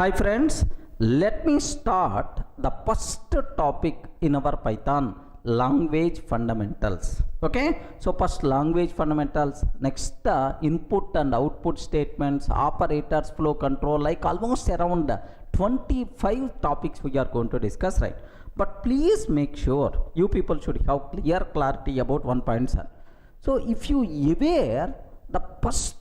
Hi friends, let me start the first topic in our Python, language fundamentals. Okay, so first language fundamentals, next input and output statements, operators, flow control, like almost around 25 topics we are going to discuss, right? But please make sure you people should have clear clarity about one point, sir. So if you aware the first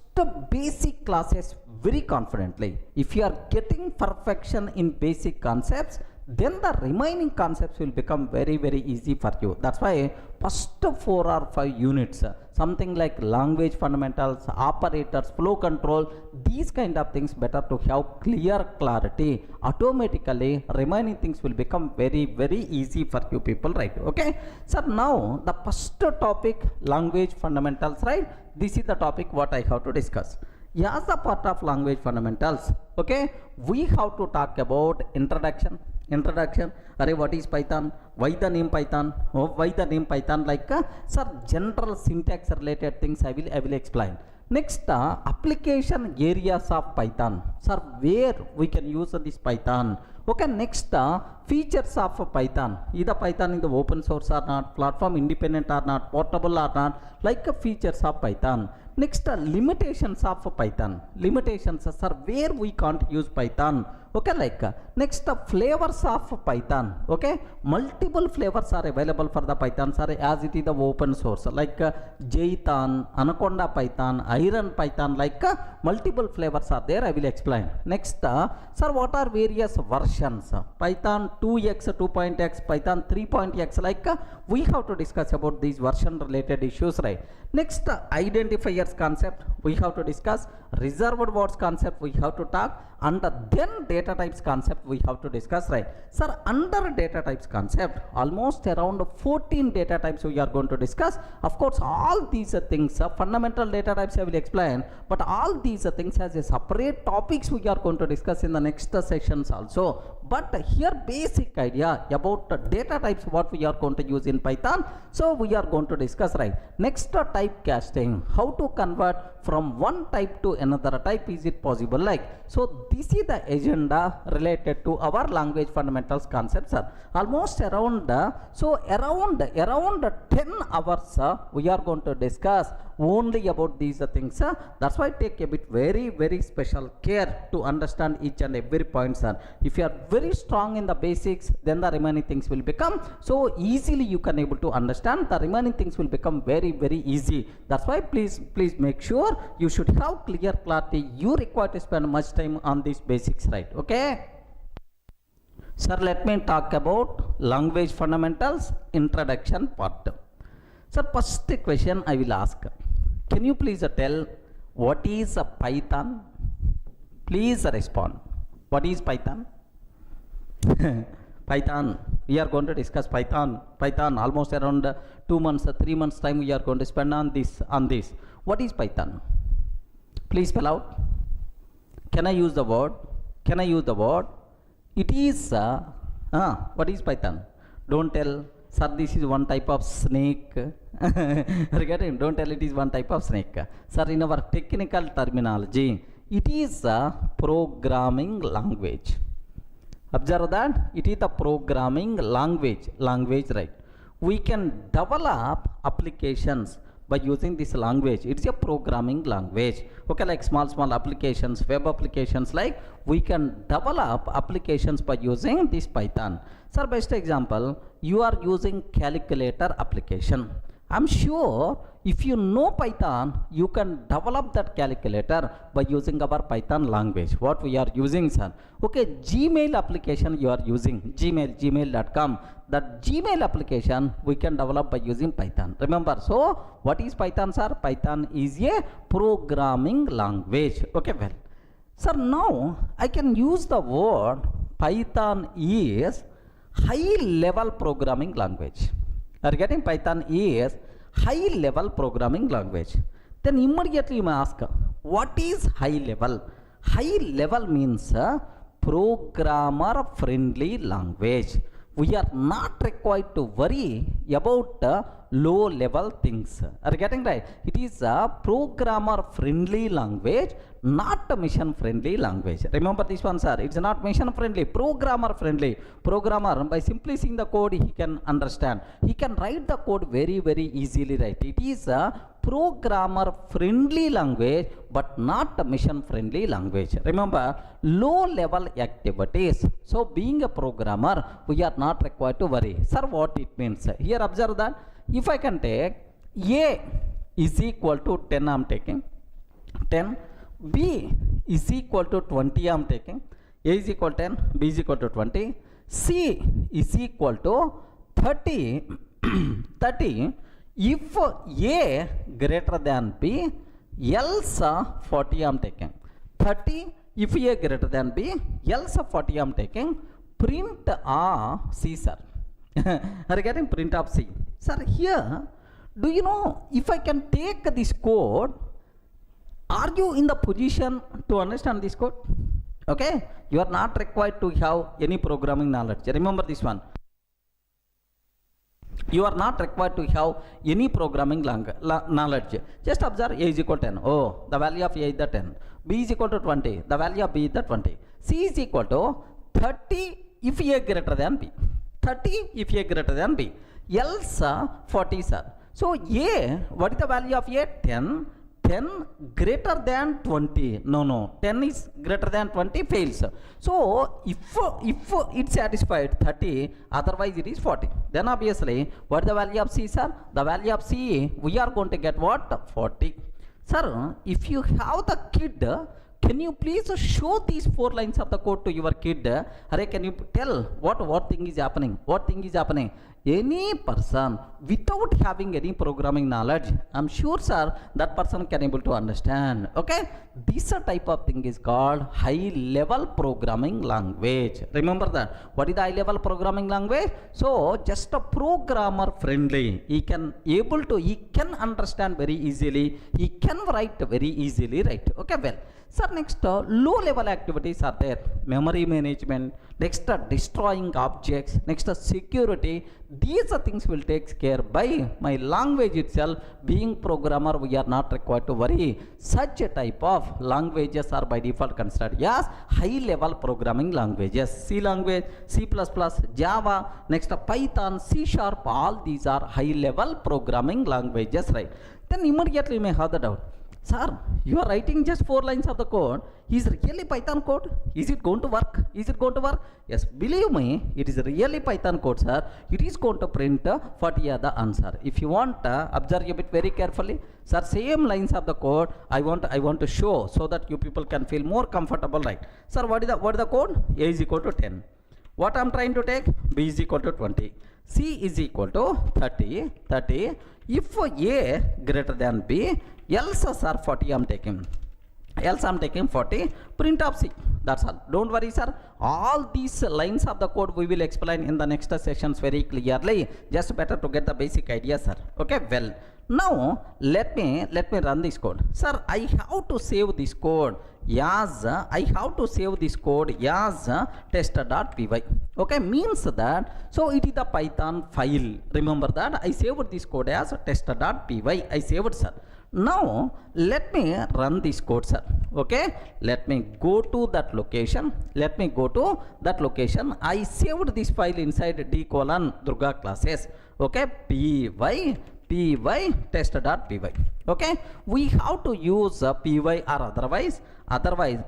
basic classes very confidently, if you are getting perfection in basic concepts, then the remaining concepts will become very easy for you. That's why first 4 or 5 units, something like language fundamentals, operators, flow control, these kind of things better to have clear clarity. Automatically remaining things will become very easy for you people, right? Okay, so now the first topic, language fundamentals, right? This is the topic what I have to discuss. As a part of language fundamentals, okay, we have to talk about introduction. Array, what is Python? Why the name Python? Oh, why the name Python? Like sir, general syntax related things I will explain. Next, application areas of Python. Sir, where we can use this Python? Okay, next, features of Python. Either Python in the open source or not, platform independent or not, portable or not, like features of Python. Next, limitations of Python. Limitations, sir, where we can't use Python. Okay, like next, flavors of Python. Okay, multiple flavors are available for the Python, sir, as it is the open source, like Jython, Anaconda Python, Iron Python, like multiple flavors are there. I will explain. Next, sir, what are various versions? Python 2x, 2.x, Python 3.x, like we have to discuss about these version related issues, right? Next, identifiers concept we have to discuss, reserved words concept we have to talk, and then data types concept we have to discuss, right? Sir, under data types concept, almost around 14 data types we are going to discuss. Of course, all these things, fundamental data types I will explain, but all these things as a separate topics we are going to discuss in the next sessions also. But here basic idea about data types what we are going to use in Python, so we are going to discuss, right? Next, typecasting, how to convert from one type to another type, is it possible? Like, so this is the agenda related to our language fundamentals concepts, sir. Almost around around 10 hours we are going to discuss only about these things. That's why take a bit very special care to understand each and every point, sir. If you are very strong in the basics, then the remaining things will become so easily you can able to understand. The remaining things will become very easy. That's why please make sure you should have clear clarity. You require to spend much time on these basics, right? Okay, sir, let me talk about language fundamentals introduction part. Sir, first question I will ask, can you please tell what is a Python? Please respond. What is Python? Python, we are going to discuss Python almost around 2 months 3 months time we are going to spend on this. What is Python? Please spell out. Can I use the word? It is what is Python? Don't tell, sir, this is one type of snake. Regarding, don't tell it is one type of snake. Sir, in our technical terminology, it is a programming language. Observe that it is the programming language, right? We can develop applications by using this language. It's a programming language. Okay, like small applications, web applications, like we can develop applications by using this Python. Sir, best example, you are using calculator application. I'm sure if you know Python, you can develop that calculator by using our Python language. What we are using, sir? Okay, Gmail application you are using, gmail.com. That Gmail application we can develop by using Python. Remember, so what is Python, sir? Python is a programming language. Okay, well, sir, now I can use the word Python is high level programming language. Are getting? Python is high level programming language. Then immediately you may ask, what is high level? High level means programmer friendly language. we are not required to worry about low level things. Are you getting right? It is a programmer friendly language, not a mission friendly language. Remember this one, sir. It's not mission friendly, programmer friendly. Programmer, by simply seeing the code, he can understand, he can write the code very easily, right? It is a programmer friendly language but not a mission friendly language. Remember, low level activities. So being a programmer, we are not required to worry. Sir, what it means? Here observe that if I can take A is equal to 10, I am taking 10, B is equal to 20, I am taking, A is equal to 10, B is equal to 20, C is equal to 30, 30, if A greater than B, else 40 I am taking, 30, if A greater than B, else 40 I am taking, print C, sir. Are you getting print of C? Sir, here, do you know, if I can take this code, are you in the position to understand this code? Okay, you are not required to have any programming knowledge. Remember this one. You are not required to have any programming knowledge. Just observe A is equal to 10. Oh, the value of A is the 10. B is equal to 20. The value of B is the 20. C is equal to 30 if A greater than B. 30 if A greater than B. Else 40, sir. So A, what is the value of A? 10. 10 greater than 20. No. 10 is greater than 20 fails. So if it satisfied 30, otherwise it is 40. Then obviously, what is the value of C, sir? The value of C, we are going to get what? 40. Sir, if you have the kid, can you please show these 4 lines of the code to your kid? Array, can you tell what thing is happening? What thing is happening? Any person without having any programming knowledge, I'm sure, sir, that person can able to understand. Okay, this type of thing is called high level programming language. Remember that. What is the high level programming language? So just a programmer friendly. He can understand very easily. He can write very easily, right? Okay, well, sir, next low level activities are there. Memory management, next destroying objects, next security. These things will take care by my language itself. Being programmer, we are not required to worry. Such a type of languages are by default considered as high level programming languages. C language, C++, Java, next Python, C#, all these are high level programming languages, right? Then immediately you may have the doubt. Sir, you are writing just 4 lines of the code. Is really Python code? Is it going to work? Is it going to work? Yes, believe me, it is really Python code, sir. It is going to print 40 the answer. If you want, observe a bit very carefully. Sir, same lines of the code I want to show so that you people can feel more comfortable, right? Sir, what is the code? A is equal to 10. What I am trying to take? B is equal to 20. C is equal to 30. If A greater than B, else, sir, 40 I am taking. Else I am taking 40. Print of C. That's all. Don't worry, sir. All these lines of the code we will explain in the next sessions very clearly. Just better to get the basic idea, sir. Okay, well. Now let me run this code. Sir, I have to save this code as test.py. Okay, means that, so it is the Python file. Remember that I saved this code as test.py. I saved, sir. Now let me run this code, sir. Okay, let me go to that location. I saved this file inside d:/Durga classes. Okay, py test.py. Okay, we have to use py or otherwise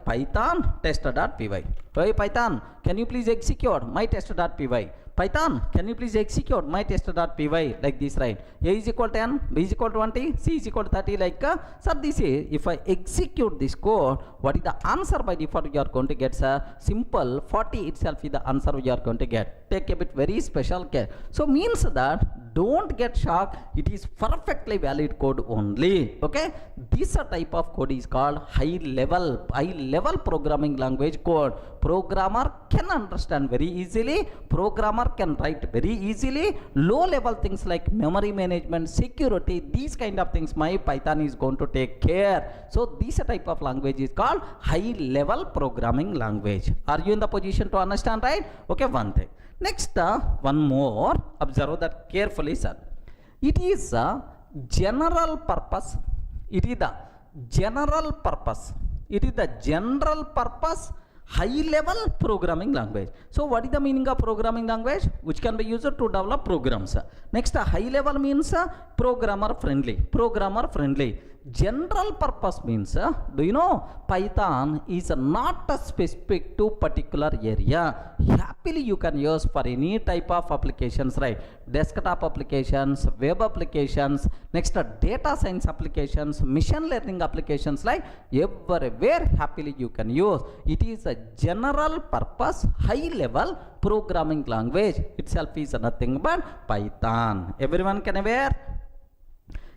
Python test.py. Hey Python, can you please execute my test.py? Python, can you please execute my test.py like this, right? A is equal to 10, B is equal to 20, C is equal to 30, like sir, this is, if I execute this code, what is the answer by default you are going to get, sir? Simple, 40 itself is the answer we are going to get. Take a bit very special care. So means that don't get shocked, it is perfectly valid code only. Okay, this type of code is called high level programming language code. Programmer can understand very easily. Programmer programmer can write very easily. Low level things like memory management, security, these kind of things my Python is going to take care. So this type of language is called high level programming language. Are you in the position to understand, right? Okay, one thing. Next, one more, observe that carefully, sir. It is a general purpose. It is the general purpose. It is the general purpose high level programming language. So what is the meaning of programming language? Which can be used to develop programs. Next, high level means programmer friendly. Programmer friendly. General purpose means, do you know, Python is not specific to particular area. Happily you can use for any type of applications, right? Desktop applications, web applications, next data science applications, machine learning applications, like everywhere happily you can use. It is a general purpose high level programming language. Itself is nothing but Python. Everyone can aware?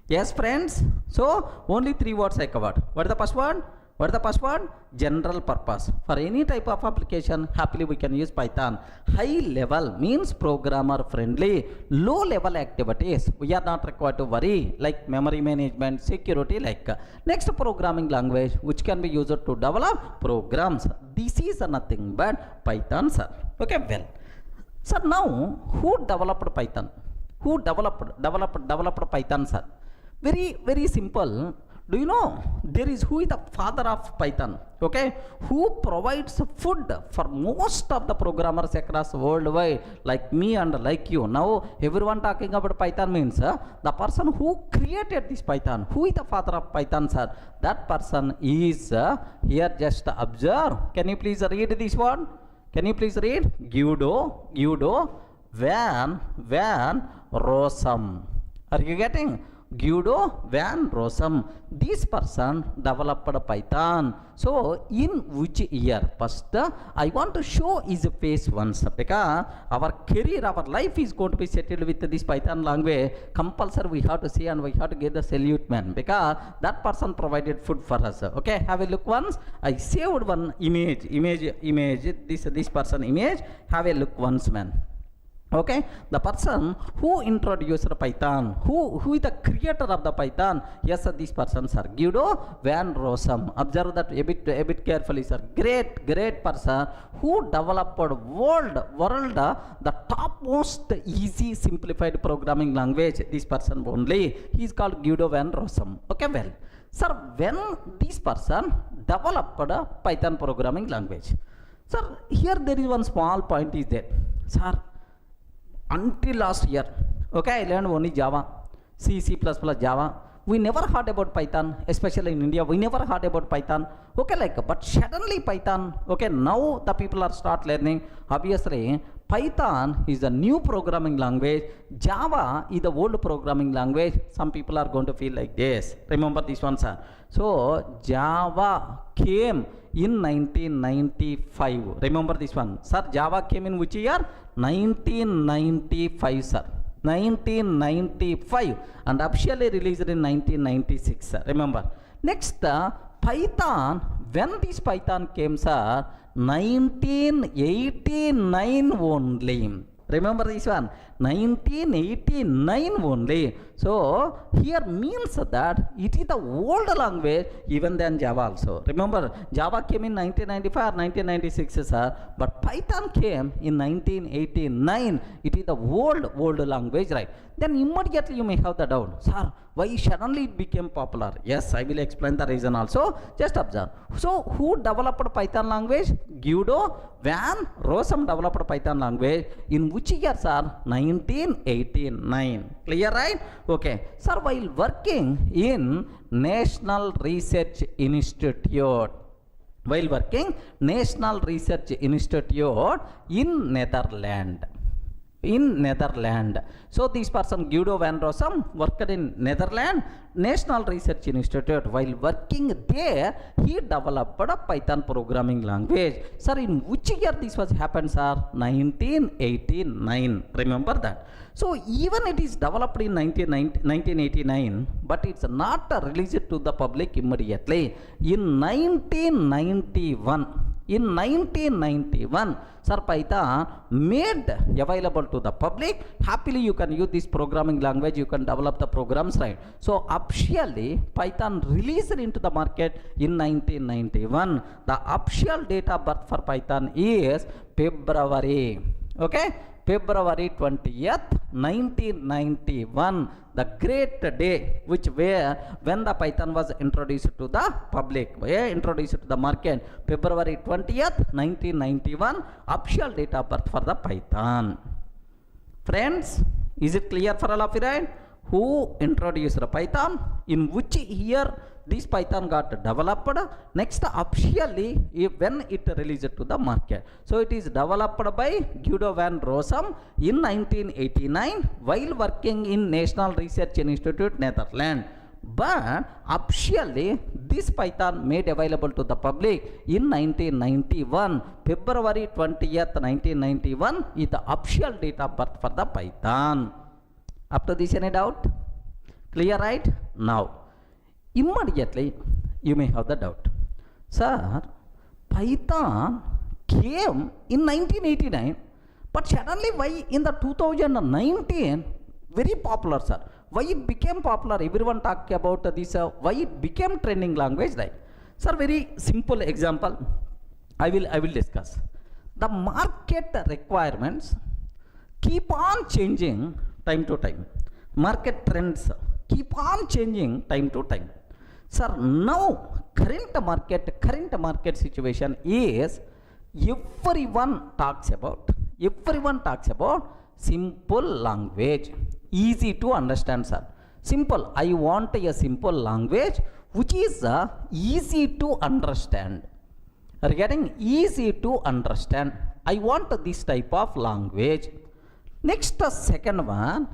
Yes, friends. So only 3 words I covered. What is the first one? What is the first one? General purpose. For any type of application, happily we can use Python. High level means programmer friendly. Low level activities, we are not required to worry, like memory management, security, like. Next, programming language which can be used to develop programs. This is nothing but Python, sir. Okay, well. Sir, now who developed Python? Who developed Python, sir? Very simple. Do you know there is who is the father of Python? Okay, who provides food for most of the programmers across worldwide, like me and like you. Now everyone talking about Python means the person who created this Python. Who is the father of Python, sir? That person is here. Just observe. Can you please read this one? Can you please read? Guido van Rossum. Are you getting? Guido van Rossum. This person developed Python. So in which year? First, I want to show his face once, because our career, our life is going to be settled with this Python language. Compulsory we have to see and we have to get the salute, man, because that person provided food for us. Okay, have a look once. I saved one image. This person image. Have a look once, man. Okay, the person who introduced Python, who is the creator of the Python? Yes, sir, this person, sir, Guido van Rossum. Observe that a bit carefully, sir. Great person who developed world the topmost easy simplified programming language. This person only. He is called Guido van Rossum. Okay, well, sir, when this person developed a Python programming language, sir, here there is one small point is there, sir. Until last year, okay, I learned only Java, C++, Java. We never heard about Python, especially in India. We never heard about Python. Okay, like, but suddenly Python, okay, now the people are start learning. Obviously, Python is the new programming language. Java is the old programming language. Some people are going to feel like this. Remember this one, sir. So, Java came in 1995. Remember this one. Sir, Java came in which year? 1995, sir. 1995, and officially released in 1996, sir. Remember. Next, Python, when this Python came, sir, 1989 only. Remember this one, 1989 only. So here means that it is the old language even than Java also. Remember, Java came in 1995 or 1996, sir, but Python came in 1989. It is the old language, right? Then immediately you may have the doubt, sir, why suddenly it became popular? Yes, I will explain the reason also. Just observe. So who developed Python language? Guido van Rossum developed Python language. In which year, sir? 1989. Clear, right? Okay. Sir, while working in National Research Institute, in Netherlands. So this person Guido van Rossum worked in Netherlands National Research Institute. While working there, he developed a Python programming language. Sir, in which year this was happened, sir? 1989. Remember that. So even it is developed in 1989, but it's not released to the public immediately. In 1991, in 1991, sir, Python made available to the public. Happily you can use this programming language, you can develop the programs, right? So officially Python released into the market in 1991. The official date of birth for Python is February, okay, February 20th 1991, the great day which where when the Python was introduced to the public, introduced to the market, February 20th 1991, official date of birth for the Python. Friends, is it clear for all of you, right? Who introduced the Python, in which year this Python got developed, next officially when it released to the market. So it is developed by Guido van Rossum in 1989 while working in National Research Institute, Netherlands. But officially this Python made available to the public in 1991, February 20th 1991 is the official date of birth for the Python. Up to this, any doubt? Clear, right? Now immediately you may have the doubt, sir, Python came in 1989, but suddenly why in the 2019 very popular, sir? Why it became popular? Everyone talk about this, why it became trending language, right? Sir, very simple example I will discuss. The market requirements keep on changing time to time. Market trends keep on changing time to time. Sir, now current market situation is everyone talks about simple language, easy to understand, sir. Simple. I want a simple language which is easy to understand. Regarding easy to understand, I want this type of language. Next, second one,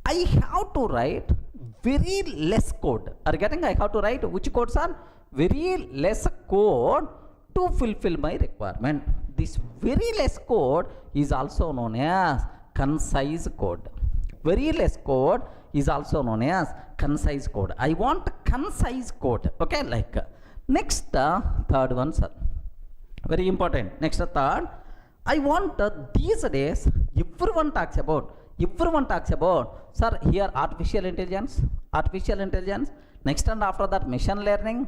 I have to write very less code. Regarding I have to write which codes are very less code to fulfill my requirement. This very less code is also known as concise code. Very less code is also known as concise code. I want concise code. Okay, like next third one, sir. Very important. Next third, I want these days everyone talks about, sir, here artificial intelligence, next and after that machine learning,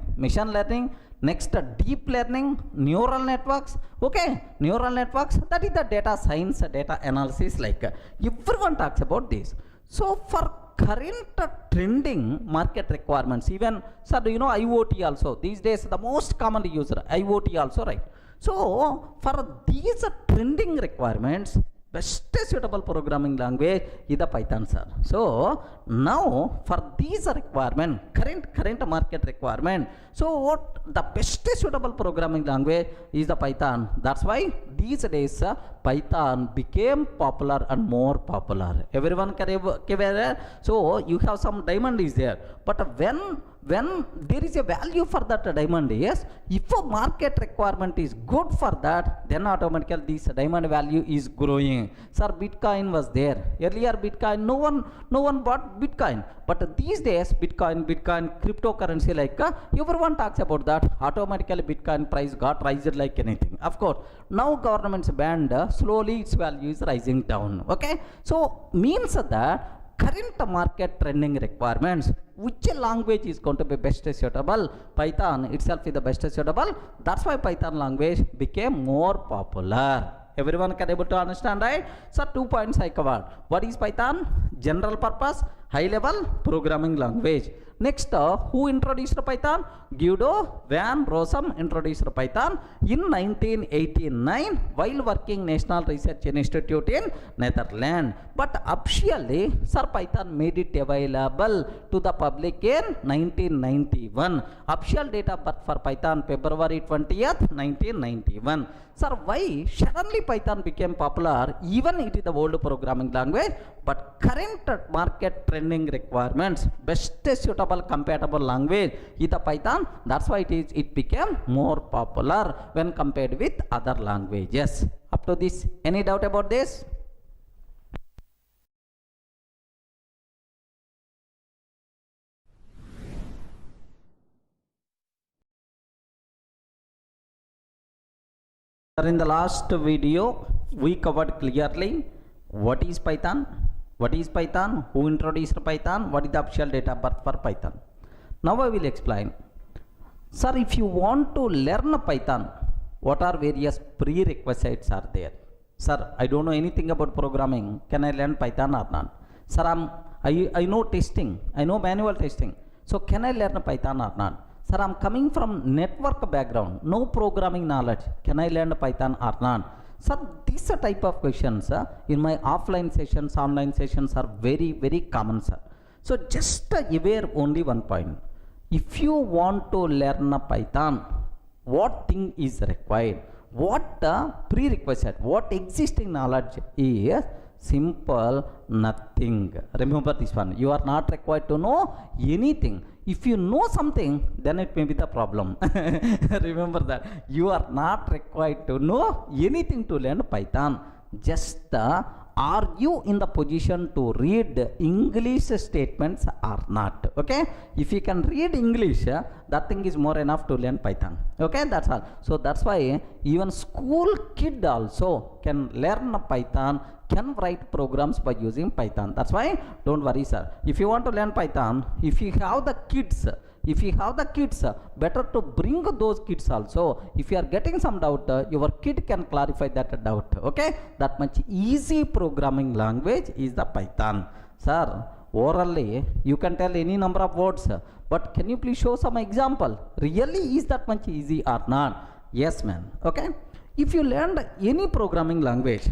next deep learning, neural networks, okay, neural networks, that is the data science, data analysis, like everyone talks about this. So for current trending market requirements, even, sir, do you know IoT also, these days the most commonly used IoT also, right? So for these trending requirements, best suitable programming language is the Python, sir. So now for these requirement, current market requirement, so what the best suitable programming language is the Python. That's why these days Python became popular and more popular. Everyone can aware. So you have some diamond is there, but when there is a value for that diamond, yes, if a market requirement is good for that, then automatically this diamond value is growing. Sir, Bitcoin was there earlier. Bitcoin, no one bought Bitcoin, but these days Bitcoin cryptocurrency, like everyone talks about that. Automatically Bitcoin price got raised like anything. Of course now government's banned, slowly its value is rising down. Okay, so means that current market trending requirements, which language is going to be best suitable? Python itself is the best suitable. That's why Python language became more popular. Everyone can able to understand, right? So 2 points I covered. What is Python? General purpose, high level programming language. Next, who introduced Python? Guido van Rossum introduced Python in 1989 while working National Research Institute in Netherlands. But officially, sir, Python made it available to the public in 1991. Official date of birth for Python, February 20th 1991. Sir, why suddenly Python became popular? Even it is the old programming language, but current market trending requirements, best suitable compatible language is the Python. That's why it became more popular when compared with other languages. Up to this, any doubt about this? Sir, in the last video, we covered clearly what is Python, who introduced Python, what is the official date of birth for Python. Now I will explain. Sir, if you want to learn Python, what are various prerequisites are there? Sir, I don't know anything about programming. Can I learn Python or not? Sir, I know testing. I know manual testing. So can I learn Python or not? Sir, I'm coming from network background, no programming knowledge. Can I learn Python or not? Sir, these type of questions in my offline sessions, online sessions are very, very common, sir. So just aware only one point. If you want to learn Python, what thing is required? What prerequisite? What existing knowledge is? Simple, nothing. Remember this one. You are not required to know anything. If you know something, then it may be the problem. Remember that. You are not required to know anything to learn Python. Just are you in the position to read English statements or not? Okay. If you can read English, that thing is more enough to learn Python. Okay, that's all. So that's why even school kid also can learn Python, can write programs by using Python. That's why don't worry, sir. If you want to learn Python, if you have the kids, better to bring those kids also. If you are getting some doubt, your kid can clarify that doubt. Okay, that much easy programming language is the Python. Sir, orally you can tell any number of words, but can you please show some example? Really, is that much easy or not? Yes, man. Okay. If you learned any programming language,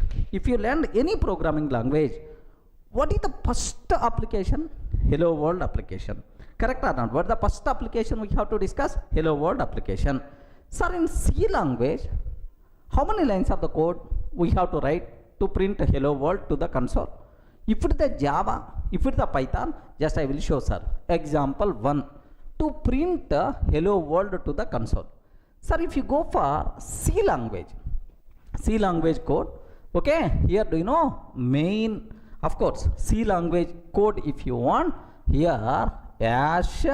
what is the first application? Hello world application. Correct or not? What is the first application we have to discuss? Hello world application. Sir, in C language, how many lines of the code we have to write to print hello world to the console? If it is the Java, if it is the Python, just I will show, sir. Example 1. To print hello world to the console. Sir, if you go for C language code, okay, here do you know main, of course, C language code if you want, here hash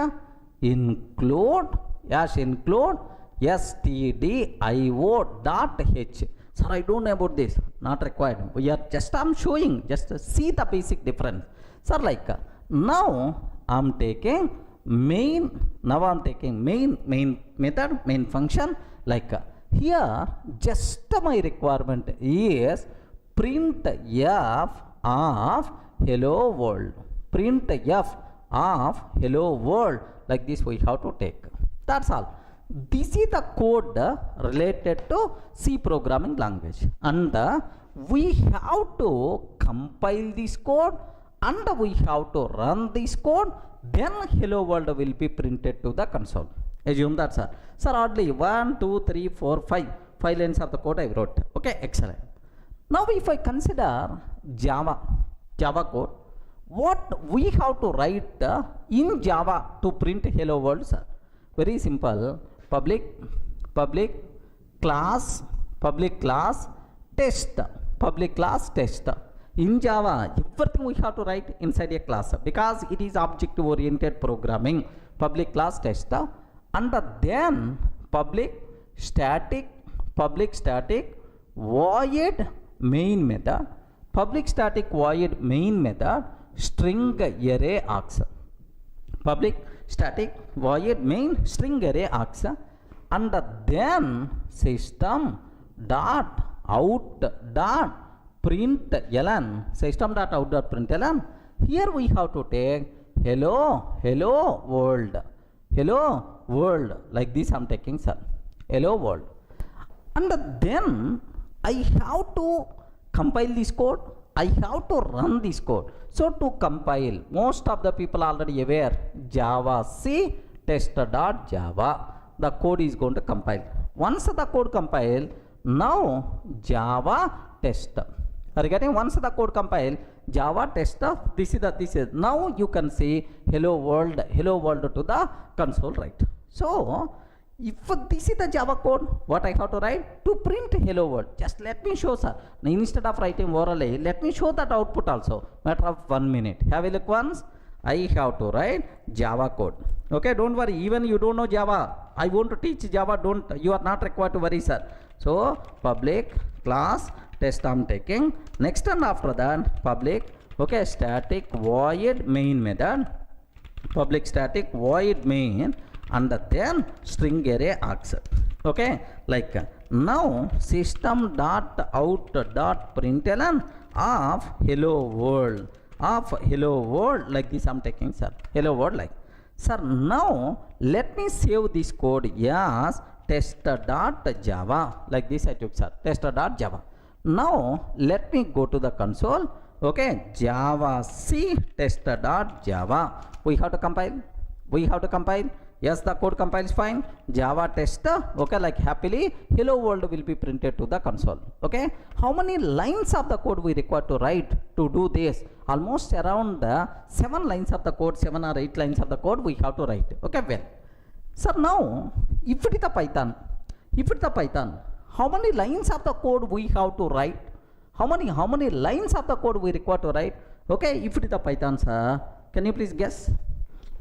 include stdio.h. Sir, I don't know about this, not required. We are just, I'm showing, just see the basic difference. Sir, like now I'm taking main method, main function, like here just my requirement is print f of hello world, like this we have to take. That's all. This is the code related to C programming language, and we have to compile this code and we have to run this code, then hello world will be printed to the console. Assume that, sir. Sir, oddly 1, 2, 3, 4, 5 lines of the code I wrote. Okay, excellent. Now if I consider Java code, what we have to write in Java to print hello world, sir? Very simple. Public class test. In Java, everything we have to write inside a class because it is object oriented programming. Public class test, and then public static void main method, string array args. Public static void main string array args, and then system dot out dot println, here we have to take hello world, like this I'm taking, sir, hello world, and then I have to compile this code, I have to run this code. So to compile, most of the people already aware, Java C test.java, the code is going to compile. Once the code compile, now Java test. Are you getting? Once the code compile, Java test, this is now you can see hello world to the console, right? So if this is the Java code, what I have to write to print hello world, just let me show, sir. Now instead of writing orally, let me show that output also. Matter of 1 minute. Have a look once. I have to write Java code. Okay, don't worry, even you don't know Java, I want to teach Java, you are not required to worry, sir. So public class test I'm taking. Next and after that public, okay, static void main method, public static void main, and then string array accept. Okay, like now system dot out dot println of hello world, like this I'm taking, sir. Hello world, like, sir, now let me save this code as tester.java, like this I took, sir, tester.java. Now let me go to the console. Okay, java c tester.java. We have to compile. Yes, the code compiles fine. Java tester, okay, like happily hello world will be printed to the console. Okay, how many lines of the code we require to write to do this? Almost around 7 lines of the code, 7 or 8 lines of the code we have to write. Okay, well, sir, now if it is the Python, how many lines of the code we have to write? How many lines of the code we require to write? Okay, if it is the Python, sir, can you please guess?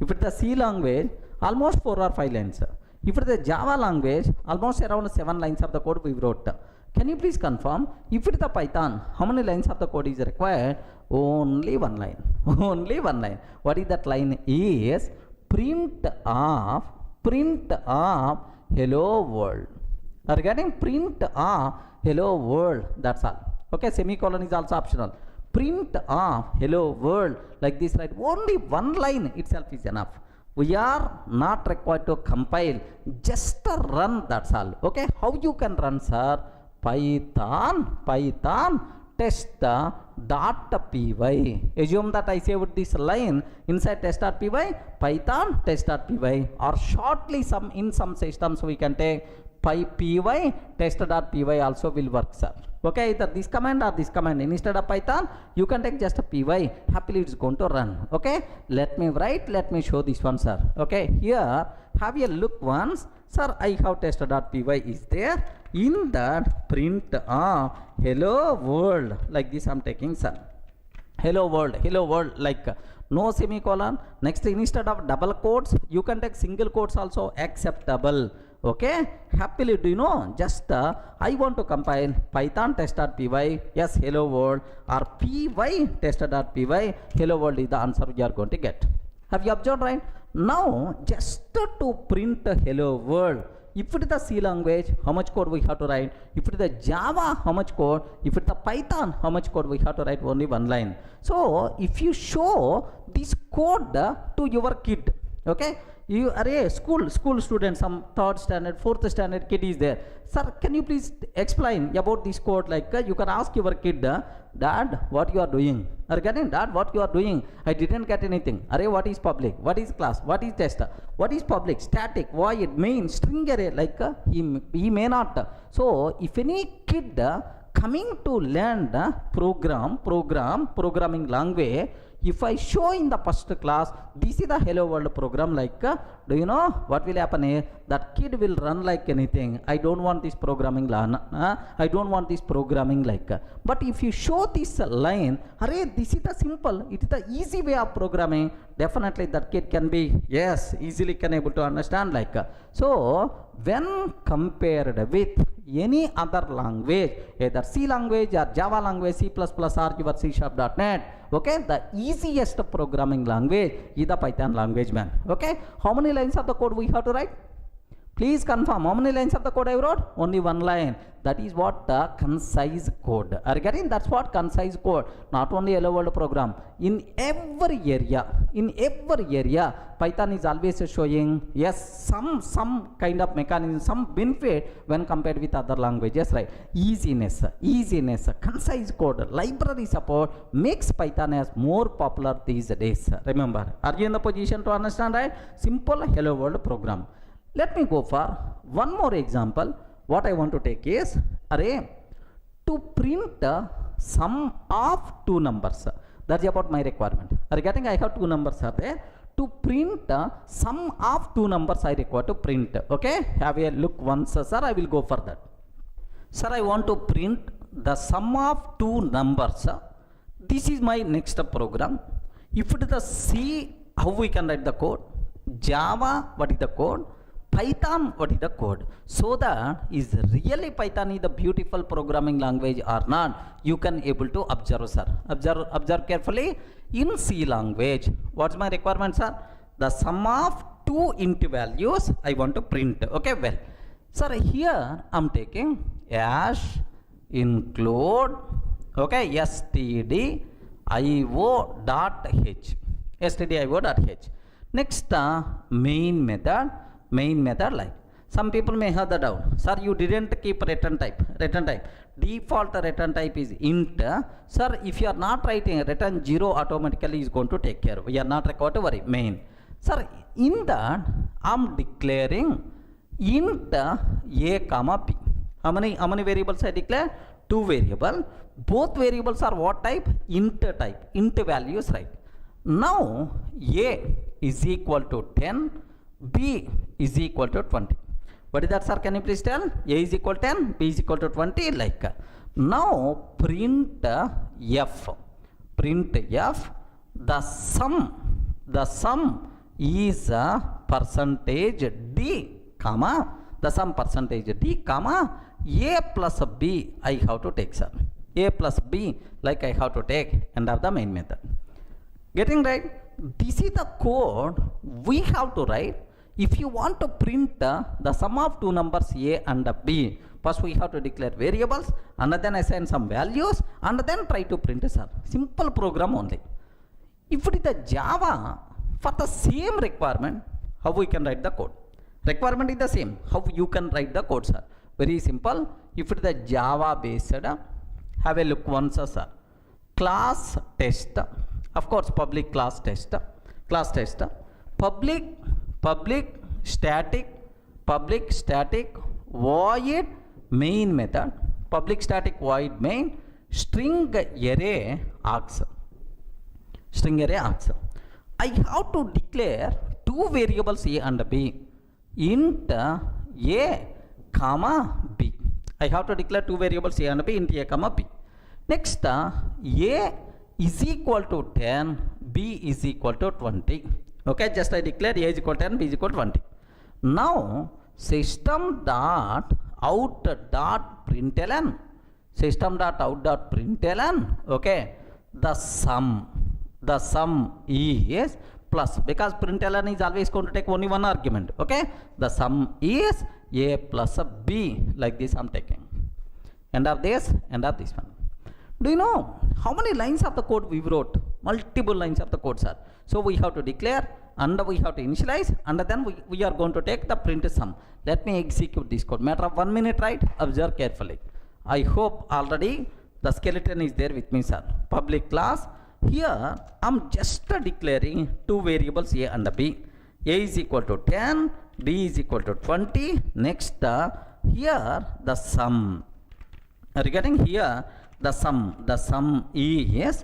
If it is the C language, almost 4 or 5 lines. If it is the Java language, almost around 7 lines of the code we wrote. Can you please confirm? If it is the Python, how many lines of the code is required? Only 1 line. Only 1 line. What is that line? Is print of hello world. Regarding print of hello world, that's all. Okay, semicolon is also optional. Print of hello world, like this, right? Only 1 line itself is enough. We are not required to compile, just run, that's all. Okay, how you can run, sir? Python test.py. Assume that I saved this line inside test.py, Python test.py, or shortly in some systems we can take py test.py also will work, sir. Okay, either this command or this command. Instead of Python, you can take just a py. Happily it's going to run. Okay, let me show this one, sir. Okay, here have a look once, sir. I have test.py is there. In that print hello world, like this I'm taking, sir. Hello world, like no semicolon. Next, instead of double quotes, you can take single quotes also acceptable. Okay, happily, do you know, just I want to compile Python test.py, yes, hello world, or py test.py, hello world is the answer you are going to get. Have you observed, right? Now just to print hello world, if it is the C language, how much code we have to write? If it is the Java, how much code? If it is the Python, how much code we have to write? Only 1 line. So if you show this code to your kid, okay, you are a school student, some 3rd standard, 4th standard kid is there. Sir, can you please explain about this code? Like you can ask your kid, Dad, what you are doing? Regarding Dad, what you are doing? I didn't get anything. Array, what is public? What is class? What is tester? What is public? Static, void, main, string array? Like he may not. So if any kid coming to learn the programming language, if I show in the first class, this is the hello world program, like do you know what will happen here? That kid will run like anything. I don't want this programming I don't want this programming like. But if you show this line, array, this is the simple, it is the easy way of programming, definitely that kid can be, yes, easily can able to understand, like. So when compared with any other language, either C language or Java language, C++ or your C#.net, okay, the easiest programming language is the Python language, man. Okay, how many lines of the code we have to write? Please confirm, how many lines of the code I wrote? Only 1 line. That is what the concise code. Are you getting? That's what concise code. Not only hello world program. In every area, Python is always showing, yes, some kind of mechanism, some benefit when compared with other languages, right? Easiness, concise code, library support makes Python as more popular these days. Remember, are you in the position to understand, right? Simple hello world program. Let me go for one more example. What I want to take is array to print sum of 2 numbers. That's about my requirement. Regarding I have 2 numbers are there. To print sum of 2 numbers I require to print. Okay, have a look once, sir. I will go for that. Sir, I want to print the sum of 2 numbers. This is my next program. If it is the C, how we can write the code? Java, what is the code? Python, what is the code? So that is really Python is the beautiful programming language or not, you can able to observe, sir. Observe carefully. In C language, what's my requirement, sir? The sum of two int values I want to print. Okay, well, sir, here I'm taking hash include, okay, stdio.h, stdio.h. Next, main method like. Some people may have the doubt, sir, you didn't keep return type. Default return type is int. Sir, if you are not writing return 0, automatically is going to take care. We are not required to worry. Main. Sir, in that I'm declaring int a comma b. How many variables I declare? 2 variables. Both variables are what type? Int type. Int values, right? Now a is equal to 10, b is equal to 20. What is that, sir? Can you please tell? A is equal to 10, b is equal to 20, like. Now print f. The sum is percentage d, comma, the sum percentage d, comma, a plus b I have to take, sir. A plus b, like I have to take, end of the main method. Getting right? This is the code we have to write. If you want to print the sum of two numbers a and b, first we have to declare variables and then assign some values and then try to print, sir. Simple program only. If it is the Java, for the same requirement, how we can write the code? Requirement is the same. How you can write the code, sir? Very simple. If it is the Java based, have a look once, sir. Class test, of course, public class test, public static void main method, public static void main string array args. I have to declare two variables a and b, int a comma b. I have to declare two variables a and b, int a comma b. Next, a is equal to 10, b is equal to 20. Okay, just I declare a is equal to 10, b is equal to 20. Now system dot out dot println, okay, the sum is plus, because println is always going to take only one argument. Okay, the sum is a plus b, like this I'm taking. End of this one. Do you know how many lines of the code we wrote? Multiple lines of the code, sir. So we have to declare and we have to initialize and then we are going to take the print sum. Let me execute this code. Matter of 1 minute, right? Observe carefully. I hope already the skeleton is there with me, sir. Public class. Here I'm just declaring two variables a and b. A is equal to 10, b is equal to 20. Next, here the sum. Regarding here, the sum is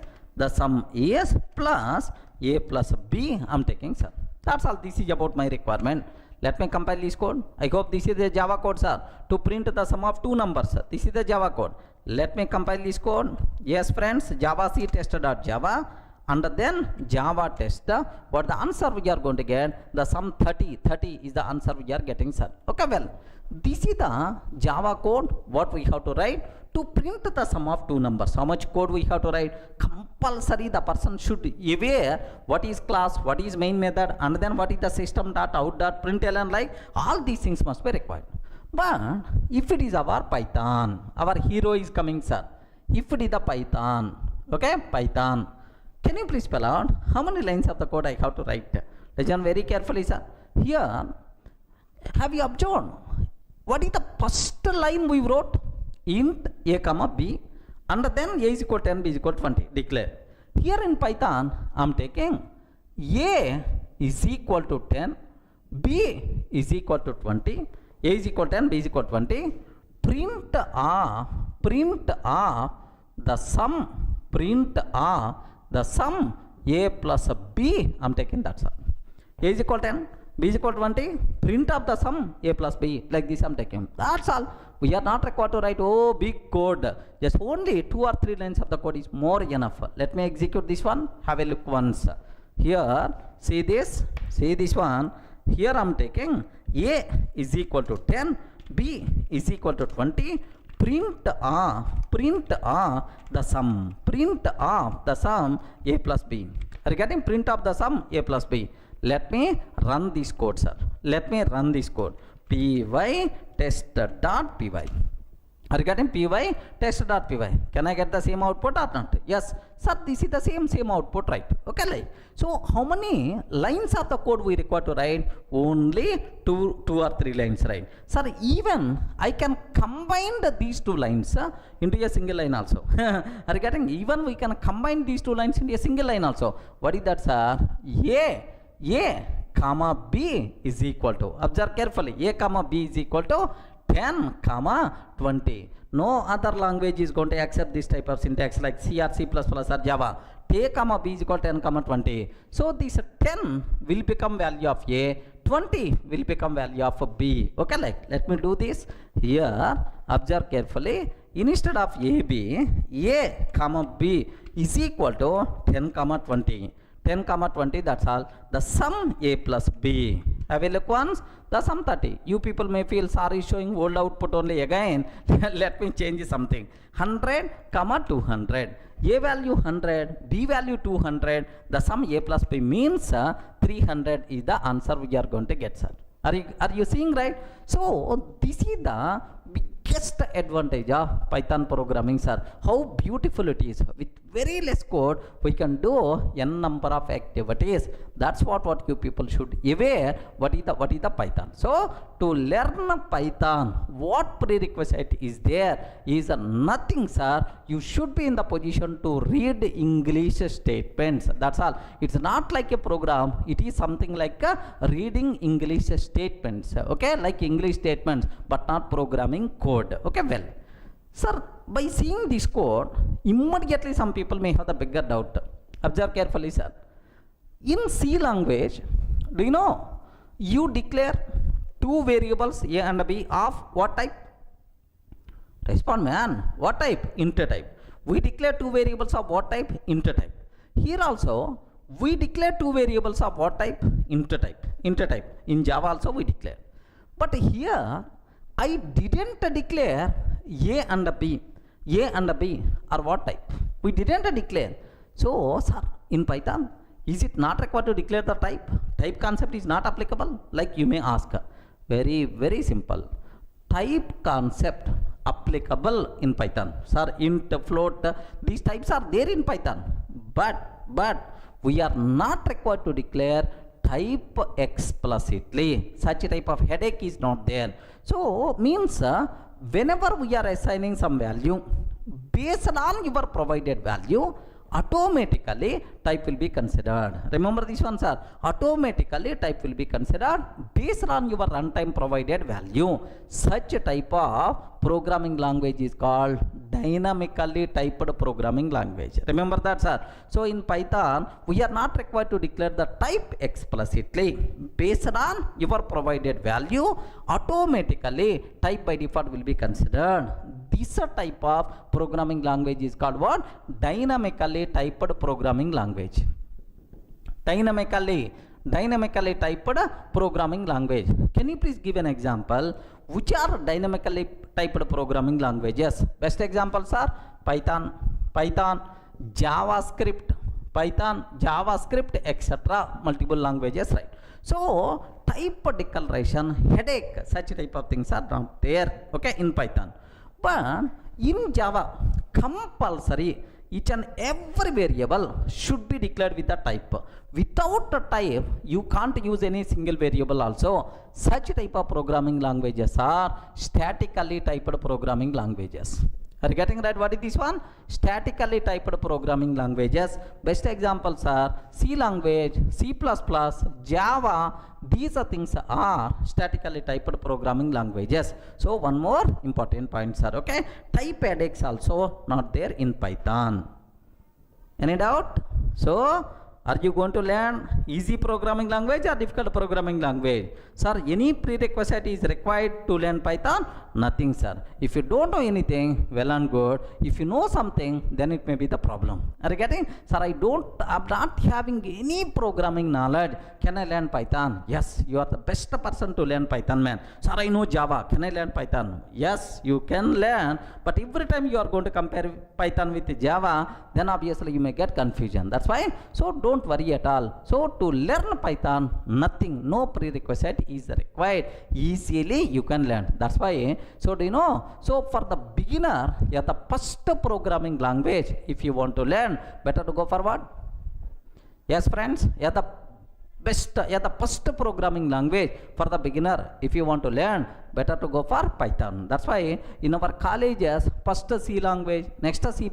plus a plus b I'm taking, sir. That's all. This is about my requirement. Let me compile this code. I hope this is the Java code, sir, to print the sum of two numbers, sir. This is the Java code. Let me compile this code. Yes, friends, Java C test.java and then Java test. What the answer we are going to get? The sum 30 is the answer we are getting, sir. Okay, well, this is the Java code what we have to write to print the sum of two numbers. How much code we have to write? Compulsory the person should aware what is class, what is main method, and then what is the system.out.println, like all these things must be required. But if it is our Python, our hero is coming, sir. If it is the Python, okay, Python, can you please spell out how many lines of the code I have to write? Listen very carefully, sir. Here, have you observed what is the first line we wrote? Int a comma b and then a is equal to 10, b is equal to 20. Declare. Here in Python, I am taking a is equal to 10, b is equal to 20, a is equal to 10, b is equal to 20. Print the sum a plus b. I am taking that, sir. A is equal to 10, b is equal to 20. Print of the sum a plus b, like this I am taking. That's all. We are not required to write big code. Just only 2 or 3 lines of the code is more enough. Let me execute this one. Have a look once. Here, see this one. Here I am taking A is equal to 10, B is equal to 20. Print the sum. Print of the sum A plus B. Are you getting? Print of the sum A plus B. Let me run this code, sir. Let me run this code. Py test.py. Are you getting? Py test.py. Can I get the same output or not? Yes, sir. This is the same output, right? Okay. So how many lines of the code we require to write? Only two or 3 lines, right? Sir, even I can combine these 2 lines into a single line also. Are you getting? Even we can combine these 2 lines into a single line also. What is that, sir? A comma B is equal to, observe carefully, A comma B is equal to 10 comma 20. No other language is going to accept this type of syntax like C or C++ or Java. A comma B is equal to 10 comma 20. So this 10 will become value of A, 20 will become value of B. Okay, let me do this. Here, observe carefully. Instead of AB, A comma B is equal to 10 comma 20. 10 comma 20, that's all. The sum A plus B. Have a look once. The sum 30. You people may feel sorry showing old output only again. Let me change something. 100 comma 200. A value 100, B value 200. The sum A plus B means 300 is the answer we are going to get, sir. Are you seeing, right? So this is the biggest advantage of Python programming, sir. How beautiful it is. With very less code, we can do n number of activities. That's what you people should aware. What is the Python? So to learn Python, what prerequisite is there? Is nothing, sir. You should be in the position to read English statements. That's all. It's not like a program. It is something like reading English statements. Okay, like English statements, but not programming code. Okay, well, sir, by seeing this code, immediately some people may have the bigger doubt. Observe carefully, sir. In C language, do you know, you declare 2 variables A and B of what type? Respond, man. What type? Int type. We declare 2 variables of what type? Int type. Here also, we declare 2 variables of what type? Int type. Int type. In Java also we declare. But here, I didn't declare A and B. A and B are what type? We didn't declare. So, sir, in Python, is it not required to declare the type? Type concept is not applicable? Like you may ask. Very, very simple. Type concept applicable in Python. Sir, int, float, these types are there in Python. But we are not required to declare type explicitly. Such a type of headache is not there. So means whenever we are assigning some value based on your provided value, automatically type will be considered. Remember this one, sir. Automatically type will be considered based on your runtime provided value. Such a type of programming language is called dynamically typed programming language. Remember that, sir. So in Python, we are not required to declare the type explicitly. Based on your provided value, automatically type by default will be considered. This type of programming language is called what? Dynamically typed programming language. Dynamically typed programming language. Can you please give an example? Which are dynamically typed programming languages? Best examples are Python, JavaScript, etc. Multiple languages, right? So type declaration headache, such type of things are not there, okay, in Python. But in Java, compulsory each and every variable should be declared with a type. Without a type, you can't use any single variable also. Such type of programming languages are statically typed programming languages. Are you getting right? What is this one? Statically typed programming languages. Best examples are C language, C++, Java. These are things are statically typed programming languages. So one more important point, sir. Okay, type headaches also not there in Python. Any doubt? So Are you going to learn easy programming language or difficult programming language? Sir, any prerequisite is required to learn Python? Nothing, sir. If you don't know anything, well and good. If you know something, then it may be the problem. Are you getting? Sir, I'm not having any programming knowledge. Can I learn Python? Yes, you are the best person to learn Python, man. Sir, I know Java. Can I learn Python? Yes, you can learn. But every time you are going to compare Python with Java, then obviously you may get confusion. That's why. So don't worry at all. So to learn Python, nothing, no prerequisite is required. Easily you can learn. That's why. So do you know? So for the beginner, yeah, the first programming language, if you want to learn, better to go forward. Yes, friends. Yeah, the first programming language for the beginner, if you want to learn, better to go for Python. That's why in our colleges, first C language, next C++,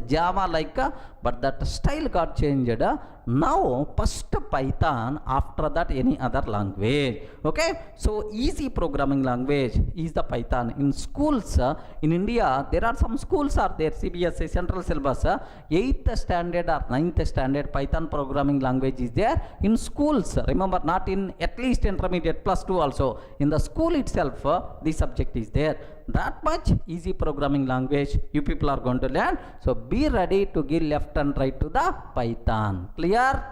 Java like, but that style got changed. Now first Python, after that any other language. Okay, so easy programming language is the Python. In schools in India, there are some schools are there, CBSE central syllabus, 8th standard or 9th standard Python programming language is there in schools. Remember, not in at least intermediate +2 also. In the school itself, the subject is there. That much easy programming language you people are going to learn. So be ready to give left and right to the Python. Clear?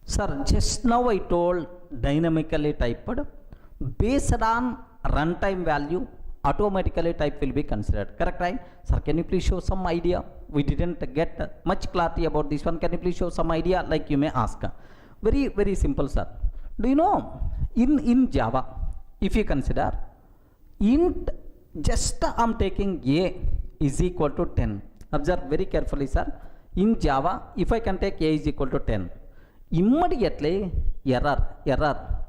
Sir, just now I told dynamically typed. Based on runtime value, automatically type will be considered. Correct, right? Sir, can you please show some idea? We didn't get much clarity about this one. Can you please show some idea? Like you may ask. Very, very simple, sir. Do you know in Java, if you consider int, just I'm taking a is equal to 10. Observe very carefully, sir. In Java, if I can take a is equal to 10, immediately error.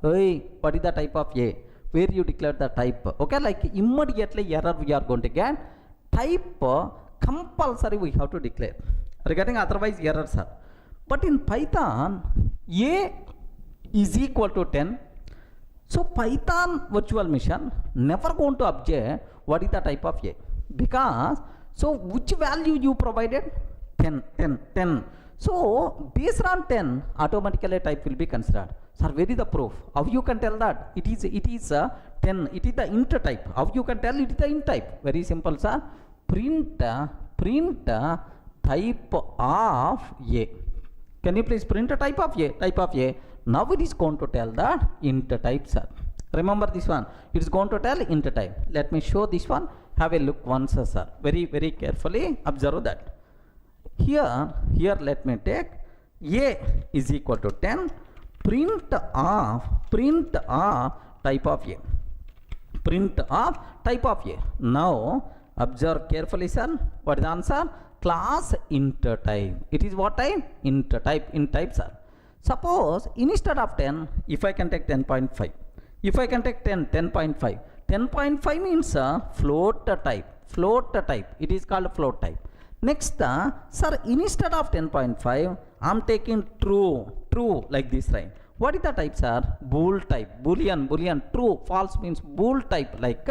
Hey, what is the type of a? Where you declare the type? Okay, like immediately error we are going to get. Type compulsory we have to declare. Regarding otherwise errors, sir. But in Python, a is equal to 10. So Python virtual machine never going to object what is the type of a, because so which value you provided? 10. So based on 10, automatically type will be considered. Sir, where is the proof? How you can tell that it is 10? It is the int type. How you can tell it is the int type? Very simple, sir. Print type of a. Can you please print a type of a? Type of a. Now it is going to tell that int type, sir. Remember this one. It is going to tell int type. Let me show this one. Have a look once, sir. Very, very carefully observe that. Here let me take a is equal to 10. Print of type of a. Print of type of a. Now observe carefully, sir. What is the answer? Class int type. It is what type? Int type. Int type, sir. Suppose instead of 10, if I can take 10.5, if I can take 10.5, 10.5 means float type. It is called float type. Next, sir, instead of 10.5, I am taking true like this, right? What is the type, sir? Bool type. Boolean. True, false means bool type. Like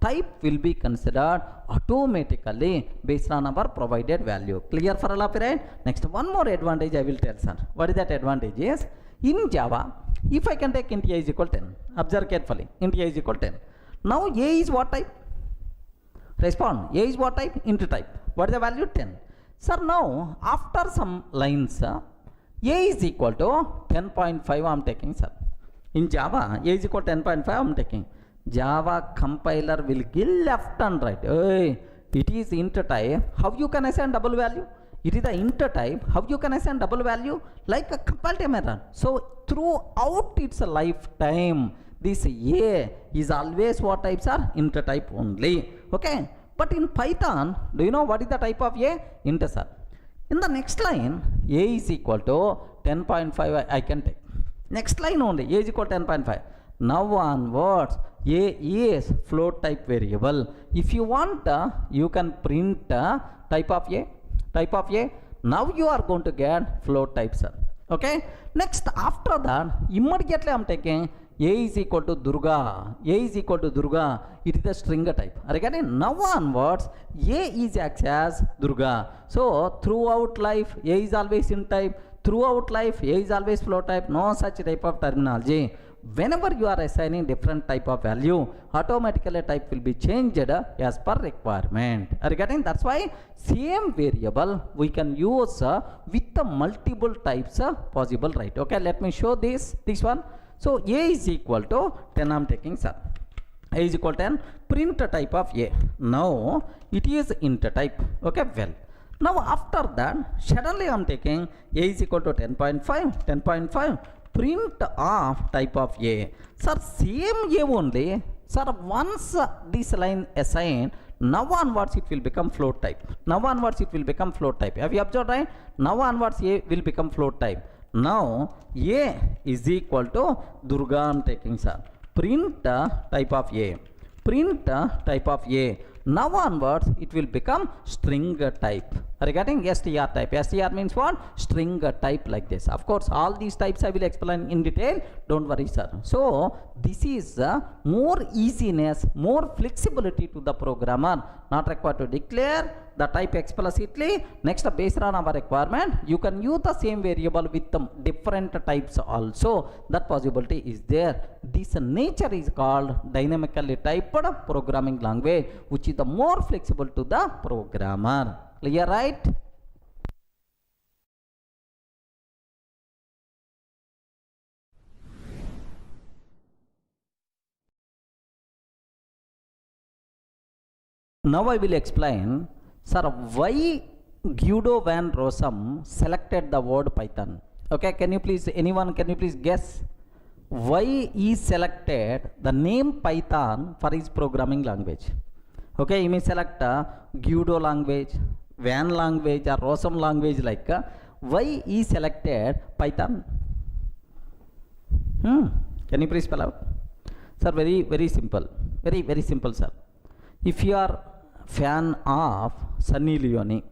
type will be considered automatically based on our provided value. Clear for all of you, right? Next, one more advantage I will tell, sir. What is that advantage? Is in Java, if I can take int a is equal 10, observe carefully, int a is equal 10. Now a is what type? Respond. A is what type? Int type. What is the value? 10. Sir, now after some lines, a is equal to 10.5 I am taking, sir. In Java, a is equal to 10.5 I am taking. Java compiler will give left and right. Hey, it is int type. How you can assign double value? It is the int type. How you can assign double value? Like a compile time error. So throughout its lifetime, this a is always what types are? Int type only. Okay. But in Python, do you know what is the type of a? Int, sir. In the next line, a is equal to 10.5 I can take. Next line only, a is equal to 10.5. Now onwards, a is float type variable. If you want, you can print type of a. Now you are going to get float type, sir. Okay. Next, after that, immediately I am taking a is equal to Durga. A is equal to Durga. It is the string type. Again, now onwards, a is acts as Durga. So throughout life, a is always in type. throughout life A is always flow type, no such type of terminology. Whenever you are assigning different type of value, automatically type will be changed as per requirement. Are you getting? That's why same variable we can use with the multiple types possible, right? Okay, let me show this one. So A is equal to 10, I'm taking, sir. A is equal to 10, print type of A. Now it is int type. Okay, well, now after that suddenly I'm taking A is equal to 10.5, print of type of A. Sir, same A only. Sir, once this line assigned, now onwards it will become float type. Now onwards it will become float type. Have you observed, right? Now onwards A will become float type. Now A is equal to Durga, I'm taking, sir. Print type of A. Print type of A. Now onwards it will become string type. Are you getting? str type. Str means what? String type, like this. Of course all these types I will explain in detail, don't worry, sir. So this is more easiness, more flexibility to the programmer, not required to declare the type explicitly. Next, based on our requirement, you can use the same variable with the different types also. That possibility is there. This nature is called dynamically typed programming language, which is the more flexible to the programmer. Clear, right? Now I will explain, sir, why Guido van Rossum selected the word Python. Okay, can you please guess why he selected the name Python for his programming language? Okay, you may select Guido language, Van language, or Rossum language, like why he selected Python? Can you please spell out? Sir, very simple, very simple, sir. If you are fan of Sunny Leone,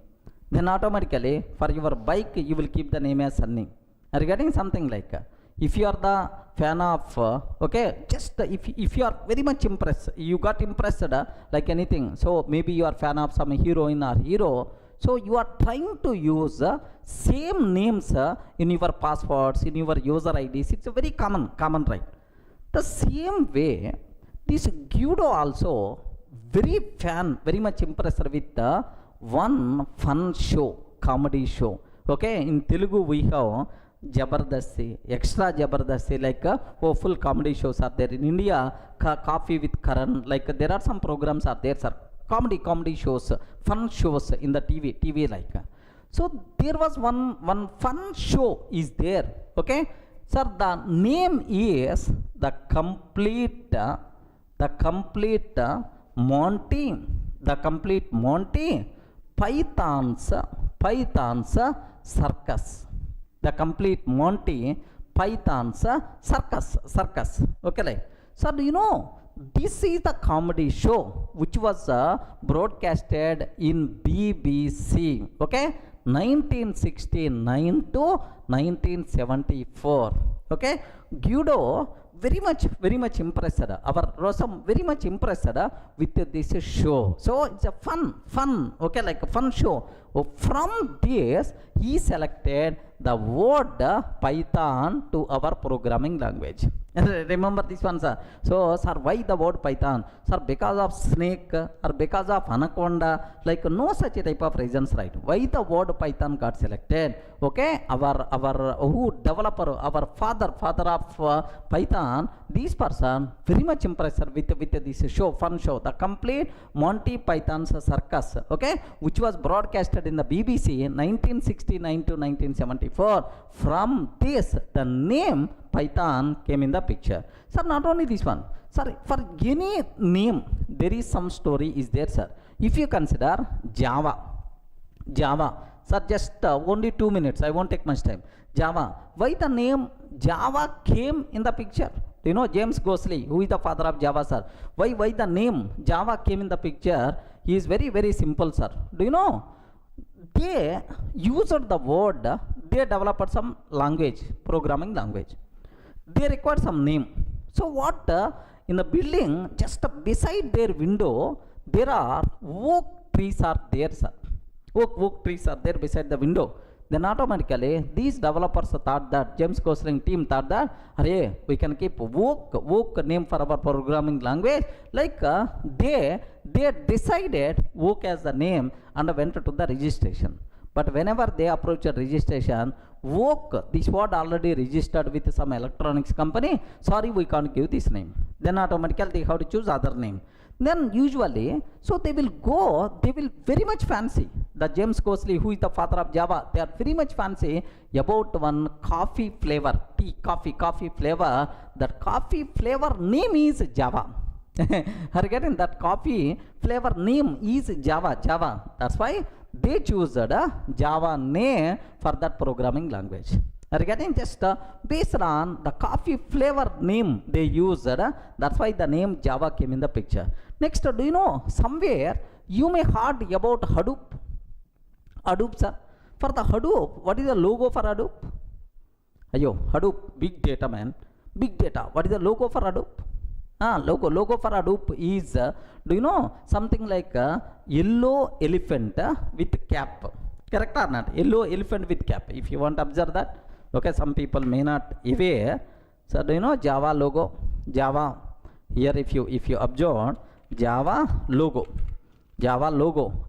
then automatically for your bike you will keep the name as Sunny. Are you getting? Something like if you are the fan of okay, just if you are very much impressed, you got impressed like anything, so maybe you are fan of some heroine or hero, so you are trying to use same names in your passwords, in your user IDs. It's a very common, right? The same way this Guido also very much impressed with one fun show, comedy show. Okay, in Telugu we have Jabardasti, Extra Jabardasti, like full comedy shows are there. In India, Coffee with Karan, like there are some programs are there, sir. Comedy shows, fun shows in the TV like. So there was one fun show is there. Okay, sir, the name is the complete Monty Python's circus. The complete Monty Python's circus. Okay, like, so do you know this is the comedy show which was broadcasted in BBC. Okay, 1969 to 1974. Okay, Guido very much impressed. Our Rossum very much impressed with this show. So it's a fun. Okay, like a fun show. From this he selected the word Python to our programming language. Remember this one, sir. So, sir, why the word Python? Sir, because of snake or because of anaconda, like no such type of reasons, right? Why the word Python got selected? Okay, our who developer, our father of Python, this person very much impressed with this show, fun show, the complete Monty Python's circus. Okay, which was broadcasted in the BBC in 1969 to 1974. From this, the name Python came in the picture. Sir, not only this one, sir, for any name there is some story is there, sir. If you consider Java, sir, just only 2 minutes, I won't take much time. Java, why the name Java came in the picture? Do you know James Gosling, who is the father of Java, sir? Why the name Java came in the picture? He is very simple, sir. Do you know? They used the word, they developed some language, programming language. They required some name. So what, in the building, just beside their window, there are oak trees are there, sir. Oak trees are there beside the window. then automatically these developers thought that, James Gosling team thought that, hey, we can keep Vogue name for our programming language. Like they decided Vogue as the name and went to the registration. But whenever they approach a registration, Vogue, this word already registered with some electronics company, sorry, we can't give this name. Then automatically they have to choose other name. Then usually, so they will very much fancy. The James Gosling, who is the father of Java, they are very much fancy about one coffee flavor, tea, coffee flavor. That coffee flavor name is Java. Are you getting that? Coffee flavor name is Java. That's why they choose the Java name for that programming language. Are you getting? Just based on the coffee flavor name they used, that's why the name Java came in the picture. Next, do you know, somewhere you may heard about Hadoop? Hadoop, sir. For the Hadoop, what is the logo for Hadoop? Ayo, Hadoop, big data, man. Big data. What is the logo for Hadoop? Logo for Hadoop is, do you know, something like a yellow elephant with cap. Correct or not? Yellow elephant with cap. If you want to observe that. Okay, some people may not aware. So do you know Java logo? Java. Here if you observe Java logo.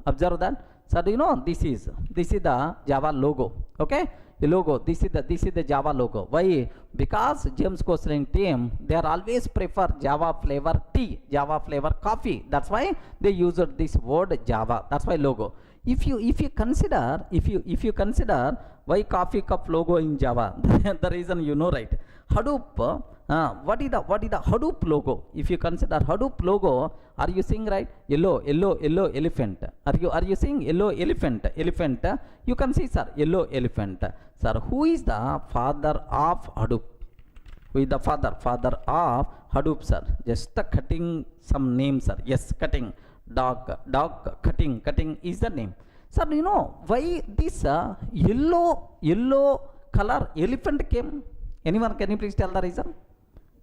Observe that. So do you know this is the Java logo. Okay, the logo. This is the Java logo. Why? Because James Gosling team, they are always prefer Java flavor tea, Java flavor coffee. That's why they used this word Java. That's why logo. If you consider why coffee cup logo in Java, the reason you know, right? Hadoop, what is the Hadoop logo? If you consider Hadoop logo, are you seeing, right? Yellow elephant. Are you seeing yellow elephant? You can see, sir, yellow elephant. Sir, who is the father of Hadoop? Who is the father of Hadoop, sir? Just cutting some names, sir. Yes, cutting. Dog cutting is the name. Sir, do you know why this yellow color elephant came? Anyone, can you please tell the reason?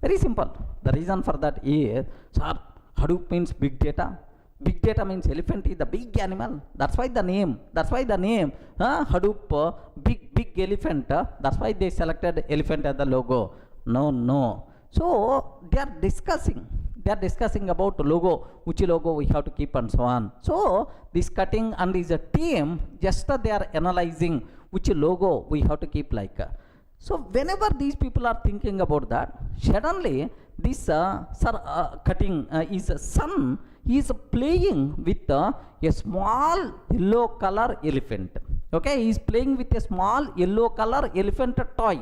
Very simple. The reason for that is, sir, Hadoop means big data. Big data means elephant is the big animal. That's why the name. Hadoop, big elephant. That's why they selected elephant as the logo. No. So they are discussing about logo, which logo we have to keep and so on. So this cutting and is a team, just they are analyzing which logo we have to keep like. So whenever these people are thinking about that, suddenly this cutting is son is playing with a small yellow color elephant. Okay, he is playing with a small yellow color elephant toy.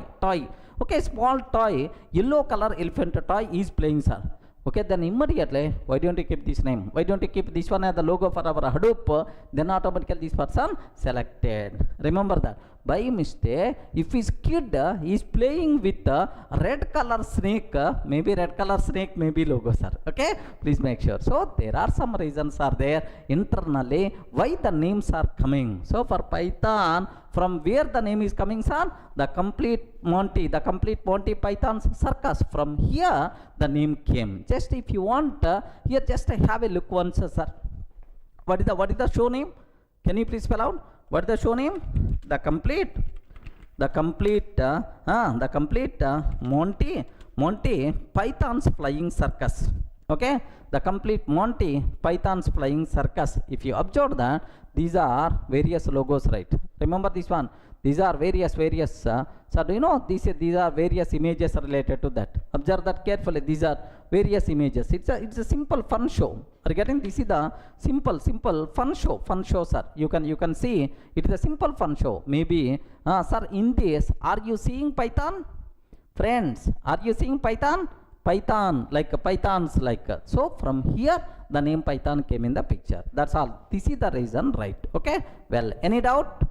Okay, small toy, yellow color elephant toy is playing, sir. Okay, then immediately, why don't you keep this name? Why don't you keep this one as the logo for our Hadoop? Then automatically this person selected. Remember that. By mistake, if his kid is playing with a red color snake, maybe red color snake, maybe logo, sir. Okay, please make sure. So there are some reasons are there internally why the names are coming. So for Python, from where the name is coming, sir? The complete Monty Python's circus. From here the name came. Just if you want, here just have a look once, sir. What is the show name? Can you please spell out? What is the show name? The complete Monty Python's flying circus. Okay, the complete Monty Python's flying circus. If you observe that, these are various logos, right? Remember this one. These are various. So do you know these are various images related to that? Observe that carefully. These are various images. It's a simple fun show. Are you getting? This is the simple fun show, sir. You can see it is a simple fun show. Maybe, sir, in this, are you seeing Python? Friends, are you seeing Python? Pythons like. So from here the name Python came in the picture. That's all. This is the reason, right? Okay. Well, any doubt?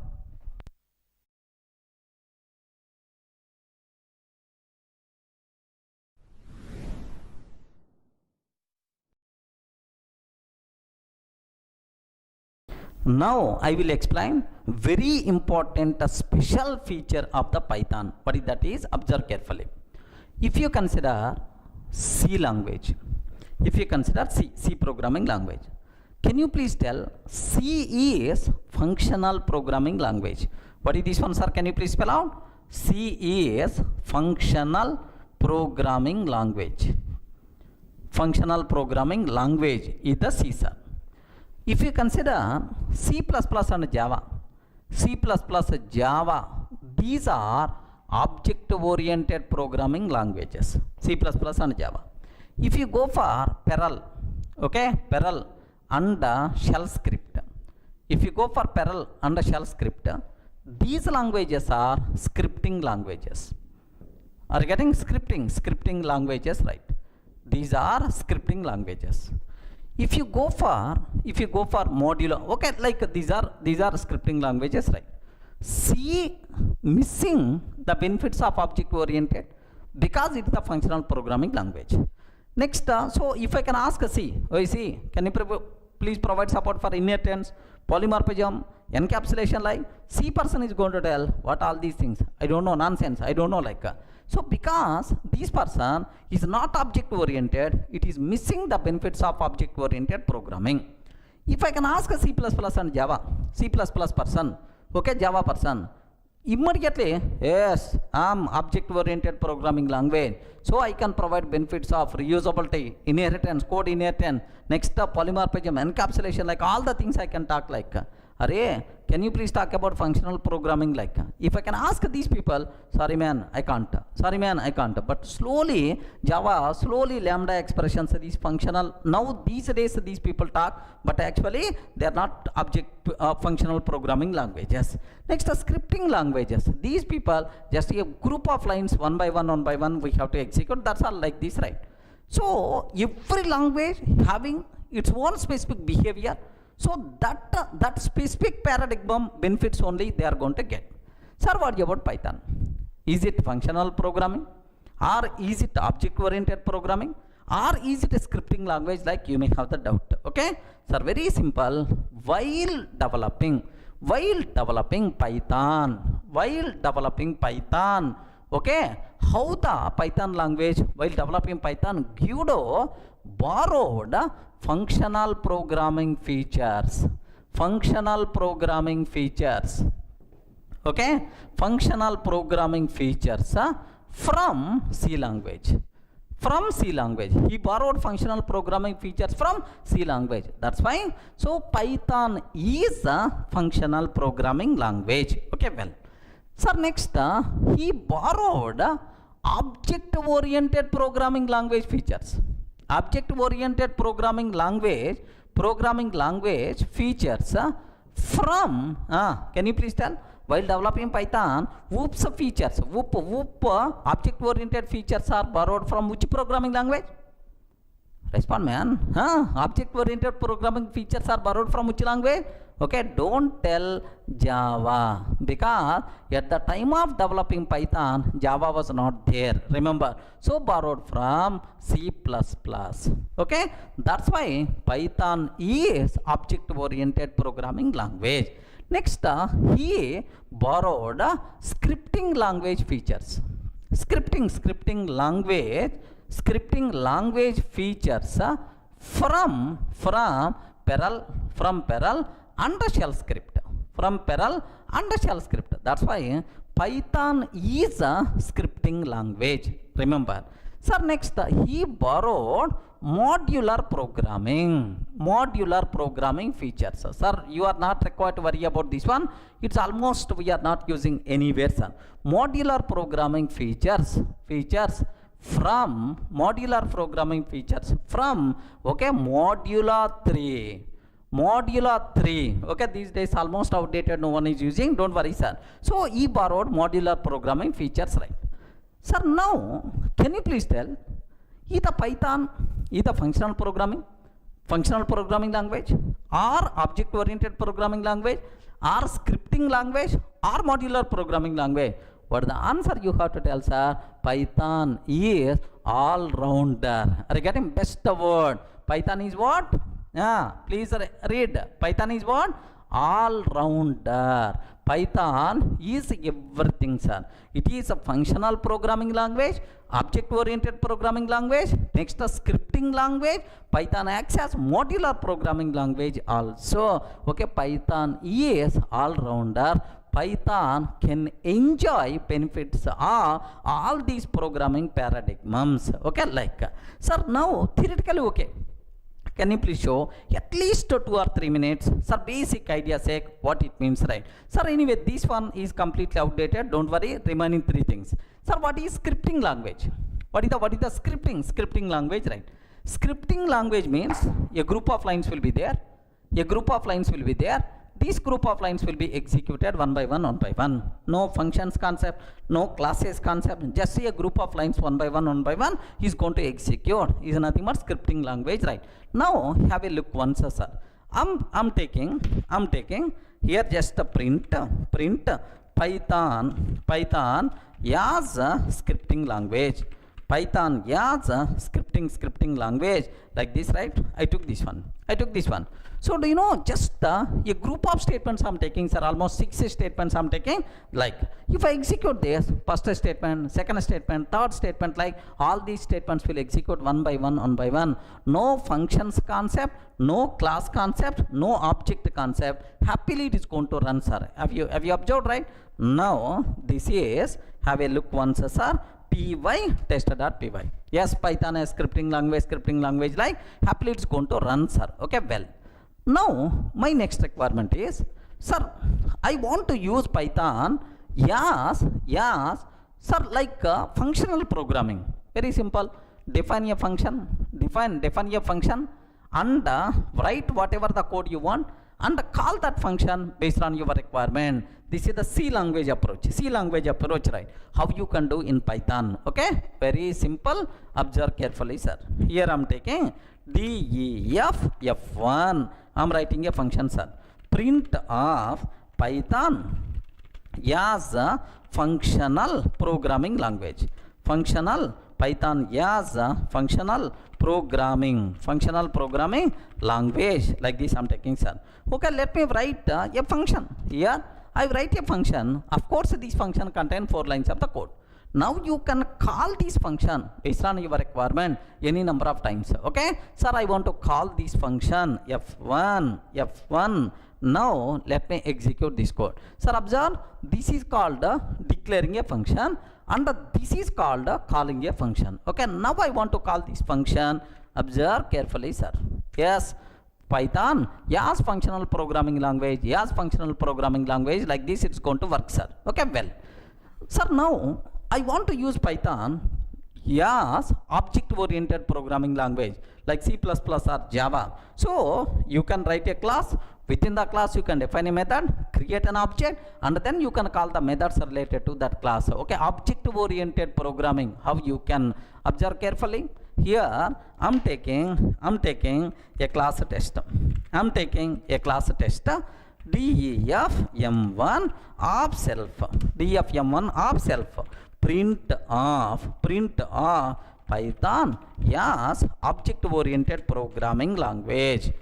Now I will explain very important special feature of the Python. What is that is? Observe carefully. If you consider C language, C programming language, can you please tell C is functional programming language? What is this one, sir? Can you please spell out? C is functional programming language. Functional programming language is the C, sir. If you consider C++ and Java, C++, Java, these are object-oriented programming languages, C++ and Java. If you go for Perl, okay, Perl and shell script. If you go for Perl and shell script, these languages are scripting languages. Are you getting scripting languages, right? These are scripting languages. If you go for modular, okay, like these are scripting languages, right? C missing the benefits of object oriented because it is a functional programming language. Next, so if I can ask C, can you please provide support for inheritance, polymorphism, encapsulation, like C person is going to tell what all these things. I don't know, nonsense. I don't know, like. So because this person is not object oriented, it is missing the benefits of object oriented programming. If I can ask a C++ and Java, C++ person, okay, Java person, immediately, yes, I'm object oriented programming language, so I can provide benefits of reusability, inheritance, code inheritance, next polymorphism, encapsulation, like all the things I can talk, like. Array, can you please talk about functional programming, like? If I can ask these people, sorry man, I can't. But slowly, Java, slowly lambda expressions, these functional, now these days these people talk, but actually they are not object functional programming languages. Next, scripting languages. These people, just a group of lines, one by one, we have to execute. That's all like this, right? So, every language having its own specific behavior. So that specific paradigm benefits only they are going to get. Sir, what about Python? Is it functional programming? Or is it object-oriented programming? Or is it a scripting language, like you may have the doubt? Okay? Sir, very simple. While developing Python, okay, how the Python language, while developing Python, Guido borrowed functional programming features, okay, functional programming features from C language. He borrowed functional programming features from C language. That's fine. So Python is a functional programming language. Okay, well. Sir, next he borrowed object-oriented programming language features. Object-oriented programming language features from, can you please tell? While developing Python, whoops features, object-oriented features are borrowed from which programming language? Respond, man. Object-oriented programming features are borrowed from which language? Okay, don't tell Java, because at the time of developing Python, Java was not there, remember. So borrowed from C++. Okay, that's why Python is object-oriented programming language. Next, he borrowed scripting language features. Scripting language features from Perl and shell script. That's why Python is a scripting language. Remember. Sir, next he borrowed modular programming features. Sir, you are not required to worry about this one. It's almost we are not using anywhere, sir. Modular programming features from okay, Modula 3. Okay, these days almost outdated, no one is using, don't worry, sir. So he borrowed modular programming features, right? Sir, now can you please tell, either Python, either functional programming language, or object oriented programming language, or scripting language, or modular programming language? What the answer you have to tell, sir? Python is all-rounder. Are you getting best word? Python is what? Please read. Python is what? All-rounder. Python is everything, sir. It is a functional programming language, object-oriented programming language, next a scripting language. Python acts as modular programming language also. Okay, Python is all-rounder Python can enjoy benefits of all these programming paradigms. Okay, like sir, now theoretically okay. Can you please show at least 2 or 3 minutes, sir, basic idea sake what it means, right? Sir, anyway, this one is completely outdated. Don't worry, remaining 3 things. Sir, what is scripting language? What is the scripting language, right? Scripting language means a group of lines will be there. A group of lines will be there. This group of lines will be executed one by one. No functions concept, no classes concept. Just see a group of lines one by one is going to execute. Is nothing but scripting language, right? Now have a look once, sir. I'm taking here just a print Python as a scripting language. Python as a scripting language like this, right? I took this one. So do you know just a group of statements I'm taking, sir, almost 6 statements I'm taking. Like if I execute this first statement, second statement, third statement, like all these statements will execute one by one. No functions concept, no class concept, no object concept. Happily it is going to run, sir. Have you observed, right? Now this is, have a look once, sir. Py test.py. Yes, Python is scripting language like happily it's going to run, sir. Okay, well. Now my next requirement is, sir, I want to use Python as sir, like functional programming. Very simple. Define a function and write whatever the code you want and call that function based on your requirement. This is the C language approach, right? How you can do in Python. Okay, very simple. Observe carefully, sir. Here I'm taking def f1. I'm writing a function, sir. Print of Python as a functional programming language. Python as a functional programming language like this I'm taking, sir. Okay, let me write a function. Here I write a function. Of course this function contains 4 lines of the code. Now you can call this function based on your requirement any number of times. Okay, sir, I want to call this function f1. Now let me execute this code. Sir, observe, this is called declaring a function and this is called calling a function. Okay, now I want to call this function. Observe carefully, sir. Yes, Python as functional programming language, like this it's going to work, sir. Okay, well, sir, now I want to use Python as object-oriented programming language like C++ or Java. So you can write a class. Within the class you can define a method, create an object, and then you can call the methods related to that class. Okay, object-oriented programming. How you can observe carefully. Here I'm taking a class test. Def m1 of self. Print of Python as object-oriented programming language.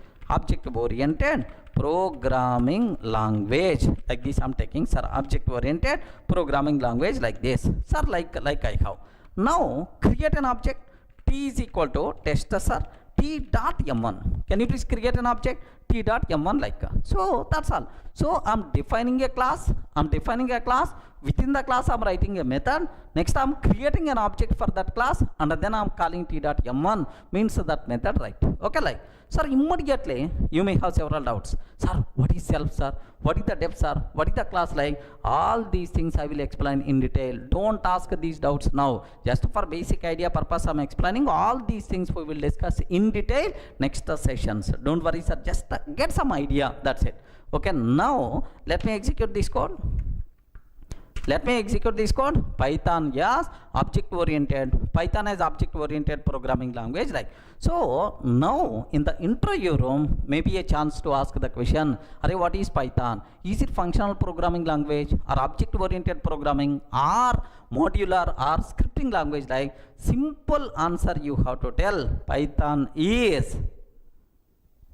Like this I'm taking, sir. Object-oriented programming language like this, sir. Like I have. Now create an object. T is equal to test, sir. T.m1. Can you please create an object? T.m1 like so. That's all. So I'm defining a class. Within the class I'm writing a method. Next I'm creating an object for that class and then I'm calling T.m1 means that method, right? Okay, like, sir, immediately you may have several doubts. Sir, what is self, sir? What is the def, sir? What is the class like? All these things I will explain in detail. Don't ask these doubts now. Just for basic idea purpose I'm explaining. All these things we will discuss in detail next sessions. Don't worry, sir. Just get some idea. That's it. Okay, now let me execute this code. Python as object-oriented programming language, like so. Now in the interview room, maybe a chance to ask the question, what is Python? Is it functional programming language or object-oriented programming or modular or scripting language? Like simple answer you have to tell. Python is,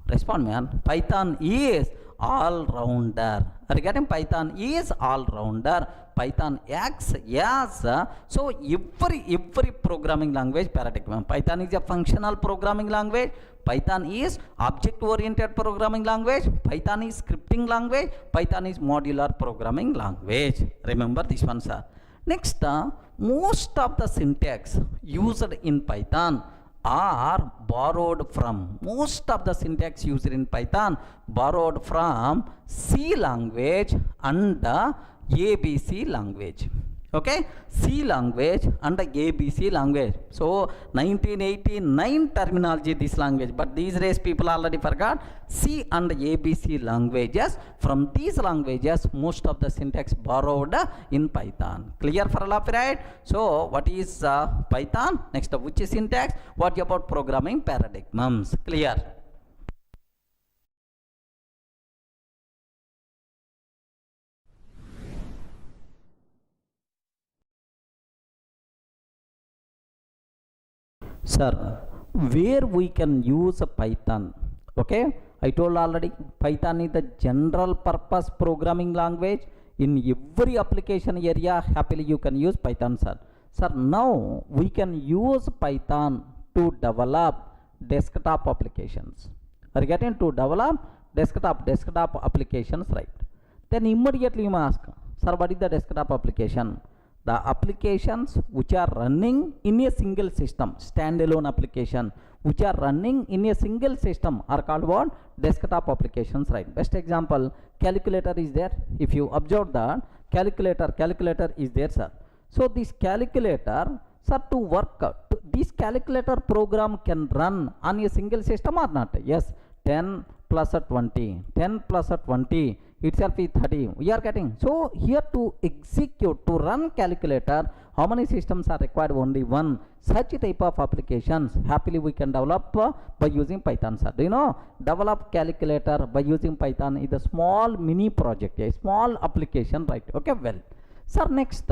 respond, man. Python is all-rounder. Regarding Python is all-rounder. Python acts as so every programming language paradigm. Python is a functional programming language. Python is object oriented programming language. Python is scripting language. Python is modular programming language. Remember this one, sir. Next, most of the syntax used in Python are borrowed from, most of the syntax used in Python borrowed from C language and ABC language. Okay, C language and ABC language. So 1989 terminology this language, but these days people already forgot C and ABC languages. From these languages most of the syntax borrowed in Python. Clear for all of you, right? So what is Python? Next, which is syntax? What about programming paradigms? Clear? Sir, where we can use Python? Okay, I told already Python is the general purpose programming language. In every application area happily you can use Python, sir. Sir, now we can use Python to develop desktop applications. Are you getting? To develop desktop applications, right? Then immediately you may ask, sir, what is the desktop application? The applications which are running in a single system, standalone application which are running in a single system are called what? Desktop applications, right? Best example, calculator is there. If you observe that calculator is there, sir. So this calculator, sir, to work, this calculator program can run on a single system or not? Yes, 10 plus 20 itself is 30. We are getting. So here to execute, to run calculator, how many systems are required? Only one. Such type of applications happily we can develop by using Python, sir. Do you know? Develop calculator by using Python is a small mini project, a small application, right? Okay, well, sir, next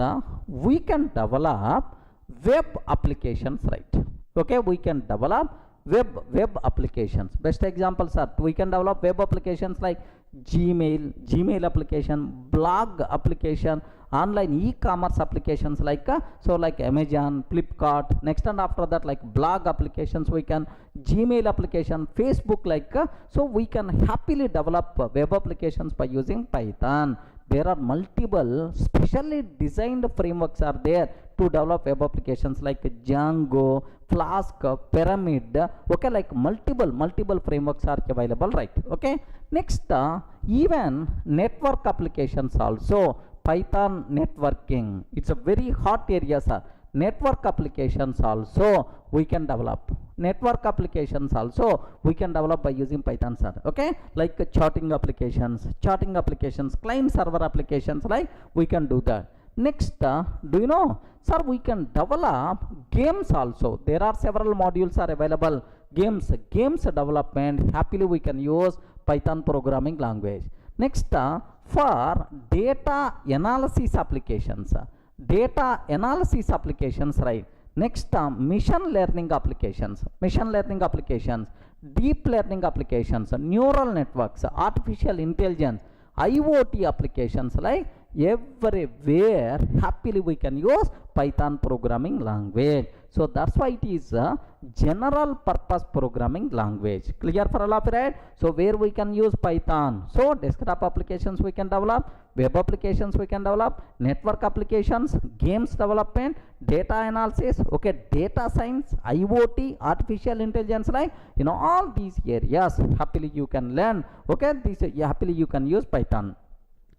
we can develop web applications, right? Okay, we can develop web applications. Best examples are, we can develop web applications like Gmail application, blog application, online e-commerce applications like like Amazon, Flipkart. Next and after that, like blog applications, we can Gmail application, Facebook, like so we can happily develop web applications by using Python. There are multiple specially designed frameworks are there to develop web applications like Django, Flask, Pyramid. Okay, like multiple frameworks are available, right? Okay, next even network applications also, Python networking, it's a very hot area, sir. Network applications also we can develop. Network applications also we can develop by using Python, sir. Okay, like charting applications, client server applications, like we can do that. Next, do you know, sir, we can develop games also. There are several modules are available. Games development, happily we can use Python programming language. Next, for data analysis applications, right? Next, machine learning applications, deep learning applications, neural networks, artificial intelligence, IoT applications, like everywhere happily we can use Python programming language. So that's why it is a general purpose programming language. Clear for all of you, right? So where we can use Python? So desktop applications we can develop, web applications we can develop, network applications, games development, data analysis, okay, data science, IoT, artificial intelligence, like all these areas happily you can learn. Okay, this happily you can use Python.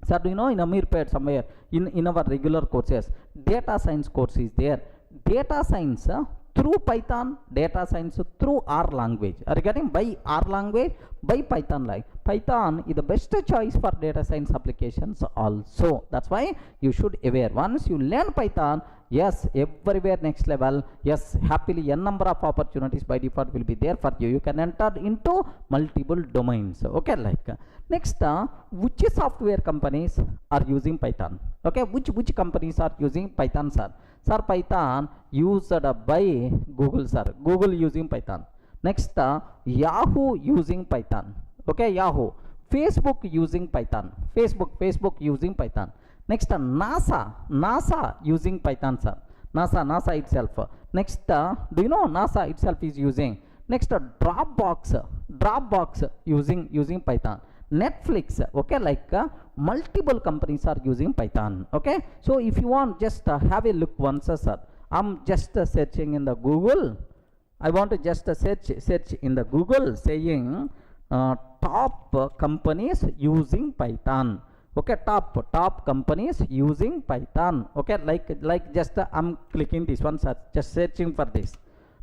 Sir, do you know in Amirpet somewhere in our regular courses, data science course is there. Data science through Python, data science through R language. Are you getting? By R language, by Python, like Python is the best choice for data science applications also. That's why you should aware. Once you learn Python, yes, everywhere next level, yes, happily n number of opportunities by default will be there for you. You can enter into multiple domains. Okay, like next, which software companies are using Python? Okay, which companies are using Python, sir? Sir, Python used by Google, sir. Google using Python. Next, Yahoo using Python. Okay, Yahoo. Facebook using Python. Facebook using Python. Next, NASA using Python, sir. NASA itself. Next, do you know NASA itself is using? Next, Dropbox using Python. Netflix, okay, like multiple companies are using Python. Okay, so if you want, just have a look once, sir. I'm just searching in the Google. I want to just search in the Google saying top companies using Python. Okay, top companies using Python. Okay, like just I'm clicking this one, sir, just searching for this.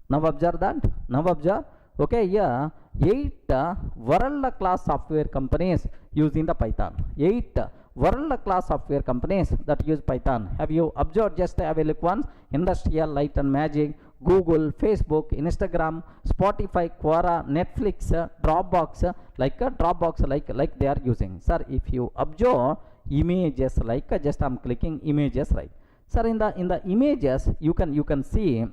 Now observe that. Now observe. Okay, yeah, 8 world class software companies using the Python. 8 world class software companies that use Python. Have you observed? Just have a look once. Industrial, Light and Magic, Google, Facebook, Instagram, Spotify, Quora, Netflix, Dropbox, like they are using. Sir, if you observe images, like just I'm clicking images, right? Sir, in the images you can see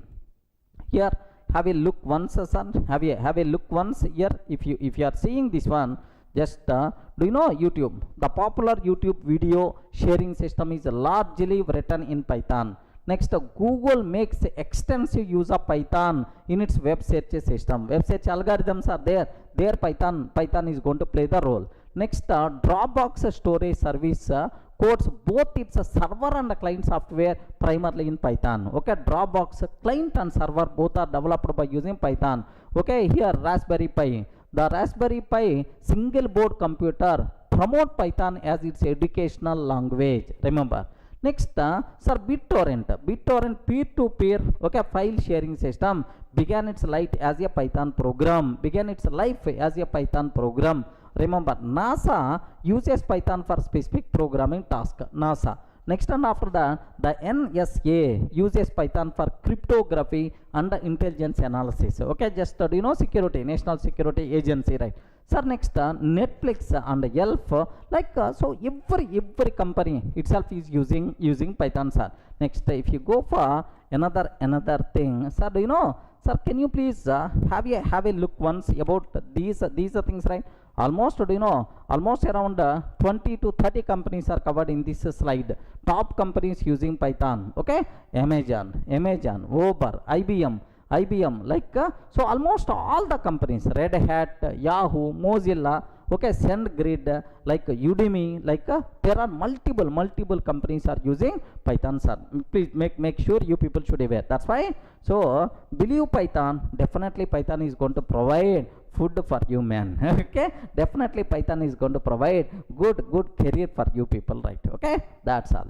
here. Have a look once, son. Have a look once here. If you are seeing this one, just do you know YouTube? The popular YouTube video sharing system is largely written in Python. Next, Google makes extensive use of Python in its web search system. Web search algorithms are there. There Python is going to play the role. Next, Dropbox storage service codes both its server and client software primarily in Python. Okay, Dropbox client and server both are developed by using Python. Okay, here Raspberry Pi. The Raspberry Pi single board computer promote Python as its educational language. Remember. Next, sir, BitTorrent peer-to-peer, okay, file sharing system began its life as a Python program. Remember, NASA uses Python for specific programming task. NASA. Next, and after that, the NSA uses Python for cryptography and intelligence analysis. Okay, just do you know security, National Security Agency, right? Sir, next, Netflix and Yelp, like so every company itself is using Python, sir. Next, if you go for another thing, sir, do you know, sir, can you please have a look once about these things, right? Almost, do you know, almost around 20 to 30 companies are covered in this slide. Top companies using Python. Okay, Amazon, Uber, IBM, like so almost all the companies, Red Hat, Yahoo, Mozilla, okay, SendGrid, like Udemy, like there are multiple companies are using Python, sir. Please make sure you people should be aware. That's why, so believe Python. Definitely Python is going to provide food for you, man. Okay, definitely Python is going to provide good career for you people, right? Okay, that's all.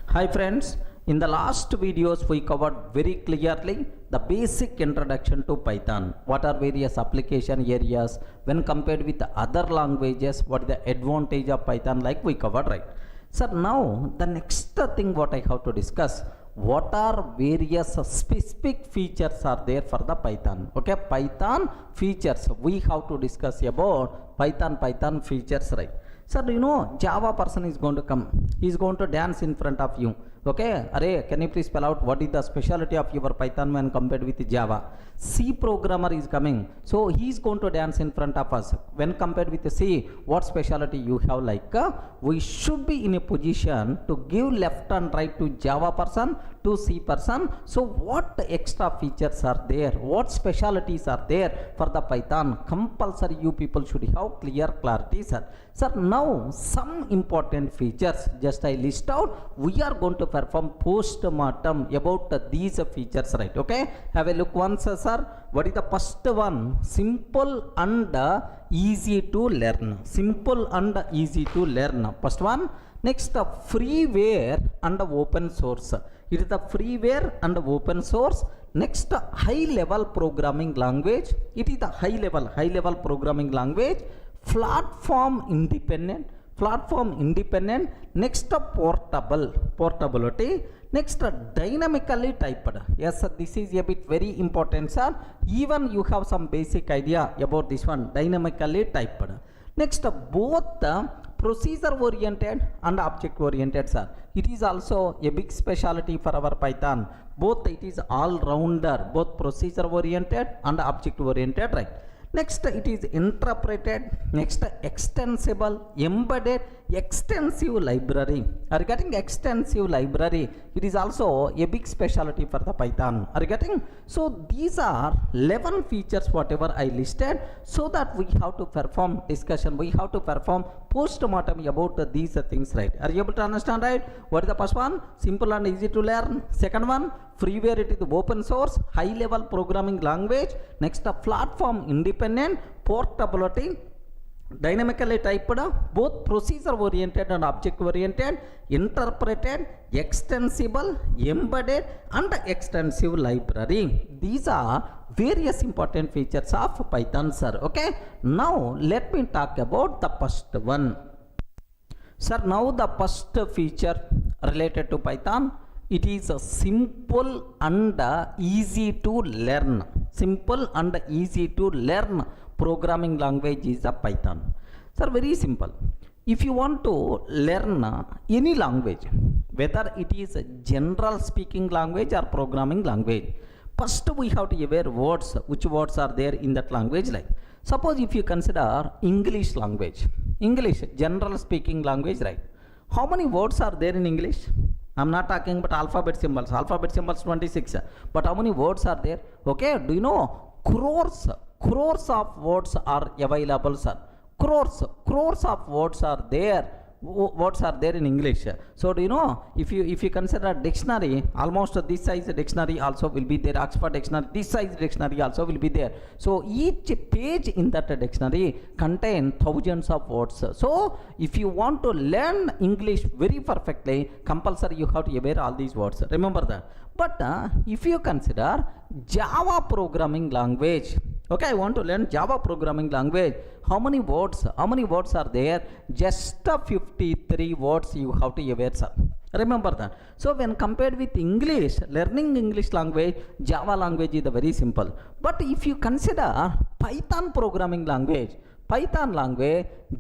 Hi friends, in the last videos we covered very clearly the basic introduction to Python. What are various application areas when compared with the other languages, what is the advantage of Python, like we covered, right? So now the next thing what I have to discuss, what are various specific features are there for the Python. Okay, Python features, we have to discuss about Python features, right? Sir, do you know Java person is going to come, he is going to dance in front of you. Okay, array, can you please spell out what is the specialty of your Python when compared with Java? C programmer is coming, so he is going to dance in front of us. When compared with C, what specialty you have? Like we should be in a position to give left and right to Java person, to C person. So what extra features are there, what specialties are there for the Python? Compulsory you people should have clear clarity, sir. Sir, now some important features just I list out. We are going to perform post-mortem about these features, right? Okay, have a look once, sir. What is the first one? Simple and easy to learn. Simple and easy to learn. First one. Next, freeware and open source. It is the freeware and open source. Next, high level programming language. It is the high level programming language. Platform independent. Next, portability. Next, dynamically typed. Yes, this is a bit very important, sir. Even you have some basic idea about this one, dynamically typed. Next, both procedure oriented and object oriented, sir. It is also a big specialty for our Python. Both it is all rounder, both procedure oriented and object oriented, right? Next it is interpreted, next extensible, embedded, extensive library. Are you getting extensive library? It is also a big specialty for the Python. Are you getting? So these are 11 features whatever I listed, so that we have to perform discussion, we have to perform post-mortem about these things, right? Are you able to understand, right? What is the first one? Simple and easy to learn. Second one, freeware, it is open source, high level programming language. Next, a platform independent, portability, dynamically typed, both procedure oriented and object oriented, interpreted, extensible, embedded and extensive library. These are various important features of Python, sir. Okay, now let me talk about the first one, sir. Now the first feature related to Python, it is simple and easy to learn. Simple and easy to learn programming language is a Python. Sir, very simple. If you want to learn any language, whether it is a general speaking language or programming language, first we have to aware words, which words are there in that language. Like suppose if you consider English language, English general speaking language, right? How many words are there in English? I'm not talking about alphabet symbols. Alphabet symbols 26. But how many words are there? Okay, do you know crores of words are available, sir. Crores of words are there. Words are there in English. So do you know, if you consider dictionary, almost this size dictionary also will be there. Oxford dictionary, this size dictionary also will be there. So each page in that dictionary contain thousands of words. So if you want to learn English very perfectly, compulsory you have to aware all these words. Remember that. But if you consider Java programming language, okay, I want to learn Java programming language. How many words are there? Just 53 words you have to aware, sir. Remember that. So when compared with English, learning English language, Java language is very simple. But if you consider Python programming language,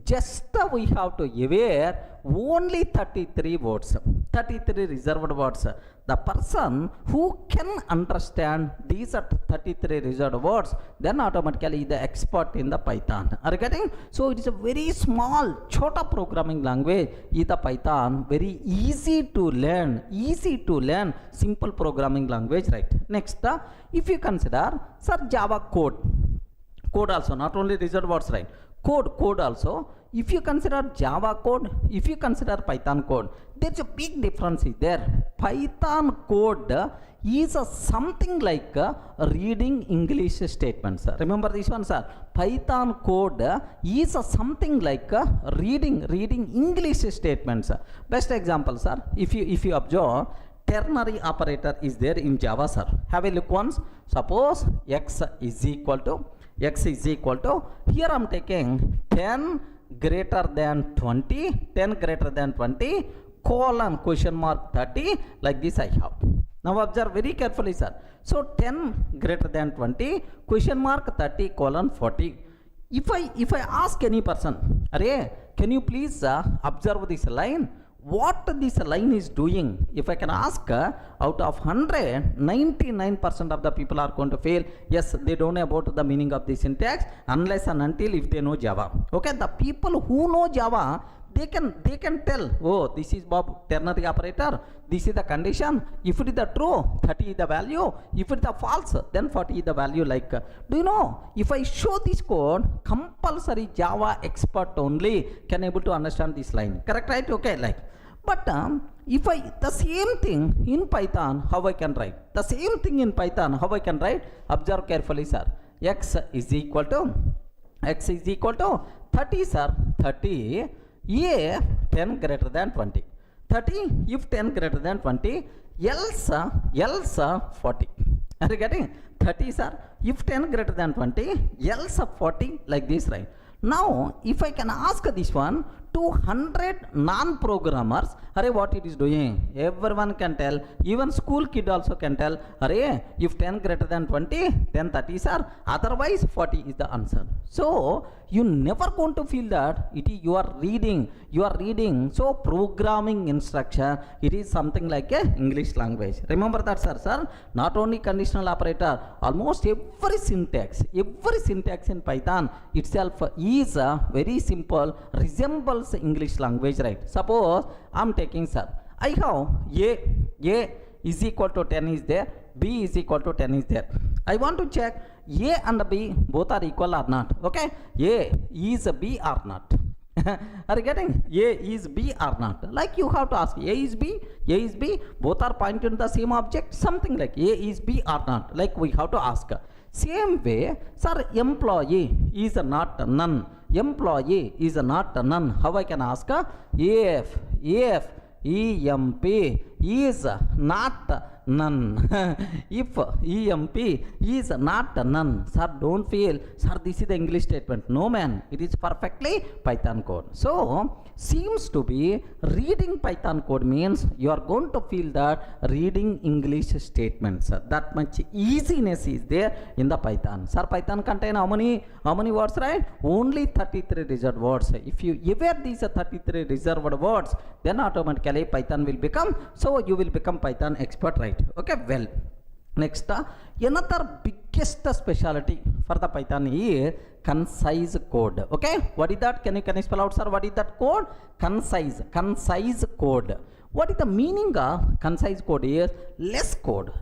just we have to aware only 33 words, 33 reserved words. The person who can understand these 33 reserved words, then automatically the expert in the Python. Are you getting? So it is a very small, chota programming language. Is the Python very easy to learn, simple programming language, right? Next, if you consider, sir, Java code also, not only reserved words, right? Code also. If you consider Java code, if you consider Python code, there's a big difference there. Python code is something like reading English statements. Remember this one, sir. Python code is something like reading English statements. Best example, sir. If you observe, ternary operator is there in Java, sir. Have a look once. Suppose x is equal to, here I'm taking 10 greater than 20, colon question mark 30, like this I have. Now observe very carefully, sir. So 10 greater than 20, question mark 30, colon 40. If I ask any person, Arey, can you please observe this line? What this line is doing? If I can ask, out of 100, 99% of the people are going to fail. Yes, they don't know about the meaning of the syntax unless and until if they know Java. Okay, the people who know Java, they can tell, oh, this is Bob ternary operator, this is the condition. If it is the true, 30 is the value. If it is the false, then 40 is the value. Like, do you know, if I show this code, compulsory Java expert only can able to understand this line. Correct, right? Okay, like. But if the same thing in Python, how I can write? The same thing in Python, how I can write? Observe carefully, sir. X is equal to 30, sir. 30, A 10 greater than 20. 30, if 10 greater than 20, else 40. Are you getting? 30, sir. If 10 greater than 20, else 40, like this, right? Now, if I can ask this one, 200 non-programmers, array what it is doing, everyone can tell, even school kid also can tell, array if 10 greater than 20 then 30 is are, otherwise 40 is the answer. So you never going to feel that it is you are reading. So programming instruction, it is something like a English language. Remember that, sir, not only conditional operator, almost every syntax in Python itself is very simple, resembles English language, right? Suppose I'm taking, sir, I have a is equal to 10 is there, b is equal to 10 is there. I want to check a and b both are equal or not. Okay, a is b or not. Are you getting? A is b or not? Like you have to ask, a is b, both are pointing to the same object, something like a is b or not, like we have to ask. Same way, sir, employee is not none. Employee is not none. How I can ask? If EMP is not none. If EMP is not none, sir, don't feel, sir, this is the English statement. No, man, it is perfectly Python code. So seems to be reading Python code means you are going to feel that reading English statements. That much easiness is there in the Python. Sir, Python contain how many words, right? Only 33 reserved words. If you ever these 33 reserved words, then automatically Python will become, so you will become Python expert, right? Okay, well, next another biggest specialty for the Python is concise code. Okay, what is that? Can you spell out, sir? What is that code? Concise code. What is the meaning of concise code? Is less code.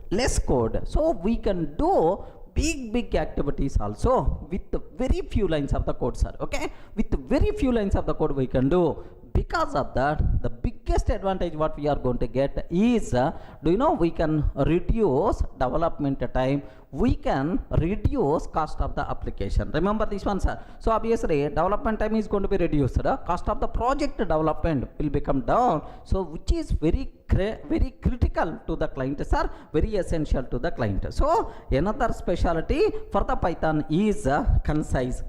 So we can do big activities also with very few lines of the code, sir. Okay, with very few lines of the code we can do. Because of that, the biggest advantage what we are going to get is, do you know, we can reduce development time, we can reduce cost of the application. Remember this one, sir. So obviously development time is going to be reduced, cost of the project development will become down, so which is very critical to the client, sir, very essential to the client. So another specialty for the Python is concise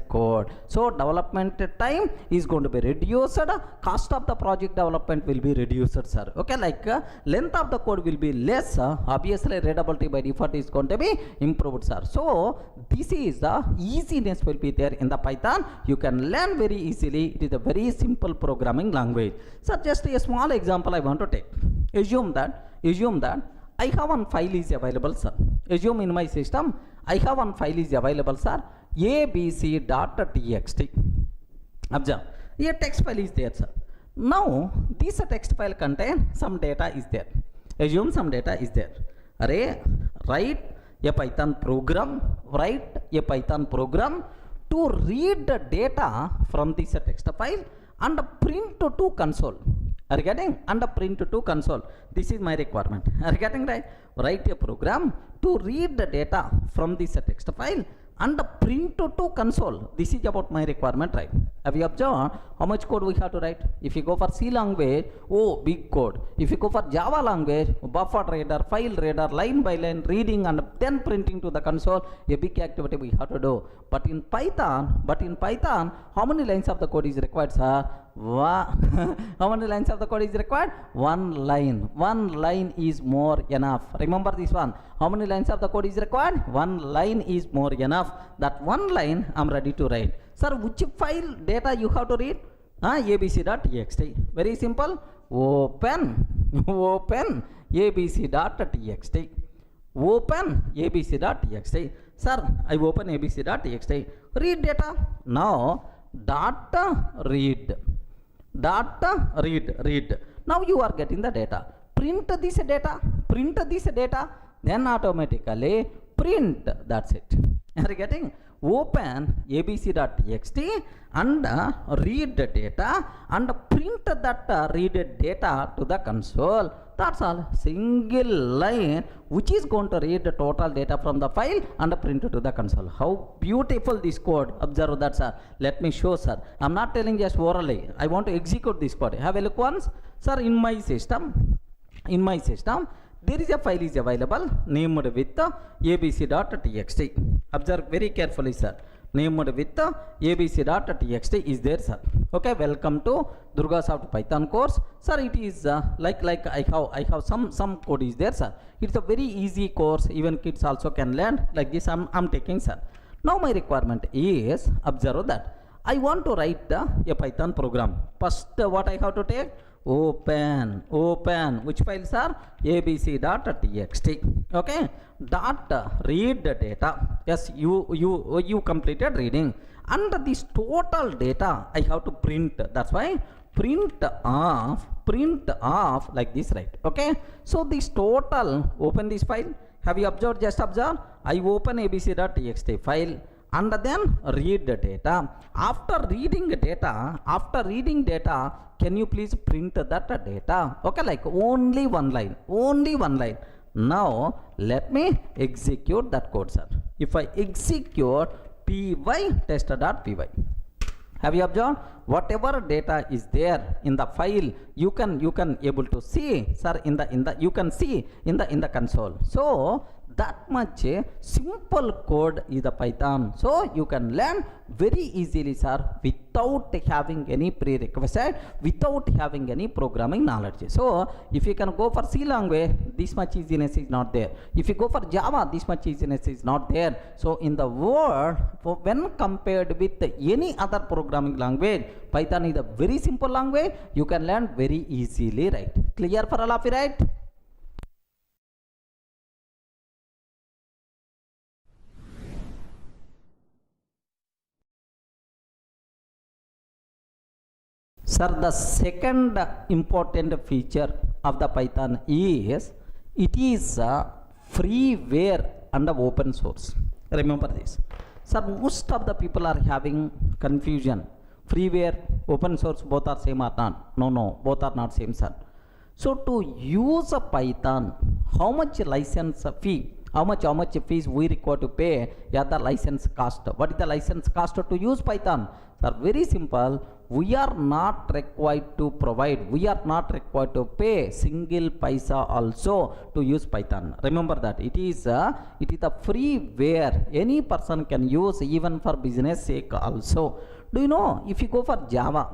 code. So development time is going to be reduced, cost of the project development will be reduced, sir. Okay, like length of the code will be less, obviously readability by default is going to be improved, sir. So this is the easiness will be there in the Python. You can learn very easily. It is a very simple programming language. So just a small example I want to take. Assume that I have one file is available, sir. Assume in my system I have one file is available, sir, abc.txt. Observe, a text file is there, sir. Now this text file contains some data is there. Assume some data is there. Array, write a Python program to read the data from this text file and print to console. Are you getting? And print to console. This is my requirement. Are you getting, right? Write a program to read the data from this text file and print to console. This is about my requirement, right? Have you observed how much code we have to write? If you go for C language, oh, big code. If you go for Java language, buffer reader, file reader, line by line reading and then printing to the console, a big activity we have to do. But in Python, how many lines of the code is required, sir? How many lines of the code is required? One line. One line is more enough. Remember this one. How many lines of the code is required? One line is more enough. That one line I'm ready to write. Sir, which file data you have to read? abc.txt. Very simple. Open abc.txt. Open abc.txt. Sir, I open abc.txt. Read data. Now data read. Now you are getting the data. Print this data. Then automatically print. That's it. Are you getting? Open abc.txt and read the data and print that read data to the console. That's all. Single line which is going to read the total data from the file and print it to the console. How beautiful this code. Observe that, sir. Let me show, sir. I'm not telling just orally. I want to execute this code. Have a look once. Sir, in my system, there is a file is available named with abc.txt. Observe very carefully, sir. named with abc.txt is there, sir. Okay, welcome to Durga Soft Python course, sir. It is like I have some code is there, sir. It's a very easy course, even kids also can learn like this. I'm taking, sir. Now my requirement is, observe that I want to write a Python program. First what I have to take, open which files are abc.txt. Okay, dot read data. Yes, you completed reading, and this total data I have to print. That's why print off like this, right? Okay, so this total, open this file. Have you observed? Just observe, I open abc.txt file and then read the data. After reading data, can you please print that data? Okay, like only one line. Now let me execute that code, sir. If I execute py test.py, have you observed? Whatever data is there in the file, you can able to see, sir, in the you can see in the console. So that much simple code is the Python. So you can learn very easily, sir, without having any prerequisite, without having any programming knowledge. So if you can go for C language, this much easiness is not there. If you go for Java, this much easiness is not there. So in the world, when compared with any other programming language, Python is a very simple language. You can learn very easily, right? Clear for all of you, right? Sir, the second important feature of the Python is it is freeware and open source. Remember this. Sir, most of the people are having confusion. Freeware, open source, both are same or not? No, both are not same, sir. So to use a Python, how much license fee? How much fees we require to pay? Yeah, the license cost. What is the license cost to use Python? Sir, very simple. We are not required to provide, we are not required to pay single paisa also to use Python. Remember that it is a freeware. Any person can use, even for business sake also. Do you know, if you go for Java,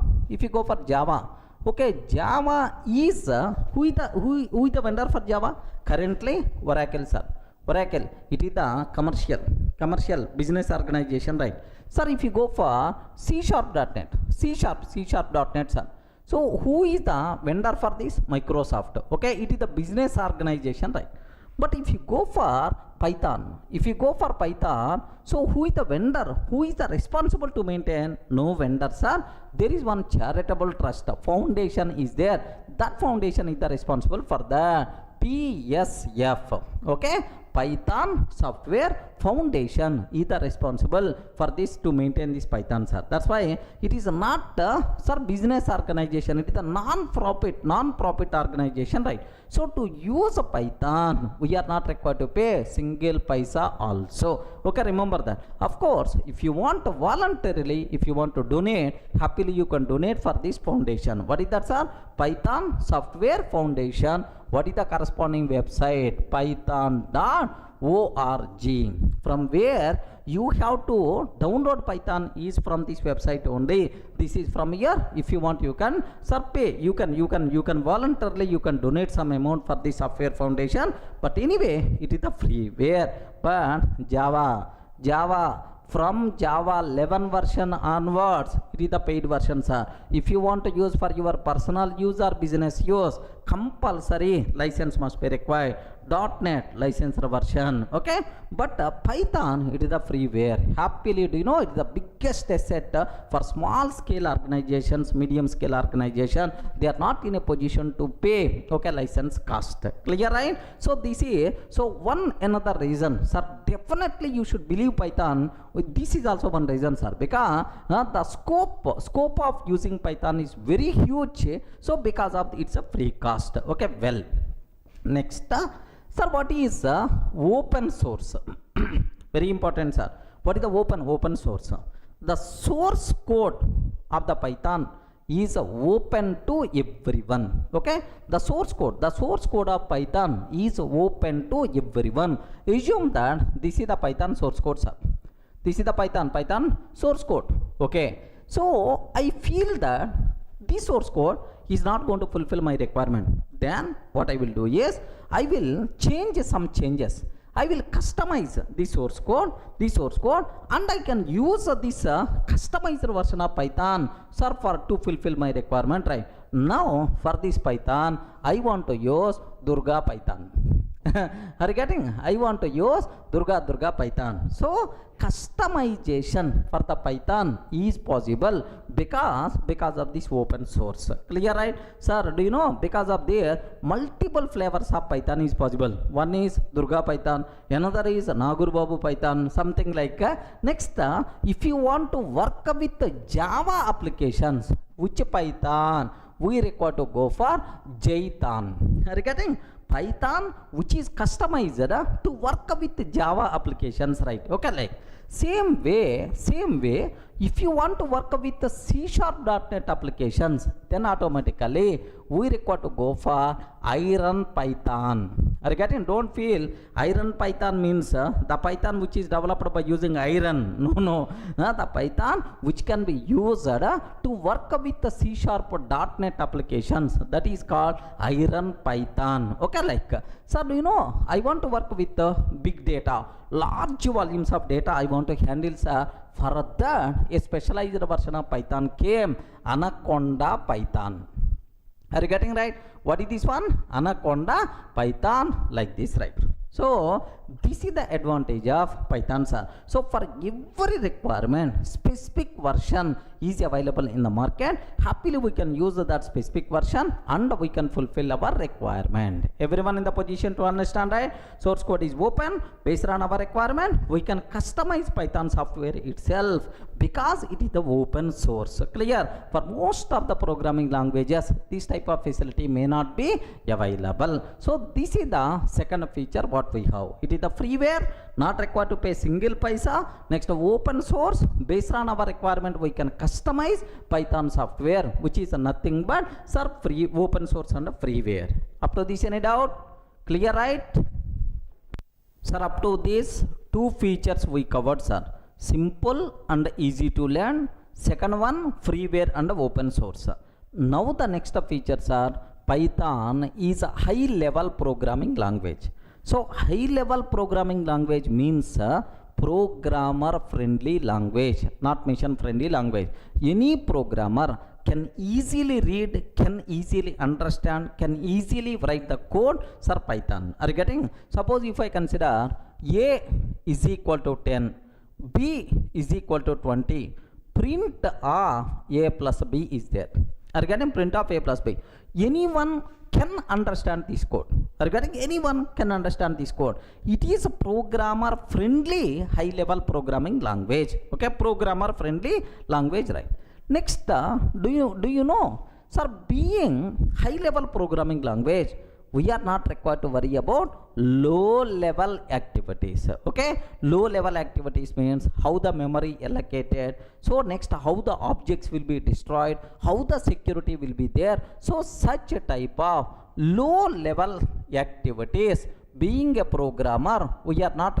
okay, Java is who is the vendor for Java? Currently Oracle, sir. Oracle, it is the commercial business organization, right? Sir, if you go for C#.net, C#.net, sir. So who is the vendor for this? Microsoft. Okay, it is the business organization, right? But if you go for Python, so who is the vendor? Who is the responsible to maintain? No vendor, sir. There is one charitable trust. Foundation is there. That foundation is the responsible for the PSF. Okay, Python Software Foundation is the responsible for this to maintain this Python, sir. That's why it is not sir, business organization. It is a non-profit organization, right? So to use a Python, we are not required to pay single paisa also. Okay, remember that. Of course, if you want to voluntarily, if you want to donate, happily you can donate for this foundation. What is that, sir? Python Software Foundation. What is the corresponding website? Python.org. From where you have to download Python is from this website only. This is from here. If you want, you can, sir, pay. You can voluntarily, you can donate some amount for the software foundation. But anyway, it is the freeware. But Java, from Java 11 version onwards, it is the paid version, sir. If you want to use for your personal use or business use, compulsory license must be required. .NET licensed version. Okay, but Python, it is the freeware. Happily, do you know, it is the biggest asset for small scale organizations, medium scale organization. They are not in a position to pay, okay, license cost. Clear, right? So this is, so one another reason, sir, definitely you should believe Python. This is also one reason, sir, because the scope of using Python is very huge. So because of it's a free cost. Okay, well, next, sir, what is open source? Very important, sir. What is the open source? The source code of the Python is open to everyone. Okay, the source code of Python is open to everyone. Assume that this is the Python source code, sir. This is the Python source code. Okay. So I feel that this source code is not going to fulfill my requirement. Then what I will do is I will change some changes. I will customize this source code, and I can use this customized version of Python, sir, for to fulfill my requirement, right? Now for this Python, I want to use Durga Python. Are you getting? I want to use Durga Python. So customization for the Python is possible because of this open source. Clear, right? Sir, do you know because of there multiple flavors of Python is possible. One is Durga Python, another is Nagur Babu Python, something like next if you want to work with the Java applications, which Python we require to go for Jython. Are you getting? Python which is customized to work with Java applications, right? Okay, like same way if you want to work with the C#.NET applications, then automatically we require to go for Iron Python. Are you getting? Don't feel Iron Python means the Python which is developed by using iron. No. The Python which can be used to work with the C#.NET applications, that is called Iron Python. Okay, like sir, do you know I want to work with the big data, large volumes of data I want to handle, sir. For that a specialized version of Python came, Anaconda Python. Are you getting right? What is this one? Anaconda Python, like this, right? So this is the advantage of Python, sir. So for every requirement, specific version is available in the market. Happily we can use that specific version and we can fulfill our requirement. Everyone in the position to understand, right? Source code is open. Based on our requirement, we can customize Python software itself because it is the open source. Clear? For most of the programming languages, this type of facility may not be available. So this is the second feature what we have. It is the freeware, not required to pay single paisa. Next, open source. Based on our requirement, we can customize Python software, which is nothing but free open source and freeware. Up to this, any doubt? Clear, right? Sir, up to these two features we covered, sir. Simple and easy to learn. Second one, freeware and open source. Now the next features are Python is a high level programming language. So high level programming language means programmer friendly language, not mission friendly language. Any programmer can easily read, can easily understand, can easily write the code, sir, Python. Are you getting? Suppose if I consider A is equal to 10, B is equal to 20, print of A plus B is there. Are you getting? Print of A plus B. Anyone can understand this code. Are you getting? Anyone can understand this code. It is a programmer friendly high level programming language. Okay, programmer friendly language, right? Next, do you know, sir, being high level programming language, we are not required to worry about low level activities. Okay, low level activities means how the memory allocated, so next how the objects will be destroyed, how the security will be there. So such a type of low level activities, being a programmer, we are not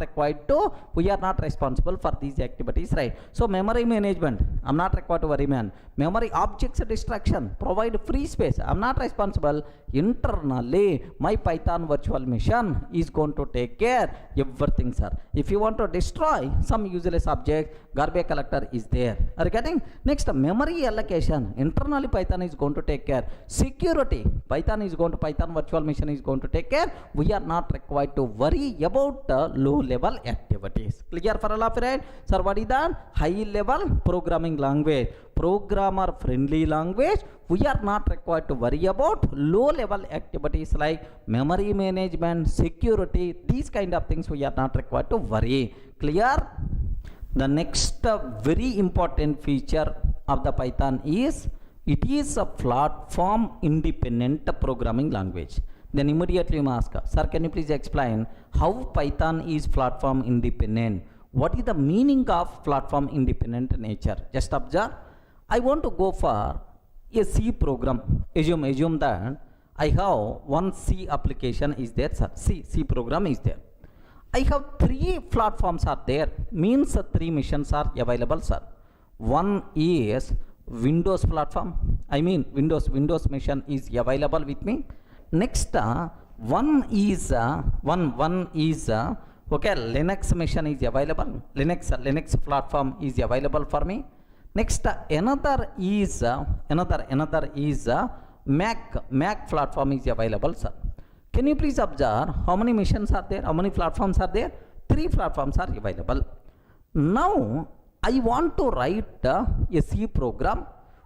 responsible for these activities, right? So memory management, I'm not required to worry, man. Memory objects destruction, provide free space, I'm not responsible. Internally my Python virtual machine is going to take care everything, sir. If you want to destroy some useless object, garbage collector is there. Are you getting? Next, memory allocation, internally Python is going to take care. Security, Python virtual machine is going to take care. We are not required to worry about low level activities. Clear for all of you, right? Sir, what is that? High level programming language, programmer friendly language. We are not required to worry about low level activities like memory management, security, these kind of things we are not required to worry. Clear? The next very important feature of the Python is it is a platform independent programming language. Then immediately you must ask, sir, can you please explain how Python is platform independent? What is the meaning of platform independent nature? Just observe. I want to go for a C program. Assume that I have one C application is there, sir. C program is there. I have 3 platforms are there, means 3 machines are available, sir. One is Windows platform, I mean Windows machine is available with me. Next one is okay, Linux machine is available, Linux platform is available for me. Next another is Mac platform is available, sir. Can you please observe how many machines are there, how many platforms are there? 3 platforms are available. Now I want to write a C program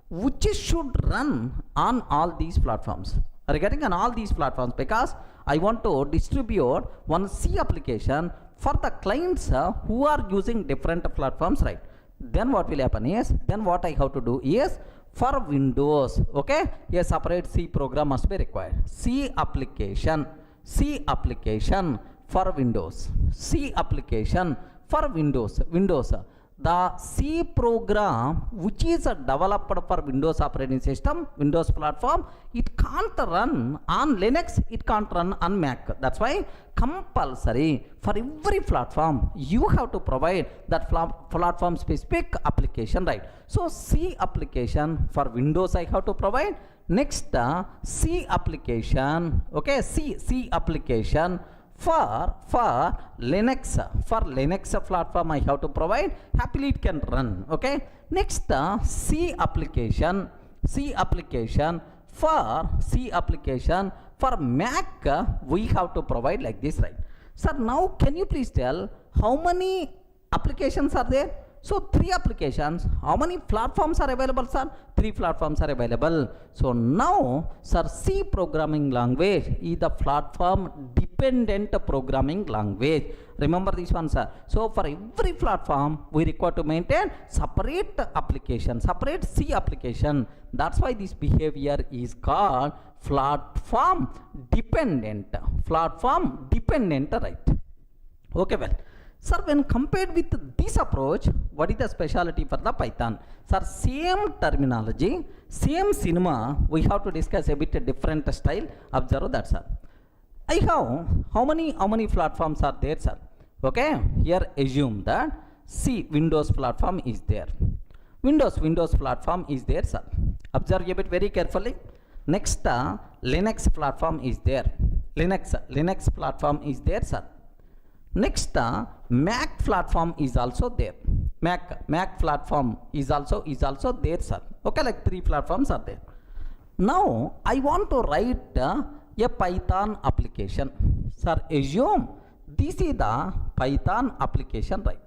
which should run on all these platforms, regarding on all these platforms, because I want to distribute one C application for the clients who are using different platforms, right? Then what will happen is, then what I have to do is, for Windows, okay, a separate C program must be required. C application for Windows, C application for Windows. The C program which is developed for Windows operating system, Windows platform, it can't run on Linux, it can't run on Mac. That's why compulsory for every platform you have to provide that platform specific application, right? So C application for Windows I have to provide. Next C application, okay, C application for Linux platform I have to provide, happily it can run, okay. Next C application for Mac we have to provide like this, right? Sir, now can you please tell how many applications are there? So 3 applications. How many platforms are available, sir? 3 platforms are available. So now, sir, C programming language is the platform dependent programming language. Remember this one, sir. So for every platform we require to maintain separate application, separate C application. That's why this behavior is called platform dependent, right? Okay, well, sir, when compared with this approach, what is the specialty for the Python? Sir, same terminology, same cinema, we have to discuss a bit different style. Observe that, sir. I have how many platforms are there, sir? Okay, here assume that C Windows platform is there. Windows platform is there, sir. Observe a bit very carefully. Next Linux platform is there. Linux platform is there, sir. Next Mac platform is also there. Mac platform is also there, sir. Okay, like 3 platforms are there. Now I want to write a Python application. Sir, assume this is the Python application, right?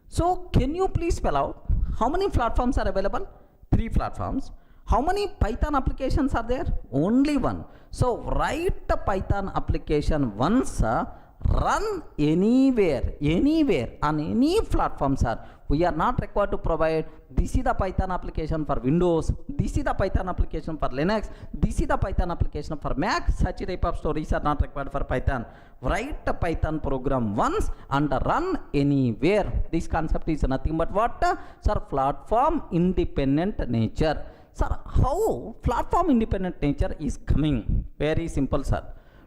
So can you please spell out how many platforms are available? 3 platforms. How many Python applications are there? Only 1. So write the Python application once, run anywhere on any platform, sir. We are not required to provide this is the Python application for Windows, this is the Python application for Linux, this is the Python application for Mac. Such type of stories are not required for Python. Write a Python program once and run anywhere. This concept is nothing but what, sir? Platform independent nature. Sir, how platform independent nature is coming? Very simple, sir.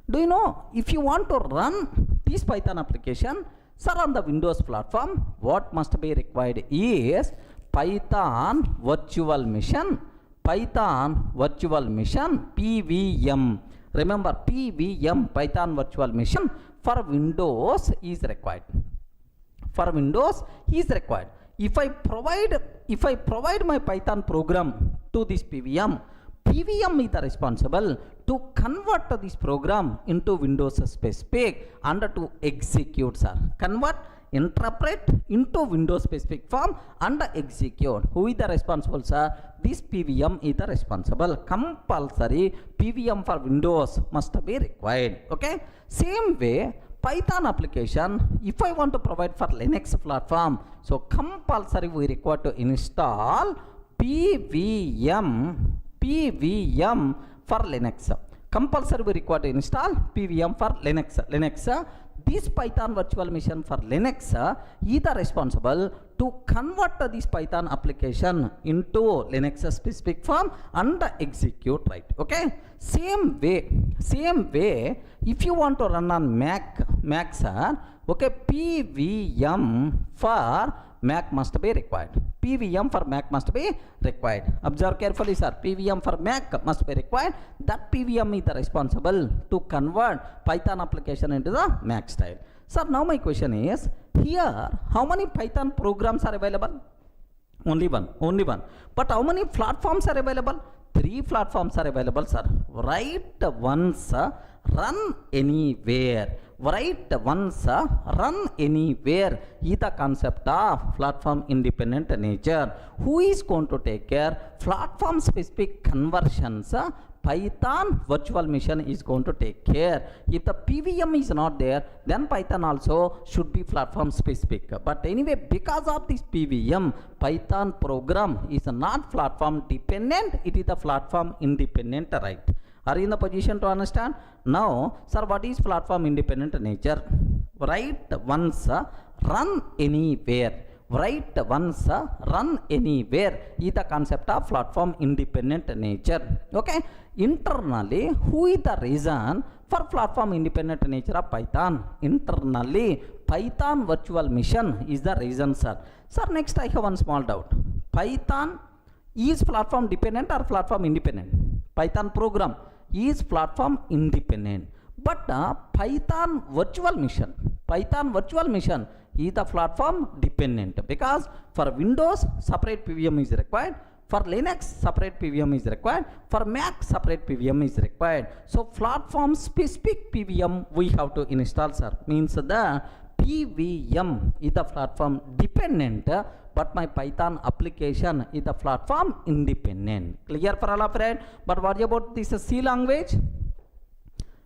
Do you know, if you want to run this Python application, sir, on the Windows platform, what must be required is Python virtual machine, PVM. Remember, PVM, Python virtual machine for Windows is required. For Windows is required. If I provide my Python program to this PVM is the responsible to convert this program into Windows specific and to execute, sir. Interpret into Windows specific form and execute. Who is the responsible, sir? This PVM is the responsible. Compulsory PVM for Windows must be required. Okay. Same way, Python application, if I want to provide for Linux platform, so compulsory we require to install PVM for Linux. Compulsory we require to install PVM for Linux. This Python virtual machine for Linux is the responsible to convert this Python application into Linux specific form and execute, right? Okay. Same way, if you want to run on Mac Mac sir. Okay, PVM for Mac must be required. PVM for Mac must be required. Observe carefully, sir. PVM for Mac must be required. That PVM is the responsible to convert Python application into the Mac style. Sir, now my question is, here how many Python programs are available? Only one. But how many platforms are available? 3 platforms are available, sir. Write once, run anywhere. Write once, run anywhere is the concept of platform independent nature. Who is going to take care? Platform specific conversions, Python virtual machine is going to take care. If the PVM is not there, then Python also should be platform specific. But anyway, because of this PVM, Python program is not platform dependent, it is the platform independent, right? Are you in the position to understand? Now, sir, what is platform independent nature? Write once, run anywhere. Write once, run anywhere is the concept of platform independent nature. Okay. Internally, who is the reason for platform independent nature of Python? Internally, Python virtual machine is the reason, sir. Sir, next I have one small doubt. Python is platform dependent or platform independent? Python program is platform independent. But Python virtual machine is the platform dependent, because for Windows separate PVM is required, for Linux separate PVM is required, for Mac separate PVM is required. So platform specific PVM we have to install, sir. Means the PVM is the platform dependent, but my Python application is the platform independent. Clear for all of it? But what about this C language?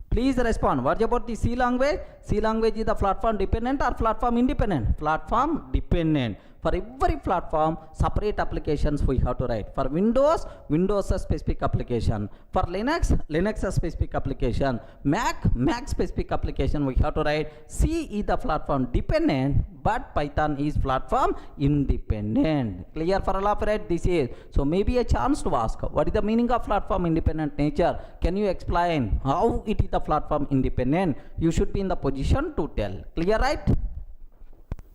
Please respond. What about the C language? C language is the platform dependent or platform independent? Platform dependent. For every platform, separate applications we have to write. For Windows, Windows a specific application. For Linux, Linux a specific application. Mac specific application we have to write. C is the platform dependent, but Python is platform independent. Clear for all of it? This is. So maybe a chance to ask, what is the meaning of platform independent nature? Can you explain how it is the platform independent? You should be in the position to tell. Clear, right?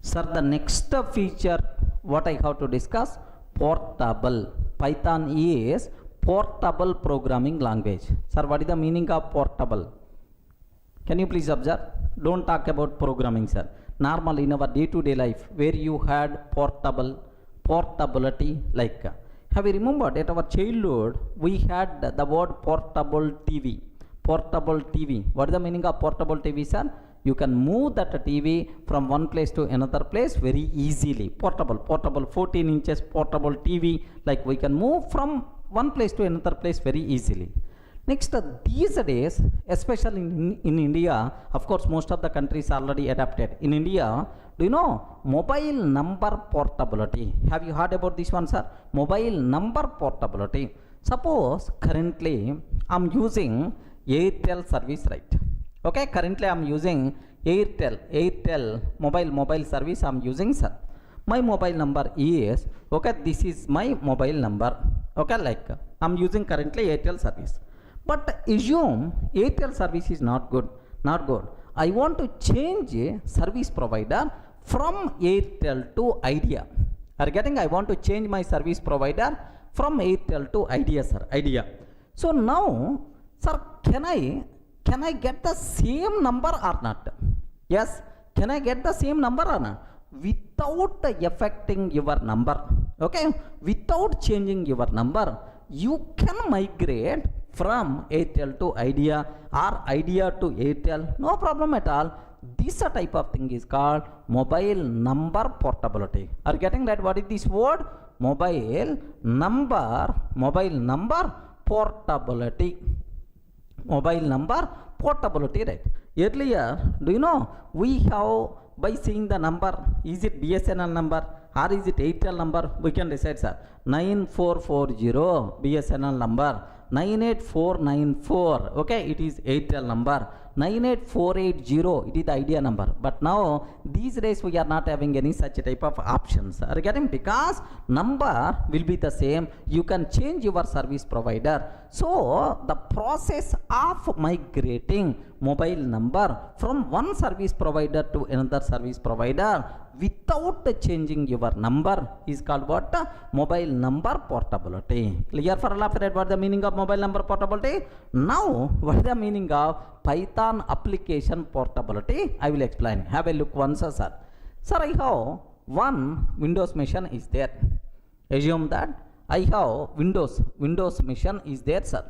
Sir, the next feature what I have to discuss, portable. Python is portable programming language. Sir, what is the meaning of portable? Can you please observe? Don't talk about programming, sir. Normal in our day-to-day life, where you had portability, like have you remembered at our childhood we had the word portable TV. Portable TV. What is the meaning of portable TV, sir? You can move that TV from one place to another place very easily. Portable 14 inches portable TV, like we can move from one place to another place very easily. Next, these days, especially in India, of course most of the countries already adapted. In India, do you know mobile number portability? Have you heard about this one, sir? Mobile number portability. Suppose currently I am using Airtel service, right? Okay, currently I am using Airtel mobile service I am using, sir. My mobile number is, okay, this is my mobile number. Okay, like I am using currently Airtel service. But assume Airtel service is not good. I want to change service provider from Airtel to Idea. Are you getting? I want to change my service provider from Airtel to Idea, sir. Idea. So now, sir, can I get the same number or not? Yes, can I get the same number or not? Without affecting your number, okay, without changing your number, you can migrate from Airtel to Idea or Idea to Airtel, no problem at all. This type of thing is called mobile number portability. Are you getting that? What is this word? Mobile number portability. Mobile number portability, right? Earlier, do you know, we have, by seeing the number, is it BSNL number or is it Airtel number, we can decide, sir. 9440 BSNL number, 98494, okay, it is Airtel number, 98480, it is the Idea number. But now these days we are not having any such type of options. Are you getting? Because number will be the same, you can change your service provider. So the process of migrating mobile number from one service provider to another service provider without changing your number is called what? Mobile number portability. Clear for all of it? What the meaning of mobile number portability? Now what is the meaning of Python application portability? I will explain. Have a look once, sir. Sir, I have one Windows machine is there. Assume that I have Windows machine is there, sir.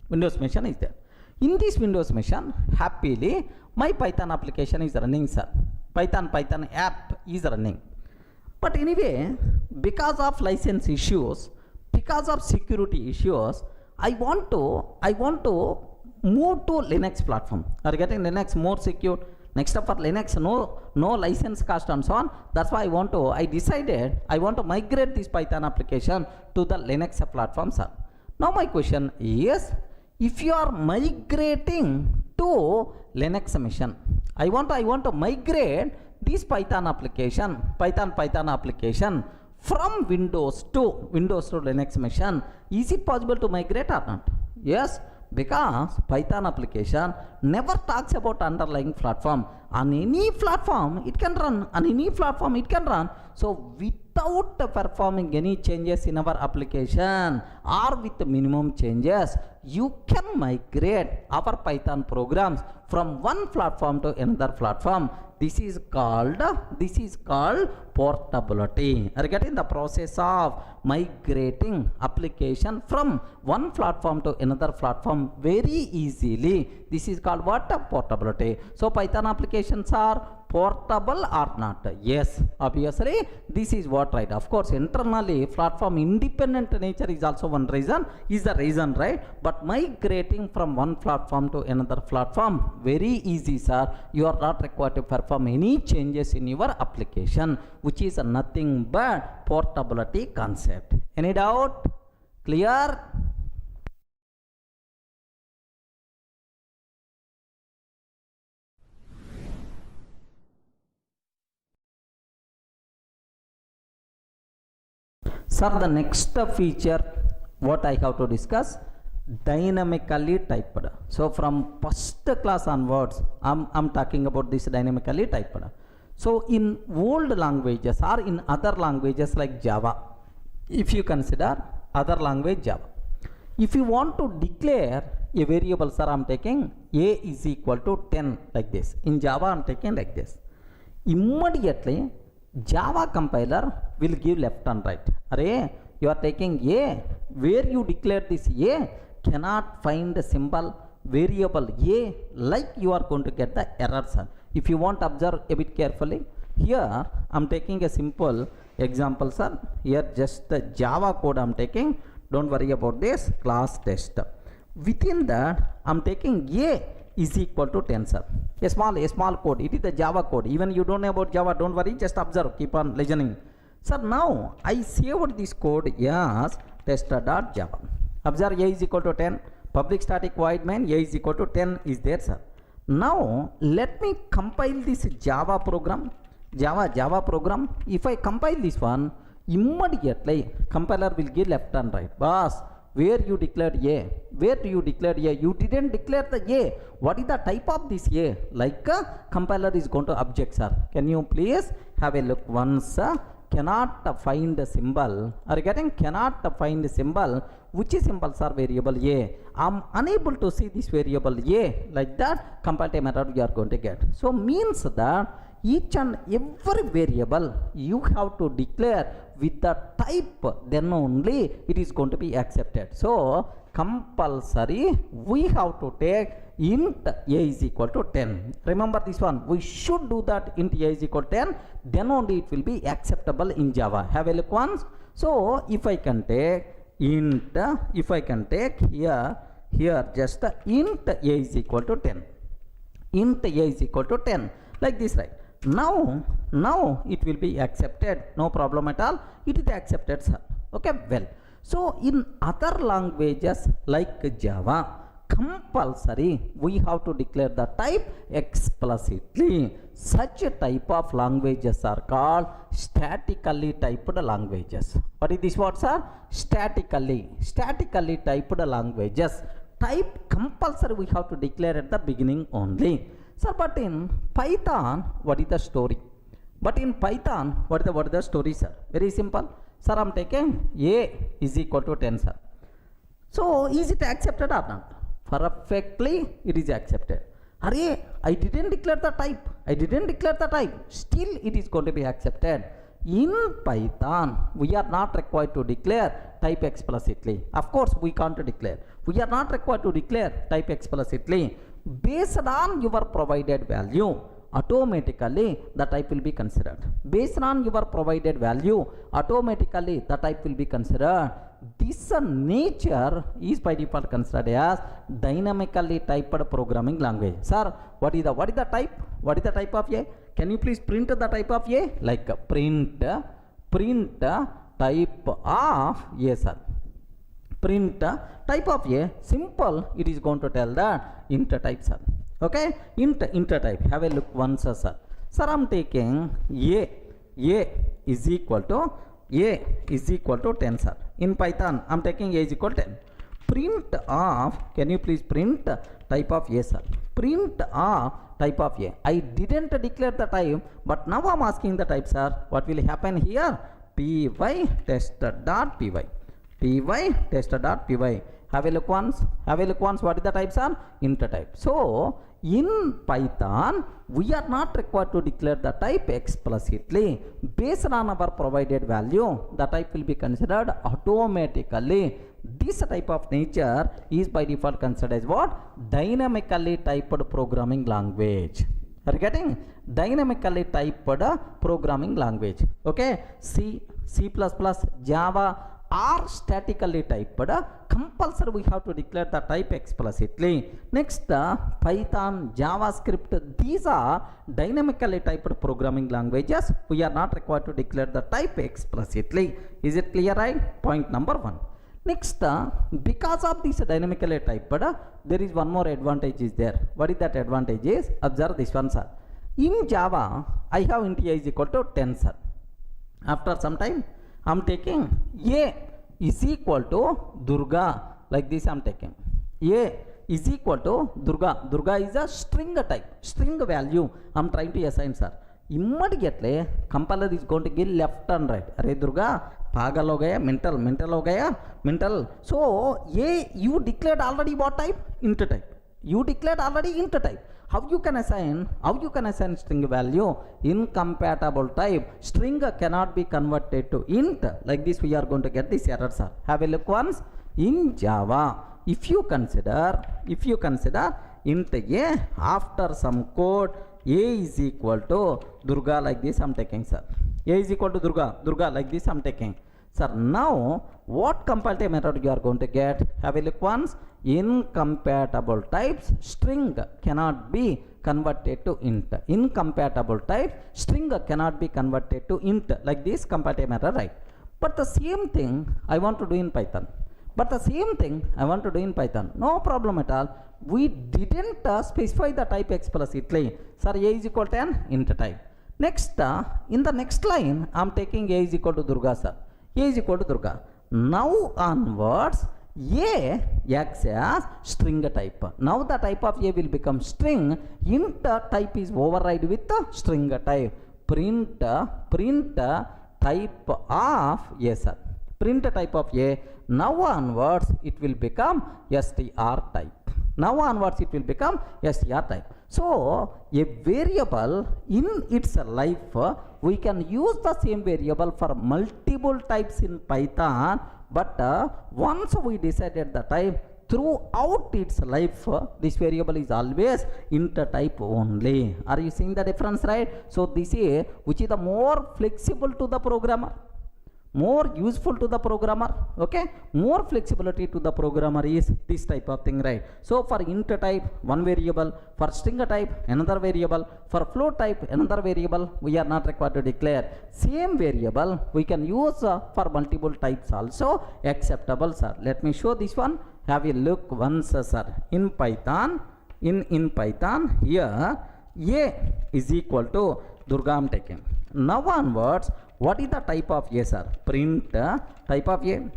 Windows machine is there. In this Windows machine, happily my Python application is running, sir. Python app is running. But anyway, because of license issues, because of security issues, I want to move to Linux platform. Are getting Linux more secure? Next up for Linux, no license cost and so on. That's why I decided I want to migrate this Python application to the Linux platform, sir. Now my question is, if you are migrating to Linux machine, I want to migrate this Python application from Windows to Linux machine. Is it possible to migrate or not? Yes. Because Python application never talks about underlying platform. On any platform it can run. So without performing any changes in our application or with minimum changes, you can migrate our Python programs from one platform to another platform. This is called portability. Are you getting the process of migrating application from one platform to another platform very easily? This is called what? Portability. So Python applications are portable or not? Yes, obviously this is what, right? Of course, internally platform independent nature is also one reason, right? But migrating from one platform to another platform very easy, sir. You are not required to perform any changes in your application, which is nothing but portability concept. Any doubt? Clear? Sir, the next feature what I have to discuss, dynamically typed. So from first class onwards, I'm talking about this dynamically typed. So in old languages or in other languages like Java, if you consider other language Java, if you want to declare a variable, sir, I'm taking a is equal to 10 like this. In Java I'm taking like this. Immediately Java compiler will give left and right. Array, you are taking a, where you declare this a cannot find the symbol variable a, like you are going to get the error, sir. If you want to observe a bit carefully, here I'm taking a simple example, sir. Here just the Java code I'm taking. Don't worry about this class test. Within that I'm taking a is equal to 10, sir. A small code. It is the Java code. Even you don't know about Java, don't worry, just observe, keep on listening. Sir, now I saved this code as test.java. Observe, a is equal to 10. Public static void main, a is equal to 10 is there, sir. Now let me compile this Java program. Java program. If I compile this one, immediately compiler will give left and right. Boss, where you declared a, where do you declare a? You didn't declare the a. What is the type of this a? Like compiler is going to object, sir. Can you please have a look once? Cannot find the symbol. Are you getting? Cannot find the symbol. Which symbols are variable a? I'm unable to see this variable a. Like that, compile time error you are going to get. So means that each and every variable you have to declare with the type, then only it is going to be accepted. So compulsory we have to take int a is equal to 10. Remember this one, we should do that. Int a is equal to 10, then only it will be acceptable in Java. Have a look once. So if I can take int, if I can take here just int a is equal to 10, int a is equal to 10, like this, right? Now it will be accepted, no problem at all. It is accepted, sir. Okay, well, so in other languages like Java, compulsory we have to declare the type explicitly. Such a type of languages are called statically typed languages. What is this word, sir? Statically typed languages. Type compulsory we have to declare at the beginning only. Sir, but in Python, what is the story? But in Python, what is the story, sir? Very simple. Sir, I am taking a is equal to 10, sir. So, is it accepted or not? Perfectly, it is accepted. Array, I didn't declare the type. Still, it is going to be accepted. In Python, we are not required to declare type explicitly. Of course, we can't declare. We are not required to declare type explicitly. Based on your provided value, automatically the type will be considered. Based on your provided value, automatically the type will be considered. This nature is by default considered as dynamically typed programming language. Sir, what is the type? What is the type of A? Can you please print the type of A? Like print type of A, sir. Print type of A. Simple. It is going to tell that int type, sir. Okay, int type. Have a look once, sir. Sir, I am taking A is equal to 10, sir. In Python, I am taking A is equal to 10. Print of, can you please print type of A, sir? Print of type of A. I didn't declare the type, but now I am asking the type, sir. What will happen here? Py test.py. Py test.py. Have a look once. What is the type, sir? Int type. So, in Python, we are not required to declare the type explicitly. Based on our provided value, the type will be considered automatically. This type of nature is by default considered as what? Dynamically typed programming language. Are you getting? Dynamically typed programming language. Okay. C++, Java are statically typed. Compulsory we have to declare the type explicitly. Next, Python, JavaScript, these are dynamically typed programming languages. We are not required to declare the type explicitly. Is it clear, right? Point number 1. Next, because of this dynamically typed, there is one more advantage is there. What is that advantage is? Observe this one, sir. In Java, I have int a is equal to 10, sir. After some time, I am taking A is equal to Durga. Like this I am taking. A is equal to Durga. Durga is a string type, string value I am trying to assign, sir. Immediately, compiler is going to give left and right. Array Durga, pagal ho gaya, mental ho gaya, mental. So, A, you declared already what type? Int type. You declared already int type. How you can assign string value? Incompatible type. String cannot be converted to int. Like this we are going to get this error, sir. Have a look once. In Java, if you consider int a after some code, a is equal to Durga, like this I am taking, sir. A is equal to Durga like this I am taking. Sir, now what compile method you are going to get? Have a look once. Incompatible types, string cannot be converted to int. Incompatible type, string cannot be converted to int. Like this compile method, right? But the same thing I want to do in Python. No problem at all. We didn't specify the type explicitly. Sir, a is equal to an int type. Next, in the next line, I am taking a is equal to Durga, sir. A is equal to Durga. Now onwards, A acts as string type. Now the type of A will become string. Int type is override with the string type. Print type of A, sir. Print type of A. Now onwards it will become str type. So a variable in its life, we can use the same variable for multiple types in Python, but once we decided the type, throughout its life, this variable is always int type only. Are you seeing the difference, right? So this is which is the more flexible to the programmer, more useful to the programmer. Okay, more flexibility to the programmer is this type of thing, right? So for int type, one variable; for string type, another variable; for float type, another variable. We are not required to declare. Same variable we can use for multiple types also acceptable, sir. Let me show this one. have a look once, sir. In Python, in Python, here A is equal to Durga I'm taking. Now onwards, what is the type of A, sir? Print type of A.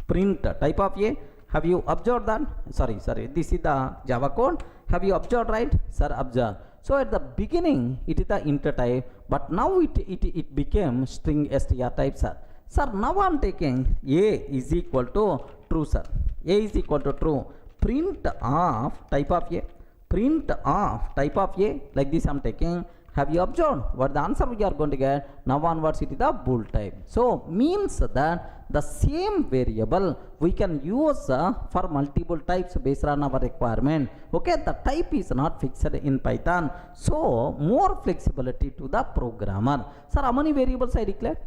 Print type of A. Have you observed that? Sorry, this is the Java code. Have you observed, right? Sir, observe. So at the beginning, it is the int type, but now it became string str type, sir. Sir, now I'm taking A is equal to true, sir. A is equal to true. Print of type of A. Print of type of A. Like this I'm taking. Have you observed what the answer we are going to get? Now onwards it is the bool type. So means that the same variable we can use for multiple types based on our requirement. Okay, the type is not fixed in Python. So more flexibility to the programmer. Sir, how many variables I declared?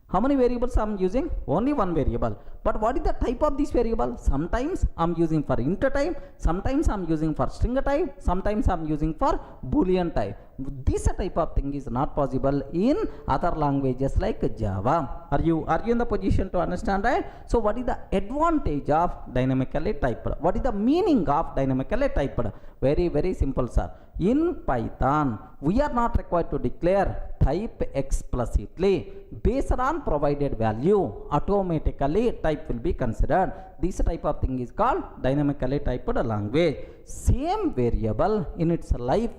How many variables I am using? Only one variable. But what is the type of this variable? Sometimes I am using for int type, sometimes I am using for string type, sometimes I am using for Boolean type. This type of thing is not possible in other languages like Java. Are you in the position to understand, right? So what is the advantage of dynamically typed? What is the meaning of dynamically typed? Very, very simple, sir. In Python, we are not required to declare type explicitly. Based on provided value, automatically type will be considered. This type of thing is called dynamically typed language. Same variable in its life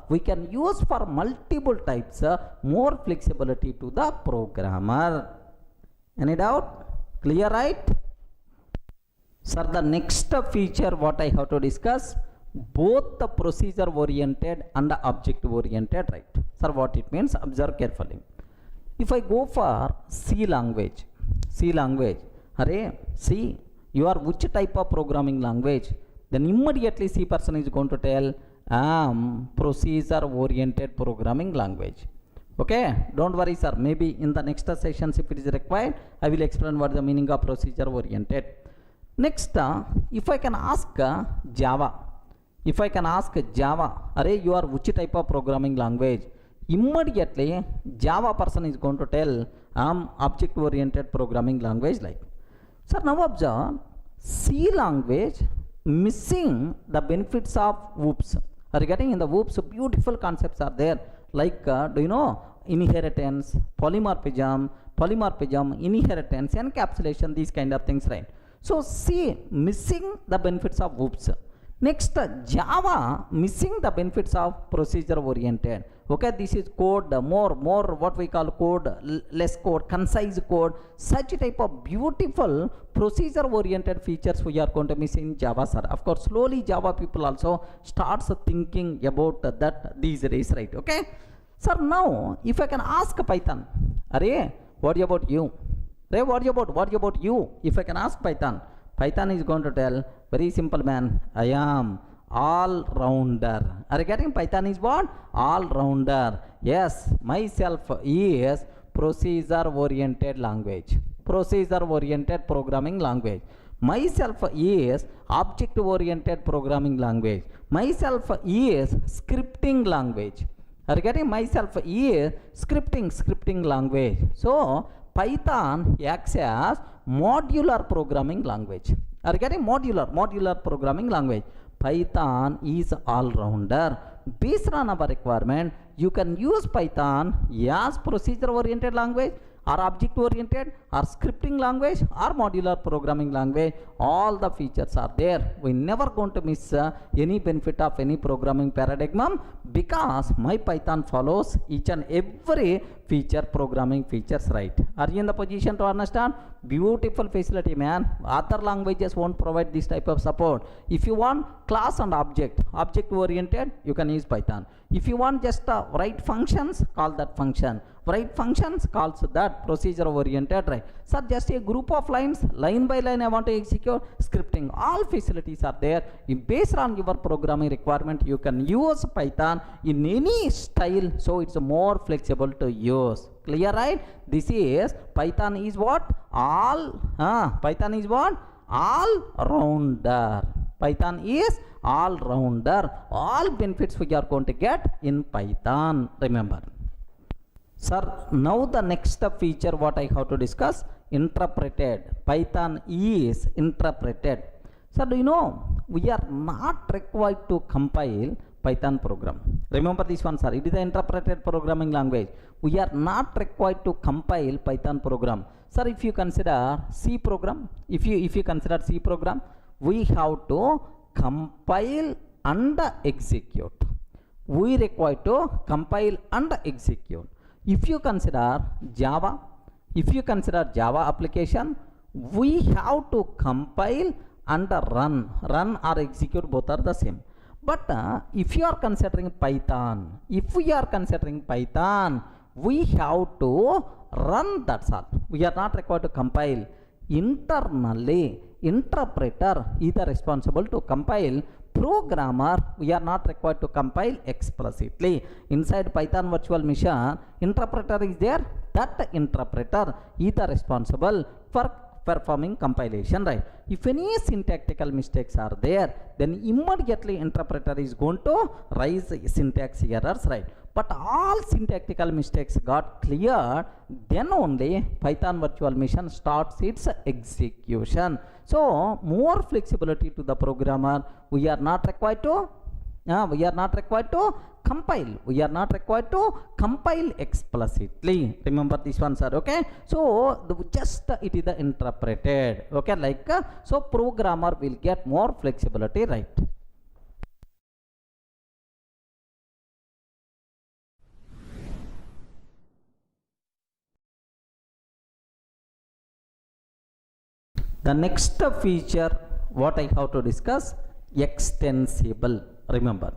we can use for multiple types, more flexibility to the programmer. Any doubt? Clear, right? Sir, the next feature what I have to discuss, both the procedure oriented and the object oriented, right? Sir, what it means? Observe carefully. If I go for C language, array, C, you are which type of programming language? Then immediately C person is going to tell, procedure oriented programming language. Okay, don't worry, sir. Maybe in the next sessions, if it is required, I will explain what is the meaning of procedure oriented. Next, if I can ask Java, array, you are which type of programming language? Immediately, Java person is going to tell, object oriented programming language like. Sir, now observe, C language missing the benefits of whoops. Are you getting? In the whoops, beautiful concepts are there. Like, do you know, inheritance, polymorphism, inheritance, encapsulation, these kind of things, right? So C missing the benefits of whoops. Next, Java missing the benefits of procedure oriented. Okay, this is code, more what we call code, less code, concise code. Such type of beautiful procedure oriented features we are going to miss in Java, sir. Of course, slowly Java people also starts thinking about that these days, right? Okay, sir. Now, if I can ask Python, array, what about you? Array, what about you? If I can ask Python is going to tell, very simple, man, I am all-rounder. Are you getting? Python is what? All-rounder. Yes, myself is procedure-oriented language. Procedure-oriented programming language. Myself is object-oriented programming language. Myself is scripting language. Are you getting? Myself is scripting language. So, Python acts as modular programming language. Are you getting? Modular programming language. Python is all-rounder. Based on our requirement, you can use Python as procedure-oriented language, or object-oriented, or scripting language, or modular programming language. All the features are there. We never going to miss any benefit of any programming paradigm, because my Python follows each and every feature, programming features, right? Are you in the position to understand? Beautiful facility, man. Other languages won't provide this type of support. If you want class and object oriented, you can use Python. If you want just write functions, call that function. Write functions, calls that procedure oriented, right? So just a group of lines, line by line I want to execute, scripting. All facilities are there. Based on your programming requirement, you can use Python in any style, so it's more flexible to use. Clear, right? This is Python is what? Python is what? All-rounder. Python is all-rounder. All benefits we are going to get in Python, remember. Sir, now the next feature what I have to discuss, interpreted. Python is interpreted. So do you know we are not required to compile Python program. Remember this one, sir. It is the interpreted programming language. We are not required to compile Python program. Sir, if you consider C program, if you consider C program, we have to compile and execute. We require to compile and execute. If you consider Java, application, we have to compile and run or execute, both are the same. But if you are considering Python, we have to run, that's all. We are not required to compile. Internally, interpreter is responsible to compile. Programmer, we are not required to compile explicitly. Inside Python virtual machine, interpreter is there. That interpreter is responsible for performing compilation, right? If any syntactical mistakes are there, then immediately interpreter is going to raise syntax errors, right? But all syntactical mistakes got cleared, then only Python virtual machine starts its execution. So more flexibility to the programmer. We are not required to compile. We are not required to compile explicitly. Remember this one, sir. Okay. So it is the interpreted. Okay, like so programmer will get more flexibility, right? The next feature what I have to discuss, extensible. Remember,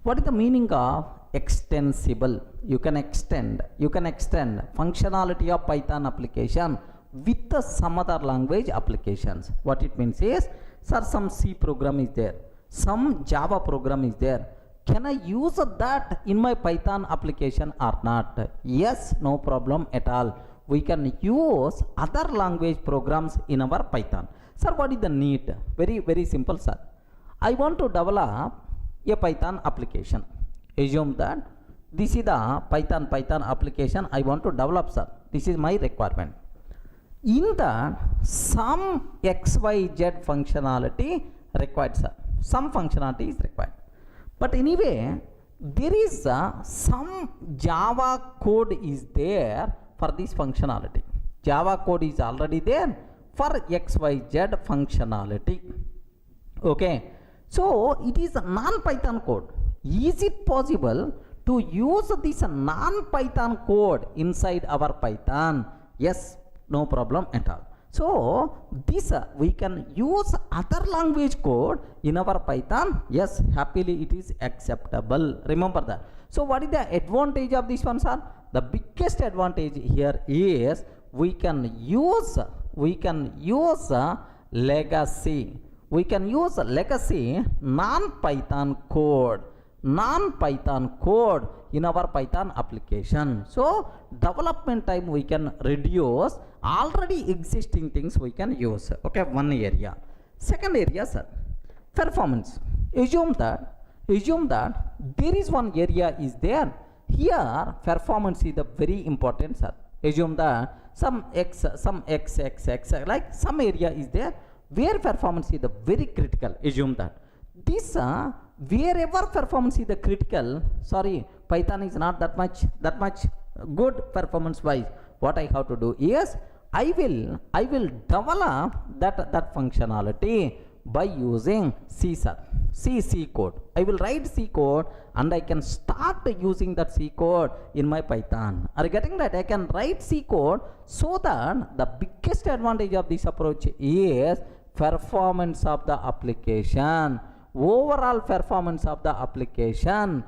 what is the meaning of extensible? You can extend functionality of Python application with some other language applications. What it means is, sir, some C program is there, some Java program is there. Can I use that in my Python application or not? Yes, no problem at all. We can use other language programs in our Python. Sir, what is the need? Very, very simple, sir. I want to develop a Python application. Assume that this is the Python application I want to develop, sir. This is my requirement. In that, some XYZ functionality required, sir. Some functionality is required. But anyway, there is some Java code is there for this functionality. Java code is already there for XYZ functionality. Okay. So it is a non-Python code. Is it possible to use this non-Python code inside our Python? Yes, no problem at all. So this we can use other language code in our Python. Yes, happily it is acceptable. Remember that. So what is the advantage of this one, sir? The biggest advantage here is we can use legacy. We can use legacy non-Python code in our Python application. So development time we can reduce, already existing things we can use. Okay, one area. Second area, sir, performance. Assume that there is one area is there. Here performance is the very important, sir. Assume that some x, like some area is there where performance is the very critical. Assume that this wherever performance is the critical, sorry, Python is not that much good performance wise. What I have to do is I will develop that functionality by using C code. I will write C code and I can start using that C code in my Python. Are you getting that? I can write C code, so that the biggest advantage of this approach is performance of the application. Overall performance of the application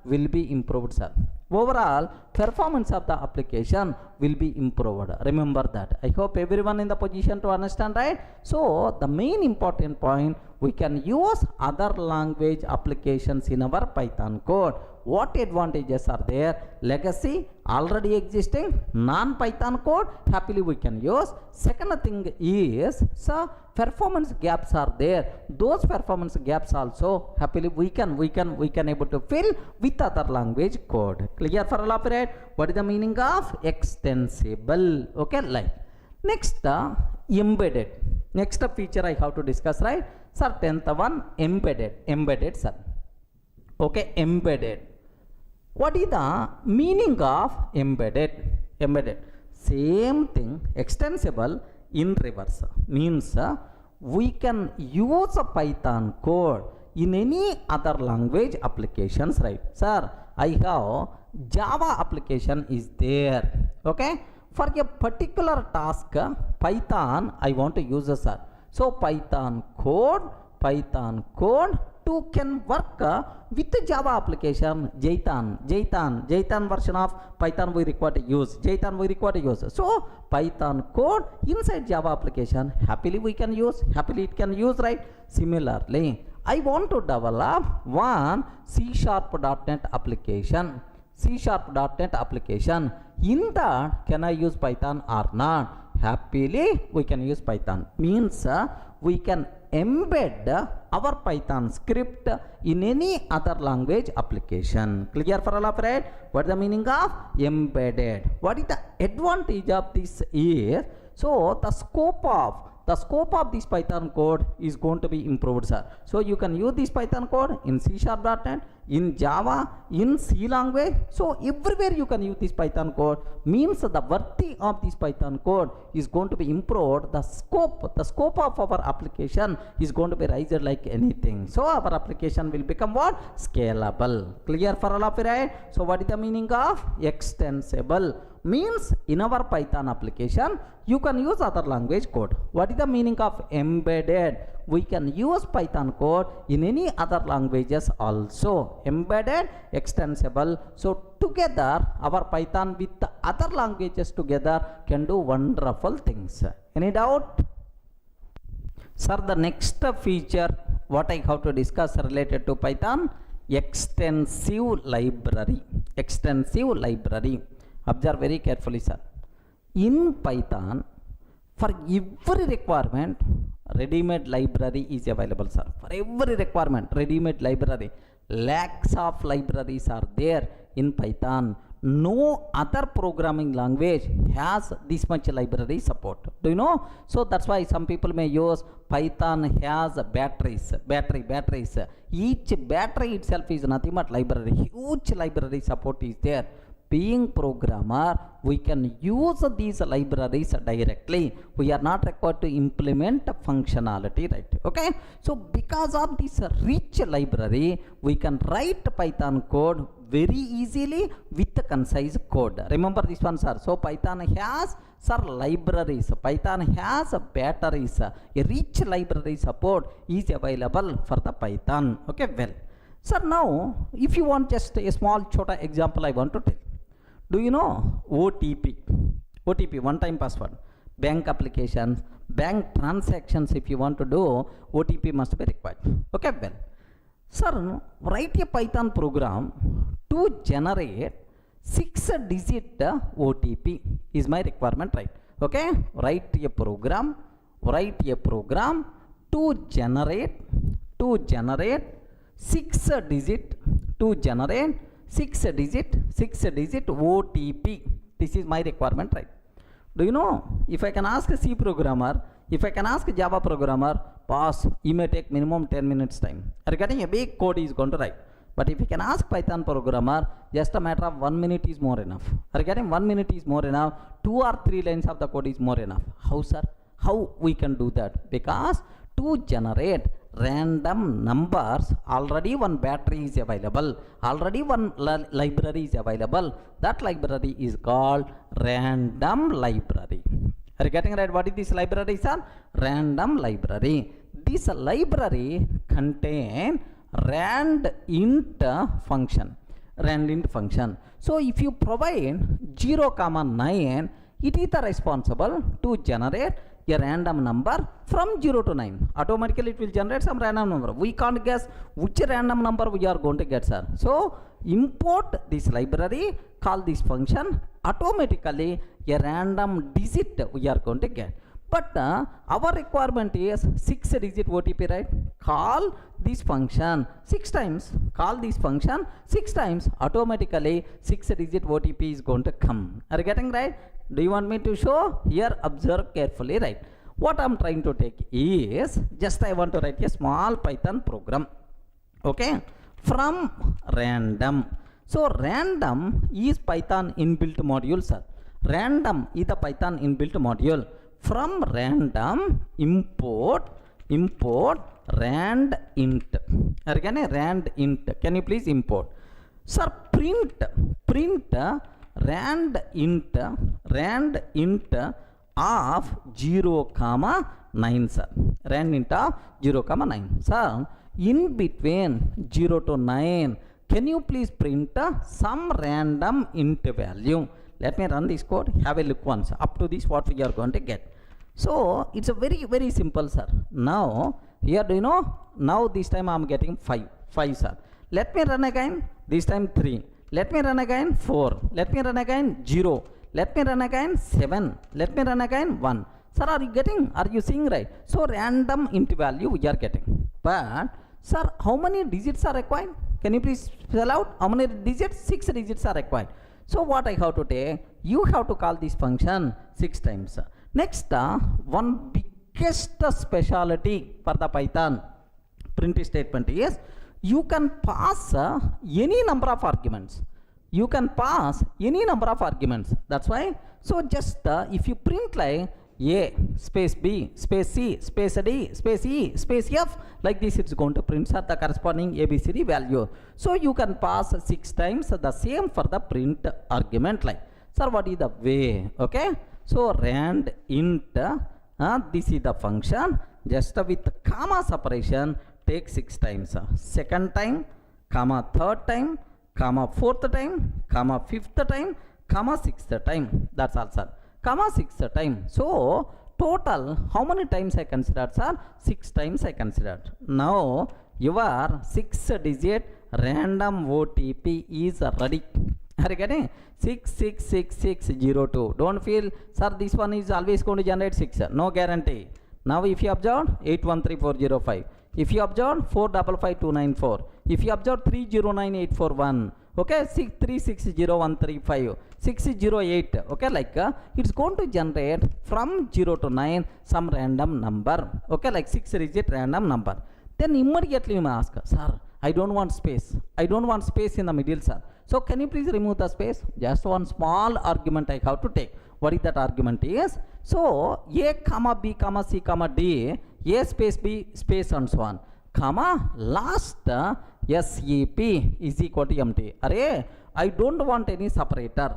will be improved, sir. Overall performance of the application will be improved. Remember that. I hope everyone in the position to understand, right? So the main important point, we can use other language applications in our Python code. What advantages are there? Legacy, already existing, non-Python code, happily we can use. Second thing is, so performance gaps are there. Those performance gaps also happily we can able to fill with other language code. Clear for all of it? What is the meaning of extensible? Okay, like next embedded. Next feature I have to discuss, right? Sir, 10th one, embedded, sir. Okay, embedded. What is the meaning of embedded? Same thing, extensible in reverse. Means we can use a Python code in any other language applications, right? Sir, I have Java application is there. Okay, for a particular task, Python I want to use, sir. So Python code to can work with the Java application. Jython version of Python we require to use. So Python code inside Java application happily we can use. Happily it can use, right? Similarly, I want to develop one C#.NET application. In that, can I use Python or not? Happily we can use Python. Means we can embed our Python script in any other language application. Clear for all of right? What is the meaning of embedded? What is the advantage of this is, so the scope of this Python code is going to be improved, sir. So you can use this Python code in C#.NET, in Java, in C language. So everywhere you can use this Python code. Means the worthy of this Python code is going to be improved. The scope of our application is going to be raised like anything. So our application will become what? Scalable. Clear for all of you, right? So what is the meaning of extensible? Means in our Python application you can use other language code. What is the meaning of embedded? We can use Python code in any other languages also. Embedded, extensible. So together our Python with the other languages together can do wonderful things. Any doubt? Sir, the next feature what I have to discuss related to Python, extensive library. Observe very carefully, sir. In Python, for every requirement, ready-made library is available, sir. For every requirement, ready-made library. Lakhs of libraries are there in Python. No other programming language has this much library support. Do you know? So that's why some people may use Python has batteries. Each battery itself is nothing but library. Huge library support is there. Being programmer, we can use these libraries directly. We are not required to implement functionality, right? Okay. So because of this rich library, we can write Python code very easily with the concise code. Remember this one, sir. So Python has, sir, libraries. Python has batteries. A rich library support is available for the Python. Okay, well. Sir, now if you want just a small chota example I want to tell. Do you know OTP, one-time password? Bank applications, bank transactions, if you want to do, OTP must be required. Okay, well. Sir, write a Python program to generate 6-digit OTP is my requirement, right? Okay, write a program to generate 6-digit OTP. This is my requirement, right? Do you know, if I can ask a C programmer, if I can ask a Java programmer, boss, you may take minimum 10 minutes time. Regarding a big code is going to write. But if you can ask Python programmer, just a matter of 1 minute is more enough. Regarding 1 minute is more enough. 2 or 3 lines of the code is more enough. How, sir? How we can do that? Because to generate random numbers, already one battery is available, already one library is available. That library is called random library. Are you getting right? What is this library, sir? Random library. This library contain randint function. So if you provide 0, 9, it is the responsible to generate a random number from 0 to 9. Automatically it will generate some random number. We can't guess which random number we are going to get, sir. So import this library, call this function, automatically a random digit we are going to get. But our requirement is 6-digit OTP, right? Call this function 6 times. Call this function 6 times. Automatically 6-digit OTP is going to come. Are you getting right? Do you want me to show? Here, observe carefully, right? What I'm trying to take is just I want to write a small Python program. Okay, from random. So random is Python inbuilt module, sir. Random is the Python inbuilt module. From random import rand int. Again rand int. Can you please import? Sir, print rand int of 0 comma 9, sir. Rand int of 0 comma 9. Sir, in between 0 to 9, can you please print some random int value? Let me run this code. Have a look once. Up to this, what we are going to get. So it's a very simple, sir. Now here, do you know? Now this time I am getting 5, sir. Let me run again. This time 3. Let me run again 4. Let me run again 0. Let me run again 7. Let me run again 1. Sir, are you getting? Are you seeing right? So random int value we are getting. But sir, how many digits are required? Can you please spell out how many digits? 6 digits are required. So what I have to take? You have to call this function 6 times. Next, one biggest specialty for the Python print statement is you can pass any number of arguments. You can pass any number of arguments. That's why. So just if you print like A space B space C space D space E space F, like this it's going to print the corresponding ABCD value. So you can pass 6 times the same for the print argument like. Sir, what is the way? Okay. So rand int, this is the function, just with comma separation, take 6 times. Second time, comma third time, comma fourth time, comma fifth time, comma sixth time. That's all, sir. Comma sixth time. So total, how many times I considered, sir? 6 times I considered. Now your 6-digit random OTP is ready. Are you getting? 666602. Don't feel, sir, this one is always going to generate 6. No guarantee. Now if you observe 813405, if you observe 455294, if you observe 309841, okay, 636035, 608, okay, like it's going to generate from 0 to 9 some random number, okay, like 6-digit random number. Then immediately you may ask, sir, I don't want space. I don't want space in the middle, sir. So can you please remove the space? Just one small argument I have to take. What is that argument is? So A comma B comma C comma D, A space B space and so on, comma last SEP is equal to empty. Array, I don't want any separator.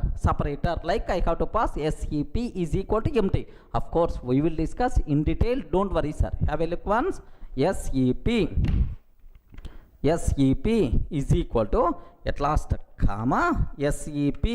Like I have to pass SEP is equal to empty. Of course, we will discuss in detail. Don't worry, sir. Have a look once. SEP is equal to at last comma SEP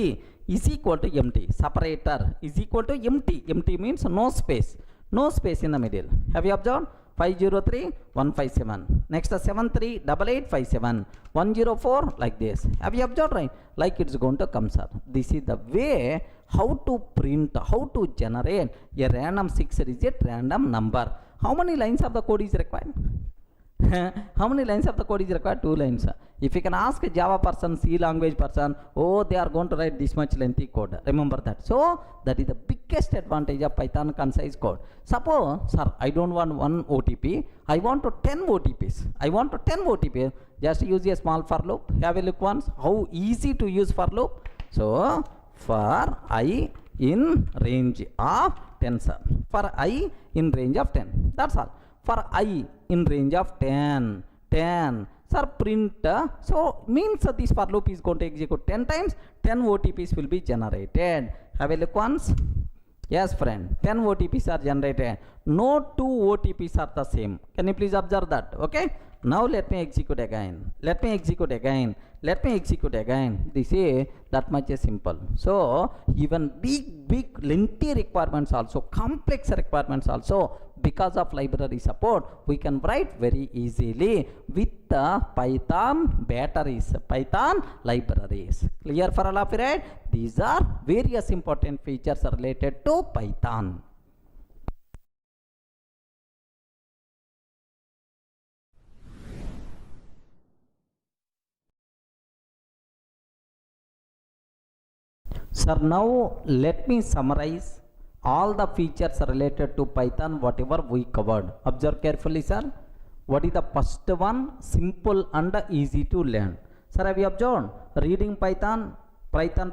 is equal to empty. Separator is equal to empty. Empty means no space. No space in the middle. Have you observed? 503157. Next 738857. 104 like this. Have you observed, right? Like it's going to come, sir. This is the way how to print, how to generate a random 6-digit random number. How many lines of the code is required? How many lines of the code is required? 2 lines. If you can ask a Java person, C language person, oh, they are going to write this much lengthy code. Remember that. So that is the biggest advantage of Python concise code. Suppose, sir, I don't want 1 OTP. I want to 10 OTPs. I want to 10 OTPs. Just use a small for loop. Have a look once. How easy to use for loop. So for I in range of 10, sir. For I in range of 10. That's all. For I in range of 10, sir, print, so means this for loop is going to execute 10 times, 10 OTPs will be generated. Have a look once. Yes, friend, 10 OTPs are generated. No 2 OTPs are the same. Can you please observe that? Okay. Now let me execute again. Let me execute again. This is that much simple. So even big lengthy requirements also, complex requirements also, because of library support, we can write very easily with the Python batteries, Python libraries. Clear for all of you, right? These are various important features related to Python. Sir, now let me summarize all the features related to Python, whatever we covered. Observe carefully, sir. What is the first one? Simple and easy to learn. Sir, have you observed? Reading Python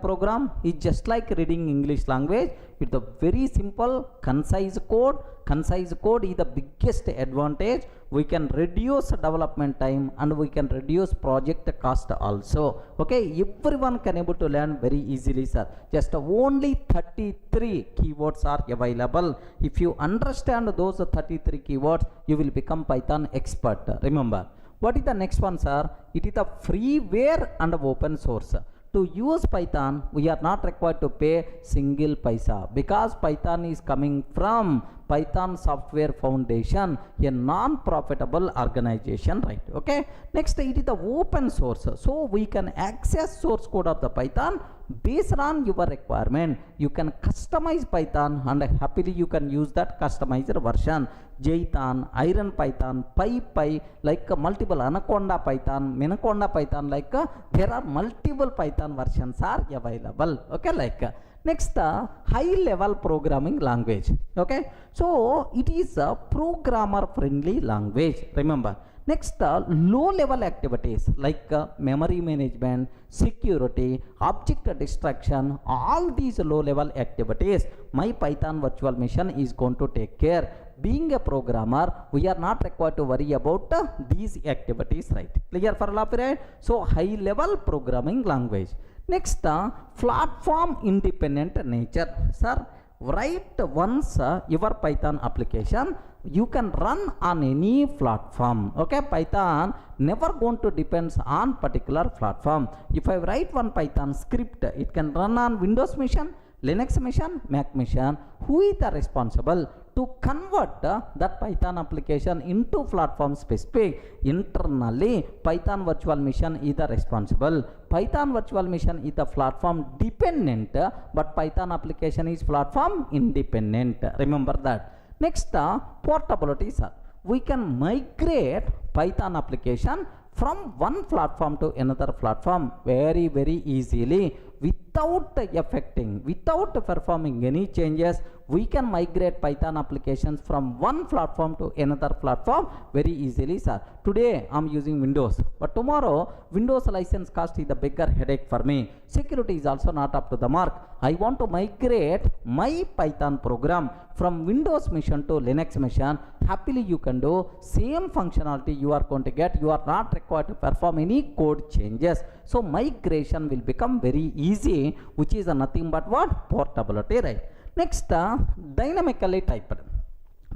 program is just like reading English language. It's a very simple, concise code. Concise code is the biggest advantage. We can reduce development time and we can reduce project cost also. Okay, everyone can able to learn very easily, sir. Just only 33 keywords are available. If you understand those 33 keywords, you will become Python expert. Remember. What is the next one, sir? It is the freeware and open source. To use Python, we are not required to pay single paisa because Python is coming from Python Software Foundation, a non-profitable organization, right? Okay. Next, it is the open source. So we can access source code of the Python based on your requirement. You can customize Python and happily you can use that customized version. Jython, Iron Python, PyPy, like multiple Anaconda Python, Minaconda Python, like there are multiple Python versions are available. Okay, like next, high level programming language. Okay, so it is a programmer friendly language. Remember. Next, low level activities like memory management, security, object destruction, all these low level activities my Python virtual machine is going to take care. Being a programmer, we are not required to worry about these activities, right? Clear for all, right? So high level programming language. Next, platform independent nature. Sir, write once your Python application, you can run on any platform. Okay, Python never going to depends on particular platform. If I write one Python script, it can run on Windows machine, Linux machine, Mac machine. Who is the responsible to convert that Python application into platform specific? Internally, Python virtual machine is the responsible. Python virtual machine is the platform dependent, but Python application is platform independent. Remember that. Next, portability, sir. We can migrate Python application from one platform to another platform very easily without performing any changes. We can migrate Python applications from one platform to another platform very easily, sir. Today I'm using Windows, but tomorrow Windows license cost is the bigger headache for me. Security is also not up to the mark. I want to migrate my Python program from Windows machine to Linux machine. Happily you can do same functionality you are going to get. You are not required to perform any code changes. So migration will become very easy, which is nothing but what? Portability, right? Next, dynamically typed.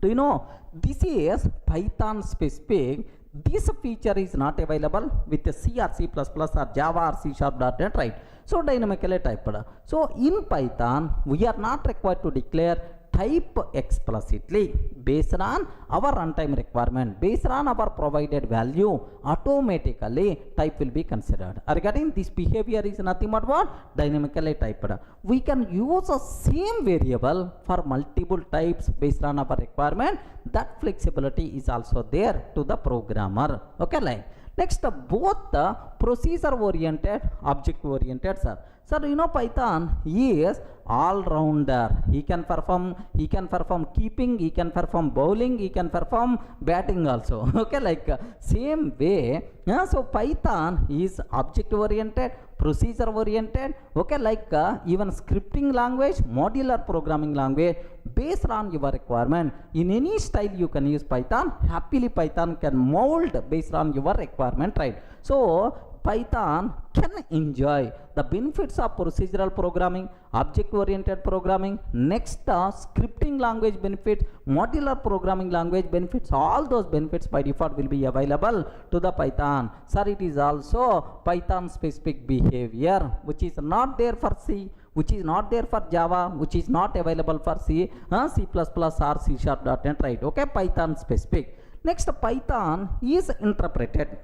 Do you know this is Python specific? This feature is not available with C or C++ or Java or C#.NET, right? So dynamically typed. So in Python, we are not required to declare type explicitly. Based on our runtime requirement, based on our provided value, automatically type will be considered. Regarding this behavior is nothing but what? Dynamically typed. We can use the same variable for multiple types based on our requirement. That flexibility is also there to the programmer. Okay, like next, both the procedure oriented, object oriented, sir. Sir, you know Python is all-rounder. He can perform keeping, he can perform bowling, he can perform batting also. Okay, like same way. Yeah, so Python is object-oriented, procedure-oriented. Okay, like even scripting language, modular programming language, based on your requirement. In any style you can use Python. Happily Python can mold based on your requirement, right? So Python can enjoy the benefits of procedural programming, object-oriented programming, next scripting language benefits, modular programming language benefits. All those benefits by default will be available to the Python. Sir, it is also Python-specific behavior, which is not there for C, which is not there for Java, which is not available for C, C++ or C#.NET, right? Okay, Python-specific. Next, Python is interpreted.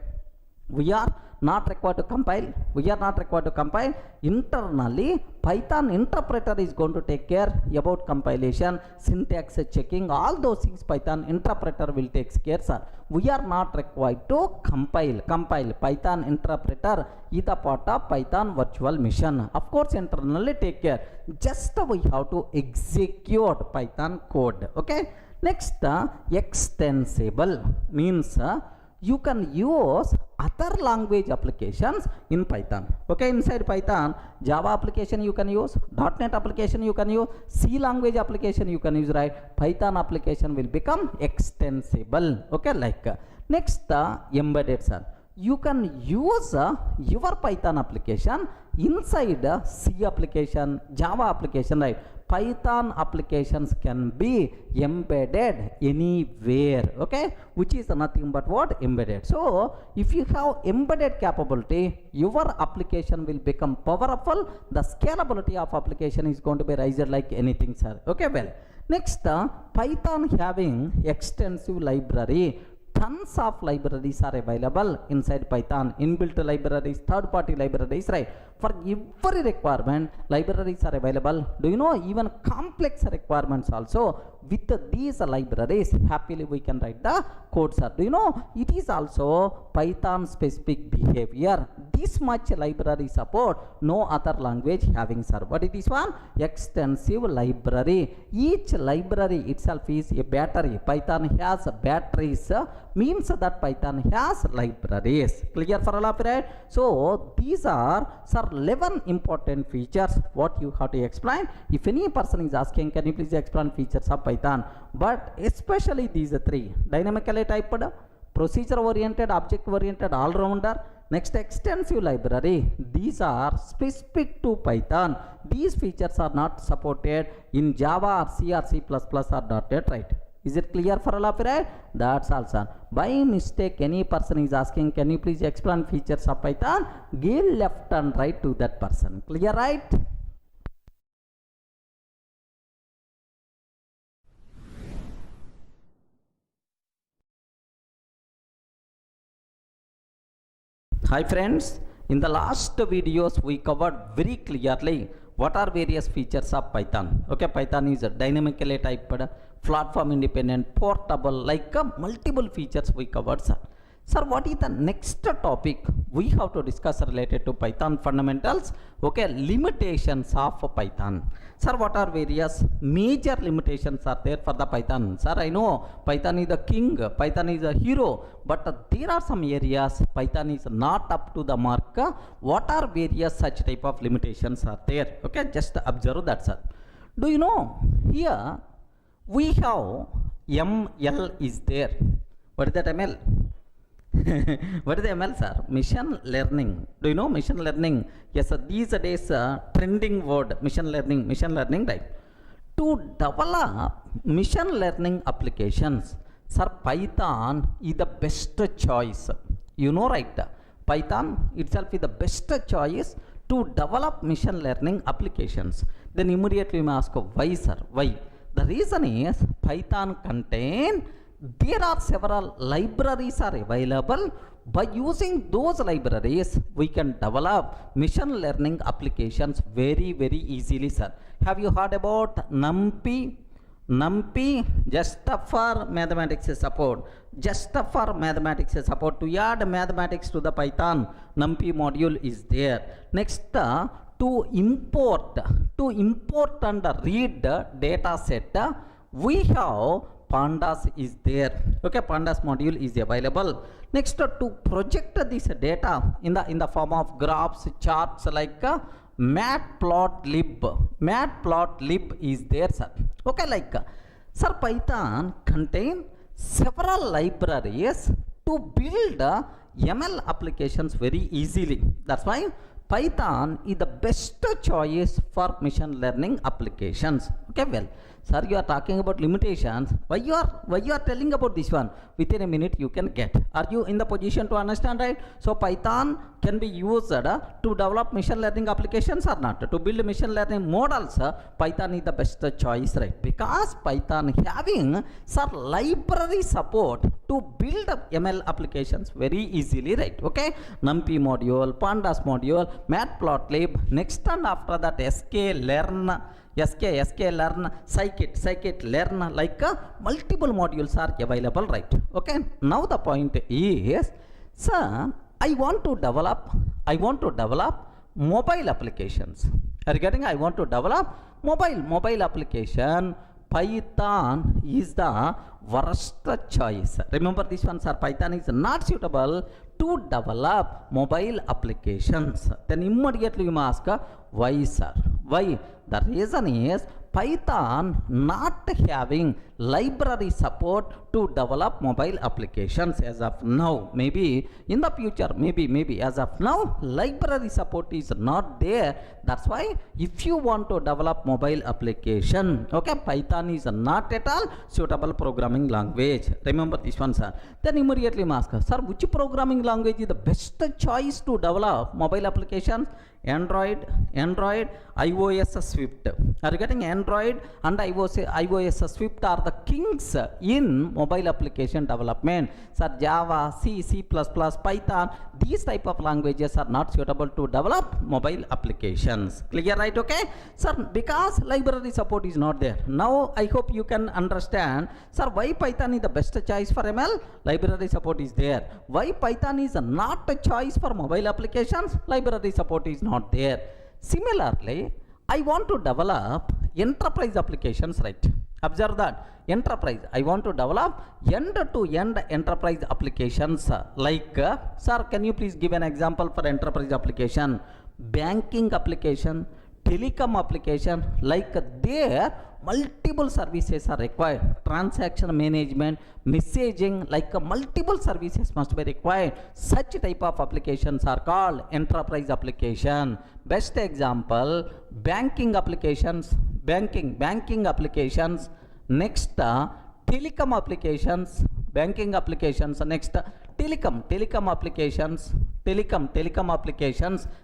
We are not required to compile. We are not required to compile. Internally, Python interpreter is going to take care about compilation, syntax checking, all those things Python interpreter will take care, sir. We are not required to compile. Python interpreter is a part of Python virtual machine. Of course, internally take care. Just we have to execute Python code. Okay. Next, extensible means you can use other language applications in Python. Okay, inside Python, Java application you can use, .NET application you can use, C language application you can use, right? Python application will become extensible. Okay, like next, embedded, sir. You can use your Python application inside C application, Java application, right? Python applications can be embedded anywhere, okay, which is nothing but what? Embedded. So if you have embedded capability, your application will become powerful. The scalability of application is going to be raised like anything, sir. Okay, well, next, Python having extensive library. Tons of libraries are available inside Python, inbuilt libraries, third-party libraries, right? For every requirement, libraries are available. Do you know, even complex requirements also, with these libraries, happily we can write the code, sir. Do you know, it is also Python specific behavior. This much library support, no other language having, sir. What it is one? Extensive library. Each library itself is a battery. Python has batteries, means that Python has libraries. Clear for all of you, right? So these are, sir, 11 important features what you have to explain. If any person is asking, can you please explain features of Python? But especially these three: dynamically typed, procedure oriented, object oriented, all rounder. Next, extensive library. These are specific to Python. These features are not supported in Java or C or C++ or .NET, right? Is it clear for all of you, right? That's all, sir. By mistake, any person is asking, can you please explain features of Python? Give left and right to that person. Clear, right? Hi friends, in the last videos we covered very clearly what are various features of Python. Okay, Python is dynamically typed, platform independent, portable, like multiple features we covered, sir. Sir, what is the next topic we have to discuss related to Python fundamentals? Okay, limitations of Python. Sir, what are various major limitations are there for the Python? Sir, I know Python is the king, Python is a hero, but there are some areas Python is not up to the mark. What are various such type of limitations are there? Okay, just observe that, sir. Do you know, here we have ML is there. What is that ML? What is the ML, sir? Machine learning. Do you know machine learning? Yes, sir. These days trending word, machine learning, right? To develop machine learning applications, sir, Python is the best choice. You know, right? Python itself is the best choice to develop machine learning applications. Then immediately we may ask, why, sir? Why? The reason is Python contain, there are several libraries are available. By using those libraries, we can develop machine learning applications very, very easily, sir. Have you heard about NumPy? NumPy, just for mathematics support. Just for mathematics support. To add mathematics to the Python, NumPy module is there. Next, to import and read data set, we have pandas is there. Okay, pandas module is available. Next, to project this data in the form of graphs, charts, like matplotlib is there, sir. Okay, like sir, Python contain several libraries to build ML applications very easily. That's why Python is the best choice for machine learning applications. Okay, well, sir, you are talking about limitations. Why you are telling about this one? Within a minute you can get. Are you in the position to understand, right? So Python can be used to develop machine learning applications or not? To build machine learning models, Python is the best choice, right? Because Python having, sir, library support to build ML applications very easily, right? Okay, NumPy module, Pandas module, Matplotlib, next and after that sklearn, scikit-learn, like multiple modules are available, right? Okay, now the point is, sir, I want to develop mobile applications. Regarding I want to develop mobile application, Python is the worst choice. Remember this one, sir. Python is not suitable to develop mobile applications. Then immediately you must ask, why, sir? Why? The reason is Python not having library support to develop mobile applications as of now. Maybe in the future, maybe as of now, library support is not there. That's why if you want to develop mobile application, okay, Python is not at all suitable programming language. Remember this one, sir. Then immediately ask, sir, which programming language is the best choice to develop mobile applications? Android, iOS, Swift. Are you getting? Android and iOS, Swift are the kings in mobile application development. Sir, Java, C++, Python, these type of languages are not suitable to develop mobile applications. Clear, right? Okay, sir, because library support is not there. Now I hope you can understand, sir, why Python is the best choice for ML. Library support is there. Why Python is not a choice for mobile applications? Library support is not there. Similarly, I want to develop enterprise applications, right? Observe that. Enterprise, I want to develop end-to-end enterprise applications, like, sir, can you please give an example for enterprise application? Banking application, telecom application, like there multiple services are required. Transaction management, messaging, like multiple services must be required. Such type of applications are called enterprise application. Best example, banking applications, banking applications. Next, telecom applications, banking applications. Next, telecom applications,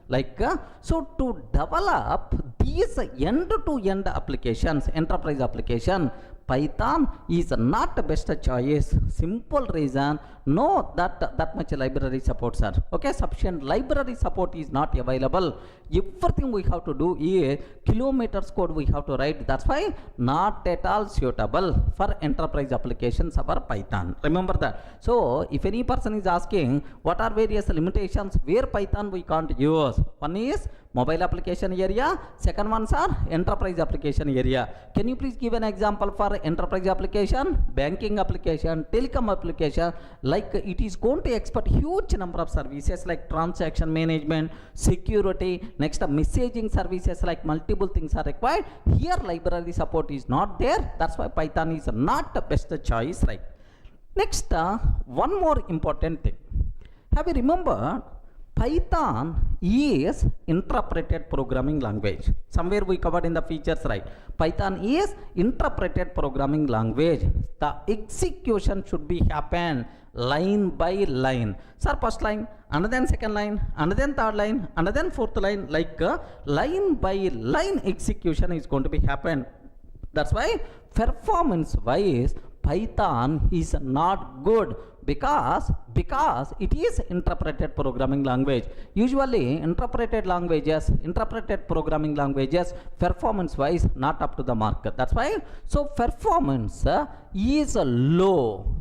like, so to develop these end-to-end applications, enterprise application, Python is not the best choice. Simple reason, no that much library support, sir. Okay, sufficient library support is not available. Everything we have to do is kilometers code we have to write. That's why not at all suitable for enterprise applications for Python. Remember that. So if any person is asking what are various limitations where Python we can't use, one is mobile application area, second ones are enterprise application area. Can you please give an example for enterprise application, banking application, telecom application? Like, it is going to expect huge number of services like transaction management, security, next messaging services, like multiple things are required. Here library support is not there. That's why Python is not the best choice, right? Next, one more important thing. Have you remembered Python is interpreted programming language? Somewhere we covered in the features, right? Python is interpreted programming language. The execution should be happen line by line. Sir, first line, and then second line, and then third line, and then fourth line, like line by line execution is going to be happen. That's why performance wise Python is not good, because it is interpreted programming language. Usually interpreted programming languages performance wise not up to the mark. That's why, so performance is low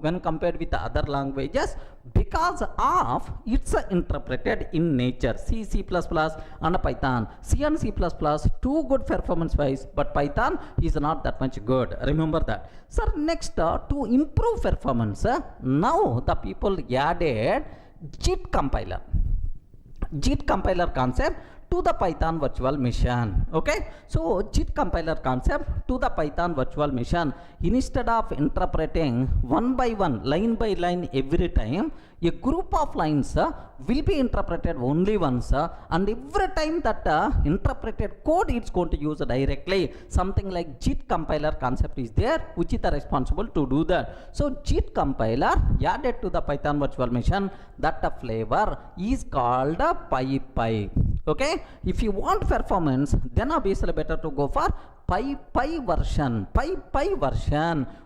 when compared with the other languages, because of it's interpreted in nature. C++ and Python, C and C++ too good performance wise, but Python is not that much good. Remember that. Sir, next, to improve performance, now the people added JIT compiler concept to the Python virtual machine. Okay, so JIT compiler concept to the Python virtual machine. Instead of interpreting one by one, line by line every time, a group of lines will be interpreted only once, and every time that interpreted code it's going to use directly something like JIT compiler concept is there, which is responsible to do that. So JIT compiler added to the Python virtual machine, that flavor is called PyPy. Okay, if you want performance, then obviously better to go for PyPy version,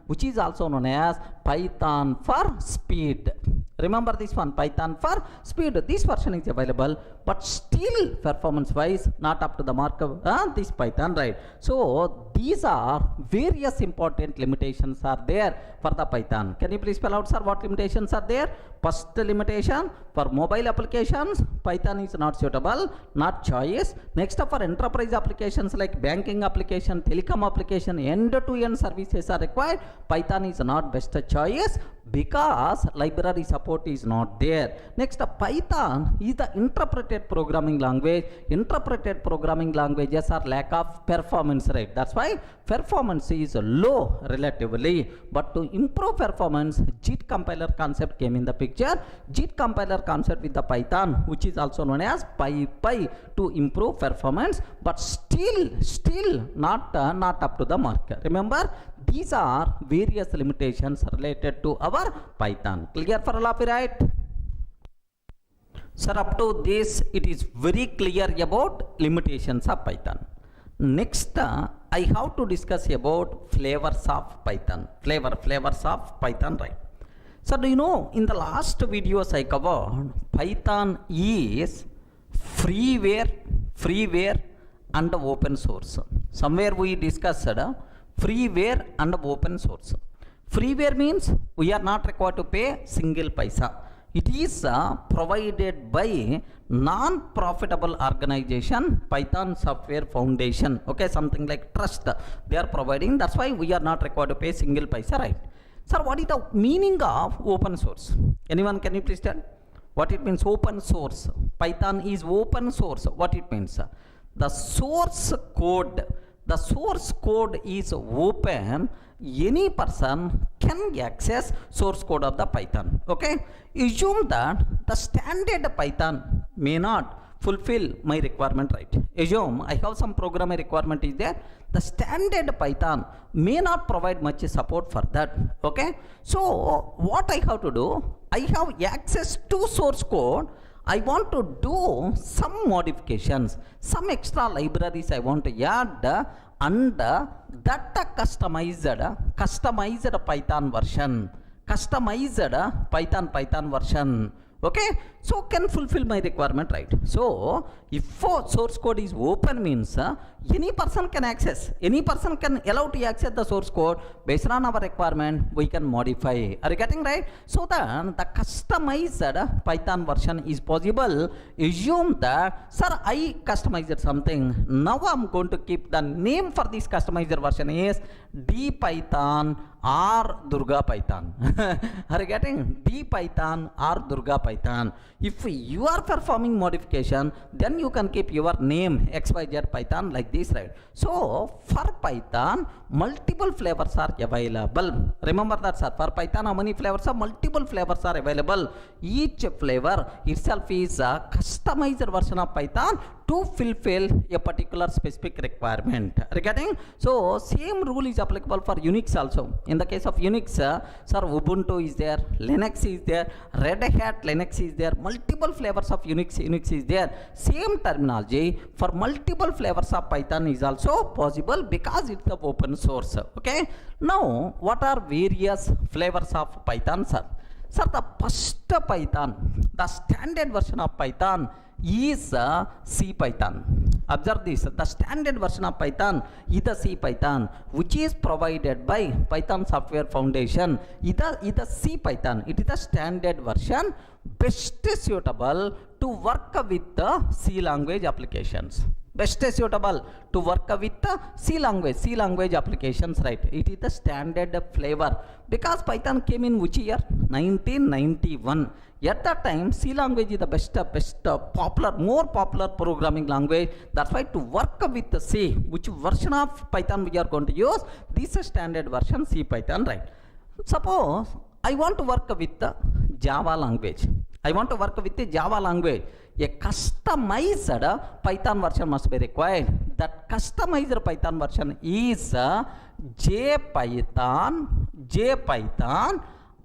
which is also known as Python for speed. Remember this one, Python for speed. This version is available, but still performance wise not up to the mark of this Python, right? So these are various important limitations are there for the Python. Can you please spell out, sir, what limitations are there? First limitation, for mobile applications Python is not suitable, not choice. Next, for enterprise applications like banking application, telecom application, end-to-end services are required, Python is not best choice because library support is not there. Next, Python is the interpreted programming language. Interpreted programming languages are lack of performance rate. That's why performance is low relatively. But to improve performance, JIT compiler concept came in the picture. JIT compiler concept with the Python, which is also known as PyPy, to improve performance, but still not up to the mark. Remember, these are various limitations related to our Python. Clear for all of you, right? Sir, up to this it is very clear about limitations of Python. Next, I have to discuss about flavors of Python. Flavors of Python, right? So do you know, in the last videos I covered, Python is freeware and open source. Somewhere we discussed freeware and open source. Freeware means we are not required to pay single paisa. It is provided by non-profitable organization, Python Software Foundation. Okay, something like trust they are providing. That's why we are not required to pay single paisa, right? Sir, what is the meaning of open source? Anyone, can you please tell what it means? Open source. Python is open source. What it means? The source code is open. Any person can access source code of the Python. Okay, assume that the standard Python may not fulfill my requirement, right? Assume I have some programming requirement is there. The standard Python may not provide much support for that. Okay, so what I have to do, I have access to source code. I want to do some modifications, some extra libraries I want to add, and that customized Python version. Okay, so can fulfill my requirement, right? So if source code is open means any person can access, any person can allow to access the source code. Based on our requirement we can modify. Are you getting right? So then the customized Python version is possible. Assume that, sir, I customized something, now I'm going to keep the name for this customized version is dpython or Durga Python. Are you getting? dpython or Durga Python. If you are performing modification, then you can keep your name XYZ Python like this, right? So for Python, multiple flavors are available. Remember that, sir. For Python, how many flavors are? Multiple flavors are available. Each flavor itself is a customized version of Python to fulfill a particular specific requirement. Regarding, so same rule is applicable for Unix also. In the case of Unix, sir, Ubuntu is there, Linux is there, Red Hat Linux is there, multiple flavors of Unix is there. Same terminology for multiple flavors of Python is also possible because it's the open source. Okay, now what are various flavors of Python, sir? Sir, the first Python, the standard version of Python is C Python. Observe this, the standard version of Python is the C Python, which is provided by Python Software Foundation. Is the C Python. It is the standard version, best suitable to work with the C language applications. best suitable to work with C language applications, right? It is the standard flavor because Python came in which year? 1991. At that time, C language is the best popular, more popular programming language. That's why to work with C, which version of Python we are going to use? This is standard version C Python, right? Suppose I want to work with the Java language. I want to work with the Java language. A customized Python version must be required. That customized Python version is JPython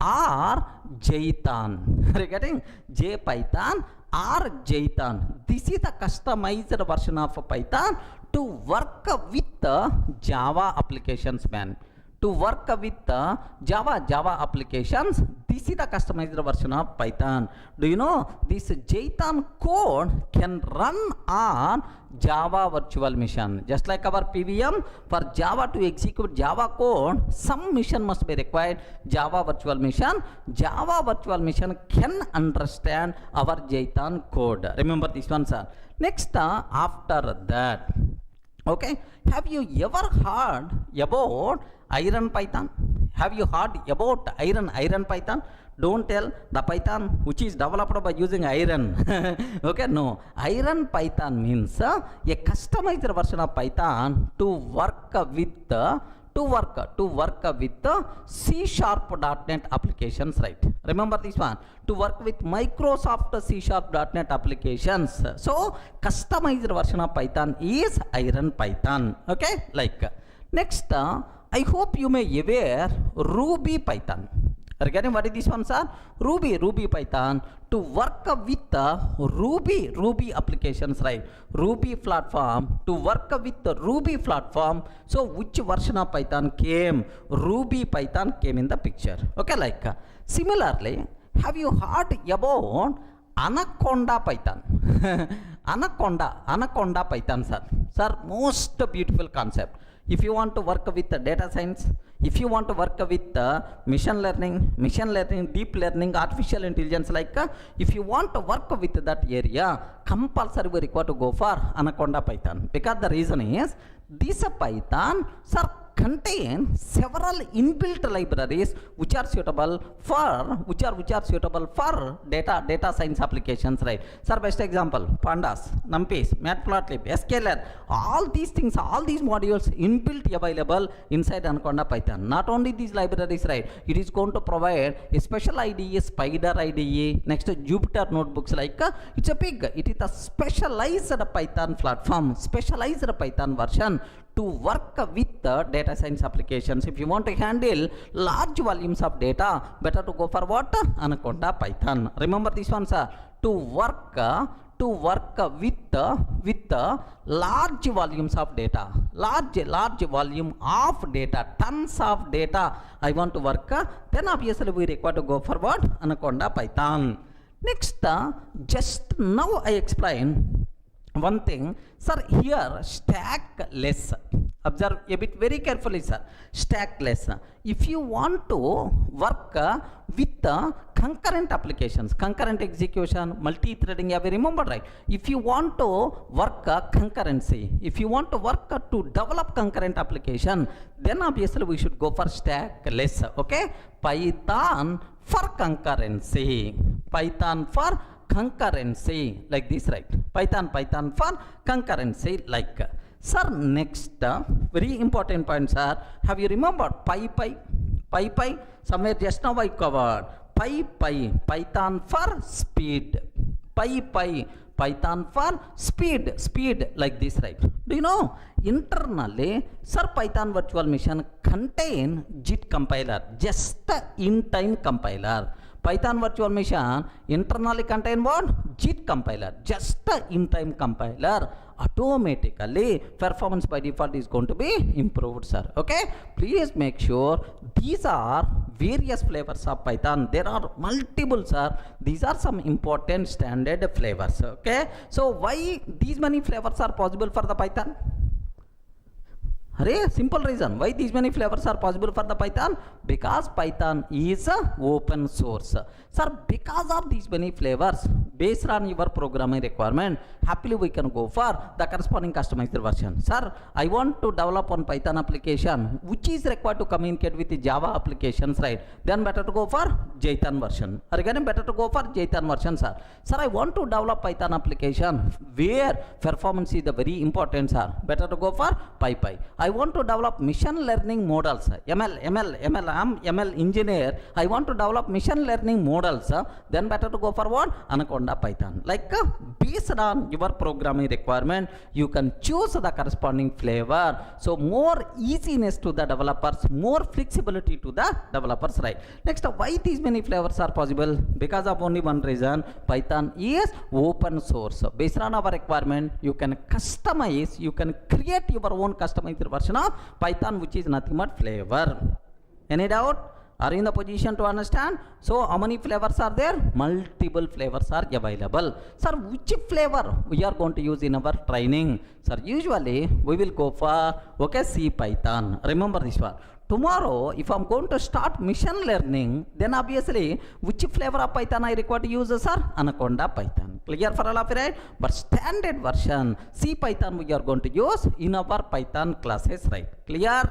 or Jython. Are you getting? JPython or Jython. This is the customized version of Python to work with Java applications, man. To work with Java applications, this is the customized version of Python. Do you know this Jython code can run on Java virtual machine? Just like our PVM, for Java to execute Java code, some mission must be required. Java virtual machine can understand our Jython code. Remember this one, sir. Next, after that, okay, have you ever heard about Iron Python? Have you heard about Iron Python? Don't tell the Python which is developed by using iron. Okay, no. Iron Python means a customized version of Python to work with C#.NET applications, right? Remember this one, to work with Microsoft C#.NET applications. So customized version of Python is Iron Python. Okay, like next, I hope you may aware Ruby Python. Regarding what is this one, sir? Ruby Python to work with Ruby applications, right? Ruby platform, to work with the Ruby platform. So which version of Python came? Ruby Python came in the picture. Okay, like similarly, have you heard about Anaconda Python? Anaconda Python, sir. Sir, most beautiful concept. If you want to work with data science, if you want to work with machine learning, deep learning, artificial intelligence, like if you want to work with that area, compulsory we require to go for Anaconda Python. Because the reason is, this Python, sir, contain several inbuilt libraries which are suitable for data science applications, right? Sir, best example, pandas, numpys, matplotlib, sklearn, all these things, all these modules inbuilt available inside Anaconda Python. Not only these libraries, right? It is going to provide a special IDE, Spider IDE, next to Jupyter notebooks, like it is a specialized Python platform, specialized Python version to work with data science applications. If you want to handle large volumes of data, better to go for what? Anaconda Python. Remember this one, sir. To work with large volumes of data, large volume of data, tons of data I want to work, then obviously we require to go for what? Anaconda Python. Next, just now I explain one thing, sir. Here stackless, observe a bit very carefully, sir. Stackless, if you want to work with concurrent applications, concurrent execution, multi-threading, you have remembered, right? If you want to work concurrency, if you want to work to develop concurrent application, then obviously we should go for stackless. Okay, Python for concurrency, Python for concurrency, like this, right? Python for concurrency, like. Sir, next, very important point, sir. Have you remembered PyPy? Somewhere just now I covered. Python for speed. Python for speed, like this, right? Do you know, internally, sir, Python virtual machine contain JIT compiler, just in-time compiler. Python virtual machine internally contain what? JIT compiler, just in-time compiler. Automatically performance by default is going to be improved, sir. Okay, please make sure these are various flavors of Python. There are multiple, sir. These are some important standard flavors. Okay, so why these many flavors are possible for the Python? Array, simple reason. Why these many flavors are possible for the Python? Because Python is open source. Sir, because of these many flavors, based on your programming requirement, happily we can go for the corresponding customized version. Sir, I want to develop one Python application which is required to communicate with the Java applications, right? Then better to go for Jython version. Or again, better to go for Jython version, sir. Sir, I want to develop Python application where performance is the very important, sir. Better to go for PyPy. I want to develop machine learning models, ML. I'm ML engineer. I want to develop machine learning models. Then better to go for what? Anaconda Python. Like based on your programming requirement, you can choose the corresponding flavor. So more easiness to the developers, more flexibility to the developers, right? Next, why these many flavors are possible? Because of only one reason. Python is open source. Based on our requirement, you can customize, you can create your own customized version of Python, which is nothing but flavor. Any doubt? Are you in the position to understand? So how many flavors are there? Multiple flavors are available. Sir, which flavor we are going to use in our training? Sir, usually we will go for C Python. Remember this one. Tomorrow, if I'm going to start machine learning, then obviously, which flavor of Python I require to use, sir? Anaconda Python. Clear for all of you, right? But standard version, C Python we are going to use in our Python classes, right? Clear?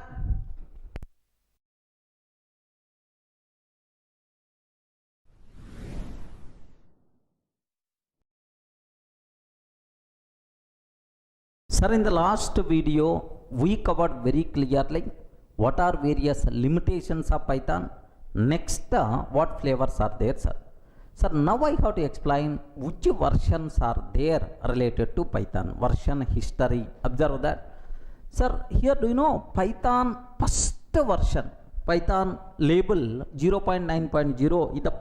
Sir, in the last video, we covered very clearly what are various limitations of Python. Next, what flavors are there, sir? Sir, now I have to explain which versions are there related to Python. Version history. Observe that. Sir, here do you know Python first version? Python label 0.9.0 is the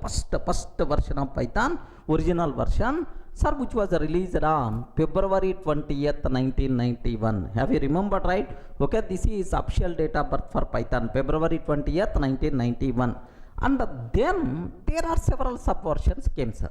first version of Python, original version. Sir, which was released on February 20th, 1991. Have you remembered, right? Okay, this is official date of birth for Python, February 20th, 1991. And then there are several subversions came, sir.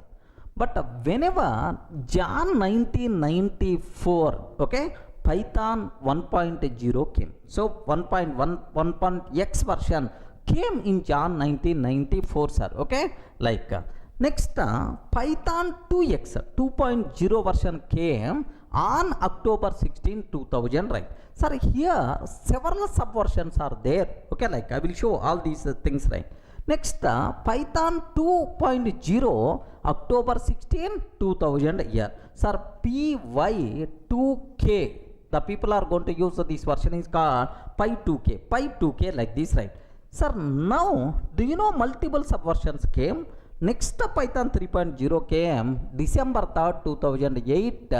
But whenever Jan 1994, okay, Python 1.0 came. So 1.1.x version came in Jan 1994, sir. Okay, like next, Python 2x 2.0 version came on October 16, 2000, right? Sir, here several subversions are there. Okay, like I will show all these things, right? Next, Python 2.0 October 16, 2000 year. Sir, PY2K. The people are going to use this version is called Py2K like this, right? Sir, now do you know multiple subversions came? Next, Python 3.0 came December 3rd, 2008,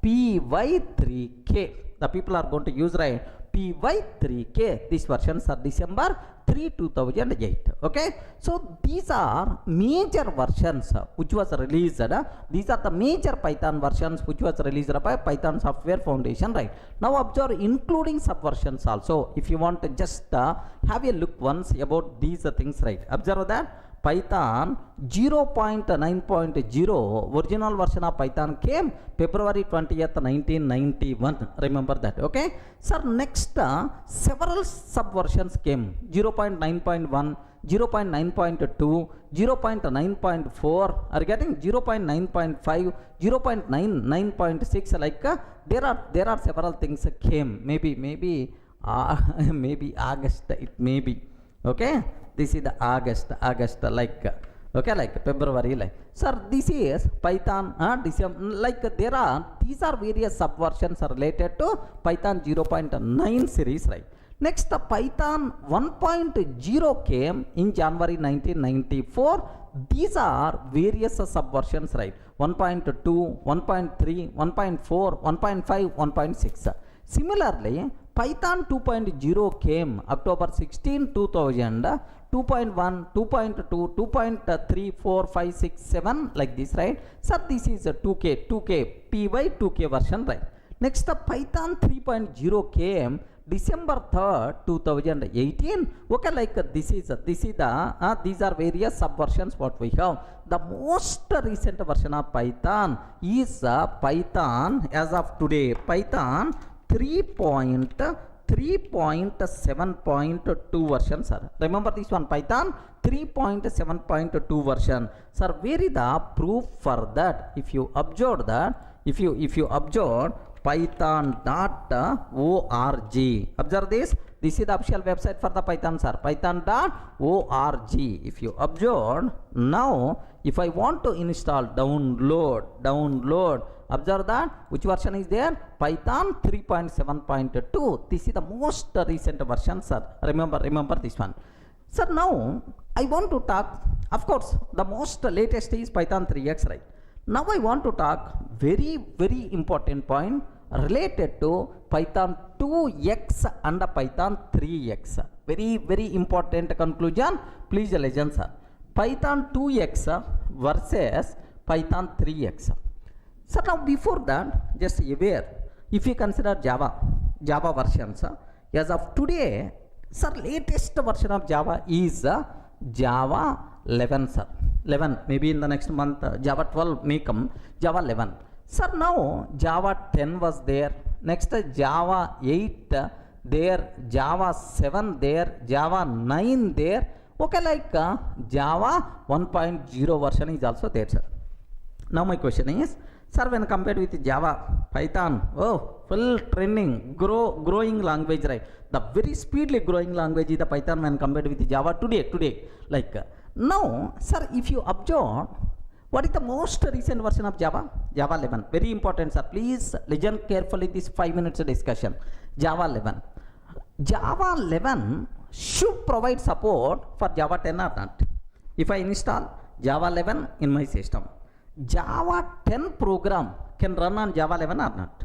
PY3K. The people are going to use, right? PY3K. These versions are December 3, 2008. Okay. So these are major versions which was released. These are the major Python versions which was released by Python Software Foundation, right? Now observe including subversions also. If you want to just have a look once about these things, right? Observe that. Python 0.9.0 original version of Python came February 20th, 1991. Remember that, okay? Sir, next several subversions came 0.9.1, 0.9.2, 0.9.4, are getting 0.9.5, 0.9.6. Like there are several things came. Maybe August. It may be, okay. This is the August like okay, like February, like. Sir, this is Python December, like these are various subversions related to Python 0.9 series, right? Next, Python 1.0 came in January 1994. These are various subversions, right? 1.2, 1.3, 1.4, 1.5, 1.6. Similarly, Python 2.0 came October 16, 2000, 2.1, 2.2, 2.3, 4, 5, 6, 7, like this, right? So this is a 2K, PY2K version, right? Next, Python 3.0 came December 3rd, 2018. Okay, like these are various subversions what we have. The most recent version of Python is Python as of today, Python 3.3 3.7.2 version, sir. Remember this one, Python 3.7.2 version, sir. Where is the proof for that? If you observe that, if you observe python.org, observe this. This is the official website for the Python, sir. Python.org. If you observe, now if I want to install, download, observe that which version is there? Python 3.7.2. This is the most recent version, sir. Remember this one, sir. Now I want to talk, of course, the most latest is Python 3x, right? Now I want to talk very important point related to Python 2x and Python 3x. Very important conclusion. Please listen, sir. Python 2x versus Python 3x. So now before that, just aware, if you consider Java versions, as of today, sir, latest version of Java is Java 11, sir. 11, maybe in the next month, Java 12 may come, Java 11. Sir, now Java 10 was there, next Java 8 there, Java 7 there, Java 9 there, okay, like Java 1.0 version is also there, sir. Now my question is, sir, when compared with Java, Python, oh, full trending, growing language, right? The very speedily growing language is the Python when compared with Java today, like now, sir, if you observe, what is the most recent version of Java? Java 11. Very important, sir. Please listen carefully this 5 minutes discussion. Java 11. Java 11 should provide support for Java 10 or not. If I install Java 11 in my system, Java 10 program can run on Java 11 or not.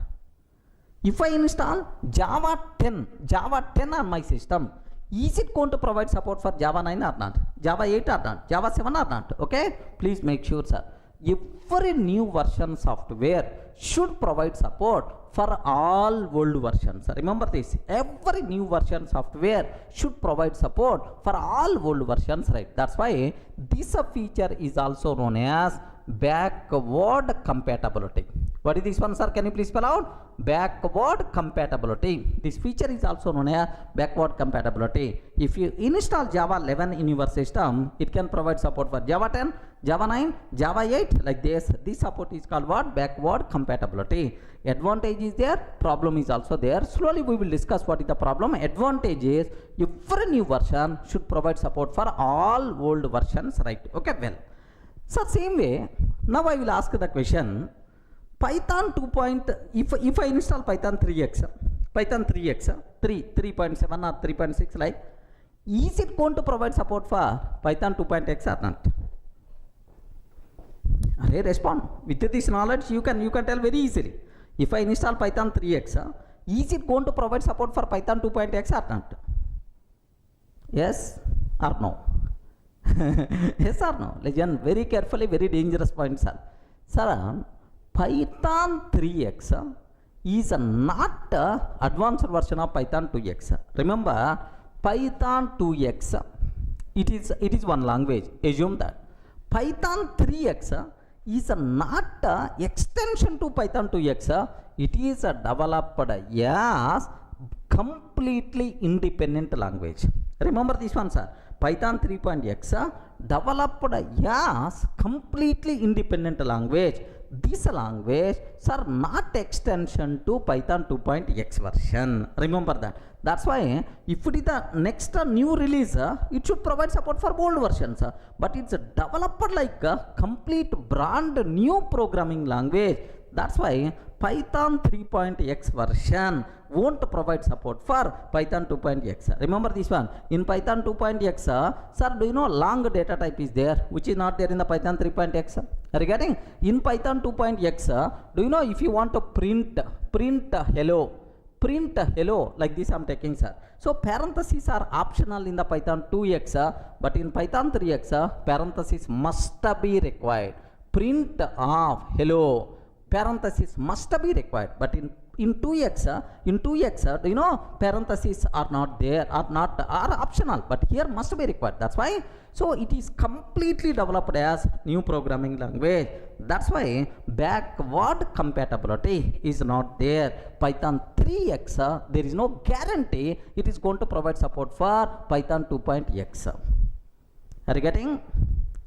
If I install Java 10 on my system, is it going to provide support for Java 9 or not? Java 8 or not? Java 7 or not? Okay? Please make sure, sir. Every new version software should provide support for all old versions. Remember this. Every new version software should provide support for all old versions, right? That's why this feature is also known as backward compatibility. What is this one, sir? Can you please spell out? Backward compatibility. This feature is also known as backward compatibility. If you install Java 11 in your system, it can provide support for Java 10, Java 9, Java 8, like this. This support is called what? Backward compatibility. Advantage is there, problem is also there. Slowly we will discuss what is the problem. Advantage is every new version should provide support for all old versions, right? Okay, well. So same way, now I will ask the question, Python 2. If I install Python 3x, 3.7 or 3.6, like, is it going to provide support for Python 2.x or not? Respond. With this knowledge, you can tell very easily. If I install Python 3x, is it going to provide support for Python 2.x or not? Yes or no? Yes or no? Listen very carefully, very dangerous point, sir. Sir, Python 3x is not advanced version of Python 2x. Remember, Python 2x, it is one language. Assume that. Python 3x is not extension to Python 2x. It is developed as completely independent language. Remember this one, sir. Python 3.x developed as completely independent language. This language, sir, not extension to Python 2.x version. Remember that. That's why if it is the next new release, it should provide support for old versions. But it's developed like a complete brand new programming language. That's why Python 3.x version won't provide support for Python 2.x. Remember this one. In Python 2.x, sir, do you know long data type is there, which is not there in the Python 3.x? Regarding in Python 2.x, do you know if you want to print hello, like this I'm taking, sir. So parentheses are optional in the Python 2x, but in Python 3x, parentheses must be required. Print of hello, parenthesis must be required, but in 2x, do you know parentheses are not there, are optional, but here must be required. That's why. So it is completely developed as new programming language. That's why backward compatibility is not there. Python 3x, there is no guarantee it is going to provide support for Python 2.x. Are you getting?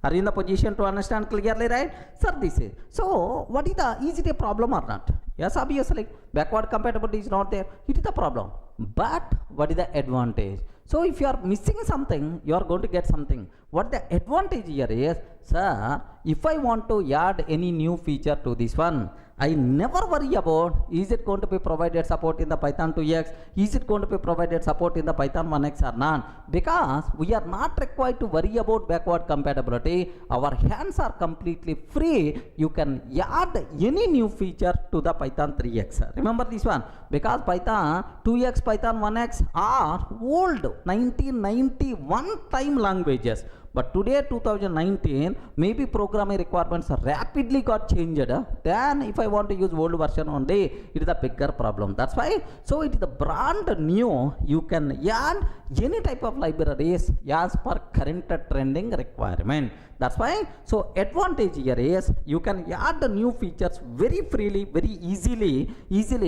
Are you in the position to understand clearly, right? Sir, this is. So, what is it a problem or not? Yes, obviously, backward compatibility is not there. It is the problem. But, what is the advantage? So, if you are missing something, you are going to get something. What the advantage here is, sir, if I want to add any new feature to this one, I never worry about is it going to be provided support in the Python 2x, is it going to be provided support in the Python 1x or not, because we are not required to worry about backward compatibility. Our hands are completely free. You can add any new feature to the Python 3x. Remember this one, because Python 2x, Python 1x are old 1991 time languages. But today 2019, maybe programming requirements rapidly got changed. Then if I want to use old version only, it is a bigger problem. That's why. So it is the brand new. You can add any type of libraries as per current trending requirement. That's why. So advantage here is you can add the new features very freely, very easily,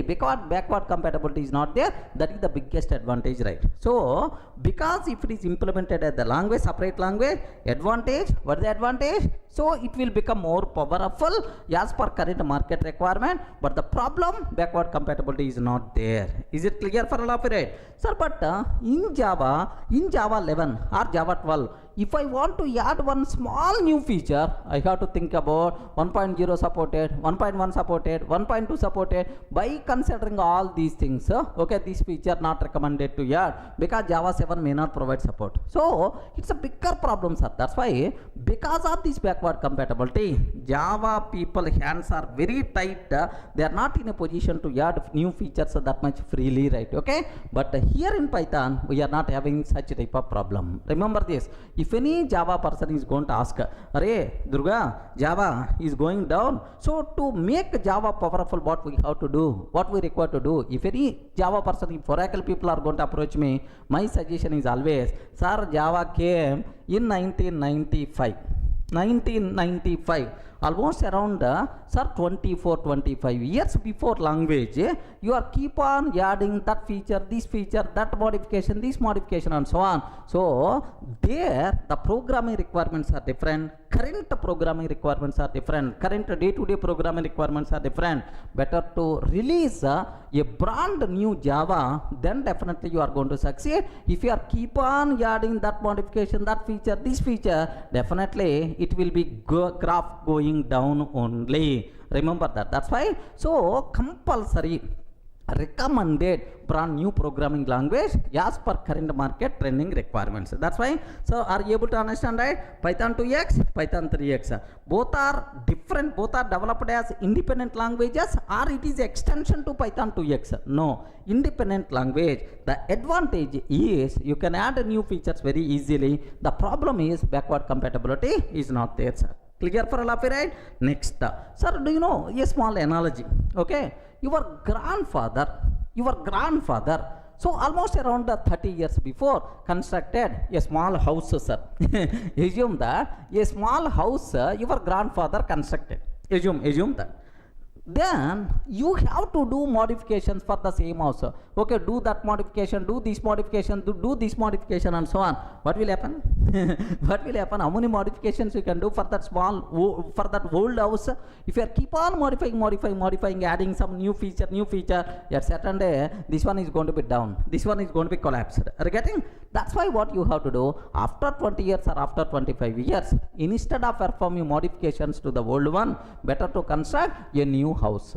because backward compatibility is not there. That is the biggest advantage, right? So because if it is implemented as the language, separate language, advantage. What is the advantage? So it will become more powerful as per current market requirement. But the problem, backward compatibility is not there. Is it clear for all of you, right? Sir, but in Java 11 or Java 12, if I want to add one small new feature, I have to think about 1.0 supported, 1.1 supported, 1.2 supported. By considering all these things, okay, this feature not recommended to add because Java 7 may not provide support. So it's a bigger problem, sir. That's why, because of this backward compatibility, Java people hands are very tight. They are not in a position to add new features that much freely, right? Okay, but here in Python, we are not having such type of problem. Remember this. If any Java person is going to ask, "Arey, Durga, Java is going down." So to make Java powerful, what we have to do, what we require to do, if any Java person, if Oracle people are going to approach me, my suggestion is always, sir, Java came in 1995. 1995, almost around 24-25 years before language, you are keep on adding that feature, this feature, that modification, this modification, and so on. So there the programming requirements are different, current programming requirements are different, current day-to-day programming requirements are different. Better to release a brand new Java, then definitely you are going to succeed. If you are keep on adding that modification, that feature, this feature, definitely it will be graph going down only. Remember that. That's why. So compulsory recommended brand new programming language as per current market trending requirements. That's why. So are you able to understand, right? Python 2x, Python 3x, both are different, both are developed as independent languages, or it is extension to Python 2x. No, independent language. The advantage is you can add new features very easily. The problem is backward compatibility is not there, sir. Clear for all of you, right? Next, sir, do you know a small analogy? Okay, your grandfather, so almost around 30 years before, constructed a small house, sir. Assume that a small house your grandfather constructed. Assume that. Then you have to do modifications for the same house. Okay, do that modification, do this modification, do this modification, and so on. What will happen? What will happen? How many modifications you can do for that for that old house? If you keep on modifying, adding some new feature, at certain day this one is going to be down, this one is going to be collapsed. Are you getting? That's why what you have to do after 20 years or after 25 years, instead of performing modifications to the old one, better to construct a new house.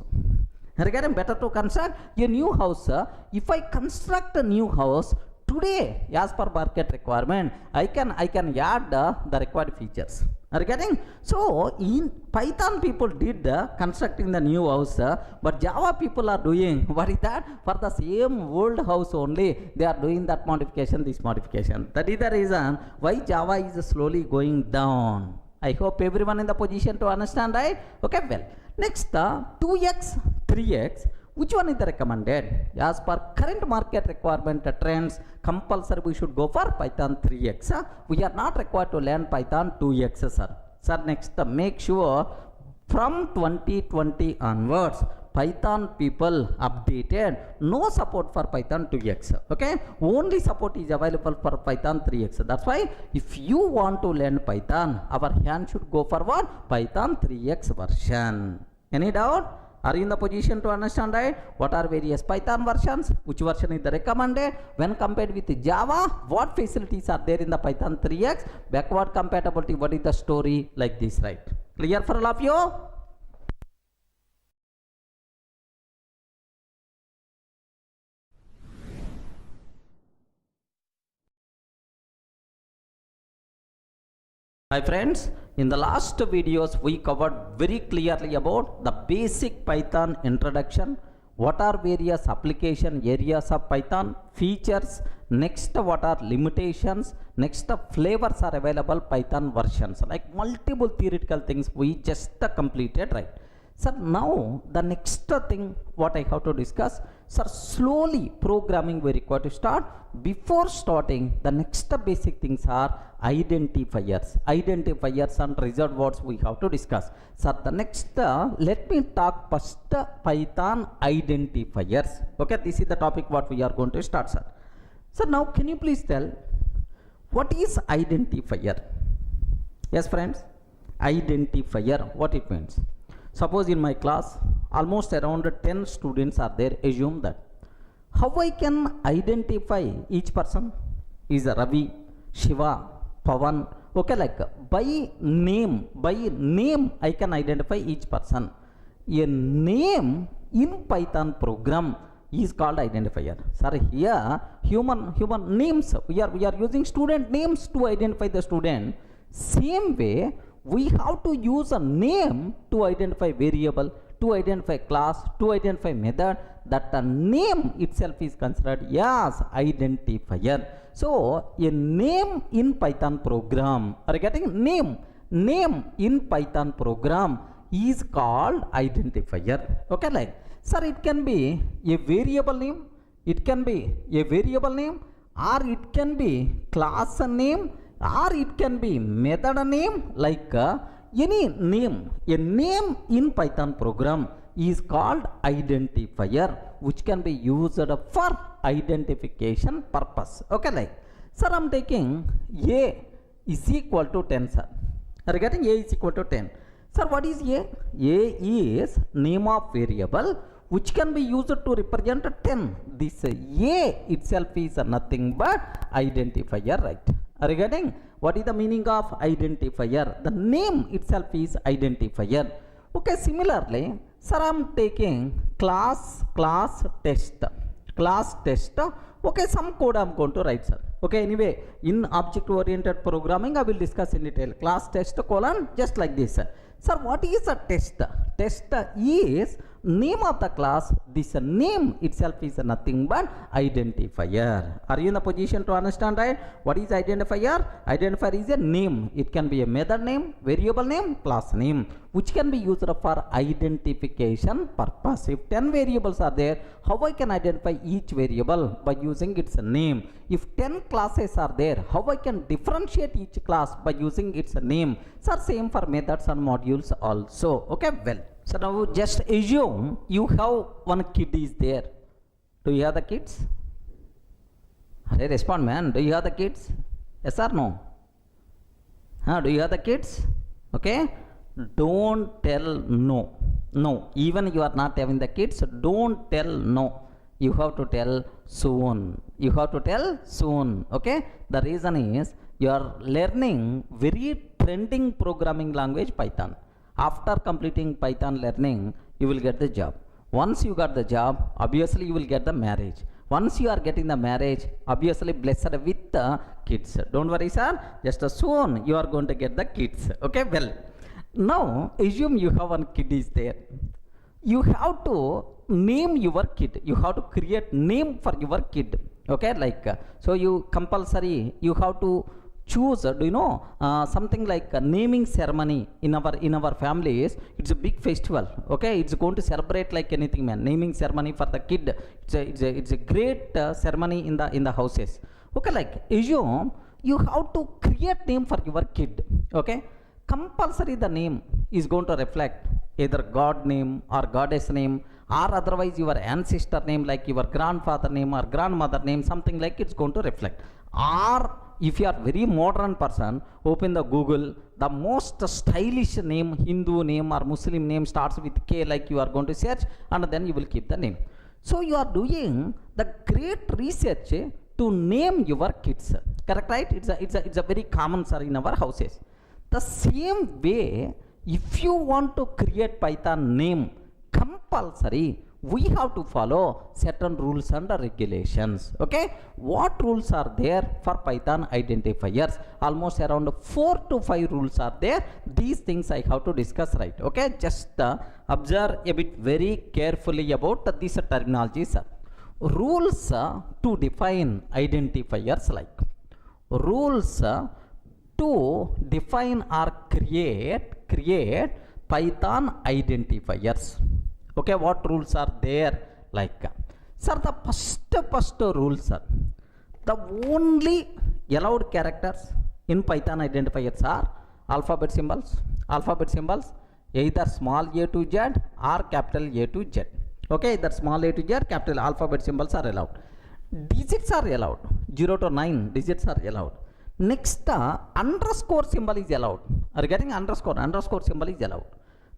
Again, better to construct a new house. If I construct a new house today as per market requirement, I can add the required features. Are you getting? So in Python people did constructing the new house, but Java people are doing what is that? For the same old house only, they are doing that modification, this modification. That is the reason why Java is slowly going down. I hope everyone in the position to understand, right? Okay, well. Next, 2x, 3x. Which one is the recommended? As per current market requirement trends, compulsory we should go for Python 3x. We are not required to learn Python 2x, sir. Sir, next, make sure from 2020 onwards, Python people updated, no support for Python 2x. Okay, only support is available for Python 3x. That's why if you want to learn Python, our hand should go for what? Python 3x version. Any doubt? Are you in the position to understand, right? What are various Python versions? Which version is the recommended? When compared with Java, what facilities are there in the Python 3x? Backward compatibility, what is the story? Like this, right? Clear for all of you? Hi friends, in the last videos we covered very clearly about the basic Python introduction, what are various application areas of Python, features, next what are limitations, next flavors are available Python versions, like multiple theoretical things we just completed, right? Sir, now the next thing what I have to discuss, sir, slowly programming we require to start. Before starting, the next basic things are identifiers and reserved words we have to discuss. Sir, the next, let me talk first Python identifiers. Okay, this is the topic what we are going to start, sir. Sir, now can you please tell what is identifier? Yes, friends, identifier, what it means? Suppose in my class, almost around 10 students are there. Assume that. How I can identify each person? Is Ravi, Shiva, Pavan. Okay, like by name I can identify each person. A name in Python program is called identifier. Sir, here human names. We are using student names to identify the student. Same way, we have to use a name to identify variable, to identify class, to identify method. That the name itself is considered as identifier. So a name in Python program, are you getting? Name in Python program is called identifier. Okay, like, sir, it can be a variable name, it can be a variable name, or it can be class name, or it can be method name, like any name. A name in Python program is called identifier, which can be used for identification purpose. Okay, like, sir, I'm taking A is equal to 10, sir. Are you getting? A is equal to 10. Sir, what is A? A is name of variable which can be used to represent 10. This A itself is nothing but identifier, right? Are you getting? What is the meaning of identifier? The name itself is identifier. Okay, similarly, sir, I'm taking class test. Okay, some code I'm going to write, sir. Okay, anyway, in object oriented programming I will discuss in detail. Class test colon, just like this. Sir, what is a test? Test is name of the class. This name itself is nothing but identifier. Are you in a position to understand, right? What is identifier? Identifier is a name. It can be a method name, variable name, class name, which can be used for identification purpose. If 10 variables are there, how I can identify each variable? By using its name. If 10 classes are there, how I can differentiate each class? By using its name. So same for methods and modules also. Okay, well, so now just assume you have one kid is there. Do you have the kids? Hey, respond, man. Do you have the kids? Yes or no? Do you have the kids? Okay, don't tell no. No, even you are not having the kids, don't tell no. You have to tell soon. You have to tell soon. Okay, the reason is you are learning very trending programming language Python. After completing Python learning, you will get the job. Once you got the job, obviously you will get the marriage. Once you are getting the marriage, obviously blessed with the kids. Don't worry, sir. Just soon you are going to get the kids. Okay, well, now assume you have one kid is there. You have to name your kid. You have to create name for your kid. Okay, like, so you compulsory, you have to choose, do you know, something like a naming ceremony in our families. It's a big festival, okay? It's going to celebrate like anything, man. Naming ceremony for the kid, it's a great ceremony in the houses, okay? Like assume you have to create name for your kid, okay? Compulsory the name is going to reflect either god name or goddess name, or otherwise your ancestor name, like your grandfather name or grandmother name, something like it's going to reflect. Or if you are very modern person, open the Google, the most stylish name, Hindu name or Muslim name starts with K, like you are going to search, and then you will keep the name. So you are doing the great research to name your kids, correct, right? It's a very common, sir, in our houses. The same way, if you want to create Python name, compulsory we have to follow certain rules and regulations, okay? What rules are there for Python identifiers? Almost around 4 to 5 rules are there. These things I have to discuss, right? Okay, just observe a bit very carefully about these terminologies. Rules to define identifiers, like rules to define or create Python identifiers. Okay, what rules are there? Like, sir, the first rules, sir, the only allowed characters in Python identifiers are alphabet symbols, either small a to z or capital A to z. Okay, either small a to z, capital alphabet symbols are allowed. Digits are allowed, 0 to 9 digits are allowed. Next, underscore symbol is allowed. Are you getting underscore symbol is allowed.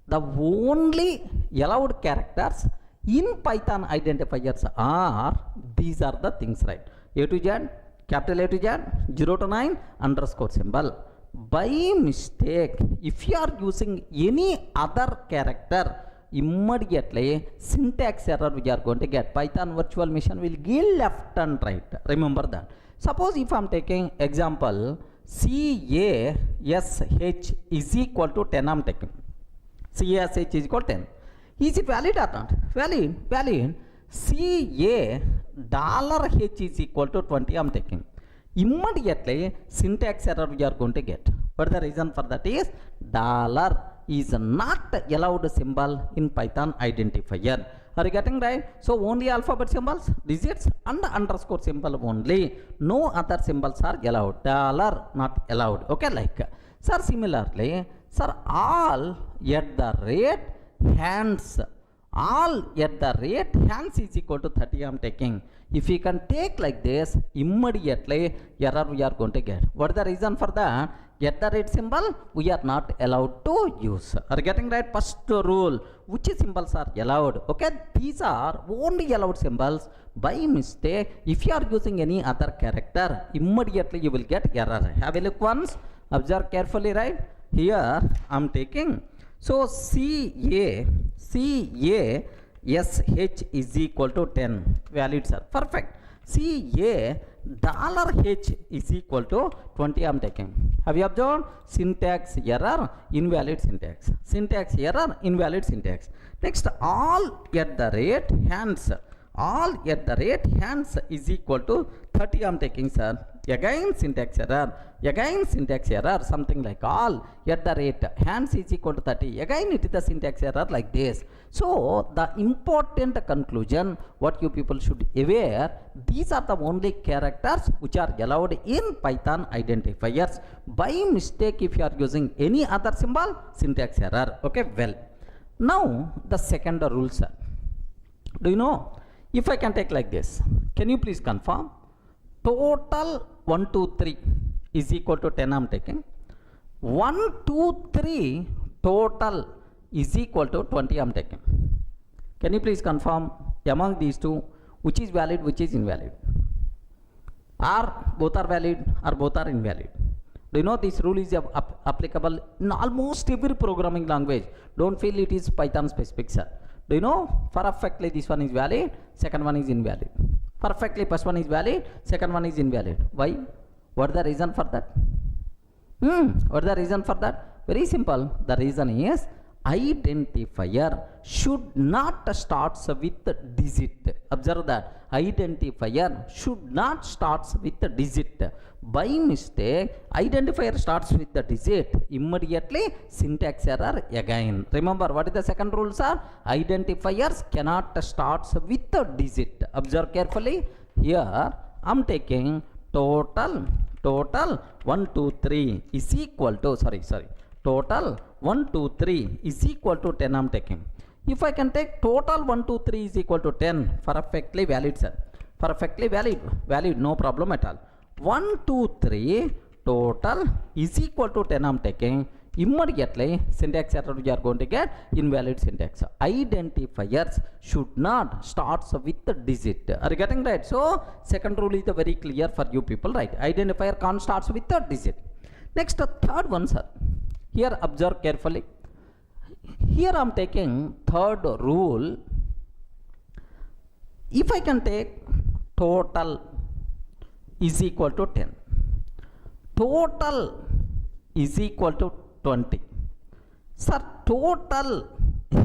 The only allowed characters in Python identifiers are, these are the things, right? A to Z, capital A to Z, 0 to 9, underscore symbol. By mistake, if you are using any other character, immediately syntax error we are going to get. Python virtual machine will give left and right. Remember that. Suppose if I am taking example, CASH is equal to 10, I am taking. CASH is equal to 10. Is it valid or not? Valid. CA $H is equal to 20, I am taking. Immediately syntax error we are going to get. But the reason for that is dollar is not allowed symbol in Python identifier. Are you getting right? So only alphabet symbols, digits and underscore symbol only. No other symbols are allowed. Dollar not allowed. Okay, like, sir, similarly, sir, all at the rate hands is equal to 30 I am taking. If we can take like this, immediately error we are going to get. What is the reason for that? At the rate symbol we are not allowed to use. Are you getting right? First rule, which symbols are allowed? Okay, these are only allowed symbols. By mistake, if you are using any other character, immediately you will get error. Have a look once, observe carefully, right? Here I am taking, so CASH is equal to 10, valid, sir, perfect. CA $H is equal to 20 I am taking. Have you observed? Syntax error, invalid syntax. Syntax error, invalid syntax. Next, all at the rate hands is equal to 30 I am taking, sir. Again syntax error, something like all at the rate hands is equal to 30. Again it is the syntax error like this. So the important conclusion what you people should aware, these are the only characters which are allowed in Python identifiers. By mistake, if you are using any other symbol, syntax error. Okay, well, now the second rule, sir. Do you know, if I can take like this, can you please confirm? Total 1, 2, 3 is equal to 10 I am taking. 1, 2, 3 total is equal to 20 I am taking. Can you please confirm among these two which is valid, which is invalid? Or both are valid or both are invalid? Do you know this rule is applicable in almost every programming language? Don't feel it is Python specific, sir. Do you know perfectly this one is valid, second one is invalid? Perfectly first one is valid, second one is invalid. Why? What is the reason for that? What is the reason for that? Very simple. The reason is identifier should not start with digit. Observe that identifier should not start with digit. By mistake identifier starts with the digit, immediately syntax error again. Remember what is the second rule, sir? Identifiers cannot start with a digit. Observe carefully. Here I'm taking total 1 2 3 is equal to total 1 2 3 is equal to 10. I'm taking, if I can take total 1 2 3 is equal to 10, perfectly valid, sir, perfectly valid, no problem at all. 1 2 3 total is equal to 10. I'm taking, immediately syntax error you are going to get invalid syntax. Identifiers should not start with the digit. Are you getting right? So second rule is very clear for you people, right? Identifier can't start with the digit. Next, third one, sir. Here observe carefully. Here I'm taking third rule. If I can take total is equal to 10, total is equal to 20, sir, total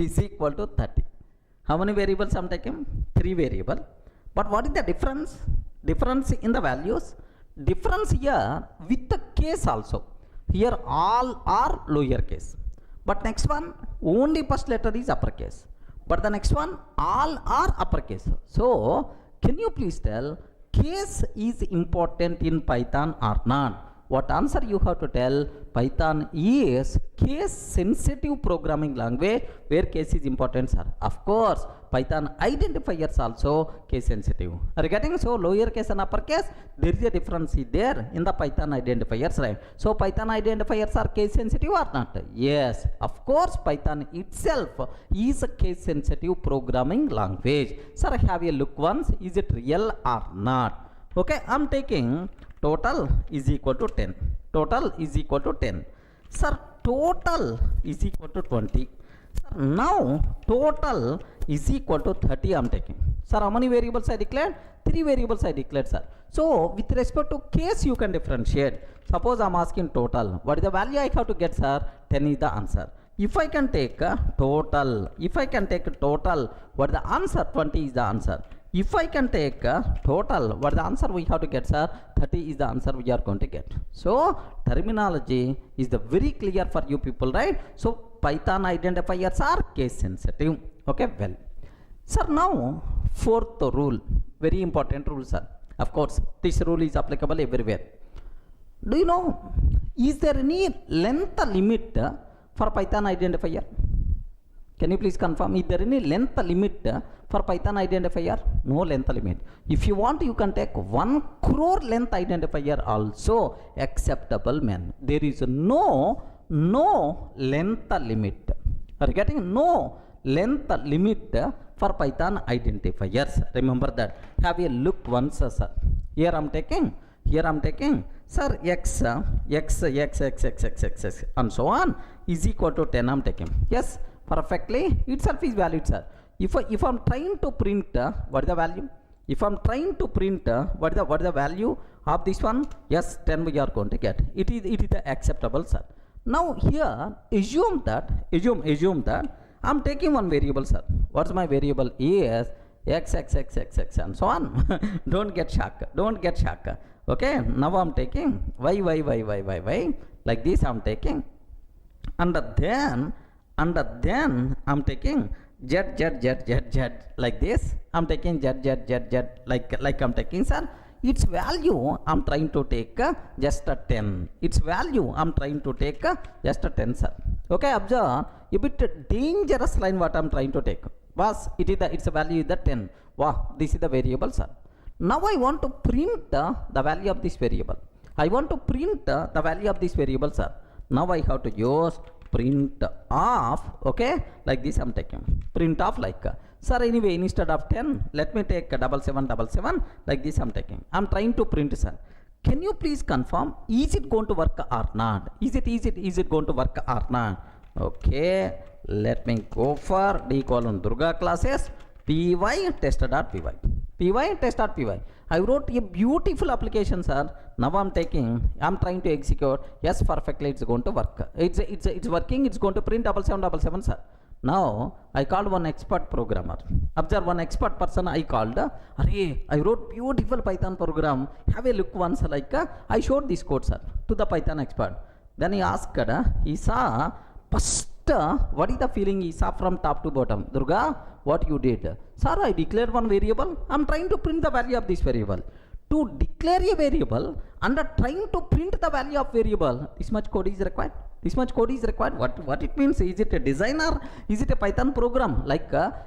is equal to 30. How many variables I'm taking? 3 variable. But what is the difference? Difference in the values. Difference here with the case also. Here all are lowercase, but next one only first letter is uppercase, but the next one all are uppercase. So can you please tell, case is important in Python or not? What answer you have to tell? Python is case sensitive programming language where case is important, sir. Of course Python identifiers also case sensitive. Are you getting? So lowercase and uppercase, there is a difference there in the Python identifiers, right? So Python identifiers are case sensitive or not? Yes, of course Python itself is a case sensitive programming language. Sir, have a look once, is it real or not? Okay, I'm taking total is equal to 10, total is equal to 10, sir, total is equal to 20, sir, now total is equal to 30. I'm taking, sir, how many variables I declared? 3 variables I declared, sir. So with respect to case you can differentiate. Suppose I'm asking total, what is the value I have to get, sir? 10 is the answer. If I can take total, what is the answer? 20 is the answer. If I can take total, what is the answer we have to get, sir? 30 is the answer we are going to get. So terminology is the very clear for you people, right? So Python identifiers are case sensitive. Okay, well, sir, now fourth rule, very important rule, sir. Of course this rule is applicable everywhere. Do you know, is there any length limit for Python identifier? Can you please confirm, is there any length limit for Python identifier? No length limit. If you want, you can take 1 crore length identifier also acceptable, man. There is no length limit. Are you getting? No length limit for Python identifiers. Remember that. Have a look once, sir. Here I'm taking, sir, x and so on is equal to 10. I'm taking, yes, perfectly itself is valid, sir. If I'm trying to print what is the value? If I'm trying to print what is the value of this one? Yes, 10 we are going to get. It is the acceptable, sir. Now here assume that I'm taking one variable, sir. What's my variable? Is x and so on. Don't get shocked. Okay, now I'm taking y like this. I'm taking, and then I'm taking z like this. I'm taking z like I'm taking, sir. Its value I'm trying to take just a 10. Its value I'm trying to take just a 10, sir. Okay, observe a bit dangerous line what I'm trying to take. Was its value is the 10. Wow, this is the variable, sir. Now I want to print the value of this variable. Sir. Now I have to use print off. Okay, like this I'm taking print off, like sir, anyway, instead of 10 let me take 7777 like this. I'm taking, I'm trying to print, sir. Can you please confirm, is it going to work or not? Is it going to work or not? Okay, let me go for D colon Durga classes py test.py. I wrote a beautiful application, sir. Now I'm trying to execute. Yes, perfectly, it's going to work. It's working. It's going to print 7777, sir. Now I called one expert programmer. Observe, one expert person I called. Arey, I wrote beautiful Python program. Have a look once. I showed this code, sir, to the Python expert. Then he asked, he saw first, what is the feeling he saw from top to bottom? Durga, what you did? Sir, I declared one variable. I'm trying to print the value of this variable. To declare a variable and trying to print the value of variable, this much code is required. This much code is required. What it means? Is it a designer? Is it a Python program?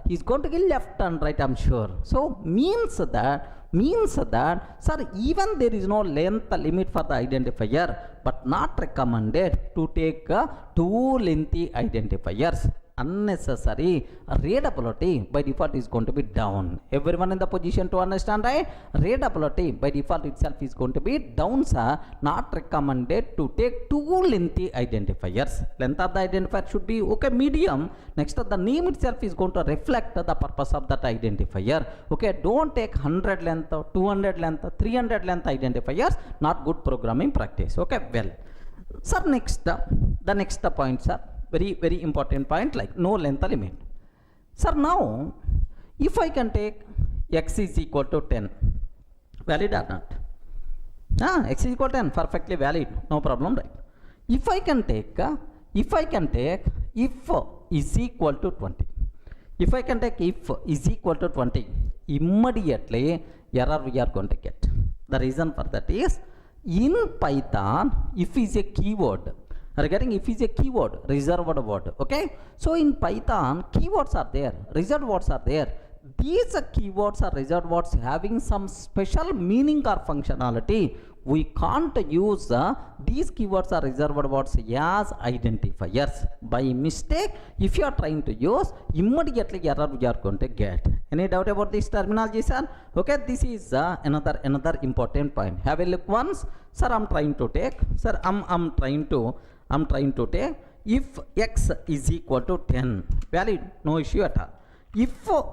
He's going to get left and right, I'm sure. So means that, sir, even there is no length limit for the identifier, but not recommended to take too lengthy identifiers. Unnecessary readability by default is going to be down. Everyone in the position to understand, right? Readability by default itself is going to be down, sir. Not recommended to take too lengthy identifiers. Length of the identifier should be okay, medium. Next, the name itself is going to reflect the purpose of that identifier. Okay, don't take 100 length, 200 length, 300 length identifiers. Not good programming practice. Okay, well, sir, the next point, sir. Very important point, like no length limit. Sir, now if I can take x is equal to 10, valid or not? X is equal to 10, perfectly valid, no problem, right? If I can take if is equal to 20, if I can take if is equal to 20, immediately error we are going to get. The reason for that is, in Python, if is a keyword. Regarding if is a keyword, reserved word. Okay, so in Python, keywords are there, reserved words are there. These keywords are reserved words having some special meaning or functionality. We can't use these keywords or reserved words as identifiers. By mistake, if you are trying to use, immediately error we are going to get. Any doubt about this terminology, sir? Okay, this is another important point. Have a look once, sir. I'm trying to take, sir. I'm trying to take if x is equal to 10, valid, no issue at all. If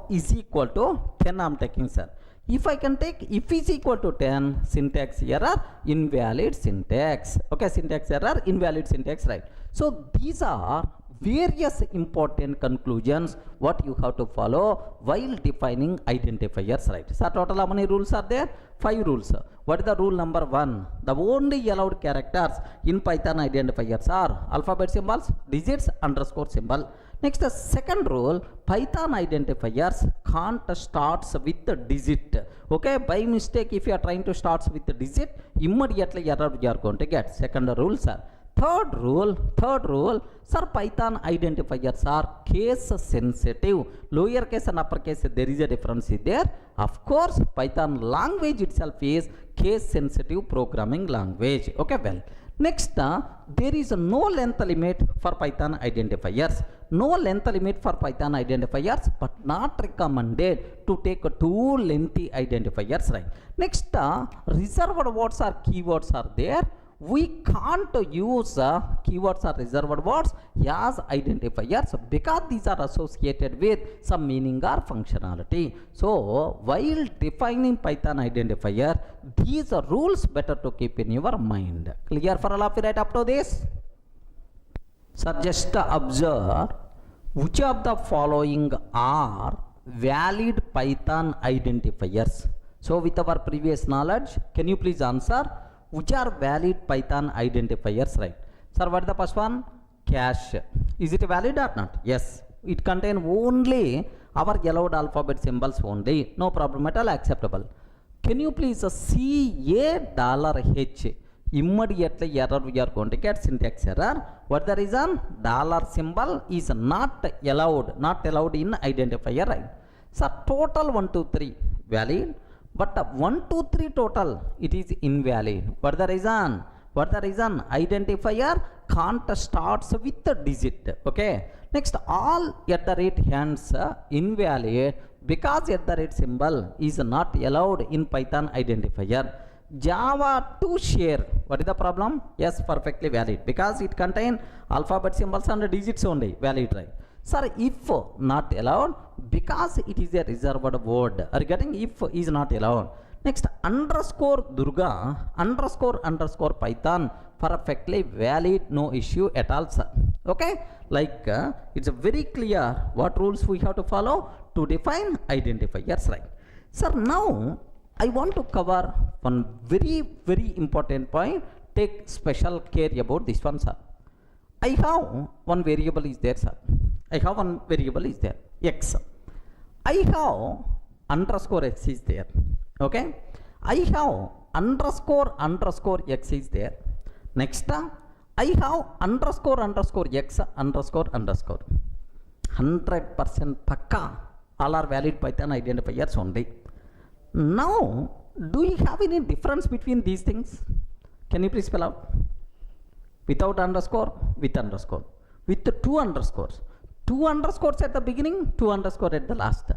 is equal to 10, I'm taking, sir. If I can take if is equal to 10, syntax error, invalid syntax. Okay, syntax error, invalid syntax, right? So these are various important conclusions what you have to follow while defining identifiers, right? So total how many rules are there? 5 rules. What is the rule number 1? The only allowed characters in Python identifiers are alphabet symbols, digits, underscore symbol. Next, the second rule, Python identifiers can't start with the digit. Okay, by mistake, if you are trying to start with the digit, immediately error you are going to get. Second rule, sir. Third rule, sir, Python identifiers are case sensitive. Lowercase and uppercase, there is a difference there. Of course, Python language itself is case sensitive programming language. Okay, well. Next, there is no length limit for Python identifiers. No length limit for Python identifiers, but not recommended to take too lengthy identifiers, right? Next, reserved words or keywords are there. We can't use keywords or reserved words as identifiers because these are associated with some meaning or functionality. So while defining Python identifier, these are rules better to keep in your mind. Clear for all of you right up to this? So just observe which of the following are valid Python identifiers. So with our previous knowledge, can you please answer? Which are valid Python identifiers, right? Sir, what is the first one? Cache. Is it valid or not? Yes. It contains only our allowed alphabet symbols only. No problem at all, acceptable. Can you please see a $H? Immediately error we are going to get, syntax error. What the reason? Dollar symbol is not allowed in identifier, right? So total 1, 2, 3 valid. But 1, 2, 3 total, it is invalid. What the reason? Identifier can't start with the digit. Okay. Next, all @ hands invalid because @ symbol is not allowed in Python identifier. Java to share. What is the problem? Yes, perfectly valid because it contains alphabet symbols and digits only. Valid, right? Sir, if not allowed because it is a reserved word. Regarding if is not allowed. Next, underscore Durga, underscore Python, perfectly valid, no issue at all, sir. Okay, like it's very clear what rules we have to follow to define identifiers, right? Sir, now I want to cover one very important point. Take special care about this one, sir. I have one variable is there, sir. I have one variable is there, x. I have underscore x is there. Okay, I have underscore x is there. Next, I have underscore x underscore 100% pakka. All are valid Python identifiers only. Now, do you have any difference between these things? Can you please spell out? Without underscore, with underscore, with the two underscores at the beginning, two underscore at the last.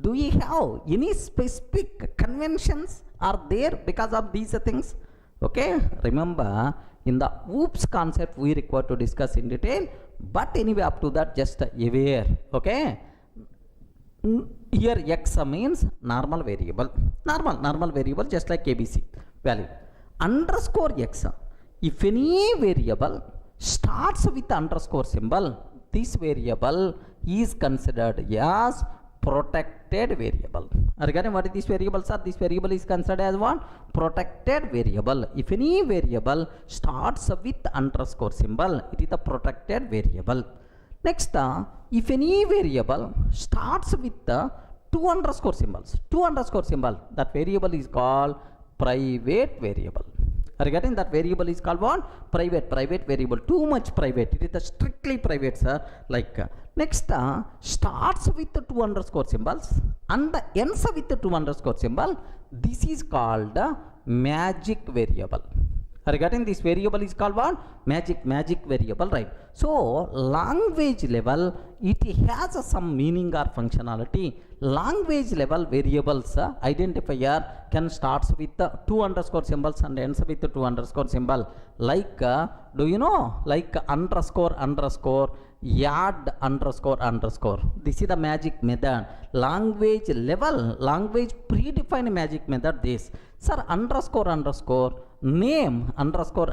Do you have any specific conventions are there because of these things? Okay, remember in the oops concept we require to discuss in detail, but anyway up to that just aware. Okay, here x means normal variable, normal variable, just like abc value. Underscore x, if any variable starts with underscore symbol, this variable is considered as protected variable. Regarding what is this variable, sir? This variable is considered as what? Protected variable. If any variable starts with underscore symbol, it is a protected variable. Next, if any variable starts with two underscore symbols, that variable is called private variable. Regarding that variable is called what? Private variable. Too much private. It is a strictly private, sir. Like next, starts with the two underscore symbols and ends with the two underscore symbol. This is called magic variable. Regarding this variable is called what? Magic variable, right? So language level, it has some meaning or functionality. Language level variables identifier can starts with two underscore symbols and ends with the two underscore symbol. Like do you know, like underscore add underscore. This is the magic method. Language level, language predefined magic method. This, sir, underscore name underscore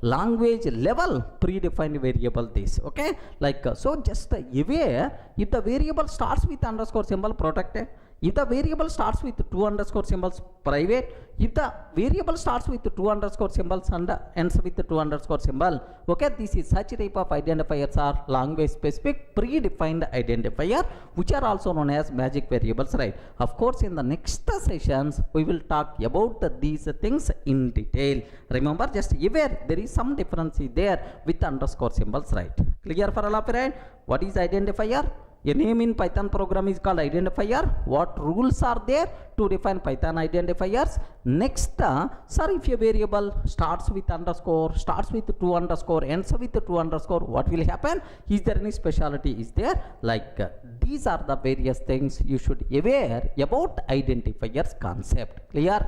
language level predefined variable. This, okay, like so just aware, if the variable starts with underscore symbol, protected. If the variable starts with two underscore symbols, private. If the variable starts with two underscore symbols and ends with two underscore symbol, okay, this is such type of identifiers are language specific predefined identifier, which are also known as magic variables, right? Of course, in the next sessions we will talk about these things in detail. Remember, just aware there is some difference there with underscore symbols, right? Clear for all of you, right? What is identifier? A name in Python program is called identifier. What rules are there to define Python identifiers? Next, sir, if a variable starts with underscore, starts with two underscore, ends with two underscore, what will happen? Is there any specialty is there? Like these are the various things you should aware about identifiers concept. Clear?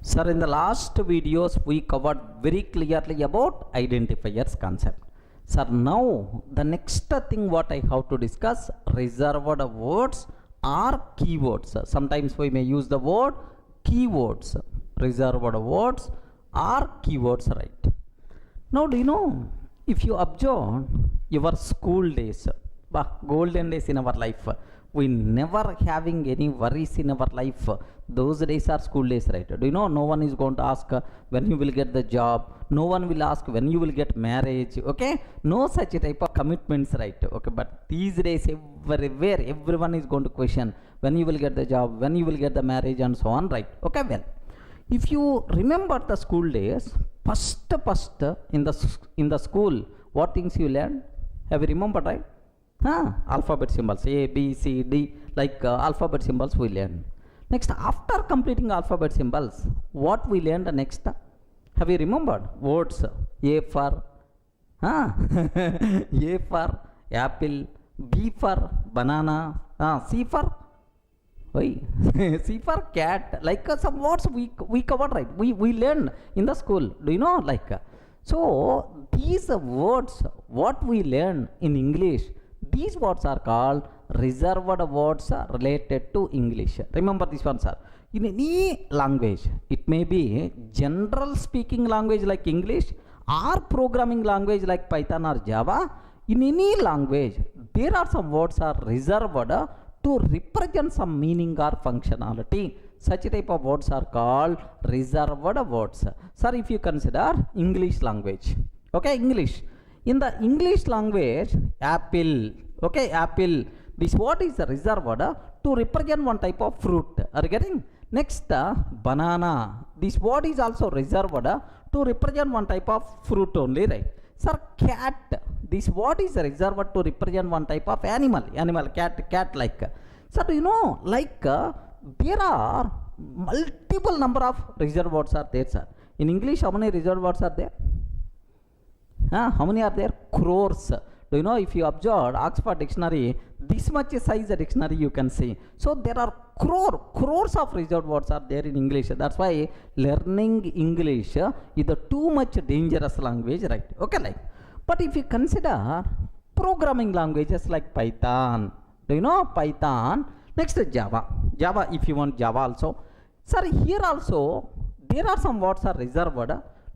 Sir, in the last videos we covered very clearly about identifiers concept. Sir, now the next thing what I have to discuss, reserved words or keywords. Sometimes we may use the word keywords. Reserved words or keywords, right? Now, do you know, if you observe your school days, golden days in our life, we never having any worries in our life. Those days are school days, right? Do you know, no one is going to ask when you will get the job, no one will ask when you will get marriage, okay? No such type of commitments, right? Okay, but these days everywhere everyone is going to question when you will get the job, when you will get the marriage, and so on, right? Okay, well, if you remember the school days, first in the school, what things you learned? Have you remembered, right? Alphabet symbols, A, B, C, D, like alphabet symbols we learn. Next, after completing alphabet symbols, what we learned next? Have you remembered? Words, A for A for apple, B for banana, C for Why? C for cat. Like some words we covered, right? We learned in the school. Do you know? Like so these words what we learn in English, these words are called reserved words related to English. Remember this one, sir. In any language, it may be general speaking language like English or programming language like Python or Java. In any language, there are some words are reserved to represent some meaning or functionality. Such type of words are called reserved words. Sir, if you consider English language, okay, English. In the English language, apple, okay, apple. This word is reserved to represent one type of fruit. Are you getting? Next, banana. This word is also reserved to represent one type of fruit only, right? Sir, cat. This word is reserved to represent one type of animal. Animal, cat like. Sir, do you know, like there are multiple number of reserved words are there, sir. In English, how many reserved words are there? How many are there? Crores. Do you know, if you observe Oxford dictionary, this much size a dictionary you can see. So there are crores of reserved words are there in English. That's why learning English is a too much dangerous language, right? Okay, like. But if you consider programming languages like Python, do you know Python? Next, Java. Java, if you want Java also. Sir, here also there are some words are reserved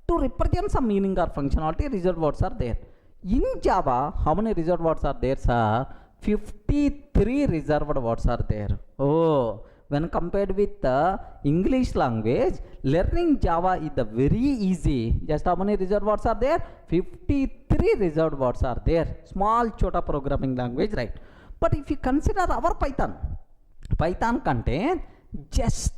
to represent some meaning or functionality. Reserved words are there. In Java, how many reserved words are there, sir? 53 reserved words are there. Oh, when compared with the English language, learning Java is the very easy. Just how many reserved words are there? 53 reserved words are there. Small chota programming language, right? But if you consider our Python contain just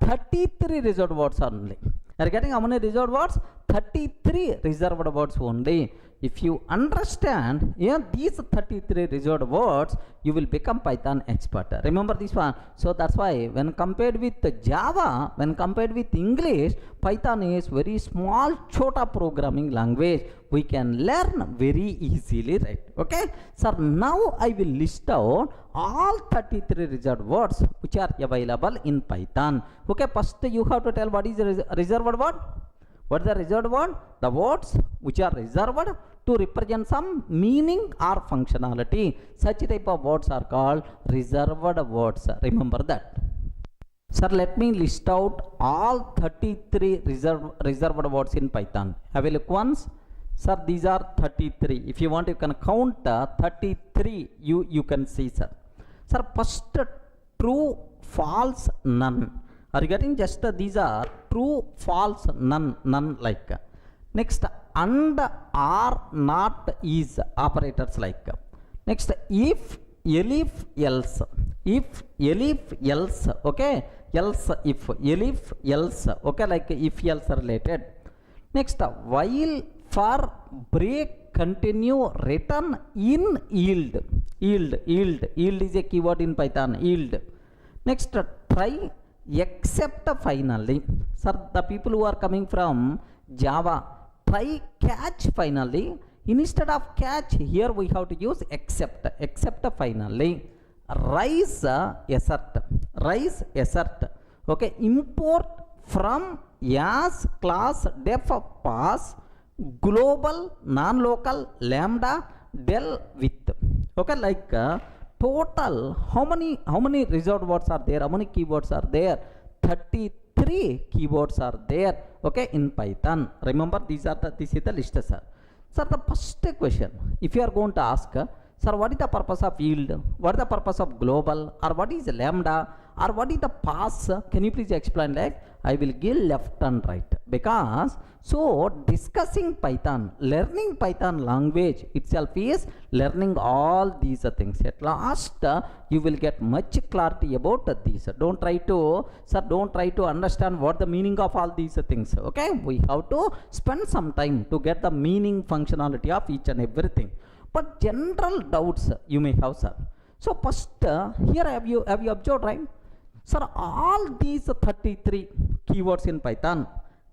33 reserved words only. Are you getting how many reserved words? 33 reserved words only. If you understand these 33 reserved words, you will become Python expert. Remember this one. So that's why when compared with Java, when compared with English, Python is very small chota programming language. We can learn very easily, right? Okay. So now I will list out all 33 reserved words which are available in Python. Okay. First you have to tell what is the reserved word. What is the reserved word? The words which are reserved to represent some meaning or functionality. Such type of words are called reserved words. Remember that. Sir, let me list out all 33 reserved words in Python. Have a look once. Sir, these are 33. If you want, you can count 33. You can see, sir. Sir, first true, false, none. Are you getting? Just these are true, false, none like. Next, and, are, not, is operators like. Next, if, elif, else. If, elif, else. Okay. Else, if, elif, else. Okay. Like if, else related. Next, while, for, break, continue, return, in, yield. Yield is a keyword in Python. Yield. Next, try, except finally. Sir, the people who are coming from Java, try, catch finally. Instead of catch, here we have to use except finally. Rise, assert. Okay, import from as, class, def, pass, global, non-local, lambda, del, with. Okay, like total, how many reserved words are there? How many keywords are there? 33 keywords are there. Okay, in Python. Remember, this is the list, sir. Sir, the first question, if you are going to ask, sir, what is the purpose of yield? What is the purpose of global? Or what is lambda? Or what is the pass? Can you please explain that? I will give left and right. Because, so discussing Python, learning Python language itself is learning all these things. At last, you will get much clarity about these. Don't try to understand what the meaning of all these things. Okay, we have to spend some time to get the meaning, functionality of each and everything. But general doubts you may have, sir. So first, here have you observed, right? Sir, all these 33 keywords in Python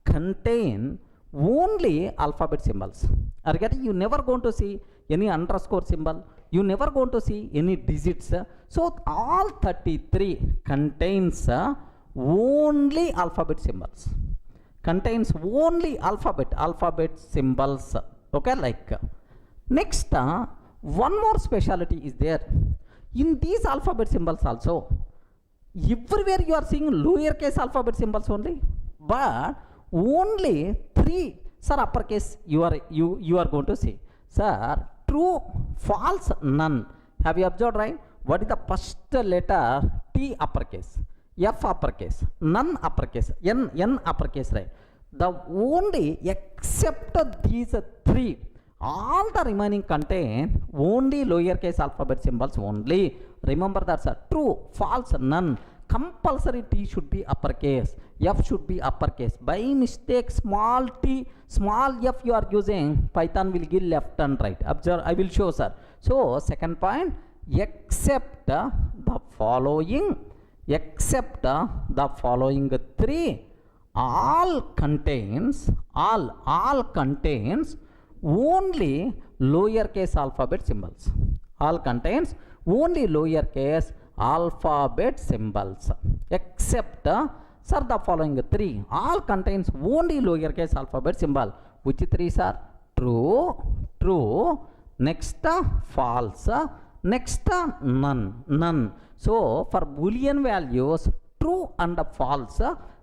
contain only alphabet symbols. Are you getting? You never going to see any underscore symbol. You never going to see any digits. So all 33 contains only alphabet symbols. Contains only alphabet symbols. Okay, like next one more speciality is there. In these alphabet symbols also, everywhere you are seeing lowercase alphabet symbols only, but only 3, sir, uppercase you are going to see. Sir, true, false, none. Have you observed, right? What is the first letter? T uppercase, F uppercase, none uppercase, N uppercase, right? The only except these 3, all the remaining contain only lowercase alphabet symbols only. Remember that, sir. True, false, none. Compulsory T should be uppercase, F should be uppercase. By mistake small t, small f you are using, Python will give left and right. Observe, I will show, sir. So second point, except the following 3, all contains only lowercase alphabet symbols. All contains only lowercase alphabet symbols. Except, sir, the following 3, all contains only lowercase alphabet symbol. Which 3, sir? True, next false, next none. So for Boolean values, true and false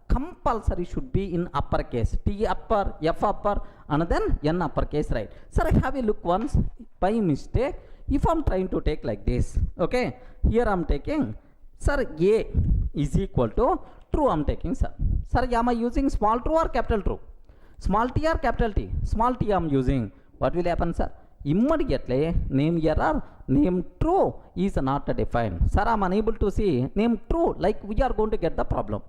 compulsory should be in uppercase, T upper, F upper, and then N uppercase, right? Sir, have a look once. By mistake, if I'm trying to take like this, okay, here I'm taking, sir, A is equal to true, I'm taking, sir. Sir, am I using small true or capital true? Small t or capital T? Small t I'm using. What will happen, sir? Immediately name error, name true is not defined. Sir, I'm unable to see name true, like we are going to get the problem.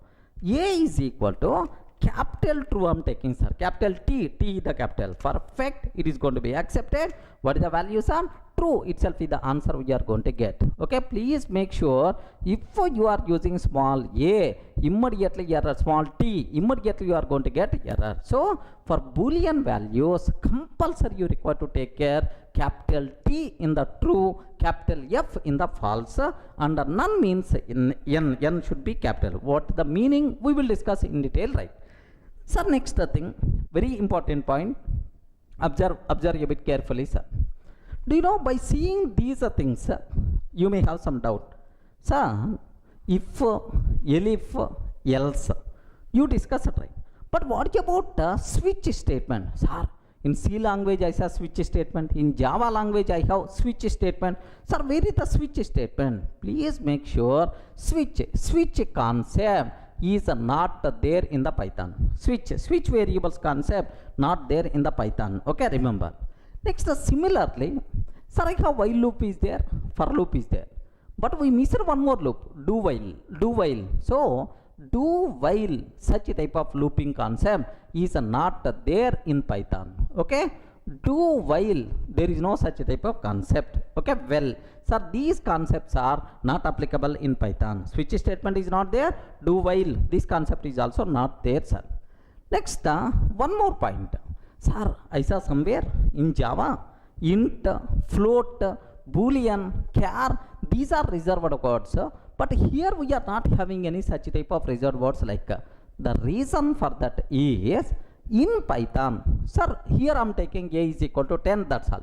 A is equal to capital true, I'm taking, sir. Capital T the capital. Perfect, it is going to be accepted. What is the value, sir? True itself is the answer we are going to get. Okay, please make sure if you are using small a, immediately error, small t, immediately you are going to get error. So for Boolean values, compulsory you require to take care capital T in the true, capital F in the false, and none means N should be capital. What the meaning we will discuss in detail, right? Sir, next thing, very important point. Observe a bit carefully, sir. Do you know, by seeing these things, you may have some doubt. Sir, if, elif, else, you discuss it, right? But what about switch statement? Sir, in C language I have switch statement, in Java language I have switch statement. Sir, where is the switch statement? Please make sure switch concept is not there in the Python. Switch variables concept not there in the Python. Okay, remember. Next, similarly, sir, I have while loop is there, for loop is there, but we missed one more loop, do while. So do while, such type of looping concept is not there in Python. Okay, do while, there is no such type of concept. Okay, well, sir, these concepts are not applicable in Python. Switch statement is not there, do while, this concept is also not there, sir. Next, one more point. Sir, I saw somewhere in Java, int, float, Boolean, char, these are reserved words, but here we are not having any such type of reserved words. Like the reason for that is, in Python, sir, here I am taking a is equal to 10, that's all.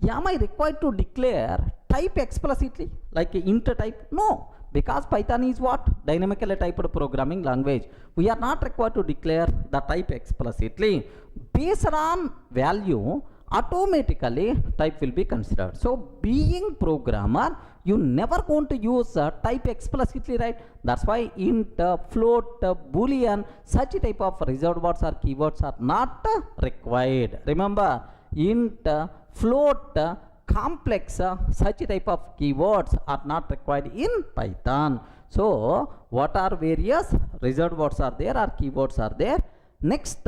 Am I required to declare type explicitly, like int type? No, because Python is what? Dynamically typed programming language. We are not required to declare the type explicitly. Based on value, automatically type will be considered. So being programmer, you never going to use type explicitly, right? That's why int, float, Boolean, such type of reserved words or keywords are not required. Remember, int, float, complex, such type of keywords are not required in Python. So what are various reserved words are there or keywords are there? Next,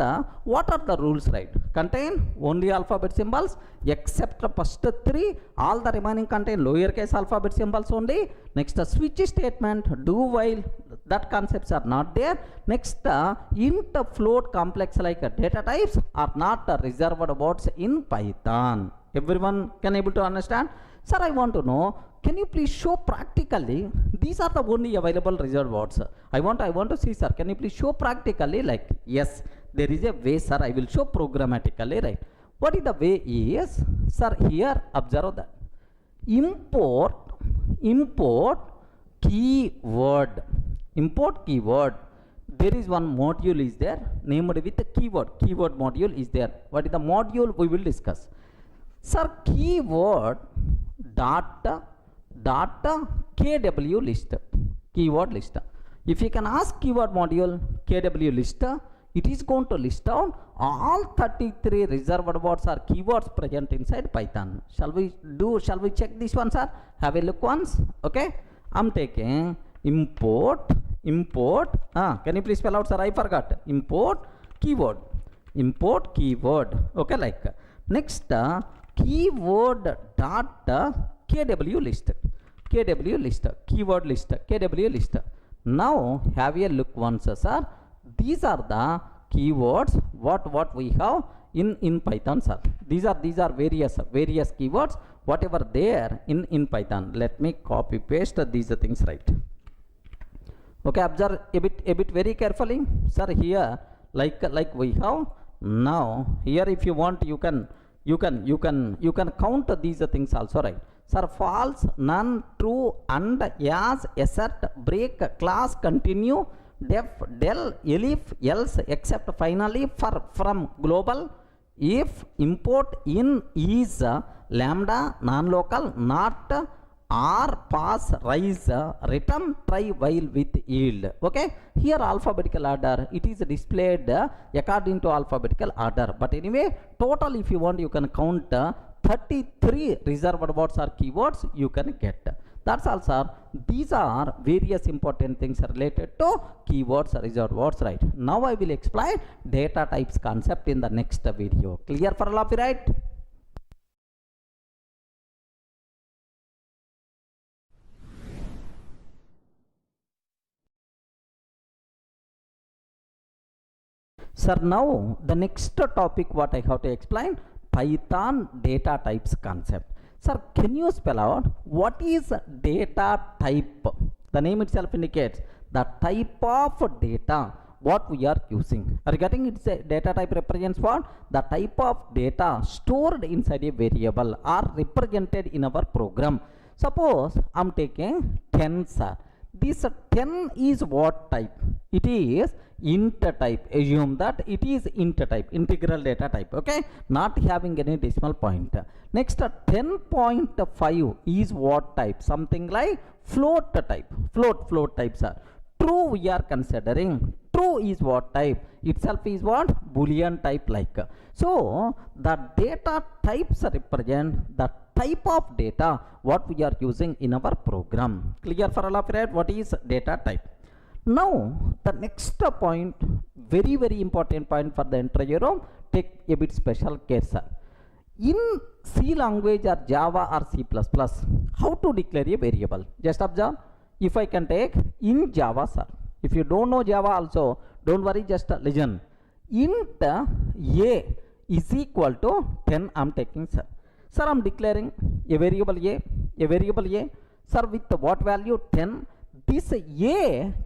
what are the rules, right? Contain only alphabet symbols except the first 3, all the remaining contain lowercase alphabet symbols only. Next, switch statement, do while, that concepts are not there. Next, int, float, complex like data types are not reserved words in Python. Everyone can able to understand? Sir, I want to know, can you please show practically, these are the only available reserved words. I want to see, sir, can you please show practically, like, yes, there is a way, sir, I will show programmatically, right? What is the way is, sir, here, observe that. Import keyword. There is one module is there, named with the keyword module is there. What is the module? We will discuss. Sir, keyword data KW list, keyword list. If you can ask keyword module KW list, it is going to list down all 33 reserved words or keywords present inside Python. Shall we check this one, sir? Have a look once. Okay, I'm taking import. Can you please spell out, sir? I forgot. Import keyword. Okay, like next keyword data KW list, keyword list, KW list. Now have a look once, sir. These are the keywords what we have in Python, sir. These are various keywords whatever there in Python. Let me copy paste these things, right? Okay, observe a bit very carefully, sir. Here like we have now here, if you want you can count these things also, right? Sir, false, none, true, and, as, assert, break, class, continue, def, del, elif, else, except, finally, for, from, global, if, import, in, is, lambda, non-local, not, or, pass, rise, return, try, while, with, yield. Okay, here alphabetical order, it is displayed according to alphabetical order, but anyway, total if you want you can count 33 reserved words or keywords you can get. That's all, sir. These are various important things related to keywords, reserved words, right? Now I will explain data types concept in the next video. Clear for all of you, right? Sir, now the next topic what I have to explain, Python data types concept. Sir, can you spell out what is data type? The name itself indicates the type of data what we are using. Regarding its data type represents what? The type of data stored inside a variable or represented in our program. Suppose I am taking 10, sir. This 10 is what type? It is int type. Assume that it is int type, integral data type. Okay, not having any decimal point. Next 10.5 is what type? Something like float type. Float types are true. We are considering true is what type? Itself is what? Boolean type like. So the data types represent the type of data what we are using in our program. Clear for all of you, right? What is data type? Now the next point, very important point for the entire room, take a bit special care, sir. In C language or Java or C++, how to declare a variable? Just observe. If I can take in Java, sir. If you don't know Java also, don't worry, just listen. Int a is equal to 10 I am taking, sir. Sir, I am declaring a variable a, sir, with what value? 10. This a,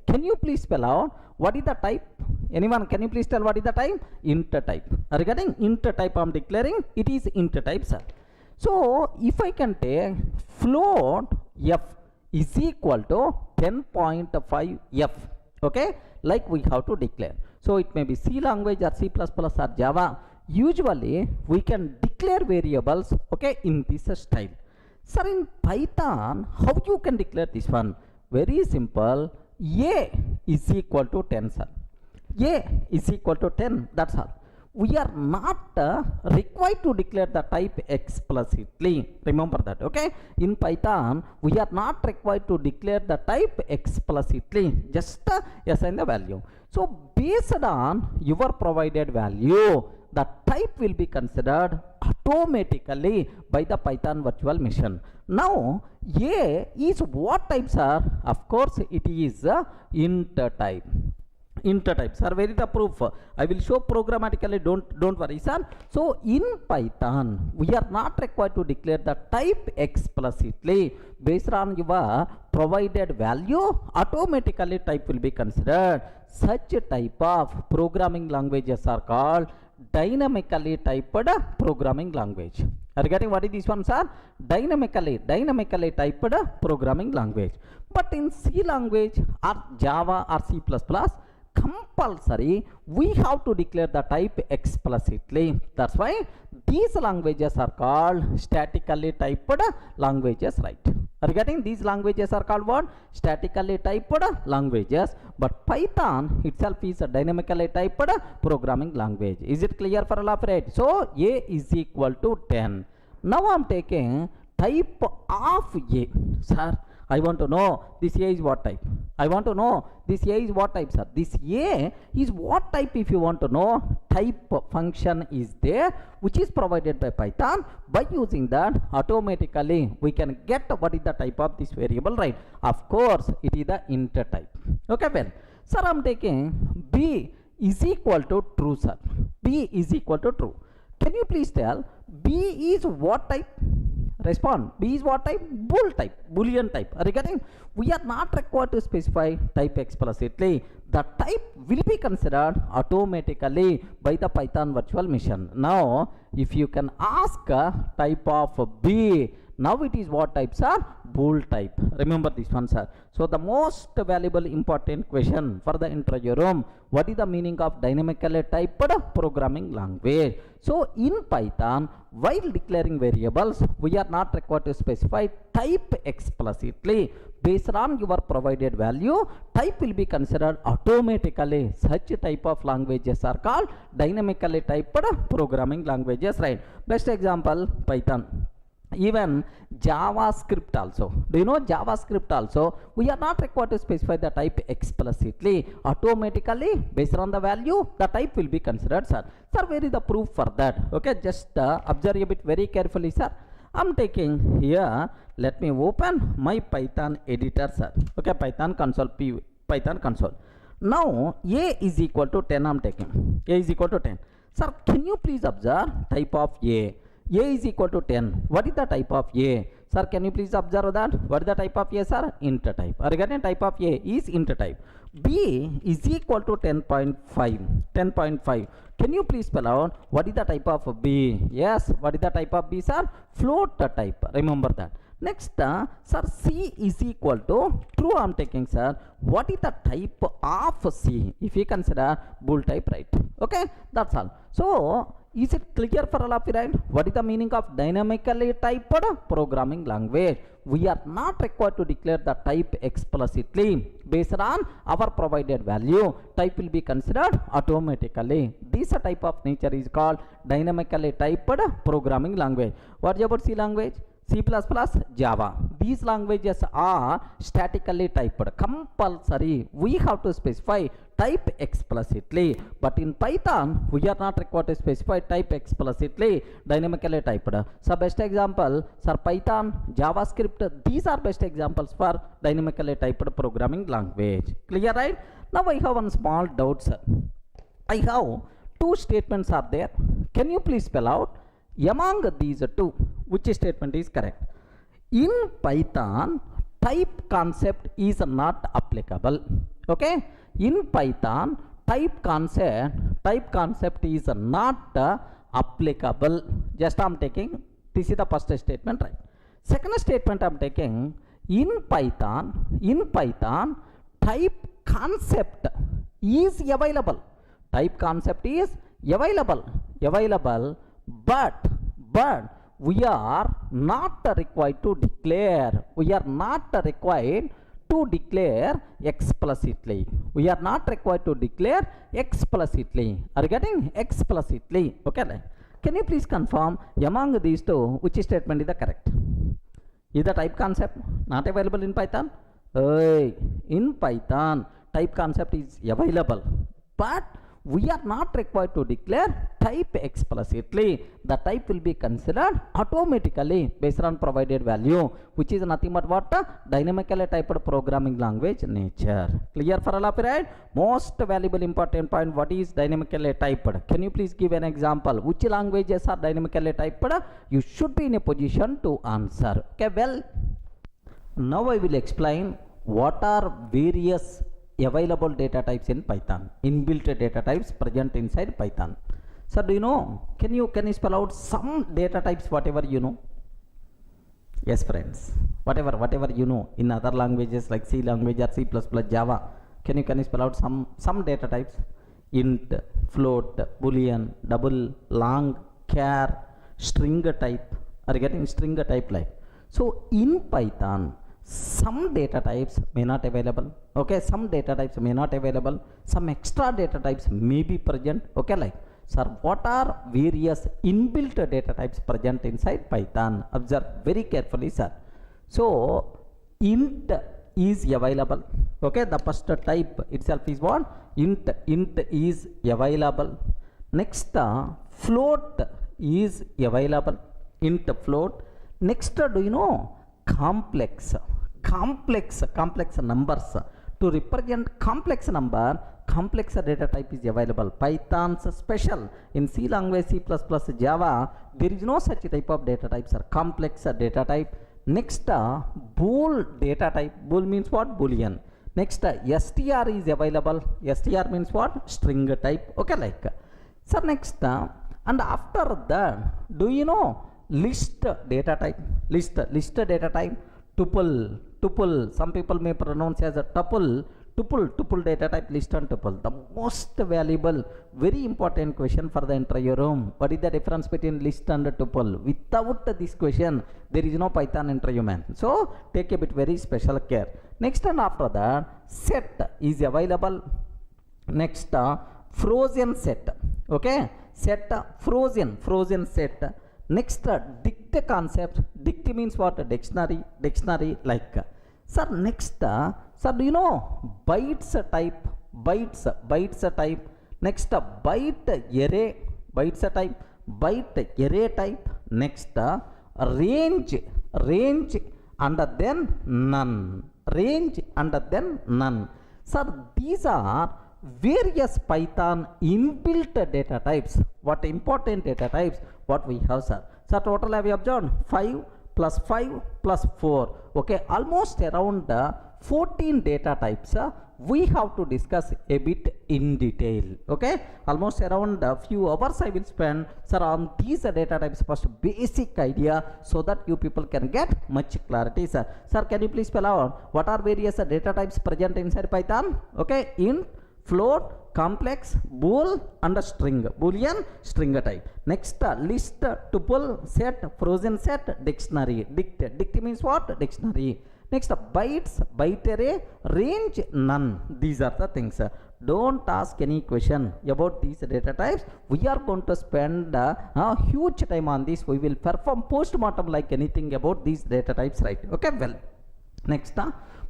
can you please spell out what is the type? Anyone, can you please tell what is the type? Int type. Regarding int type I am declaring, it is int type, sir. So if I can take float f is equal to 10.5 f, okay, like we have to declare. So it may be C language or C++ or Java. Usually we can declare variables, okay, in this style. Sir, in Python, how you can declare this one? Very simple. A is equal to 10, sir. A is equal to 10, that's all. We are not required to declare the type explicitly. Remember that, okay? In Python, we are not required to declare the type explicitly. Just assign the value. So based on your provided value, the type will be considered automatically by the Python virtual machine. Now A is what type, sir? Of course it is int type. Inter type, sir. Where is the proof? I will show programmatically. Don't worry, sir. So in Python, we are not required to declare the type explicitly. Based on your provided value, automatically type will be considered. Such type of programming languages are called dynamically typed programming language. Are you getting what is this one, sir? Dynamically typed programming language. But in C language or Java or C++, compulsory we have to declare the type explicitly. That's why these languages are called statically typed languages, right? Are you getting? These languages are called what? Statically typed languages. But Python itself is a dynamically typed programming language. Is it clear for all of it? So A is equal to 10. Now I am taking type of A, sir. I want to know this A is what type. I want to know this A is what type, sir. This A is what type. If you want to know, type function is there which is provided by Python. By using that, automatically we can get what is the type of this variable, right? Of course it is the int type. Okay, well, sir, I am taking B is equal to true, sir. B is equal to true. Can you please tell B is what type? Respond. B is what type? Bool type, Boolean type. Are you getting? We are not required to specify type explicitly. The type will be considered automatically by the Python virtual machine. Now, if you can ask type of B, now it is what type, sir? Bool type. Remember this one, sir. So the most valuable important question for the interview room: what is the meaning of dynamically typed programming language? So in Python, while declaring variables, we are not required to specify type explicitly. Based on your provided value, type will be considered automatically. Such type of languages are called dynamically typed programming languages, right? Best example, Python. Even JavaScript also. Do you know JavaScript also? We are not required to specify the type explicitly. Automatically, based on the value, the type will be considered, sir. Sir, where is the proof for that? Okay, just observe a bit very carefully, sir. I'm taking here, let me open my Python editor, sir. Okay, Python console, Python console. Now, A is equal to 10, I'm taking. A is equal to 10. Sir, can you please observe type of A? A is equal to 10. What is the type of A? Sir, can you please observe that? What is the type of A, sir? Int type. Or again, type of A is int type. B is equal to 10.5. 10.5. Can you please spell out what is the type of B? Yes, what is the type of B, sir? Float type. Remember that. Next, sir, C is equal to true. I am taking, sir. What is the type of C? If you consider Bool type, right? Okay, that's all. So, is it clear for all of you, right? What is the meaning of dynamically typed programming language? We are not required to declare the type explicitly. Based on our provided value, type will be considered automatically. This type of nature is called dynamically typed programming language. What is about C language? C++, Java. These languages are statically typed. Compulsory. We have to specify type explicitly. But in Python, we are not required to specify type explicitly. Dynamically typed. So best example, sir, Python, JavaScript. These are best examples for dynamically typed programming language. Clear, right? Now I have one small doubt, sir. I have two statements are there. Can you please spell out among these two which statement is correct? In Python, type concept is not applicable. Okay, in Python, type concept is not applicable. Just I am taking, this is the first statement, right? Second statement I am taking, in Python, type concept is available. Type concept is available, but we are not required to declare. We are not required to declare explicitly. We are not required to declare explicitly. Are you getting? Explicitly. Okay. Can you please confirm among these two which statement is the correct? Is the type concept not available in Python? In Python, type concept is available, but we are not required to declare type explicitly. The type will be considered automatically based on provided value, which is nothing but what? Dynamically typed programming language nature. Clear for all, right? Most valuable important point, what is dynamically typed? Can you please give an example? Which languages are dynamically typed? You should be in a position to answer. Okay, well, now I will explain what are various available data types in Python, inbuilt data types present inside Python. So do you know, can you spell out some data types, whatever you know? Yes friends, whatever you know in other languages like C language or C++, Java, can you spell out some data types? Int, float, boolean, double, long, char, string type. Are you getting string type like? So in Python, some data types may not available. Okay, some data types may not available. Some extra data types may be present. Okay, like, sir, what are various inbuilt data types present inside Python? Observe very carefully, sir. So int is available. Okay, the first type itself is what? Int is available. Next, float is available. Int float. Next, do you know, complex numbers? To represent complex number, complex data type is available. Python's special. In C language, C++, Java, there is no such type of data types, are complex data type. Next, bool data type. Bool means what? Boolean. Next, str is available. Str means what? String type. Okay, like. So next, and after that, do you know list data type? List data type. Tuple, some people may pronounce as a tuple data type, list and tuple. The most valuable, very important question for the interview room. What is the difference between list and tuple? Without this question, there is no Python interview, man. So take a bit very special care. Next, and after that, set is available. Next, frozen set. Okay, set, frozen set. Next, dict concept. Dict means what? Dictionary like. Sir, next, sir, do you know bytes type? Bytes type. Next, byte array. Bytes type. Byte array type. Next, range and then none. Range and then none. Sir, these are various Python inbuilt data types. What important data types? What we have, sir? So total have you observed? 5 plus 5 plus 4. Okay, almost around 14 data types. We have to discuss a bit in detail. Okay, almost around a few hours I will spend, sir, on these data types. First basic idea, so that you people can get much clarity, sir. Sir, can you please spell out what are various data types present inside Python? Okay, int, float, complex, bool and string. Boolean, string type. Next, list, tuple, set, frozen set, dictionary. Dict means what? Dictionary. Next, bytes, byte array, range, none. These are the things. Don't ask any question about these data types. We are going to spend a huge time on this. We will perform post-mortem like anything about these data types, right? Okay, well, next,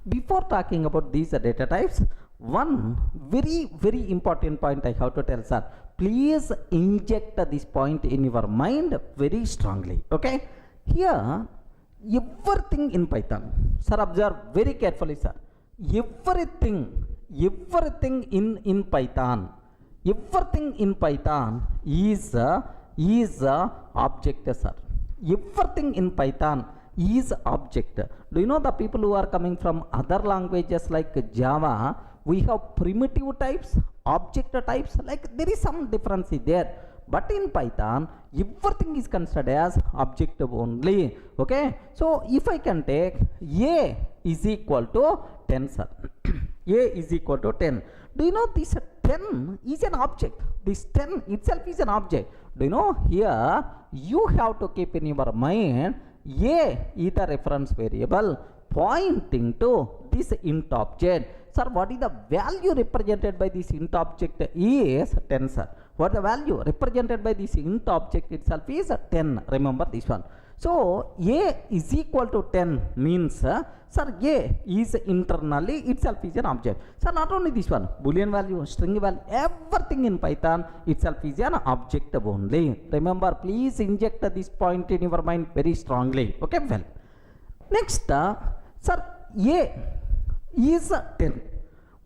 before talking about these data types, one very important point I have to tell, sir. Please inject this point in your mind very strongly. Okay, here everything in Python, sir, observe very carefully, sir. Everything in Python, everything in Python is object, sir. Everything in Python is object. Do you know the people who are coming from other languages like Java, we have primitive types, object types, like there is some difference there. But in Python, everything is considered as object only. Okay, so if I can take A is equal to 10, sir. A is equal to 10. Do you know this 10 is an object? This 10 itself is an object. Do you know here you have to keep in your mind A is the reference variable pointing to this int object. Sir, what is the value represented by this int object is 10, sir. What the value represented by this int object itself is 10. Remember this one. So a is equal to 10 means sir a is internally itself is an object. Sir, not only this one, Boolean value, string value, everything in Python itself is an object only. Remember, please inject this point in your mind very strongly. Okay, well, next sir, a is 10.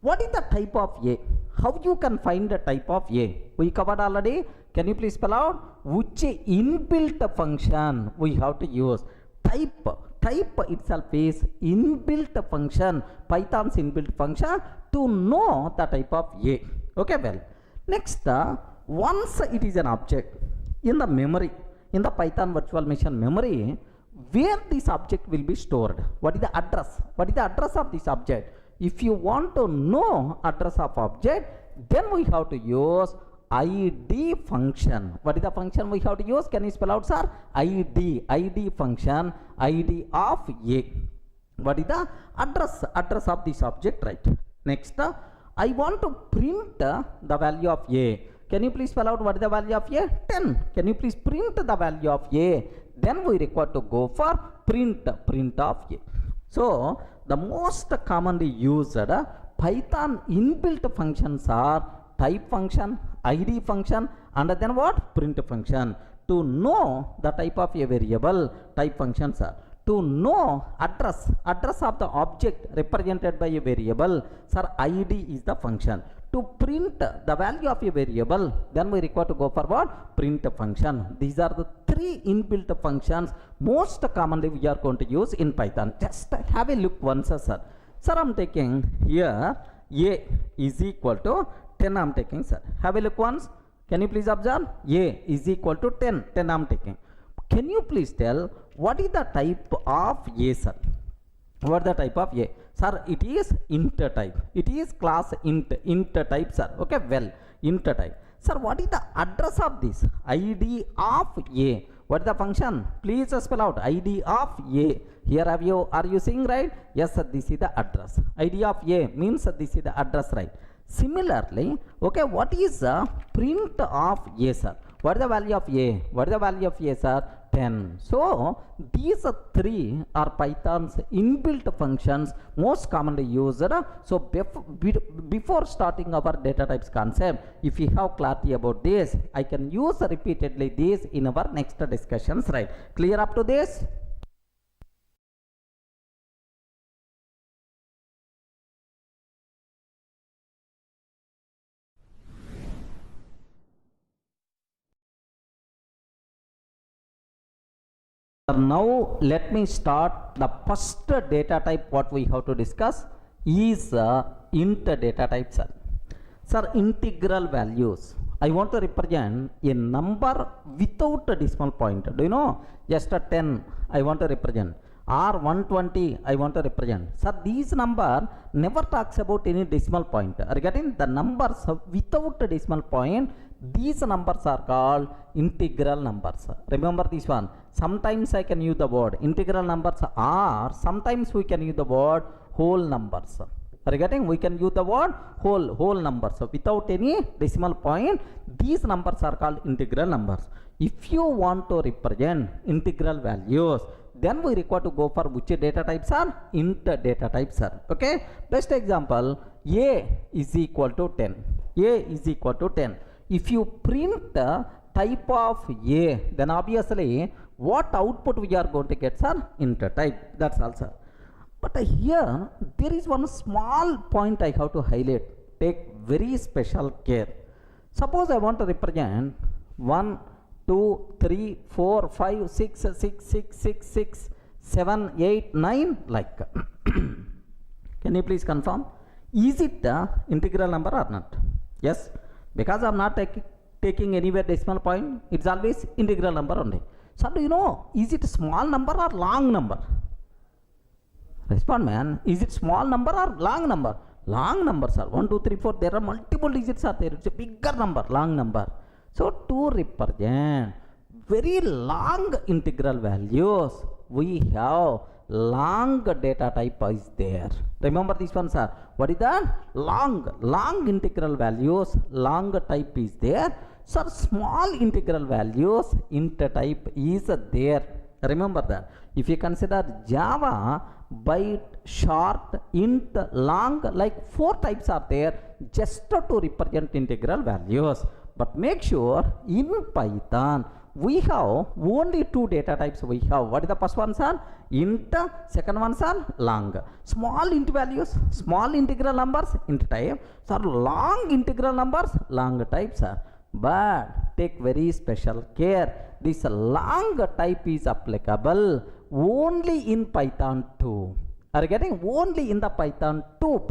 What is the type of a? How you can find the type of a? We covered already. Can you please spell out which inbuilt function we have to use? Type itself is inbuilt function, Python's inbuilt function to know the type of a. Okay, well, next once it is an object in the memory, in the Python virtual machine memory, where this object will be stored? What is the address? What is the address of this object? If you want to know address of object, then we have to use id function. What is the function we have to use? Can you spell out, sir? id function, id of a. What is the address of this object, right? Next I want to print the value of a. Can you please spell out what is the value of a? 10. Can you please print the value of a? Then we require to go for print of a. So the most commonly used Python inbuilt functions are type function, id function, and then what? Print function. To know the type of a variable, type functions are. To know address of the object represented by a variable, sir, id is the function. To print the value of a variable, then we require to go for what? Print function. These are the three inbuilt functions most commonly we are going to use in Python. Just have a look once, sir. Sir, I'm taking here a is equal to 10. I'm taking, sir. Have a look once. Can you please observe? A is equal to 10. 10 I'm taking. Can you please tell what is the type of a, sir? What is the type of a? Sir, it is int type. It is class int type, sir. Okay, well, int type. Sir, what is the address of this? id of a. What is the function? Please spell out id of a. Here are you seeing, right? Yes, sir, this is the address. id of a means this is the address, right? Similarly, okay, what is the print of a, sir? What is the value of a? What is the value of a, sir? 10. So these three are Python's inbuilt functions most commonly used. So before starting our data types concept, if you have clarity about this, I can use repeatedly this in our next discussions, right? Clear up to this? Now let me start the first data type. What we have to discuss is int data type, sir. Sir, integral values. I want to represent a number without a decimal point. Do you know? Just a 10 I want to represent, or 120 I want to represent. Sir, these number never talks about any decimal point. Regarding the numbers without a decimal point, these numbers are called integral numbers. Remember this one. Sometimes I can use the word integral numbers, or sometimes we can use the word whole numbers. Regarding, we can use the word whole numbers. So without any decimal point, these numbers are called integral numbers. If you want to represent integral values, then we require to go for which data types are? Int data types are. Okay. Best example, a is equal to 10. A is equal to 10. If you print the type of a, then obviously what output we are going to get, sir? Int type. That's also. But here there is one small point I have to highlight. Take very special care. Suppose I want to represent 1, 2, 3, 4, 5, 6, 6, 6, 6, 6, 7, 8, 9 like. Can you please confirm? Is it the integral number or not? Yes. Because I am not taking anywhere decimal point, it's always integral number only. So do you know, is it small number or long number? Respond, man. Is it small number or long number? Long numbers are 1, 2, 3, 4. There are multiple digits are there. It's a bigger number, long number. So to represent very long integral values, we have long data type is there. Remember this one, sir. What is that? Long integral values, long type is there. Sir, small integral values, int type is there. Remember that. If you consider Java, byte, short, int, long, like 4 types are there just to represent integral values. But make sure in Python we have only 2 data types we have. What is the first one, sir? Int, second one, sir, long. Small int values, small integral numbers, int type. Sir, long integral numbers, long type, sir. But take very special care. This long type is applicable only in Python 2. Are you getting? Only in the Python 2,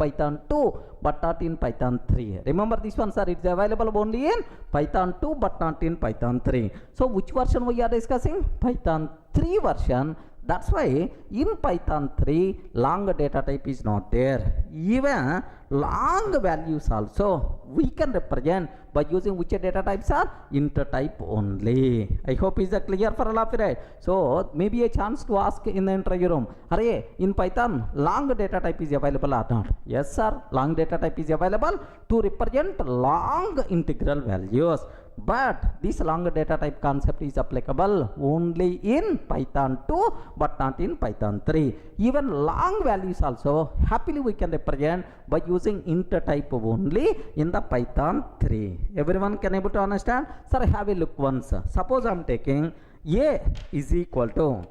but not in Python 3. Remember this one, sir, it's available only in Python 2, but not in Python 3. So which version we are discussing? Python 3 version. That's why in Python 3, long data type is not there. Even long values also we can represent by using which data types are? Int type only. I hope is clear for all of you, right? So maybe a chance to ask in the interview room, Hare, in Python, long data type is available or not? Yes, sir, long data type is available to represent long integral values. But this long data type concept is applicable only in Python 2, but not in Python 3. Even long values also happily we can represent by using int type only in the Python 3. Everyone can able to understand? Sir, have a look once. Suppose I am taking a is equal to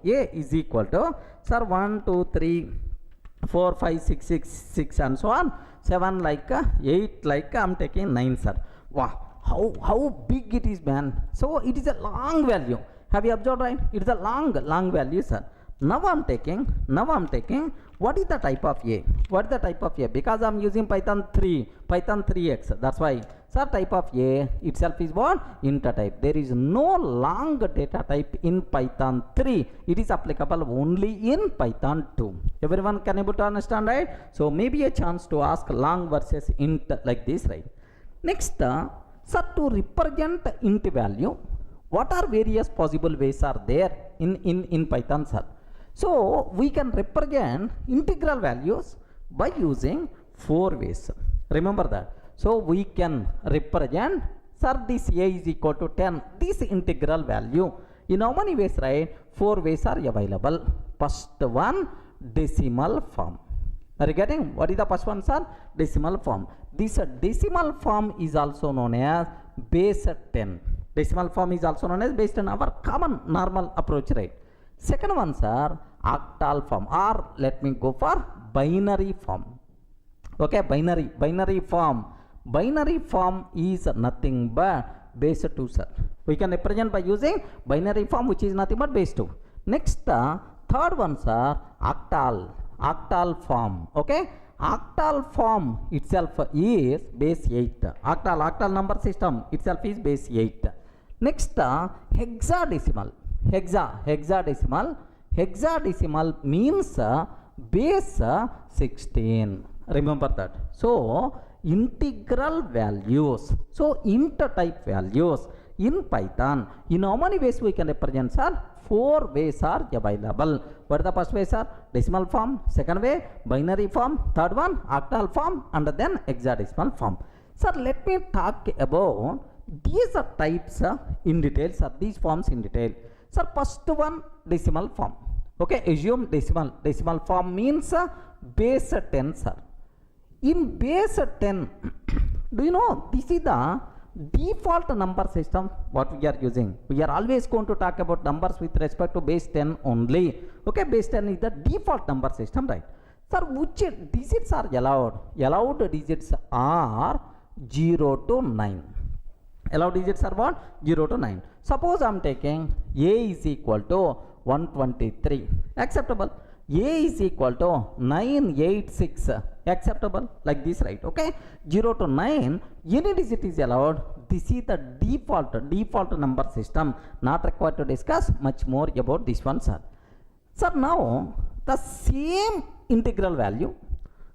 sir 1 2 3 4 5 6 6 6 and so on, 7 like 8 like I am taking 9, sir. Wow, how big it is, man. So it is a long value. Have you observed, right? It is a long value, sir. Now I'm taking what is the type of a? What is the type of a? Because I'm using Python 3x. That's why, sir, type of a itself is what? Int type. There is no long data type in Python 3. It is applicable only in Python 2. Everyone can able to understand, right? So maybe a chance to ask long versus int like this, right? Next, sir, to represent int value, what are various possible ways are there in Python, sir? So we can represent integral values by using 4 ways. Remember that. So we can represent, sir, this a is equal to 10, this integral value. In how many ways, right? 4 ways are available. First one, decimal form. Are you getting? What is the first one, sir? Decimal form. This decimal form is also known as base 10. Decimal form is also known as base 10, our common normal approach, right? Second one, sir, octal form, or let me go for binary form. Okay, binary form. Binary form is nothing but base 2, sir. We can represent by using binary form, which is nothing but base 2. Next, third one, sir, octal form. Okay, octal form itself is base 8. Octal number system itself is base 8. Next, hexadecimal. Hexadecimal means base 16. Remember that. So integral values, so int type values in Python, in how many ways we can represent, sir? 4 ways are available. What is the first way, sir? Decimal form. Second way, binary form. Third one, octal form, and then hexadecimal form. Sir, let me talk about these types in detail, sir, these forms in detail. Sir, first one, decimal form. Okay, assume decimal form means base 10, sir. In base 10, do you know this is the default number system what we are using? We are always going to talk about numbers with respect to base 10 only. Okay, base 10 is the default number system, right? Sir, which digits are allowed? Allowed digits are 0 to 9. Allowed digits are what? 0 to 9. Suppose I am taking a is equal to 123. Acceptable. A is equal to 986. Acceptable. Like this, right? Okay. 0 to 9. Any digit is allowed. This is the default number system. Not required to discuss much more about this one, sir. Sir, now the same integral value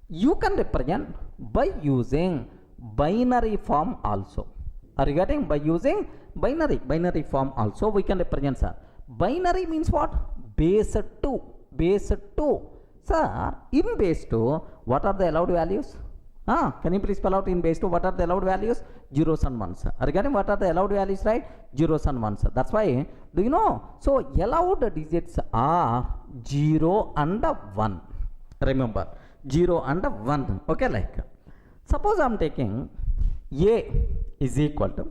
you can represent by using binary form also. Are you getting? By using binary form also we can represent, sir. Binary means what? Base 2. Sir, in base 2, what are the allowed values? Can you please spell out in base 2 what are the allowed values? Zeros and ones. Regarding what are the allowed values, right? Zeros and ones. That's why, do you know? So allowed digits are 0 and 1. Remember, 0 and 1. Okay, like suppose I'm taking A is equal to,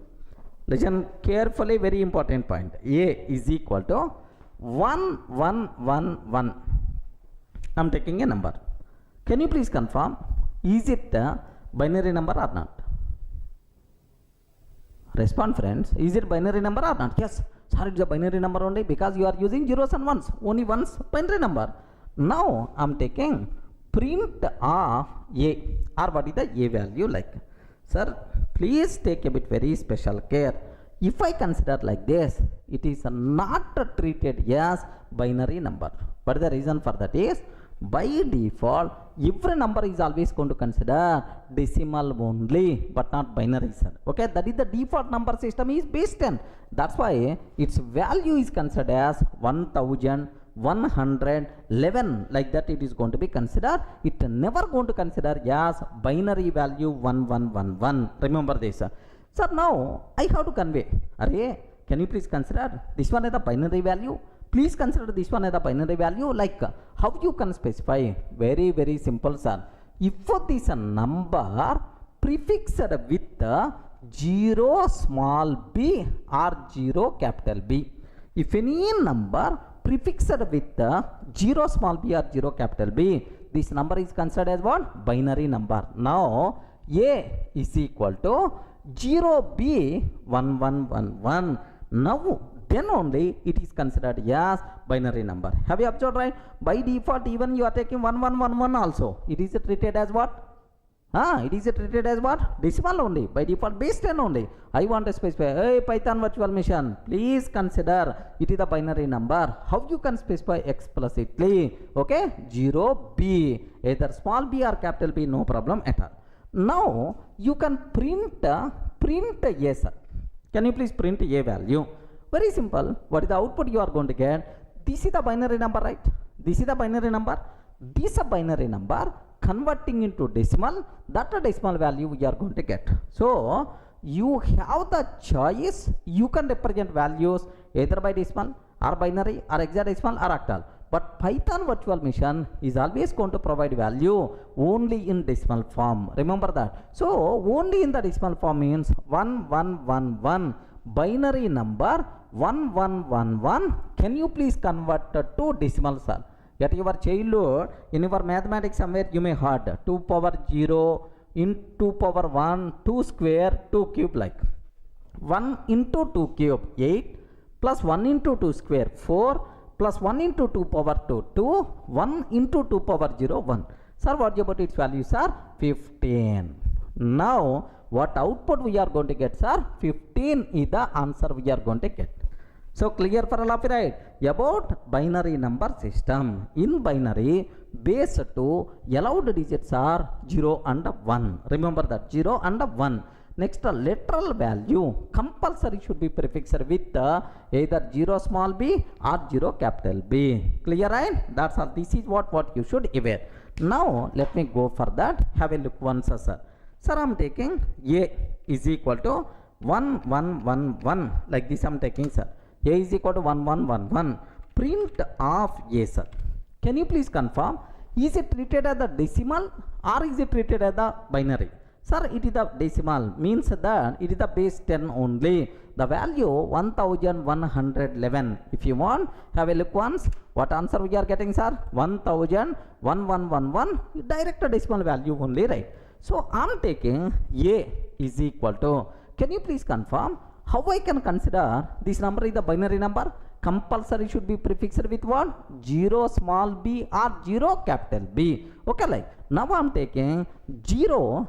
listen carefully, very important point. A is equal to 1 1 1 1. I'm taking a number. Can you please confirm? Is it a binary number or not? Respond, friends. Is it binary number or not? Yes, sir, it's a binary number only because you are using zeros and ones. Only ones binary number. Now I'm taking print of A, or what is the A value like? Sir, please take a bit very special care. If I consider like this, it is not treated as binary number. What is the reason for that is, by default, every number is always going to consider decimal only, but not binary, sir. Okay, that is the default number system is based on. That's why its value is considered as 1111. Like that, it is going to be considered. It never going to consider as binary value 1111. Remember this, sir. Sir, now I have to convey. Array, can you please consider this one as the binary value? Please consider this one as the binary value. Like how you can specify? Very, very simple, sir. If this number prefixed with 0 small b or 0 capital B. If any number prefixed with 0 small b or 0 capital B, this number is considered as what? Binary number. Now A is equal to 0b 1111. Now then only it is considered as binary number. Have you observed, right? By default, even you are taking 1111 also, it is treated as what? It is treated as what? Decimal only. By default, base 10 only. I want to specify, hey, Python virtual machine, please consider it is a binary number. How you can specify explicitly? Okay, 0b, either small b or capital B, no problem at all. Now you can print yes, sir. Can you please print a value? Very simple. What is the output you are going to get? This is the binary number, right? This is the binary number. This is a binary number converting into decimal. That decimal value we are going to get. So you have the choice. You can represent values either by decimal or binary or hexadecimal or octal. But Python virtual machine is always going to provide value only in decimal form. Remember that. So only in the decimal form means 1111. Binary number 1111. Can you please convert to decimal, sir? At your childhood, in your mathematics somewhere you may heard 2 power 0 into 2 power 1, 2 square, 2 cube, like 1 into 2 cube 8 plus 1 into 2 square 4 plus 1 into 2 power 2 2, 1 into 2 power 0 1. Sir, what about its value, sir? 15. Now what output we are going to get, sir? 15 is the answer we are going to get. So clear for all of you, right? About binary number system. In binary, base 2 allowed digits are 0 and 1. Remember that, 0 and 1. Next, literal value compulsory should be prefixed with either 0 small b or 0 capital B. Clear, right? That's all. This is what you should aware. Now let me go for that. Have a look once, sir. Sir, I'm taking A is equal to 1111. Like this I'm taking, sir. A is equal to 1111. Print of A, sir. Can you please confirm? Is it treated as the decimal or is it treated as the binary? Sir, it is the decimal, means that it is the base 10 only. The value 1111. If you want, have a look once. What answer we are getting, sir? 1111. Direct decimal value only, right? So I'm taking A is equal to, can you please confirm how I can consider this number is the binary number? Compulsory should be prefixed with what? 0 small b or 0 capital B. Okay, like now I'm taking 0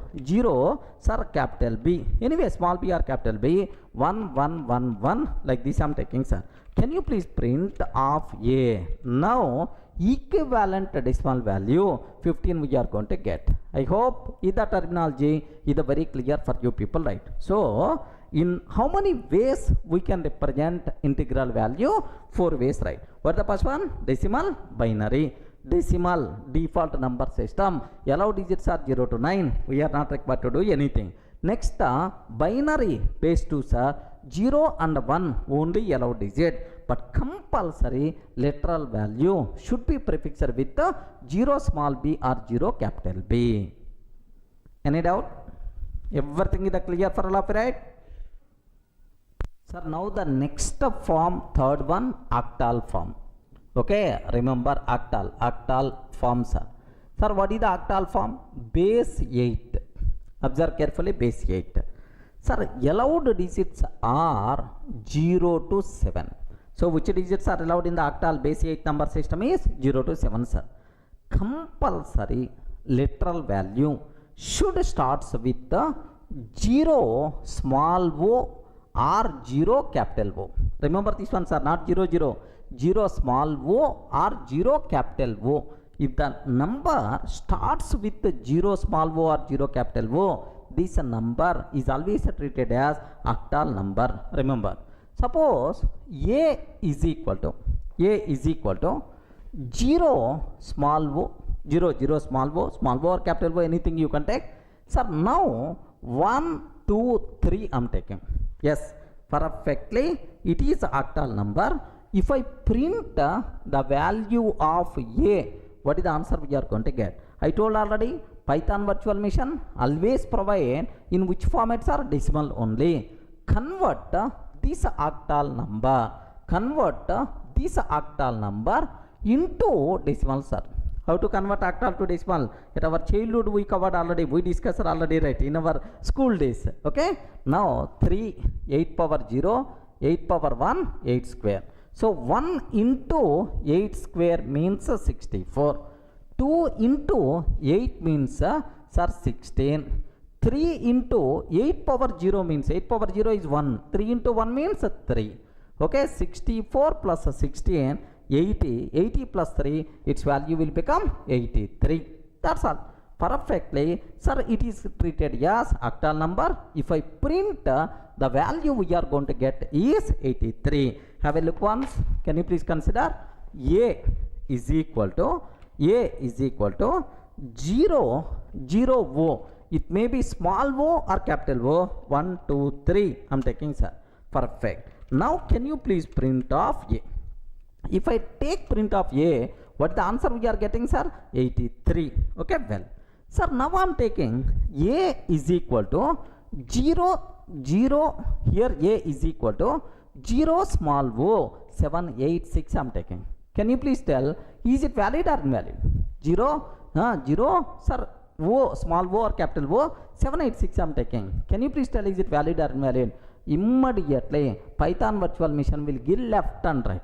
sir, capital B. Anyway, small b or capital B, 1111. Like this I'm taking, sir. Can you please print of A? Now equivalent decimal value 15 we are going to get. I hope the terminology is very clear for you people, right? So in how many ways we can represent integral value? 4 ways, right? What the first one? Decimal, binary. decimal default number system. Allow digits are 0 to 9. We are not required to do anything. Next, binary base 2 sir, 0 and 1 only allow digit, but compulsory literal value should be prefixed with 0 small b or 0 capital B. Any doubt? Everything is clear for all of you, right? Sir, now the next form, third one, octal form. Okay, remember octal form, sir. Sir, what is the octal form? Base 8. Observe carefully, base 8. Sir, allowed digits are 0 to 7. So, which digits are allowed in the octal base 8 number system is 0 to 7, sir. Compulsory literal value should starts with the 0 small o or 0 capital O. Remember this one, sir, not 0 0. 0 small o or 0 capital O. If the number starts with 0 small o or 0 capital O, this number is always treated as octal number. Remember, suppose A is equal to 0 small o, 0 small o or capital O, anything you can take. Sir, now 1, 2, 3 I'm taking. Yes, perfectly, it is octal number. If I print the value of A, what is the answer we are going to get? I told already, Python virtual machine always provide in which formats are decimal only. Convert this octal number into decimal, sir. How to convert octal to decimal? At our childhood we covered already, we discussed already, right, in our school days. Okay, now 3, 8 power 0, 8 power 1, 8 square. So 1 into 8 square means 64. 2 into 8 means sir 16. 3 into 8 power 0 means 8 power 0 is 1. 3 into 1 means 3. Okay, 64 plus 16, 80. 80 plus 3, its value will become 83. That's all. Perfectly, sir, it is treated as octal number. If I print the value we are going to get is 83. Have a look once. Can you please consider? A is equal to 0 0 O. It may be small o or capital O. 1, 2, 3 I'm taking, sir. Perfect. Now can you please print off A? If I take print of A, what the answer we are getting, sir? 83. Okay, well, sir, now I'm taking A is equal to 0 0. Here A is equal to 0 small o 786 I'm taking. Can you please tell, is it valid or invalid? 0 sir, O small o or capital O 786 I'm taking. Can you please tell, is it valid or invalid? Immediately Python virtual machine will give left and right.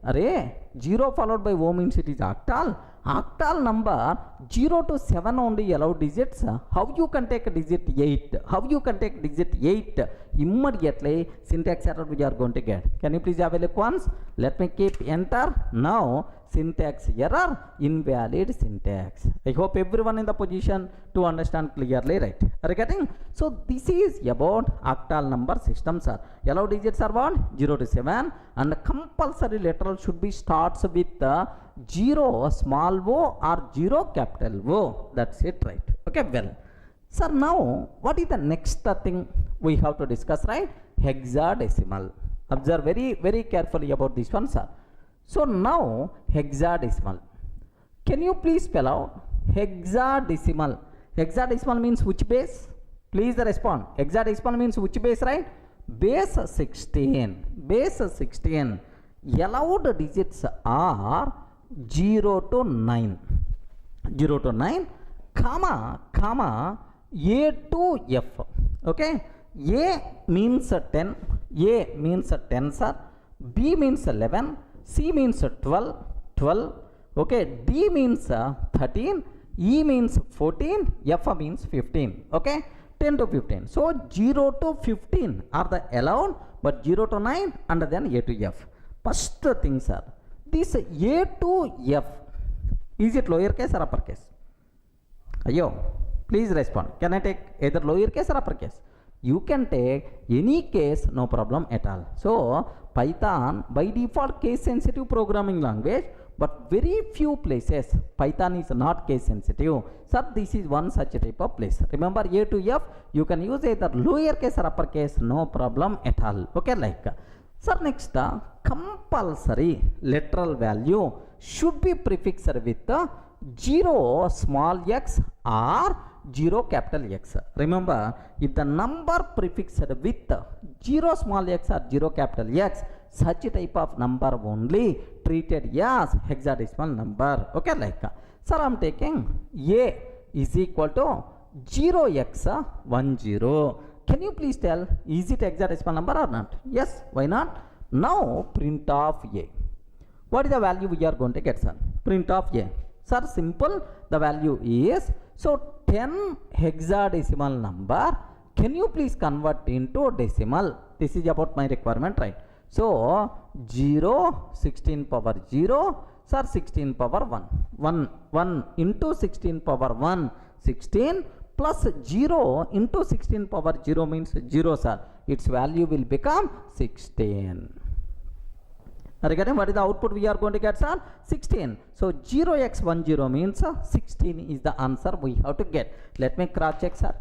Array 0 followed by O means it is octal. Octal number 0 to 7 only allow digits. How you can take a digit 8? How you can take digit 8? Immediately syntax error we are going to get. Can you please have a look once? Let me keep enter. Now syntax error, invalid syntax. I hope everyone in the position to understand clearly, right? Are you getting? So this is about octal number system, sir. Allow digits are what? 0 to 7, and compulsory literal should be starts with 0 small o or 0 capital O. That's it, right? Okay, well, sir, now what is the next thing we have to discuss, right? Hexadecimal. Observe very carefully about this one, sir. So now hexadecimal. Can you please spell out hexadecimal? Hexadecimal means which base? Please respond. Hexadecimal means which base, right? Base 16. Base 16. Allowed digits are 0 to 9. 0 to 9, comma A to F. Okay, A means 10. A means 10, sir. B means 11. C means 12. Okay, D means 13. E means 14. F means 15. Okay, 10 to 15. So 0 to 15 are the allowed, but 0 to 9 and then A to F. First thing, sir, this A to F, is it lowercase or uppercase? Ayo, please respond. Can I take either lowercase or uppercase? You can take any case, no problem at all. So Python by default case sensitive programming language, but very few places Python is not case sensitive. Sir, this is one such type of place. Remember, A to F, you can use either lowercase or uppercase, no problem at all. Okay, like. Sir, next, compulsory literal value should be prefixed with 0 small x or 0 capital X. Remember, if the number prefixed with 0 small x or 0 capital X, such type of number only treated as hexadecimal number. Okay, like. Sir, I am taking A is equal to 0x10. Can you please tell, is it hexadecimal number or not? Yes, why not? Now print of A. What is the value we are going to get, sir? Print of A. Sir, simple, the value is, so 10 hexadecimal number, can you please convert into decimal? This is about my requirement, right? So 0, 16 power 0, sir, 16 power 1. 1 into 16 power 1, 16 plus 0 into 16 power 0 means 0, sir. Its value will become 16. Regarding what is the output we are going to get, sir? 16. So 0x10 means 16 is the answer we have to get. Let me cross check, sir.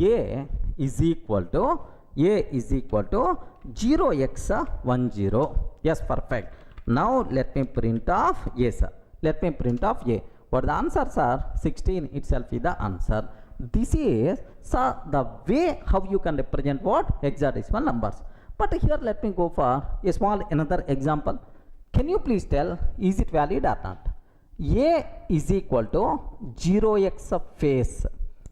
A is equal to 0x10. Yes, perfect. Now let me print off A, sir. Let me print off A. What the answer, sir? 16 itself is the answer. This is, sir, the way how you can represent what? Hexadecimal numbers. But here let me go for a small another example. Can you please tell, is it valid or not? A is equal to 0x of face.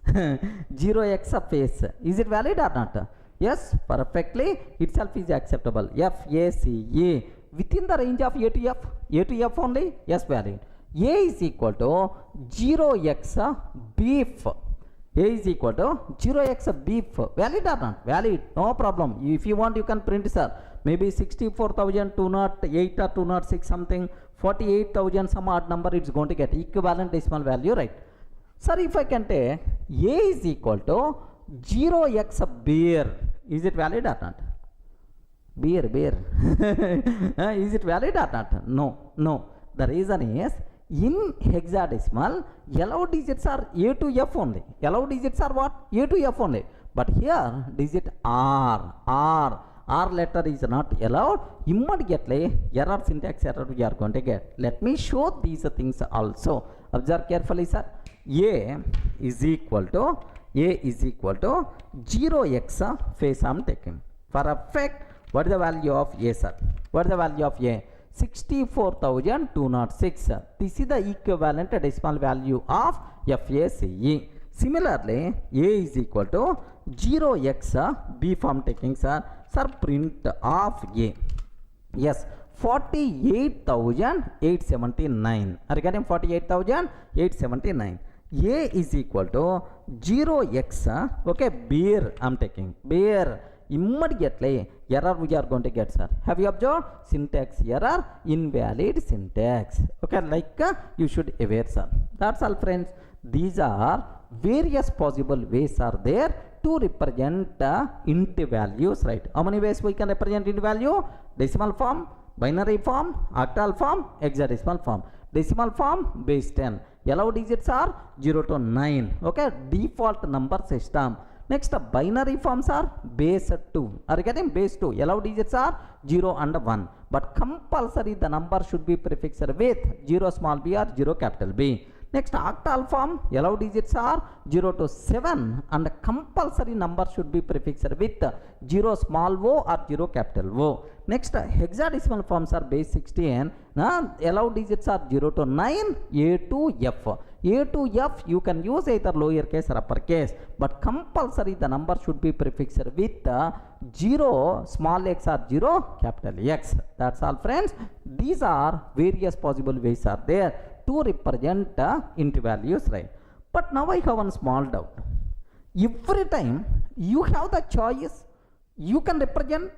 0x of face. Is it valid or not? Yes, perfectly. Itself is acceptable. F, A, C, A. Within the range of A to F. A to F only? Yes, valid. A is equal to 0x beef. A is equal to 0x beef. Valid or not? Valid. No problem. If you want, you can print, sir. Maybe 64,208 or 206 something. 48,000 some odd number it's going to get. Equivalent decimal value, right? Sir, if I can take A is equal to 0x beer. Is it valid or not? Beer. Is it valid or not? No. The reason is, in hexadecimal, allowed digits are A to F only. Allowed digits are what? A to F only. But here, digit R letter is not allowed. Immediately, error, syntax error we are going to get. Let me show these things also. Observe carefully, sir. A is equal to 0x face I am taking. For a fact, what is the value of A, sir? What is the value of A? 64,206. This is the equivalent decimal value of FACE. Similarly, A is equal to 0x B form taking, sir. Sir, print of A. Yes, 48,879. Are you getting 48,879? A is equal to 0x, okay, beer I am taking. Beer. Immediately error we are going to get, sir. Have you observed? Syntax error, invalid syntax. Okay, like you should aware, sir. That's all, friends. These are various possible ways are there to represent int values, right? How many ways we can represent int value? Decimal form, binary form, octal form, hexadecimal form. Decimal form, base 10. Allowed digits are 0 to 9. Okay, default number system. Next, binary forms are base 2. Are you getting base 2? Allowed digits are 0 and 1. But compulsory the number should be prefixed with 0 small b or 0 capital B. Next, octal form, allowed digits are 0 to 7 and compulsory number should be prefixed with 0 small o or 0 capital O. Next, hexadecimal forms are base 16. Allowed digits are 0 to 9, A to F. A to F you can use either lowercase or uppercase, but compulsory the number should be prefixed with 0 small x or 0 capital X. That's all, friends. These are various possible ways are there to represent int values, right? But now I have one small doubt. Every time you have the choice, you can represent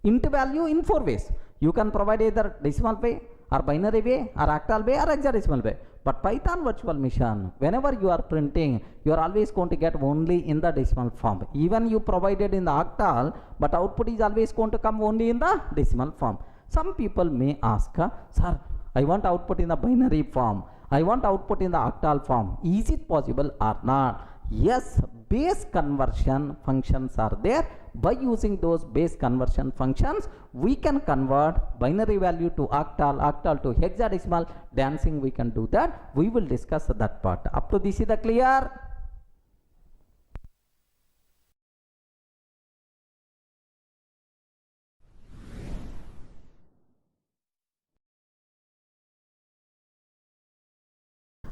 int value in 4 ways. You can provide either decimal way or binary way or octal way or hexadecimal way. But Python virtual machine, whenever you are printing, you are always going to get only in the decimal form. Even you provided in the octal, but output is always going to come only in the decimal form. Some people may ask, sir, I want output in the binary form, I want output in the octal form. Is it possible or not? Yes, base conversion functions are there. By using those base conversion functions, we can convert binary value to octal, octal to hexadecimal. Dancing we can do that. We will discuss that part. Up to this is the clear?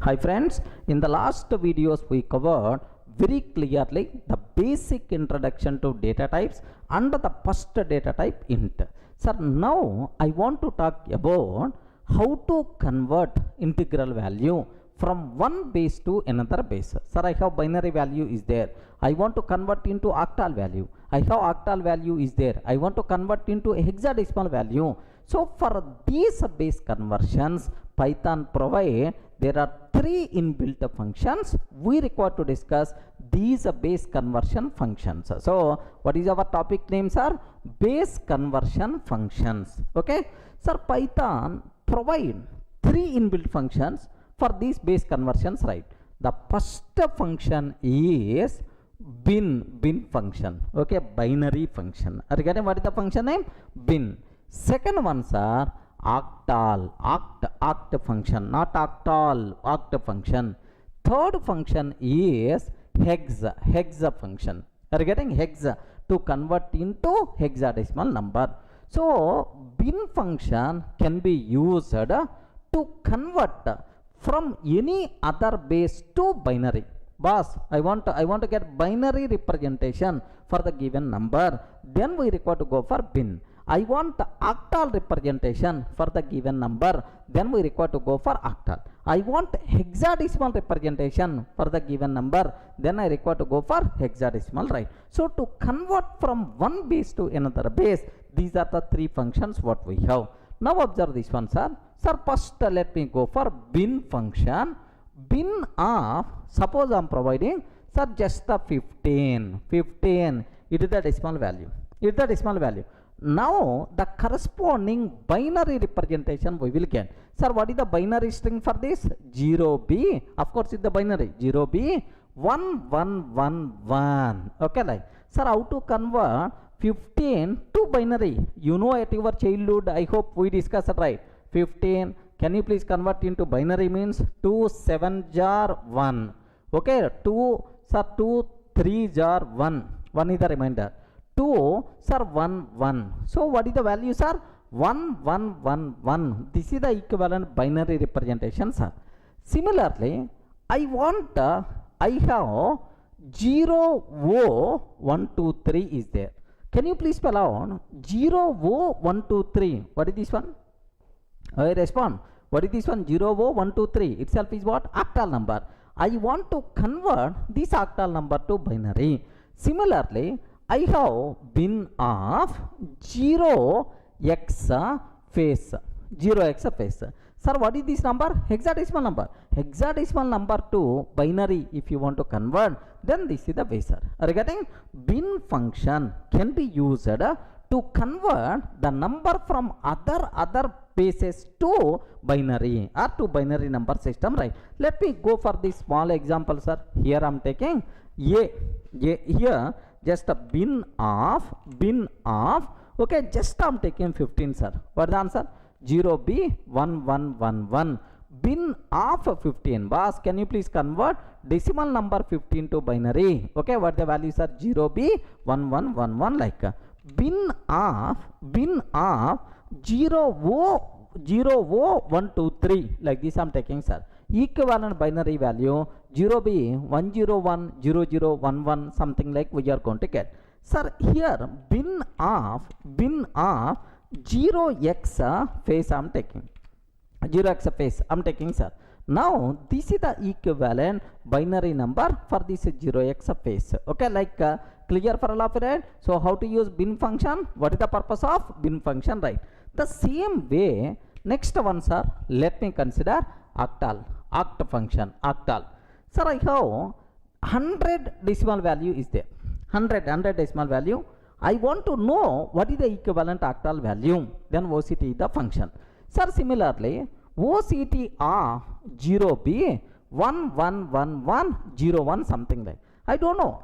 Hi friends, in the last videos we covered very clearly the basic introduction to data types and the first data type int. Sir, now I want to talk about how to convert integral value from one base to another base. Sir, I have binary value is there. I want to convert into octal value. I have octal value is there. I want to convert into hexadecimal value. So for these base conversions, Python provide there are three inbuilt functions. We require to discuss these base conversion functions. So what is our topic name, sir? Base conversion functions. Okay, sir, Python provide three inbuilt functions for these base conversions, right? The first function is bin function. Okay, binary function. Are you getting what is the function name? Bin. Second ones are octal, oct function, not octal, oct function. Third function is hexa function. Are you getting hexa to convert into hexadecimal number? So bin function can be used to convert from any other base to binary. Boss, I want to get binary representation for the given number. Then we require to go for bin. I want the octal representation for the given number, then we require to go for octal. I want hexadecimal representation for the given number, then I require to go for hexadecimal, right? So to convert from one base to another base, these are the three functions what we have. Now observe this one, sir. Sir, first let me go for bin function. Bin of, suppose I am providing, sir, just a 15, it is the decimal value. It is the decimal value. Now the corresponding binary representation we will get. Sir, what is the binary string for this? 0b. Of course, it's the binary 0b 1111. Okay, like, sir, how to convert 15 to binary? You know, at your childhood, I hope we discussed it, right? 15. Can you please convert into binary? Means 2 7 jar 1. Okay, 2 sir 2 3 jar 1. 1 is the remainder. 2 sir 1 1. So what is the value, sir? 1 1 1 1. This is the equivalent binary representation, sir. Similarly, I have 0 O 1 2 3 is there. Can you please spell out 0 O 1 2 3? What is this one? I respond. What is this one? 0 O 1 2 3 itself is what? Octal number. I want to convert this octal number to binary. Similarly, I have bin of 0 x face. 0 x face. Sir, what is this number? Hexadecimal number. Hexadecimal number to binary if you want to convert, then this is the base. Are you getting? Bin function can be used to convert the number from other bases to binary or to binary number system, right? Let me go for this small example, sir. Here I am taking a here just a bin of okay, just I am taking 15, sir. What is the answer? 0b 1111. Bin of 15. Boss, can you please convert decimal number 15 to binary? Okay, what the values are? 0b 1111, like bin of 0 O 1 2 3, like this I am taking, sir. Equivalent binary value 0b 101 0011, something like we are going to get. Sir, here bin of 0x face I am taking. 0x face I am taking, sir. Now this is the equivalent binary number for this 0x face. Okay, like clear for all of it, right? So how to use bin function? What is the purpose of bin function, right? The same way, next one, sir, let me consider octal, oct function, octal. Sir, I have 100 decimal value is there. 100 decimal value. I want to know what is the equivalent octal value. Then OCT is the function. Sir, similarly, OCT of 0B 111101 something like. I don't know.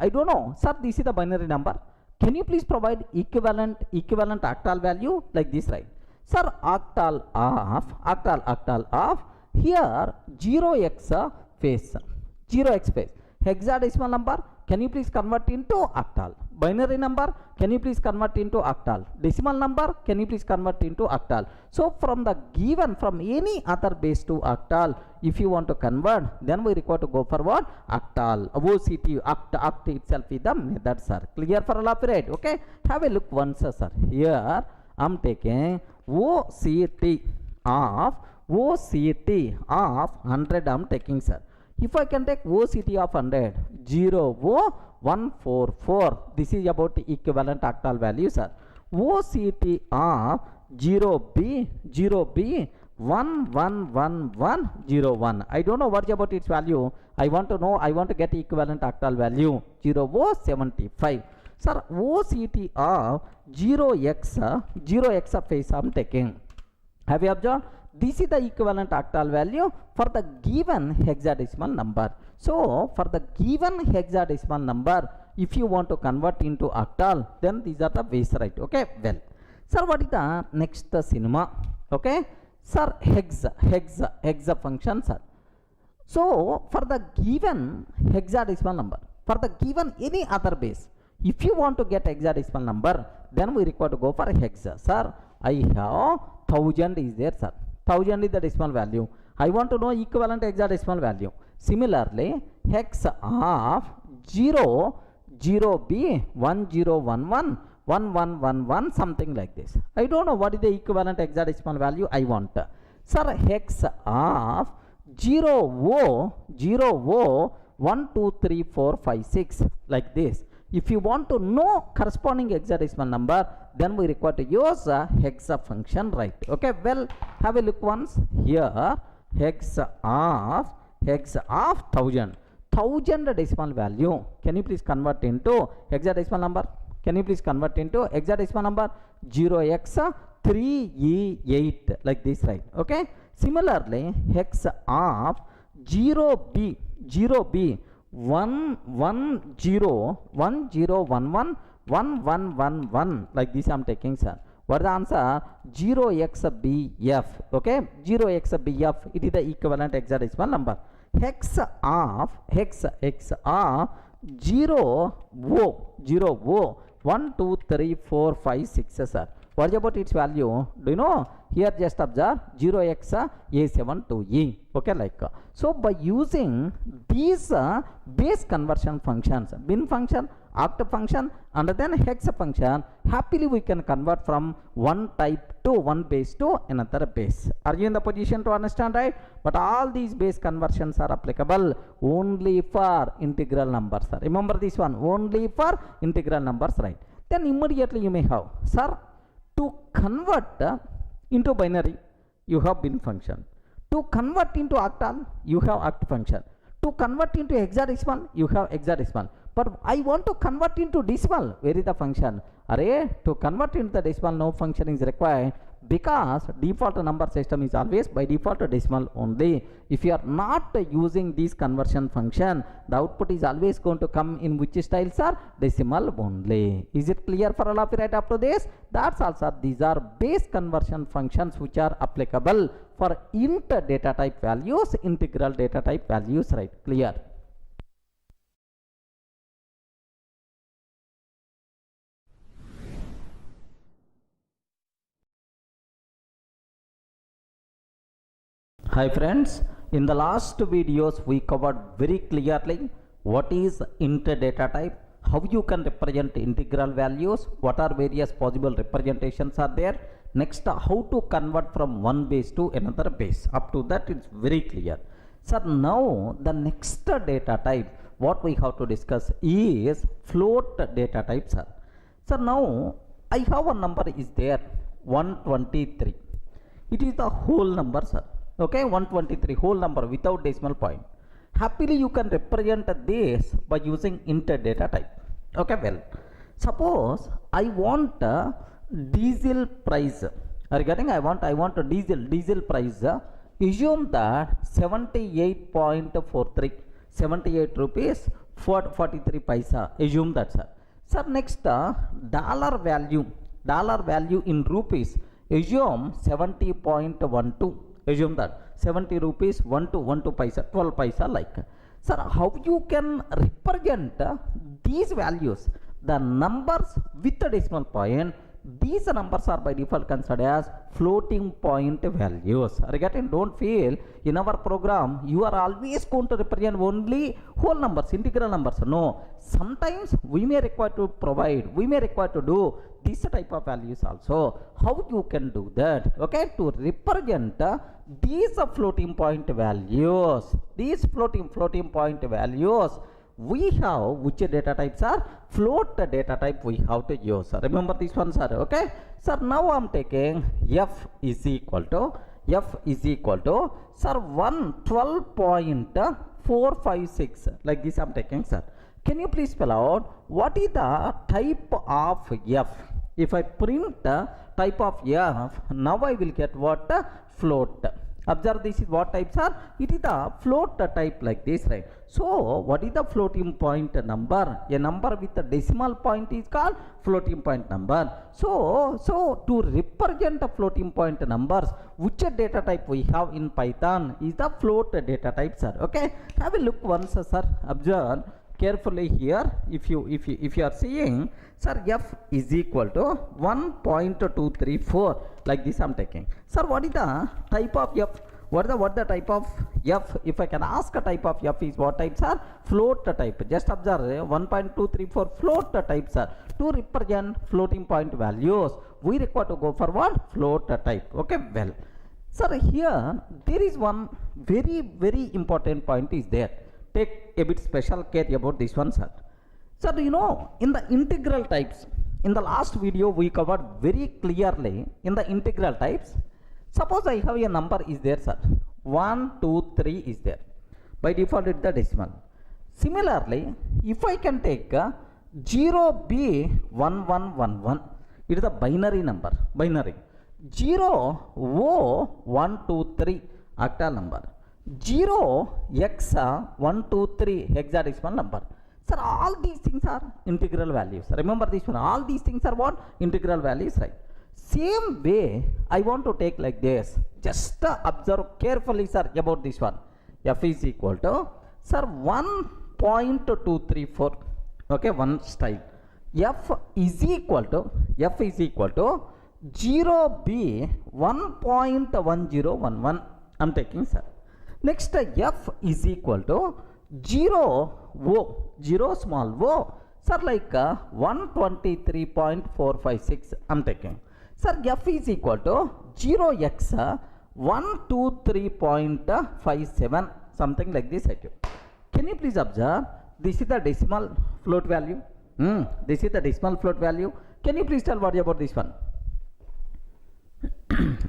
Sir, this is the binary number. Can you please provide equivalent octal value like this, right? Sir, octal of here 0x phase, 0x phase. Hexadecimal number, can you please convert into octal? Binary number, can you please convert into octal? Decimal number, can you please convert into octal? So from the given, from any other base to octal, if you want to convert, then we require to go for what? Octal. OCT, oct itself is the method, sir. Clear for all of you, right? Okay. Have a look once, sir. Here I am taking OCT of 100 I am taking, sir. If I can take OCT of 100, 00144, this is about the equivalent octal value, sir. OCT of 0B 111101. I don't know what about its value. I want to get equivalent octal value 075. Sir, OCT of 0x phase I am taking. Have you observed? This is the equivalent octal value for the given hexadecimal number. So, for the given hexadecimal number, if you want to convert into octal, then these are the ways, right? Okay, well. Sir, what is the next cinema? Okay, sir, hexa function, sir. So, for the given hexadecimal number, for the given any other base, if you want to get hexadecimal number, then we require to go for hexa. Sir, I have 1000 is there, sir. 1000 is the decimal value. I want to know equivalent hexadecimal value. Similarly, hex of 0B 1011 1111 something like this. I don't know what is the equivalent hexadecimal value I want. Sir, hex of 0 1 2 3 4 5 6 like this. If you want to know corresponding hexadecimal number, then we require to use a hexa function, right? Okay, well, have a look once here. Hex of 1000 decimal value. Can you please convert into hexadecimal number? Can you please convert into hexadecimal number? 0x3e8 like this, right? Okay. Similarly, hex of 0b 1111 like this I am taking, sir. What is the answer? 0xbf. Okay, 0xbf, it is the equivalent hexadecimal number. Hex of 0 1 2 3 4 5 6, sir. What about its value? Do you know? Here just observe 0x-a72e. Okay, like so by using these base conversion functions, bin function, oct function, and then hex function, happily we can convert from one type to one base to another base. Are you in the position to understand, right? But all these base conversions are applicable only for integral numbers, sir. Remember this one, only for integral numbers, right? Then immediately you may have, sir, to convert into binary, you have bin function. To convert into octal, you have oct function. To convert into hexadecimal, you have hexadecimal. But I want to convert into decimal. Where is the function? Array, to convert into the decimal, no function is required, because default number system is always by default decimal only. If you are not using this conversion function, the output is always going to come in which style, sir? Decimal only. Is it clear for all of you right up to this? That's also, these are base conversion functions which are applicable for int data type values, integral data type values, right? Clear? Hi friends, in the last videos we covered very clearly what is int data type, how you can represent integral values, what are various possible representations are there. Next, how to convert from one base to another base. Up to that it's very clear. Sir, now the next data type what we have to discuss is float data type, sir. Sir, now I have a number is there 123. It is the whole number, sir. Okay, 123 whole number without decimal point. Happily you can represent this by using int data type. Okay, well, suppose I want diesel price. Regarding I want a diesel price assume that 78.43, 78 rupees 43 paisa, assume that, sir. Sir, next dollar value in rupees, assume 70.12, assume that 70 rupees 12 paisa, 12 paisa like. Sir, how you can represent these values, the numbers with a decimal point? These numbers are by default considered as floating point values. Are you getting? Don't feel in our program you are always going to represent only whole numbers, integral numbers. No, sometimes we may require to provide, we may require to do this type of values also. How you can do that? Okay, to represent these floating point values, these floating point values, we have which data types are float data type we have to use. Remember this one, sir. Okay, sir, now I'm taking f is equal to sir 112.456 like this I'm taking, sir. Can you please spell out what is the type of f? If I print type of f, now I will get what? Float. Observe, this is what types are. It is the float type like this, right? So what is the floating point number? A number with a decimal point is called floating point number. So to represent the floating point numbers, which data type we have in Python is the float data type, sir. Okay, have a look once, sir. Observe carefully here. If you are seeing, sir, f is equal to 1.234 like this I'm taking. Sir, what is the type of f? What the type of f? If I can ask a type of f is what types are? Float type. Just observe 1.234 float types are. To represent floating point values, we require to go for what? Float type. Okay, well, sir, here there is one very important point is there. Take a bit special care about this one, sir. Sir, you know, in the integral types, in the last video we covered very clearly in the integral types. Suppose I have a number is there, sir. 1, 2, 3 is there. By default it's the decimal. Similarly, if I can take 0B1111, it is a binary number. Binary. 0O123 octal number. 0x123 hexadecimal number. Sir, all these things are integral values. Remember this one. All these things are what? Integral values, right? Same way, I want to take like this. Just observe carefully, sir, about this one. F is equal to, sir, 1.234. Okay, one style. F is equal to 0B1.1011. I'm taking, sir. Next, f is equal to 0 small o, sir, like 123.456 I'm taking. Sir, f is equal to 0x 123.57 something like this I do. Can you please observe, this is the decimal float value. This is the decimal float value. Can you please tell what about this one?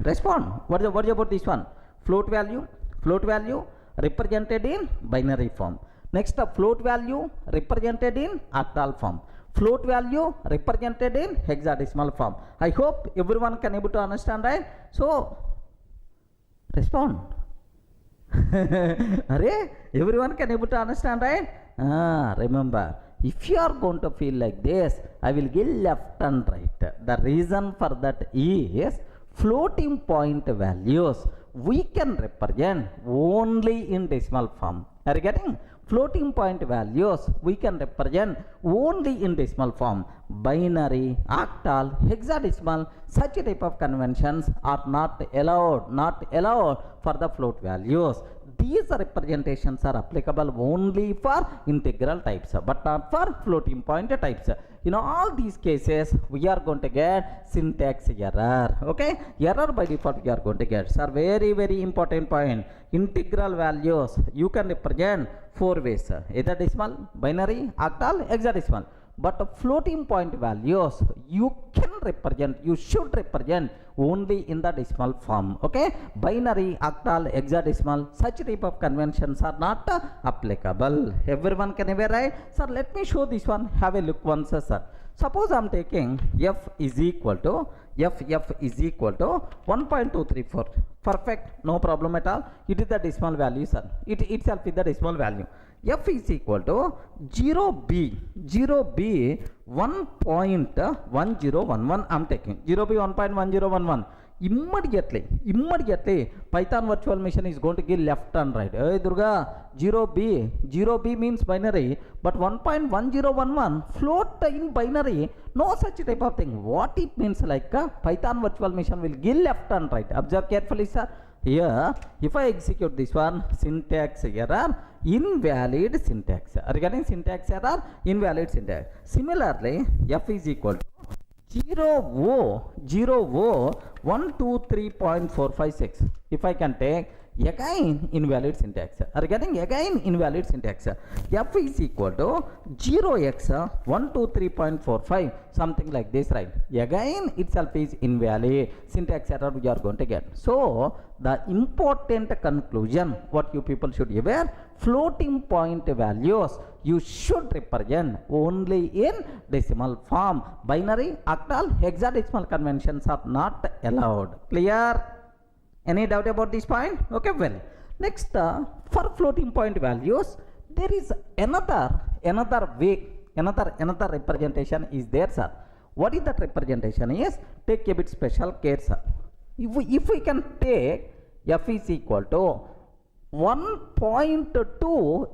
Respond. What about this one? Float value represented in binary form. Next, float value represented in octal form. Float value represented in hexadecimal form. I hope everyone can able to understand, right? So respond. Everyone can able to understand, right? Remember, if you are going to feel like this, I will give left and right. The reason for that is floating point values we can represent only in decimal form. Are you getting? Floating point values we can represent only in decimal form. Binary, octal, hexadecimal, such type of conventions are not allowed for the float values. These representations are applicable only for integral types, but not for floating point types. In all these cases, we are going to get syntax error. Okay, error by default we are going to get. Sir, very important point. Integral values you can represent 4 ways: either decimal, binary, octal, hexadecimal. but floating point values you can represent, you should represent only in the decimal form. Okay, binary, octal, hexadecimal, such type of conventions are not applicable. Everyone can ever write. Sir, let me show this one. Have a look once, sir. Suppose I am taking f is equal to 1.234. Perfect, no problem at all. It is the decimal value, sir. It itself is the decimal value. F is equal to 0b 1.1011. I am taking 0b 1.1011. Immediately Python virtual machine is going to give left and right. Hey Durga, 0b means binary, but 1.1011 float in binary, no such type of thing. What it means, like Python virtual machine will give left and right. Observe carefully, sir. Here if I execute this one, syntax error, invalid syntax. Regarding syntax error, invalid syntax. Similarly, f is equal to 0.123.456. If I can take again invalid syntax. Regarding again invalid syntax, f is equal to 0x123.45, something like this, right? Again itself is invalid syntax error we are going to get. So the important conclusion what you people should be aware, floating point values you should represent only in decimal form. Binary, octal, hexadecimal conventions are not allowed. Clear? Any doubt about this point? Okay, well, next for floating point values there is another way, another representation is there, sir. What is that representation is? Take a bit special care, sir. If we can take f is equal to 1.2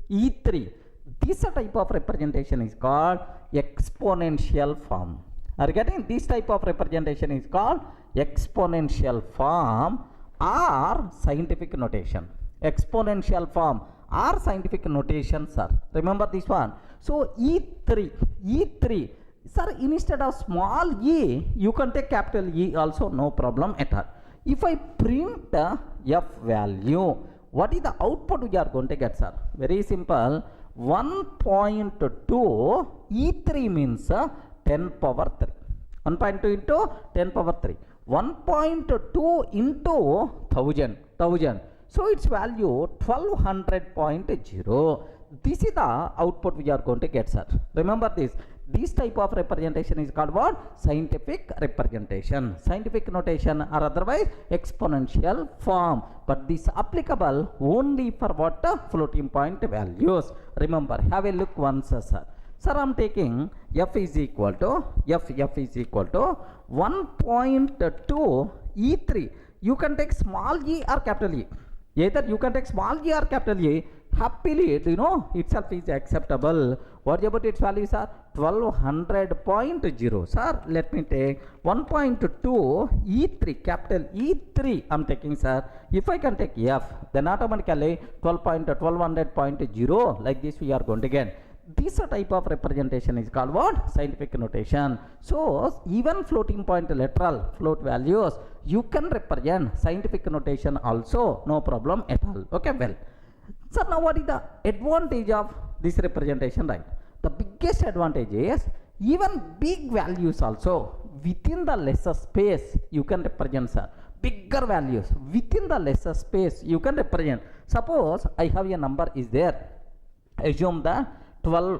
E3, this type of representation is called exponential form. Are you getting? This type of representation is called exponential form or scientific notation. Exponential form or scientific notation, sir. Remember this one. So E3, sir, instead of small e, you can take capital E also, no problem at all. If I print f value, what is the output we are going to get, sir? Very simple. 1.2 E3 means 10 power 3. 1.2 into 10 power 3. 1.2 into 1000. So its value 1200.0. This is the output we are going to get, sir. Remember this. This type of representation is called what? Scientific representation. Scientific notation or otherwise exponential form. But this applicable only for what? Floating point values. Remember, have a look once, sir. Sir, I am taking f is equal to 1.2 E3. You can take small e or capital E. Either you can take small e or capital E. Happily, itself is acceptable. What about its values are 1200.0. Sir, let me take 1.2 E3, capital E3 I am taking, sir. If I can take f, then automatically 1200.0, like this we are going to get. This type of representation is called what? Scientific notation. So even floating point literal float values you can represent scientific notation also, no problem at all. Okay, well, so now what is the advantage of this representation, right? The biggest advantage is even big values also within the lesser space you can represent, sir. Bigger values within the lesser space you can represent. Suppose I have a number is there. Assume that 12,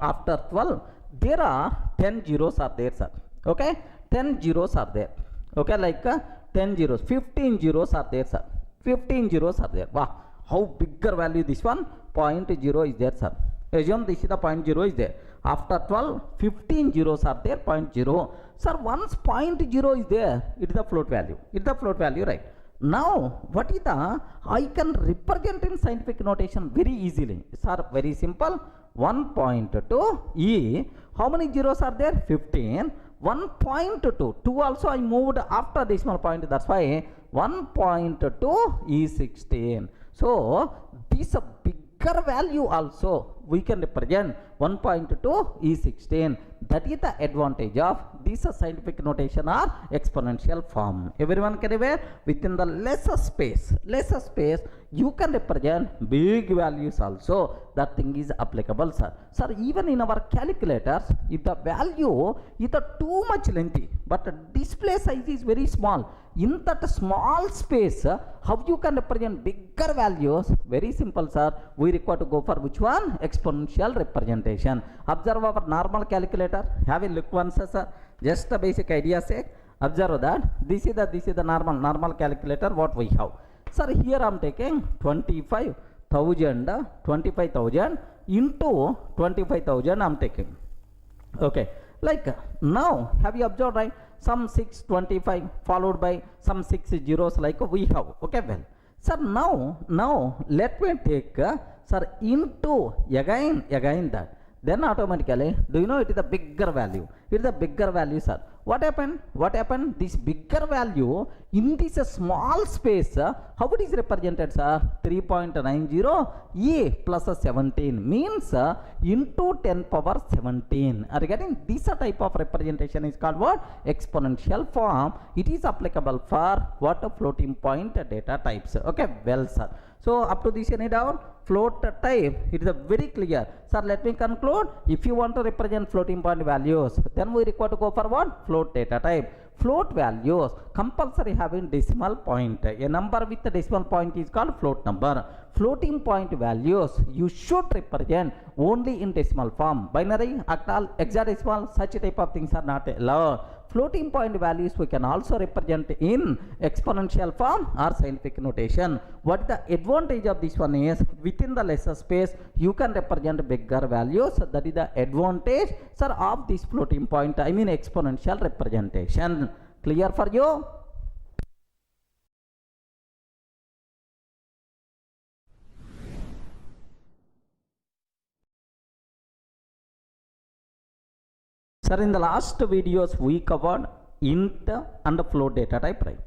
after 12 there are 10 zeros are there, sir. Okay, 10 zeros are there. Okay, like 10 zeros, 15 zeros are there, sir. 15 zeros are there. Wow, how bigger value this one? 0.0 is there, sir. Assume this is the 0.0 is there. After 12, 15 zeros are there, 0.0. Sir, once 0.0 is there, it is the float value. It is the float value, right? Now, what is the, I can represent in scientific notation very easily. Sir, very simple. 1.2 E, how many zeros are there? 15. 1.2, 2 also I moved after decimal point, that's why 1.2 is 16. So, this bigger value also we can represent 1.2 is 16. That is the advantage of this scientific notation or exponential form. Everyone can aware within the lesser space you can represent big values also. That thing is applicable, sir. Sir, even in our calculators, if the value is too much lengthy but display size is very small, in that small space, how you can represent bigger values? Very simple, sir. We require to go for which one? Exponential representation. Observe our normal calculator. Have a look once, sir. Just a basic idea sake. Observe that. This is the normal calculator what we have. Sir, here I am taking 25,000 into 25,000 I am taking. Okay. Like now, have you observed, right? Some 625 followed by some 6 zeros like we have. Okay, well, sir, now let me take sir into again that. Then automatically, do you know it is a bigger value? It is a bigger value, sir. What happened? This bigger value in this small space, how it is represented, sir? 3.90 e plus 17 means into 10 power 17. Are you getting? This type of representation is called what? Exponential form. It is applicable for what? Floating point data types. Okay, well, sir. So up to this any doubt? Float type, it is a very clear. Sir, let me conclude. If you want to represent floating point values, then we require to go for what? Float data type. Float values compulsory having decimal point. A number with a decimal point is called float number. Floating point values you should represent only in decimal form. Binary, octal, hexadecimal, such type of things are not allowed. Floating point values we can also represent in exponential form or scientific notation. What the advantage of this one is, within the lesser space you can represent bigger values. That is the advantage, sir, of this floating point, I mean exponential representation. Clear for you? Sir, in the last videos we covered int and float data type, right?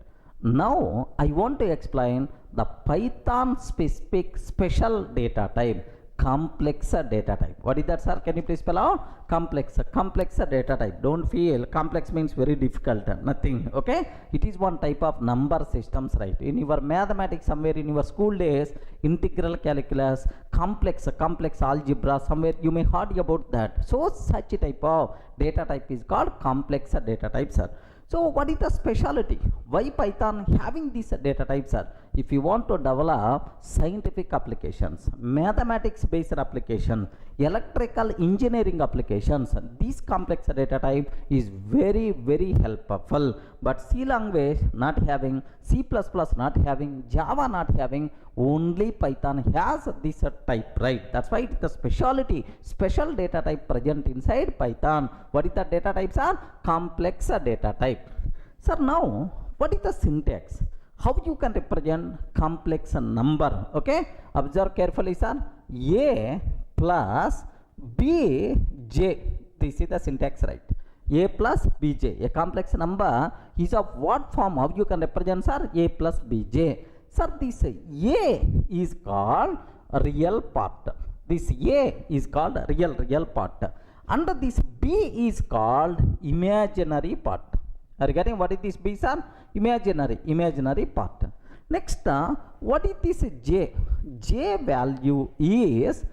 Now I want to explain the Python specific special data type, complex data type. What is that, sir? Can you please spell out? Complex data type. Don't feel complex means very difficult, nothing. Okay, it is one type of number systems, right? In your mathematics, somewhere in your school days, integral calculus, complex algebra, somewhere you may heard about that. So such a type of data type is called complex data type, sir. So what is the specialty? Why Python having these data types, sir? If you want to develop scientific applications, mathematics based applications, electrical engineering applications, this complex data type is very, very helpful. But C language not having, C++ not having, Java not having, only Python has this type, right? That's why it's the specialty, special data type present inside Python. What is the data types are? Complex data type. Sir, now what is the syntax? How you can represent complex number? Okay, observe carefully, sir. A plus bj, this is the syntax, right? A plus bj, a complex number is of what form? How you can represent, sir? A plus bj. Sir, this A is called real part. This A is called real part. And this B is called imaginary part. Are you getting what is this B, sir? Imaginary part. Next, what is this J? J value is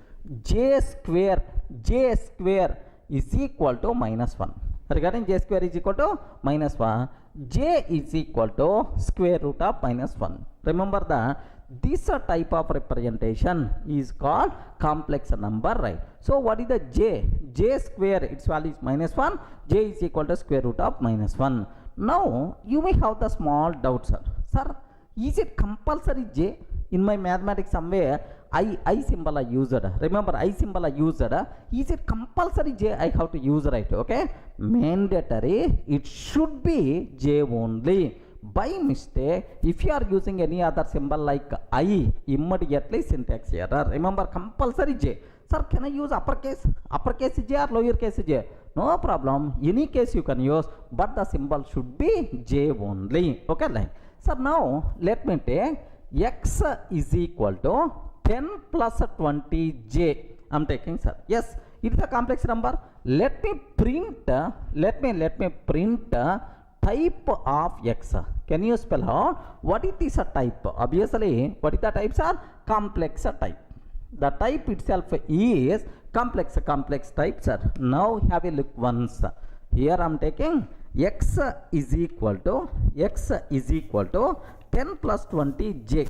J square. J square is equal to -1. Regarding J square is equal to -1. J is equal to square root of -1. Remember that this type of representation is called complex number, right? So what is the J? J square, its value is -1. J is equal to square root of -1. Now you may have the small doubt, sir. Sir, is it compulsory J? In my mathematics somewhere I symbol I used. Remember I symbol I used. Is it compulsory J I have to use, right? Okay, mandatory, it should be J only. By mistake, if you are using any other symbol like I, immediately syntax error. Remember compulsory J. Sir, can I use uppercase J or lowercase J? No problem, any case you can use, but the symbol should be J only. Okay, like. Sir, now let me take x is equal to 10 plus 20j. I am taking, sir. Yes, it is a complex number. let me print type of x. Can you spell out what it is a type? Obviously, what is the types are? Complex type. The type itself is complex type, sir. Now have a look once. Here I am taking x is equal to 10 plus 20 j.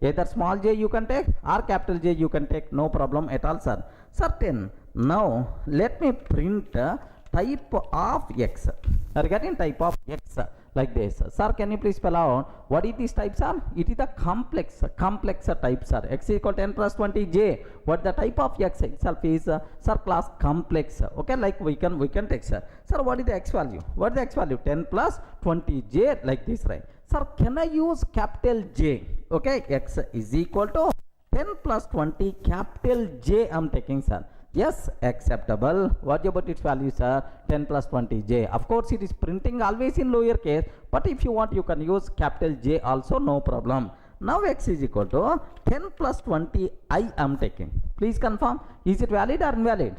Either small j you can take or capital J you can take, no problem at all, sir. Sir, 10. Now let me print type of x. Are you getting type of x like this? Sir, can you please spell out what it is types are? It is the complex types are. X is equal to 10 plus 20 j. What the type of x itself is, sir, class complex. Okay, like we can take, sir. Sir, what is the x value? What is the x value? 10 plus 20 j, like this, right? Sir, can I use capital J? Okay, x is equal to 10 plus 20 capital J I am taking, sir. Yes, acceptable. What about its value, sir? 10 plus 20 j. Of course, it is printing always in lower case, but if you want, you can use capital J also, no problem. Now x is equal to 10 plus 20 I am taking. Please confirm, is it valid or invalid?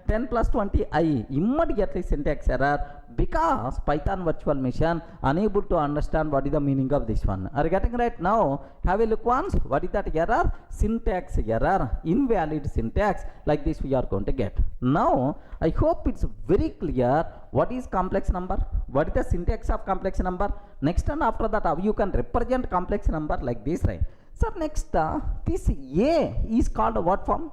10 plus 20 I, immediately syntax error, because Python virtual machine unable to understand what is the meaning of this one. Are you getting right? Now have a look once. What is that error? Syntax error, invalid syntax, like this we are going to get. Now I hope it's very clear what is complex number, what is the syntax of complex number. Next and after that, how you can represent complex number like this, right? Sir, next this A is called what form?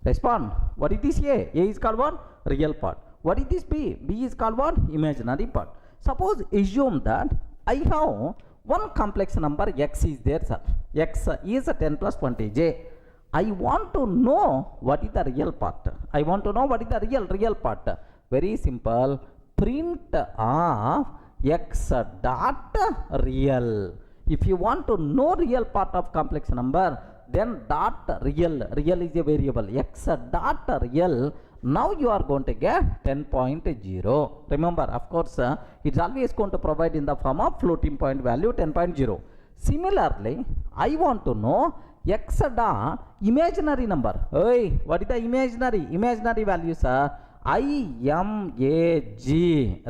Respond. What is this A? A is called what? Real part. What is this B? B is called what? Imaginary part. Suppose assume that I have one complex number x is there, sir. X is 10 plus 20 j. I want to know what is the real part. I want to know what is the real part. Very simple. Print of x dot real. If you want to know real part of complex number, then dot real is a variable, x dot real. Now you are going to get 10.0. Remember, of course, it's always going to provide in the form of floating point value 10.0. Similarly, I want to know x dot imaginary number. Hey, what is the imaginary value, sir? IMAG.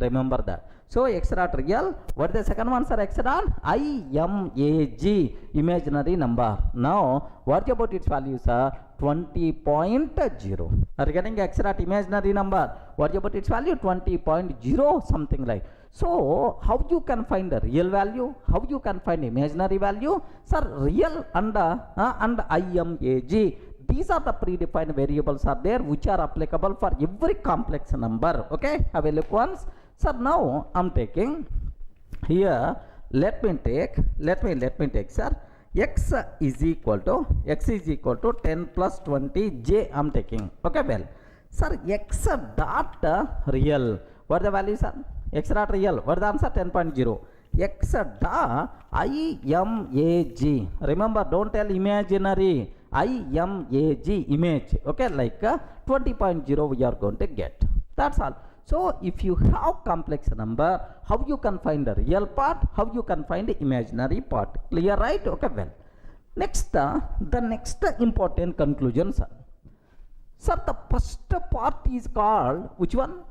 Remember that. So x dot real. What is the second one, sir? X dot IMAG, imaginary number. Now what about its value, sir? 20.0. Are you getting x dot imaginary number? What about its value? 20.0, something like. So how you can find the real value? How you can find imaginary value? Sir, real and IMAG. These are the predefined variables are there which are applicable for every complex number. Okay, have a look once. Sir, now I'm taking here, let me take, sir, x is equal to 10 plus 20 j I'm taking. Okay, well, sir, x dot real. What are the values, sir? X dot real. What is the answer? 10.0. X dot IMAG. Remember, don't tell imaginary. IMAG, image. Okay, like 20.0 we are going to get. That's all. So if you have complex number, how you can find the real part, how you can find the imaginary part. Clear, right? Okay, well. Next, the next important conclusion, sir. Sir, the first part is called, which one?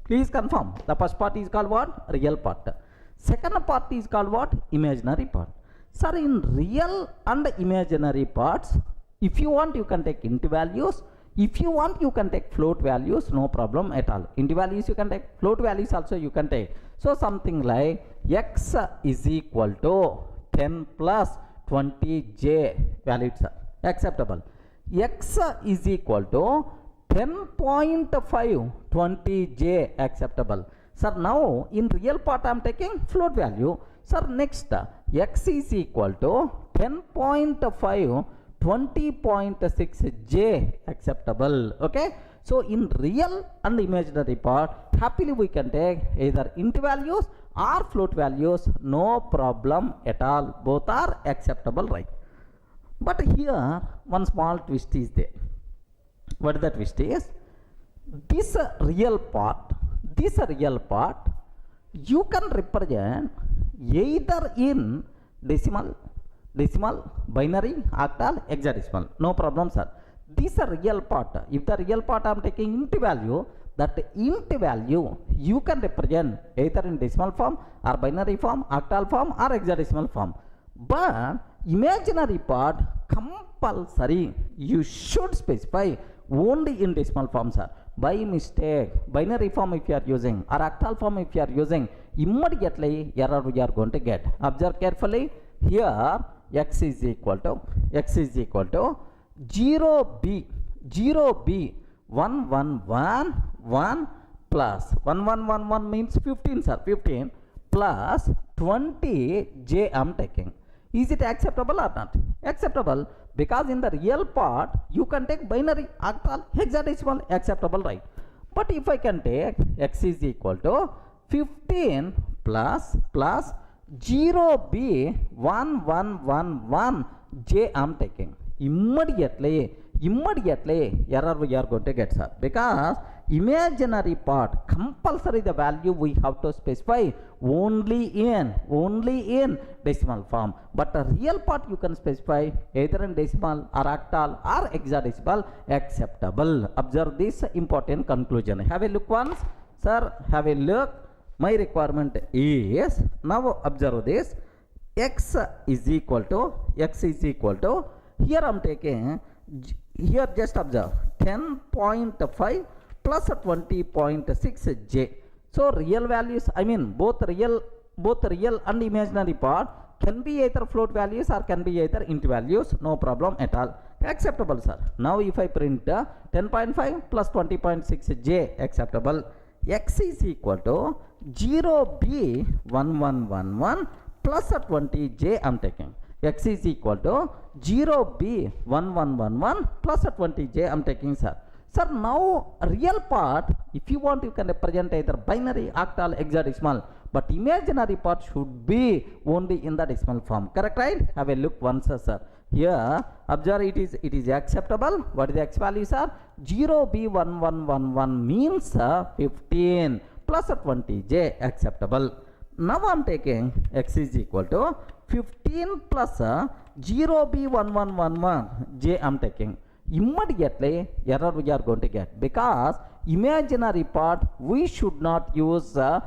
Please confirm. The first part is called what? Real part. Second part is called what? Imaginary part. Sir, in real and imaginary parts, if you want, you can take int values. If you want, you can take float values, no problem at all. Int values you can take, float values also you can take. So something like x is equal to 10 plus 20j, valid, sir. Acceptable. X is equal to 10.5 20j, acceptable. Sir, now in real part I am taking float value. Sir, next x is equal to 10.5 20.6j, acceptable. Okay, so in real and imaginary part, happily we can take either int values or float values, no problem at all. Both are acceptable, right? But here one small twist is there. What is the twist is? This real part you can represent either in decimal, binary, octal, hexadecimal, no problem, sir. this is a real part. If the real part I am taking int value, that int value you can represent either in decimal form or binary form, octal form or hexadecimal form. But imaginary part compulsory you should specify only in decimal form, sir. By mistake, binary form if you are using or octal form if you are using, immediately error we are going to get. Observe carefully. Here x is equal to 0b 1111 plus 1111 means 15, sir. 15 plus 20j I am taking. Is it acceptable or not? Acceptable, because in the real part you can take binary, octal, hexadecimal, acceptable, right? But if I can take x is equal to 15 plus 0b 1111 j I am taking, immediately error we are going to get, sir, because imaginary part compulsory the value we have to specify only in decimal form, but the real part you can specify either in decimal or octal or hexadecimal, acceptable. Observe this important conclusion. Have a look once, sir. Have a look. My requirement is, now observe this, x is equal to here I am taking, here just observe 10.5 plus 20.6 j. So real values, I mean both real and imaginary part can be either float values or can be either int values, no problem at all, acceptable, sir. Now if I print 10.5 plus 20.6 j, acceptable. X is equal to 0b 1111 plus 20j I am taking. X is equal to 0b 1111 plus 20j I am taking, sir. Sir, now real part, if you want you can represent either binary, octal, hexadecimal, but imaginary part should be only in the decimal form. Correct, right? Have a look once, sir. Here observe, it is acceptable. What is the x values are? 0b1111 means 15 plus 20j, acceptable. Now I am taking x is equal to 15 plus 0b1111 j I am taking. Immediately error we are going to get, because imaginary part we should not use sir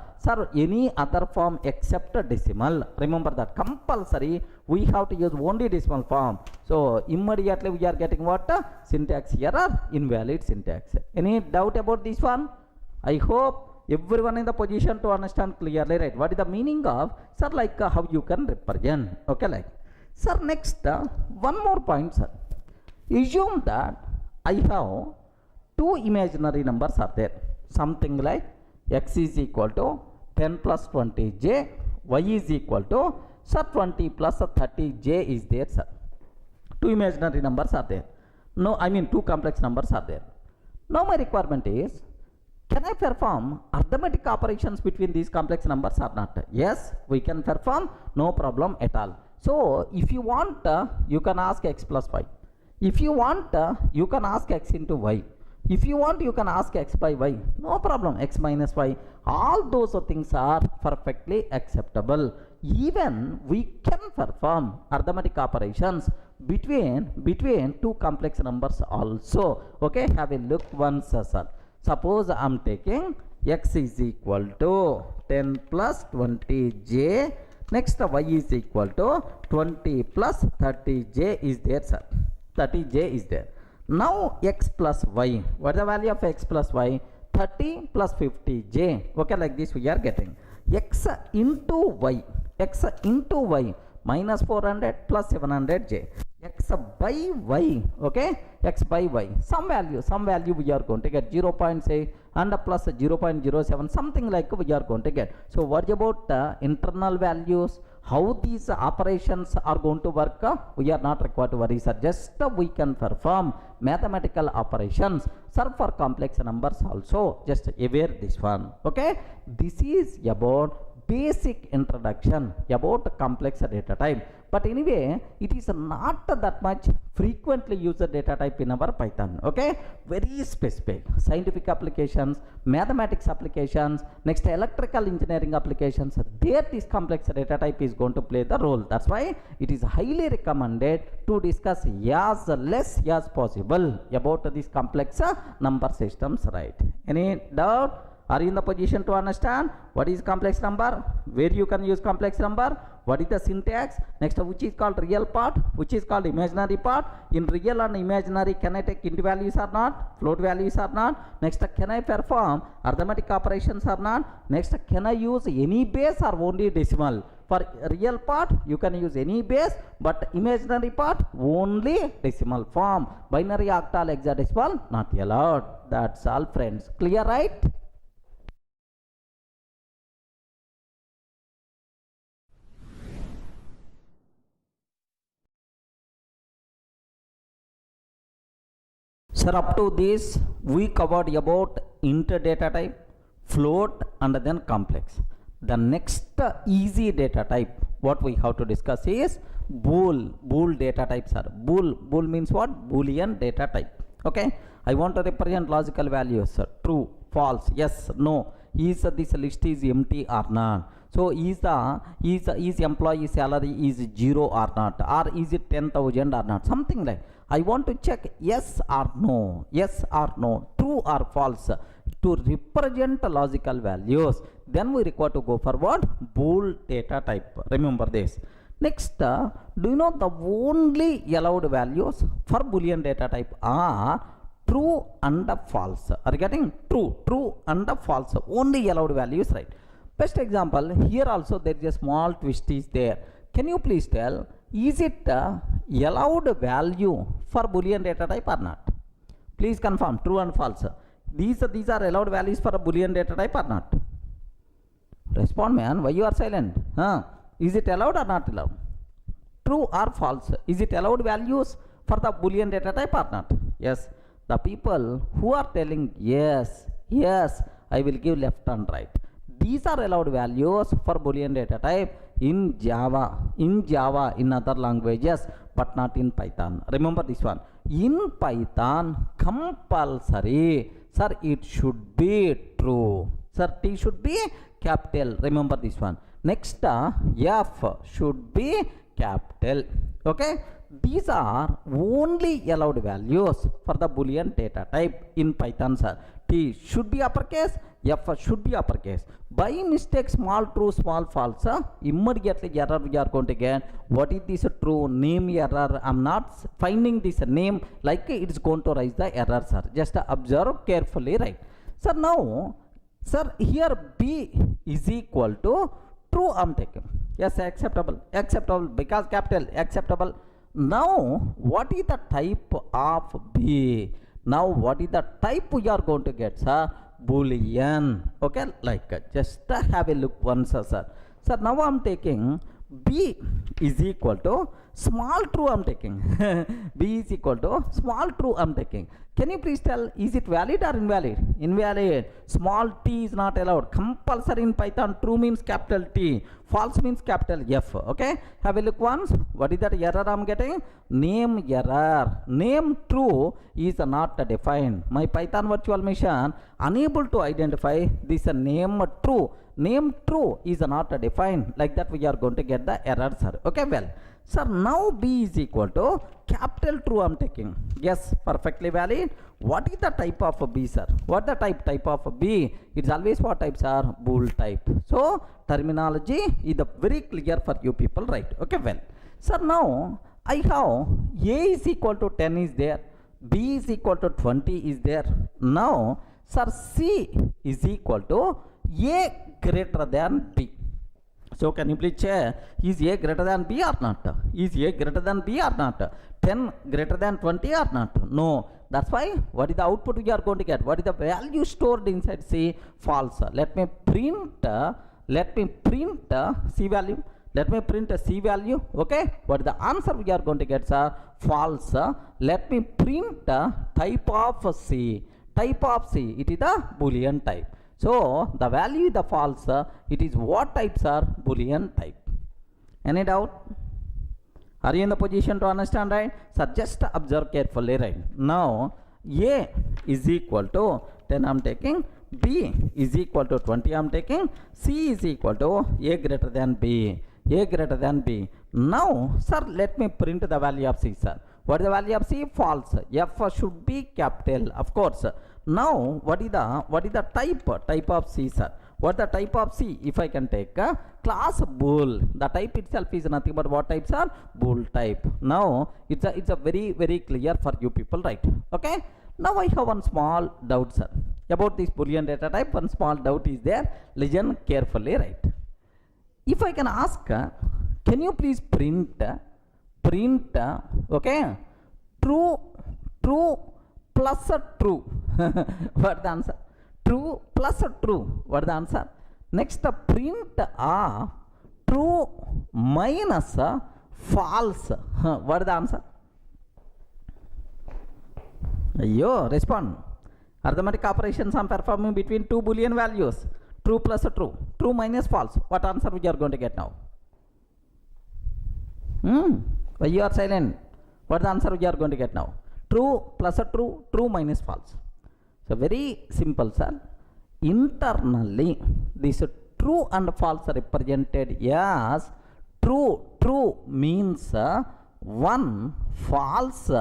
any other form except decimal. Remember that compulsory we have to use only decimal form. So immediately we are getting what? Syntax error, invalid syntax. Any doubt about this one? I hope everyone in the position to understand clearly, right? What is the meaning of, sir, like how you can represent? Okay, like, sir, next one more point, sir. Assume that I have two imaginary numbers are there, something like x is equal to 10 plus 20j, y is equal to, sir, 20 plus 30j is there, sir. Two imaginary numbers are there. No, I mean two complex numbers are there. Now my requirement is, can I perform arithmetic operations between these complex numbers or not? Yes, we can perform, no problem at all. So if you want, you can ask x plus y. If you want, you can ask x into y. If you want, you can ask x by y. No problem, x minus y. All those things are perfectly acceptable. Even we can perform arithmetic operations between two complex numbers also. Okay, have a look once, sir. Suppose I am taking x is equal to 10 plus 20j. Next y is equal to 20 plus 30j is there, sir. 30j is there. Now x plus y, what is the value of x plus y? 30 plus 50j. Okay, like this we are getting x into y minus 400 plus 700j, x by y. Okay, x by y, some value we are going to get 0.6 and plus 0.07, something like we are going to get. So what about internal values? How these operations are going to work, we are not required to worry, sir. Just we can perform mathematical operations, sir, for complex numbers also. Just aware this one. Okay, this is about basic introduction about complex data type. but anyway it is not that much frequently used data type in our Python. Okay, very specific scientific applications, mathematics applications, next electrical engineering applications, there this complex data type is going to play the role. That's why it is highly recommended to discuss as less as possible about this complex number systems, right? Any doubt? Are you in the position to understand what is complex number, where you can use complex number, what is the syntax, next which is called real part, which is called imaginary part? In real and imaginary, can I take int values or not, float values or not? Next, can I perform arithmetic operations or not? Next, can I use any base or only decimal? For real part you can use any base, but imaginary part only decimal form. Binary, octal, hexadecimal not allowed. That's all friends, clear, right? Sir, up to this we covered about int data type, float, and then complex. The next easy data type what we have to discuss is bool. Bool data types are bool means what? Boolean data type. Okay, I want to represent logical values, true, false, yes, no. Is this list is empty or not? So is employee salary is 0 or not, or is it 10,000 or not, something like. I want to check yes or no, yes or no, true or false, to represent logical values. Then we require to go for what? Bool data type. Remember this. Next, do you know the only allowed values for Boolean data type are true and false? Are you getting? True and false, only allowed values, right? Best example, here also there is a small twist is there. Can you please tell, is it allowed value for Boolean data type or not? Please confirm, true and false. These are allowed values for a Boolean data type or not? Respond, man. Why you are silent? Is it allowed or not allowed? True or false? Is it allowed values for the Boolean data type or not? Yes. The people who are telling yes, I will give left and right. These are allowed values for Boolean data type in Java, in other languages, but not in Python. Remember this one. In Python, compulsory, sir, it should be true. Sir, T should be capital. Remember this one. Next, F should be capital. Okay. These are only allowed values for the Boolean data type in Python, sir. T should be uppercase, F should be uppercase. By mistake, small true, small false, immediately error we are going to get. What is this true? Name error. I'm not finding this name, like it's going to raise the error, sir. Just observe carefully, right? So now, sir, here B is equal to true, I'm taking. Yes, acceptable because capital, acceptable. Now, what is the type of B? Now, what is the type we are going to get, sir? Boolean. Okay, like just have a look once, sir. Sir, now I'm taking B is equal to small true, I'm taking. B is equal to small true, I'm taking. Can you please tell, is it valid or invalid? Invalid. Small t is not allowed. Compulsory in Python. True means capital T. False means capital F. Okay. Have a look once. What is that error I'm getting? Name error. Name true is not defined. My Python virtual machine unable to identify this name true. Name true is not defined. Like that we are going to get the error, sir. Okay, well. Sir, now B is equal to capital true, I'm taking. Yes, perfectly valid. What is the type of B, sir? What the type of B? It's always what types are? Bool type. So, terminology is very clear for you people, right? Okay, well. Sir, now I have A is equal to 10 is there. B is equal to 20 is there. Now, sir, C is equal to A greater than B. So, can you please check, is A greater than B or not? Is A greater than B or not? 10 greater than 20 or not? No. That's why, what is the output we are going to get? What is the value stored inside C? False. Let me print C value. Let me print a C value. Okay. What is the answer we are going to get, sir? False. Let me print type of C. Type of C. It is the Boolean type. So, the value is the false, it is what type, sir? Boolean type. Any doubt? Are you in the position to understand, right? So just observe carefully, right? Now A is equal to 10 I'm taking, B is equal to 20 I'm taking, C is equal to A greater than B, A greater than B. Now, sir, let me print the value of C, sir. What is the value of C? False. F should be capital, of course. Now, what is the type of C, sir? What the type of C? If I can take a class Bool, the type itself is nothing but what types are? Bool type. Now, it's a very clear for you people, right? Okay. Now I have one small doubt, sir, about this Boolean data type. One small doubt is there. Listen carefully, right? If I can ask, can you please print, okay, true plus true. What the answer? True plus true. What the answer? Next, print true minus false. What the answer? Ayyo, respond. Arithmetic operations I'm performing between two Boolean values. True plus true. True minus false. What answer we are going to get now? Why you are silent? What the answer we are going to get now? True plus true. True minus false. So very simple, sir. Internally, this true and false represented as true. True means 1, false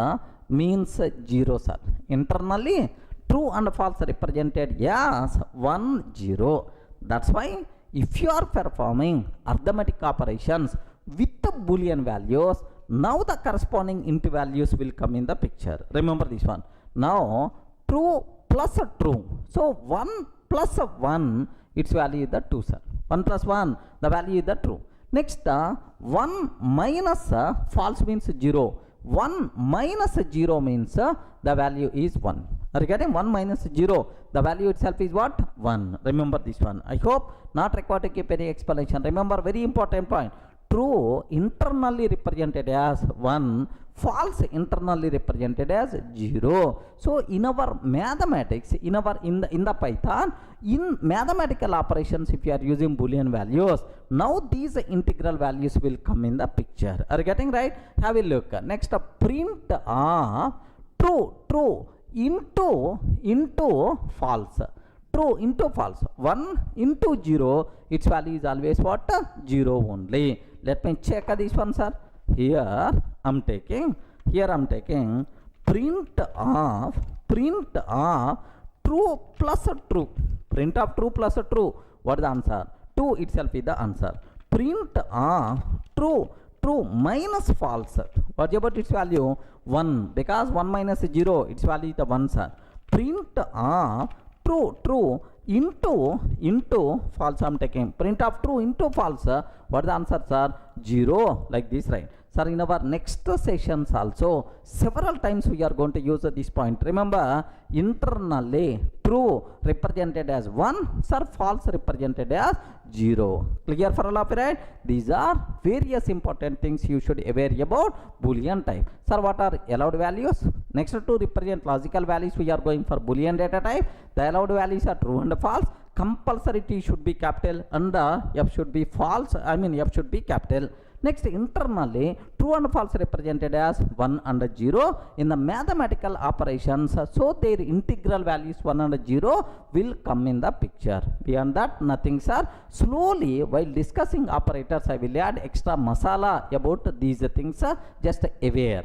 means 0, sir. Internally, true and false represented as 1, 0. That's why if you are performing arithmetic operations with the Boolean values, now the corresponding int values will come in the picture. Remember this one. Now, true plus true. So, 1 plus 1, its value is the 2, sir. 1 plus 1, the value is the true. Next, 1 minus false means 0. 1 minus 0 means the value is 1. Are you getting? 1 minus 0, the value itself is what? 1. Remember this one. I hope not required to keep any explanation. Remember, very important point. True internally represented as 1, false internally represented as 0. So in our mathematics, in the Python, in mathematical operations, if you are using Boolean values, now these integral values will come in the picture. Are you getting right? Have a look. Next, print true into false. True into false. 1 into 0, its value is always what? 0 only. Let me check this one, sir. Here I'm taking print of true plus true. Print of true plus true. What is the answer? 2 itself is the answer. Print of true minus false. What about its value? 1. Because 1 minus 0, its value is the 1, sir. Print of true into false I'm taking. Print of true into false. What is the answer, sir? 0, like this, right? Sir, in our next sessions also, several times we are going to use this point. Remember, internally, true represented as 1, sir, false represented as 0. Clear for all of you, right? These are various important things you should aware about Boolean type. Sir, what are allowed values? Next, to represent logical values, we are going for Boolean data type. The allowed values are true and false. Compulsory T should be capital and F should be false. F should be capital. Next, internally, true and false represented as 1 and 0 in the mathematical operations. So their integral values 1 and 0 will come in the picture. Beyond that, nothing, sir. Slowly, while discussing operators, I will add extra masala about these things. Just aware.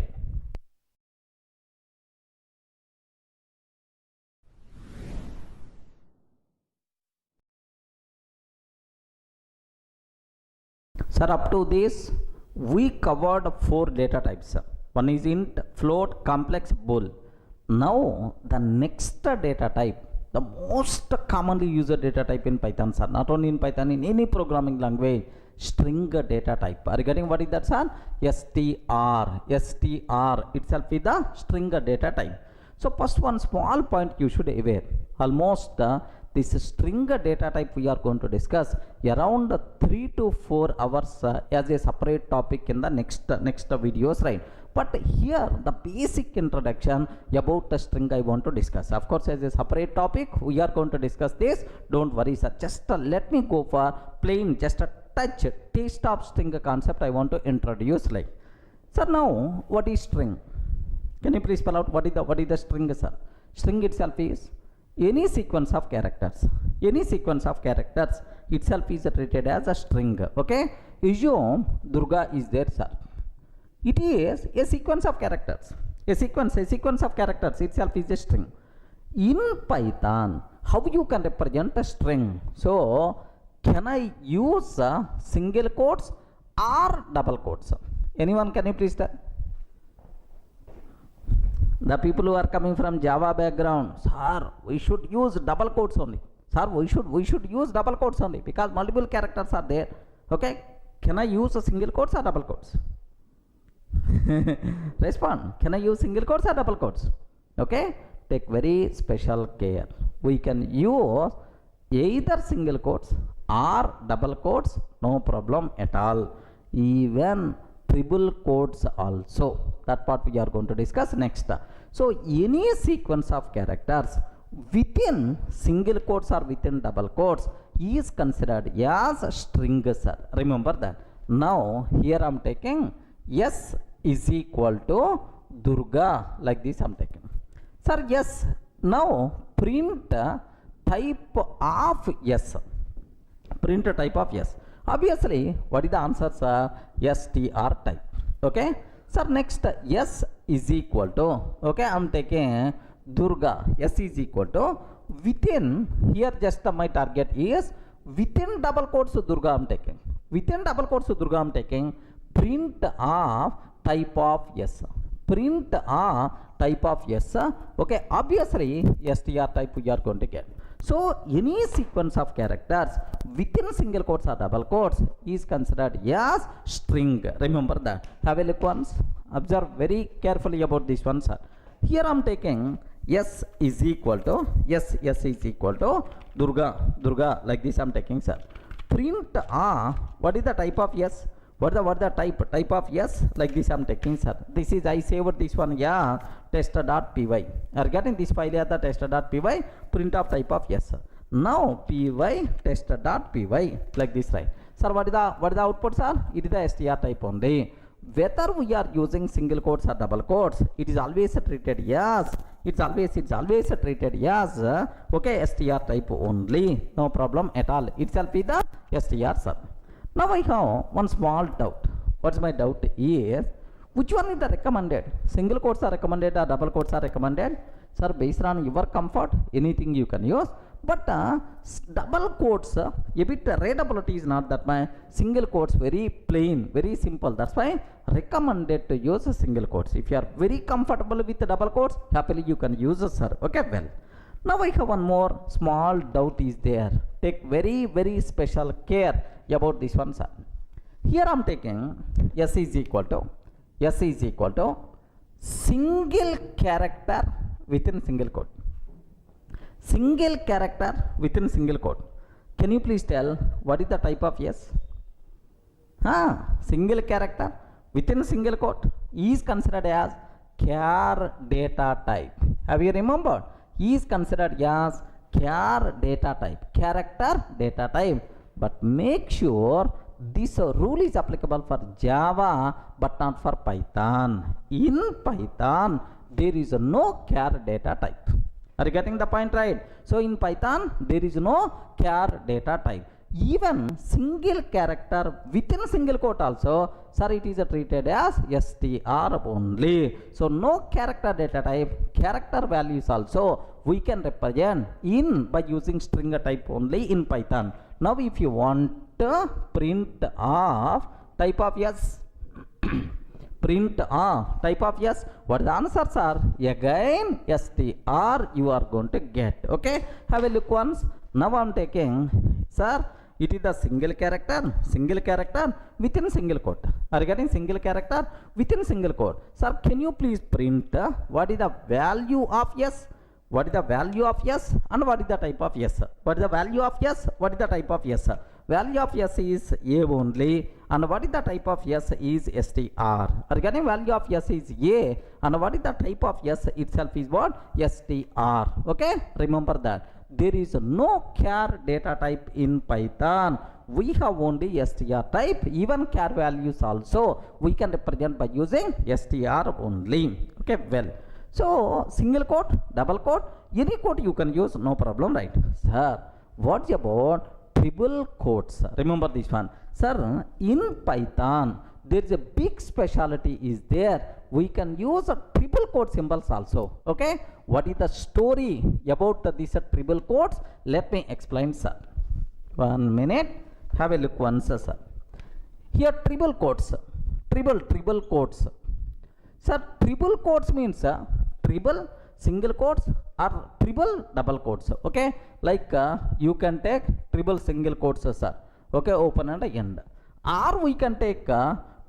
Sir, up to this, we covered 4 data types. One is int, float, complex, bool. Now, the next data type, the most commonly used data type in Python, sir, not only in Python, in any programming language, string data type. Are you getting what is that, sir? str itself is the string data type. So, first one small point you should aware. Almost this string data type we are going to discuss around 3 to 4 hours as a separate topic in the next videos, right? But here the basic introduction about the string I want to discuss. Of course, as a separate topic we are going to discuss this. Don't worry, sir. Just let me go for plain, just a taste of string concept I want to introduce. Like, Sir, now what is string? Can you please spell out what is the string, sir? String itself is any sequence of characters. Any sequence of characters itself is treated as a string. Okay? Assume Durga is there, sir. It is a sequence of characters. A sequence of characters itself is a string. In Python, how you can represent a string? So, can I use single quotes or double quotes? Anyone, can you please tell? The people who are coming from Java background, sir, we should use double quotes only. Sir, we should use double quotes only because multiple characters are there. Okay? Can I use a single quotes or double quotes? Respond. Can I use single quotes or double quotes? Okay? Take very special care. We can use either single quotes or double quotes, no problem at all. Even triple quotes also. That part we are going to discuss next. So, any sequence of characters within single quotes or within double quotes is considered as strings. Remember that. Now, here I am taking S is equal to Durga, like this I am taking. Sir, yes, now print type of S. Print type of S. Obviously, what is the answer, sir? str type. Okay. Sir, next S is equal to, okay, I am taking Durga. S is equal to within, here just my target is within double quotes Durga I am taking. Within double quotes Durga I am taking print of type of S. Print a type of S. Okay, obviously str type we are going to get. So, any sequence of characters within single quotes or double quotes is considered as string. Remember that. Have a look once. Observe very carefully about this one, sir. Here I am taking S is equal to S is equal to Durga, like this I am taking, sir. Print a, what is the type of S? What the type of S, like this I am taking, sir. This is, I saved this one, yeah, tester.py. Are getting this file as the tester.py, print of type of S. Now py tester.py, like this, right? Sir, what is the output, sir? It is the str type only. Whether we are using single quotes or double quotes, it is always treated as, it's always treated as, okay, str type only. No problem at all. Itself is the str, sir. Now I have one small doubt. What's my doubt is, which one is the recommended? Single quotes are recommended or double quotes are recommended? Sir, based on your comfort, anything you can use. But double quotes, a bit readability is not that my single quotes very plain, very simple. That's why recommended to use single quotes. If you are very comfortable with double quotes, happily you can use it, sir. Okay, well. Now I have one more small doubt is there. Take very special care about this one, sir. Here I am taking S is equal to single character within single quote. Single character within single quote. Can you please tell what is the type of S? Single character within single quote is considered as char data type. Have you remembered? Is considered as char data type, character data type. But make sure this rule is applicable for Java but not for Python. In Python, there is no char data type. Are you getting the point, right? So in Python, there is no char data type. Even single character within single quote also, sir, it is treated as str only. So no character data type, character values also we can represent by using string type only in Python. Now if you want to print of type of S, print type of S, what the answers are? Again str you are going to get. Okay, have a look once. Now I am taking, sir, it is the single character within single quote. Are you getting single character within single quote? Sir, can you please print what is the value of S? What is the value of S and what is the type of S? What is the value of S? What is the type of S? Value of S is A only, and what is the type of S is str. Are you getting value of S is A, and what is the type of S itself is what? str. Okay, remember that. There is no char data type in Python. we have only str type. Even char values also we can represent by using str only. Okay, well, so single quote, double quote, any quote you can use, no problem, right? Sir, what about triple quotes? Remember this one, sir. In Python there is a big specialty is there. We can use a triple quote symbols also. Okay, what is the story about these triple quotes? Let me explain, sir. 1 minute, have a look once, sir. Here triple quotes, triple quotes. Sir, triple quotes means triple single quotes or triple double quotes. Okay, like you can take triple single quotes, sir. Okay, open and end. Or we can take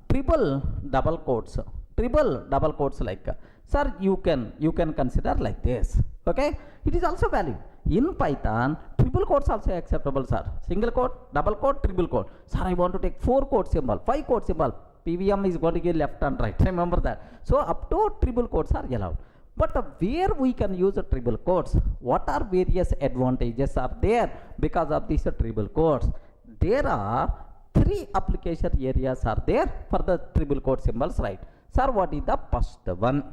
triple double quotes. Triple double quotes, like sir, you can consider like this. Okay, it is also valid. In Python, triple quotes also acceptable, sir. Single quote, double quote, triple quote. Sir, I want to take 4 quote symbol, 5 quote symbol. PVM is going to give left and right. Remember that. So up to triple quotes are allowed. But where we can use a triple quotes, what are various advantages are there because of these triple quotes? There are 3 application areas are there for the triple quote symbols, right? Sir, what is the first one?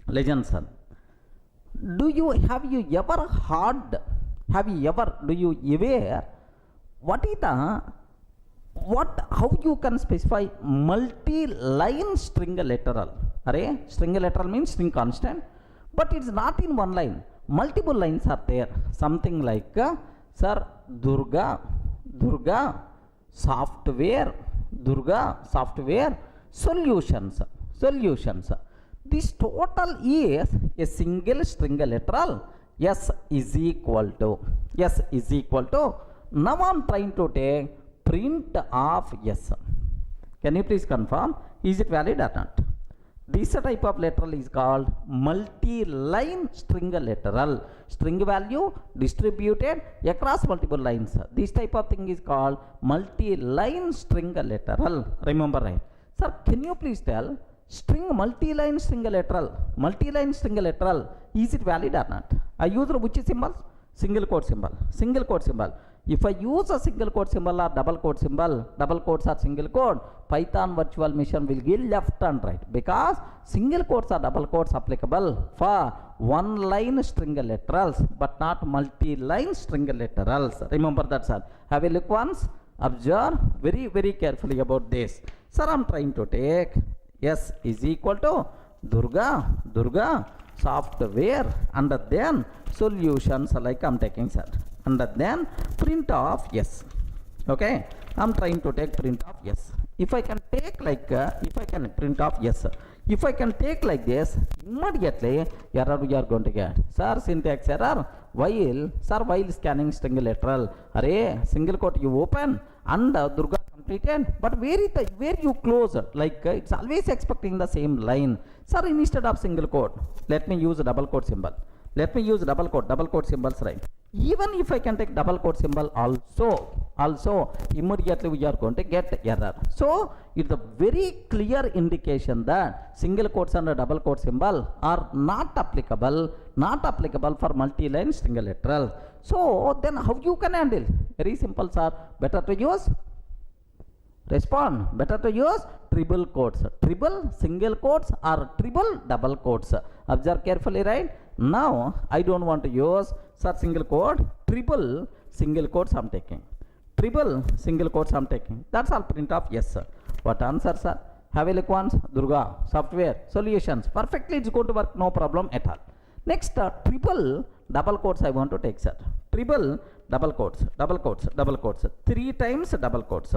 Legend, sir. Do you ever heard? Do you aware what is the how you can specify multi-line string literal? Array, string literal means string constant, but it's not in one line. Multiple lines are there. Something like sir, Durga software solutions. This total is a single string literal. S is equal to. Now I'm trying to take print of S. Can you please confirm? Is it valid or not? This type of literal is called multi-line string literal. String value distributed across multiple lines. This type of thing is called multi-line string literal. Remember, right? Sir, can you please tell multi-line string literal, is it valid or not? I use which symbols? Single quote symbol. If I use a single quote symbol or double quote symbol, double quotes or single quote, Python virtual machine will give left and right, because single quotes or double quotes applicable for one line string literals but not multi-line string literals. Remember that, sir. Have a look once. Observe very carefully about this. Sir, I'm trying to take S is equal to Durga software, and then solutions, like I'm taking, sir, and then print of S. Okay, I'm trying to take print of S. If I can take like print of S, if I can take like this, immediately error we are going to get. Sir, syntax error. While scanning string literal, array single quote you open and Durga completed, but where you close, like it's always expecting the same line. Sir, instead of single quote, let me use a double quote symbol. Double quote symbols, right? Even if I can take double quote symbol also immediately we are going to get error. So it's a very clear indication that single quotes and a double quote symbol are not applicable for multi-line string literal. So then how you can handle? Very simple, sir. Better to use triple quotes, triple single quotes or triple double quotes. Observe carefully, right? Now I don't want to use single quote, triple single quotes I'm taking. That's all print of yes, sir. What answer, sir? Have a look once. Durga software solutions. Perfectly, it's going to work, no problem at all. Next, triple double quotes I want to take, sir. Triple double quotes. 3 times double quotes.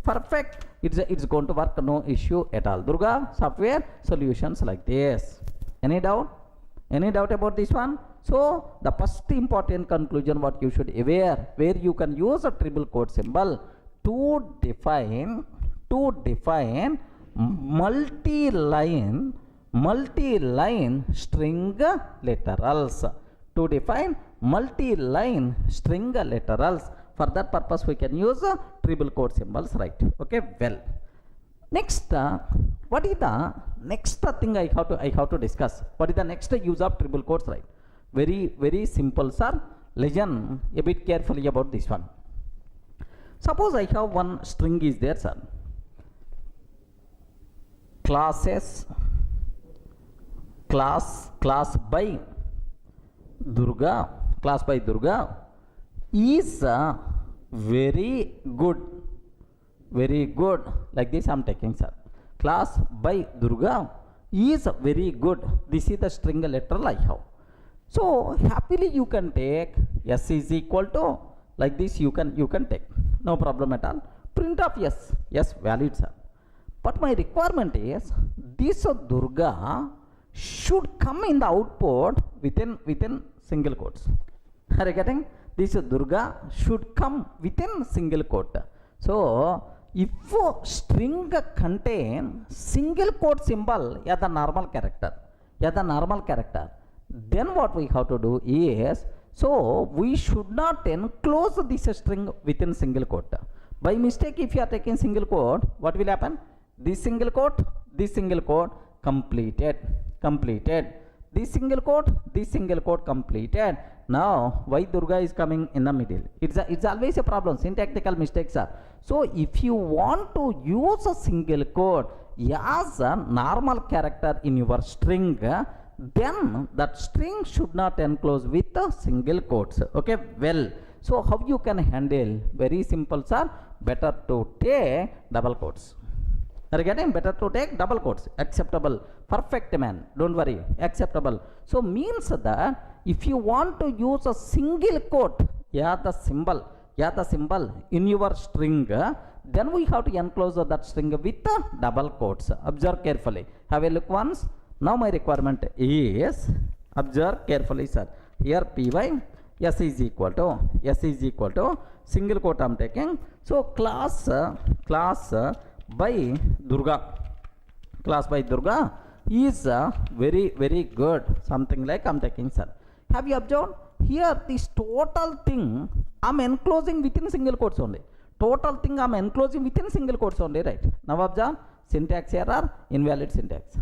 Perfect. It's going to work, no issue at all. Durga software solutions, like this. Any doubt about this one? So the first important conclusion what you should aware, where you can use a triple quote symbol to define multi-line string literals. For that purpose we can use triple quote symbols, right? Okay, well. Next, what is the next thing I have to discuss? What is the next use of triple quotes, right? Very simple, sir. Listen a bit carefully about this one. Suppose I have one string is there, sir. Classes, class by Durga, class by Durga is very good, like this I am taking, sir. Class by Durga is very good. This is the string literal I have. So happily you can take s is equal to, like this you can take, no problem at all. Print of yes valid, sir. But my requirement is this Durga should come in the output within single quotes. Are you getting? This Durga should come within single quote. So if string contain single quote symbol as the normal character, then what we have to do is, so we should not enclose this string within single quote. By mistake, if you are taking single quote, what will happen? This single quote completed. This single quote completed. Now why Durga is coming in the middle? It's always a problem, syntactical mistakes are. So if you want to use a single quote as a normal character in your string, then that string should not enclose with the single quotes. Okay, well, so how you can handle? Very simple, sir. Better to take double quotes. Are you getting? Better to take double quotes. Acceptable. Perfect, man. Don't worry. Acceptable. So means that if you want to use a single quote, the symbol in your string, then we have to enclose that string with the double quotes. Observe carefully. Have a look once. Now my requirement is, observe carefully, sir. Here py s is equal to single quote I am taking. So class by Durga is very good, something like I am taking, sir. Have you observed? Here this total thing I am enclosing within single quotes only. Right? Now observe, syntax error, invalid syntax.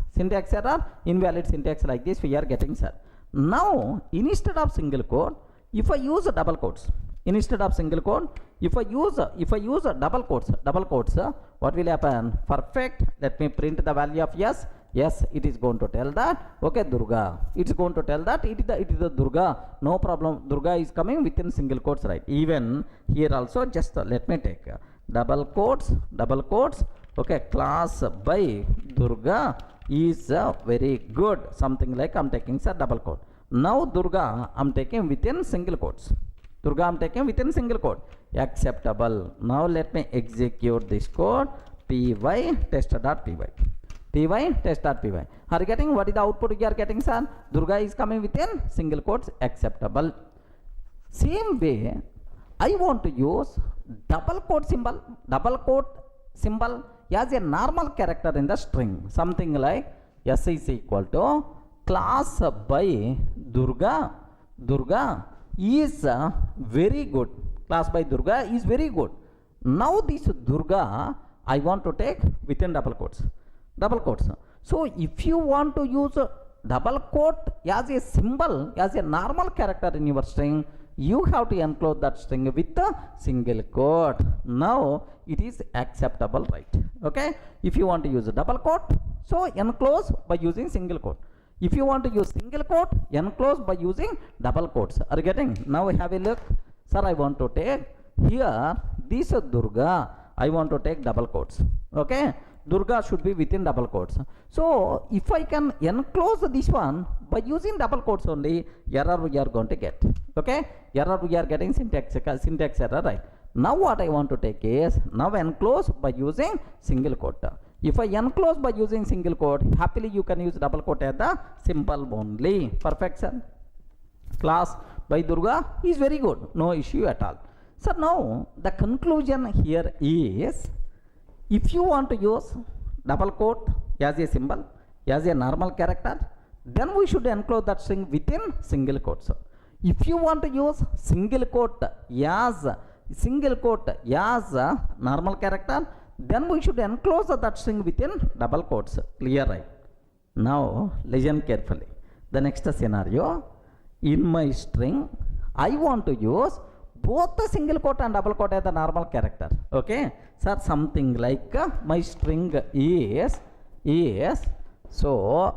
Like this we are getting, sir. Now instead of single quote, if I use double quotes, instead of single quote, if I use double quotes, what will happen? Perfect. Let me print the value of yes. Yes, it is going to tell that, okay, Durga. It's going to tell that it is the Durga. No problem. Durga is coming within single quotes, right? Even here also, just let me take double quotes. Okay, class by Durga is very good. Something like I'm taking, sir, double quote. Now Durga I'm taking within single quotes. Acceptable. Now let me execute this code. Py test.py. Are you getting what is the output you are getting, sir? Durga is coming within single quotes. Acceptable. Same way, I want to use double quote symbol as a normal character in the string. Something like s is equal to class by Durga is very good. Class by Durga is very good. Now this Durga I want to take within double quotes. So if you want to use a double quote as a symbol, as a normal character in your string, you have to enclose that string with a single quote. Now it is acceptable, right? Okay. If you want to use a double quote, so enclose by using single quote. If you want to use single quote, enclose by using double quotes. Are you getting? Now have a look. Sir, I want to take here this Durga. I want to take double quotes. Okay. Durga should be within double quotes. So if I can enclose this one by using double quotes only, error we are going to get. Okay. Error we are getting syntax error, right? Now what I want to take is, now enclose by using single quote. If I enclose by using single quote, happily you can use double quote as the symbol only. Perfect, sir. Class by Durga is very good. No issue at all. So now the conclusion here is, if you want to use double quote as a symbol, as a normal character, then we should enclose that string within single quotes. If you want to use single quote as a normal character, then we should enclose that string within double quotes. Clear, right? Now listen carefully. The next scenario, in my string I want to use both the single quote and double quote are the normal character. Okay, sir, something like my string is so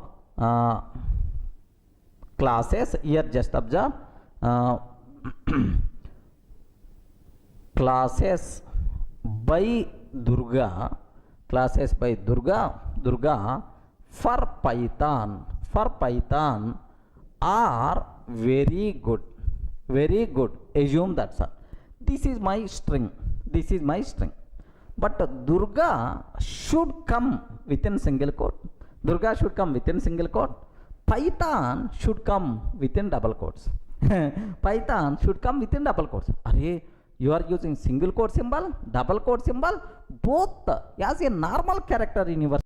classes, here just observe classes by Durga, classes by Durga for Python are very good. Assume that, sir. This is my string. But Durga should come within single quote. Python should come within double quotes. Array, you are using single quote symbol, double quote symbol, both as a normal character in your.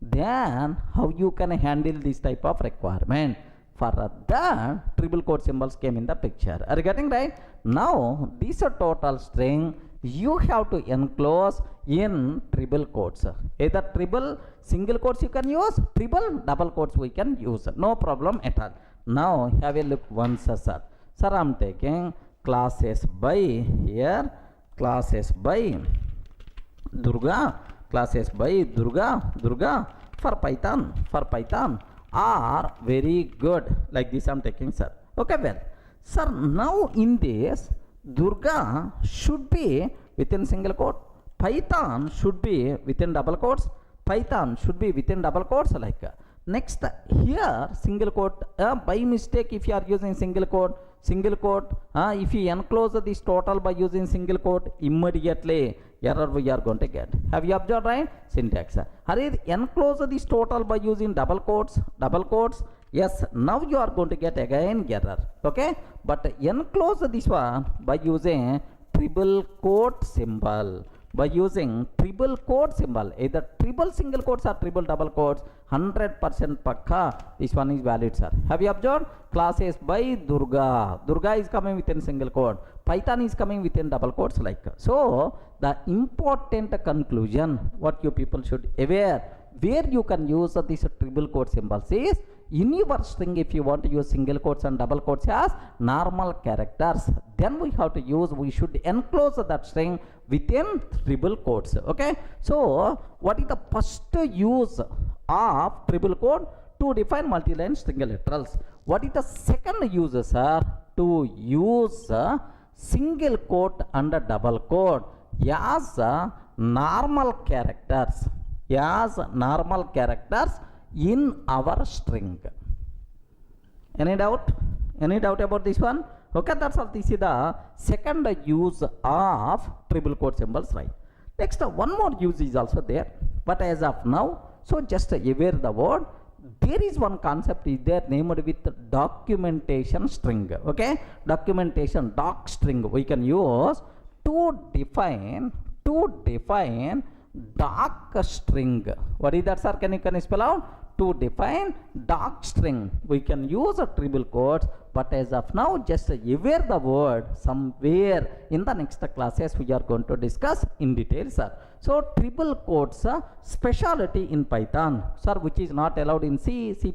Then how you can handle this type of requirement? For that, triple quote symbols came in the picture. Are you getting right? Now this total string you have to enclose in triple quotes. Either triple single quotes you can use, triple double quotes we can use. No problem at all. Now have a look once, sir. Sir, I am taking classes by here, classes by Durga for Python are very good. Like this I am taking, sir. Okay, well, sir, now in this Durga should be within single quote, Python should be within double quotes, like next here single quote, by mistake if you are using single quote, if you enclose this total by using single quote, immediately error we are going to get. Have you observed, right? Syntax. Hurry, enclose this total by using double quotes. Yes, now you are going to get again error. Okay, but enclose this one by using triple quote symbol. Either triple single quotes or triple double quotes, 100% pakka. This one is valid, sir. Have you observed? Classes by Durga is coming within single quote, Python is coming within double quotes, like so. The important conclusion what you people should aware, where you can use this triple quote symbols is in your string. If you want to use single quotes and double quotes as normal characters, then we should enclose that string within triple quotes. Okay, so what is the first use of triple quote? To define multi-line string literals. What is the second use, sir? To use single quote and double quote as normal characters in our string. Any doubt about this one? Okay, that's all. This is the second use of triple quote symbols, right? Next, one more use is also there, but as of now, so just aware the word. There is one concept is there named with documentation string. Okay, documentation doc string we can use to define doc string. What is that, sir? Can you spell out? To define doc string we can use a triple quotes, but as of now just aware the word. Somewhere in the next classes we are going to discuss in detail, sir. So triple quotes speciality in Python, sir, which is not allowed in C, C++,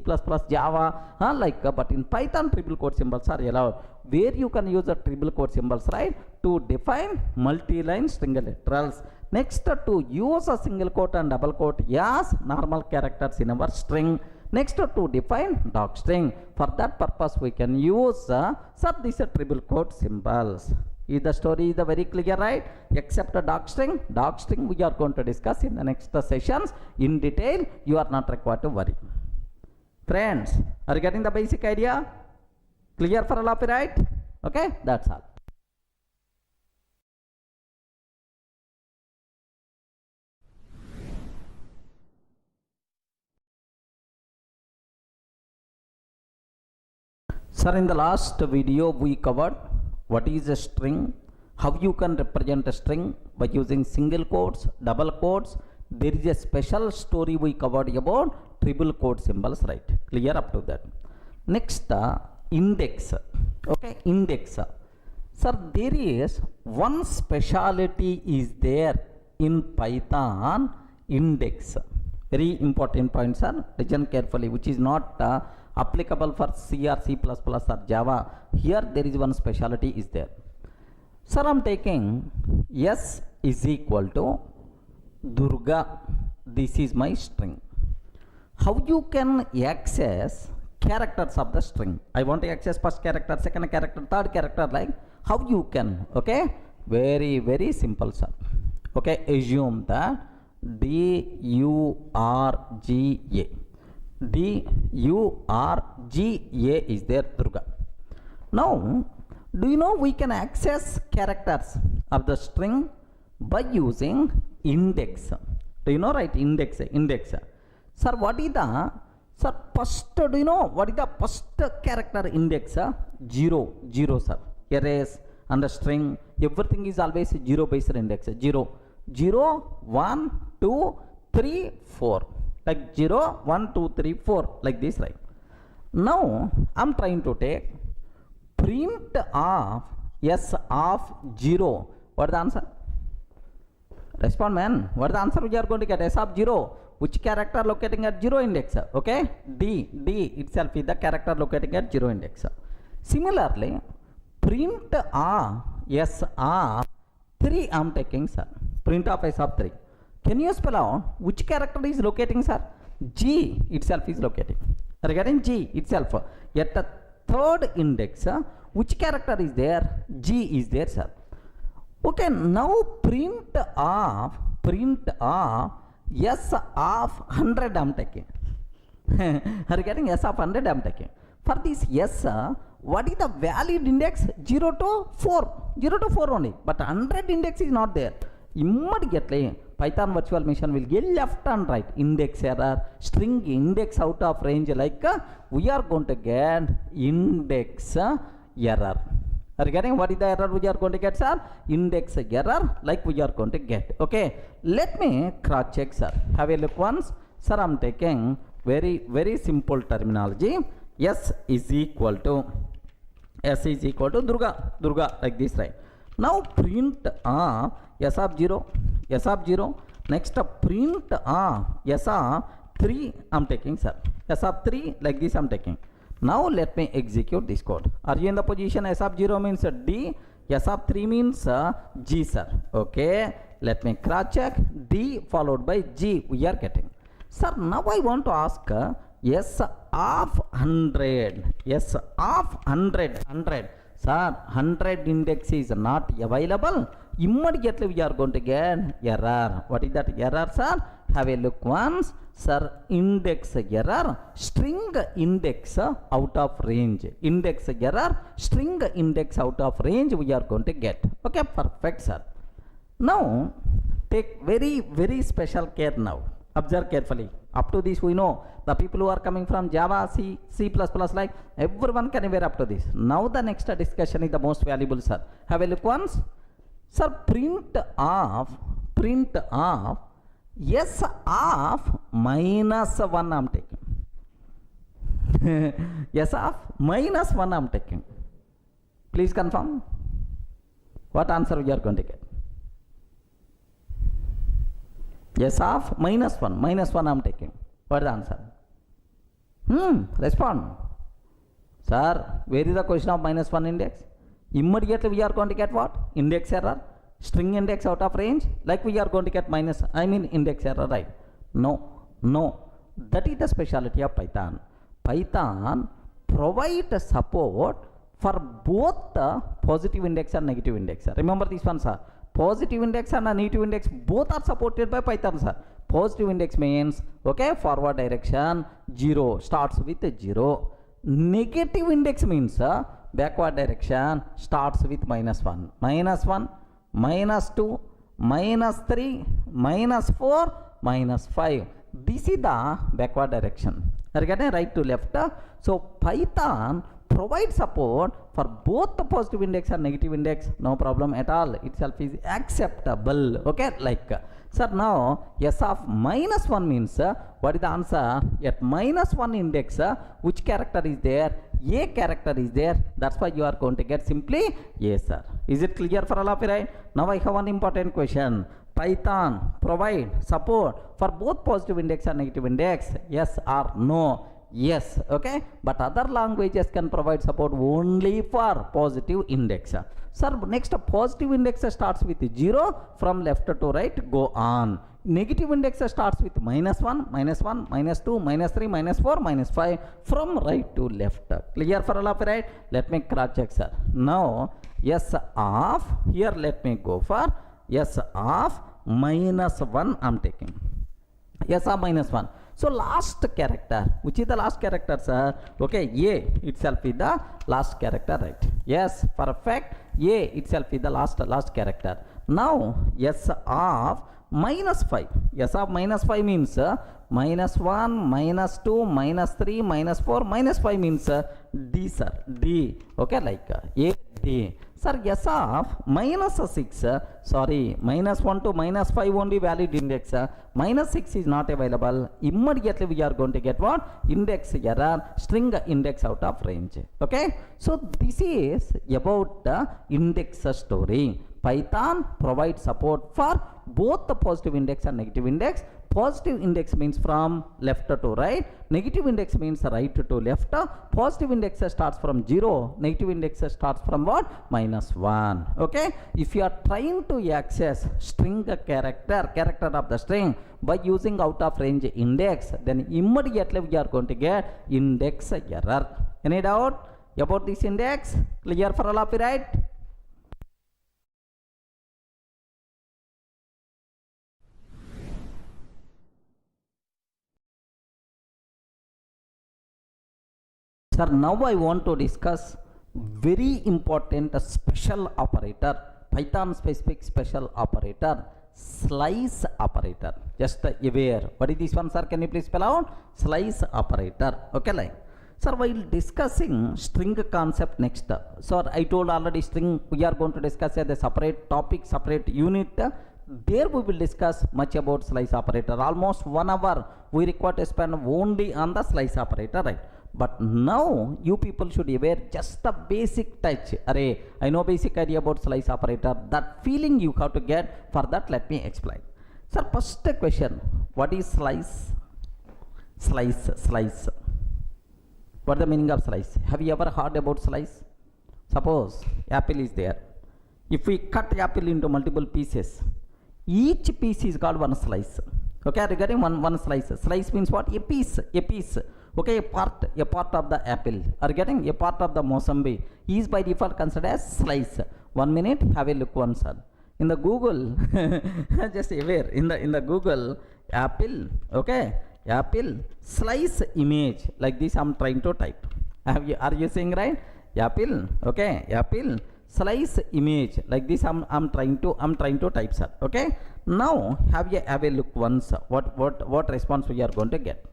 Java, but in Python triple quote symbols are allowed, where you can use a triple quote symbols, right, to define multi-line string literals. Next, to use a single quote and double quote as normal characters in our string. Next, to define doc string. For that purpose we can use these triple quote symbols. Is the story is very clear, right? Except a doc string we are going to discuss in the next sessions in detail. You are not required to worry. Friends, are you getting the basic idea? Clear for all of you, right? Okay, that's all. Sir, in the last video we covered what is a string, how you can represent a string by using single quotes, double quotes. There is a special story we covered about triple quote symbols, right? Clear up to that. Next, index. Okay, index. Sir, there is one speciality is there in Python, index. Very important point, sir. Listen carefully, which is not applicable for C or C++ or Java. Here there is one speciality is there. Sir, I'm taking S is equal to Durga. This is my string. How you can access characters of the string? I want to access first character, second character, third character, like how you can? Okay, very simple, sir. Okay, assume that Durga is there, Durga. Now, do you know we can access characters of the string by using index? Do you know, right? Index. Sir, what is the, sir, first, do you know what is the first character index? 0, sir. Erase and the string, everything is always 0 based index. 0, 1, 2, 3, 4. Like 0, 1, 2, 3, 4. Like this, right? Now, I'm trying to take print of S of 0. What is the answer? Respond, man. What is the answer we are going to get? S of 0. Which character locating at 0 index? Okay. D itself is the character locating at 0 index. Similarly, print of S of 3 I am taking, sir. Print of S of 3. Can you spell out which character is locating, sir? G itself is locating. Regarding G itself, at the third index, which character is there? G is there, sir. Okay, now print of S of 100 I am taking. Regarding S of 100 I am taking. For this S, what is the valid index? 0 to 4. 0 to 4 only. But 100 index is not there. Immediately, Python virtual machine will get left and right. Index error, string index out of range, like we are going to get index error. Regarding what is the error we are going to get, sir? Index error, like we are going to get. Okay, let me cross check, sir. Have a look once. Sir, I am taking very simple terminology. S is equal to Durga, like this, right? Now print S of 0. Next print S of 3 I am taking, sir. S of 3, like this I am taking. Now let me execute this code. Are you in the position? S of 0 means D, S of 3 means G, sir. Okay, let me cross check. D followed by G we are getting. Sir, now I want to ask S of 100. S of 100. Sir, 100 index is not available. Immediately we are going to get error. What is that error, sir? Have a look once. Sir, index error, string index out of range. Index error, string index out of range we are going to get. Okay, perfect, sir. Now, take very special care now. Observe carefully. Up to this we know the people who are coming from Java, C, C++, like everyone can aware up to this. Now the next discussion is the most valuable, sir. Have a look once. Sir, print of S of -1 I am taking. S of -1 I am taking. Please confirm. What answer we are going to get? S of -1 I am taking. What is the answer? Respond. Sir, where is the question of -1 index? Immediately we are going to get what? Index error. String index out of range, like we are going to get index error, right? No. That is the specialty of Python. Python provides support for both the positive index and negative index. Remember this one, sir. Positive index and negative index both are supported by Python, sir. Positive index means, okay, forward direction 0, starts with 0. Negative index means backward direction starts with -1. -1, -2, -3, -4, -5. This is the backward direction. Regarding right to left. So Python provides support for both the positive index and negative index. No problem at all. Itself is acceptable. Okay, like sir, now S of -1 means what is the answer? At -1 index, which character is there? A character is there. That's why you are going to get simply A, sir. Is it clear for all of you, right? Now I have one important question. Python provide support for both positive index and negative index? Yes or no? Yes, okay, but other languages can provide support only for positive index. Sir, next positive index starts with 0, from left to right go on. Negative index starts with -1, -1, -2, -3, -4, -5, from right to left. Clear for all of you, right? Let me cross check, sir. Now S of, here let me go for S of -1 I'm taking. S of -1. So last character, which is the last character, sir? Okay, A itself is the last character, right? Yes, perfect. A itself is the last character. Now S of -5. S of -5 means -1, -2, -3, -4, -5 means D, sir. D. Okay, like A, D. Sir, S of -6, sorry, -1 to -5 only valid index. -6 is not available. Immediately we are going to get what? Index error, string index out of range. Okay, so this is about the index story. Python provides support for both the positive index and negative index. Positive index means from left to right, negative index means right to left. Positive index starts from 0, negative index starts from what? -1. Okay, if you are trying to access string character of the string by using out of range index, then immediately we are going to get index error. Any doubt about this index? Clear for all of you, right? Sir, now I want to discuss very important special operator, Python specific special operator, slice operator. Just aware. What is this one, sir? Can you please spell out? Slice operator. Okay, like. Sir, while discussing string concept next, sir, I told already string we are going to discuss as a separate topic, separate unit. There we will discuss much about slice operator. Almost 1 hour we require to spend only on the slice operator, right? But now you people should be aware just a basic touch. Array, I know basic idea about slice operator. That feeling you have to get. For that, let me explain. Sir, first question, what is slice? Slice. What is the meaning of slice? Have you ever heard about slice? Suppose apple is there. If we cut apple into multiple pieces, each piece is called one slice. Okay, regarding one slice. Slice means what? A piece. Okay, a part of the apple, or getting a part of the Mosambik is by default considered as slice. 1 minute, have a look once, sir. In the Google, just aware, in the Google, apple, okay, apple slice image, like this I'm trying to type. Are you seeing right? Apple, okay, apple slice image, like this I'm trying to type, sir. Okay, now have a look once, what response we are going to get.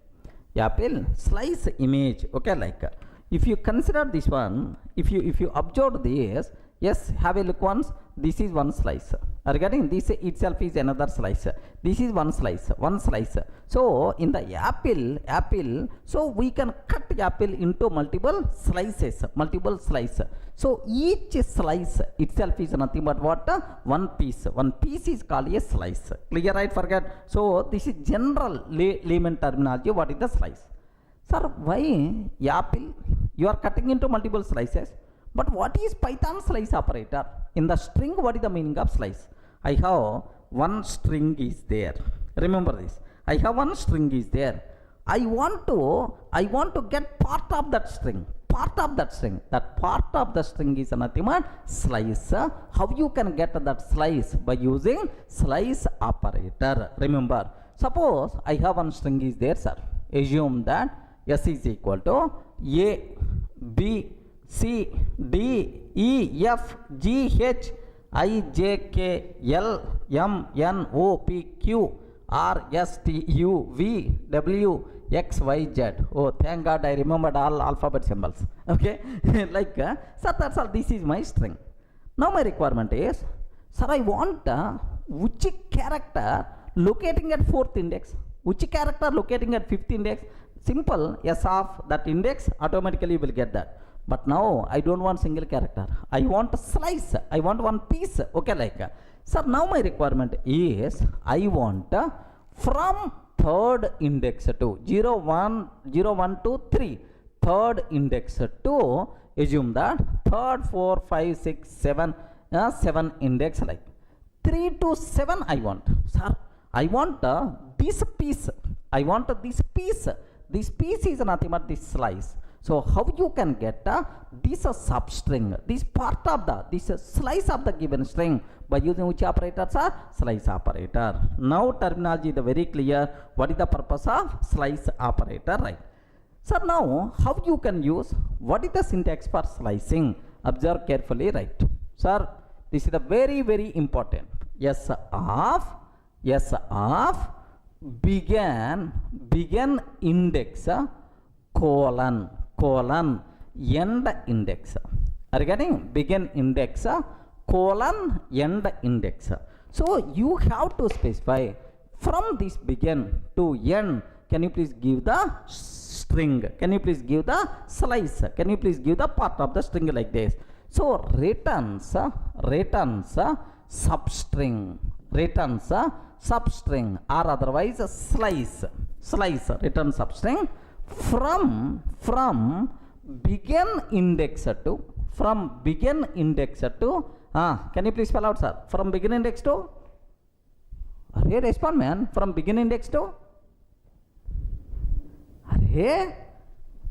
Apple slice image. Okay, like if you consider this one, if you observe this, yes, have a look once. This is one slice. Regarding this itself is another slice. This is one slice. So in the apple, so we can cut apple into multiple slices. So each slice itself is nothing but what? One piece. One piece is called a slice. Clear, right? Forget. So this is general layman terminology. What is the slice? Sir, why apple? You are cutting into multiple slices. But what is Python slice operator? In the string, what is the meaning of slice? I have one string is there. Remember this. I have one string is there. I want to get part of that string. That part of the string is nothing but slice. How you can get that slice? By using slice operator. Remember, suppose I have one string is there, sir. Assume that S is equal to A, B, C, D, E, F, G, H, I, J, K, L, M, N, O, P, Q, R, S, T, U, V, W, X, Y, Z. Oh, thank God I remembered all alphabet symbols. Okay, like, sir, that's all. This is my string. Now my requirement is, sir, I want which character locating at 4th index, which character locating at 5th index. Simple, S of that index, automatically will get that. But now I don't want single character. I want a slice. I want one piece. Okay, like, sir, now my requirement is I want from third index to 0 1 0 1 2 3 third index to assume that third 4 5 6 7 7 index like 3 to 7 I want. Sir, I want this piece. I want this piece. This piece is nothing but this slice. So how you can get this substring, this part of this slice of the given string by using which operator, sir? Slice operator. Now terminology is very clear. What is the purpose of slice operator, right? So now how you can use, what is the syntax for slicing? Observe carefully, right? Sir, this is the very important. S of begin index colon end index. Are you getting? Begin index colon end index. So you have to specify from this begin to end. Can you please give the string? Can you please give the slice? Can you please give the part of the string like this? So returns substring, or otherwise slice return substring from begin index to can you please spell out, sir? From begin index to, array respond man, from begin index to array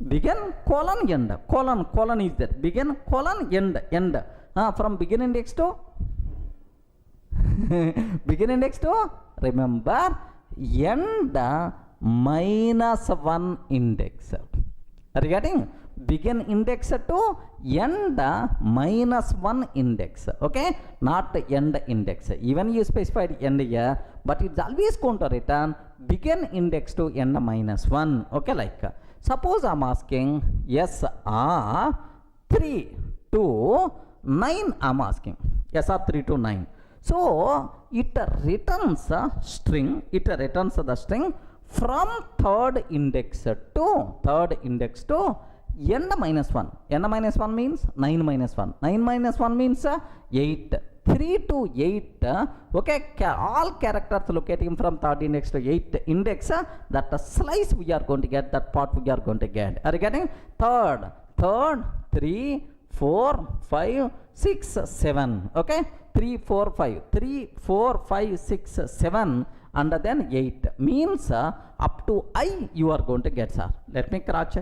begin colon end, colon is there, begin colon end from begin index to begin index to, remember, end minus 1 index. Are you getting? Begin index to end minus 1 index. Okay, not end index. Even you specified end here, but it's always going to return begin index to end minus 1. Okay, like suppose I'm asking yes or 3 to 9. I'm asking yes or 3 to 9. So it returns the string from third index to n minus 1. n minus 1 means 9 minus 1. 9 minus 1 means 8. 3 to 8. Okay, all characters locating from third index to 8th index. That slice we are going to get, that part we are going to get. Are you getting? Third 3 4 5 6 7. Okay, 3 4 5 6 7 and then 8 means up to I you are going to get, sir. Let me cross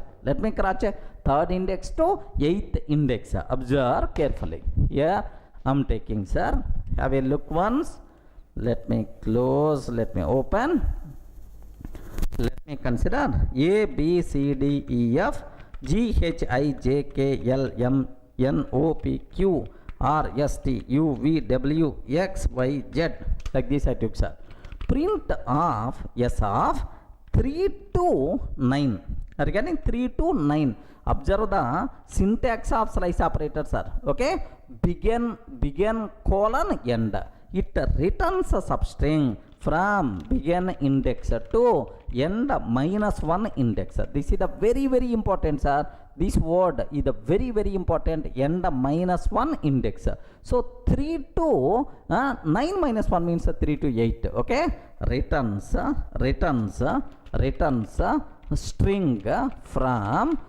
check. Third index to 8th index. Observe carefully. Here I am taking, sir. Have a look once. Let me close. Let me open. Let me consider A B C D E F G H I J K L M N O P Q R S T U V W X Y Z. Like this I took, sir. Print of S of 3 to 9. Are you getting? 3 to 9. Observe the syntax of slice operator, sir. Okay, begin colon end. It returns a substring from begin index to end minus 1 index. This is the very important, sir. This word is the very important, end minus 1 index. So 3 to 9 minus 1 means 3 to 8. Okay, returns string from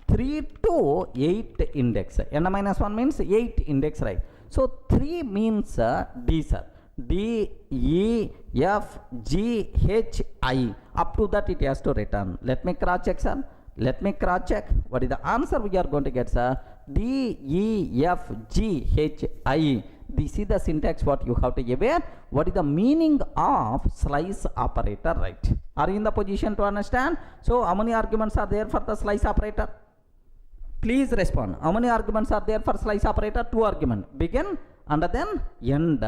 3 to 8 index. N minus 1 means 8 index, right? So 3 means D, sir. D, E, F, G, H, I. Up to that it has to return. Let me cross check, sir. What is the answer we are going to get, sir? D, E, F, G, H, I. This is the syntax what you have to be aware. What is the meaning of slice operator, right? Are you in the position to understand? So how many arguments are there for the slice operator? Please respond. How many arguments are there for slice operator? 2 arguments. Begin and then end.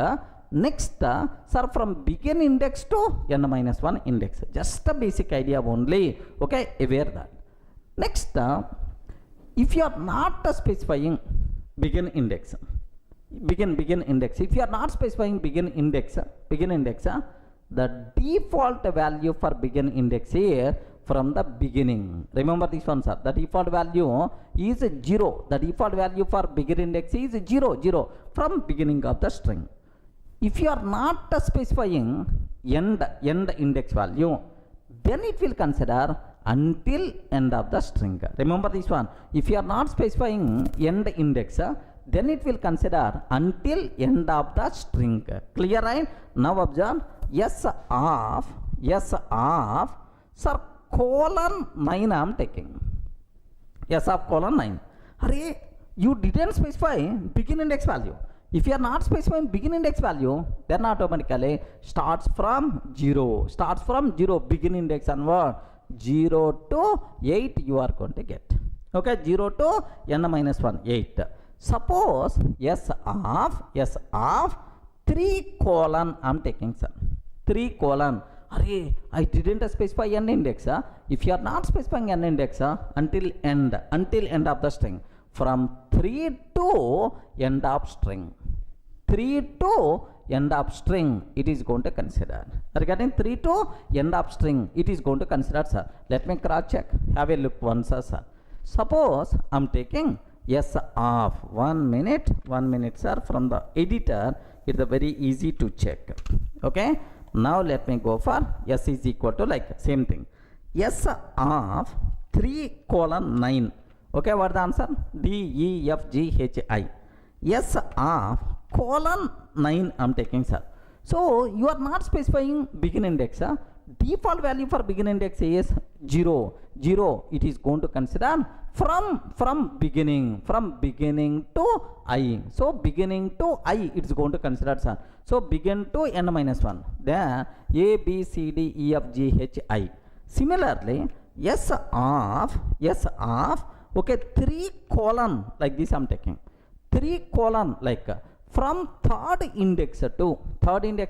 Next, sir, from begin index to n minus 1 index. Just a basic idea only. Okay, aware that. Next, if you are not specifying begin index, begin index. If you are not specifying begin index, the default value for begin index is from the beginning. Remember this one, sir. The default value is 0. The default value for begin index is 0 from beginning of the string. If you are not specifying end index value, then it will consider until end of the string. Remember this one. If you are not specifying end index, then it will consider until end of the string. Clear, right? Now observe s of sir colon 9 I am taking. S of colon 9. Hurry, you didn't specify begin index value. If you are not specifying begin index value, then automatically starts from 0. Starts from 0, begin index and what? 0 to 8 you are going to get. Okay, 0 to n minus 1, 8. Suppose s of 3 colon I am taking, sir. 3 colon. Array, I didn't specify n index. If you are not specifying n index until end of the string, from 3 to end of string. 3 to end of string it is going to consider. Regarding 3 to end of string it is going to consider, sir. Let me cross check. Have a look once, sir. Suppose I am taking s of 1 minute, sir. From the editor it is very easy to check. Okay. Now let me go for s is equal to like same thing. S of 3 colon 9. Okay, what the answer? D, E, F, G, H, I. S of colon 9 I am taking, sir. So you are not specifying begin index. Default value for begin index is 0. It is going to consider from beginning to I. So beginning to I it is going to consider, sir. So begin to n minus 1. Then A, B, C, D, E, F, G, H, I. Similarly, s of okay 3 colon like this I am taking. 3 colon like from third index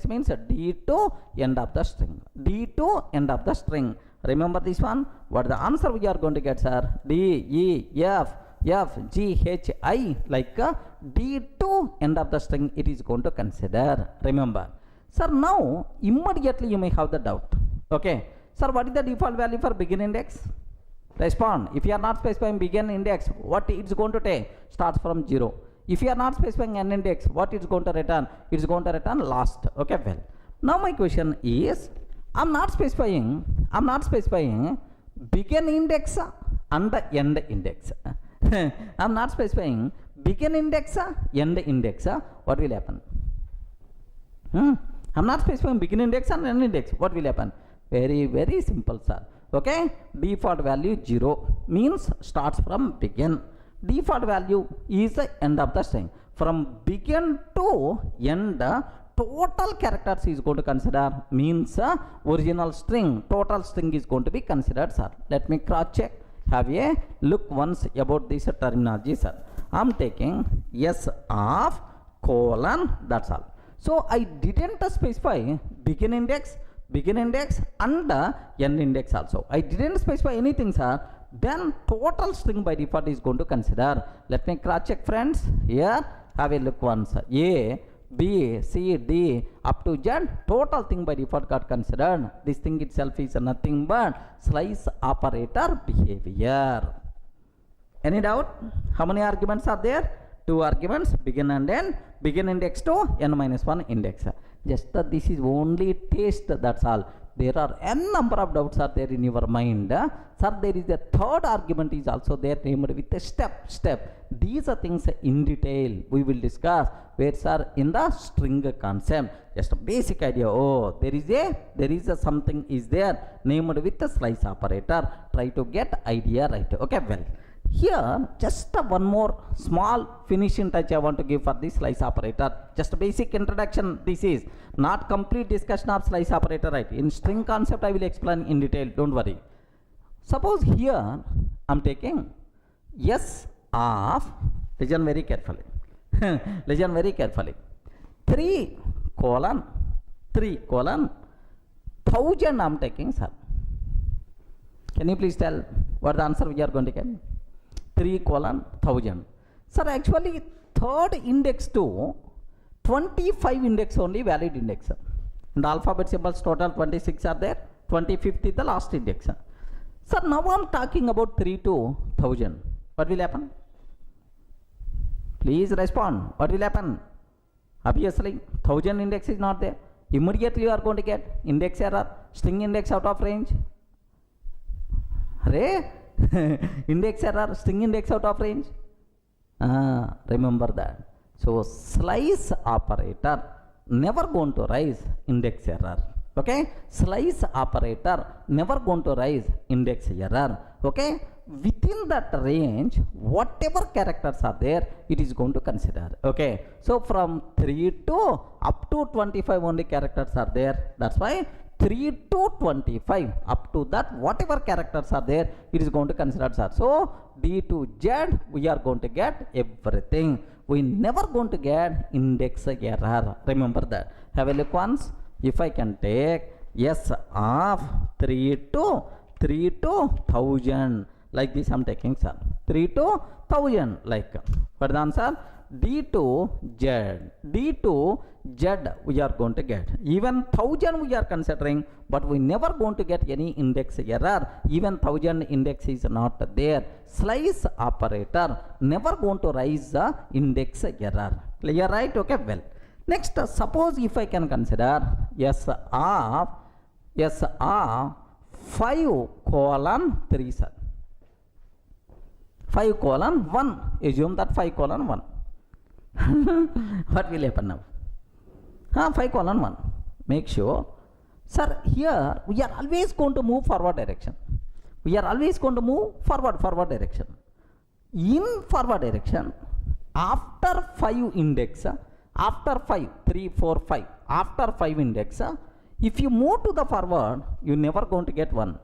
means D to end of the string. D to end of the string. Remember this one? What the answer we are going to get, sir? D, E, F, G, H, I like D to end of the string it is going to consider. Remember. Sir, now immediately you may have the doubt. Okay. Sir, what is the default value for begin index? Respond. If you are not specifying begin index, what it's going to take? Starts from 0. If you are not specifying n index, what it's going to return? It's going to return last. Okay, well. Now my question is, I'm not specifying begin index and the end index. I'm not specifying begin index, end index. What will happen? I'm not specifying begin index and end index. What will happen? Very, very simple, sir. Okay, default value 0 means starts from begin. Default value is the end of the string. From begin to end, total characters is going to consider means original string. Total string is going to be considered, sir. Let me cross check. Have a look once about this terminology, sir. I am taking s of colon. That's all. So I didn't specify begin index and n index also. I didn't specify anything, sir. Then total string by default is going to consider. Let me cross check, friends. Here, have a look once. A, B, C, D up to Z, total thing by default got considered. This thing itself is nothing but slice operator behavior. Any doubt? How many arguments are there? 2 arguments, begin and end. Begin index to n minus 1 index. Just this is only taste, that's all. There are n number of doubts are there in your mind. Sir, there is a third argument is also there named with a step. These are things in detail we will discuss where, sir, in the string concept. Just a basic idea. Oh, there is a something is there named with the slice operator. Try to get idea right. Okay, well. Here, just one more small finishing touch I want to give for this slice operator. Just a basic introduction. This is not complete discussion of slice operator, right? In string concept, I will explain in detail. Don't worry. Suppose here, I'm taking s of, listen very carefully. Listen very carefully. 3 colon 1000 I'm taking, sir. Can you please tell what the answer we are going to get? 3 colon 1000. Sir, actually third index to 25 index only valid index. And the alphabet symbols total 26 are there. 25th is the last index. Sir, now I am talking about 3 to 1000. What will happen? Please respond. What will happen? Obviously 1000 index is not there. immediately you are going to get index error, string index out of range. Index error, string index out of range. Remember that. So slice operator never going to raise index error. Okay, slice operator never going to raise index error. Okay, within that range, whatever characters are there, it is going to consider. Okay, so from 3 to up to 25 only characters are there. That's why 3 to 25, up to that whatever characters are there, it is going to consider, sir. So D to Z we are going to get everything. We never going to get index error. Remember that. Have a look once. If I can take S of 3 to 1000, like this I'm taking, sir. 3 to 1000, like what the answer? D to Z we are going to get. Even 1000 we are considering, but we never going to get any index error. Even 1000 index is not there. Slice operator never going to raise the index error. Clear, right? Okay, well. Next, suppose if I can consider S of 5:3, sir. 5:1. Assume that 5:1. What will happen now? 5:1. Make sure, sir, here we are always going to move forward direction. We are always going to move forward direction. In forward direction, after 5 index, after 5, 3, 4, 5, after 5 index, if you move to the forward, you never going to get 1.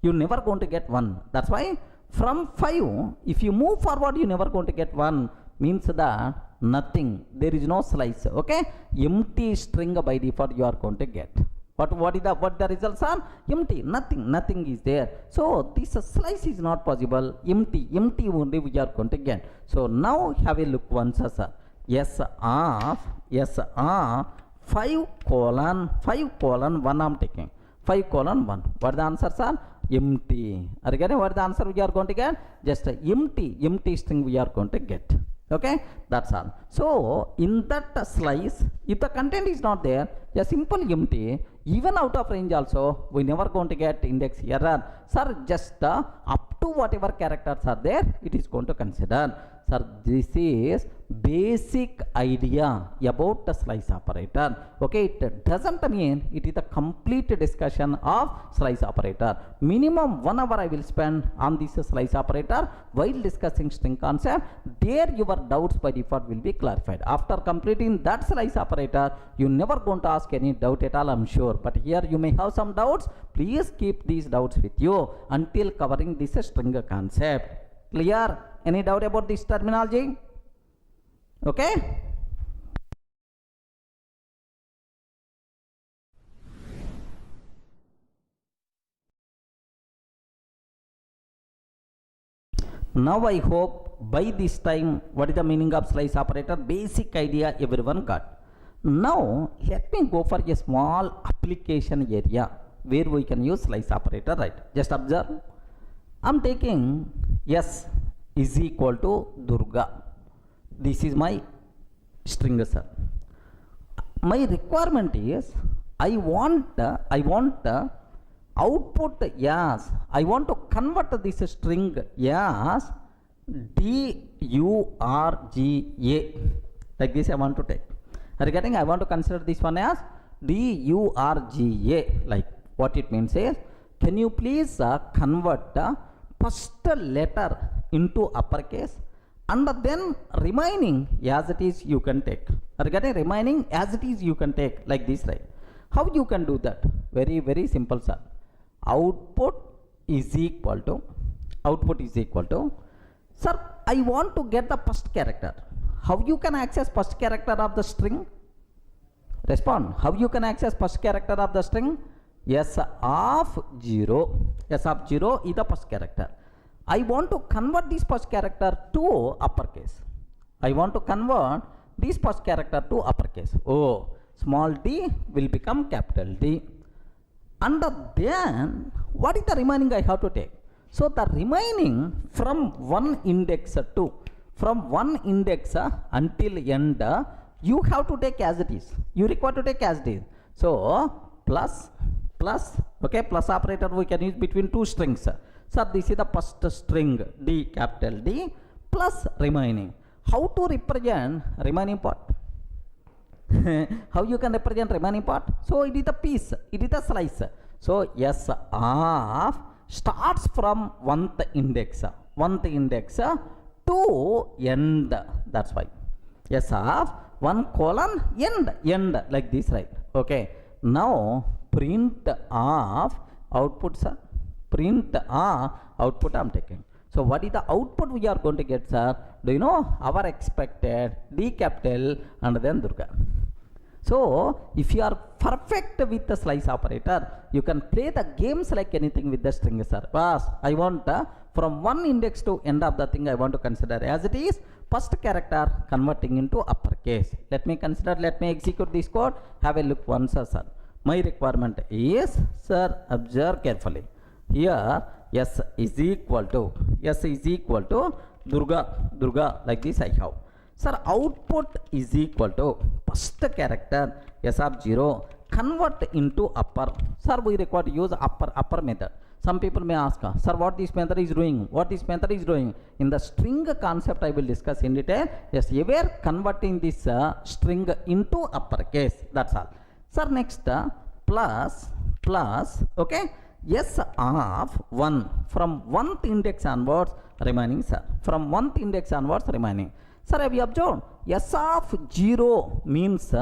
You never going to get 1. That's why from 5, if you move forward, you never going to get 1. Means that nothing. There is no slice. Okay, empty string by default you are going to get. But what the results are? Empty. Nothing is there. So this slice is not possible. Empty only we are going to get. So now have a look once, sir. S of 5:1 I'm taking. 5:1. What the answers are? Empty. Again, what the answer we are going to get? Just empty string we are going to get. Okay, that's all. So in that slice, if the content is not there, a simple empty, even out of range also, we never going to get index error. Sir, just up to whatever characters are there, it is going to consider. Sir, this is basic idea about the slice operator. Okay, it doesn't mean it is a complete discussion of slice operator. Minimum 1 hour I will spend on this slice operator while discussing string concept. There your doubts by default will be clarified. After completing that slice operator, you never going to ask any doubt at all, I'm sure. But here you may have some doubts. Please keep these doubts with you until covering this string concept. Clear? Any doubt about this terminology? Okay? Now I hope by this time what is the meaning of slice operator, basic idea everyone got. Now let me go for a small application area where we can use slice operator, right? Just observe. I'm taking S is equal to Durga. This is my string, sir. My requirement is I want output as, I want to convert this string as DURGA. Like this I want to take. Regarding I want to consider this one as DURGA. Like what it means is, can you please convert first letter into uppercase and then remaining as it is you can take. Regarding remaining as it is you can take, like this, right? How you can do that? Very simple, sir. Output is equal to, sir, I want to get the first character. How you can access first character of the string? Respond. How you can access first character of the string? S of 0. S of 0 is the first character. I want to convert this first character to uppercase. I want to convert this first character to uppercase. Oh, small d will become capital D. And then what is the remaining I have to take? So the remaining from one index to, from one index until end, you have to take as it is. You require to take as it is. So plus plus, okay, plus operator we can use between two strings. So this is the first string D, capital D, plus remaining. How to represent remaining part? How you can represent remaining part? So it is a piece, it is a slice. So S of starts from one index to end. That's why S of 1 colon end like this, right? Okay. Now print of output, sir. Print output I'm taking. So what is the output we are going to get, sir? Do you know our expected D capital and then Durga? So if you are perfect with the slice operator, you can play the games like anything with the string, sir. Boss, I want from one index to end of the thing I want to consider as it is first character converting into uppercase. Let me consider, let me execute this code. Have a look once, sir. My requirement is, sir, observe carefully. Here S is equal to Durga, like this I have. Sir, output is equal to first character S of 0 convert into upper. Sir, we require to use upper method. Some people may ask, sir, what this method is doing? What this method is doing? In the string concept I will discuss in detail. Yes, we are converting this string into uppercase. That's all. Sir, next plus, okay, S of 1 from 1th index onwards remaining, sir. From 1th index onwards remaining. Sir, have you observed? S of 0 means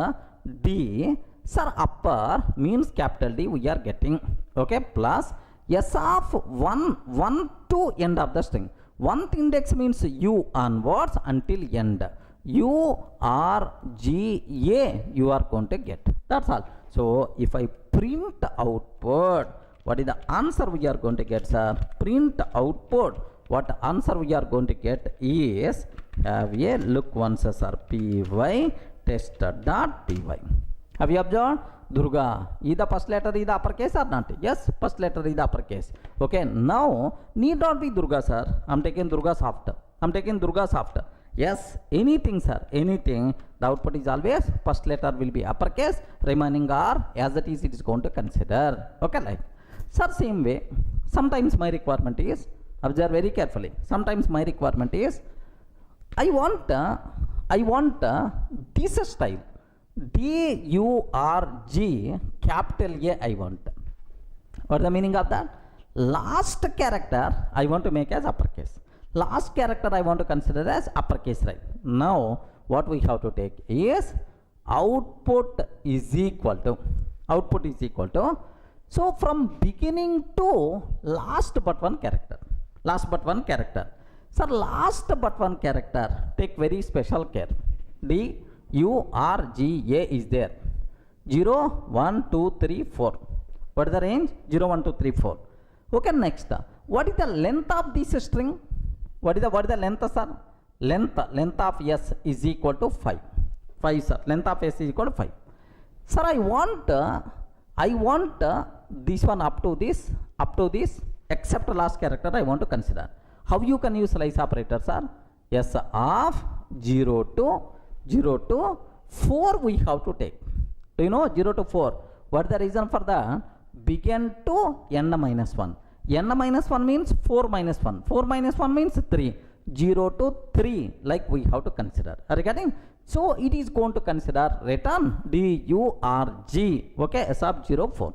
D. Sir, upper means capital D we are getting. Okay, plus S of 1 to end of the string. 1th index means U onwards until end. U R G A you are going to get. That's all. So if I print output, what is the answer we are going to get, sir? Print output. What answer we are going to get is, have a look once, sir. Py test.py. Have you observed? Durga, is the first letter is the uppercase or not? Yes, first letter is the uppercase. Okay, now need not be Durga, sir. I'm taking Durga's after. Yes, anything, sir, anything. The output is always first letter will be uppercase, remaining are as it is going to consider. Okay, like. Sir, same way, sometimes my requirement is, observe very carefully, sometimes my requirement is, I want this style, DURG capital A I want. What is the meaning of that? Last character I want to make as uppercase. Last character I want to consider as uppercase, right? Now what we have to take is output is equal to, so from beginning to last but one character. Sir, last but one character, take very special care. DURGA is there. 0, 1, 2, 3, 4. What is the range? 0, 1, 2, 3, 4. Okay, next. What is the length of this string? What is the length, sir? Length of S is equal to 5. 5, sir. Length of S is equal to 5. Sir, I want this one up to this, except last character I want to consider. How you can use slice operator, sir? S of 0 to 4 we have to take. Do you know 0 to 4? What is the reason for that? Begin to n minus 1. n minus 1 means 4 minus 1. 4 minus 1 means 3. 0 to 3 like we have to consider. Are you getting? So it is going to consider return DURG. Okay, S of 0, 4.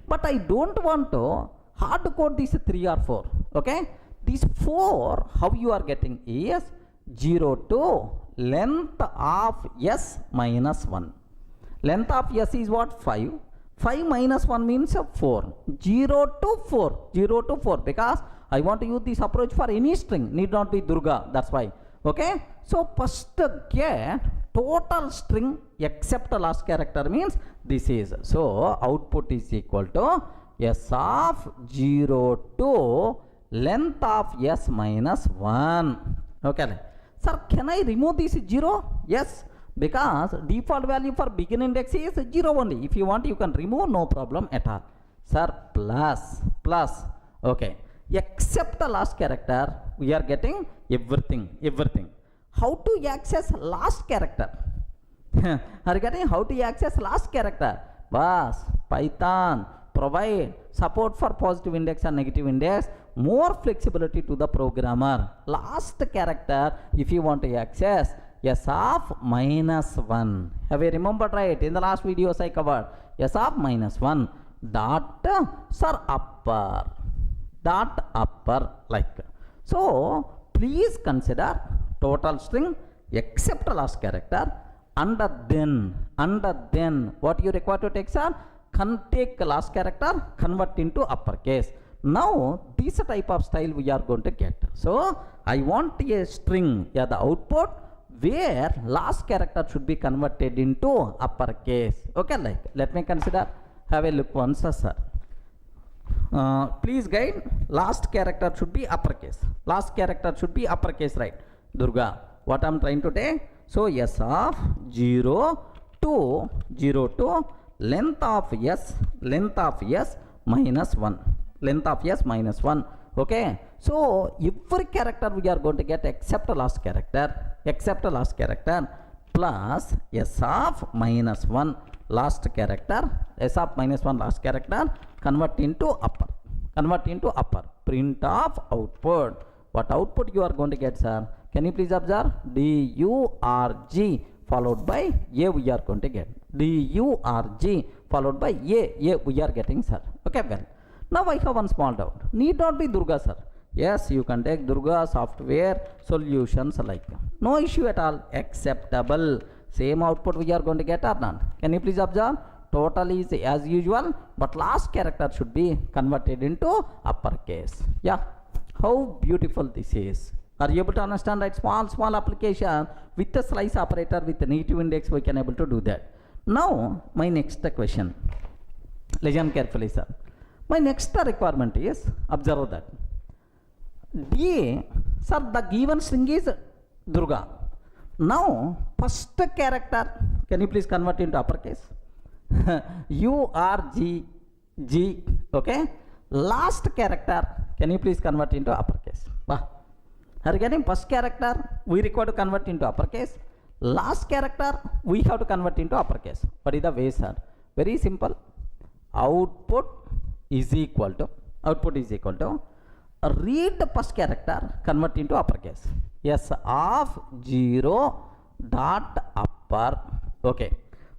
But I don't want to hard code this 3 or 4. Okay, this 4 how you are getting is 0 to length of S minus 1. Length of S is what? 5. 5 minus 1 means 4. 0 to 4 because I want to use this approach for any string, need not be Durga, that's why. Okay, so first get total string except the last character means this is. So output is equal to S of 0 to length of S minus 1. Okay, sir, can I remove this 0? Yes, because default value for begin index is 0 only. If you want, you can remove, no problem at all. Sir, plus, okay, except the last character, we are getting everything. How to access last character? Are you getting how to access last character? was Python provide support for positive index and negative index, more flexibility to the programmer. Last character if you want to access s of -1. Have you remembered, right? In the last videos I covered s of -1 dot sir upper like. So please consider total string except last character, and then what you require to take, sir? Take last character, convert into uppercase. Now this type of style we are going to get. So I want a string, yeah, the output where last character should be converted into uppercase. Okay, like let me consider, have a look once, sir. Please guide, last character should be uppercase. Last character should be uppercase, right? Durga, what I'm trying to take? So s of 0 to length of s minus 1. Length of s minus 1. Okay. So every character we are going to get except last character plus s of minus 1 last character, s of minus 1 last character, convert into upper. Print of output. What output you are going to get, sir? Can you please observe? DURG followed by a we are going to get. DURG followed by a we are getting, sir. Okay, well. Now I have one small doubt. Need not be Durga, sir. Yes, you can take Durga software solutions like. No issue at all. Acceptable. Same output we are going to get or not. Can you please observe? Total is as usual, but last character should be converted into uppercase. Yeah. How beautiful this is. Are you able to understand, right? Small application with the slice operator with the negative index we can able to do that. Now my next question. Listen carefully, sir. My next requirement is, observe that. Sir, the given string is Durga. Now first character, can you please convert into uppercase? URG, okay. Last character, can you please convert into uppercase? Are you getting? First character we require to convert into uppercase. Last character we have to convert into uppercase. What is the way, sir? Very simple. Output is equal to read the first character, convert into uppercase. S of 0 dot upper. Okay.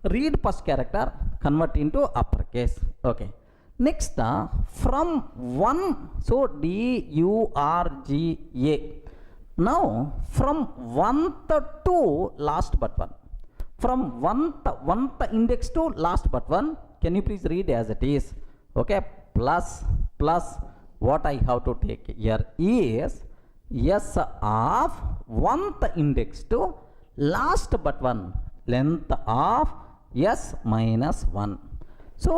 Read first character, convert into uppercase. Okay. Next, from 1, so DURGA. Now from 1th to last but 1. From 1th index to last but 1. Can you please read as it is? Okay. Plus what I have to take here is s of 1th index to last but 1, length of s minus 1. So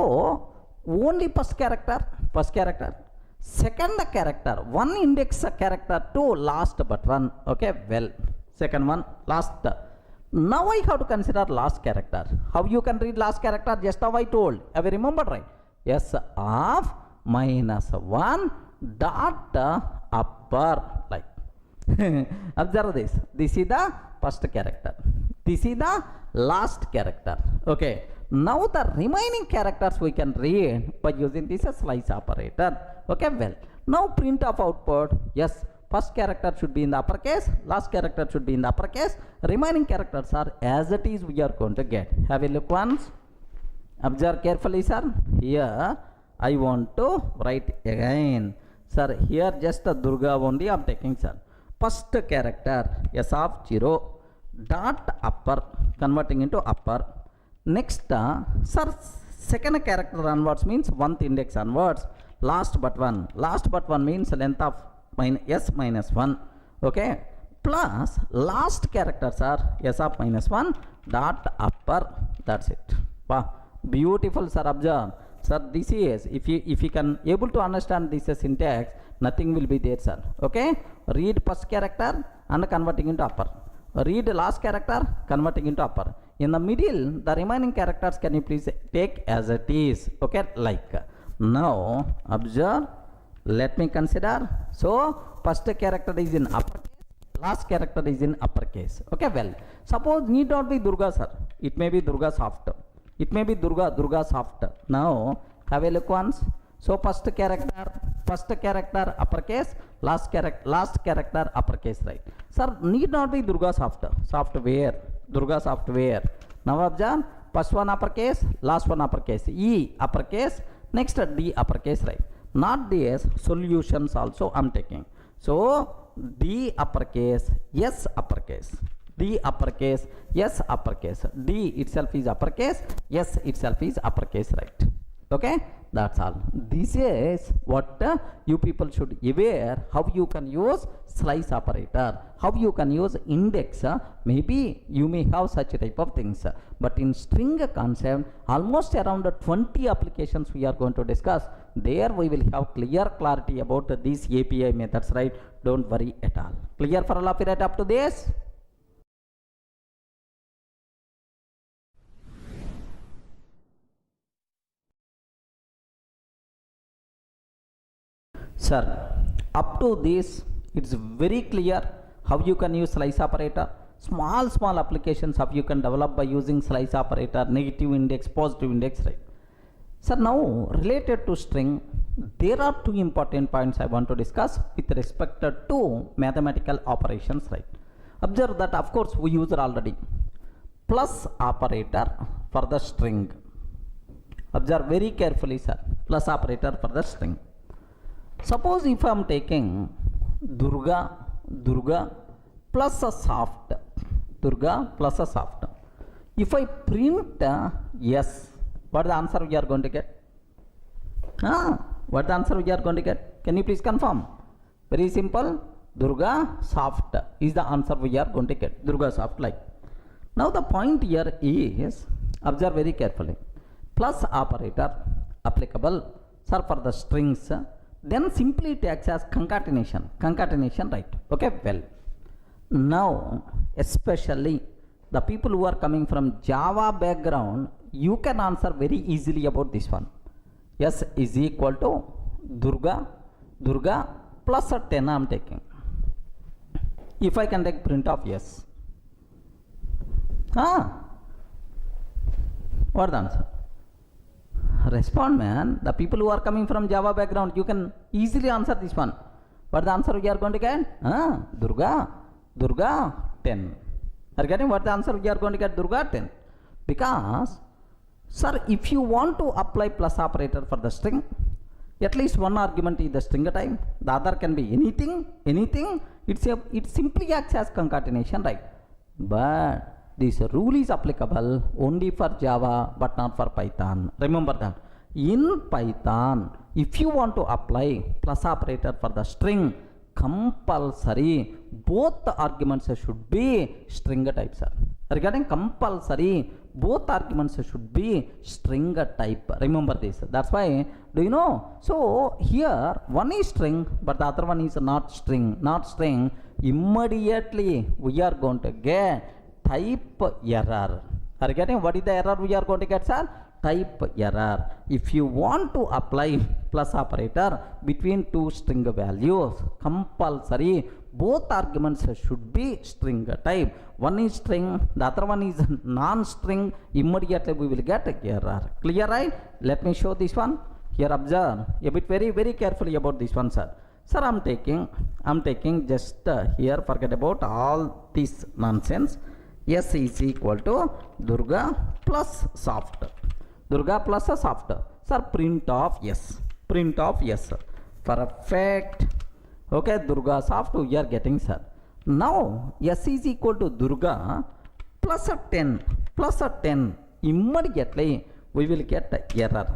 only first character, second character, one index character to last but 1. Okay, well, second one last. Now I have to consider last character. How you can read last character? Just how I told. Have you remembered, right? S of minus 1 dot upper, like. Observe this. This is the first character. This is the last character. Okay. Now the remaining characters we can read by using this slice operator. Okay, well. Now print of output. Yes, first character should be in the uppercase, last character should be in the uppercase. Remaining characters are as it is we are going to get. Have a look once. Observe carefully, sir. Here I want to write again. Sir, here just the Durga only I am taking, sir. First character s of 0 dot upper, converting into upper. Next, sir, second character onwards means 1th index onwards. Last but 1. Last but 1 means length of s minus 1. Okay. Plus last characters are s of minus 1 dot upper. That's it. Wow. Beautiful, sir. Observe. Sir, this is, if you can able to understand this syntax, nothing will be there, sir. Okay. Read first character and converting into upper. Read last character, converting into upper. In the middle, the remaining characters can you please take as it is. Okay, like. Now observe, let me consider. So first character is in uppercase, last character is in uppercase. Okay, well, suppose need not be Durga, sir. It may be Durga soft. It may be Durga, Durga soft. Now, have a look once. So, first character uppercase, last character uppercase, right? Sir, need not be Durga software, Durga software. Now, observe, first one uppercase, last one uppercase, E uppercase, next D uppercase, right? Not DS, solutions also I'm taking. So, D uppercase, S uppercase. D uppercase, S uppercase. D itself is uppercase, S itself is uppercase, right? Okay, that's all. This is what you people should aware how you can use slice operator, how you can use index. Maybe you may have such type of things, but in string concept, almost around 20 applications we are going to discuss. There we will have clear clarity about these API methods, right? Don't worry at all. Clear for all of you right up to this? Sir, up to this, it's very clear how you can use slice operator. Small applications how you can develop by using slice operator, negative index, positive index, right? Sir, now related to string, there are two important points I want to discuss with respect to mathematical operations, right? Observe that of course we used already plus operator for the string. Observe very carefully, sir, plus operator for the string. Suppose if I am taking Durga plus a soft, Durga plus a soft. If I print yes, what the answer we are going to get? What the answer we are going to get? Can you please confirm? Very simple. Durga soft is the answer we are going to get. Durga soft, like. Now the point here is, observe very carefully. Plus operator applicable, sir, for the strings. Then simply it acts as concatenation, right? Okay, well, now especially the people who are coming from Java background, you can answer very easily about this one. Yes is equal to Durga plus a 10 I am taking. If I can take print of yes, what the answer? Respond, man. The people who are coming from Java background, you can easily answer this one. What the answer we are going to get? Durga 10. Are you getting what the answer we are going to get? Durga 10. Because, sir, if you want to apply plus operator for the string, at least one argument is the string type. The other can be anything. It simply acts as concatenation, right? But this rule is applicable only for Java but not for Python. Remember that. In Python, if you want to apply plus operator for the string, compulsory both the arguments should be string type, sir. Regarding compulsory, both arguments should be string type. Remember this. That's why, do you know? So here one is string but the other one is not string. Immediately we are going to get type error. Are you getting what is the error we are going to get, sir? Type error. If you want to apply plus operator between two string values, compulsory both arguments should be string type. One is string, the other one is non-string. Immediately we will get error. Clear, right? Let me show this one. Here observe a bit very carefully about this one, sir. Sir, I'm taking just here, forget about all this nonsense. S is equal to Durga plus soft. Durga plus a soft. Sir, print of yes. Perfect. Okay, Durga soft we are getting, sir. Now S is equal to Durga plus a 10. Immediately we will get error.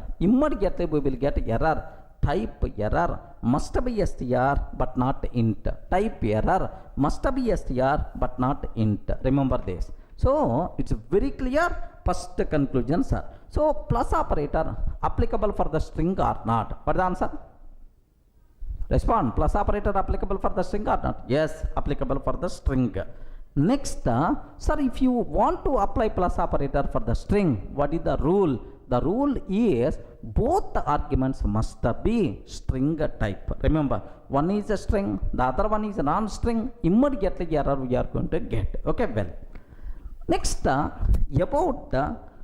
Type error must be str but not int. Type error must be str but not int. Remember this. So it's very clear. First conclusion, sir. So plus operator applicable for the string or not? What is the answer? Respond. Plus operator applicable for the string or not? Yes, applicable for the string. Next, sir, if you want to apply plus operator for the string, what is the rule? The rule is both the arguments must be string type. Remember, one is a string, the other one is a non-string. Immediately error we are going to get. Okay, well. Next, about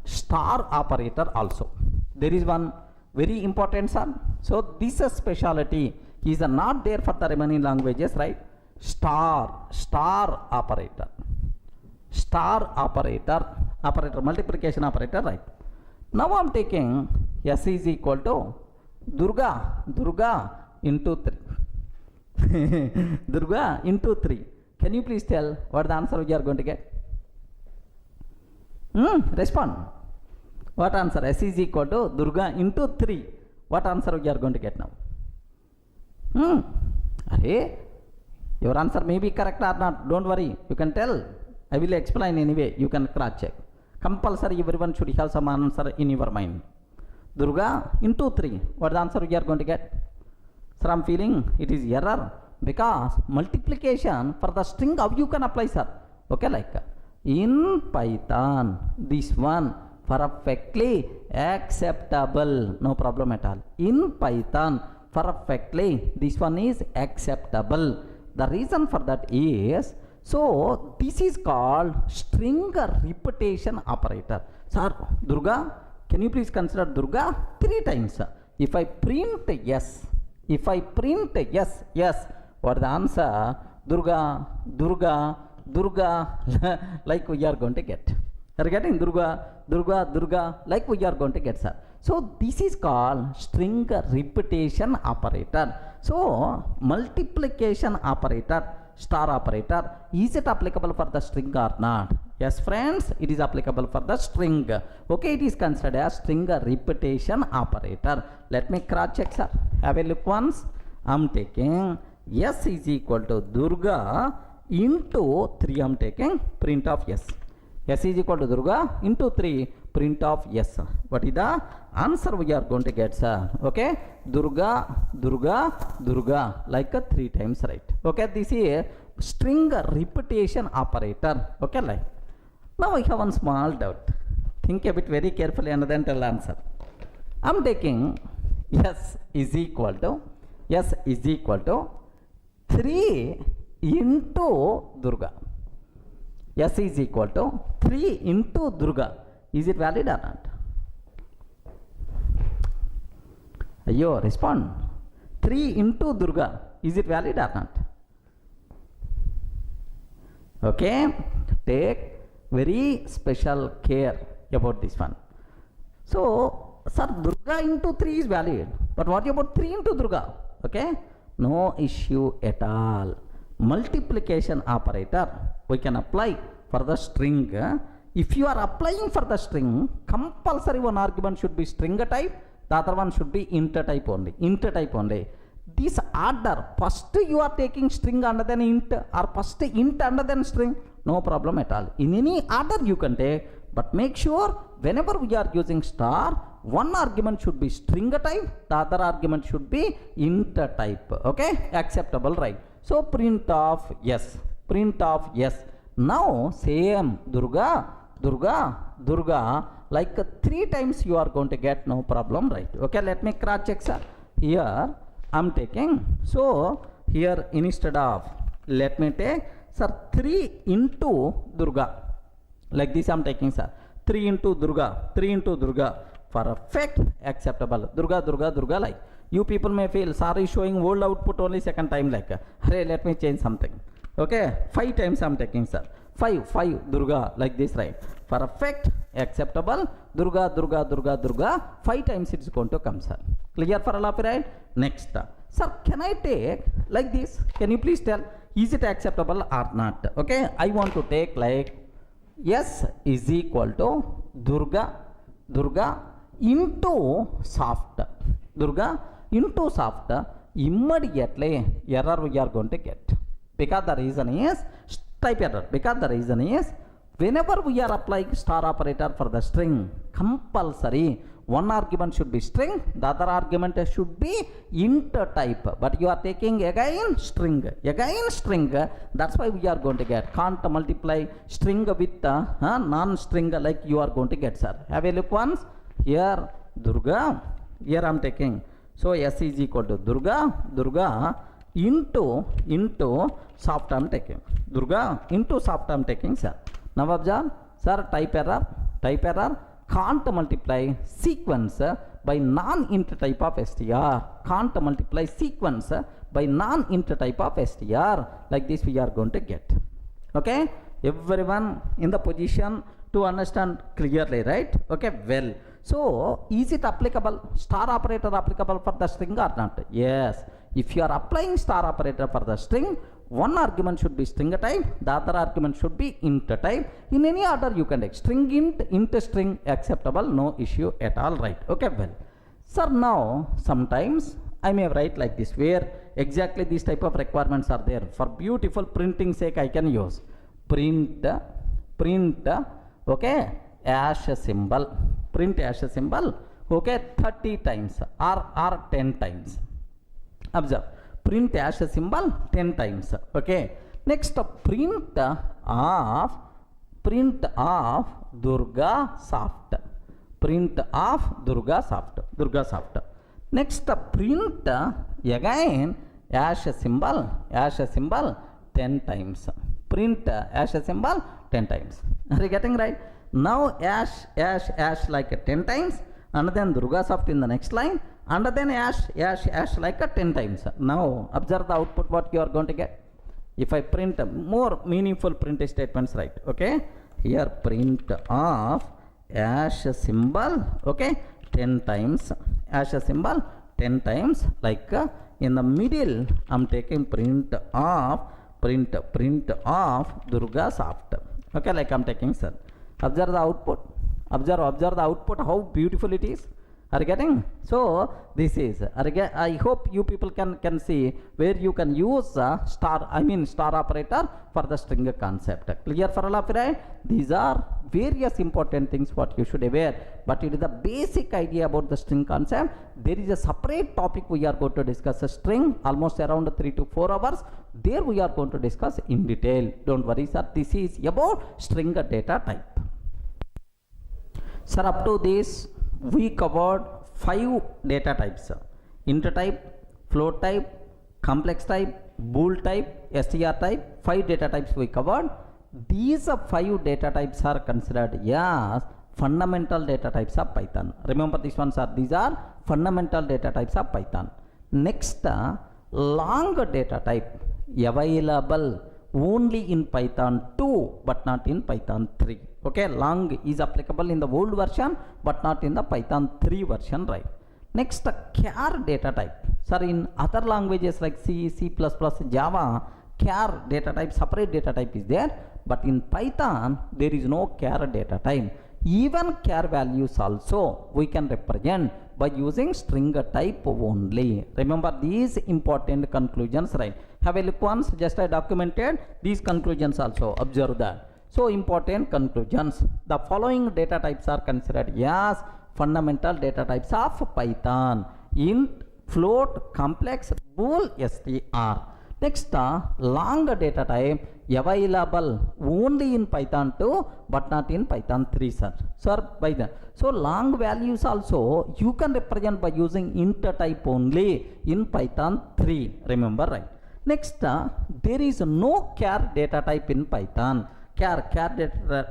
star operator also. There is one very important sir. So this is speciality is not there for the remaining languages, right? Star operator, multiplication operator, right? Now I'm taking s is equal to Durga into 3. Durga into 3. Can you please tell what the answer we are going to get? Respond. What answer? S is equal to Durga into 3. What answer we are going to get now? Your answer may be correct or not. Don't worry. You can tell. I will explain anyway. You can cross check. Compulsory everyone should have some answer in your mind. Durga into 3. What the answer we are going to get? Sir, I'm feeling it is error because multiplication for the string, how you can apply, sir? Okay, like in Python, this one perfectly acceptable, no problem at all. In Python, perfectly, this one is acceptable. The reason for that is, so this is called string repetition operator. Sir, Durga, can you please consider Durga 3 times? If I print yes, what the answer? Durga, like we are going to get. Are getting Durga, like we are going to get, sir. So this is called string repetition operator. So multiplication operator, star operator, is it applicable for the string or not? Yes, friends, it is applicable for the string. Okay, it is considered as string repetition operator. Let me cross check, sir. Have a look once. I'm taking s is equal to Durga into 3. I'm taking print of s. S is equal to Durga into 3, print of s. What is the answer we are going to get, sir? Okay, Durga, like 3 times, right? Okay, this is string repetition operator. Okay, like. Now I have one small doubt. Think a bit very carefully and then tell the answer. I'm taking s is equal to 3 into Durga. S is equal to 3 into Durga. Is it valid or not? Ayo, respond. 3 into Durga. Is it valid or not? Okay, take very special care about this one. So, sir, Durga into 3 is valid. But what about 3 into Durga? Okay, no issue at all. Multiplication operator we can apply for the string. If you are applying for the string, compulsory one argument should be string type, the other one should be int type only. This order, first you are taking string under then int, or first int under then string, no problem at all. In any order you can take, but make sure whenever we are using star, one argument should be string type, the other argument should be int type. Okay, acceptable, right? So print of yes. Now same Durga, like 3 times you are going to get, no problem, right? Okay, let me cross check, sir. Here I'm taking, so here instead of, let me take, sir, 3 into Durga. Like this I'm taking, sir. 3 into Durga. Perfect, acceptable. Durga, like. You people may feel, sorry, showing old output only second time, like, hey, let me change something. Okay, 5 times I'm taking, sir. 5 Durga, like this, right? Perfect, acceptable. Durga, 5 times it's going to come, sir. Clear for all of you, right? Next, sir, can I take like this? Can you please tell, is it acceptable or not? Okay, I want to take like s is equal to Durga into soft. Durga into soft, immediately error we are going to get. Because the reason is type error. Because the reason is whenever we are applying star operator for the string, compulsory one argument should be string, the other argument should be int type. But you are taking again string. That's why we are going to get, can't multiply string with non-string like you are going to get, sir. Have a look once. Here Durga, here I am taking, so s is equal to Durga into soft I am taking. Durga into soft I am taking, sir. Now observe, sir, type error. can't multiply sequence by non-int type of str, can't multiply sequence by non-int type of str. Like this we are going to get. Okay, everyone in the position to understand clearly, right? Okay, well, so is it applicable, star operator applicable for the string or not? Yes, if you are applying star operator for the string, one argument should be string type, the other argument should be int type. In any order you can take string int string, acceptable, no issue at all, right? Okay, well, sir, now sometimes I may write like this, where exactly these type of requirements are there. For beautiful printing sake I can use print, okay, hash symbol, print hash symbol, okay, 30 times or 10 times. Observe, print hash symbol 10 times. Okay, next print of Durga soft, print of Durga soft. Next print again hash symbol 10 times, print hash symbol 10 times. Are you getting right? Now hash like 10 times, and then Durga soft in the next line, and then hash like 10 times. Now observe the output what you are going to get. If I print more meaningful print statements, right? Okay, here print of hash symbol, okay, 10 times, hash symbol 10 times, like in the middle I'm taking print of Durga soft. Okay, like I'm taking, sir. Observe the output. Observe the output, how beautiful it is. Are you getting? So this is, I hope you people can see where you can use star operator for the string concept. Clear for all of you, right? These are various important things what you should aware, but it is the basic idea about the string concept. There is a separate topic we are going to discuss, a string, almost around 3 to 4 hours. There we are going to discuss in detail. Don't worry, sir, this is about string data type. Sir, up to this we covered 5 data types: int type, float type, complex type, bool type, str type. 5 data types we covered. These 5 data types are considered as fundamental data types of Python. Remember these ones are, these are fundamental data types of Python. Next, long data type available only in Python 2 but not in Python 3. Okay, long is applicable in the old version but not in the Python 3 version, right? Next, char data type. Sir, in other languages like C, C++, Java, char data type, separate data type is there, but in Python there is no char data type. Even char values also we can represent by using string type only. Remember these important conclusions, right? Have a look once, just I documented these conclusions also. Observe that. So important conclusions. The following data types are considered as fundamental data types of Python: int, float, complex, bool, str. Next, long data type available only in Python 2 but not in Python 3, sir. Sir, by the so long values also you can represent by using int type only in Python 3. Remember, right? Next, there is no char data type in Python. Char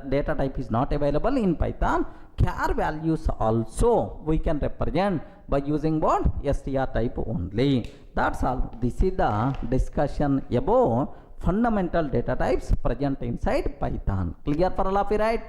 data type is not available in Python. Char values also we can represent by using what? str type only. That's all. This is the discussion about fundamental data types present inside Python. Clear for all of you, right?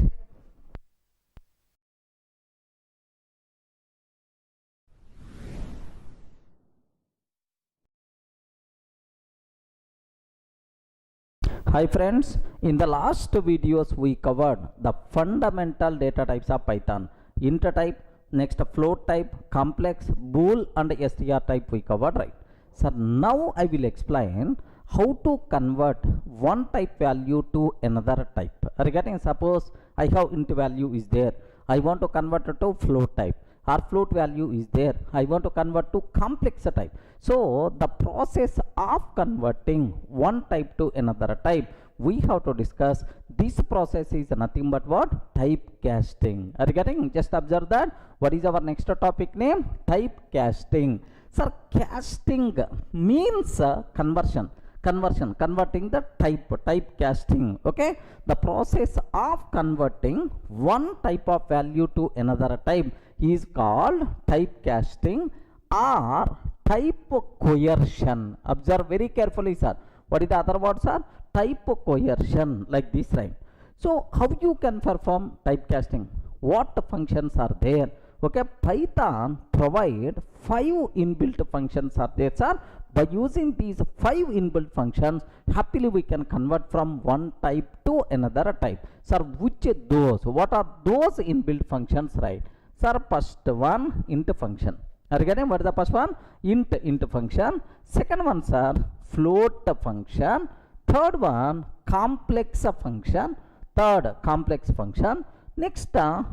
Hi friends, in the last videos we covered the fundamental data types of Python: int type, next float type, complex, bool and str type we covered, right? So now I will explain how to convert one type value to another type. Regarding, suppose I have int value is there, I want to convert it to float type, or float value is there, I want to convert to complex type. So the process of converting one type to another type we have to discuss. This process is nothing but what? Type casting. Are you getting? Just observe that. What is our next topic name? Type casting. Sir, casting means conversion. converting the type casting. Okay, the process of converting one type of value to another type is called type casting or type coercion. Observe very carefully, sir. What is the other word, sir? Type coercion, like this, right? So how you can perform typecasting? What functions are there? Okay, Python provide 5 inbuilt functions are there, sir. By using these 5 inbuilt functions, happily we can convert from one type to another type. Sir, which those? What are those inbuilt functions, right? Sir, first one, int function. Are you getting what is the first one? Int function. Second one, sir, float function. Third one, complex function. Third, complex function. Next,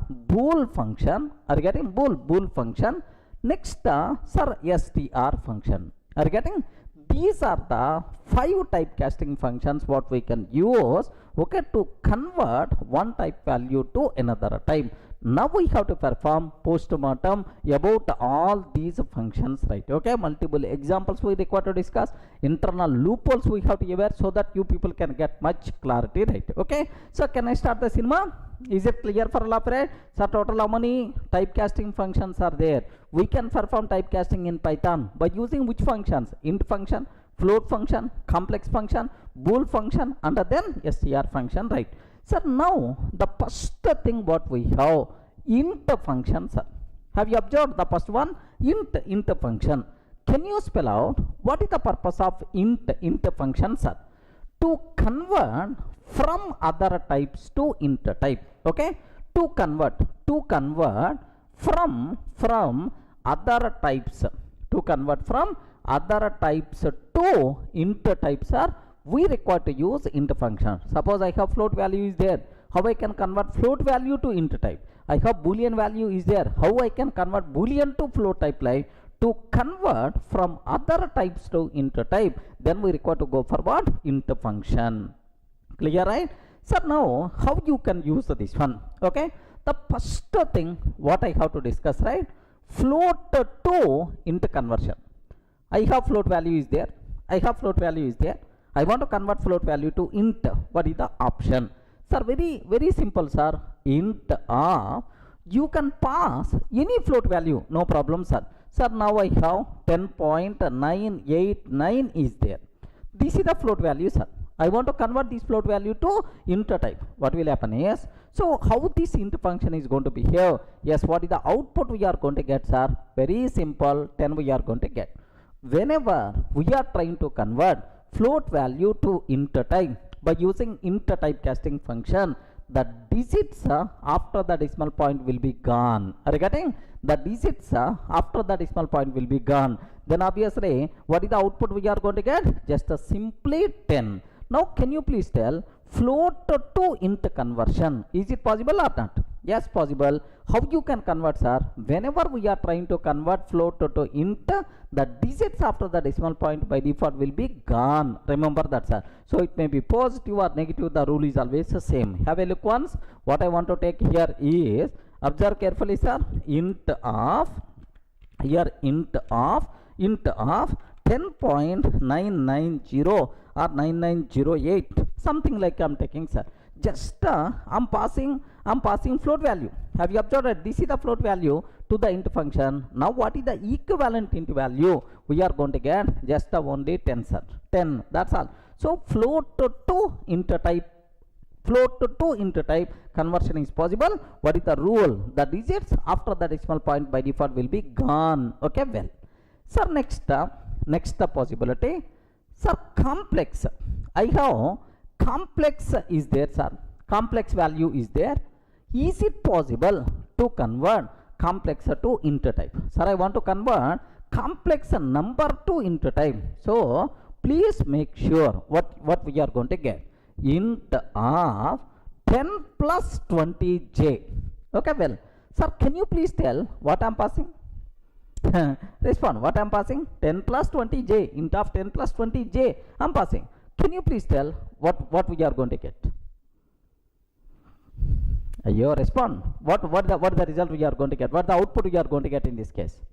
bool function. Are you getting bool function? Next, sir, str function. Are you getting? These are the 5 typecasting functions what we can use, okay, to convert one type value to another type. Now we have to perform postmortem about all these functions, right? Okay, multiple examples we require to discuss, internal loopholes we have to aware so that you people can get much clarity, right? Okay, so can I start the cinema? Is it clear for all of it? So total how many typecasting functions are there? We can perform typecasting in Python by using which functions? Int function, float function, complex function, bool function, and then str function, right? Sir, now the first thing what we have, int function, sir. Have you observed the first one? Int function. Can you spell out what is the purpose of int function, sir? To convert from other types to int type. Okay, to convert from other types, to convert from other types to int types, sir, we require to use int function. Suppose I have float value is there, how I can convert float value to int type? I have boolean value is there, how I can convert boolean to float type? Like to convert from other types to int type, then we require to go for what? Int function. Clear, right? So now how you can use this one? Okay, the first thing what I have to discuss, right? Float to int conversion. I have float value is there, I want to convert float value to int. What is the option? Sir, very simple, sir. Int of, you can pass any float value, no problem, sir. Sir, now I have 10.989 is there. This is the float value, sir. I want to convert this float value to int type. What will happen is, so how this int function is going to be here? Yes, what is the output we are going to get, sir? Very simple, 10 we are going to get. Whenever we are trying to convert float value to int type by using int typecasting function, the digits after the decimal point will be gone. Are you getting? The digits after the decimal point will be gone. Then obviously, what is the output we are going to get? Just simply 10. Now, can you please tell float to int conversion? Is it possible or not? Yes, possible. How you can convert, sir? Whenever we are trying to convert float to int, the digits after the decimal point by default will be gone. Remember that, sir. So it may be positive or negative. The rule is always the same. Have a look once. What I want to take here is, observe carefully, sir. Int of 10.990 or 9908, something like I'm taking, sir. Just I'm passing float value. Have you observed that this is the float value to the int function? Now what is the equivalent int value? We are going to get just only 10, sir. 10, that's all. So float to int type conversion is possible. What is the rule? The digits after the decimal point by default will be gone. Okay, well, sir, next possibility, sir, complex. I have complex is there, sir. Complex value is there. Is it possible to convert complex to int type? Sir, I want to convert complex number to int type. So please make sure what we are going to get. Int of 10 plus 20j. Okay, well, sir, can you please tell what I'm passing? Respond. What I'm passing? 10 plus 20j. Int of 10 plus 20j I'm passing. Can you please tell what we are going to get? You respond. What the result we are going to get? What the output we are going to get in this case?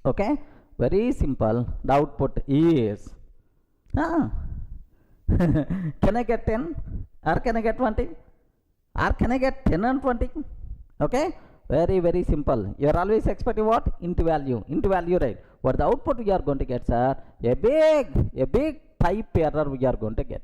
Okay, very simple. The output is Ah. Can I get 10 or can I get 20 or can I get 10 and 20? Okay, very simple. You are always expecting what? Into value, right? What the output we are going to get, sir? A big type error we are going to get.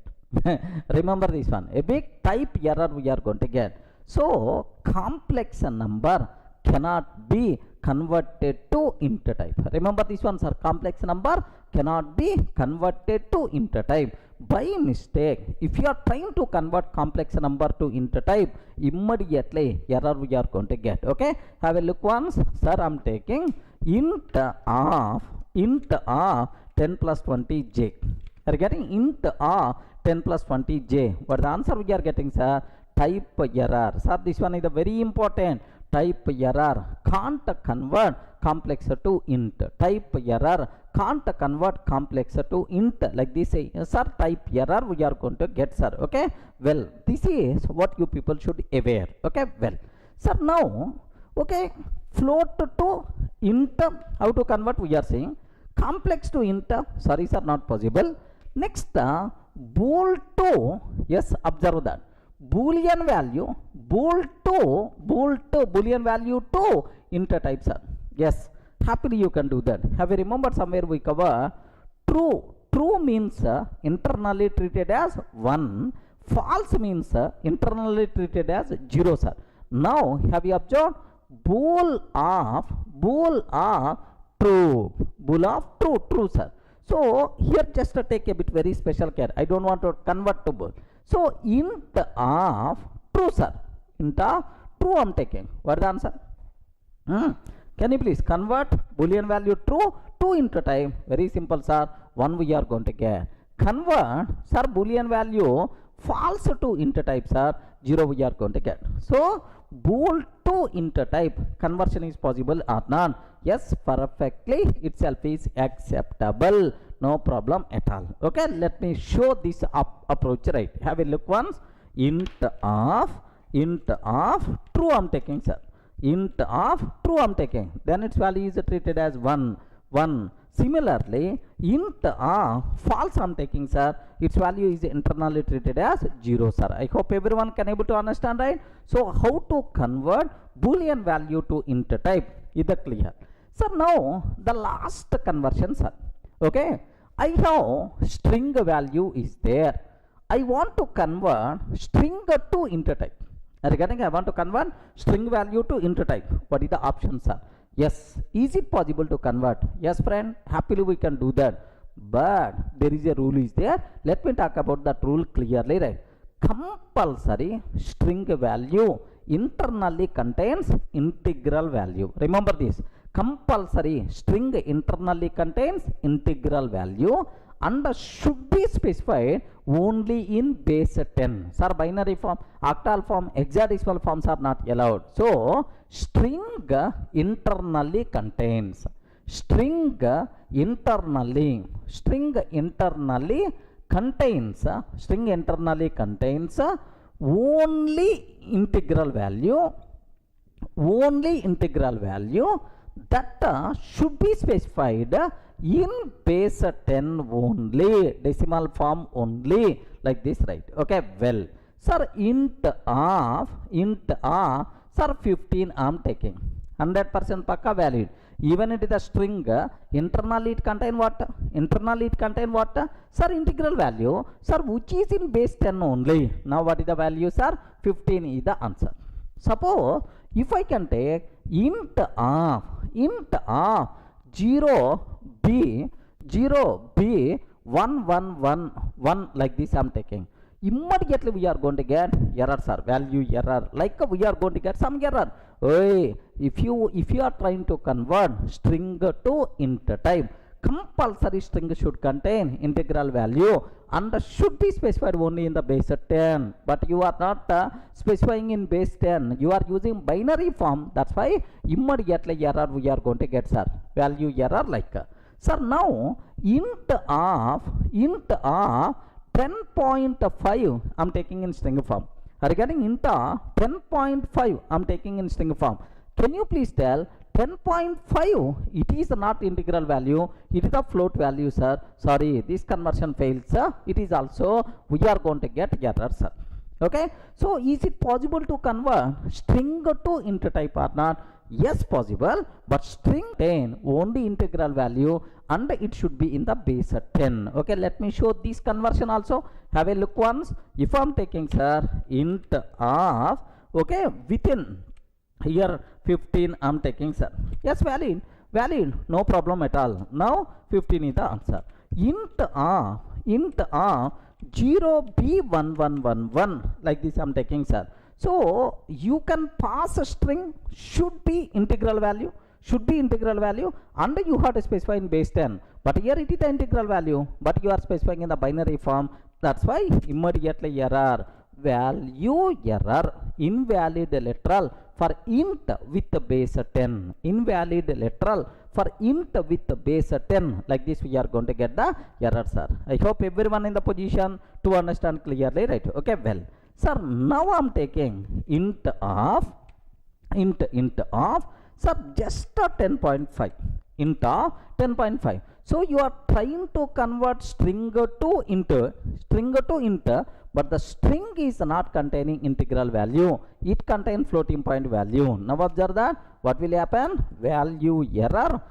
Remember this one, a big type error we are going to get. So complex number cannot be converted to int type. Remember this one, sir. Complex number cannot be converted to int type. By mistake, if you are trying to convert complex number to int type, immediately error we are going to get. Okay, have a look once. Sir, I'm taking int of 10 plus 20 j. We are getting int of 10 plus 20 j. What the answer we are getting, sir? Type error. Sir, this one is a very important. Type error can't convert complex to int. Type error can't convert complex to int. Like this, sir, type error we are going to get, sir. Okay, well, this is what you people should aware. Okay, well, sir, now, okay, float to int, how to convert we are saying. Complex to int, sorry, sir, not possible. Next, bool to, yes, observe that. Boolean value, bool to Boolean value to int type, sir. Yes, happily you can do that. Have you remembered somewhere we cover true? True means internally treated as 1. False means internally treated as 0, sir. Now, have you observed? Bool of true. Bool of true, sir. So, here just take a bit very special care. I don't want to convert to bool. So, int of true, sir. Int of true I'm taking. What is the answer? Can you please convert Boolean value true to int type? Very simple, sir. 1 we are going to get. Convert, sir, Boolean value false to int type, sir. 0 we are going to get. So, bool to int type conversion is possible or not? Yes, perfectly itself is acceptable. No problem at all. Okay, let me show this approach, right? Have a look once. Int of true I'm taking, sir. Int of true I'm taking. Then its value is treated as 1. Similarly, int of false I'm taking, sir. Its value is internally treated as 0, sir. I hope everyone can able to understand, right? So, how to convert Boolean value to int type? Is that clear? Sir, now the last conversion, sir. Okay, I have string value is there. I want to convert string to int type. Regarding I want to convert string value to int type. What is the option, sir? Yes, is it possible to convert? Yes, friend, happily we can do that. But there is a rule is there. Let me talk about that rule clearly, right? Compulsory string value internally contains integral value. Remember this. Compulsory string internally contains integral value and should be specified only in base 10. Sir, binary form, octal form, hexadecimal forms are not allowed. So, string internally contains only integral value that should be specified in base 10 only, decimal form only, like this, right? Okay, well, sir, int of sir, 15 I am taking. 100% pakka valid. Even it is a string, internally it contain what? Sir, integral value, sir, which is in base 10 only. Now, what is the value, sir? 15 is the answer. Suppose, if I can take int of 0b 1111, like this I am taking. Immediately we are going to get error, sir, value error, like we are going to get some error. Hey, if you are trying to convert string to int type, compulsory string should contain integral value and should be specified only in the base 10, but you are not specifying in base 10, you are using binary form. That's why immediately error we are going to get, sir, value error, like sir. Now int of 10.5 I am taking in string form. Regarding int 10.5 I am taking in string form. Can you please tell 10.5, it is not integral value, it is a float value, sir. Sorry, this conversion fails, sir. It is also, we are going to get error, sir. Okay, so is it possible to convert string to int type or not? Yes, possible, but string 10 only integral value and it should be in the base 10. Okay, let me show this conversion also. Have a look once. If I am taking, sir, int of, okay, within here 15 I am taking, sir. Yes, valid, no problem at all. Now 15 is the answer. Int of 0b1111, like this I am taking, sir. So you can pass a string should be integral value, and you have to specify in base 10, but here it is the integral value, but you are specifying in the binary form. That's why immediately error, value error, invalid literal for int with the base 10, invalid literal for int with the base 10. Like this we are going to get the error, sir. I hope everyone in the position to understand clearly, right? Okay, well, sir, now I am taking int of, sir, just a 10.5, int of 10.5. So you are trying to convert string to int, but the string is not containing integral value, it contains floating point value. Now observe that, what will happen? Value error,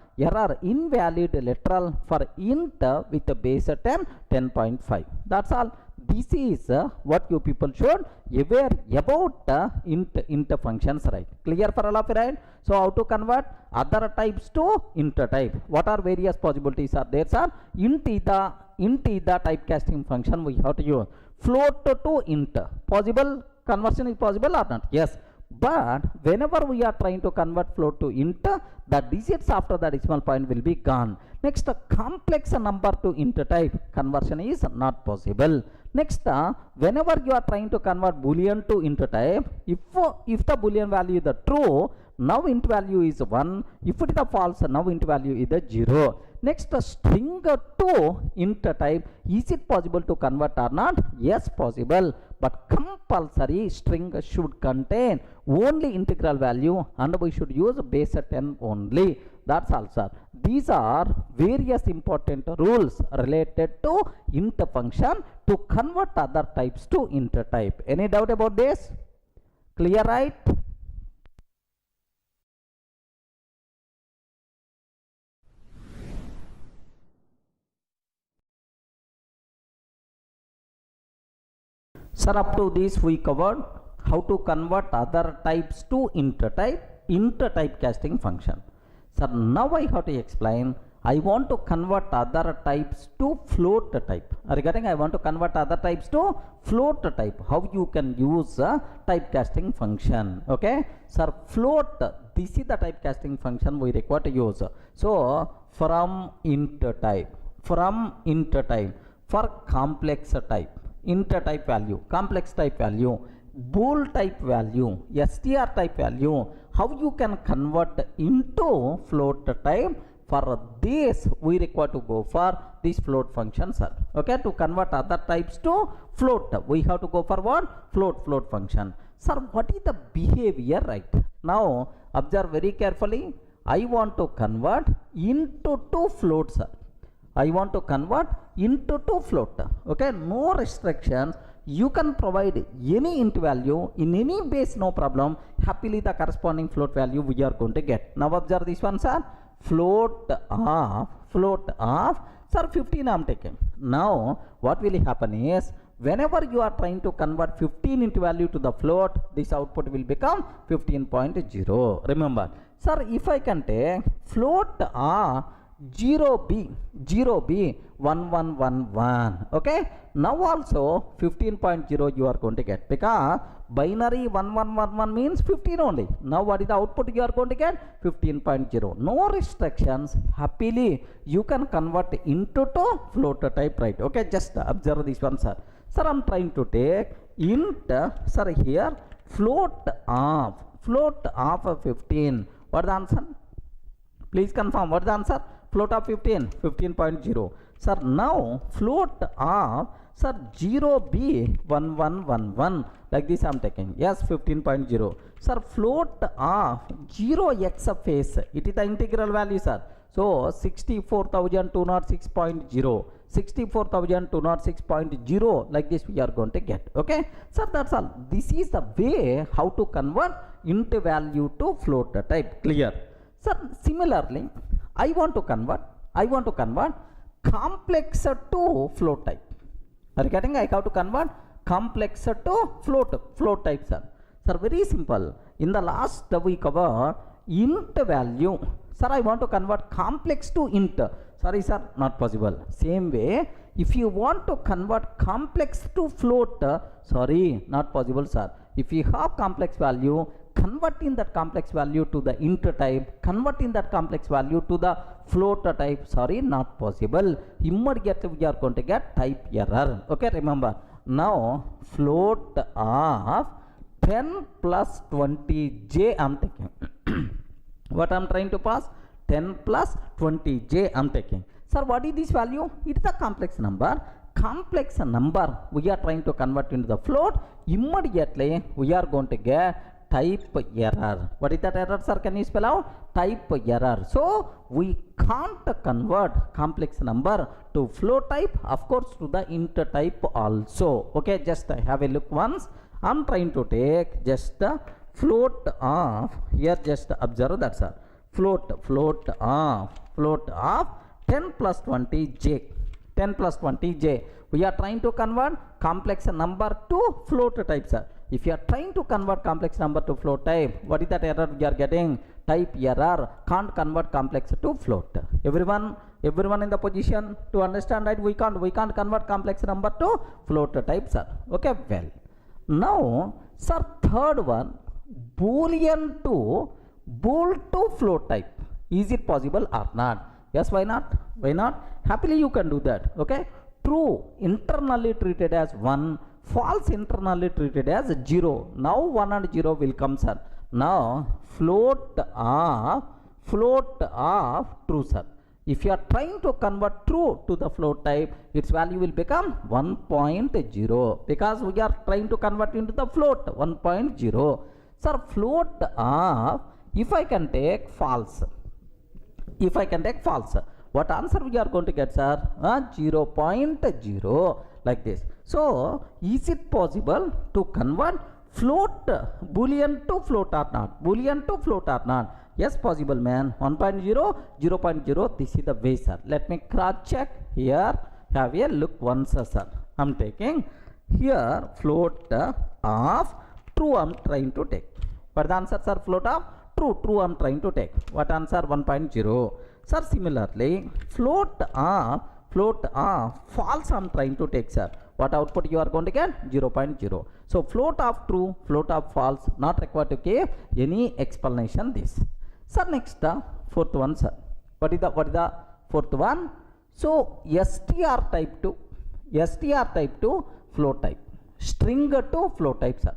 invalid literal for int with the base 10.5. That's all. This is what you people should aware about int functions, right? Clear for all of you, right? So how to convert other types to int type? What are various possibilities are there, sir? Int is the typecasting function we have to use. Float to int, possible conversion is possible or not? Yes. But whenever we are trying to convert float to int, the digits after the decimal point will be gone. Next, complex number to int type conversion is not possible. Next, whenever you are trying to convert Boolean to int type, if the Boolean value is the true, now int value is 1. If it is a false, now int value is the 0. Next, string to int type, is it possible to convert or not? Yes, possible, but compulsory string should contain only integral value and we should use base 10 only. That's all, sir. These are various important rules related to int function to convert other types to int type. Any doubt about this? Clear, right? Sir, up to this we covered how to convert other types to int type casting function. Sir, now I have to explain, I want to convert other types to float type. Regarding I want to convert other types to float type, how you can use a typecasting function. Okay, sir, float, this is the typecasting function we require to use. So from int type for complex type, int type value, complex type value, bool type value, str type value, how you can convert into float type. For this we require to go for this float function, sir. Okay, to convert other types to float, we have to go for what? Float function. Sir, what is the behavior, right? Now observe very carefully. I want to convert into to float, sir. I want to convert into to float. Okay, no restrictions. You can provide any int value in any base, no problem. Happily the corresponding float value we are going to get. Now observe this one, sir. Float of, sir, 15 I am taking. Now what will happen is, whenever you are trying to convert 15 into value to the float, this output will become 15.0. Remember, sir, if I can take float of 0b 1111, okay, now also 15.0 you are going to get, because binary 1111 means 15 only. Now what is the output you are going to get? 15.0. No restrictions. Happily you can convert into to float type, right? Okay, just observe this one, sir. Sir, I am trying to take int, sir, here float of 15. What is the answer? Please confirm, what is the answer? Float of 15.0. Sir, now float of, sir, 0B1111, like this I am taking. Yes, 15.0. Sir, float of 0x face, it is the integral value, sir. So 64,206.0, 64,206.0, like this we are going to get. Okay, so that's all. This is the way how to convert int value to float type. Clear? Sir, similarly, I want to convert complex to float type. Are you getting? I have to convert complex to float type, sir. Sir, very simple. In the last we covered int value. Sir, I want to convert complex to int. Sorry, sir, not possible. Same way, if you want to convert complex to float, sorry, not possible, sir. If you have complex value, converting that complex value to the int type, converting that complex value to the float type, sorry, not possible. Immediately we are going to get type error. Okay, remember. Now, float of 10 plus 20j I am taking. What I am trying to pass? 10 plus 20j I am taking. Sir, what is this value? It is a complex number. Complex number we are trying to convert into the float. Immediately we are going to get type error. What is that error, sir? Can you spell out? Type error. So we can't convert complex number to float type, of course to the int type also. Okay, just have a look once. I am trying to take just the float of, here just observe that, sir. Float of 10 plus 20j. 10 plus 20j. We are trying to convert complex number to float type, sir. If you are trying to convert complex number to float type, what is that error we are getting? Type error. Can't convert complex to float. Everyone in the position to understand, right? We can't convert complex number to float type, sir. Okay, well. Now, sir, third one, Boolean to Bool to float type. Is it possible or not? Yes, why not? Why not? Happily you can do that. Okay. True internally treated as 1, false internally treated as 0. Now 1 and 0 will come, sir. Now float of true, sir. If you are trying to convert true to the float type, its value will become 1.0 because we are trying to convert into the float 1.0. Sir, float of, if I can take false, what answer we are going to get, sir? 0.0, like this. So is it possible to convert float Boolean to float or not? Boolean to float or not? Yes, possible, man. 1.0, 0.0, this is the way, sir. Let me cross check here. Have a look once, sir. I am taking here float of true I am trying to take. What the answer, sir? Float of true I am trying to take. What answer? 1.0. Sir, similarly, float of false I am trying to take, sir. What output you are going to get? 0.0. So float of true, float of false, not required to give any explanation this. Sir, next fourth one, sir. What is the fourth one? So str type to float type, string to float type, sir.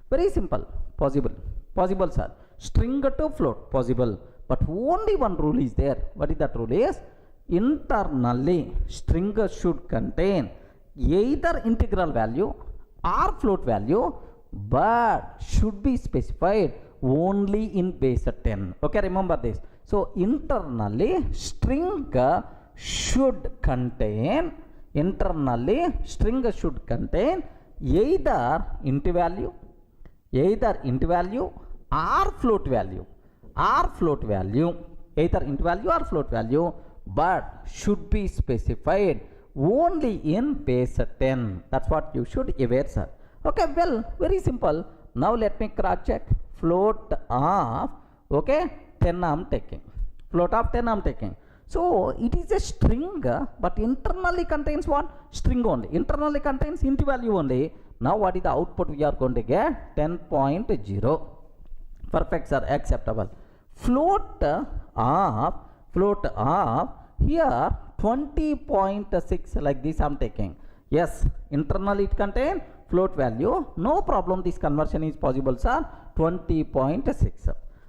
Very simple. Possible, sir. String to float, possible. But only one rule is there. What is that rule? Is internally string should contain either integral value or float value, but should be specified only in base 10. Okay, remember this. So internally string should contain either int value or float value, either int value or float value, but should be specified only in base 10. That's what you should aware, sir. Okay, well, very simple. Now let me cross check. Float of 10 I am taking. Float of 10 I am taking. So it is a string, but internally contains what? String only. Internally contains int value only. Now what is the output we are going to get? 10.0. Perfect, sir. Acceptable. Float of here 20.6, like this I am taking. Yes, internally it contains float value. No problem. This conversion is possible, sir. 20.6.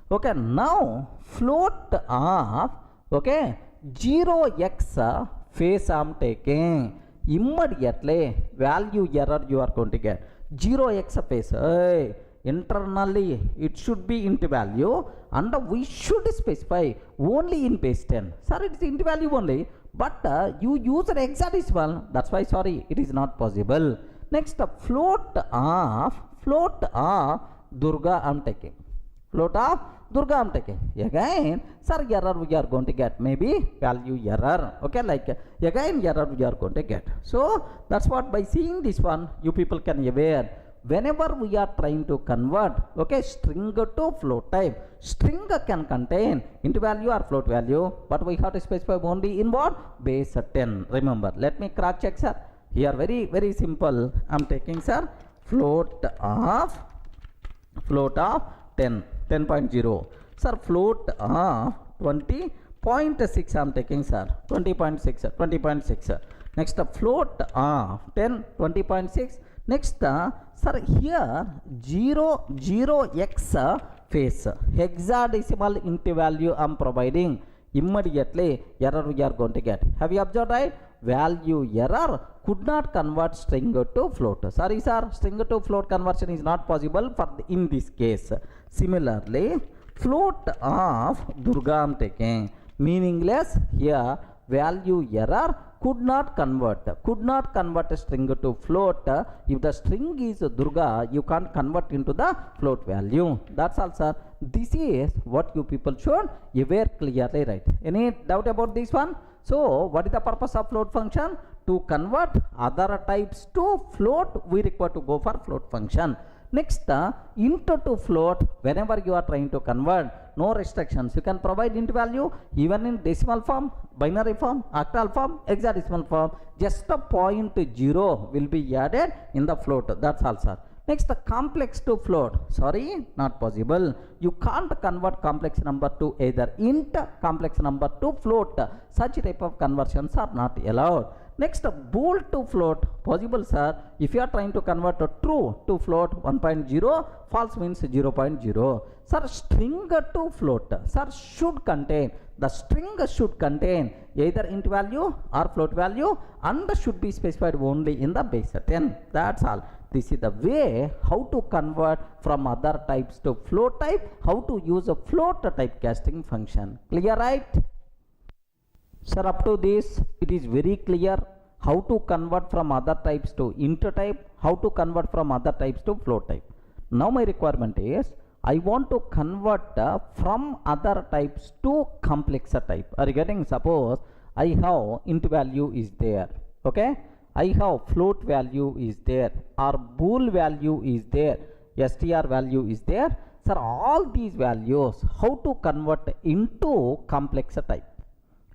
Okay, now float of 0x phase I am taking, immediately value error you are going to get 0x phase. Hey, internally it should be int value and we should specify only in base 10. Sir, it is int value only, but you use an hexadecimal, that's why sorry it is not possible. Next, float of Durga I am taking. Float of Durga I am taking. Again, sir, error we are going to get, maybe value error. Okay, like again error we are going to get. So that's what, by seeing this one, you people can aware. Whenever we are trying to convert, okay, string to float type, string can contain int value or float value, but we have to specify only in what? Base 10. Remember, let me cross check, sir. Here very simple. I am taking, sir, float of 10.0. Sir, float of 20.6 I am taking, sir. 20.6. Next, float of 10, 20.6. Next, sir, here 0x phase, hexadecimal int value I am providing. Immediately error we are going to get. Have you observed, right? Value error could not convert string to float. Sorry, sir, string to float conversion is not possible for in this case. Similarly, float of Durga I am taking, meaningless. Here value error could not convert a string to float. If the string is Durga, you can't convert into the float value. That's all, sir. This is what you people should aware clearly, right? Any doubt about this one? So what is the purpose of float function? To convert other types to float, we require to go for float function. Next, int to float, whenever you are trying to convert, no restrictions. You can provide int value even in decimal form, binary form, octal form, hexadecimal form. Just a 0.0 will be added in the float. That's all, sir. Next, the complex to float. Sorry, not possible. You can't convert complex number to either int, complex number to float. Such type of conversions are not allowed. Next, bool to float, possible, sir. If you are trying to convert a true to float 1.0, false means 0.0. Sir, string to float, sir, should contain, the string should contain either int value or float value and should be specified only in the base 10. That's all. This is the way how to convert from other types to float type, how to use a float typecasting function. Clear, right? Sir, up to this, it is very clear how to convert from other types to int type, how to convert from other types to float type. Now my requirement is, I want to convert from other types to complex type. Are you getting? Suppose I have int value is there, okay? I have float value is there, or bool value is there, str value is there. Sir, all these values, how to convert into complex type?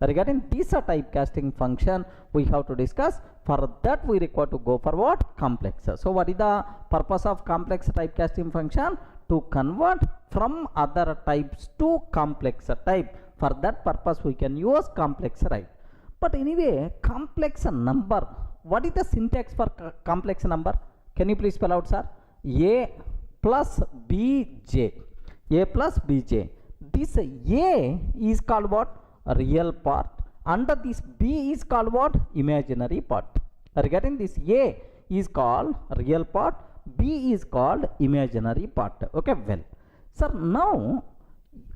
Regarding this typecasting function, we have to discuss. For that, we require to go for what? Complex. So what is the purpose of complex typecasting function? To convert from other types to complex type. For that purpose, we can use complex, right? But anyway, complex number, what is the syntax for complex number? Can you please spell out, sir? A plus bj. A plus bj. This A is called what? A real part. Under this B is called what? Imaginary part. Regarding this, A is called real part, B is called imaginary part. Okay, well, sir, now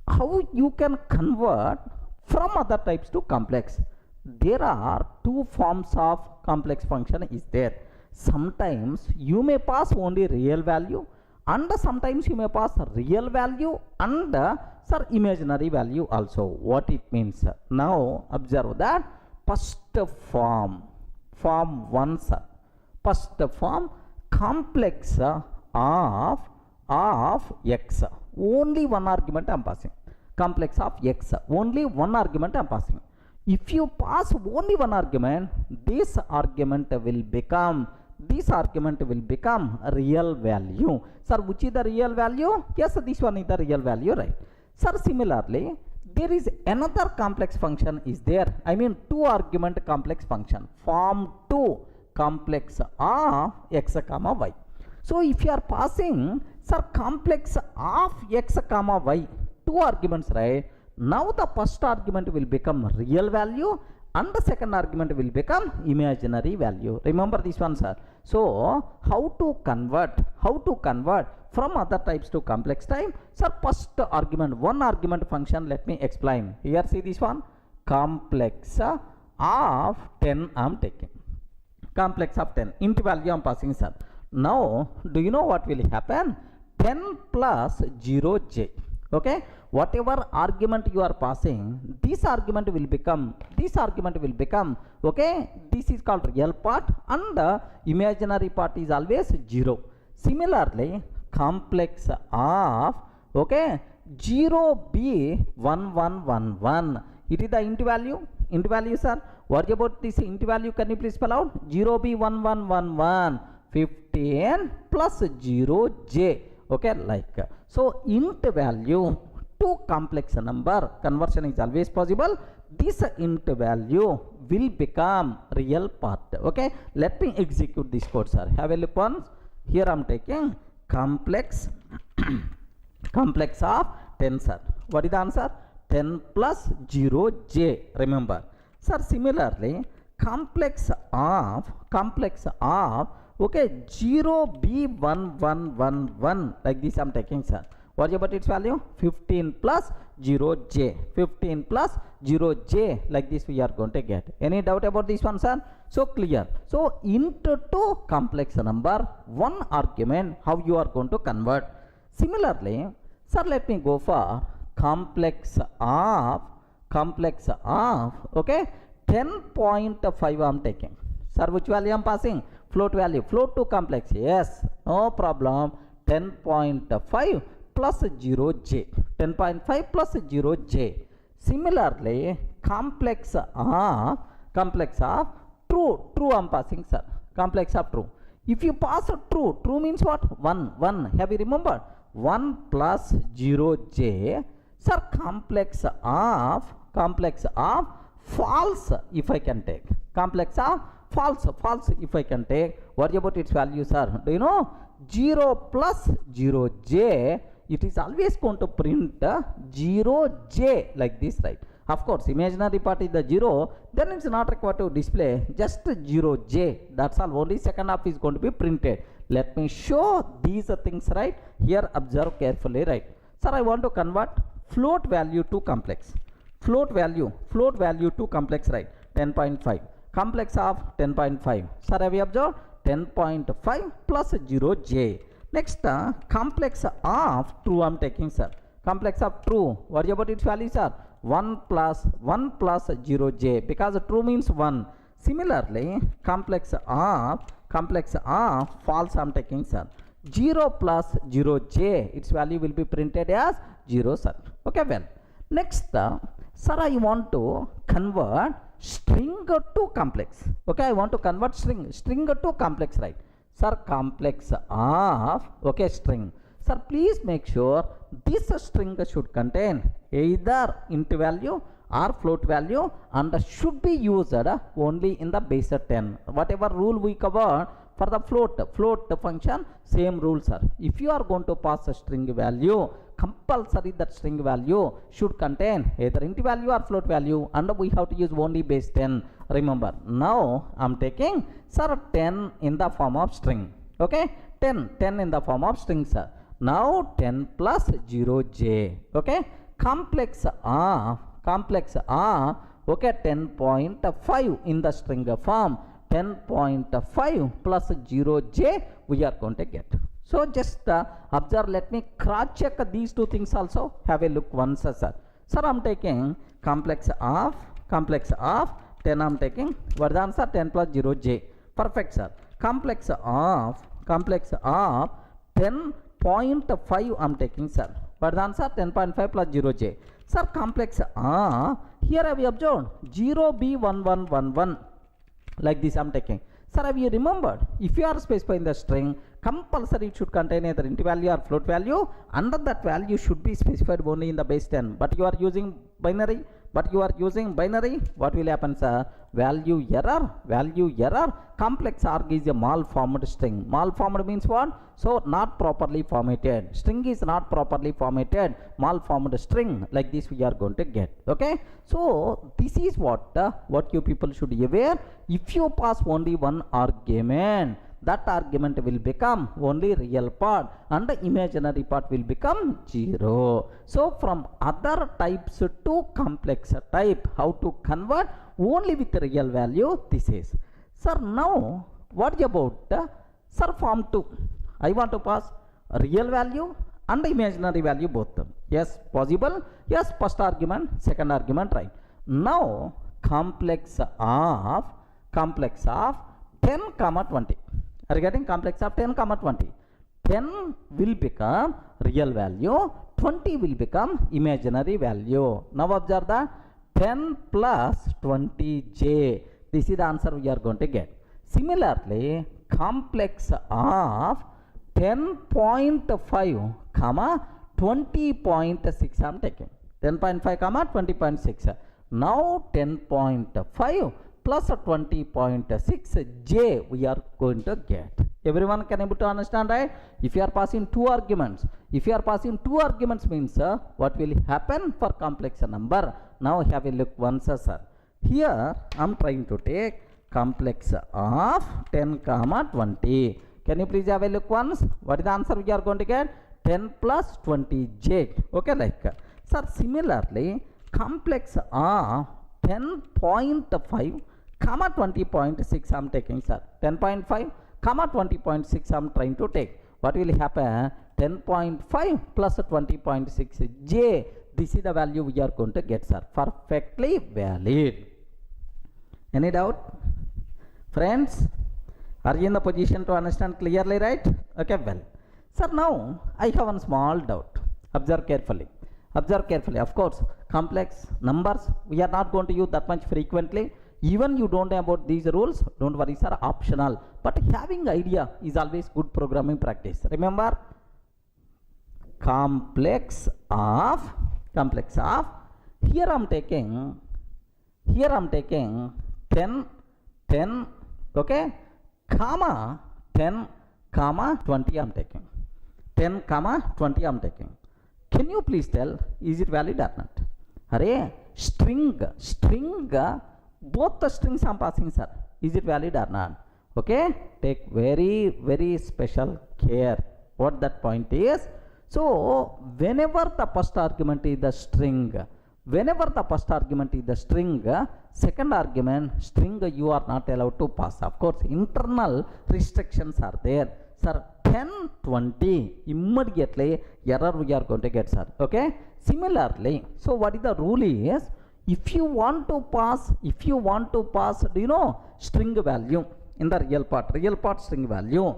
how you can convert from other types to complex? There are two forms of complex function is there. Sometimes you may pass only real value, and sometimes you may pass real value and sir, imaginary value also. What it means? Now observe that first form 1, sir. First form, complex of x. Only one argument I am passing. Complex of x. Only one argument I am passing. If you pass only one argument, this argument will become real value. Sir, which is the real value? Yes, this one is the real value, right? Sir, similarly, there is another complex function is there. I mean, two argument complex function. Form 2 complex of x comma y. So if you are passing, sir, complex of x comma y, two arguments, right? Now the first argument will become real value and the second argument will become imaginary value. Remember this one, sir. So how to convert from other types to complex type? Sir, first argument, one argument function, let me explain. Here see this one, complex of 10 I am taking, complex of 10 int value I am passing, sir. Now do you know what will happen? 10 plus 0j. Okay, whatever argument you are passing, this argument will become, okay, this is called real part and the imaginary part is always 0. Similarly, complex of, okay, 0b1111, it is the int value, sir. What about this int value, can you please spell out? 0b1111, 15 plus 0j. Okay, like so int value to complex number conversion is always possible. This int value will become real part. Okay, let me execute this code, sir. Have a look once. Here I am taking complex complex of 10, sir. What is the answer? 10 plus 0j. Remember, sir. Similarly, complex of okay, 0b1111, like this I am taking, sir. What about its value? 15 plus 0j, 15 plus 0j, like this we are going to get. Any doubt about this one, sir? So clear. So int to complex number, one argument, how you are going to convert. Similarly, sir, let me go for complex of, okay, 10.5 I am taking. Sir, which value I am passing? Float value, float to complex. Yes, no problem. 10.5 plus 0j, 10.5 plus 0j. Similarly, complex of true I am passing, sir. Complex of true. If you pass a true means what? 1. Have you remembered? 1 plus 0j. Sir, complex of false, if I can take. Complex of false if I can take. What about its value, sir? Do you know? 0 plus 0j, it is always going to print 0j, like this, right? Of course, imaginary part is the 0, then it's not required to display, just 0j, that's all. Only second half is going to be printed. Let me show these things, right? Here observe carefully, right? Sir, I want to convert float value to complex. Float value to complex, right? 10.5. Complex of 10.5. Sir, have you observed? 10.5 plus 0j. Next, complex of true I am taking, sir. Complex of true. What about its value, sir? 1 plus 0j, because true means 1. Similarly, complex of false I am taking, sir. 0 plus 0j, its value will be printed as 0, sir. Okay, well. Next, sir, I want to convert string to complex. Okay, I want to convert string to complex, right? Sir, complex of, okay, string. Sir, please make sure this string should contain either int value or float value and should be used only in the base 10. Whatever rule we covered for the float function, same rule, sir. If you are going to pass a string value, compulsory that string value should contain either int value or float value, and we have to use only base 10. Remember, now I am taking, sir, 10 in the form of string. Okay, 10 in the form of string, sir. Now 10 plus 0j. Okay, complex of, okay, 10.5 in the string form. 10.5 plus 0j we are going to get. So just observe, let me cross check these two things also. Have a look once, sir. Sir, I am taking complex of 10 I am taking. What is the answer? 10 plus 0j. Perfect, sir. Complex of 10.5 I am taking, sir. What is the answer? 10.5 plus 0j. Sir, complex of, here have you observed? 0b1111, like this I am taking. Sir, have you remembered? If you are specifying the string, compulsory it should contain either int value or float value. Under that value should be specified only in the base 10. But you are using binary but you are using binary, what will happen, sir? Value error. Complex arg is a malformed string. Malformed means what? So not properly formatted. String is not properly formatted. Malformed string, like this we are going to get. Okay. So this is what you people should be aware. If you pass only one argument, that argument will become only real part and the imaginary part will become 0. So from other types to complex type, how to convert? Only with real value. This is, sir. Now what about sir, form 2? I want to pass real value and imaginary value both. Yes, possible. Yes, first argument, second argument, right. Now complex of 10 comma 20. Are you getting? Complex of 10 comma 20. 10 will become real value, 20 will become imaginary value. Now observe that 10 plus 20j. This is the answer we are going to get. Similarly, complex of 10.5 comma 20.6 I am taking. 10.5 comma 20.6. Now 10.5 plus 20.6 j we are going to get. Everyone can able to understand, right? If you are passing two arguments, means what will happen for complex number? Now have a look once, sir. Here I am trying to take complex of 10 comma 20. Can you please have a look once? What is the answer we are going to get? 10 plus 20j. Okay, like, sir, similarly complex of 10.5 comma 20.6 I am taking, sir. 10.5 comma 20.6 I am trying to take. What will happen? 10.5 plus 20.6 j. This is the value we are going to get, sir. Perfectly valid. Any doubt, friends? Are you in the position to understand clearly, right? Okay, well, sir, now I have one small doubt. Observe carefully. Of course, complex numbers we are not going to use that much frequently. Even you don't know about these rules, don't worry, sir, optional. But having idea is always good programming practice. Remember, complex of here I'm taking 10, okay, comma 10 comma 20 I'm taking. 10 comma 20 I'm taking. Can you please tell, is it valid or not? Array, string, both the strings I'm passing, sir. Is it valid or not? Okay, take very special care what that point is. So whenever the first argument is the string, second argument string you are not allowed to pass. Of course, internal restrictions are there, sir. 10, 20, immediately error we are going to get, sir. Okay. Similarly, so what is the rule is, if you want to pass, do you know, string value in the real part string value,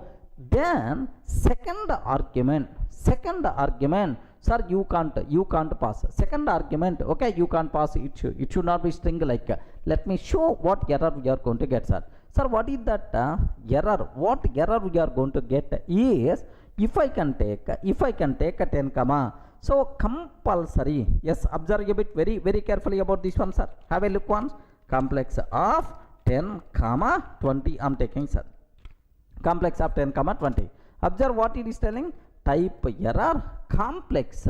then second argument, sir, you can't pass second argument. Okay, you can't pass it. It should not be string like. Let me show what error we are going to get, sir. Sir, what is that error? What error we are going to get is, if I can take a 10 comma, so compulsory. Yes, observe a bit very carefully about this one, sir. Have a look once. Complex of 10 comma 20 I am taking, sir. Complex of 10 comma 20. Observe what it is telling. Type error. Complex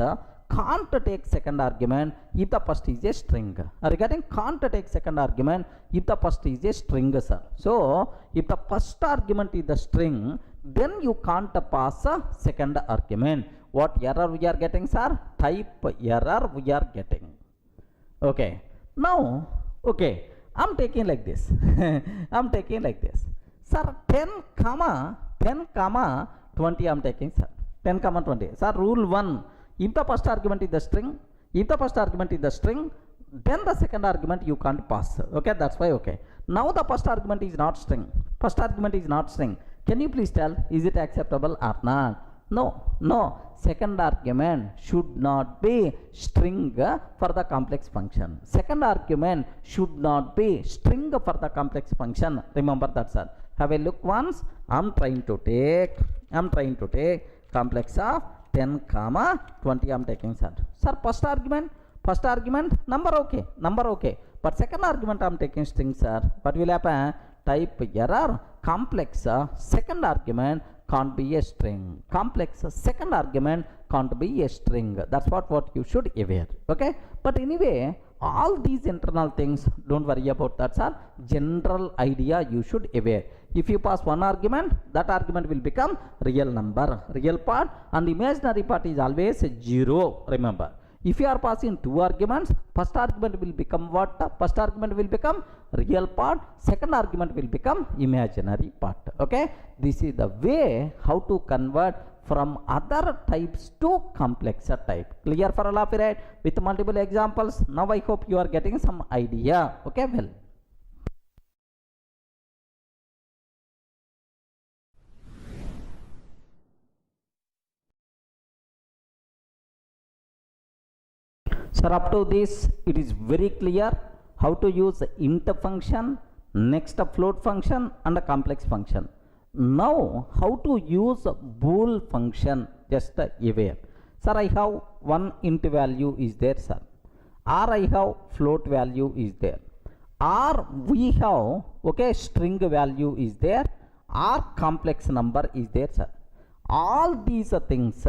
can't take second argument if the first is a string. Are you getting? Can't take second argument if the first is a string, sir. So if the first argument is the string, then you can't pass a second argument. What error we are getting, sir? Type error we are getting. Okay. Now, okay, I'm taking like this. Sir, 10 comma 20 I'm taking, sir. 10 comma 20. Sir, rule 1. If the first argument is the string, then the second argument you can't pass. Okay, that's why. Okay. Now the first argument is not string. Can you please tell, is it acceptable or not? No. Second argument should not be string for the complex function. Second argument should not be string for the complex function. Remember that, sir. Have a look once. I'm trying to take complex of 10 comma 20 I'm taking, sir. Sir, first argument First argument number okay, but second argument I am taking string, sir. What will happen? Type error, complex second argument can't be a string. Complex second argument can't be a string. That's what you should aware. Okay, but anyway, all these internal things, don't worry about that, sir. General idea you should aware. If you pass one argument, that argument will become real number, real part, and imaginary part is always 0. Remember, if you are passing two arguments, first argument will become what? First argument will become real part, second argument will become imaginary part. Okay, this is the way how to convert from other types to complexer type. Clear for all of you, right? With multiple examples. Now I hope you are getting some idea. Okay, well. Sir, up to this, it is very clear how to use int function, next a float function and a complex function. Now, how to use bool function, just aware. Sir, I have one int value is there, sir. Or I have float value is there. Or we have, okay, string value is there. Or complex number is there, sir. All these things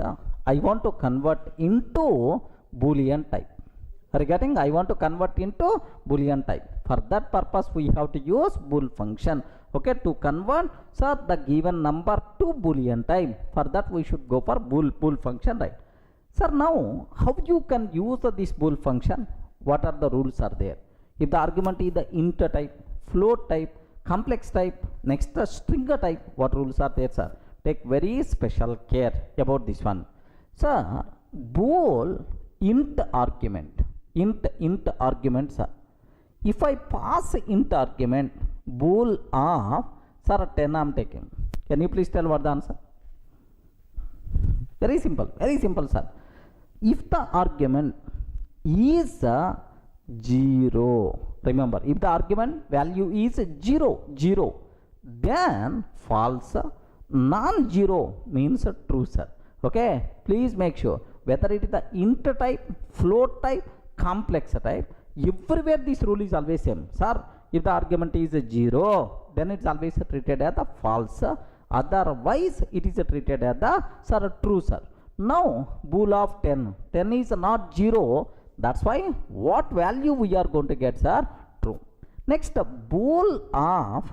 I want to convert into Boolean type. Are you getting? I want to convert into Boolean type. For that purpose, we have to use bool function. Okay, to convert, sir, the given number to Boolean type. For that, we should go for bool function, right? Sir, now how you can use this bool function? What are the rules are there? If the argument is the int type, float type, complex type, next the string type, what rules are there, sir? Take very special care about this one. Sir, bool int argument, int argument, sir. If I pass int argument, bool of, sir, 10 I am taking. Can you please tell what the answer? Very simple, sir. If the argument is 0, remember, if the argument value is 0, then false. Non-zero means true, sir. Okay, please make sure whether it is the int type, float type, complex type, everywhere this rule is always same. Sir, if the argument is 0, then it's always treated as the false. Otherwise, it is treated as the, sir, true, sir. Now, bool of 10 is not 0. That's why what value we are going to get, sir? True. Next, bool of,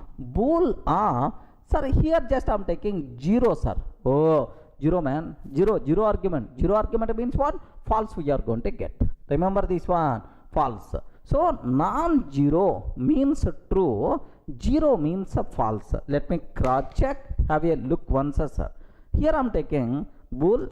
sir, here just I am taking 0, sir. Oh, 0, man. 0 argument. 0 argument means what? False we are going to get. Remember this one, false. So, non-zero means true, 0 means false. Let me cross check. Have a look once, sir. Here I am taking bool.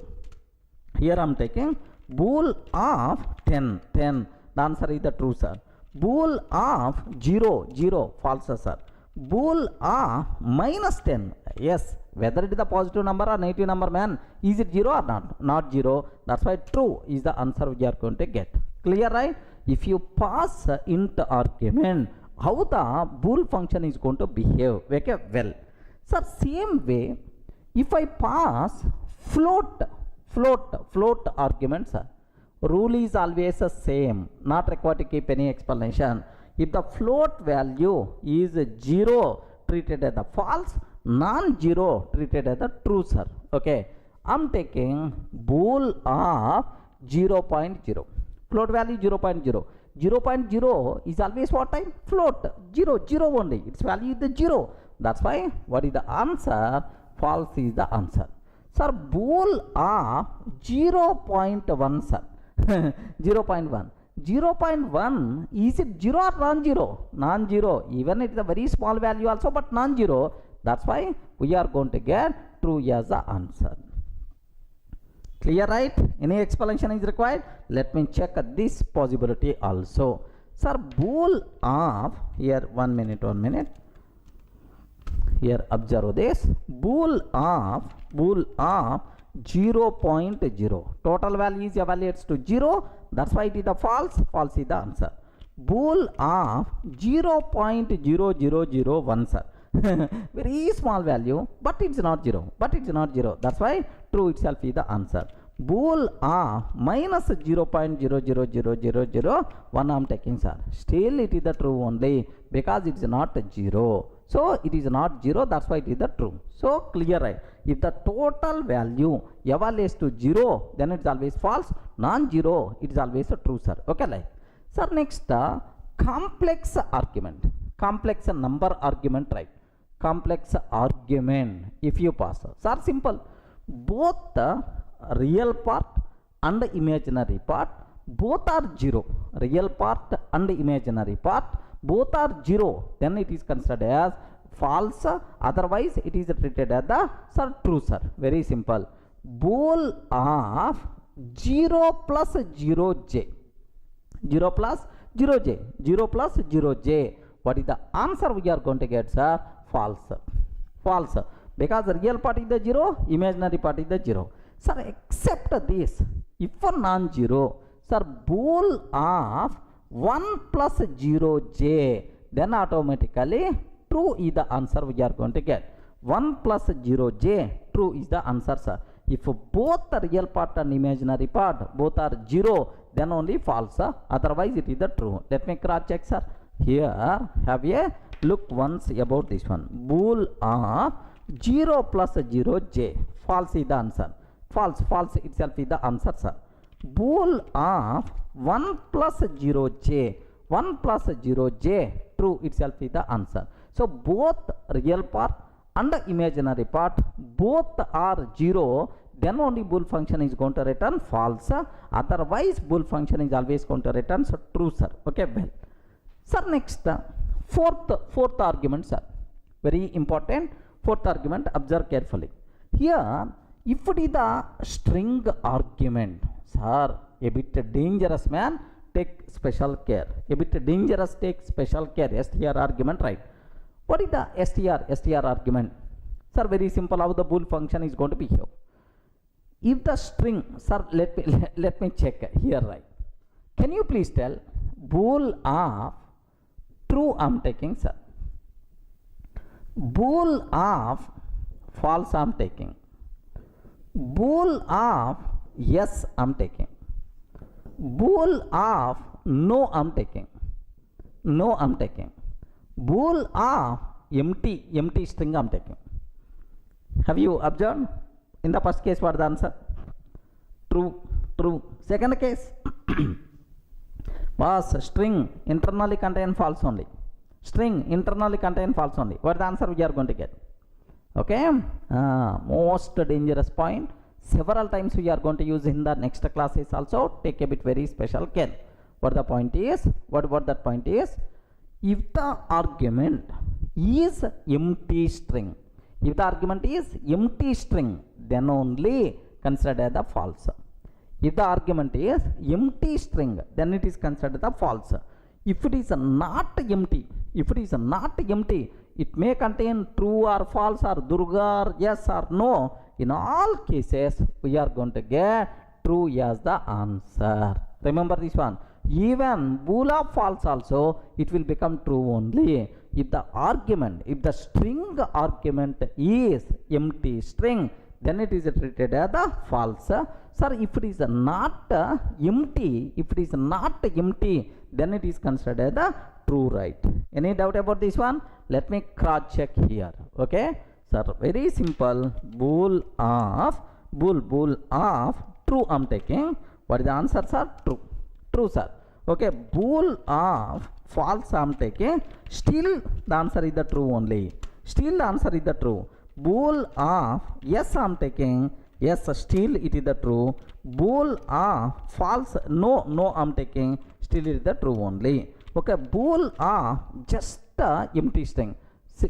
Here I am taking bool of 10. The answer is the true, sir. Bool of 0, false, sir. Bool of minus 10. Yes, whether it is a positive number or negative number, man, is it 0 or not? Not 0. That's why true is the answer we are going to get. Clear, right? If you pass int argument, how the bool function is going to behave? Okay, well, sir, same way, if I pass float argument, sir, rule is always the same, not required to keep any explanation. If the float value is 0, treated as the false, non-zero treated as the true, sir. Okay, I'm taking bool of 0.0. Float value 0.0. 0.0 is always what type? Float. 0 only. Its value is the 0. That's why what is the answer? False is the answer. Sir, bool of 0.1, sir. 0.1. 0.1, is it 0 or non-zero? Non-zero. Even it is a very small value also, but non-zero. That's why we are going to get true as the answer. Clear, right? Any explanation is required? Let me check this possibility also. Sir, bool of, here 1 minute. Here observe this. Bool of 0.0. Total value is evaluates to 0. That's why it is the false. False is the answer. Bool of 0.0001, sir. Very small value, but it's not 0. That's why true itself is the answer. Bool minus 0.0000001 I am taking, sir. Still it is the true only because it is not 0. So it is not 0, that's why it is the true. So clear, right? If the total value evaluates to 0, then it is always false. Non-zero, it is always a true, sir. Okay, like. Sir, next complex argument. Complex number argument, right? Complex argument, if you pass. Sir, simple. Both the real part and the imaginary part, both are 0. Real part and the imaginary part, both are 0. Then it is considered as false. Otherwise, it is treated as the, sir, true, sir. Very simple. Bool of 0 plus 0j. 0 plus 0j. 0 plus 0j. What is the answer we are going to get, sir? False. False. Because the real part is the 0, imaginary part is the 0. Sir, except this, if for non-zero, sir, bool of 1 plus 0j, then automatically true is the answer we are going to get. 1 plus 0j, true is the answer, sir. If both the real part and imaginary part, both are 0, then only false, sir. Otherwise it is the true. Let me cross check, sir. Here, have a look once about this one. Bool of 0 plus 0j, false is the answer. False, false itself is the answer, sir. Bool of 1 plus 0j, 1 plus 0j, true itself is the answer. So both real part and imaginary part, both are 0, then only bool function is going to return false. Otherwise bool function is always going to return, so true, sir. Okay, well. Sir, next fourth argument, sir. Very important. Fourth argument, observe carefully. Here, if it is the string argument, sir, a bit dangerous, man, take special care. A bit dangerous, take special care. STR argument, right? What is the STR argument? Sir, very simple, how the bool function is going to be here. If the string, sir, let me check here, right? Can you please tell bool of true I am taking, sir. Bool of false I am taking. Bool of yes I am taking. Bool of no I am taking. No I am taking. Bool of empty string I am taking. Have you observed? In the first case, what is the answer? True, true. Second case, was string internally contain false only. String internally contain false only. What is the answer we are going to get? Okay, most dangerous point. Several times we are going to use in the next classes also. Take a bit very special care. What the point is? What that point is? If the argument is empty string, if the argument is empty string, then only considered as the false. If the argument is empty string, then it is considered the false. If it is not empty, it may contain true or false or Durga or yes or no. In all cases, we are going to get true as the answer. Remember this one. Even bool of false also, it will become true only if the argument, if the string argument is empty string, then it is treated as the false. Sir, if it is not empty, then it is considered as the true, right? Any doubt about this one? Let me cross check here. Okay, sir, very simple. Bool of true I am taking. What is the answer, sir? True. True, sir. Okay, bool of false I am taking. Still the answer is the true only. Still the answer is the true. Bool of yes I am taking. Yes, still it is the true. Bool of false no I am taking. Still it is the true only. Okay, bool of just empty string.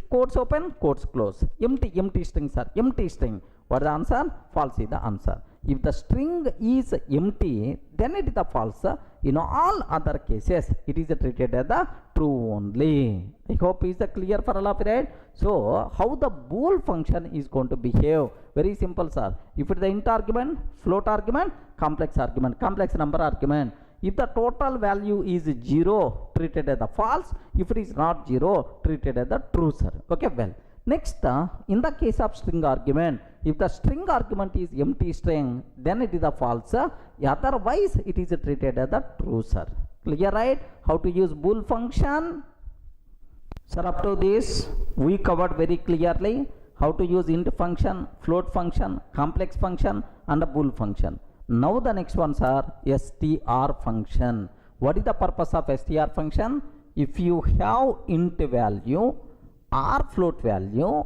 Quotes open, quotes close. Empty string, sir. Empty string. What is the answer? False is the answer. If the string is empty, then it is the false. In all other cases, it is treated as the true only. I hope is clear for all of you, right? So, how the bool function is going to behave? Very simple, sir. If it is the int argument, float argument, complex number argument. If the total value is 0, treated as the false. If it is not 0, treated as the true, sir. Okay, well. Next, in the case of string argument, if the string argument is empty string, then it is a false. Otherwise, it is treated as a true, sir. Clear, right? How to use bool function? Sir, up to this, we covered very clearly how to use int function, float function, complex function, and a bool function. Now the next ones are str function. What is the purpose of str function? If you have int value, or float value,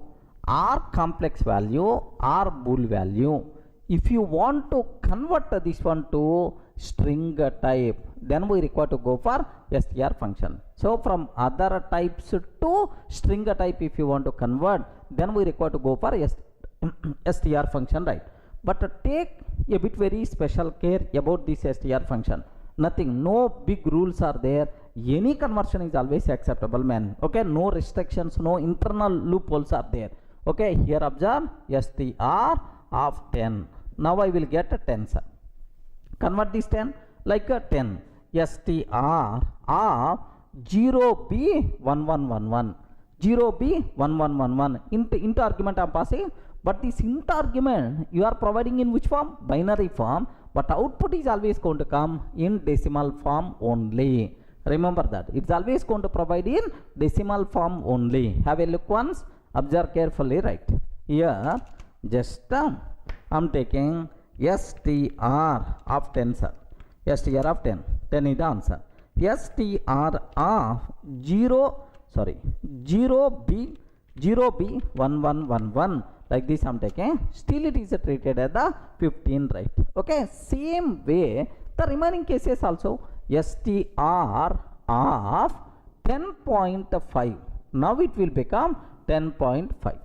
or complex value, or bool value, if you want to convert this one to string type, then we require to go for str function. So from other types to string type, if you want to convert, then we require to go for str function, right? But take a bit very special care about this str function. Nothing, no big rules are there. Any conversion is always acceptable, man. Okay, no restrictions, no internal loopholes are there. Okay, here observe str of 10. Now I will get a 10, sir. Convert this 10 like a 10. str of 0b1111. 0b1111. Int argument I am passing, but this int argument you are providing in which form? Binary form, but output is always going to come in decimal form only. Remember that it's always going to provide in decimal form only. Have a look once, observe carefully, right? Here just I'm taking str of 10, sir. str of 10 is the answer. str of 0b1111, like this I'm taking. Still it is treated as the 15, right? Okay, same way the remaining cases also. str of 10.5. Now it will become 10.5.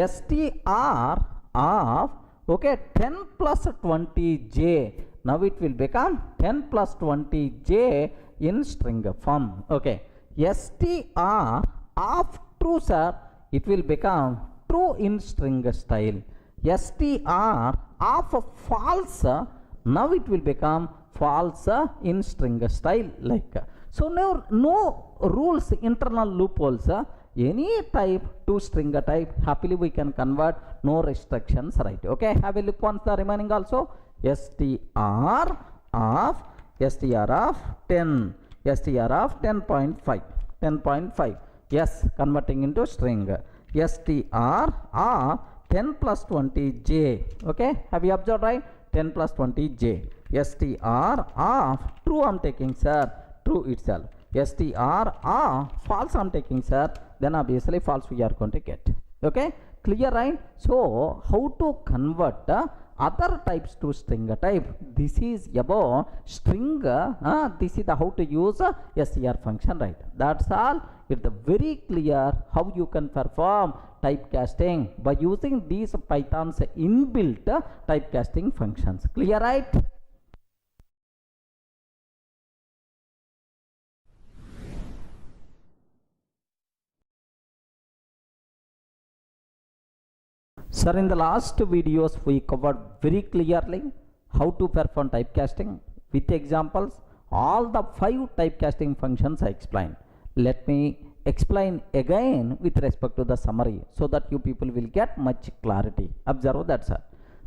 str of 10 plus 20j. Now it will become 10 plus 20j in string form. Okay, str of true, sir, it will become true in string style. str of false, now it will become false in string style, like. So now no rules, internal loopholes. Any type to string type, happily we can convert, no restrictions, right? Okay, have a look once the remaining also. str of 10, str of 10.5, 10.5. Yes, converting into string. str of 10 plus 20j. Okay, have you observed, right? 10 plus 20j. str of true I'm taking, sir, true itself. str of false I'm taking, sir, then obviously false we are going to get. Okay, clear, right? So how to convert other types to string type? This is about string. This is the how to use str function, right? That's all. It's very clear how you can perform typecasting by using these Python's inbuilt typecasting functions. Clear, right? Sir, in the last videos we covered very clearly how to perform typecasting with examples. All the 5 typecasting functions I explained. Let me explain again with respect to the summary so that you people will get much clarity. Observe that, sir.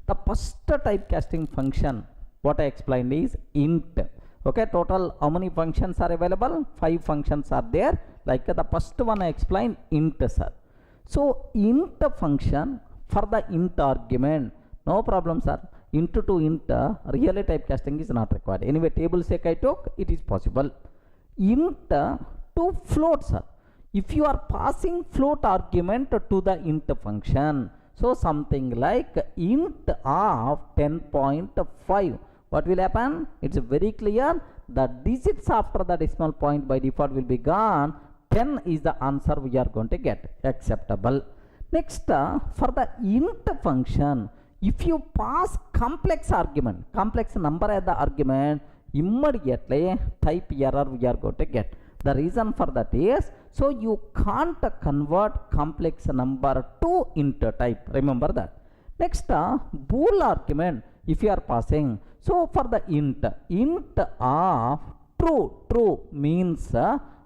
The first typecasting function what I explained is int. Okay, total how many functions are available? 5 functions are there. Like the first one I explained, int, sir. So int function for the int argument, no problem, sir. Int to int, really typecasting is not required. Anyway, table sake I took, it is possible. Int to float, sir. If you are passing float argument to the int function, so something like int of 10.5, what will happen? It's very clear. The digits after the decimal point by default will be gone. 10 is the answer we are going to get. Acceptable. Next, for the int function, if you pass complex argument, complex number as the argument, immediately type error we are going to get. The reason for that is, so you can't convert complex number to int type. Remember that. Next, bool argument, if you are passing, so for the int of true means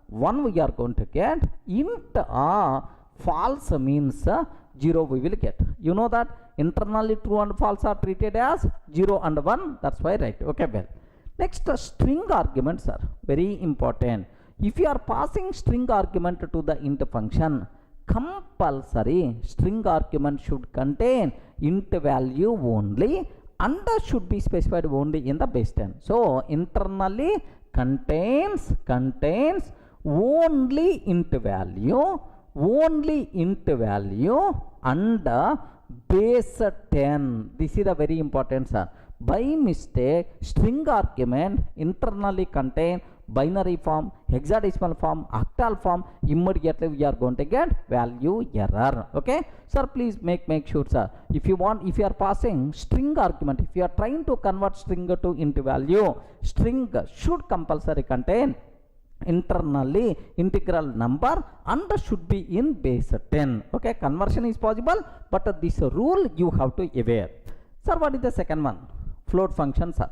1 we are going to get. Int of false means 0 we will get. You know that internally true and false are treated as 0 and 1. That's why right. Okay, well. Next, string arguments are very important. If you are passing string argument to the int function, compulsory string argument should contain int value only and should be specified only in the base 10. So internally contains only int value and base 10. This is a very important, sir. By mistake, string argument internally contain binary form, hexadecimal form, octal form, immediately we are going to get value error. Okay, sir, please make sure, sir, if you are passing string argument, if you are trying to convert string to int value, string should compulsory contain internally integral number and should be in base 10. Okay, conversion is possible, but this rule you have to aware. Sir, what is the second one? Float function, sir.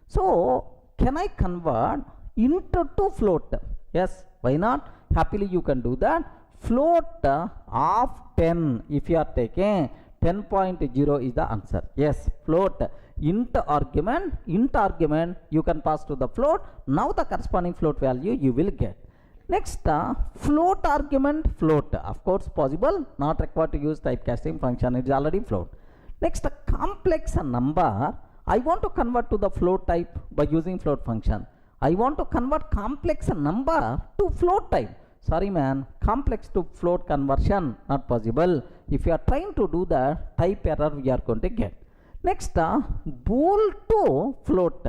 So can I convert int to float? Yes, why not? Happily you can do that. Float of 10, if you are taking 10.0 is the answer. Yes, float int argument you can pass to the float. Now the corresponding float value you will get. Next, float argument float, of course possible, not required to use typecasting function, it is already float. Next, complex number I want to convert to the float type by using float function. I want to convert complex number to float type. Sorry man, complex to float conversion not possible. If you are trying to do that, type error we are going to get. Next, bool to float,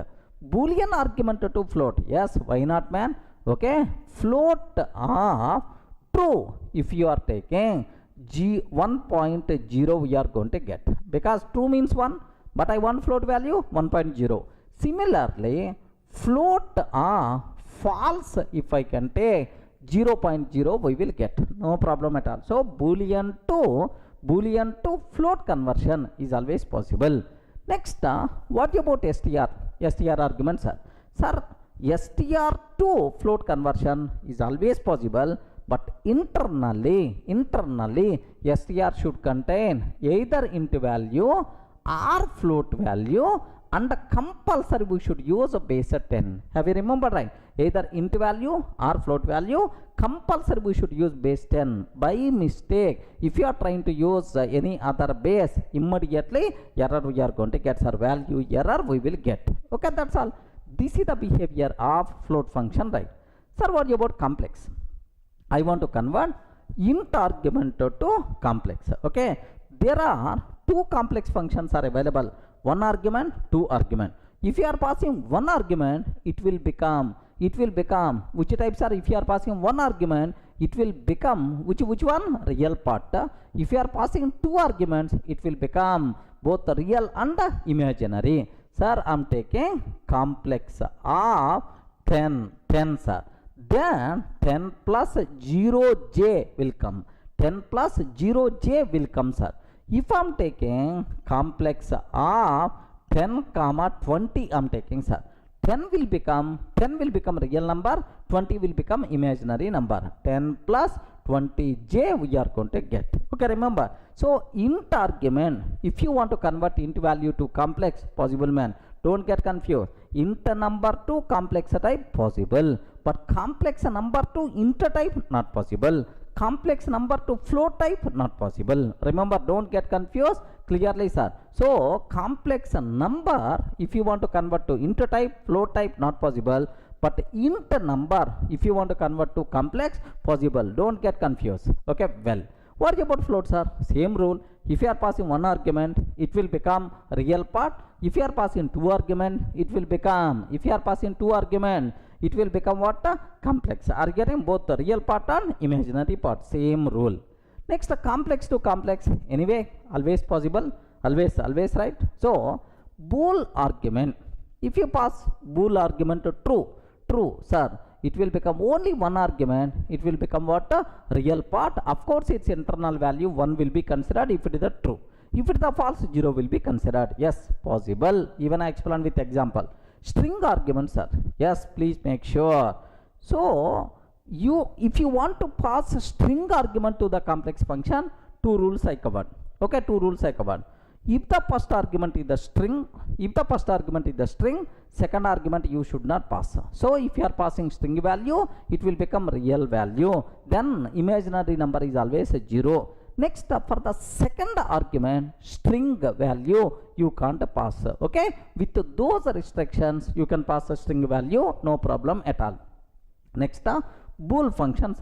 Boolean argument to float. Yes, why not man? Okay, float of true, if you are taking G 1.0 we are going to get, because true means 1, but I want float value 1.0. Similarly, float false, if I can take 0.0 we will get, no problem at all. So Boolean to float conversion is always possible. Next, what about str arguments, sir? Sir, str to float conversion is always possible, but internally str should contain either int value or float value, and compulsory we should use a base 10. Have you remembered, right? Either int value or float value, compulsory we should use base 10. By mistake, if you are trying to use any other base, immediately error we are going to get, sir, value error we will get. Okay, that's all. This is the behavior of float function, right? Sir, what about complex? I want to convert int argument to complex. Okay, there are two complex functions are available, one argument, two argument. If you are passing one argument, it will become which types are? If you are passing one argument, it will become which one? Real part. If you are passing two arguments, it will become both real and imaginary. Sir, I am taking complex of 10, sir. Then 10 plus 0j will come. 10 plus 0j will come, sir. If I am taking complex of 10 comma 20, I am taking, sir. 10 will become real number, 20 will become imaginary number. 10 plus 20j we are going to get. Okay, remember. So int argument, if you want to convert int value to complex, possible man. Don't get confused. Int number to complex type possible, but complex number to int type not possible. Complex number to float type not possible. Remember, don't get confused clearly, sir. So complex number, if you want to convert to int type, float type not possible, but int number if you want to convert to complex, possible. Don't get confused. Okay, well, what about float, sir? Same rule. If you are passing one argument, it will become real part. If you are passing two argument, it will become, if you are passing two argument, it will become what? Complex. Are getting both the real part and imaginary part. Same rule. Next, complex to complex. Anyway, always possible. Always right. So, bool argument. If you pass bool argument to true, sir, it will become only one argument. It will become what? Real part. Of course, its internal value 1 will be considered if it is a true. If it is a false, 0 will be considered. Yes, possible. Even I explain with example. String arguments, sir. Yes, please make sure. So if you want to pass a string argument to the complex function, two rules I covered. Okay, two rules I covered. If the first argument is the string, second argument you should not pass. So if you are passing string value, it will become real value. Then imaginary number is always 0. Next, for the second argument, string value, you can't pass. Okay, with those restrictions, you can pass a string value, no problem at all. Next, bool functions.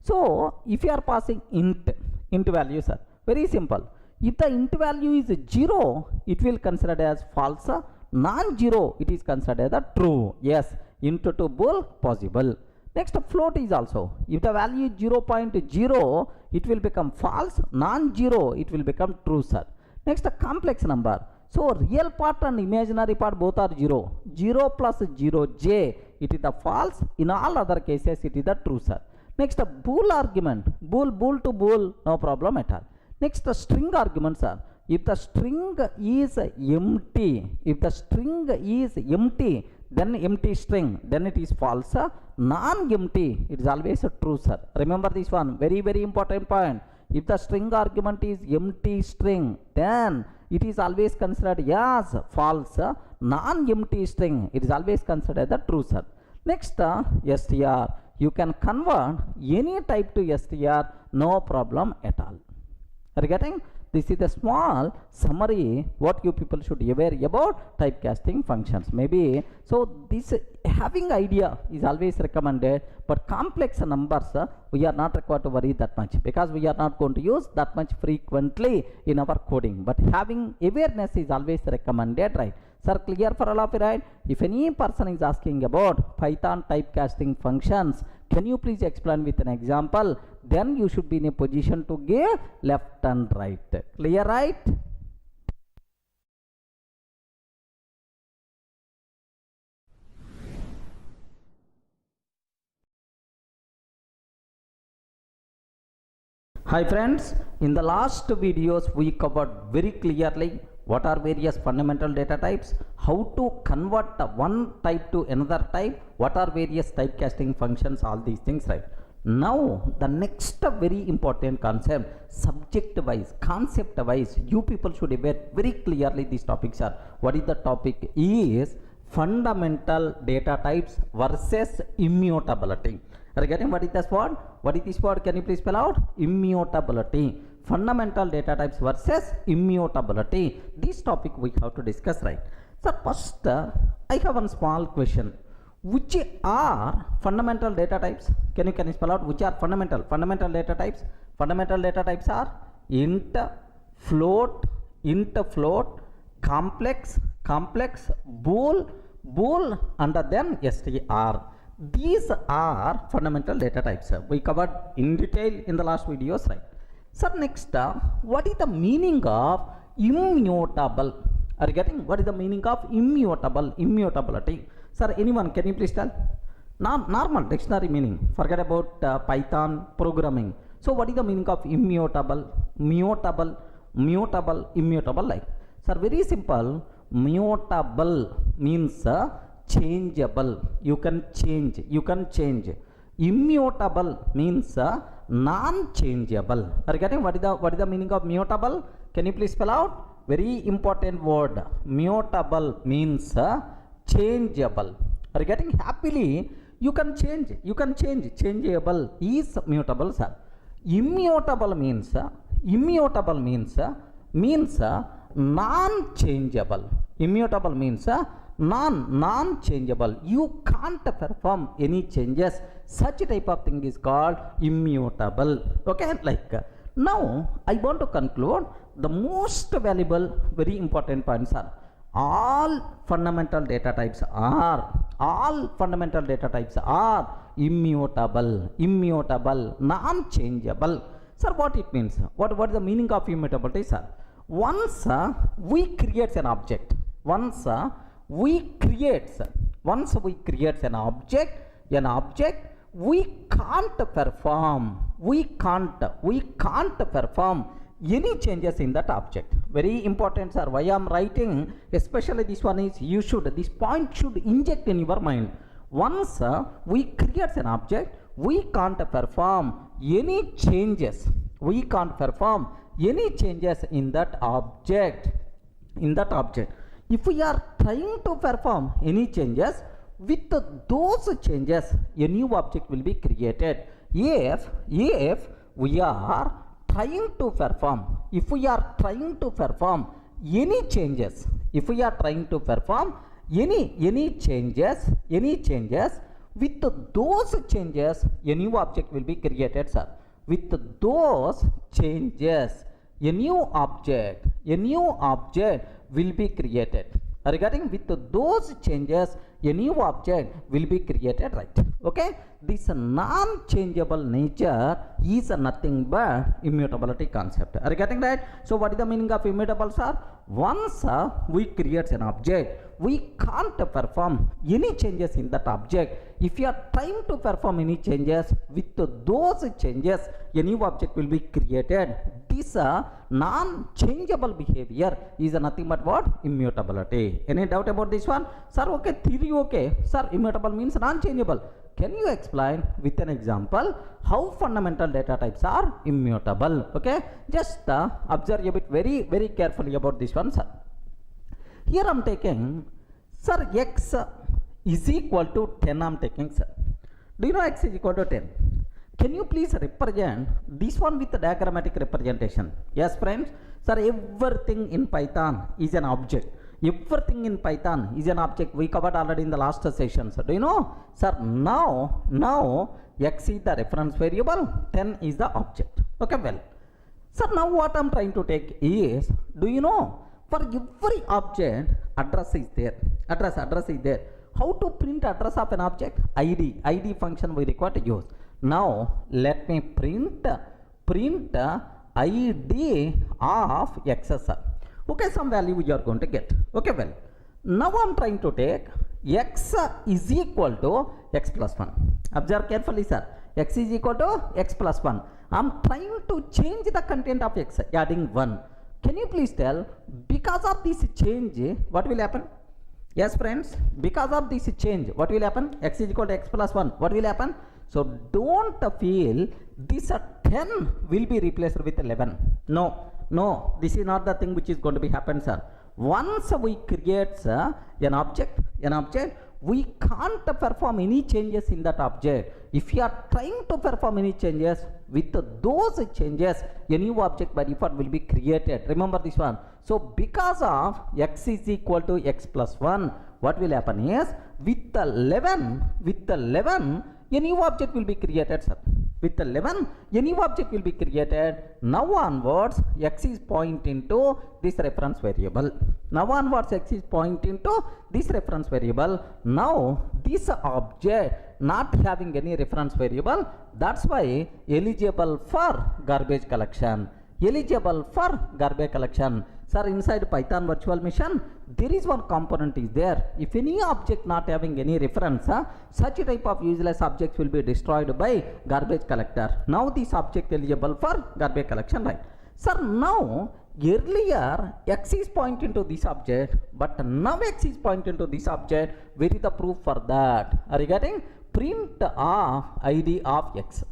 So if you are passing int values, very simple. If the int value is 0, it will considered as false. Non-zero, it is considered as true. Yes, int to bool possible. Next, float is also. If the value is 0.0, it will become false. Non-zero, it will become true, sir. Next, complex number. So real part and imaginary part both are 0. 0 plus 0j, it is the false. In all other cases, it is the true, sir. Next, bool argument. Bool to bool, no problem at all. Next, string arguments are. If the string is empty, then empty string, then it is false. Non-empty, it is always a true, sir. Remember this one, very, very important point. If the string argument is empty string, then it is always considered as false. Non-empty string, it is always considered the true, sir. Next, str. You can convert any type to str, no problem at all. Are you getting? This is a small summary what you people should be aware about typecasting functions. Maybe so this having idea is always recommended, but complex numbers we are not required to worry that much because we are not going to use that much frequently in our coding. But having awareness is always recommended, right? Sir, clear for all of you, right? If any person is asking about Python typecasting functions, can you please explain with an example? Then you should be in a position to give left and right. Clear, right? Hi friends, in the last videos we covered very clearly what are various fundamental data types, how to convert one type to another type, what are various typecasting functions, all these things, right? Now the next very important concept, subject wise, concept wise, you people should aware very clearly these topics are. What is the topic is fundamental data types versus immutability. Are you getting what is this word? What is this word? Can you please spell out? Immutability. Fundamental data types versus immutability. This topic we have to discuss, right? So first, I have one small question. Which are fundamental data types? Can you spell out which are fundamental data types? Fundamental data types are int, float, complex, bool, and then str. These are fundamental data types. We covered in detail in the last videos, right? So next, what is the meaning of immutable? Are you getting what is the meaning of immutability? Sir, anyone can you please tell? Normal dictionary meaning. Forget about Python programming. So what is the meaning of immutable? Immutable like. Sir, very simple. Mutable means changeable. You can change. Immutable means non-changeable. Are you getting what is the meaning of mutable? Can you please spell out? Very important word. Mutable means changeable. Are you getting? Happily you can change. Changeable is mutable, sir. Immutable means non-changeable. Immutable means non-changeable. You can't perform any changes. Such type of thing is called immutable. Okay, like now I want to conclude the most valuable, very important points are all fundamental data types are immutable, non-changeable. Sir, what it means? What is the meaning of immutability, sir? Once we create an object, we create an object, we can't perform any changes in that object. Very important, sir. Why I am writing, especially this one is, this point should inject in your mind. Once we create an object, we can't perform any changes. We can't perform any changes in that object. If we are trying to perform any changes, with those changes a new object will be created. If we are trying to perform any changes, any changes, with those changes a new object will be created, sir. With those changes a new object will be created. Regarding with those changes a new object will be created, right? Okay, this non-changeable nature is nothing but immutability concept. Are you getting that? So what is the meaning of immutable, sir? Once we create an object, we can't perform any changes in that object. If you are trying to perform any changes, with those changes a new object will be created. This non-changeable behavior is nothing but what? Immutability. Any doubt about this one, sir? Okay, theory okay, sir. Immutable means non-changeable. Can you explain with an example how fundamental data types are immutable? Okay, just observe a bit very carefully about this one, sir. Here I am taking, sir, x is equal to 10. I am taking, sir. Do you know x is equal to 10? Can you please represent this one with the diagrammatic representation? Yes, friends. Sir, everything in Python is an object. Everything in Python is an object. We covered already in the last session. So do you know, sir? Now x is the reference variable, 10 is the object. Okay, well, sir, now what I'm trying to take is, do you know, for every object address is there. Address is there. How to print address of an object? ID function we require to use. Now let me print ID of x, sir. Okay, some value you are going to get. Okay, well, now I'm trying to take x is equal to x plus 1. Observe carefully, sir. X is equal to x plus 1. I'm trying to change the content of x, adding 1. Can you please tell, because of this change, what will happen? Yes, friends, because of this change, what will happen? X is equal to x plus 1. What will happen? So don't feel this 10 will be replaced with 11. No, this is not the thing which is going to be happen, sir. Once we create an object, we can't perform any changes in that object. If you are trying to perform any changes, with those changes a new object by default will be created. Remember this one. So because of x is equal to x plus 1, what will happen is, with the 11 a new object will be created, sir. With 11 a new object will be created. Now onwards x is pointing to this reference variable. Now this object not having any reference variable, that's why eligible for garbage collection. Sir, inside Python virtual machine, there is one component is there. If any object not having any reference, such type of useless objects will be destroyed by garbage collector. Now this object eligible for garbage collection, right? Sir, now earlier x is pointing to this object, but now x is pointing to this object. Where is the proof for that? Are you getting? Print of ID of x.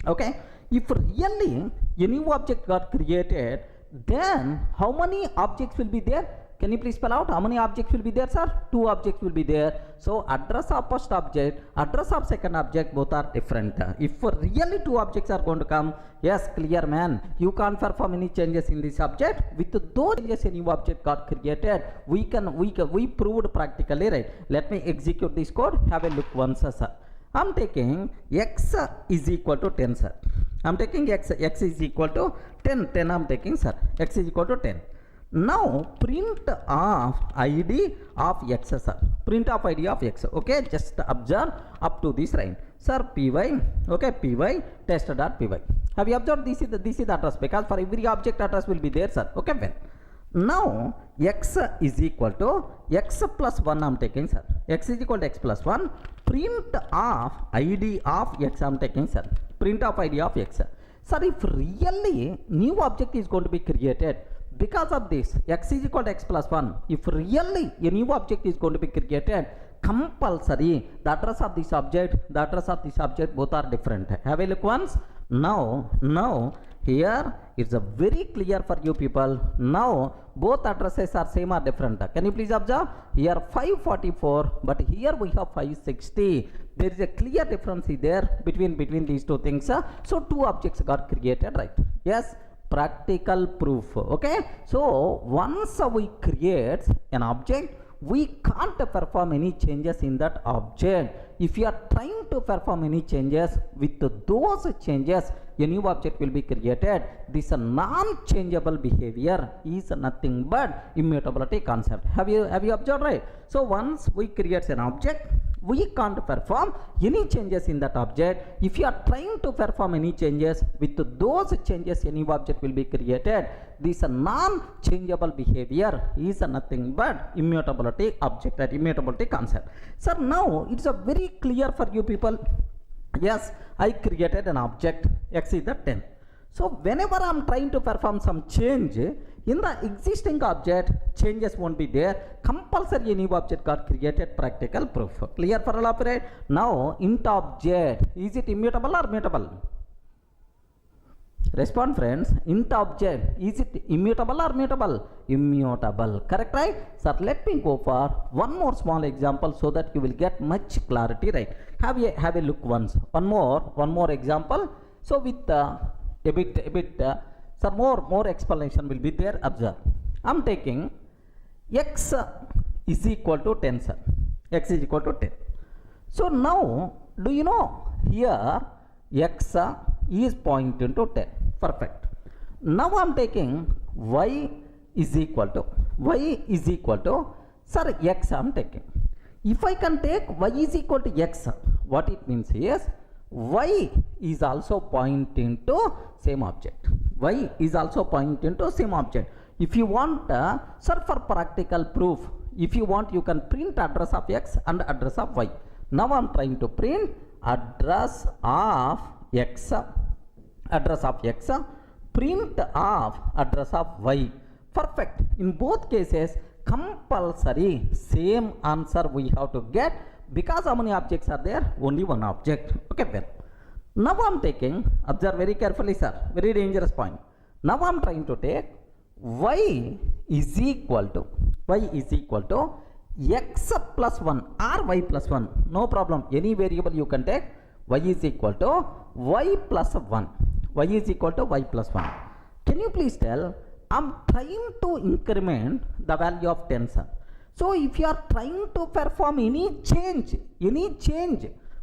Okay, if really a new object got created, then how many objects will be there? Can you please spell out how many objects will be there, sir? 2 objects will be there. So address of first object, address of second object, both are different. If really 2 objects are going to come, yes, clear, man, you can't perform any changes in this object. With those changes a new object got created, we proved practically, right? Let me execute this code. Have a look once, sir. I'm taking x is equal to 10, sir. I'm taking x is equal to 10. I'm taking, sir. X is equal to 10. Now print of ID of x, sir. Print of ID of x. Okay, just observe up to this line, sir. Py, okay, py test.py. Have you observed this is the address, because for every object address will be there, sir. Okay, well, now x is equal to x plus 1. I'm taking, sir. X is equal to x plus 1. Print of ID of x. I'm taking, sir. Print of ID of x. Sir, if really new object is going to be created, because of this x is equal to x plus 1, if really a new object is going to be created, compulsory the address of this object, the address of this object both are different. Have a look once. Now here it's a very clear for you people. Now both addresses are same or different. Can you please observe? Here 544, but here we have 560. There is a clear difference there between these two things. So two objects got created, right? Yes, practical proof. Okay, so once we create an object, we can't perform any changes in that object. If you are trying to perform any changes, with those changes a new object will be created. This non-changeable behavior is nothing but immutability concept. Have you observed, right? So once we create an object, we can't perform any changes in that object. If you are trying to perform any changes, with those changes a new object will be created. This non-changeable behavior is nothing but immutability object, that immutability concept. So now it's a very clear for you people. Yes, I created an object x is the 10. So whenever I am trying to perform some change in the existing object, changes won't be there. Compulsory a new object got created. Practical proof. Clear for all of it? Now int object, is it immutable or mutable? Respond friends. Int object, is it immutable or mutable? Immutable. Correct, right? Sir, let me go for one more small example so that you will get much clarity, right? Have a look once. One more example. So with a bit sir, more explanation will be there. Observe. I'm taking x is equal to 10, sir. X is equal to 10. So now, do you know here x is pointing to 10. Perfect. Now I'm taking y is equal to sir x I'm taking. If I can take y is equal to x, what it means is y is also pointing to same object. Y is also pointing to same object. If you want, sir, for practical proof, if you want, you can print address of x and address of y. Now I'm trying to print address of x, print of address of y. Perfect. In both cases, compulsory same answer we have to get, because how many objects are there? Only one object. Okay, well. Now I'm taking, observe very carefully, sir, very dangerous point. Now I'm trying to take y is equal to x plus 1 or y plus 1. No problem. Any variable you can take. Y is equal to y plus 1. Y is equal to y plus 1. Can you please tell? I'm trying to increment the value of 10, sir. So if you are trying to perform any change,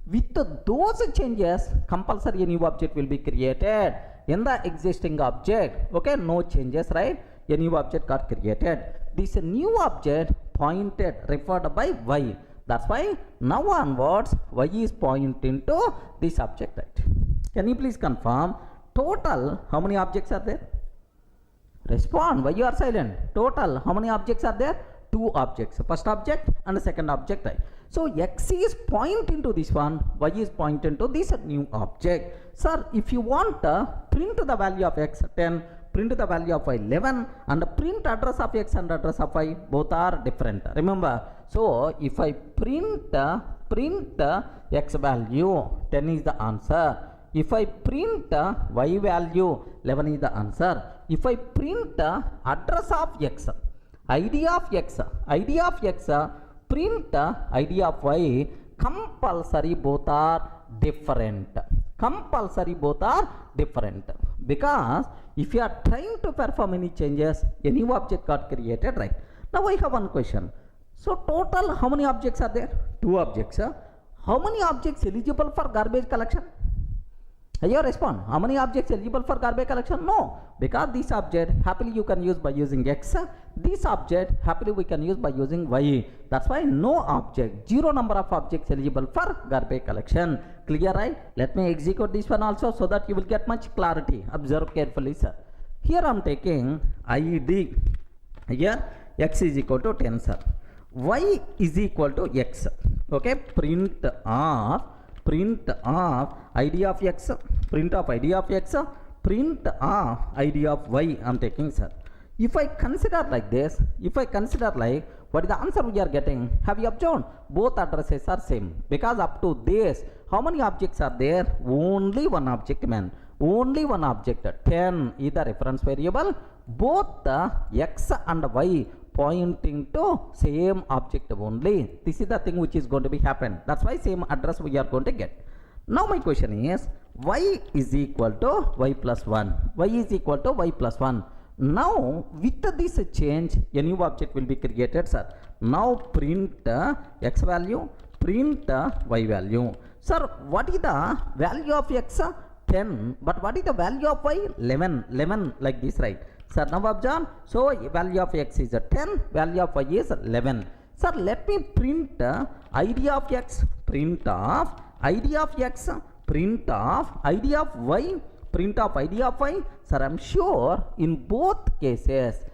with those changes, compulsory a new object will be created in the existing object. Okay, no changes, right? A new object got created. This new object pointed, referred by y. That's why now onwards y is pointing to this object, right? Can you please confirm total how many objects are there? Respond. Why you are silent? Total how many objects are there? Two objects. First object and the second object, right? So x is pointing to this one, y is pointing to this new object. Sir, if you want, print the value of x 10, print the value of y 11, and print address of x and address of y, both are different. Remember, so if I print x value 10 is the answer. If I print y value 11 is the answer. If I print address of x, id of x, print id of y, compulsory both are different. Because if you are trying to perform any changes, a new object got created, right? Now I have one question. So total how many objects are there? Two objects. How many objects eligible for garbage collection? You respond. How many objects eligible for garbage collection? No, because this object happily you can use by using x. This object happily we can use by using y. That's why no object, zero number of objects eligible for garbage collection. Clear, right? Let me execute this one also so that you will get much clarity. Observe carefully, sir. Here I am taking id. Here x is equal to 10, sir. Y is equal to x. Okay, print of id of x, print of id of x, print of id of y I am taking, sir. If I consider like this, What is the answer we are getting? Have you observed? Both addresses are same, because up to this, how many objects are there? Only one object, man. Only one object. 10 is the reference variable. Both the x and y pointing to same object only. This is the thing which is going to be happen. That's why same address we are going to get. Now my question is, y is equal to y plus 1. Y is equal to y plus 1. Now with this change, a new object will be created, sir. Now print x value, print y value. Sir, what is the value of x? 10. But what is the value of y? 11. 11 like this, right? Sir, now observe. So value of x is 10, value of y is 11. Sir, let me print id of x, print of id of x, print of id of y, print of id of y. Sir, I am sure in both cases,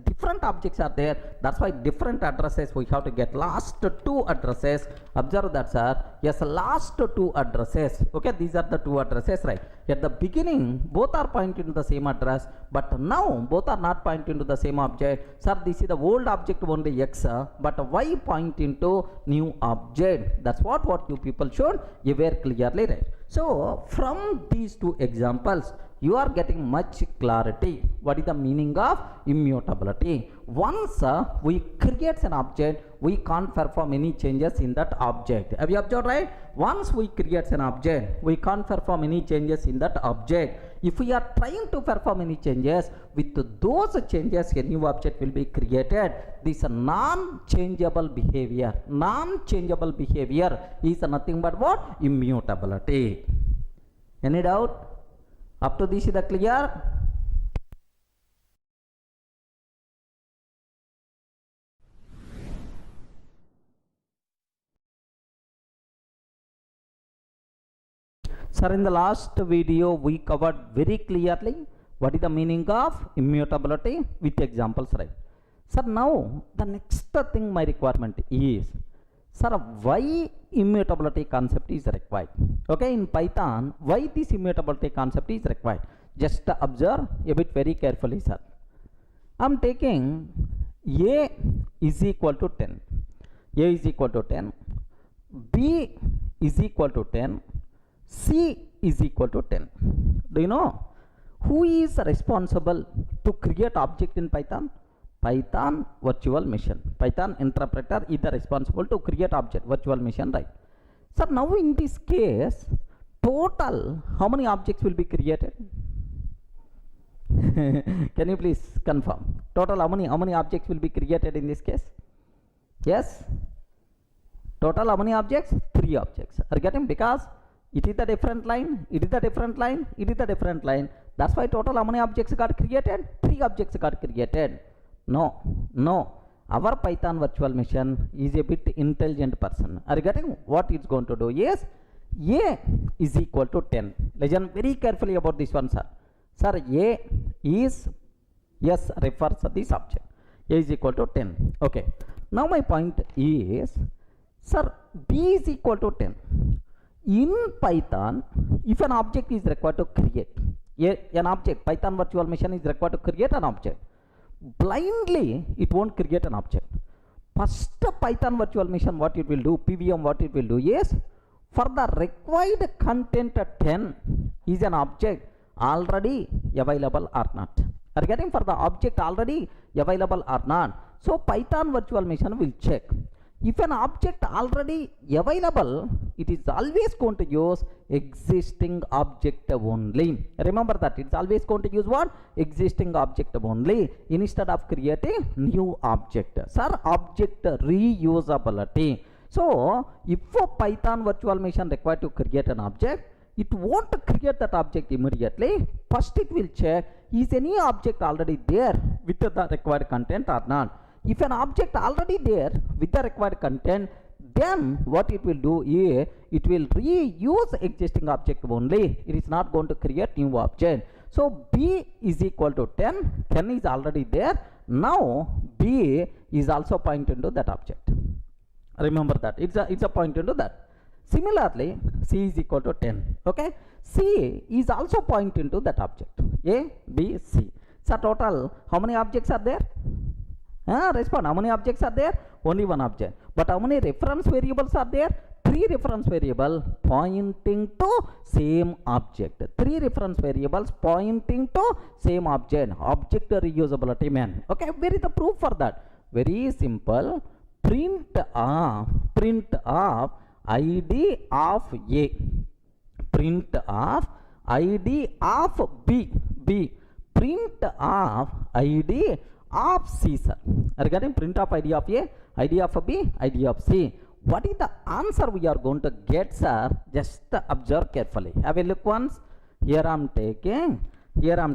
different objects are there. That's why different addresses we have to get. Last two addresses, observe that, sir. Yes, last two addresses. Okay, these are the two addresses, right? At the beginning, both are pointing to the same address, but now both are not pointing to the same object. Sir, this is the old object only x, but y pointing to new object. That's what you people should aware clearly, right? So from these two examples, you are getting much clarity. What is the meaning of immutability? Once we create an object, we can't perform any changes in that object. Have you observed, right? Once we create an object, we can't perform any changes in that object. If we are trying to perform any changes, with those changes a new object will be created. This non-changeable behavior. Non-changeable behavior is nothing but what? Immutability. Any doubt? Up to this is the clear? Sir, in the last video we covered very clearly what is the meaning of immutability with examples, right? Sir, now the next thing my requirement is, sir, why immutability concept is required? Okay, in Python, why this immutability concept is required? Just observe a bit very carefully, sir. I am taking a is equal to 10. A is equal to 10. B is equal to 10. C is equal to 10. Do you know who is responsible to create object in Python? Python virtual machine. Python interpreter is the responsible to create object, virtual machine, right? So now in this case, total how many objects will be created? Can you please confirm? Total how many objects will be created in this case? Yes? Total how many objects? 3 objects. Are you getting? Because it is the different line, it is the different line, it is the different line. That's why total how many objects got created? 3 objects got created. No. Our Python virtual machine is a bit intelligent person. Are you getting? What it's going to do is, A is equal to 10. Listen very carefully about this one, sir. Sir, A is, yes, refers to this object. A is equal to 10. Okay. Now my point is, sir, B is equal to 10. In Python, if an object is required to create, an object, Python virtual machine is required to create an object. Blindly, it won't create an object. First, Python virtual machine, what it will do, PVM, what it will do is, for the required content 10 is an object already available or not. Are you getting? For the object already available or not. So Python virtual machine will check. If an object already available, it is always going to use existing object only. Remember that it's always going to use what? Existing object only instead of creating new object. Sir, object reusability. So if a Python virtual machine required to create an object, it won't create that object immediately. First it will check, is any object already there with the required content or not. If an object already there with the required content, then what it will do is, it will reuse existing object only. It is not going to create new object. So B is equal to 10. 10 is already there. Now B is also pointing to that object. Remember that. It's a point into that. Similarly, C is equal to 10. Okay. C is also pointing to that object. A, B, C. So total, how many objects are there? Respond. How many objects are there? Only one object. But how many reference variables are there? 3 reference variables pointing to same object. 3 reference variables pointing to same object. Object reusability, man. Okay, where is the proof for that? Very simple. Print of ID of A. Print of ID of B. Print of ID of C, sir. Are you getting? Print of ID of A, ID of B, ID of C. What is the answer we are going to get, sir? Just observe carefully. Have a look once. Here I am taking A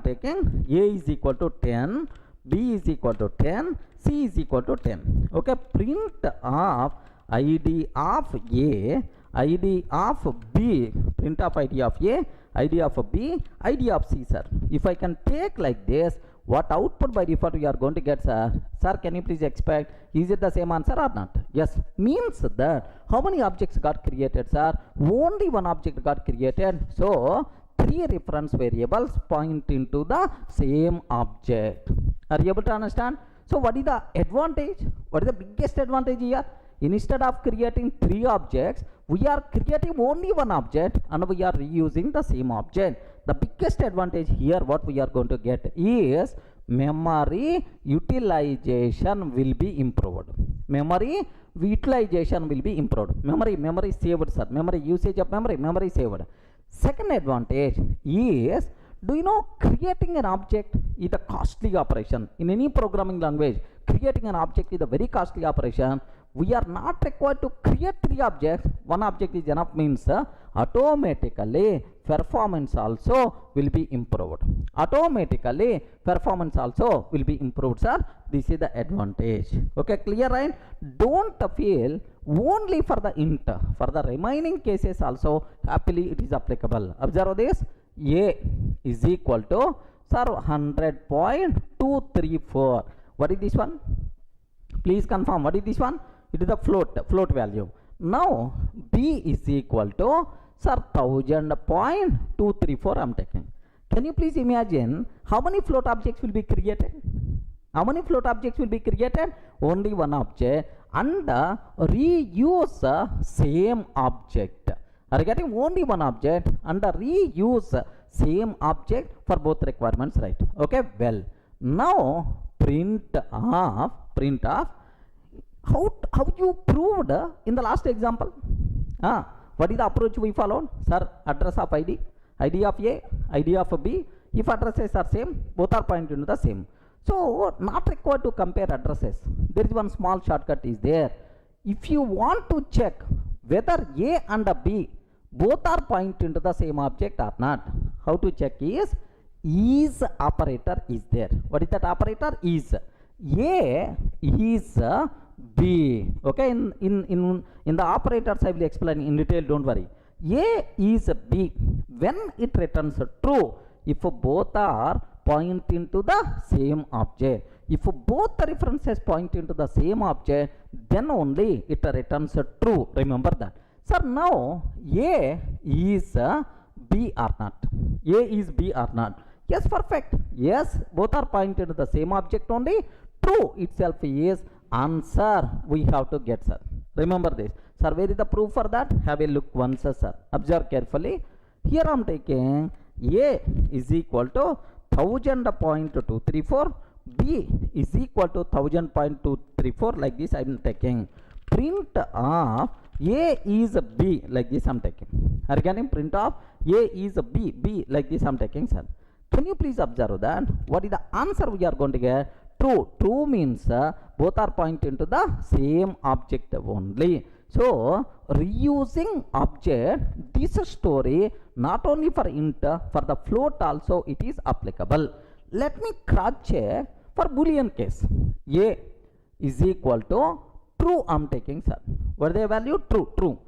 is equal to 10, B is equal to 10, C is equal to 10. Okay, print of ID of A, ID of B, print of ID of A, ID of B, ID of C, sir. If I can take like this, what output by default we are going to get, sir? Sir, can you please expect, is it the same answer or not? Yes, means that how many objects got created, sir? Only one object got created. So 3 reference variables point into the same object. Are you able to understand? So what is the advantage? What is the biggest advantage here? Instead of creating 3 objects, we are creating only one object and we are reusing the same object. The biggest advantage here, what we are going to get is memory utilization will be improved. Memory utilization will be improved. Memory saved, sir. Memory usage of memory saved. Second advantage is, do you know, creating an object is a costly operation. In any programming language, creating an object is a very costly operation. We are not required to create 3 objects. One object is enough, means automatically performance also will be improved. Automatically performance also will be improved, sir. This is the advantage. Okay, clear, right? Don't feel only for the int. For the remaining cases also, happily it is applicable. Observe this. A is equal to, sir, 100.234. What is this one? Please confirm. What is this one? It is the float value. Now B is equal to, sir, 1000.234 I am taking. Can you please imagine how many float objects will be created? How many float objects will be created? Only one object, and reuse same object. Are you getting? Only one object and reuse same object for both requirements, right? Okay, well, now print of how you proved in the last example. What is the approach we followed? Sir, address of ID, ID of A, ID of B. If addresses are same, both are pointing to the same. So not required to compare addresses. There is one small shortcut is there. If you want to check whether A and B both are pointing to the same object or not, how to check is operator is there. What is that operator? Is. A is B. Okay, in the operators I will explain in detail, don't worry. A is B when it returns true if both are pointing to the same object. If both the references point into the same object, then only it returns true. Remember that. Sir, now A is B or not? A is B or not? Yes, perfect. Yes, both are pointing to the same object only. True itself is answer we have to get, sir. Remember this. Sir, where is the proof for that? Have a look once, sir. Observe carefully. Here I am taking A is equal to 1000.234. B is equal to 1000.234. Like this I am taking. Print of A is B. Like this I am taking. Are you getting? Print of A is B. B like this I am taking, sir. Can you please observe that? What is the answer we are going to get? True. True means both are pointing to the same object only. So reusing object, this story not only for int, for the float also it is applicable. Let me cross check for Boolean case. A is equal to true I am taking, sir. What is the value? True. True.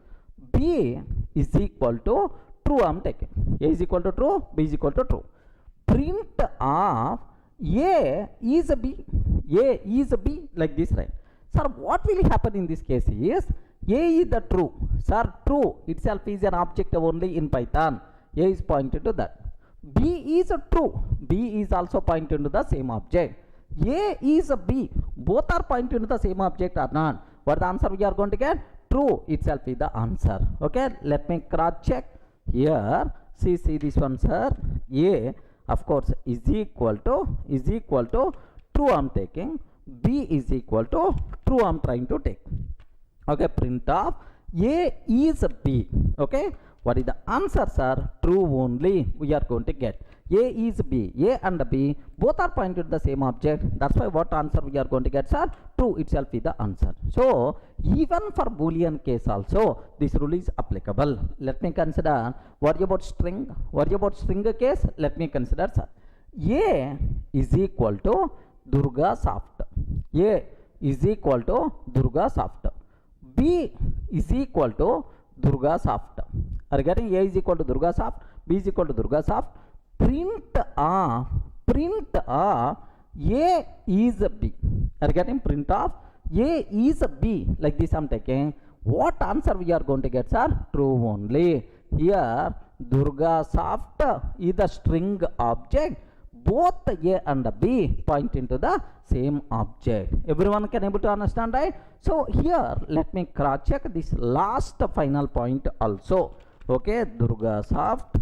B is equal to true I am taking. A is equal to true, B is equal to true. Print of A is B. A is B like this, right? Sir, what will happen in this case is A is the true. Sir, true itself is an object only in Python. A is pointed to that. B is a true. B is also pointed to the same object. A is a B. Both are pointing to the same object or not. What the answer we are going to get? True itself is the answer. Okay, let me cross check here. See this one, sir. A of course is equal to true I'm taking. B is equal to true I'm trying to take. Okay, print of A is B. Okay, what is the answer, sir? True only we are going to get. A is B. A and B both are pointed to the same object. That's why what answer we are going to get, sir? True itself is the answer. So even for Boolean case also this rule is applicable. Let me consider. What about string? What about string case? Let me consider, sir. A is equal to Durga soft. A is equal to Durga soft. B is equal to Durga soft. Are you getting? A is equal to Durga soft. B is equal to Durga soft. Print of A is B. Are you getting? Print of A is B. Like this I'm taking. What answer we are going to get, sir? True only. Here Durga soft is the string object. Both A and B point into the same object. Everyone can able to understand, right? So here let me cross check this last final point also. Okay, Durga soft.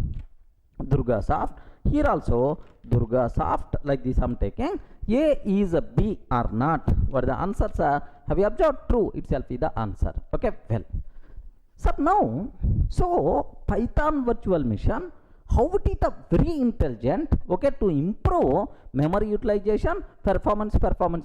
Here also Durga soft, like this I'm taking. A is a B or not. What are the answers are? Have you observed? True itself is the answer. Okay, well. So now, so Python virtual machine, how it is a very intelligent, okay, to improve memory utilization, performance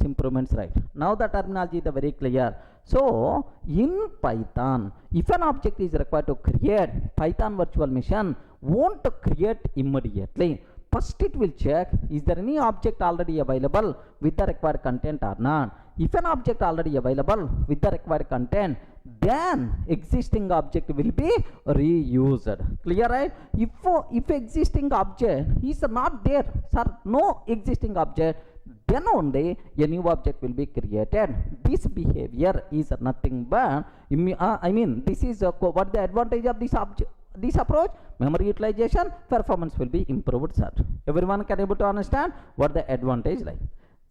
improvements, right? Now the terminology is very clear. So in Python, if an object is required to create, Python virtual machine won't create immediately. First it will check, is there any object already available with the required content or not. If an object already available with the required content, then existing object will be reused. Clear, right? If existing object is not there, sir, no existing object, then only a new object will be created. This behavior is nothing but, this is what the advantage of this approach? Memory utilization, performance will be improved, sir. Everyone can able to understand what the advantage like.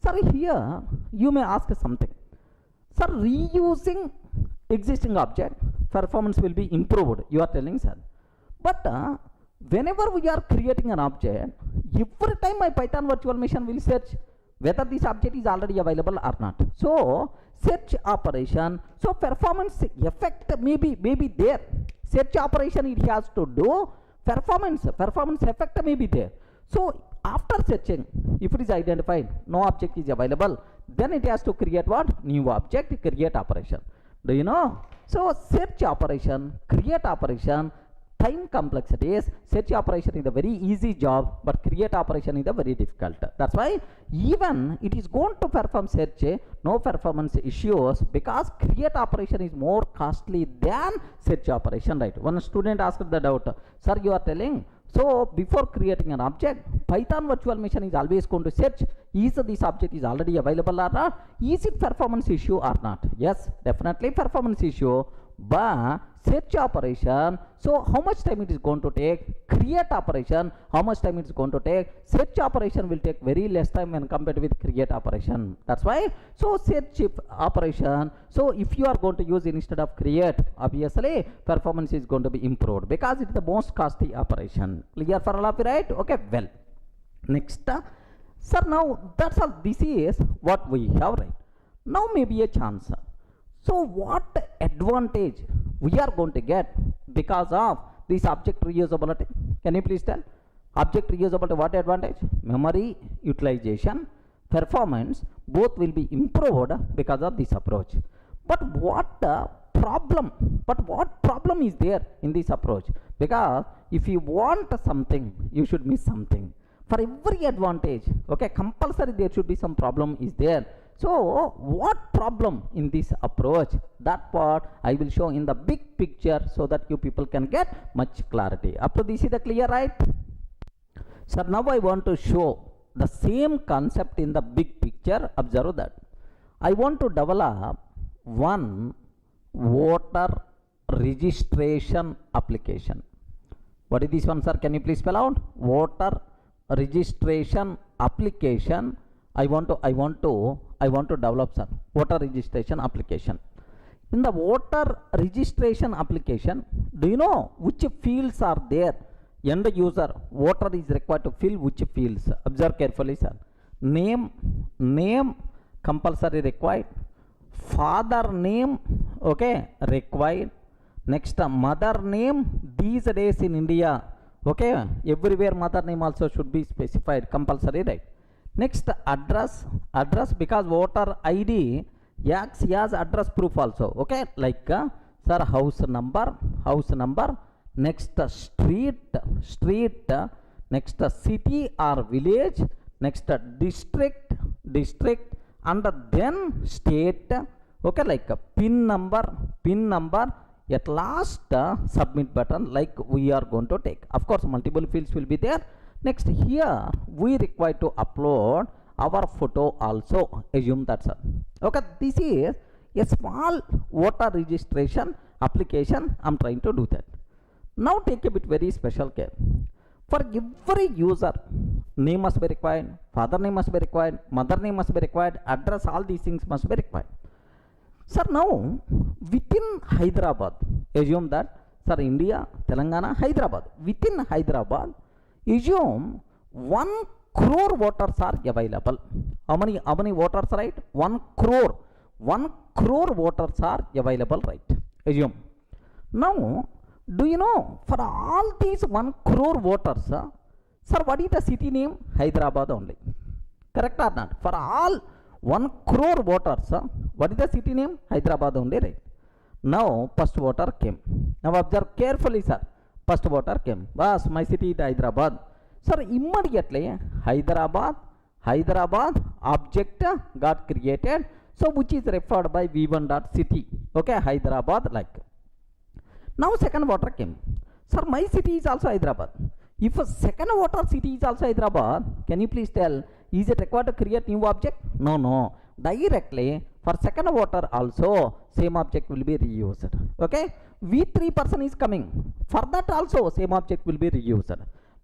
Sir, here you may ask something. Sir, reusing existing object, performance will be improved, you are telling, sir. But whenever we are creating an object, every time my Python virtual machine will search whether this object is already available or not. So search operation, so performance effect may be there. Search operation it has to do, performance effect may be there. So after searching, if it is identified no object is available, then it has to create what? New object, create operation. Do you know? So search operation, create operation, time complexities. Search operation is a very easy job, but create operation is a very difficult. That's why even it is going to perform search, no performance issues, because create operation is more costly than search operation, right? One student asked the doubt, sir, you are telling, so before creating an object, Python virtual machine is always going to search, is this object is already available or not? Is it performance issue or not? Yes, definitely performance issue. But search operation, so how much time it is going to take? Create operation, how much time it is going to take? Search operation will take very less time when compared with create operation. That's why, so search operation, so if you are going to use instead of create, obviously performance is going to be improved because it is the most costly operation. Clear for all of you, right? Okay, well. Next, sir, now that's all. This is what we have, right? Now maybe a chance. So what advantage we are going to get because of this object reusability? Can you please tell? Object reusability, what advantage? Memory utilization, performance, both will be improved because of this approach. But what problem? But what problem is there in this approach? Because if you want something, you should miss something. For every advantage, okay, compulsory there should be some problem is there. So what problem in this approach? That part I will show in the big picture so that you people can get much clarity. Up to this is the clear, right? So now I want to show the same concept in the big picture. Observe that. I want to develop one voter registration application. What is this one, sir? Can you please spell out? Voter registration application. I want to develop sir voter registration application. In the voter registration application, do you know which fields are there? End user voter is required to fill which fields? Observe carefully sir. Name compulsory required, father name okay required, next mother name. These days in India okay everywhere mother name also should be specified, compulsory, right? Next address because voter ID acts as address proof also, okay, like sir house number, next street, next city or village, next district, and then state, okay, like pin number, at last submit button like we are going to take. Of course multiple fields will be there. Next here we require to upload our photo also, assume that sir. Okay, this is a small voter registration application. I'm trying to do that. Now take a bit very special care. For every user, name must be required, father name must be required, mother name must be required, address, all these things must be required. Sir, now within Hyderabad, assume that sir India, Telangana, Hyderabad, within Hyderabad, assume 1 crore voters are available. How many voters, right? 1 crore voters are available, right? Assume. Now, do you know for all these 1 crore voters, sir, what is the city name? Hyderabad only. Correct or not? For all 1 crore voters, what is the city name? Hyderabad only, right? Now, first voter came. Now, observe carefully, sir. First voter came. Boss, my city is Hyderabad. Sir, immediately Hyderabad object got created. So, which is referred by v1.city. Okay, Hyderabad like. Now, second voter came. Sir, my city is also Hyderabad. If a second voter city is also Hyderabad, can you please tell, is it required to create new object? No. Directly for second voter also same object will be reused. Okay, v3 person is coming, for that also same object will be reused.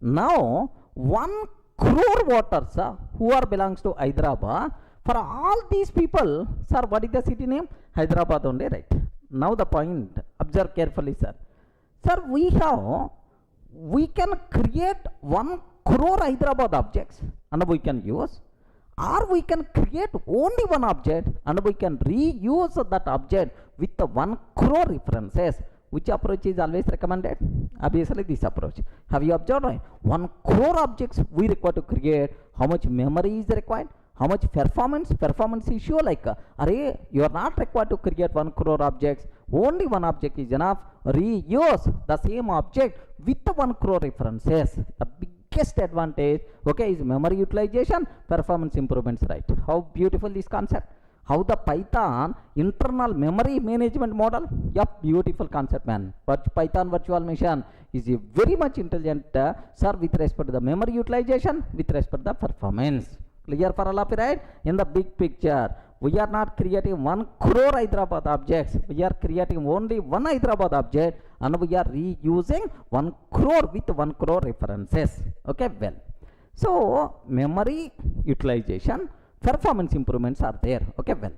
Now 1 crore voters who are belongs to Hyderabad, for all these people, sir, what is the city name? Hyderabad only, right? Now the point, observe carefully, sir. Sir, we can create 1 crore Hyderabad objects and we can use, or we can create only one object and we can reuse that object with the 1 crore references. Which approach is always recommended? Obviously this approach. Have you observed, right? 1 crore objects we require to create. How much memory is required? How much performance issue, like array, you are not required to create 1 crore objects, only one object is enough. Reuse the same object with the 1 crore references. The biggest advantage, okay, is memory utilization, performance improvements, right? How beautiful this concept. How the Python internal memory management model, yep, beautiful concept, man. But Python virtual machine is a very much intelligent sir with respect to the memory utilization, with respect to the performance. Clear for all of you, right? In the big picture, we are not creating 1 crore Hyderabad objects. We are creating only one Hyderabad object and we are reusing 1 crore with 1 crore references. Okay, well. So, memory utilization, performance improvements are there. Okay, well.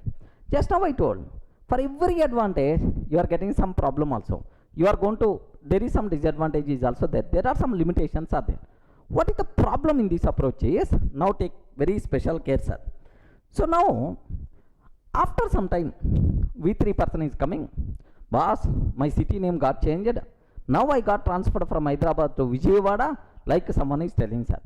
Just now I told, for every advantage, you are getting some problem also. You are going to, there is some disadvantages also there. There are some limitations are there. What is the problem in this approach is, now take very special care, sir. So now, after some time, v3 person is coming. Boss, my city name got changed. Now I got transferred from Hyderabad to Vijayawada, like someone is telling, sir.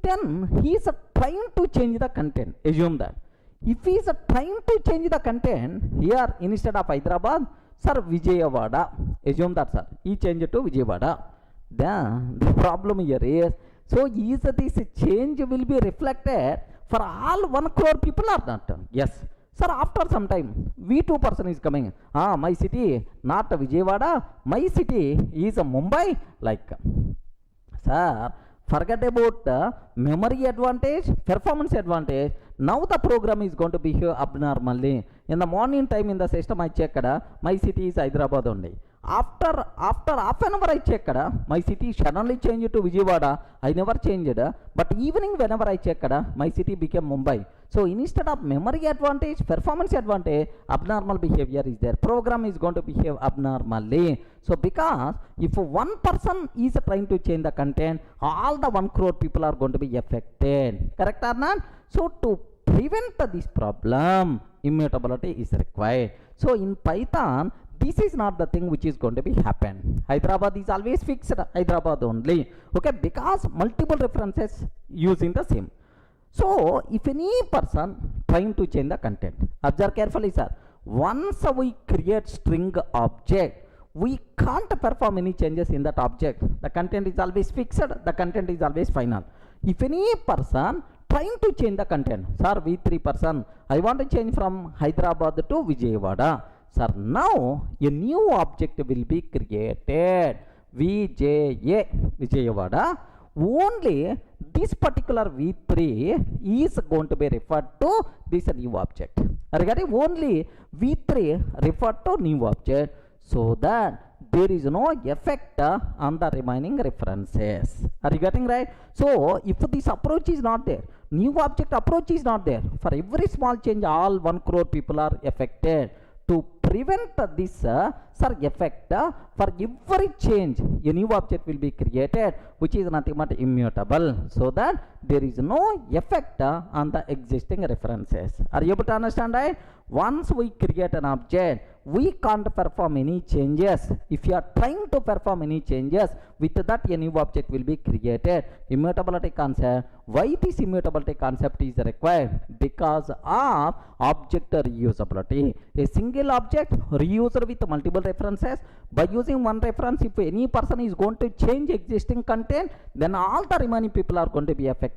Then he is trying to change the content. Assume that. If he is trying to change the content, here instead of Hyderabad, sir, Vijayawada. Assume that, sir. He changed to Vijayawada. Then the problem here is, so is this change will be reflected for all 1 crore people or not? Yes. Sir, after some time, v2 person is coming. My city, not Vijayawada. My city is Mumbai. Like, sir, forget about memory advantage, performance advantage. Now the program is going to behave abnormally. In the morning time in the system I checked, my city is Hyderabad only. After half an hour I checked, my city suddenly changed to Vijayawada. I never changed. But evening whenever I checked, my city became Mumbai. So instead of memory advantage, performance advantage, abnormal behavior is there. Program is going to behave abnormally. So because if one person is trying to change the content, all the 1 crore people are going to be affected. Correct or not? So to prevent this problem, immutability is required. So in Python, this is not the thing which is going to be happen. Hyderabad is always fixed, Hyderabad only. Okay, because multiple references using the same. So if any person trying to change the content, observe carefully, sir. Once we create string object, we can't perform any changes in that object. The content is always fixed, the content is always final. If any person trying to change the content, sir, V3 person, I want to change from Hyderabad to Vijayawada. Sir, now a new object will be created, Vijayawada. Only this particular V3 is going to be referred to this new object. Regarding only V3 referred to new object, so that there is no effect on the remaining references. Are you getting right? So if this approach is not there, new object approach is not there, for every small change all 1 crore people are affected. To prevent this effect, for every change a new object will be created which is nothing but immutable, so that there is no effect on the existing references. Are you able to understand, right? Once we create an object, we can't perform any changes. If you are trying to perform any changes, with that a new object will be created. Immutability concept. Why this immutability concept is required? Because of object reusability. A single object reused with multiple references. By using one reference, if any person is going to change existing content, then all the remaining people are going to be affected.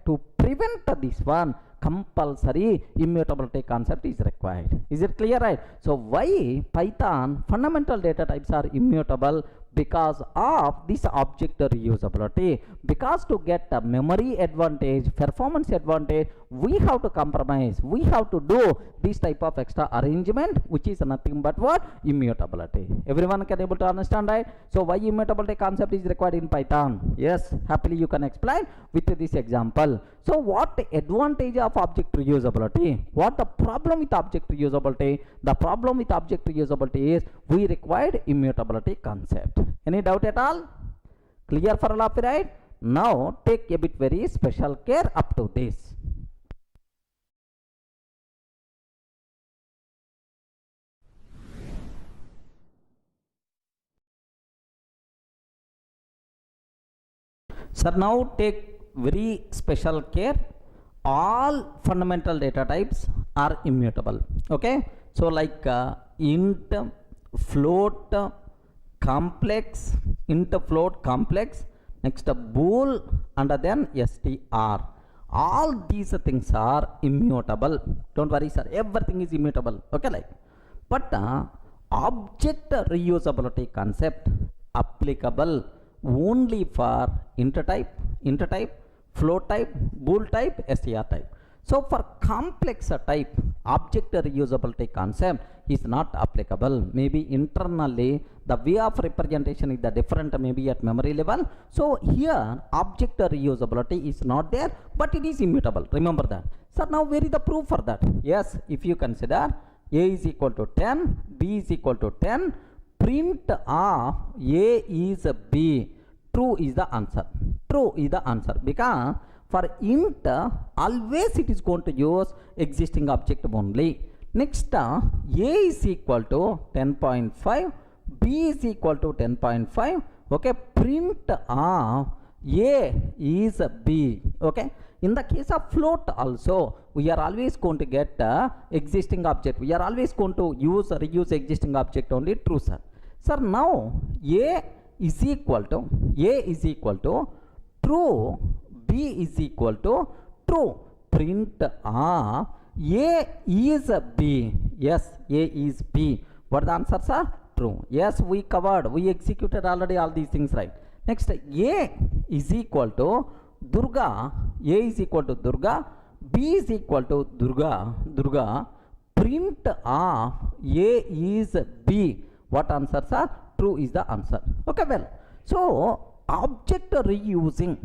To prevent this one, compulsory immutability concept is required. Is it clear, right? So why Python fundamental data types are immutable? Because of this object reusability. Because to get a memory advantage, performance advantage, we have to compromise, we have to do this type of extra arrangement, which is nothing but what? Immutability. Everyone can able to understand, right? So why immutability concept is required in Python? Yes, happily you can explain with this example. So what advantage of object reusability? What the problem with object reusability? The problem with object reusability is we required immutability concept. Any doubt at all? Clear for all of you, right? Now take a bit very special care up to this. Sir, now take very special care. All fundamental data types are immutable. Okay, so like int, float, complex, int, float, complex, next bool, and then str. All these things are immutable. Don't worry, sir, everything is immutable. Okay, like, but object reusability concept applicable only for int type, float type, bool type, str type. So for complex type, object reusability concept is not applicable. Maybe internally the way of representation is the different, maybe at memory level. So here object reusability is not there, but it is immutable. Remember that. So now where is the proof for that? Yes, if you consider a is equal to 10, b is equal to 10, print of a is b. True is the answer. True is the answer, because for int always it is going to use existing object only. Next a is equal to 10.5, b is equal to 10.5. okay, print of a is b. Okay, in the case of float also we are always going to get existing object. We are always going to reuse existing object only. True, sir. Sir, now a is equal to true, b is equal to true, print of a is b. Yes, a is b. What the answers are? True. Yes, we covered, we executed already all these things, right? Next, a is equal to Durga, a is equal to Durga, b is equal to Durga, print of a is b. What answers are? True is the answer. Okay, well, so object reusing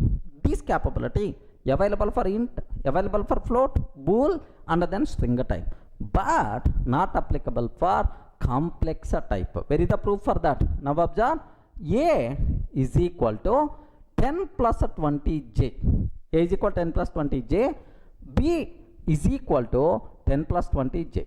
this capability available for int, available for float, bool, and then string type, but not applicable for complex type. Where is the proof for that? Now observe, a is equal to 10 plus 20j. A is equal to 10 plus 20j. B is equal to 10 plus 20j.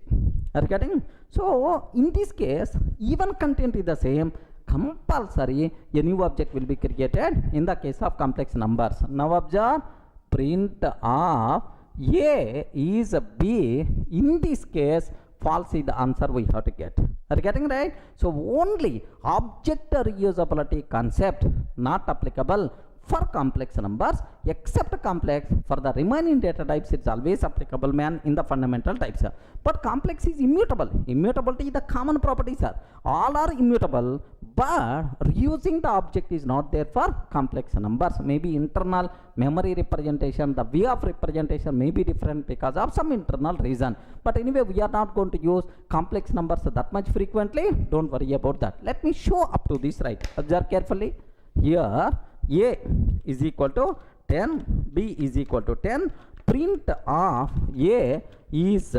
Are you getting? So in this case, even content is the same. Compulsory a new object will be created in the case of complex numbers. Now observe, print of a is b. In this case, false is the answer we have to get. Are you getting right? So only object reusability concept not applicable for complex numbers, except complex. For the remaining data types, it's always applicable, man, in the fundamental types. But complex is immutable. Immutability is the common property, sir. All are immutable, but reusing the object is not there for complex numbers. Maybe internal memory representation, the way of representation may be different because of some internal reason. But anyway, we are not going to use complex numbers that much frequently. Don't worry about that. Let me show up to this, right? Observe carefully. Here, a is equal to 10, b is equal to 10, print of a is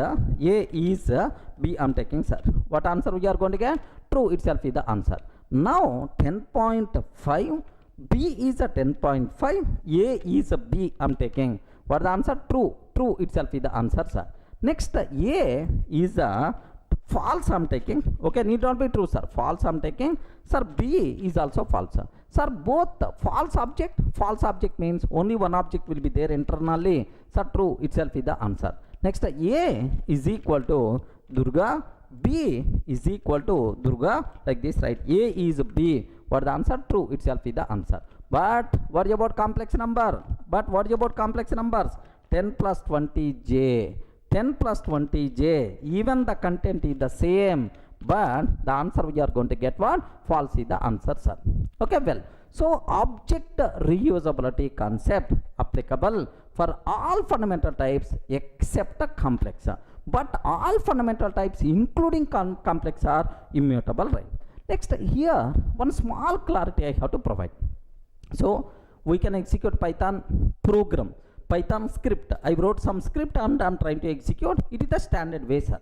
b. I'm taking, sir. What answer we are going to get? True itself is the answer. Now 10.5, b is a 10.5, a is a b. I'm taking. What the answer? True. True itself is the answer, sir. Next, a is a false. I'm taking. Okay, need not be true, sir. False I'm taking. Sir, b is also false, sir. Sir, both false object means only one object will be there internally. Sir, true itself is the answer. Next, a is equal to Durga, b is equal to Durga, like this, right? A is b. What the answer? True itself is the answer. But what about complex number? 10 plus 20j. 10 plus 20j. Even the content is the same, but the answer we are going to get what? False is the answer, sir. Okay, well, so object reusability concept applicable for all fundamental types except complex, but all fundamental types including complex are immutable, right? Next, here one small clarity I have to provide. So we can execute Python program, Python script. I wrote some script and I'm trying to execute. It is the standard way, sir.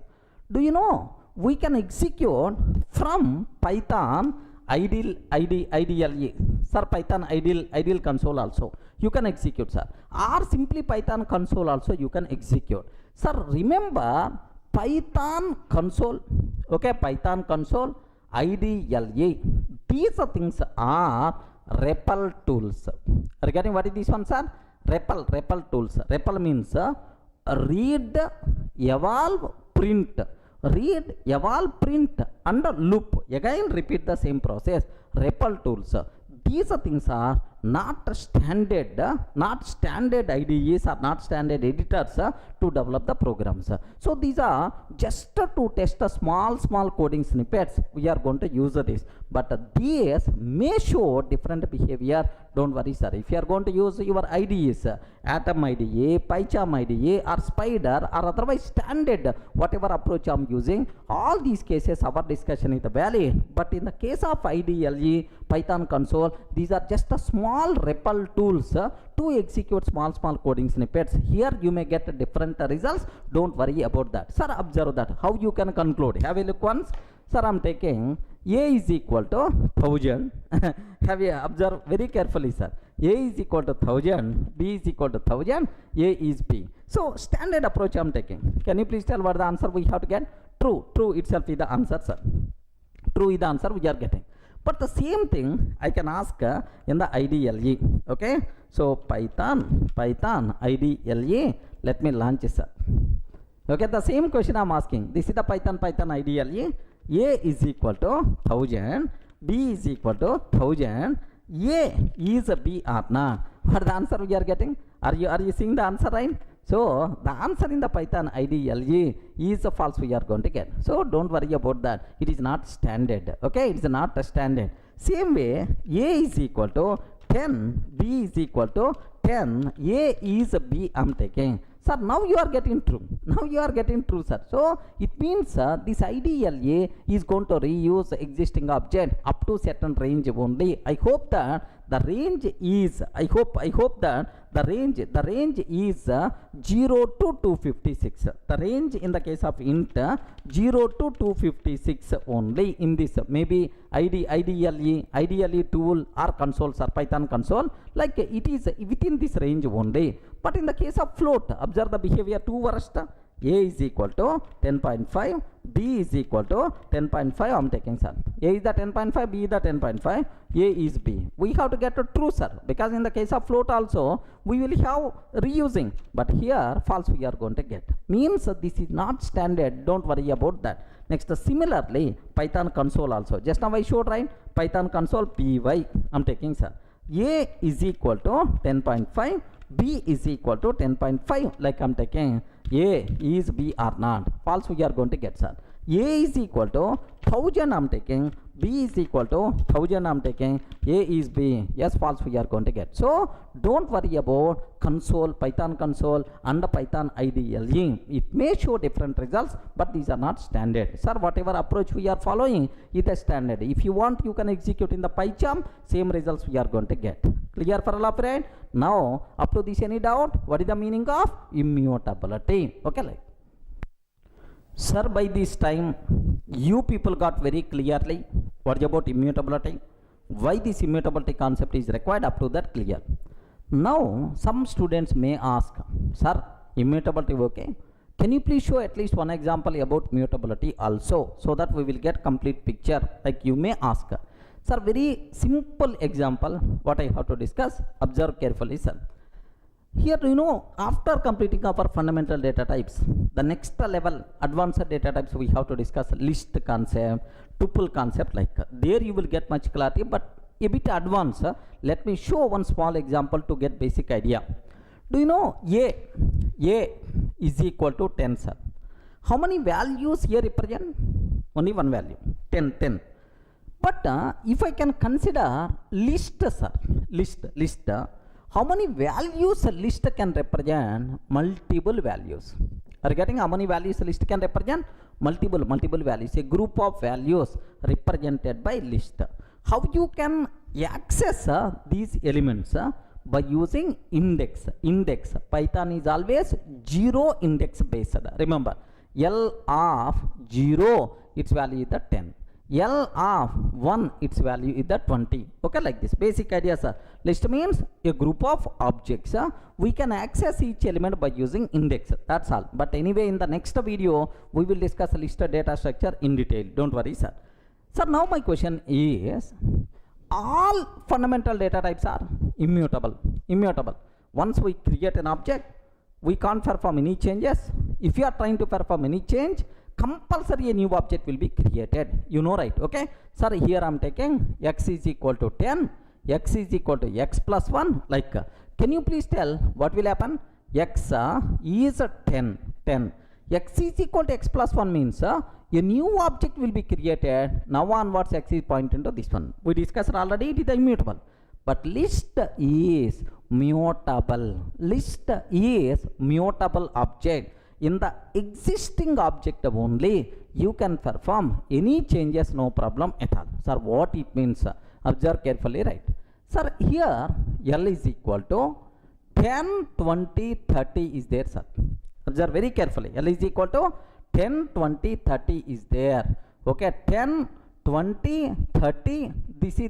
Do you know we can execute from Python IDLE, sir, Python ideal console also you can execute, sir, or simply Python console also you can execute, sir. Remember Python console, okay, Python console, IDLE, these things are REPL tools. Regarding what is this one, sir? REPL tools. REPL means read, evolve, print. Read, evolve, print, and loop. Again repeat the same process. REPL tools. These things are not standard IDEs or not standard editors to develop the programs. So these are just to test the small coding snippets. We are going to use this, but these may show different behavior. Don't worry, sir. If you are going to use your IDEs, Atom IDE, PyCharm IDE, or Spider, or otherwise standard whatever approach I am using, all these cases our discussion is valid. But in the case of IDLE, Python console, these are just a small REPL tools to execute small coding snippets. Here you may get different results. Don't worry about that, sir. Observe that how you can conclude. Have a look once, sir. I'm taking a is equal to 1000. Have you observed very carefully, sir? A is equal to 1000, b is equal to 1000, a is b. So standard approach I'm taking. Can you please tell what the answer we have to get? True itself is the answer, sir. True is the answer we are getting. But the same thing I can ask in the IDLE. Okay, so Python IDLE. Let me launch it, sir. Okay, the same question I'm asking. This is the Python IDLE. A is equal to 1000, b is equal to 1000, a is a b or not. What the answer we are getting? Are you seeing the answer, right? So the answer in the Python IDLE is a false we are going to get. So don't worry about that. It is not standard. Okay, it is not a standard. Same way, a is equal to 10, b is equal to 10, a is a b I'm taking. Sir, now you are getting true. Now you are getting true, sir. So it means this IDLE is going to reuse existing object up to certain range only. I hope that the range is, I hope that the range is 0 to 256. The range in the case of int 0 to 256 only in this, maybe ideally tool or consoles or Python console, like it is within this range only. But in the case of float, observe the behavior two worst. A is equal to 10.5, B is equal to 10.5. I am taking, sir. A is the 10.5, B is the 10.5, A is B. We have to get to true, sir, because in the case of float also we will have reusing, but here false we are going to get. Means this is not standard, don't worry about that. Next, similarly, Python console also. Just now I showed, right? Python console py. I am taking, sir. A is equal to 10.5, B is equal to 10.5, like I am taking. A is B or not. False we are going to get, sir. A is equal to 1000 I am taking, B is equal to 1000 I am taking, A is B. Yes, false we are going to get. So don't worry about console, Python console and Python IDLE. It may show different results, but these are not standard. Sir, whatever approach we are following is the standard. If you want, you can execute in the PyCharm, same results we are going to get. Clear for all of it? Now, up to this, any doubt? What is the meaning of immutability? Okay, like. Sir, by this time, you people got very clearly what is about immutability, why this immutability concept is required, up to that clear. Now, some students may ask, sir, immutability okay? Can you please show at least one example about mutability also, so that we will get complete picture, like you may ask. Sir, very simple example, what I have to discuss, observe carefully, sir. Here, you know, after completing our fundamental data types, the next level advanced data types we have to discuss list concept, tuple concept, like there you will get much clarity, but a bit advanced. Let me show one small example to get basic idea. Do you know A is equal to 10, sir? How many values here represent? Only one value, 10. But if I can consider list, sir, list, how many values a list can represent? Multiple values. Are you getting how many values a list can represent? Multiple values. A group of values represented by list. How you can access these elements? By using index. Python is always 0 index based. Remember, L of 0, its value is the 10. L of 1, its value is the 20. Okay, like this. Basic idea, sir. List means a group of objects. We can access each element by using index. That's all. But anyway, in the next video, we will discuss list data structure in detail. Don't worry, sir. Sir, now my question is, all fundamental data types are immutable. Once we create an object, we can't perform any changes. If you are trying to perform any change, compulsory a new object will be created. You know, right? Okay. Sir, here I am taking x is equal to 10, x is equal to x plus 1. Like, can you please tell what will happen? X is 10. X is equal to x plus 1 means a new object will be created. Now onwards, x is pointing to this one. We discussed already, it is immutable. But list is mutable. List is mutable object. In the existing object only, you can perform any changes, no problem at all. Sir, what it means? Observe carefully, right? Sir, here L is equal to 10, 20, 30 is there, sir. Observe very carefully. L is equal to 10, 20, 30 is there. Okay, 10, 20, 30. This is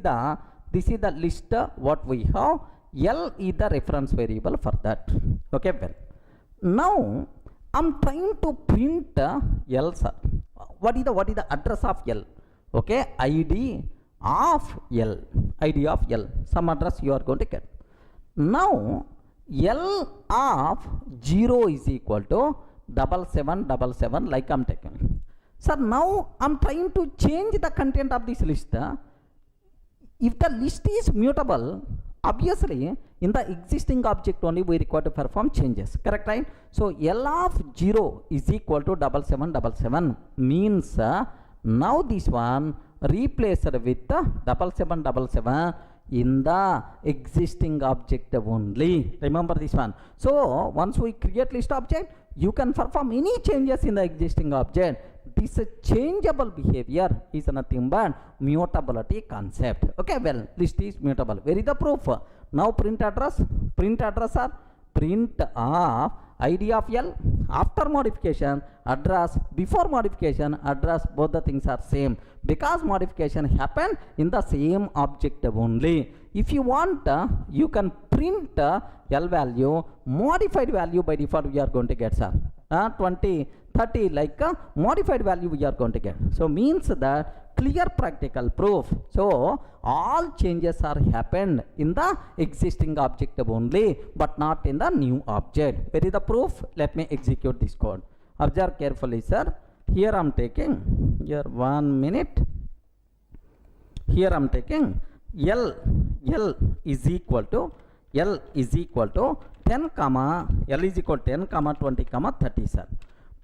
the list what we have. L is the reference variable for that. Okay, well. Now I'm trying to print L, sir. What is the address of L? Okay, ID of L. Some address you are going to get. Now L of 0 is equal to 7777, like I'm taking. Sir, now I'm trying to change the content of this list. If the list is mutable, obviously in the existing object only we require to perform changes. Correct, right? So L of 0 is equal to 7777 means now this one replaced with 7777 in the existing object only. Remember this one. So once we create list object, you can perform any changes in the existing object. this changeable behavior is nothing but mutability concept. Okay, well, list is mutable. Where is the proof? Now print address are print of id of L after modification, address before modification, address, both the things are same because modification happened in the same object only. If you want, you can print L value, modified value by default we are going to get, sir. 20, 30 like modified value we are going to get. So means that clear practical proof. So all changes are happened in the existing object only, but not in the new object. Where is the proof? Let me execute this code. Observe carefully, sir. Here I am taking, here 1 minute. Here I am taking L is equal to 10 comma L is equal to 10 comma 20 comma 30, sir.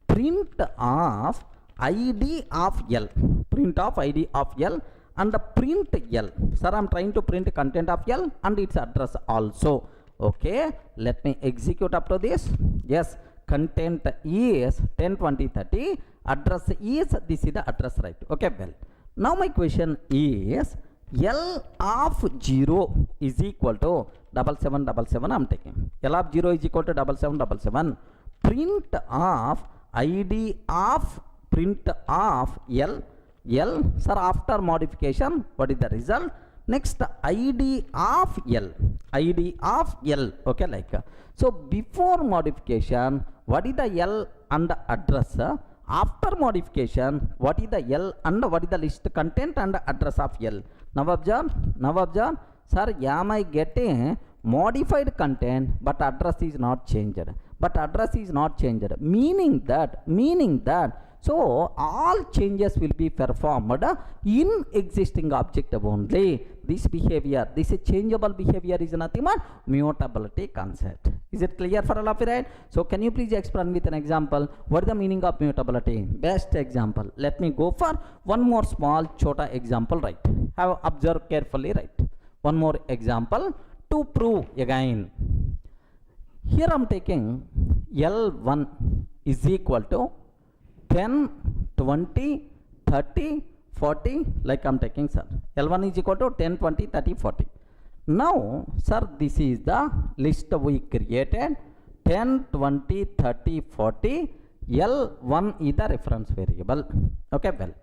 Print of id of L, print of id of L and the print L. Sir, I am trying to print content of L and its address also. Okay, let me execute up to this. Yes, content is 10 20 30, address is, this is the address, right? Okay, well, now my question is L of 0 is equal to 7777. I am taking L of 0 is equal to 7777. Print of id of print of L, sir, after modification, what is the result? Next, id of L, okay, like, so before modification, what is the L and the address? After modification, what is the L and what is the list content and address of L? Now observe, sir, am I getting modified content but address is not changed, meaning that so all changes will be performed in existing object only. This behavior, this changeable behavior is nothing but mutability concept. Is it clear for all of you, right? So can you please explain with an example what is the meaning of mutability? Best example. Let me go for one more small chota example, right? Have observed carefully, right? One more example to prove again. Here I am taking L1 is equal to 10, 20, 30, 40, like I am taking, sir. L1 is equal to 10, 20, 30, 40. Now, sir, this is the list we created. 10, 20, 30, 40. L1 is the reference variable. Okay, well,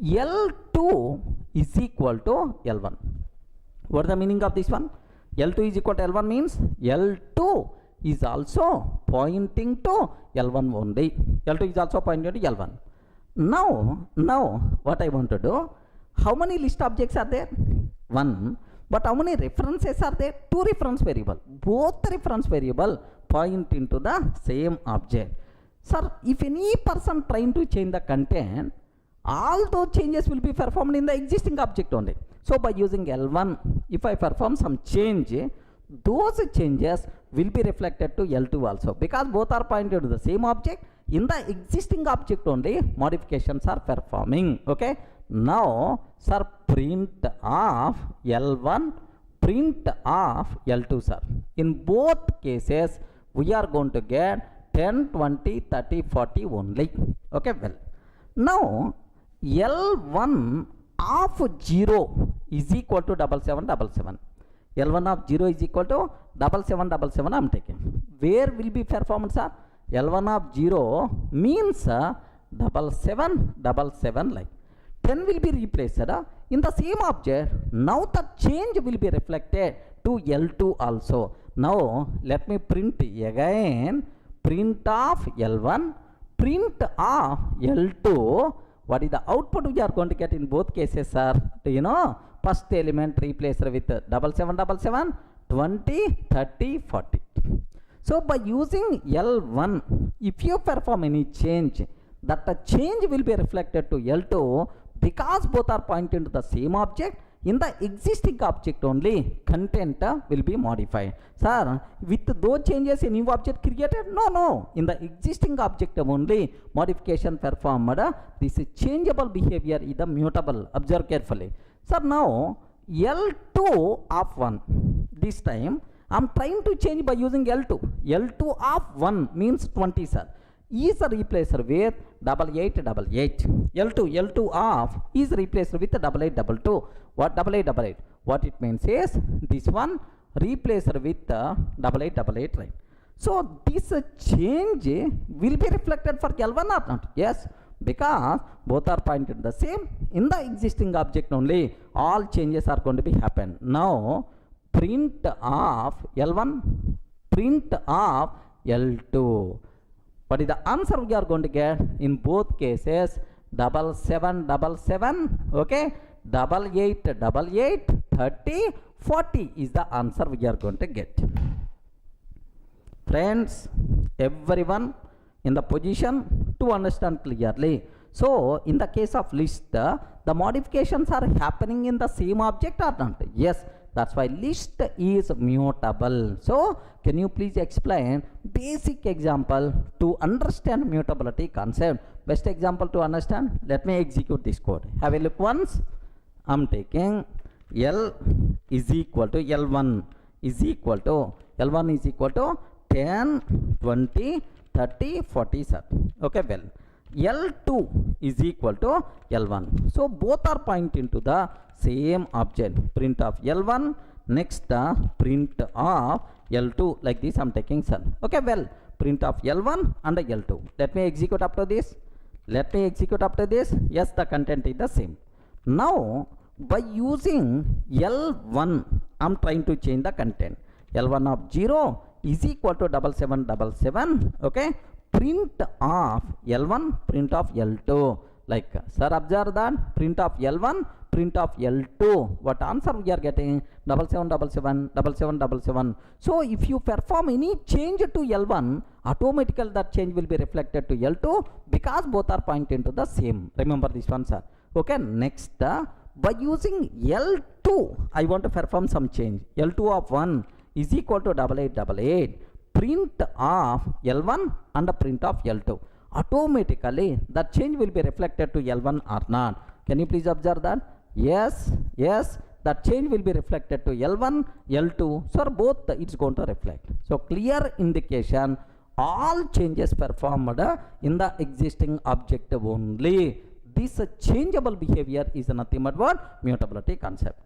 L2 is equal to L1. What is the meaning of this one? L2 is equal to L1 means L2 is also pointing to L1 only. L2 is also pointing to L1. Now what I want to do, how many list objects are there? 1. But how many references are there? 2 reference variable. Both reference variable point into the same object. Sir, if any person trying to change the content, all those changes will be performed in the existing object only. So by using L1, if I perform some change, those changes will be reflected to L2 also, because both are pointed to the same object. In the existing object only modifications are performing. Okay, now sir, print of L1, print of L2, sir. In both cases we are going to get 10, 20, 30, 40 only. Okay, well, now L1 of 0 is equal to 7777. L1 of 0 is equal to 7777. I am taking. Where will be performed, sir? L1 of 0 means 7777, like 10 will be replaced in the same object. Now the change will be reflected to L2 also. Now let me print again. Print of L1, print of L2. What is the output we are going to get in both cases, sir? Do you know? First element replaced with 7777, 20, 30, 40. So by using L1, if you perform any change, that the change will be reflected to L2, because both are pointing to the same object. In the existing object only, content will be modified. Sir, with those changes a new object created? No. In the existing object only modification performed. This changeable behavior is the mutable. Observe carefully. Sir, now L2 of 1. This time I am trying to change by using L2. L2 of 1 means 20, sir. is replaced with 8888. L2 of is replaced with 8822. What 8888? What it means is this one replaced with 8888, right? So this change will be reflected for L1 or not? Yes, because both are pointed the same. In the existing object only, all changes are going to be happen. Now print of L1, print of L2. What is the answer we are going to get? In both cases, 7777, okay, 8888, 30, 40 is the answer we are going to get. Friends, everyone in the position to understand clearly. So in the case of list, the modifications are happening in the same object or not? Yes, that's why list is mutable. So can you please explain basic example to understand mutability concept? Best example to understand, let me execute this code. Have a look once. I'm taking L is equal to L1 is equal to 10, 20, 30, 40, sir. Okay, well, L2 is equal to L1. So both are pointing to the same object. Print of L1, next print of L2, like this I'm taking, sir. Okay, well, print of L1 and L2. Let me execute after this. Yes, the content is the same. Now by using L1, I'm trying to change the content. L1 of 0 is equal to 7777. Okay, print of L1, print of L2. Like, sir, observe that print of L1, print of L2. What answer we are getting? 7777. So if you perform any change to L1, automatically that change will be reflected to L2 because both are pointing to the same. Remember this one, sir. Okay, next by using L2, I want to perform some change. L2 of 1 is equal to 8888. Print of L1 and the print of L2. Automatically that change will be reflected to L1 or not. Can you please observe that? Yes, that change will be reflected to L1, L2. So both it's going to reflect. So clear indication, all changes performed in the existing object only. This changeable behavior is nothing but what? Mutability concept.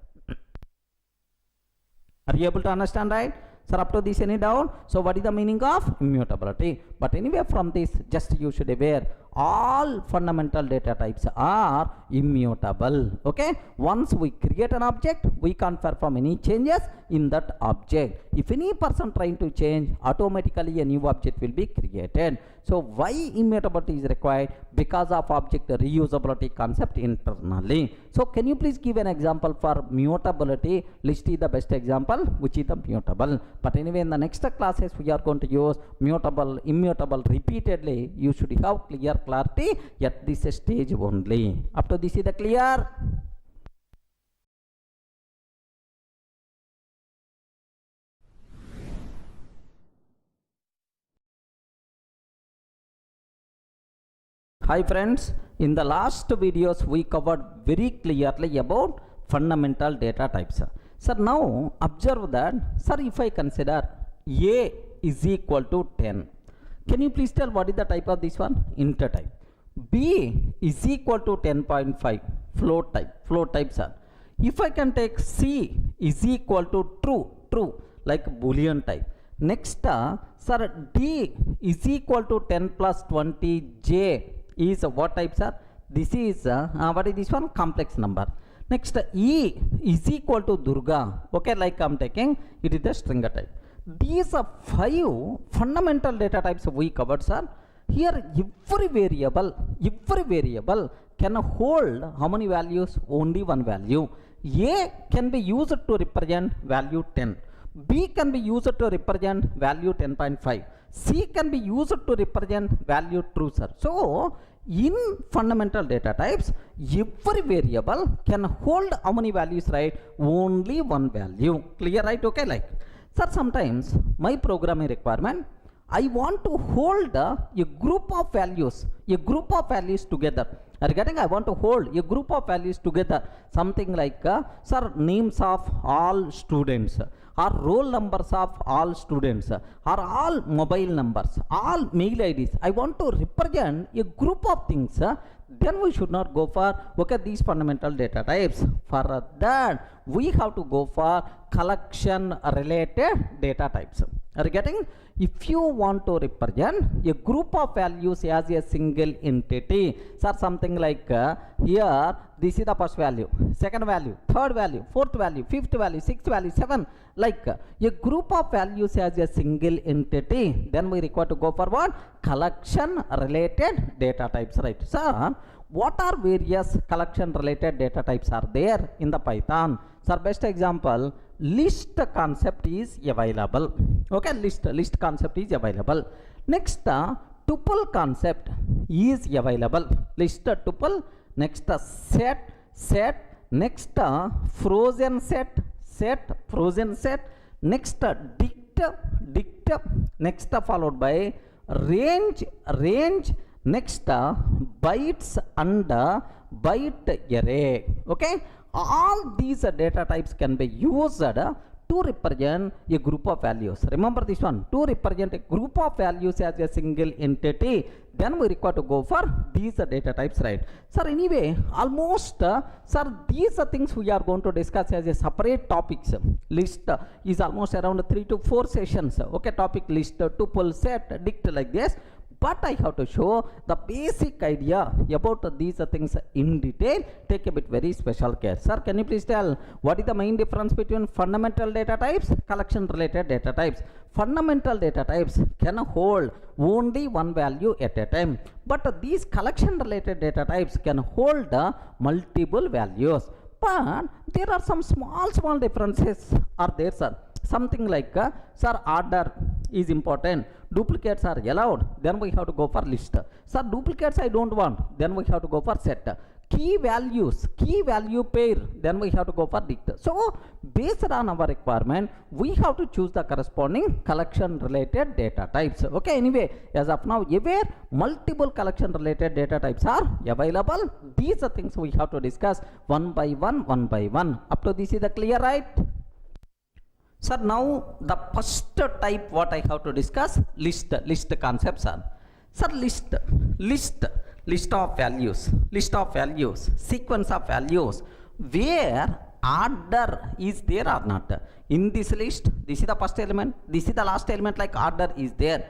Are you able to understand, right? Sir, up to this any doubt? So what is the meaning of immutability? But anyway, from this, just you should aware all fundamental data types are immutable. Okay, once we create an object, we can't perform any changes in that object. If any person trying to change, automatically a new object will be created. So why immutability is required? Because of object reusability concept internally. So can you please give an example for mutability? List is the best example, which is the mutable. But anyway, in the next classes we are going to use mutable, immutable repeatedly. You should have clear clarity at this stage only. Up to this is the clear. Hi friends, in the last videos we covered very clearly about fundamental data types. Sir, now observe that, sir, if I consider A is equal to 10, can you please tell what is the type of this one? Integer type. B is equal to 10.5, float type, sir. If I can take C is equal to true, like Boolean type. Next, sir, D is equal to 10 plus 20, J is what type, sir? This is, what is this one? Complex number. Next, E is equal to Durga. Okay, like I'm taking, it is the stringer type. These are 5 fundamental data types we covered, sir. Here, every variable can hold how many values? Only one value. A can be used to represent value 10. B can be used to represent value 10.5. C can be used to represent value true, sir. So in fundamental data types, every variable can hold how many values, right? Only one value. Clear, right? Okay, like, sir, sometimes my programming requirement, I want to hold a group of values together. Regarding, I want to hold a group of values together, something like, sir, names of all students, or roll numbers of all students, or all mobile numbers, all mail IDs. I want to represent a group of things. Then we should not go for these fundamental data types. For that, we have to go for collection related data types. Are you getting? If you want to represent a group of values as a single entity, so something like here, this is the first value, second value, third value, fourth value, fifth value, sixth value, seven, like a group of values as a single entity, then we require to go for what? Collection related data types, right? So what are various collection related data types are there in the Python? So best example, list concept is available. Okay, list concept is available. Next, tuple concept is available. List tuple. Next, set. Next, frozen set, frozen set. Next, dict. Next, followed by range. Next, bytes and byte array. Okay, all these data types can be used to represent a group of values. Remember this one, to represent a group of values as a single entity, then we require to go for these data types, right? Sir, anyway, almost, sir, these are things we are going to discuss as a separate topics. List is almost around 3 to 4 sessions. Okay, topic list, tuple, set, dict, like this. But I have to show the basic idea about these things in detail. Take a bit very special care. Sir, can you please tell what is the main difference between fundamental data types, collection related data types? Fundamental data types can hold only one value at a time, but these collection related data types can hold multiple values. But there are some small differences are there, sir. Something like, sir, order is important, duplicates are allowed, then we have to go for list. Sir, duplicates I don't want, then we have to go for set. Key value pair, then we have to go for dict. So based on our requirement, we have to choose the corresponding collection related data types. Okay, anyway, as of now, aware multiple collection related data types are available. These are things we have to discuss one by one. Up to this is the clear, right? Sir, now the first type what I have to discuss, list concepts are. Sir, list of values, sequence of values, where order is there or not. In this list, this is the first element, this is the last element, like order is there.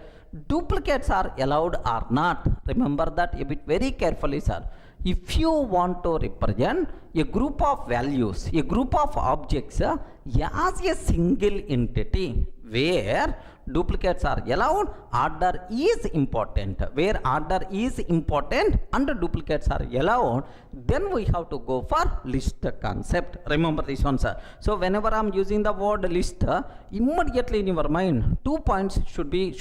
Duplicates are allowed or not. Remember that a bit very carefully, sir. If you want to represent a group of values, a group of objects as a single entity, where duplicates are allowed, order is important. Where order is important and duplicates are allowed, then we have to go for list concept. Remember this one, sir. So whenever I am using the word list, immediately in your mind 2 points should be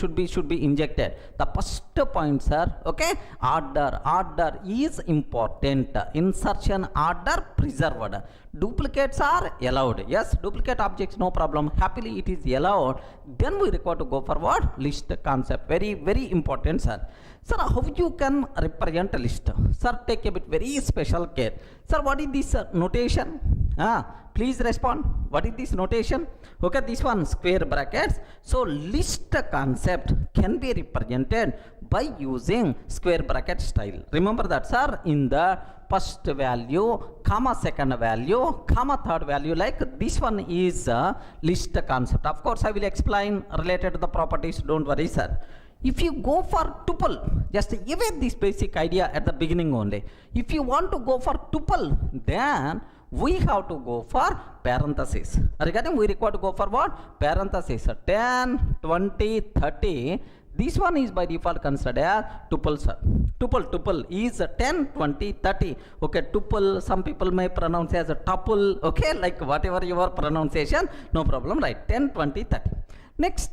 injected. The first point, sir, okay, order is important. Insertion order preserved. Duplicates are allowed. Yes, duplicate objects, no problem. Happily it is allowed. Then we require to go for what? List concept. Very important, sir. Sir, how you can represent a list? Sir, take a bit very special care. Sir, what is this notation? Please respond. What is this notation? Okay, this one, square brackets. So list concept can be represented by using square bracket style. Remember that, sir. In the first value, comma second value, comma third value, like this one is list concept. Of course, I will explain related to the properties. Don't worry, sir. If you go for tuple, just evade this basic idea at the beginning only. If you want to go for tuple, then we have to go for parentheses. Regarding, we require to go for what? Parentheses. 10, 20, 30. This one is by default considered as tuple, sir. Tuple is 10, 20, 30. Okay, tuple, some people may pronounce as a tuple. Okay, like whatever your pronunciation, no problem, right? 10, 20, 30. Next,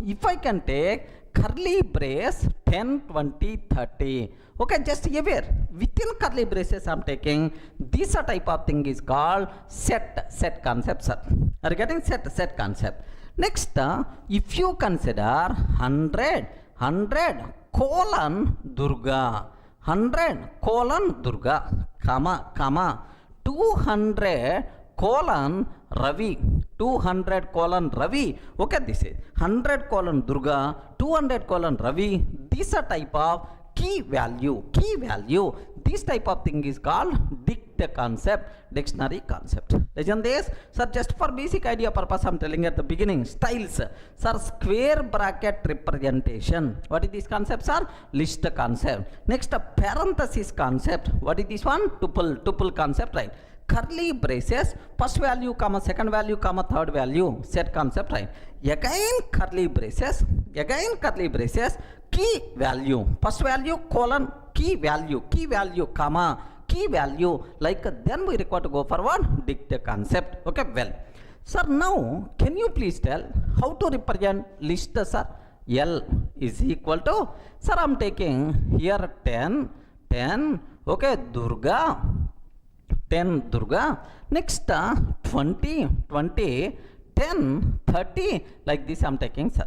if I can take curly brace 10, 20, 30. Okay, just aware, within curly braces I am taking this type of thing is called set concept, sir. Are you getting set concept? Next, if you consider 100 colon Durga, 100 colon Durga, comma 200 colon Ravi, 200 colon Ravi. Okay, this is 100 colon Durga, 200 colon Ravi. This a type of key value. This type of thing is called dictionary concept. Listen this, sir, just for basic idea purpose I'm telling at the beginning. Styles, sir, square bracket representation. What is this concept, sir? List concept. Next, parenthesis concept. What is this one? Tuple concept, right? Curly braces, first value comma second value comma third value, set concept, right? Again curly braces, key value, first value colon key value comma key value, like then we require to go for what? Dict concept. Okay, well, sir, now can you please tell how to represent list, sir? L is equal to, sir, I'm taking here 10, okay, Durga, 10 Durga, next 20, 10, 30, like this I'm taking, sir.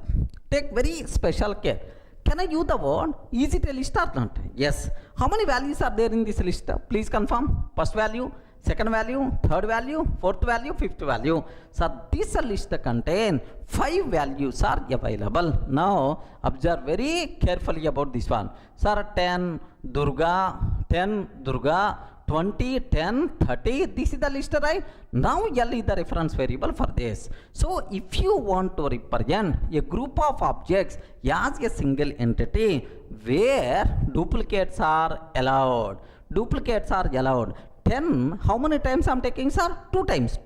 Take very special care. Can I use the word? Is it a list or not? Yes. How many values are there in this list? Please confirm. First value, second value, third value, fourth value, fifth value. So this list contain 5 values are available. Now observe very carefully about this one. Sir, 10 Durga, 20, 10, 30, this is the list, right? Now L is the reference variable for this. So if you want to represent a group of objects as a single entity where duplicates are allowed, 10, how many times I'm taking, sir? 2 times.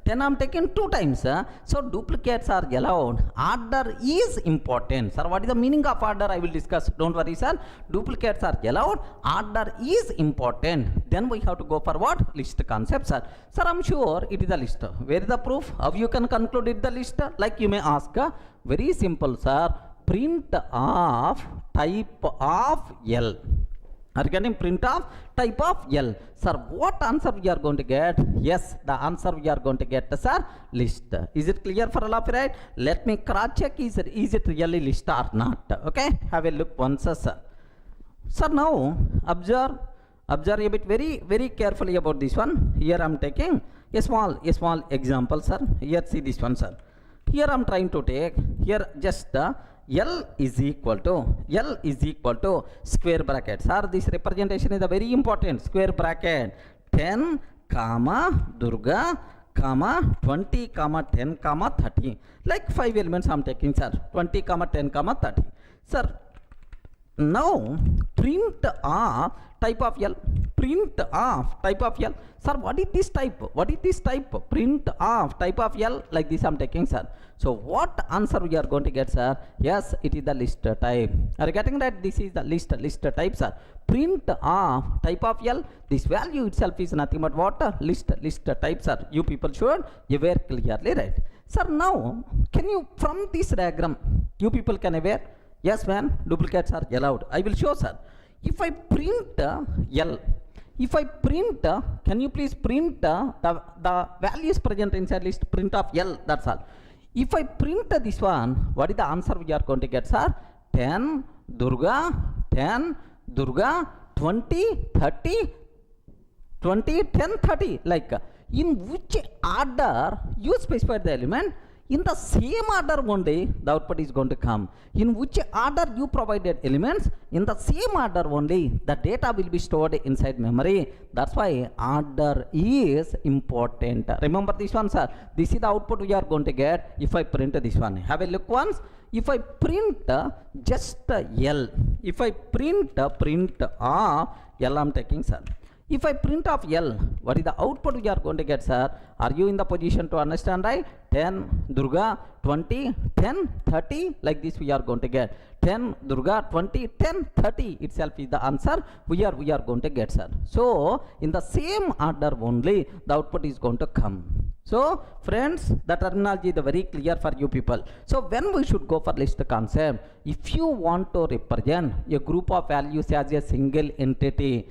10 I'm taking 2 times. So duplicates are allowed. Order is important. Sir, what is the meaning of order? I will discuss. Don't worry, sir. Duplicates are allowed. Order is important. Then we have to go for what? List concept, sir. Sir, I'm sure it is a list. Where is the proof? How you can conclude it the list? Like you may ask. Very simple, sir. Print of type of L. Are you getting print of type of L? Sir, what answer we are going to get? Yes, the answer we are going to get, sir, list. Is it clear for all of you, right? Let me cross check, is it really list or not? Okay, have a look once, sir. Sir, now observe a bit very carefully about this one. Here I am taking a small example, sir. Here see this one, sir. Here I am trying to take here just L is equal to square bracket. Sir, this representation is a very important square bracket. 10 comma Durga comma 20 comma 10 comma 30. Like 5 elements I am taking, sir. 20 comma 10 comma 30. Sir, now print of type of L. Sir, what is this type? Print of type of L, like this I am taking, sir. So what answer we are going to get, sir? Yes, it is the list type. Are you getting that? This is the list type, sir. Print of type of L. This value itself is nothing but what? List type, sir. You people should aware clearly, right? Sir, now can you from this diagram you people can aware? Yes, man, duplicates are allowed. I will show, sir. If I print L, can you please print the values present inside list, print of L, that's all. If I print this one, what is the answer we are going to get, sir? 10 Durga, 20, 30, 20, 10, 30, like in which order you specified the element, in the same order only the output is going to come. In which order you provided elements, in the same order only the data will be stored inside memory. That's why order is important. Remember this one, sir. This is the output we are going to get if I print this one. Have a look once. If I print just L, if I print L I'm taking, sir. If I print of L, what is the output we are going to get, sir? Are you in the position to understand, right? 10 Durga, 20, 10, 30, like this we are going to get. 10 Durga, 20, 10, 30 itself is the answer we are going to get, sir. So in the same order only the output is going to come. So friends, the terminology is very clear for you people. So when we should go for list concept, if you want to represent a group of values as a single entity,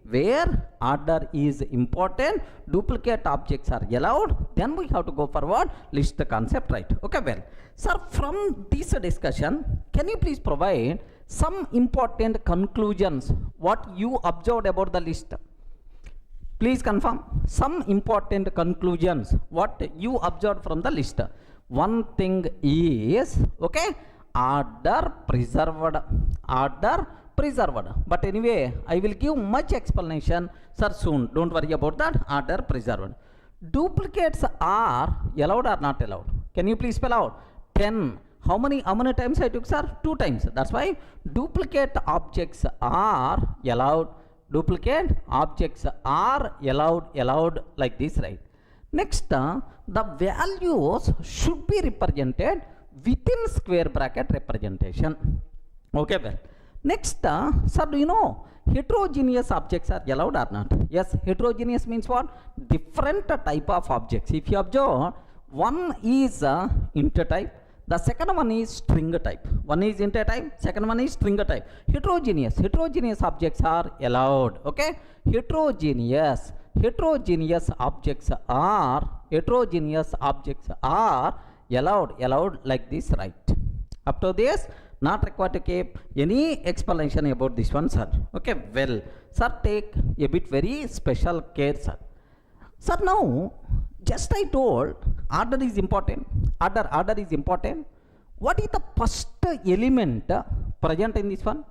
where order is important, duplicate objects are allowed, then we have to go forward list concept, right? Okay, well, sir, from this discussion, can you please provide some important conclusions what you observed about the list? Please confirm some important conclusions what you observed from the list. One thing is, okay, order preserved, order preserved. But anyway, I will give much explanation, sir, soon. Don't worry about that. Order preserved. Duplicates are allowed or not allowed? Can you please spell out? 10. How many times I took, sir? 2 times. That's why duplicate objects are allowed. Duplicate objects are allowed like this, right? Next, the values should be represented within square bracket representation. Okay, well. Next, sir, do you know heterogeneous objects are allowed or not? Yes, heterogeneous means what? Different type of objects. If you observe, one is integer type, the second one is string type. One is integer type, second one is string type. Heterogeneous objects are allowed. Okay, heterogeneous objects are allowed like this, right? Up to this, not required to keep any explanation about this one, sir. Okay, well, sir, take a bit very special care, sir. Sir, now just I told order is important. Order is important. What is the first element present in this one?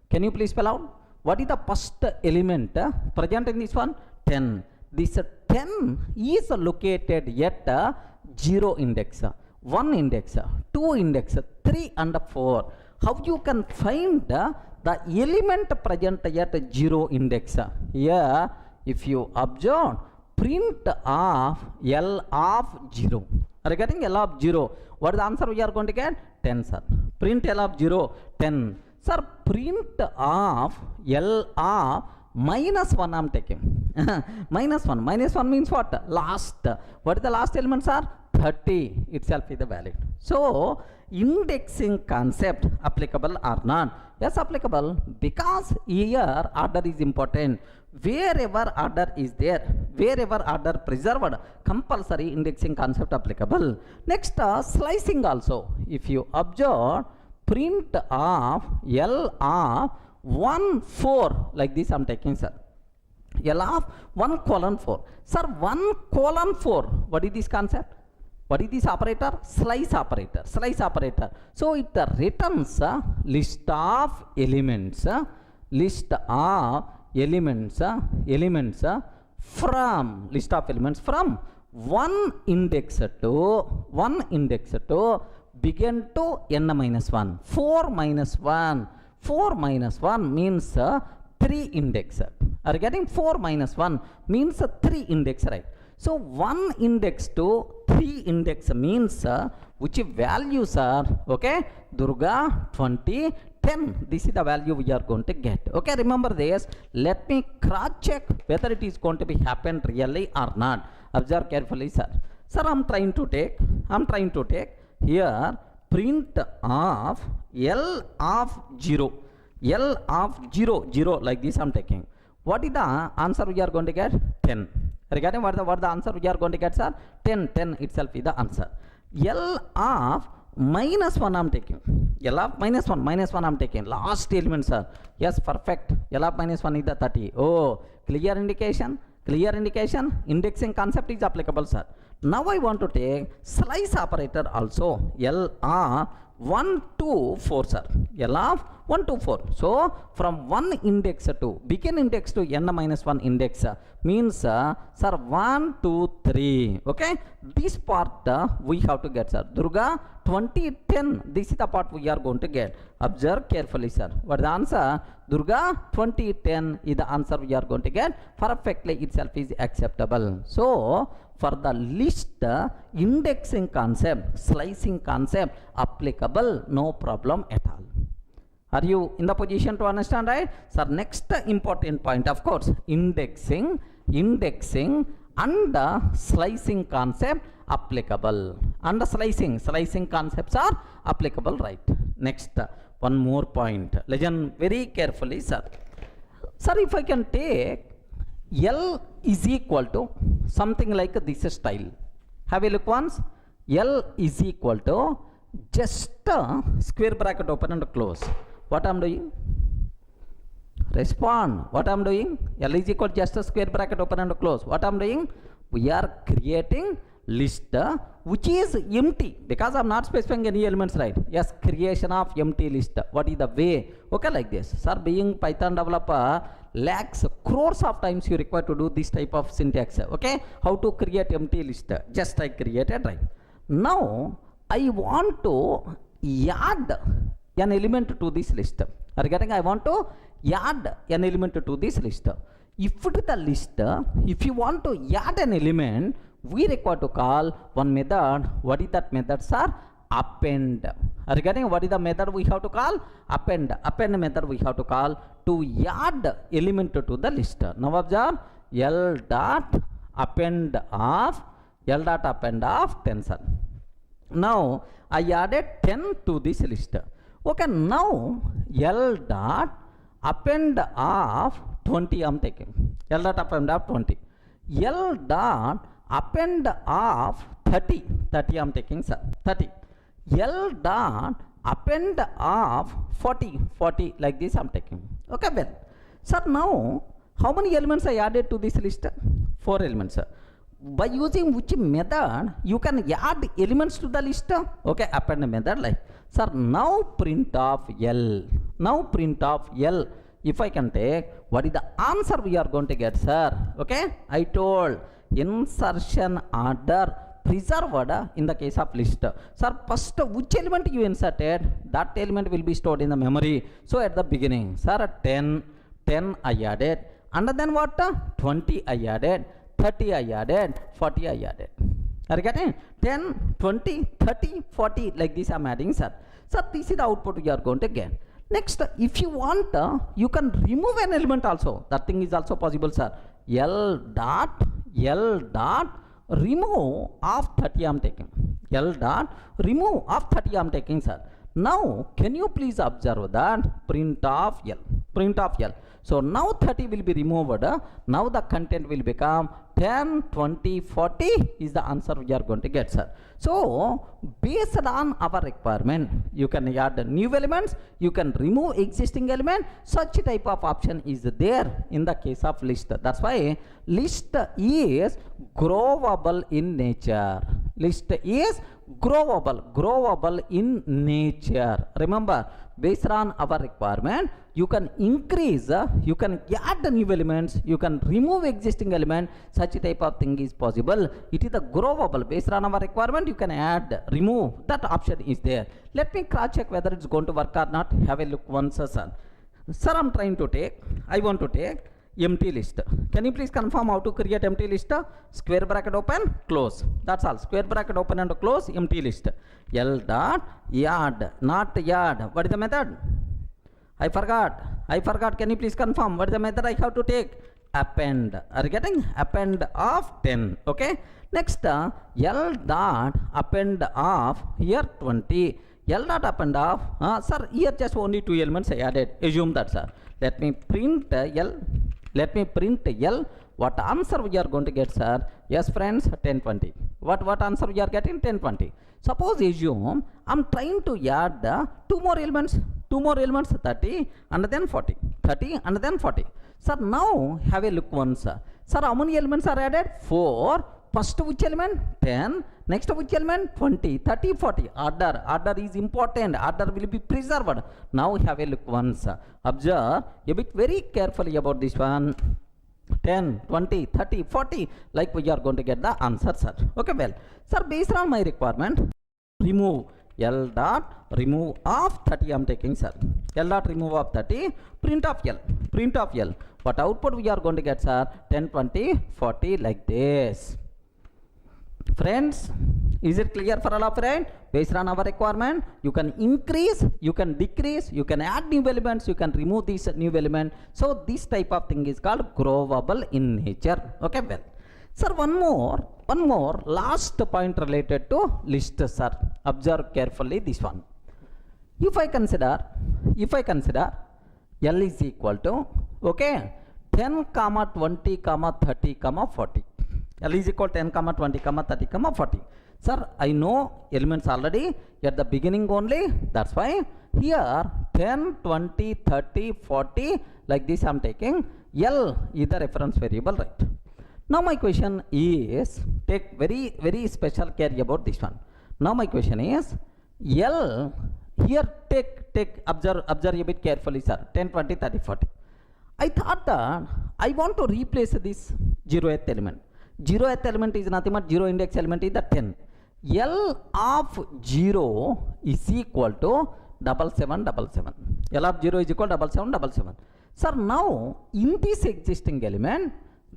Can you please spell out? What is the first element present in this one? 10. This 10 is located at 0 index, 1 index, 2 index, 3 and 4. How you can find the element present at 0 index? Here, if you observe, print of L of 0. Are you getting L of 0? What is the answer we are going to get? 10, sir. Print L of 0, 10. Sir, print of L of minus 1 I am taking. Minus 1 means what? Last. What is the last element, sir? 30 itself is the valid. So, indexing concept applicable or not? Yes, applicable, because here order is important. Wherever order is there, wherever order preserved, compulsory indexing concept applicable. Next, slicing also. If you observe, print of L of 1, 4, like this I am taking, sir. L of 1 colon 4. Sir, 1 colon 4, what is this concept? What is this operator? Slice operator. Slice operator. So it returns list of elements. List of elements. From list of elements from one index to begin to n minus 1. 4 minus 1. 4 minus 1 means 3 index. Are you getting? 4 minus 1 means 3 index, right? So 1 index to 3 index means which values are, okay, Durga 20, 10. This is the value we are going to get. Okay, remember this. Let me cross check whether it is going to be happened really or not. Observe carefully, sir. Sir, I'm trying to take here print of L of 0. L of 0 like this I'm taking. What is the answer we are going to get? 10. Regarding what the answer we are going to get, sir? 10 itself is the answer. L of minus 1 I am taking. L of minus 1 I am taking. Last element, sir. Yes, perfect. L of minus 1 is the 30. Oh, clear indication. Indexing concept is applicable, sir. Now I want to take slice operator also. L of 1 to 4, sir. L of 1 to 4. So, from 1 index to begin index to n minus 1 index means, sir, 1, 2, 3. Okay. This part we have to get, sir. Durga 20, 10. This is the part we are going to get. Observe carefully, sir. What is the answer? Durga 20, 10 is the answer we are going to get. Perfectly itself is acceptable. So, for the list, indexing concept, slicing concept applicable, no problem at all. Are you in the position to understand, right? Sir, next important point, of course, indexing and slicing concept applicable. And slicing concepts are applicable, right? Next, one more point. Listen very carefully, sir. Sir, if I can take L is equal to something like this style. Have a look once. L is equal to just square bracket open and close. What I am doing? Respond. What I'm doing? L is equal just a square bracket open and close. What I'm doing? We are creating list which is empty because I'm not specifying any elements, right? Yes, creation of empty list. What is the way? Okay, like this. Sir, being Python developer, lakhs, crores of times you require to do this type of syntax. Okay, how to create empty list? Just I created, right? Now I want to add an element to this list. Are you getting? I want to add an element to this list. If it is the list, if you want to add an element, we require to call one method. What is that method, sir? Append. Are you getting? What is the method we have to call? Append. Append method we have to call to add element to the list. Now observe L dot append of 10, sir. Now I added 10 to this list. Okay, now L dot append of 20 I'm taking. L dot append of 20. L dot append of 30 I'm taking, sir. 30. L dot append of 40 like this I'm taking. Okay, well, sir, now how many elements I added to this list? 4 elements, sir. By using which method you can add elements to the list? Okay, append method, like, sir, now print of L. Now print of L. If I can take, what is the answer we are going to get, sir? Okay, I told insertion order preserved in the case of list. Sir, first which element you inserted, that element will be stored in the memory. So at the beginning, sir, 10 I added, and then what? 20 I added, 30 I added, 40 I added. Are you getting? 10, 20, 30, 40 like this I'm adding, sir. Sir, this is the output you are going to get. Next, if you want, you can remove an element also. That thing is also possible, sir. L dot remove of 30 I'm taking. L dot remove of 30 I'm taking, sir. Now, can you please observe that print of L. Print of L. So now 30 will be removed. Now the content will become 10, 20, 40 is the answer we are going to get, sir. So based on our requirement, you can add new elements, you can remove existing element. Such type of option is there in the case of list. That's why list is growable in nature. List is growable in nature. Remember, based on our requirement, you can increase, you can add new elements, you can remove existing element. Such type of thing is possible. It is the growable. Based on our requirement, you can add, remove. That option is there. Let me cross check whether it's going to work or not. Have a look once, sir. Sir, I'm trying to take, I want to take empty list. Can you please confirm how to create empty list? Square bracket open, close. That's all. Square bracket open and close, empty list. L dot add, not add. What is the method? I forgot. Can you please confirm what is the method I have to take? Append. Are you getting? Append of 10. Okay. Next, L dot append of here 20. L dot append of, sir, here just only 2 elements I added. Assume that, sir. Let me print L. Let me print L. What answer we are going to get, sir? Yes, friends, 1020. What answer we are getting? 1020. Suppose assume I'm trying to add 2 more elements, 30 and then 40. 30 and then 40. Sir, now have a look once. Sir, how many elements are added? 4. First which element? 10. Next which element? 20, 30, 40. Order is important. Order will be preserved. Now have a look once. Observe a bit very carefully about this one. 10, 20, 30, 40. Like we are going to get the answer, sir. Okay, well, sir, based on my requirement, remove L dot remove of 30 I'm taking, sir. L dot remove of 30, print of L. Print of L. What output we are going to get, sir? 10, 20, 40 like this. Friends, is it clear for all of you? Based on our requirement, you can increase, you can decrease, you can add new elements, you can remove these new element. So this type of thing is called growable in nature. Okay, well, sir, one more last point related to list, sir. Observe carefully this one. If I consider L is equal to, okay, 10, 20, 30, 40. L is equal to 10, 20, 30, 40. Sir, I know elements already at the beginning only. That's why here 10, 20, 30, 40, like this I am taking. L is the reference variable, right? Now my question is, take very special care about this one. Now my question is, L here observe a bit carefully, sir. 10, 20, 30, 40. I thought that I want to replace this 0th element. 0th element is nothing but 0 index element is the 10. L of 0 is equal to 7777. L of 0 is equal to 7777. Sir, now in this existing element,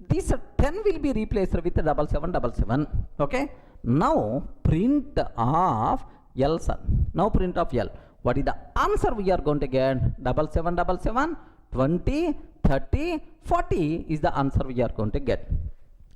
this 10 will be replaced with 7777. Okay. Now print of L, sir. Now print of L. What is the answer we are going to get? 7777, 20, 30, 40 is the answer we are going to get.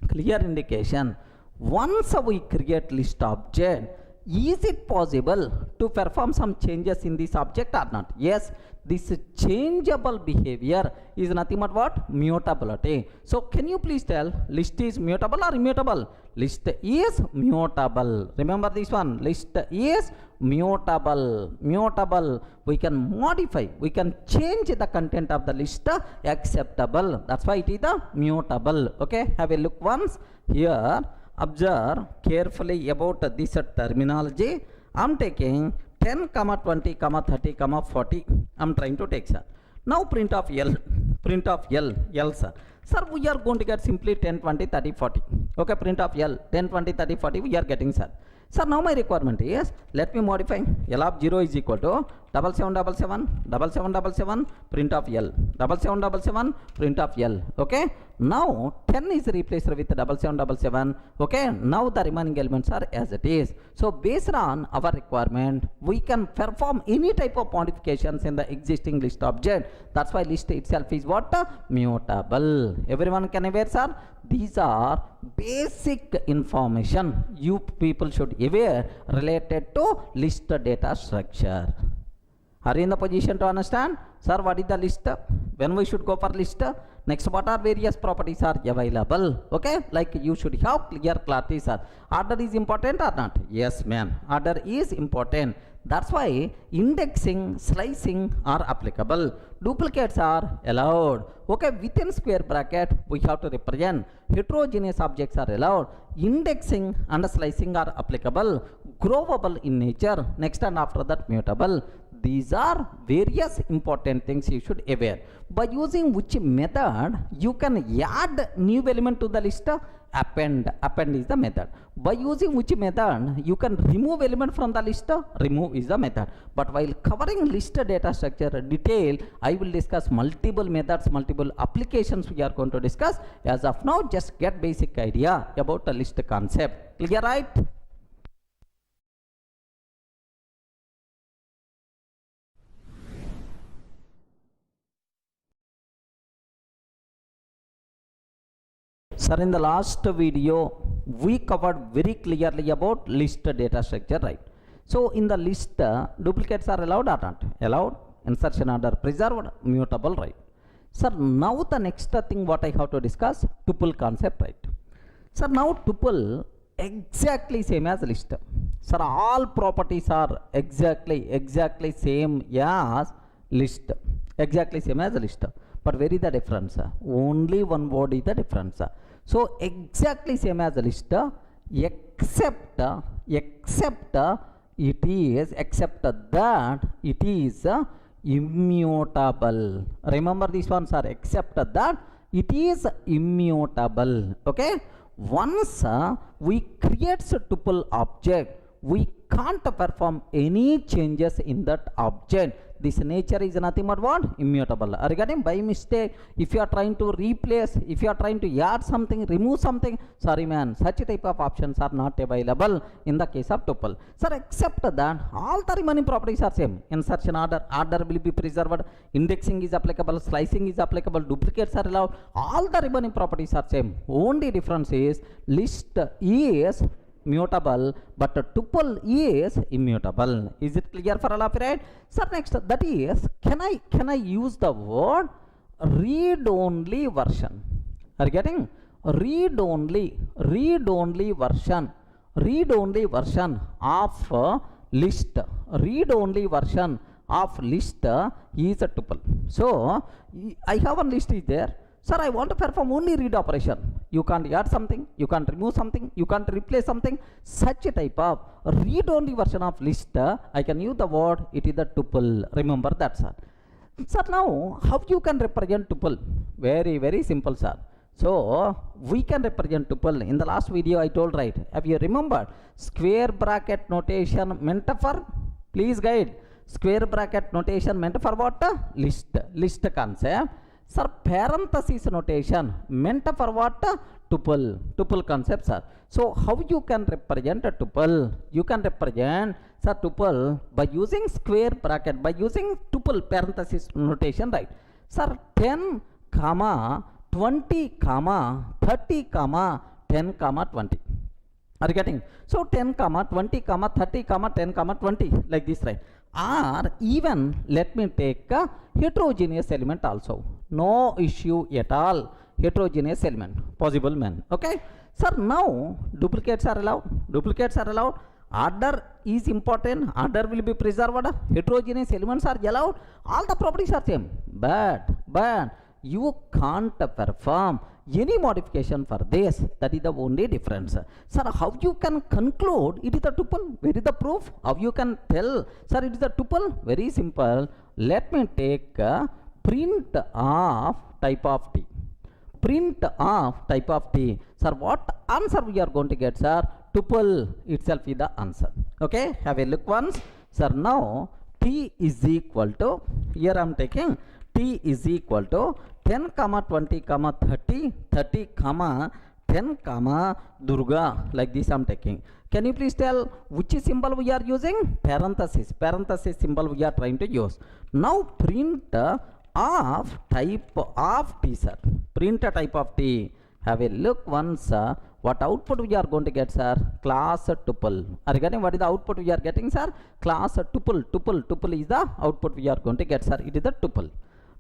Clear indication. Once we create list object, is it possible to perform some changes in this object or not? Yes, this changeable behavior is nothing but what? Mutability. So can you please tell, list is mutable or immutable? List is mutable. Remember this one, list is mutable. Mutable, we can modify, we can change the content of the list acceptable. That's why it is the mutable. Okay, have a look once here. Observe carefully about this terminology. I am taking 10, 20, 30, 40. I am trying to take, sir. Now print of L, L, sir. Sir, we are going to get simply 10, 20, 30, 40. Okay, print of L, 10, 20, 30, 40 we are getting, sir. Sir, now my requirement is, let me modify. L of 0 is equal to 7777, 7777, print of L, 7777, print of L. Okay. Now 10 is replaced with 7777. Okay. Now the remaining elements are as it is. So based on our requirement, we can perform any type of modifications in the existing list object. That's why list itself is what? Mutable. Everyone can aware, sir? These are basic information you people should aware related to list data structure. Are you in the position to understand? Sir, what is the list? When we should go for list? Next, what are various properties are available? Okay, like you should have clear clarity, sir. Order is important or not? Yes, ma'am. Order is important. That's why indexing, slicing are applicable. Duplicates are allowed. Okay, within square bracket, we have to represent. Heterogeneous objects are allowed. Indexing and slicing are applicable. Growable in nature. Next and after that, mutable. These are various important things you should aware. By using which method you can add new element to the list? Append. Append is the method. By using which method you can remove element from the list? Remove is the method. But while covering list data structure detail, I will discuss multiple methods, multiple applications we are going to discuss. As of now, just get basic idea about the list concept. Clear, right? Sir, in the last video, we covered very clearly about list data structure, right? So, in the list, duplicates are allowed or not? Allowed. Insertion order preserved, mutable, right? Sir, now the next thing what I have to discuss, tuple concept, right? Sir, now tuple exactly same as list. Sir, all properties are exactly same as list. Exactly same as list. But where is the difference? Only one word is the difference. So exactly same as the list, except that it is immutable. Remember these ones are except that it is immutable. Okay. Once we create a tuple object, we can't perform any changes in that object. This nature is nothing but what? Immutable. Regarding by mistake, if you are trying to replace, if you are trying to add something, remove something, sorry man, such type of options are not available in the case of tuple. Sir, except that all the remaining properties are same. Insertion order will be preserved, indexing is applicable, slicing is applicable, duplicates are allowed, all the remaining properties are same. Only difference is list is mutable, but tuple is immutable. Is it clear for all of you, right? Sir, next, that is, can I use the word read-only version? Are you getting? Read-only version of list. Read-only version of list is a tuple. So I have one list is there. Sir, I want to perform only read operation. You can't add something, you can't remove something, you can't replace something. Such a type of read only version of list, I can use the word, it is the tuple. Remember that, sir. Sir, now how you can represent tuple? Very, very simple, sir. So we can represent tuple. In the last video I told, right? Have you remembered? Square bracket notation meant for, please guide. Square bracket notation meant for what? List concept. Sir, parenthesis notation meant for what? Tuple concept, sir. So how you can represent a tuple? You can represent, sir, tuple by using square bracket, by using tuple parenthesis notation, right? Sir, 10 comma 20 comma 30 comma 10 comma 20. Are you getting? So 10 comma 20 comma 30 comma 10 comma 20, like this, right? Or even let me take a heterogeneous element also. No issue at all. Heterogeneous element, possible man. Okay. Sir, now duplicates are allowed. Duplicates are allowed. Order is important. Order will be preserved. Heterogeneous elements are allowed. All the properties are same. But you can't perform any modification for this. That is the only difference. Sir, how you can conclude it is a tuple? Where is the proof? How you can tell, sir, it is a tuple? Very simple. Let me take print of type of t. Print of type of t. Sir, what answer we are going to get, sir? Tuple itself is the answer. Okay, have a look once. Sir, now t is equal to, here I am taking t is equal to 10 comma 20 comma 30 30 comma 10 comma Durga, like this I am taking. Can you please tell which symbol we are using? Parenthesis symbol we are trying to use. Now print of type of t, sir. Print a type of t. Have a look once. What output we are going to get, sir? Class tuple. Are you getting what is the output we are getting, sir? Class tuple. Tuple is the output we are going to get, sir. It is the tuple.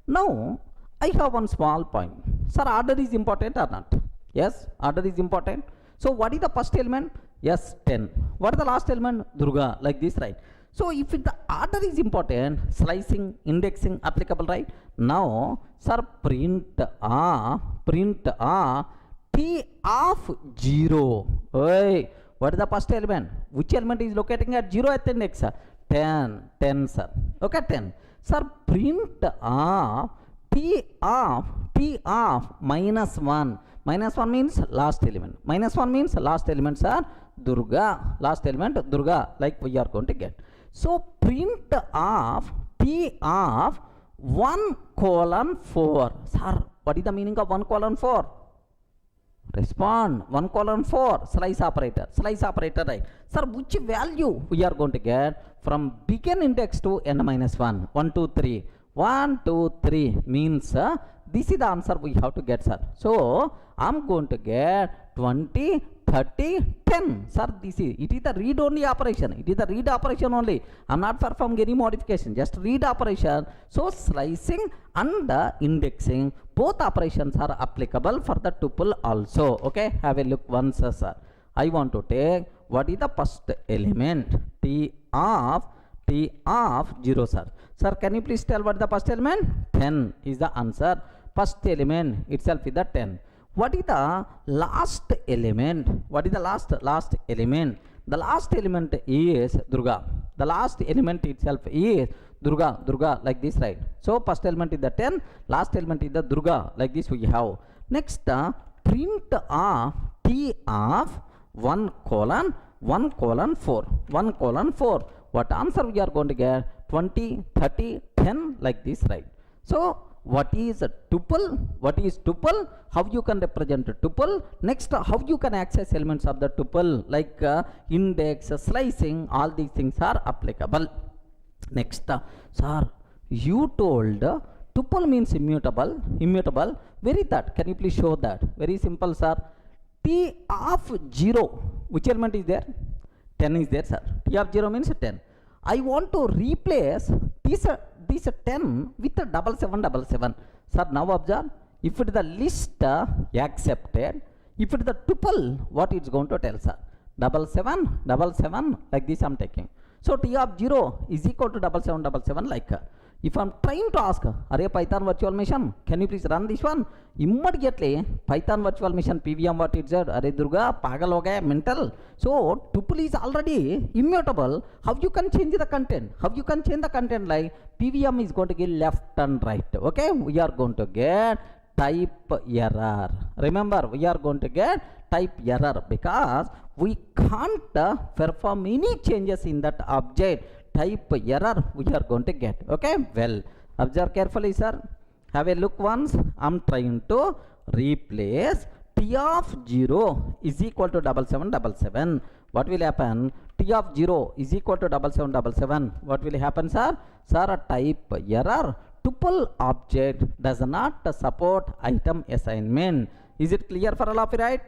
Now I have one small point. Sir, order is important or not? Yes, order is important. So what is the first element? Yes, 10. What is the last element? Durga, like this, right? So if the order is important, slicing, indexing applicable, right? Now, sir, print t of 0. Hey, what is the first element? Which element is locating at 0 at index? 10, sir. Okay, 10. Sir, print of t of minus 1. Minus 1 means last element. Minus 1 means last element, sir. Durga. Last element, Durga, like we are going to get. So print of t of 1 colon 4. Sir, what is the meaning of 1 colon 4? Respond. 1 colon 4. Slice operator, right? Sir, which value we are going to get from begin index to n minus 1? 1, 2, 3. 1, 2, 3 means this is the answer we have to get, sir. So I'm going to get 20, 30, 10. Sir, it is the read only operation. It is the read operation only. I'm not performing any modification, just read operation. So slicing and indexing, both operations are applicable for the tuple also. Okay, have a look once, sir. I want to take what is the first element? T of 0, sir. Sir, can you please tell what is the first element? 10 is the answer. First element itself is the 10. What is the last element? What is the last element? The last element is Durga. The last element itself is Durga, like this, right? So first element is the 10, last element is the Durga, like this we have. Next, print of t of 1 colon 4. 1 colon 4. What answer we are going to get? 20, 30, 10, like this, right? So what is a tuple? What is tuple? How you can represent a tuple? Next, how you can access elements of the tuple, like index, slicing, all these things are applicable. Next, sir, you told tuple means immutable. Where is that? Can you please show that? Very simple, sir. T of 0, which element is there? 10 is there, sir. T of 0 means 10. I want to replace this 10 with a 7777. Sir, now observe, if it is the list accepted, if it is the tuple, what it's going to tell, sir? 77, like this I'm taking. So T of 0 is equal to 7777 like if I'm trying to ask, array Python virtual machine, can you please run this one? Immediately, Python virtual machine PVM what it said, array Durga, pagal ho gaya, mental. So, tuple is already immutable. How you can change the content? How you can change the content like PVM is going to get left and right. Okay, we are going to get type error. Remember, we are going to get type error because we can't perform any changes in that object. Type error we are going to get. Okay, well, observe carefully, sir. Have a look once. I'm trying to replace T of 0 is equal to 7777. What will happen? T of 0 is equal to 7777. What will happen, sir? Sir, type error. Tuple object does not support item assignment. Is it clear for all of you, right?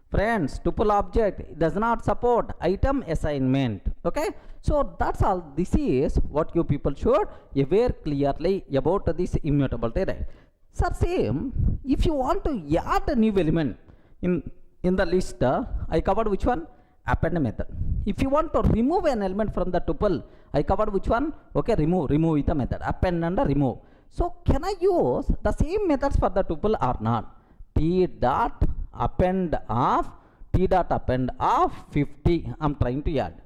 Friends, tuple object does not support item assignment. Okay, so that's all. This is what you people should aware clearly about this immutability, right? Sir, same if you want to add a new element in the list, I covered which one? Append method. If you want to remove an element from the tuple, I covered which one? Okay, remove with the method append and remove. So can I use the same methods for the tuple or not? T dot append of 50 I'm trying to add.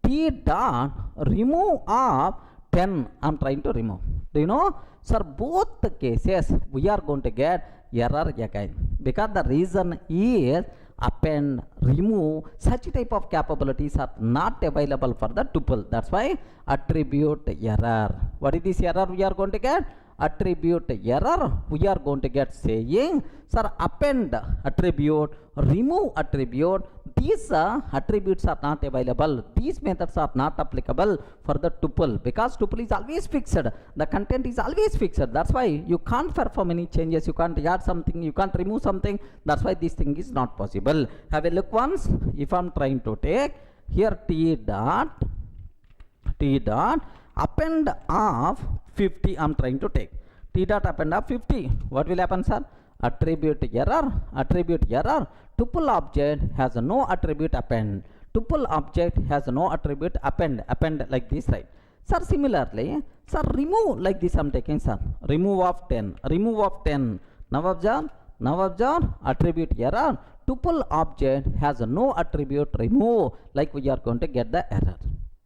T dot remove of 10 I'm trying to remove. Do you know, sir, both the cases we are going to get error again because the reason is append, remove, such type of capabilities are not available for the tuple. That's why attribute error. What is this error we are going to get? Attribute error we are going to get saying, sir, append attribute, remove attribute, these attributes are not available, these methods are not applicable for the tuple because tuple is always fixed, the content is always fixed. That's why you can't perform any changes, you can't add something, you can't remove something. That's why this thing is not possible. Have a look once. If I'm trying to take here T dot append of 50 I'm trying to take. T dot append of 50. What will happen, sir? Attribute error. Tuple object has no attribute append. Tuple object has no attribute append like this, right? Sir, similarly, sir, remove like this I'm taking, sir. Remove of 10. Now observe attribute error. Tuple object has no attribute remove, like we are going to get the error.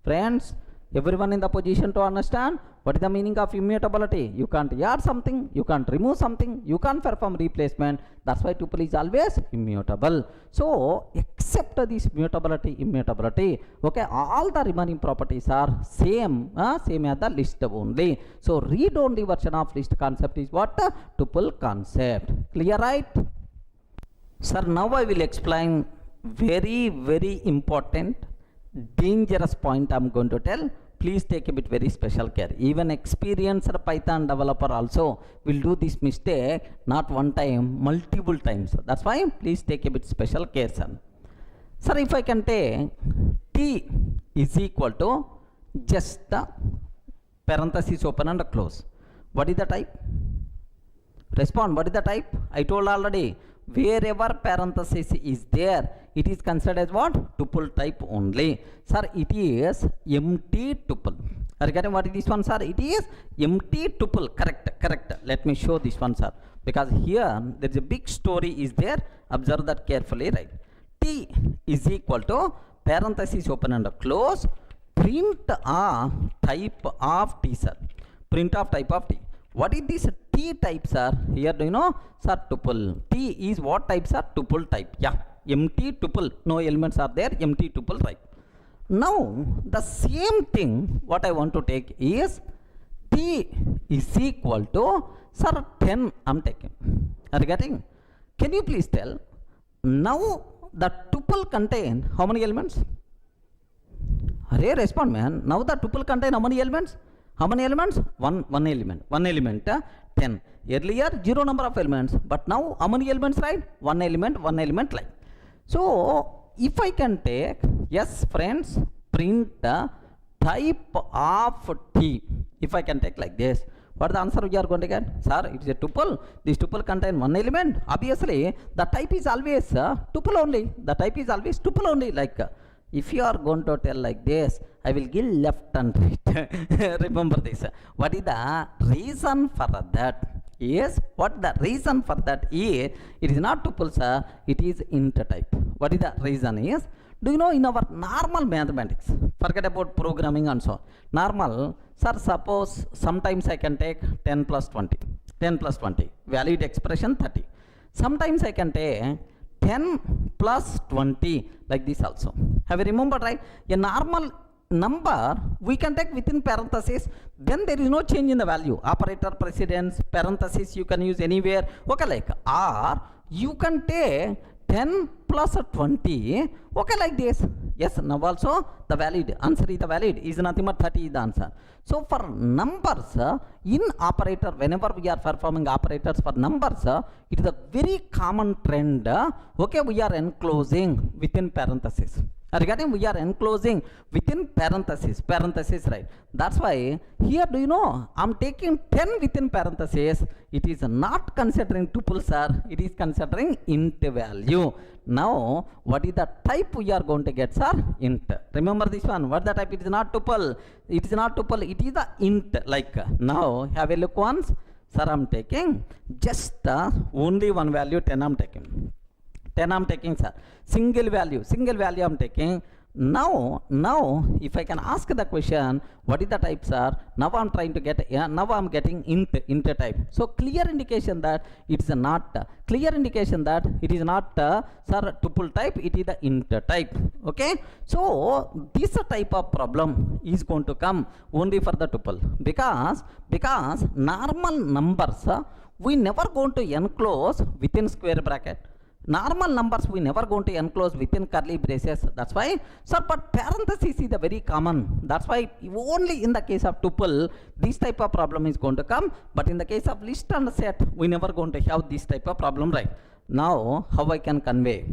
Friends, everyone in the position to understand what is the meaning of immutability? You can't add something, you can't remove something, you can't perform replacement. That's why tuple is always immutable. So except this immutability, okay, all the remaining properties are same as the list only. So read only version of list concept is what? Tuple concept. Clear, right? Sir, now I will explain very important dangerous point I'm going to tell. Please take a bit very special care. Even experienced Python developer also will do this mistake, not one time, multiple times. That's why please take a bit special care, sir. Sir, if I can take T is equal to just the parenthesis open and close. What is the type? Respond. What is the type? I told already. Wherever parenthesis is there, it is considered as what? Tuple type only. Sir, it is empty tuple. Are you getting what is this one, sir? It is empty tuple. Correct. Let me show this one, sir. Because here there is a big story is there. Observe that carefully, right? T is equal to parenthesis open and close. Print a type of T, sir. Print of type of T. What is this T type, sir? Here, do you know, sir? Tuple. T is what type, sir? Tuple type. Yeah, empty tuple. No elements are there. Empty tuple, right? Now, the same thing, what I want to take is T is equal to, sir, 10 I'm taking. Are you getting? Can you please tell? Now, the tuple contain how many elements? Array, respond, man. Now, the tuple contain how many elements? How many elements? One element. 10. Earlier, 0 number of elements. But now, how many elements, right? One element, like. So, if I can take, yes, friends, print type of T. If I can take like this, what is the answer we are going to get? Sir, it is a tuple. This tuple contain one element. Obviously, the type is always tuple only. The type is always tuple only. Like, If you are going to tell like this, I will give left and right. Remember this. What is the reason for that? Yes, what the reason for that is, it is not tuple, sir, it is int type. What is the reason is? Do you know in our normal mathematics, forget about programming and so on. Normal, sir, suppose sometimes I can take 10 plus 20. 10 plus 20. Valid expression 30. Sometimes I can take 10 plus 20 like this also. Have you remembered, right? A normal number we can take within parenthesis, then there is no change in the value. Operator precedence, parenthesis you can use anywhere. Okay, like, or you can take 10 plus 20, okay, like this. Yes, now also the valid answer is the valid is nothing but 30 is the answer. So for numbers in operator, whenever we are performing operators for numbers, it is a very common trend. Okay, we are enclosing within parenthesis. Regarding we are enclosing within parenthesis, right? That's why here, do you know, I'm taking 10 within parenthesis. It is not considering tuple, sir. It is considering int value. Now, what is the type we are going to get, sir? Int. Remember this one. What the type? It is not tuple. It is not tuple. It is the int. Like, now, have a look once. Sir, I'm taking just only one value, 10 I'm taking. 10 I'm taking, sir. Single value I'm taking. Now, if I can ask the question, what is the type, sir? Now I'm trying to get, now I'm getting int type. So clear indication that it is not, sir, tuple type, it is the int type. Okay. So this type of problem is going to come only for the tuple, because normal numbers, we never going to enclose within square bracket. Normal numbers we never going to enclose within curly braces. That's why, sir, but parenthesis is the very common. That's why only in the case of tuple, this type of problem is going to come. But in the case of list and set, we never going to have this type of problem, right? Now, how I can convey?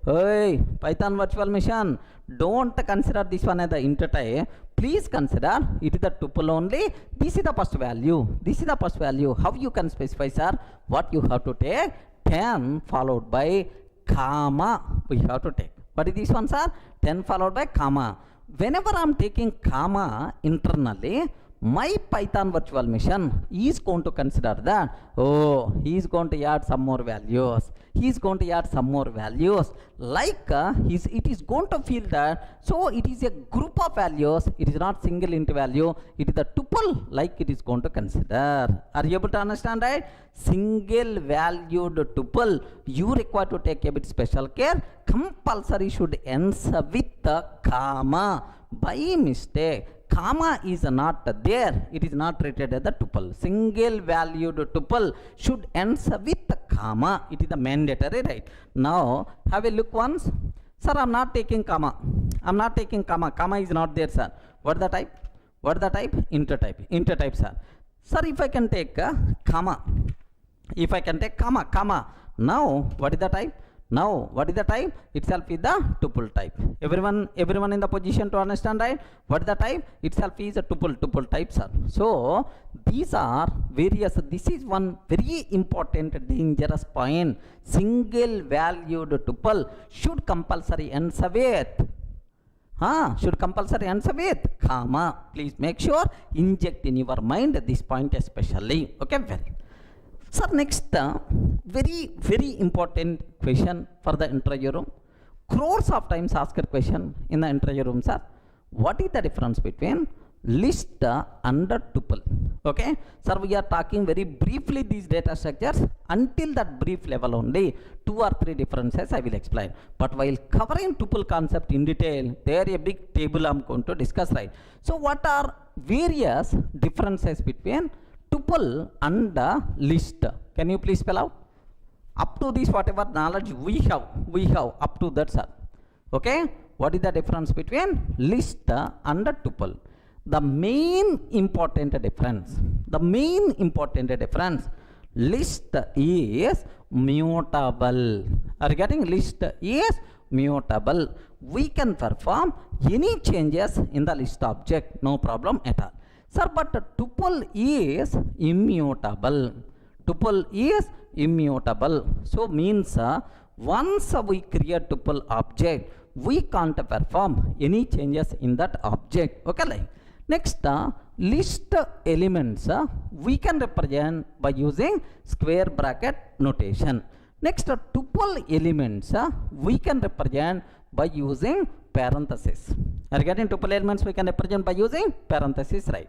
Hey, Python virtual machine, don't consider this one as the int type. Please consider it is the tuple only. This is the first value. How you can specify, sir? What you have to take? 10 followed by comma we have to take. What is this one, sir? 10 followed by comma. Whenever I am taking comma internally, my Python virtual machine is going to consider that, oh, he is going to add some more values. Like it is going to feel that, so it is a group of values. It is not single int value. It is the tuple, like it is going to consider. Are you able to understand, right? Single valued tuple, you require to take a bit special care. Compulsory should end with the comma. By mistake, comma is not there. It is not treated as the tuple. Single valued tuple should end with the comma. It is the mandatory, right? Now, have a look once. Sir, I'm not taking comma. Comma is not there, sir. What the type? Int type, sir. Sir, if I can take comma. Now, what is the type? Itself is the tuple type. Everyone in the position to understand, right? What is the type? Itself is a tuple type, sir. So these are various. This is one very important dangerous point. Single valued tuple should compulsory ends with. Comma. Please make sure inject in your mind this point especially. Okay, well. Sir, next, very important question for the interview room. Crores of times asked question in the interview room, sir. What is the difference between list and tuple? Okay, sir, we are talking very briefly these data structures. Until that brief level only, 2 or 3 differences I will explain. But while covering tuple concept in detail, there a big table I'm going to discuss, right? So what are various differences between tuple and list? Can you please spell out? Up to this, whatever knowledge we have up to that, sir. Okay, what is the difference between list and tuple? The main important difference, list is mutable. Regarding list is mutable. We can perform any changes in the list object, no problem at all. Sir, but tuple is immutable. So means once we create tuple object, we can't perform any changes in that object. Okay, like next list elements we can represent by using square bracket notation. Next tuple elements we can represent by using parenthesis. Are you getting? Tuple elements we can represent by using parenthesis, right?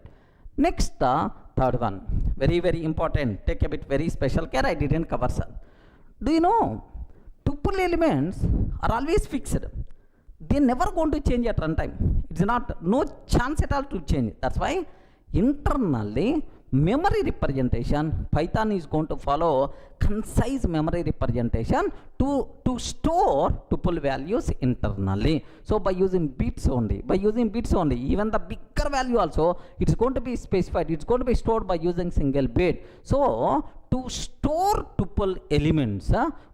Next third one, very important, take a bit very special care, I didn't cover, sir. Do you know tuple elements are always fixed? They never going to change at runtime. It's not, no chance at all to change. That's why internally memory representation, Python is going to follow concise memory representation to store tuple values internally. So by using bits only, even the bigger value also, it's going to be specified, it's going to be stored by using single bit. So to store tuple elements,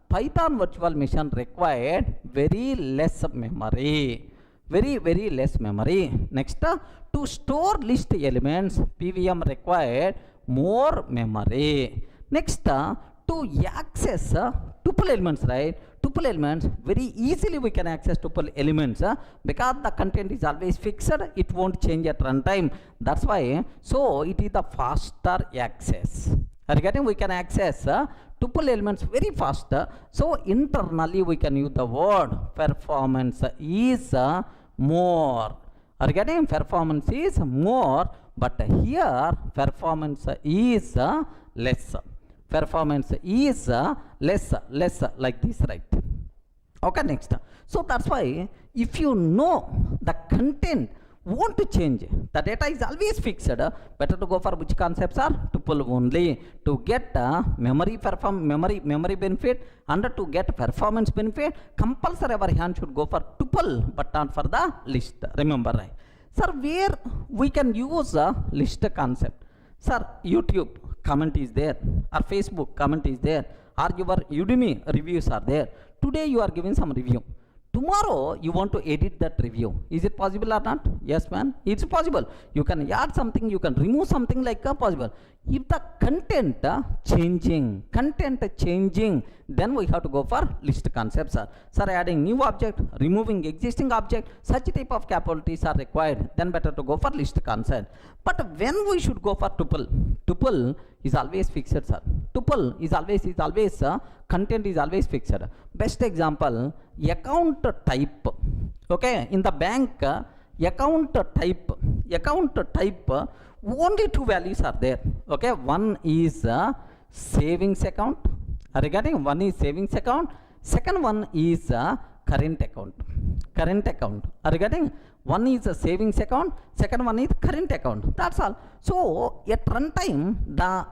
Python virtual machine required very less memory. Very less memory. Next, to store list elements, PVM required more memory. Next, to access tuple elements, right? Tuple elements, very easily we can access tuple elements because the content is always fixed, it won't change at runtime. That's why, so it is the faster access. Are you getting? We can access tuple elements very fast. So internally we can use the word performance is more. Are you getting? Performance is more, but here performance is less. Performance is less, like this, right? Okay, next. So that's why if you know the content won't change, the data is always fixed, better to go for which concepts are tuple only to get memory benefit, and to get performance benefit compulsory our hand should go for tuple but not for the list. Remember, right? Sir, where we can use a list concept? Sir, YouTube comment is there, or Facebook comment is there, or your Udemy reviews are there. Today you are giving some review. Tomorrow you want to edit that review. Is it possible or not? Yes, man, it's possible. You can add something, you can remove something, like possible. If the content changing, then we have to go for list concepts. Sir, adding new object, removing existing object, such type of capabilities are required, then better to go for list concept. But when we should go for tuple? Tuple is always fixed, sir. Tuple is always content is always fixed. Best example, account type. Okay, in the bank, account type, only two values are there. Okay, one is savings account. Are you getting? One is savings account, second one is current account. Are you getting? One is a savings account, second one is current account. That's all. So at runtime, the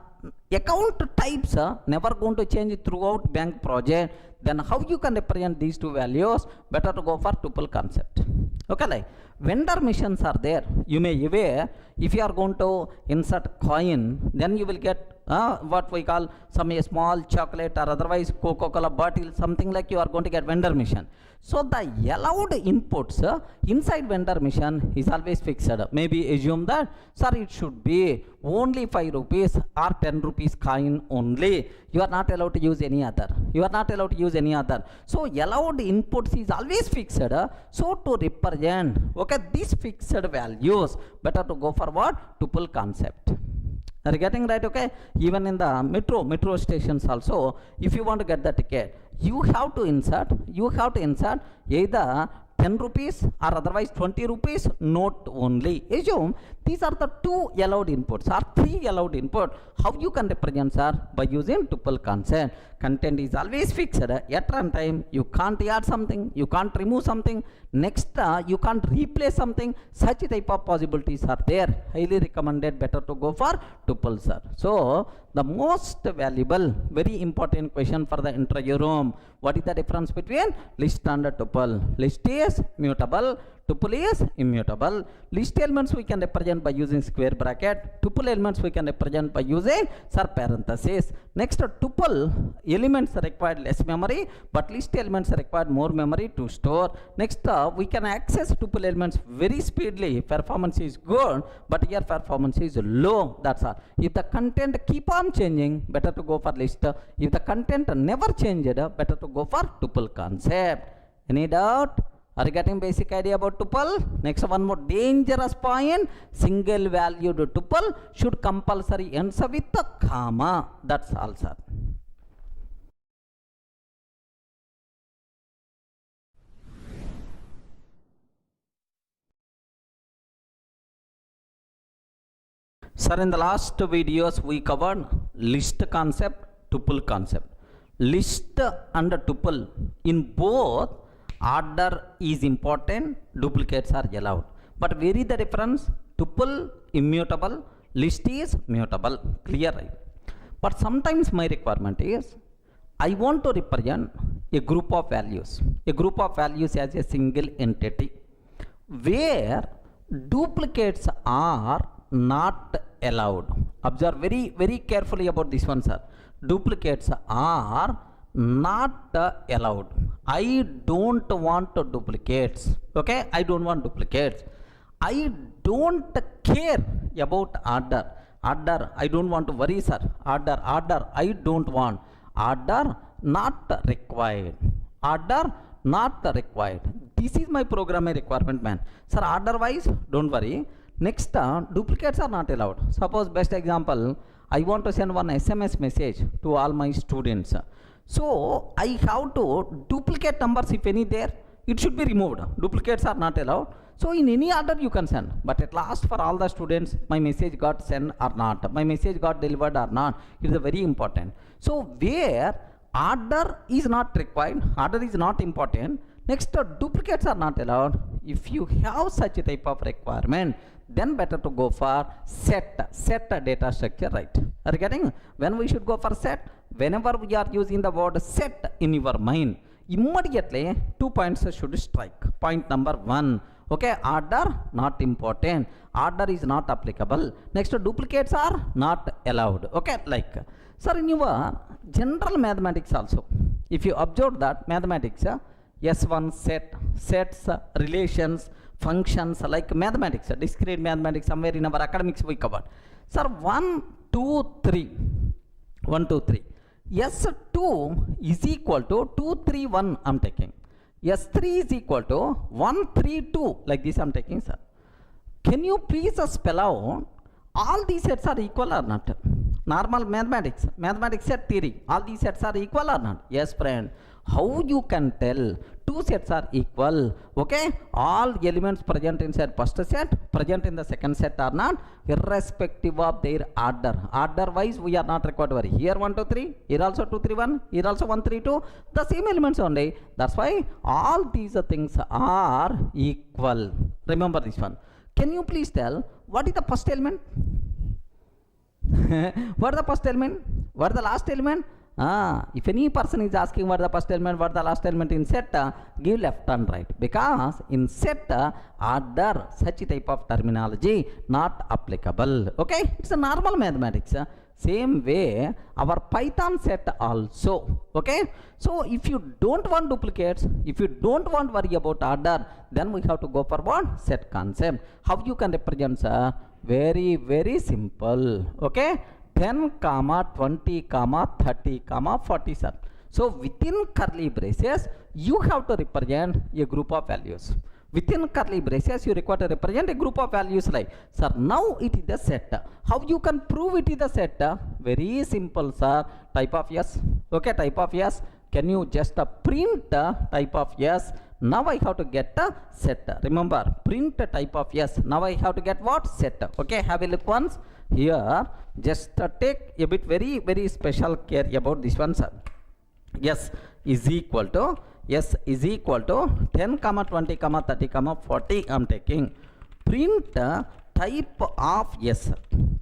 account types never going to change throughout bank project. Then how you can represent these two values? Better to go for tuple concept. Okay, like vendor missions are there. You may aware, if you are going to insert coin, then you will get what we call some small chocolate or otherwise Coca-Cola bottle, something like you are going to get vendor mission. So the allowed inputs inside vendor mission is always fixed. Maybe assume that, sir, it should be only 5 rupees or 10 rupees coin only. You are not allowed to use any other. So allowed inputs is always fixed. So to represent, okay, these fixed values, better to go for what? Tuple concept. Are you getting right? Okay, even in the metro stations also, if you want to get the ticket, you have to insert either 10 rupees or otherwise 20 rupees note only. Assume these are the two allowed inputs or three allowed input. How you can represent, sir? By using tuple concept. Content is always fixed. At runtime, you can't add something, you can't remove something. Next, you can't replace something. Such type of possibilities are there. Highly recommended, better to go for tuple, sir. So the most valuable, very important question for the interview room. What is the difference between list and tuple? List is mutable, tuple is immutable. List elements we can represent by using square bracket. Tuple elements we can represent by using parenthesis. Next, tuple elements required less memory, but list elements required more memory to store. Next, we can access tuple elements very speedily. Performance is good, but here performance is low. That's all. If the content keep on changing, better to go for list. If the content never changed, better to go for tuple concept. Any doubt? Are you getting basic idea about tuple? Next one more dangerous point. Single valued tuple should compulsory ends with a comma. That's all, sir. Sir, in the last videos we covered list concept, tuple concept. List and tuple in both order is important, duplicates are allowed. But where is the difference? Tuple immutable, list is mutable. Clear, right? But sometimes my requirement is I want to represent a group of values. A group of values as a single entity where duplicates are not allowed. Observe very carefully about this one, sir. Duplicates are not allowed. I don't want duplicates. Okay, I don't want duplicates. I don't care about order. Order, I don't want to worry, sir. Order, I don't want. Order not required. Order not required. This is my programming requirement, man. Sir, order wise, don't worry. Next, duplicates are not allowed. Suppose, best example, I want to send one SMS message to all my students. So, I have to duplicate numbers if any there. It should be removed. Duplicates are not allowed. So, in any order you can send. But at last for all the students, my message got sent or not. My message got delivered or not. It is very important. So, where order is not required, order is not important. Next, duplicates are not allowed. If you have such a type of requirement, then better to go for set data structure, right? Are you getting? When we should go for set? Whenever we are using the word set in your mind, immediately 2 points should strike. Point number 1. Okay, order not important. Order is not applicable. Next, duplicates are not allowed. Okay, like, sir, in your general mathematics also, if you observe that mathematics, S1 set, sets, relations, functions, like mathematics, discrete mathematics, somewhere in our academics we covered. Sir, 1, 2, 3. 1, 2, 3. S2 is equal to 2, 3, 1 I'm taking. S3 is equal to 1, 3, 2. Like this I'm taking, sir. Can you please spell out all these sets are equal or not? Normal mathematics set theory. All these sets are equal or not? Yes, friend. How you can tell two sets are equal? Okay, all elements present inside first set, present in the second set or not, irrespective of their order. Order wise, we are not required to worry. Here 1, 2, 3, here also 2, 3, 1, here also 1, 3, 2. The same elements only. That's why all these things are equal. Remember this one. Can you please tell what is the first element? What is the first element? What is the last element? If any person is asking what the first element, what the last element in set, give left and right, because in set order such type of terminology not applicable. Okay, it's a normal mathematics. Same way our Python set also. Okay, so if you don't want duplicates, if you don't want worry about order, then we have to go for what? Set concept. How you can represent, sir? Very simple. Okay, 10, 20, 30, 40, sir. So within curly braces, you have to represent a group of values. Within curly braces, you require to represent a group of values like, sir, now it is the set. How you can prove it is the set? Very simple, sir. Type of yes. Okay, type of yes. Can you just print type of yes? Now I have to get a set. Remember, print type of yes. Now I have to get what? Set. Okay, have a look once. Here, just take a bit very special care about this one, sir. Yes is equal to 10, 20, 30, 40 I'm taking. Print type of yes.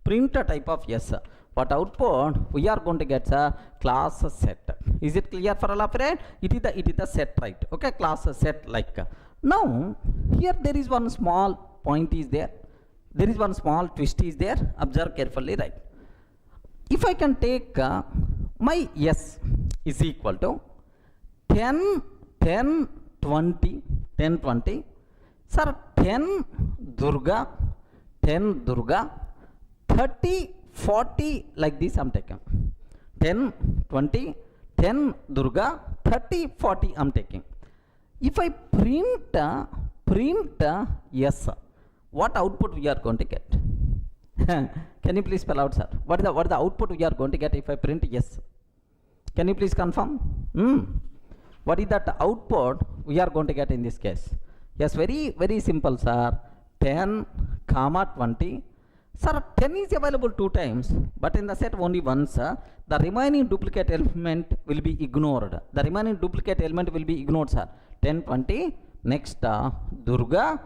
Print type of yes. What output we are going to get a class set. Is it clear for all of it? It is the set, right? Okay, class set like. Now here there is one small point is there. There is one small twist is there. Observe carefully, right? If I can take my yes is equal to 10, 20. Sir, 10 Durga, 30, 40 like this I'm taking. 10, 20, 10 Durga, 30, 40 I'm taking. If I print yes, what output we are going to get? Can you please spell out, sir? What is the output we are going to get if I print yes? Can you please confirm? What is that output we are going to get in this case? Yes, very simple, sir. 10, comma 20. Sir, 10 is available 2 times, but in the set only once. The remaining duplicate element will be ignored. The remaining duplicate element will be ignored, sir. 10, 20. Next, Durga,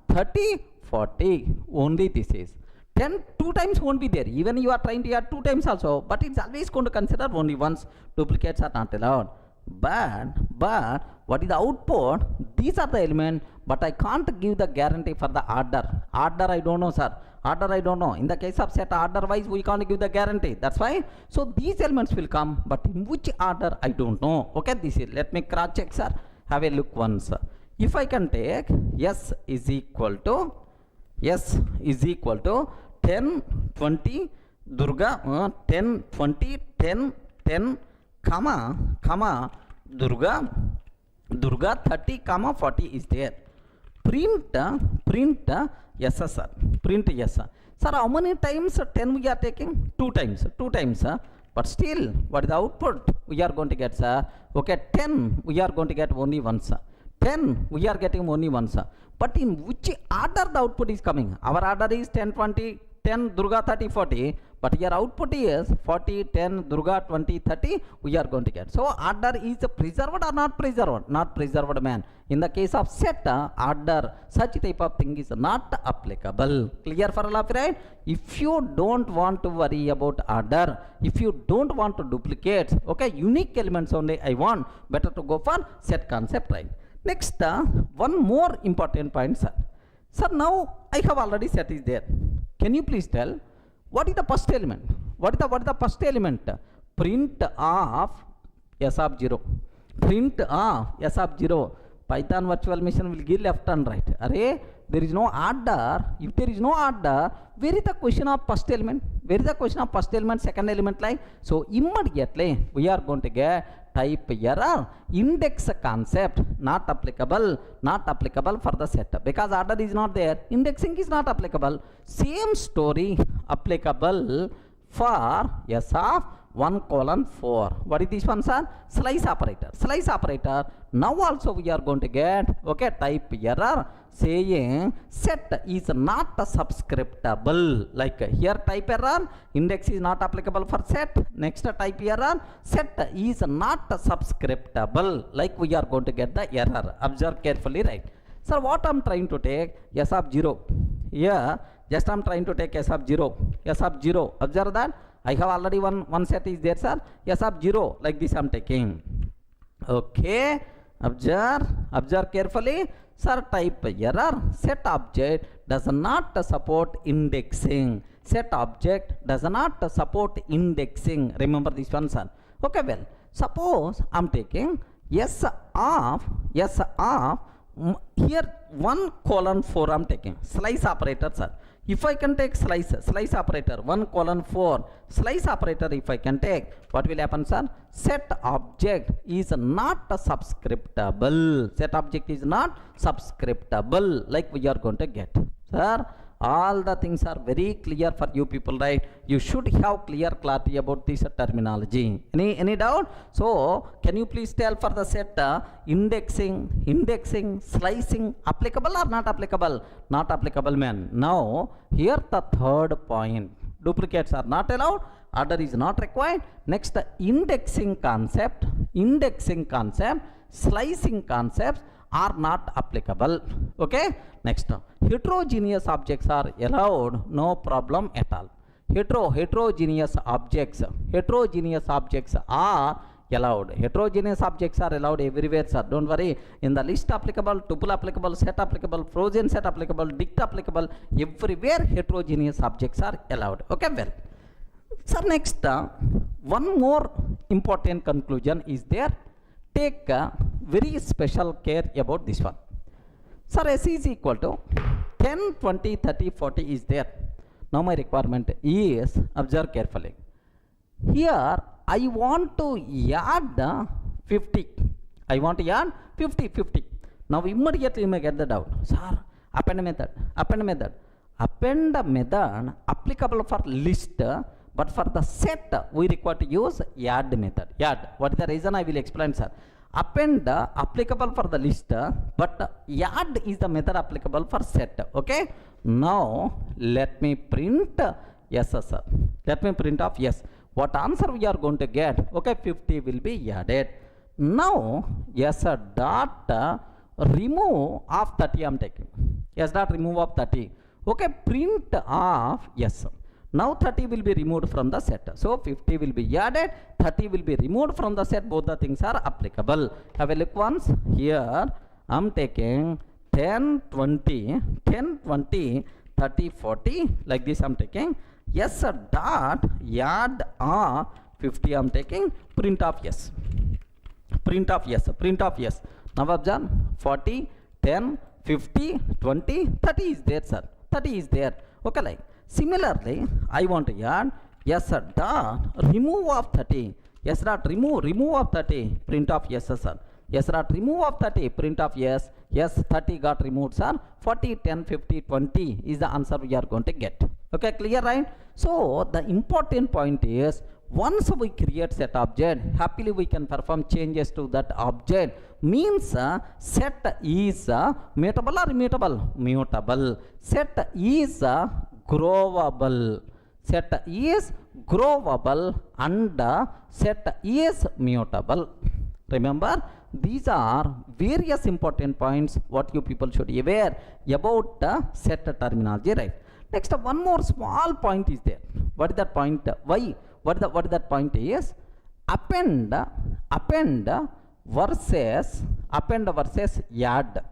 30, 40. Only this is. 10 2 times won't be there. Even you are trying to add 2 times also, but it's always going to consider only once. Duplicates are not allowed. But what is the output? These are the elements, but I can't give the guarantee for the order. Order I don't know, sir. Order I don't know. In the case of set order wise, we can't give the guarantee. That's why. So these elements will come, but in which order I don't know. Okay, this is. Let me cross check, sir. Have a look once. If I can take S is equal to 10, 20, Durga, 10, 20, 10, 10, comma, Durga, 30, comma, 40 is there. Print yes, sir. Print yes, sir. Sir, how many times 10 we are taking? 2 times. 2 times, sir. But still, what is the output we are going to get, sir? Okay, 10 we are going to get only once, sir. 10 we are getting only once, sir. But in which order the output is coming? Our order is 10, 20, 10, Durga, 30, 40. But your output is 40, 10, Durga, 20, 30. We are going to get. So order is preserved or not preserved? Not preserved, man. In the case of set, order, such type of thing is not applicable. Clear for all of you, right? If you don't want to worry about order, if you don't want to duplicate, okay, unique elements only I want, better to go for set concept, right? Next, one more important point, sir. Sir, now I have already set is there. Can you please tell what is the first element? What is the first element? Print of S of 0. Print of S of 0. Python virtual machine will give left and right. Array, there is no order. If there is no order, where is the question of first element? Where is the question of first element, second element like? So immediately we are going to get type error. Index concept not applicable for the set, because order is not there. Indexing is not applicable. Same story applicable for S of 1:4. What is this one, sir? Slice operator. Slice operator. Now also we are going to get, okay, type error saying set is not subscriptable. Like here type error, index is not applicable for set. Next type error, set is not subscriptable. Like we are going to get the error. Observe carefully, right? Sir, what I'm trying to take? S of 0. Here, just I'm trying to take S of 0. S of 0. Observe that. I have already one set is there, sir. S of 0. Like this I'm taking. Okay. Observe carefully. Sir, type error. Set object does not support indexing. Set object does not support indexing. Remember this one, sir. Okay, well, suppose I'm taking S of here 1:4 I'm taking. Slice operator, sir. If I can take slice operator 1:4, slice operator if I can take, what will happen, sir? Set object is not subscriptable. Set object is not subscriptable, like we are going to get. Sir, all the things are very clear for you people, right? You should have clear clarity about this terminology. Any doubt? So can you please tell for the set indexing, slicing applicable or not applicable? Not applicable, man. Now here the third point. Duplicates are not allowed. Order is not required. Next, indexing concept, slicing concepts are not applicable. Okay. Next, heterogeneous objects are allowed, no problem at all. Heterogeneous objects are allowed. Heterogeneous objects are allowed everywhere, sir. Don't worry. In the list applicable, tuple applicable, set applicable, frozen set applicable, dict applicable, everywhere heterogeneous objects are allowed. Okay, well. Sir, next, one more important conclusion is there. Take very special care about this one. Sir, S is equal to 10, 20, 30, 40 is there. Now my requirement is, observe carefully. Here I want to add 50. I want to add 50, 50. Now immediately you may get the doubt. Sir, append method. Append method applicable for list, but for the set we require to use add method. Add. What is the reason? I will explain, sir. Append applicable for the list, but add is the method applicable for set. Okay. Now let me print yes, sir. Let me print off yes. What answer we are going to get? Okay, 50 will be added. Now yes, sir, dot remove of 30 I am taking. Yes, dot remove of 30. Okay, print of yes. Now 30 will be removed from the set. So 50 will be added, 30 will be removed from the set. Both the things are applicable. Have a look once. Here I am taking 10, 20, 10, 20, 30, 40. Like this I am taking. Yes, sir, dot add 50 I am taking. Print of yes. Print of yes. Print of yes. Now observe 40, 10, 50, 20, 30 is there, sir. 30 is there. Okay, like similarly, I want to add yes, sir, dot remove of 30. Yes, dot remove of 30. Print of yes, sir. Yes, dot remove of 30. Print of yes. Yes, 30 got removed, sir. 40, 10, 50, 20 is the answer we are going to get. Okay, clear, right? So the important point is, once we create set object, happily we can perform changes to that object. Means set is mutable or immutable? Mutable. Set is growable. Set is growable and set is mutable. Remember, these are various important points what you people should be aware about set terminology, right? Next, one more small point is there. What is that point? Why? What that point is? Append versus add.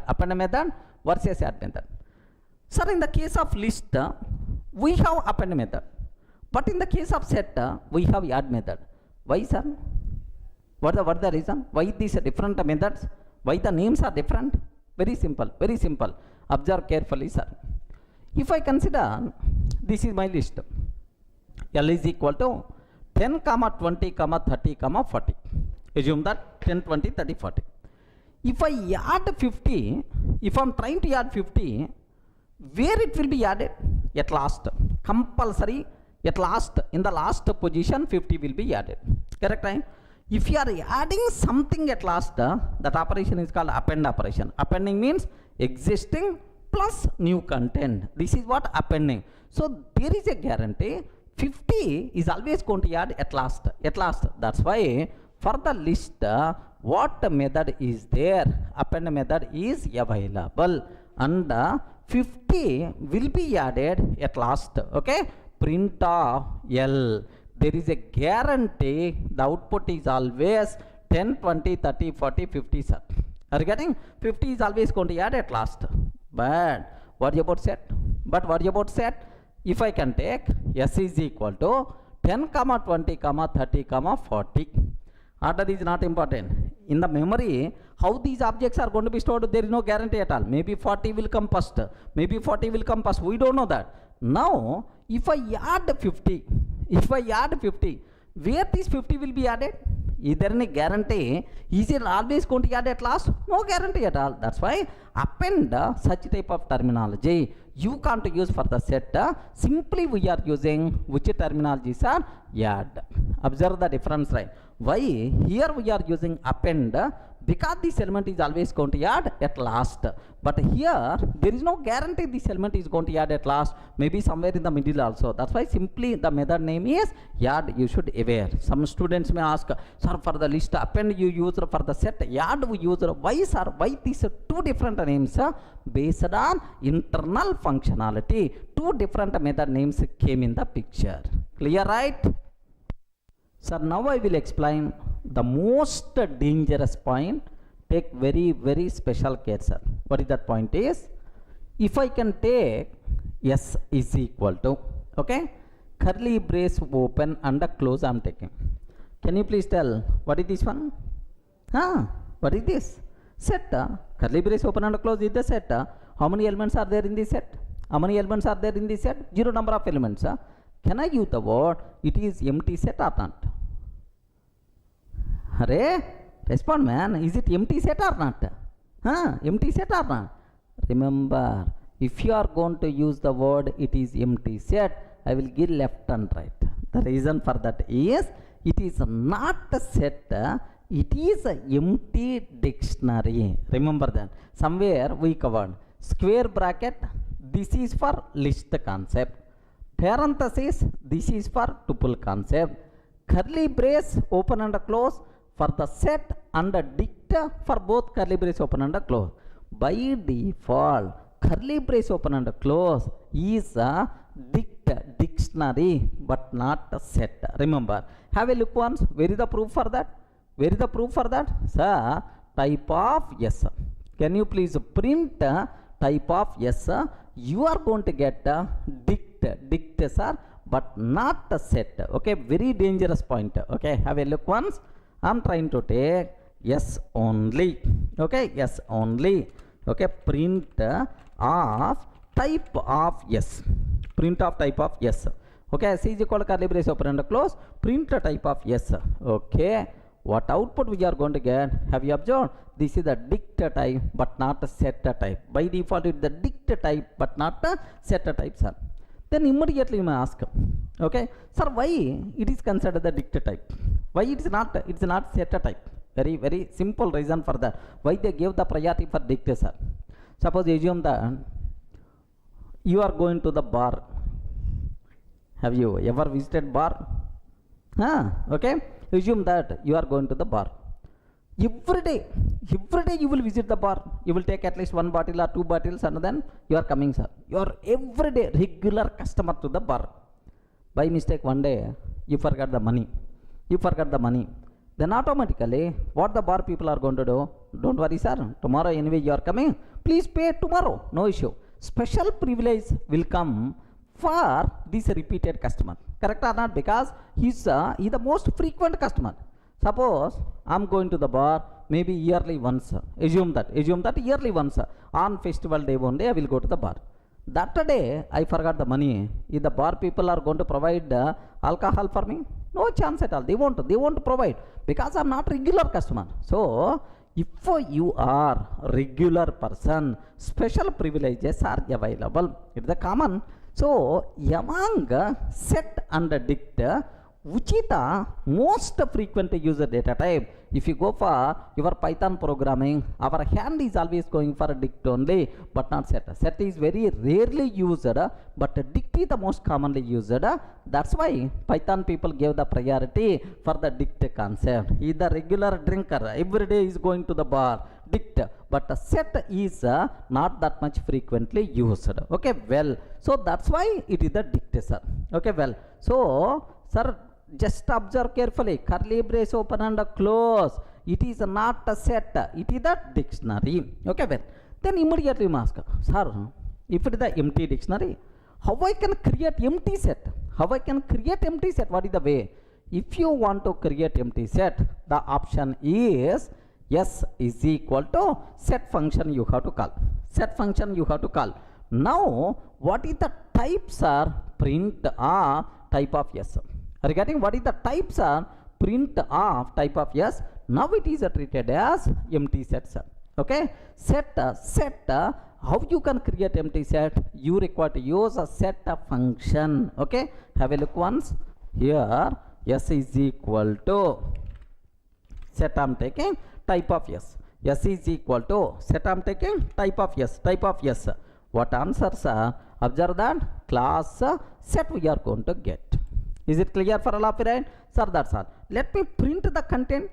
Append method versus add method. Sir, in the case of list, we have append method, but in the case of set, we have add method. Why, sir? What the reason? Why these different methods? Why the names are different? Very simple. Very simple. Observe carefully, sir. If I consider this is my list. L is equal to 10, 20, 30, 40. Assume that 10, 20, 30, 40. If I add 50, if I am trying to add 50, where it will be added? At last. Compulsory. At last. In the last position, 50 will be added. Correct, right? If you are adding something at last, that operation is called append operation. Appending means existing plus new content. This is what appending. So there is a guarantee 50 is always going to add at last. At last. That's why for the list, what method is there? Append method is available, and 50 will be added at last. Okay. Print of L. There is a guarantee the output is always 10, 20, 30, 40, 50, sir. Are you getting? 50 is always going to add at last. But what about set? If I can take S is equal to 10, 20, 30, 40. Order is not important. In the memory, how these objects are going to be stored, there is no guarantee at all. Maybe 40 will come first. Maybe 40 will come first. We don't know that. Now, if I add 50, where this 50 will be added? Is there any guarantee? Is it always going to add at last? No guarantee at all. That's why append such type of terminology you can't use for the set. Simply we are using which terminologies are add. Observe the difference, right? Why here we are using append? Because this element is always going to add at last. But here there is no guarantee this element is going to add at last. Maybe somewhere in the middle also. That's why simply the method name is add. You should aware. Some students may ask, sir, for the list append you use, for the set add we use. Why, sir? Why these two different names? Based on internal functionality. Two different method names came in the picture. Clear, right? Sir, now I will explain the most dangerous point. Take very, very special care, sir. What is that point is? If I can take S is equal to, okay, curly brace open and close I am taking. Can you please tell what is this one? What is this? Set. Curly brace open and close is the set. How many elements are there in this set? How many elements are there in this set? Zero number of elements. Can I use the word it is empty set or not? Respond, man. Is it empty set or not? Empty set or not? Remember, if you are going to use the word it is empty set, I will give left and right. The reason for that is it is not a set, it is an empty dictionary. Remember that. Somewhere we covered square bracket, this is for list concept. Parenthesis, this is for tuple concept. Curly brace open and close for the set and dict for both curly brace open and close. By default, curly brace open and close is a dictionary but not a set. Remember, have a look once. Where is the proof for that? Where is the proof for that? Sir, type of yes. Can you please print type of yes? You are going to get dict sir, but not a set. Okay, very dangerous point. Okay, have a look once. I am trying to take yes only. Okay, yes only. Okay, print of type of yes. Print of type of yes. Okay, C is equal to curly brace open and close. Print the type of yes. Okay, what output we are going to get? Have you observed? This is the dict type but not a set type. By default, it is the dict type but not a set type, sir. Then immediately you may ask, okay, sir, why it is considered the dict type? Why it is not? It's not set type. Very, very simple reason for that. Why they gave the priority for dict, sir? Suppose assume that you are going to the bar. Have you ever visited bar? Okay. Assume that you are going to the bar. Every day you will visit the bar. You will take at least 1 bottle or 2 bottles and then you are coming, sir. You are everyday regular customer to the bar. By mistake one day you forgot the money. Then automatically what the bar people are going to do? Don't worry, sir. Tomorrow anyway you are coming. Please pay tomorrow. No issue. Special privilege will come for this repeated customer. Correct or not? Because he's the most frequent customer. Suppose I am going to the bar maybe yearly once. Assume that yearly once. On festival day one day I will go to the bar. That day I forgot the money. If the bar people are going to provide alcohol for me, no chance at all. They won't provide because I am not regular customer. So if you are regular person, special privileges are available. It's the common. So among set and dict, which is the most frequent user data type? If you go for your Python programming, our hand is always going for dict only, but not set. Set is very rarely used, but dict is the most commonly used. That's why Python people gave the priority for the dict concept. He is the regular drinker, every day is going to the bar, dict, but set is not that much frequently used. Okay, well, so that's why it is the dict, sir. Okay, well, so sir, just observe carefully. Curly brace open and close. It is not a set. It is the dictionary. Okay, well, then immediately you ask, sir, if it is the empty dictionary, how I can create empty set? What is the way? If you want to create empty set, the option is yes is equal to set function you have to call. Now, what is the types are? Print a type of yes. Regarding what is the types are? Print of type of yes. Now it is treated as empty set, sir. Okay, set how you can create empty set? You require to use a set function. Okay, have a look once. Here yes is equal to set I am taking type of yes. Yes is equal to set I am taking type of yes. What answers are? Observe that class set we are going to get. Is it clear for all of you, right? Sir, that's all. Let me print the content.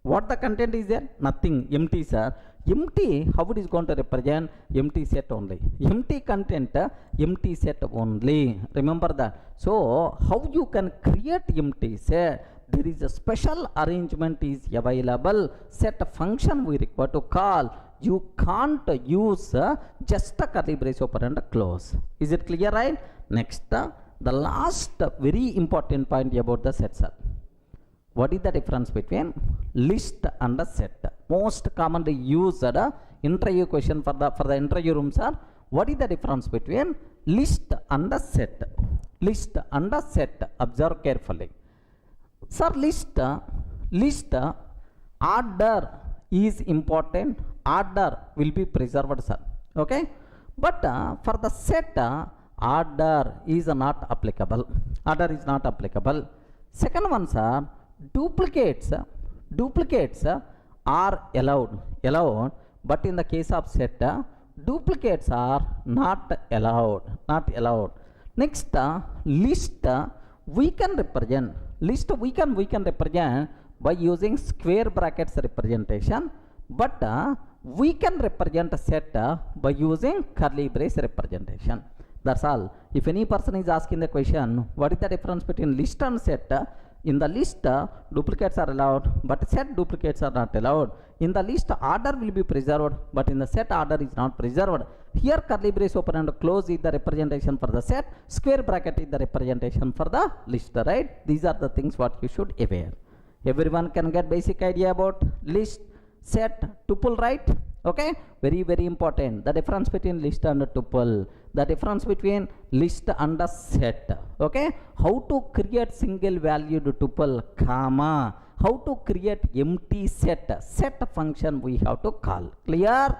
What the content is there? Nothing. Empty, sir. Empty, how it is going to represent? Empty set only. Empty content, empty set only. Remember that. So, how you can create empty set? There is a special arrangement is available. Set a function we require to call. You can't use just a curly brace open and close. Is it clear, right? Next, the last very important point about the set, sir. What is the difference between list and a set? Most commonly used interview question for the interview room, sir. What is the difference between list and a set? List and a set. Observe carefully. Sir, list order is important, order will be preserved, sir. Okay, but for the set order is not applicable, order is not applicable. Second one, sir, duplicates are allowed, but in the case of set duplicates are not allowed. Next, list we can represent by using square brackets representation, but we can represent a set by using curly brace representation. That's all. If any person is asking the question, what is the difference between list and set? In the list, duplicates are allowed, but set duplicates are not allowed. In the list, order will be preserved, but in the set, order is not preserved. Here, curly brace open and close is the representation for the set. Square bracket is the representation for the list, right? These are the things what you should aware. Everyone can get basic idea about list, set, tuple, right? Okay, very, very important. The difference between list and tuple, the difference between list and the set. Okay, how to create single valued tuple, comma, how to create empty set function we have to call. Clear?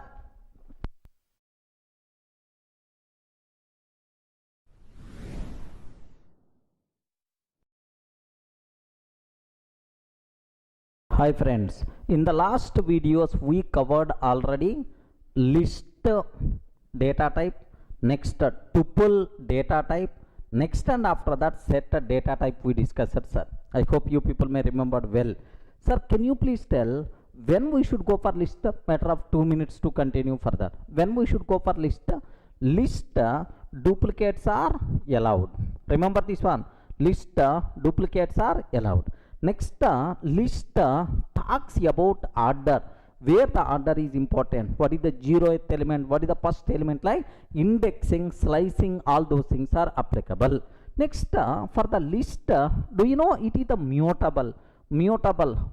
Hi friends, in the last videos we covered already list data type, next tuple data type, next and after that set data type we discussed, sir. I hope you people may remember well. Sir, can you please tell when we should go for list? Matter of 2 minutes to continue further. When we should go for list? List duplicates are allowed. Remember this one, list duplicates are allowed. Next, list talks about order, where the order is important. What is the 0th element? What is the first element? Like indexing, slicing, all those things are applicable. Next, for the list, do you know it is the mutable?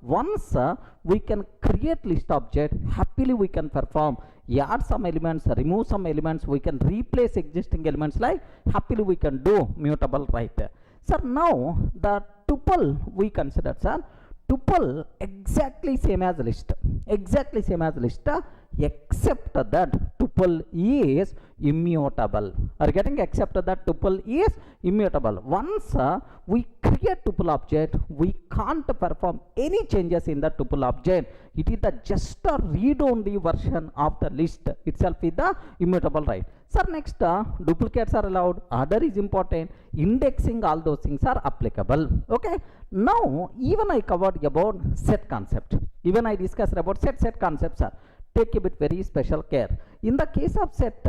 Once we can create list object, happily we can perform, add some elements, remove some elements, we can replace existing elements, like happily we can do mutable, right? Sir, now the tuple we consider, sir, tuple exactly same as list, except that tuple is immutable. Are you getting? Except that tuple is immutable. Once we create tuple object, we can't perform any changes in the tuple object. It is the just a read-only version of the list itself is the immutable, right? Sir, next, duplicates are allowed, order is important, indexing, all those things are applicable. Okay, now even I covered about set concept, even I discussed about set concepts, sir. Take a bit very special care. In the case of set,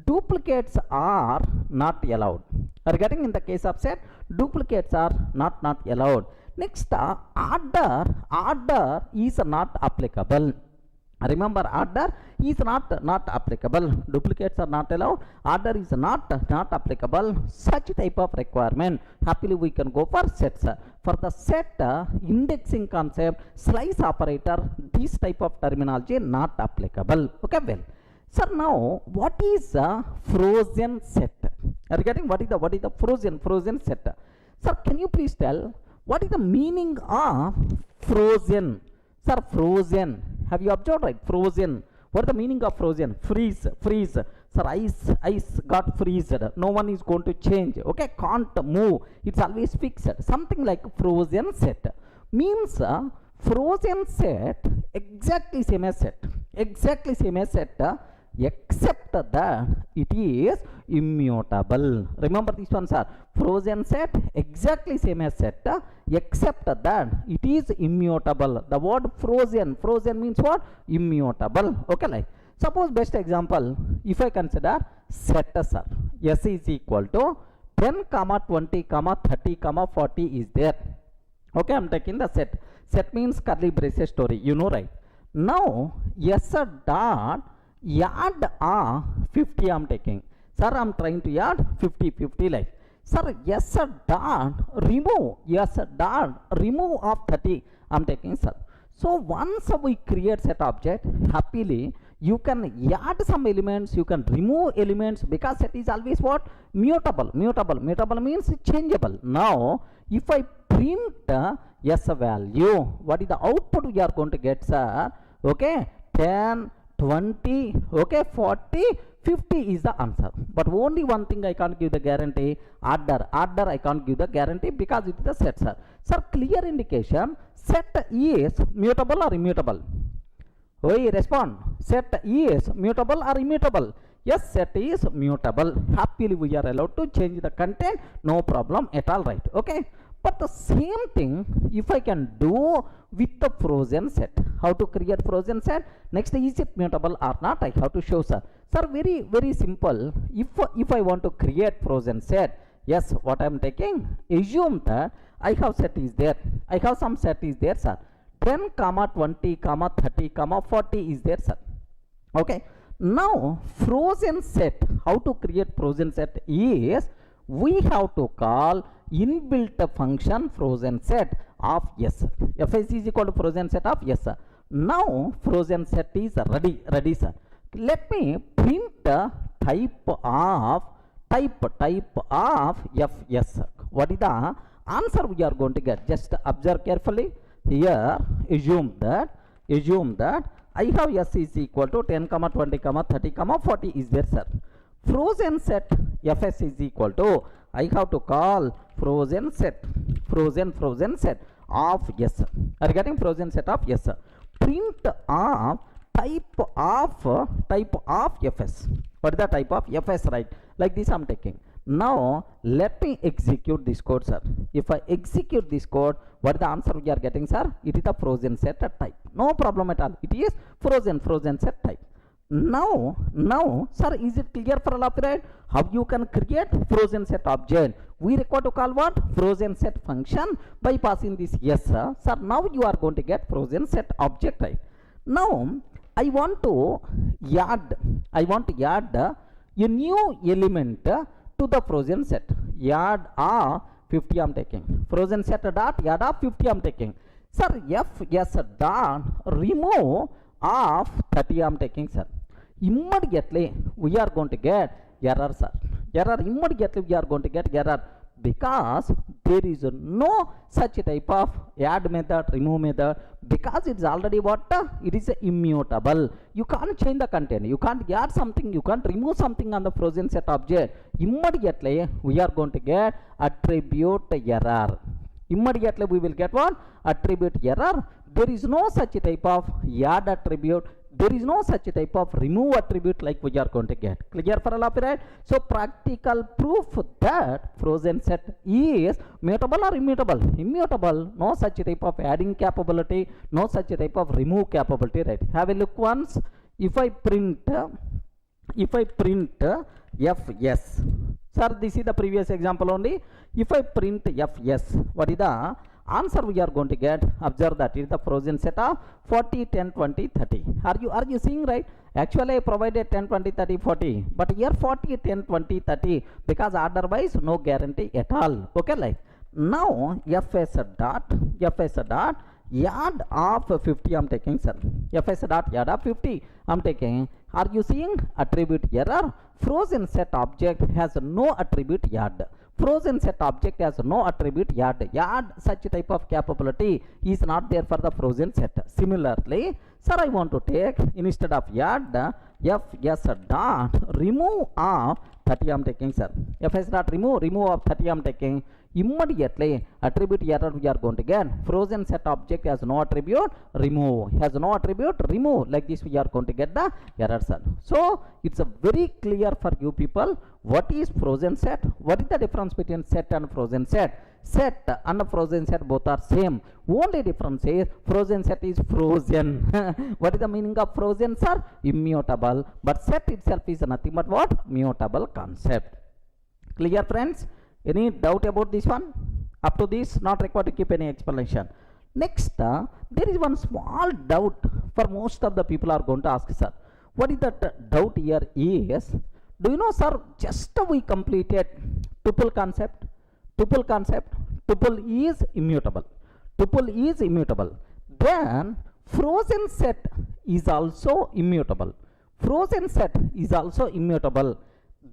duplicates are not allowed. Are you getting? In the case of set, duplicates are not allowed. Next, order is not applicable. Remember, order is not applicable. Duplicates are not allowed. Order is not applicable. Such type of requirement, happily we can go for sets. For the set, indexing concept, slice operator, this type of terminology not applicable. Okay, well. Sir, now what is a frozen set? Are you getting? What is the frozen set? Sir, can you please tell what is the meaning of frozen? Sir, frozen. Have you observed, right? Frozen. What is the meaning of frozen? Freeze. Sir, ice got freezed. No one is going to change. Okay, can't move. It's always fixed. Something like frozen set. Means frozen set exactly same as set. Except that it is immutable. Remember this one, sir. Frozen set exactly same as set, except that it is immutable. The word frozen means what? Immutable. Okay, like suppose best example, if I consider set, sir, s is equal to 10, 20, 30, 40 is there. Okay, I'm taking the set. Set means curly braces story, you know, right? Now s dot add 50 I'm taking. Sir, I'm trying to add 50 like. Sir, s dot remove of 30 I'm taking, sir. So once we create set object, happily you can add some elements, you can remove elements, because set is always what? Mutable means changeable. Now if I print yes value. What is the output we are going to get, sir? Okay, 10, 20, okay, 40, 50 is the answer. But only one thing I can't give the guarantee, order I can't give the guarantee because it is a set, sir. Sir, clear indication, set is mutable or immutable? We respond, set is mutable or immutable? Yes, set is mutable. Happily we are allowed to change the content, no problem at all, right? Okay. But the same thing if I can do with the frozen set. How to create frozen set? Next, is it mutable or not? I have to show, sir. Sir, very simple. If I want to create frozen set, yes, what I am taking? Assume that I have set is there. I have some set is there, sir. 10, 20, 30, 40 is there, sir. Okay. Now, frozen set. How to create frozen set is we have to call inbuilt function frozen set of yes. Fs is equal to frozen set of yes, sir. Now frozen set is ready, sir. Let me print the type of fs. What is the answer we are going to get? Just observe carefully. Here assume that I have s is equal to 10, 20, 30, 40 is there, sir. Frozen set fs is equal to, I have to call frozen set of yes. Are you getting frozen set of yes? Print of type of fs. What is the type of fs, right? Like this I am taking. Now let me execute this code, sir. If I execute this code, what is the answer we are getting, sir? It is the frozen set type. No problem at all. It is frozen set type. Now, sir, is it clear for all of you, right? How you can create frozen set object? We require to call what? Frozen set function by passing this yes, sir. Sir, now you are going to get frozen set object, right? Now, I want to add a new element to the frozen set. Add 50 I am taking. Frozen set dot add 50 I am taking. Sir, yes dot remove of 30 I am taking, sir. Immediately we are going to get error, sir. Immediately we are going to get error because there is no such type of add method, remove method, because it's already what? It is immutable. You can't change the content. You can't add something. You can't remove something on the frozen set object. Immediately we are going to get attribute error. Immediately we will get what? Attribute error. There is no such type of add attribute. There is no such type of remove attribute like we are going to get. Clear for all of you, right? So practical proof that frozen set is mutable or immutable? Immutable. No such type of adding capability. No such type of remove capability, right? Have a look once. If I print fs. Sir, this is the previous example only. If I print fs, what is the answer we are going to get? Observe that it is the frozen set of 40, 10, 20, 30. Are you seeing, right? Actually I provided 10, 20, 30, 40, but here 40, 10, 20, 30 because otherwise no guarantee at all. Okay, like now fs dot add of 50 I am taking, sir. Fs dot add of 50 I am taking. Are you seeing attribute error? Frozen set object has no attribute add. Frozen set object has no attribute add. Add such type of capability is not there for the frozen set. Similarly, sir, I want to take instead of add fs dot remove of 30 I am taking, sir. Fs dot remove of 30 I am taking. Immediately attribute error we are going to get. Frozen set object has no attribute remove. Like this we are going to get the error, sir. So it's a very clear for you people what is frozen set, what is the difference between set and frozen set. Set and frozen set both are same. Only difference is frozen set is frozen. What is the meaning of frozen, sir? Immutable. But set itself is nothing but what? Mutable concept. Clear, friends? Any doubt about this one? Up to this, not required to keep any explanation. Next, there is one small doubt for most of the people are going to ask, sir. What is that doubt here is, do you know, sir, just we completed tuple concept. Tuple is immutable. Then frozen set is also immutable.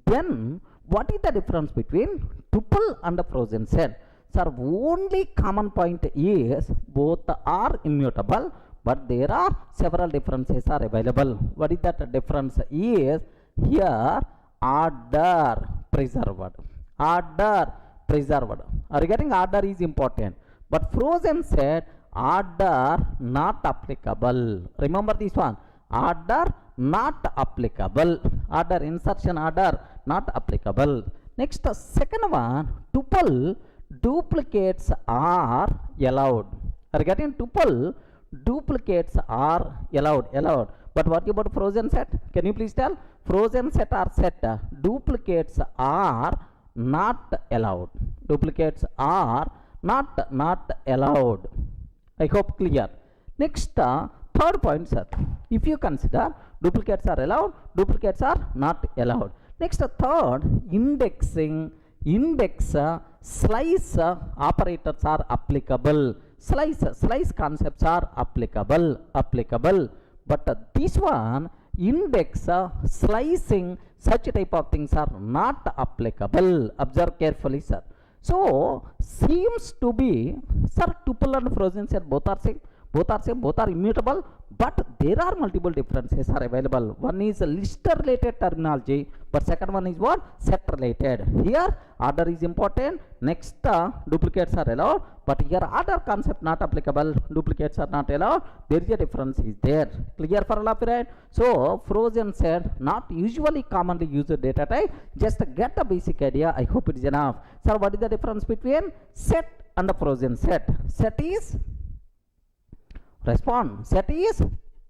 Then what is the difference between tuple and the frozen set? Sir, only common point is both are immutable, but there are several differences are available. What is that difference is here order preserved. Order preserved. Are you getting? Order is important, but frozen set order not applicable. Remember this one. Order not applicable. Order insertion order not applicable. Next, second one, tuple duplicates are allowed. Are you getting? Tuple duplicates are allowed. But what about frozen set? Can you please tell? Frozen set or set duplicates are not allowed. Duplicates are not allowed. I hope clear. Next, third point, sir. If you consider duplicates are allowed, duplicates are not allowed. Next, third, indexing. Index slice operators are applicable. Slice concepts are applicable. But this one, index slicing, such type of things are not applicable. Observe carefully, sir. So seems to be, sir, tuple and frozen set both are same, both are immutable, but there are multiple differences are available. One is list related terminology, but second one is what? Set related. Here order is important. Next, duplicates are allowed, but here order concept not applicable, duplicates are not allowed. There is a difference is there. Clear for all of you, right? So frozen set not usually commonly used data type. Just get a basic idea. I hope it is enough. Sir, what is the difference between set and a frozen set? Set is respond. Set is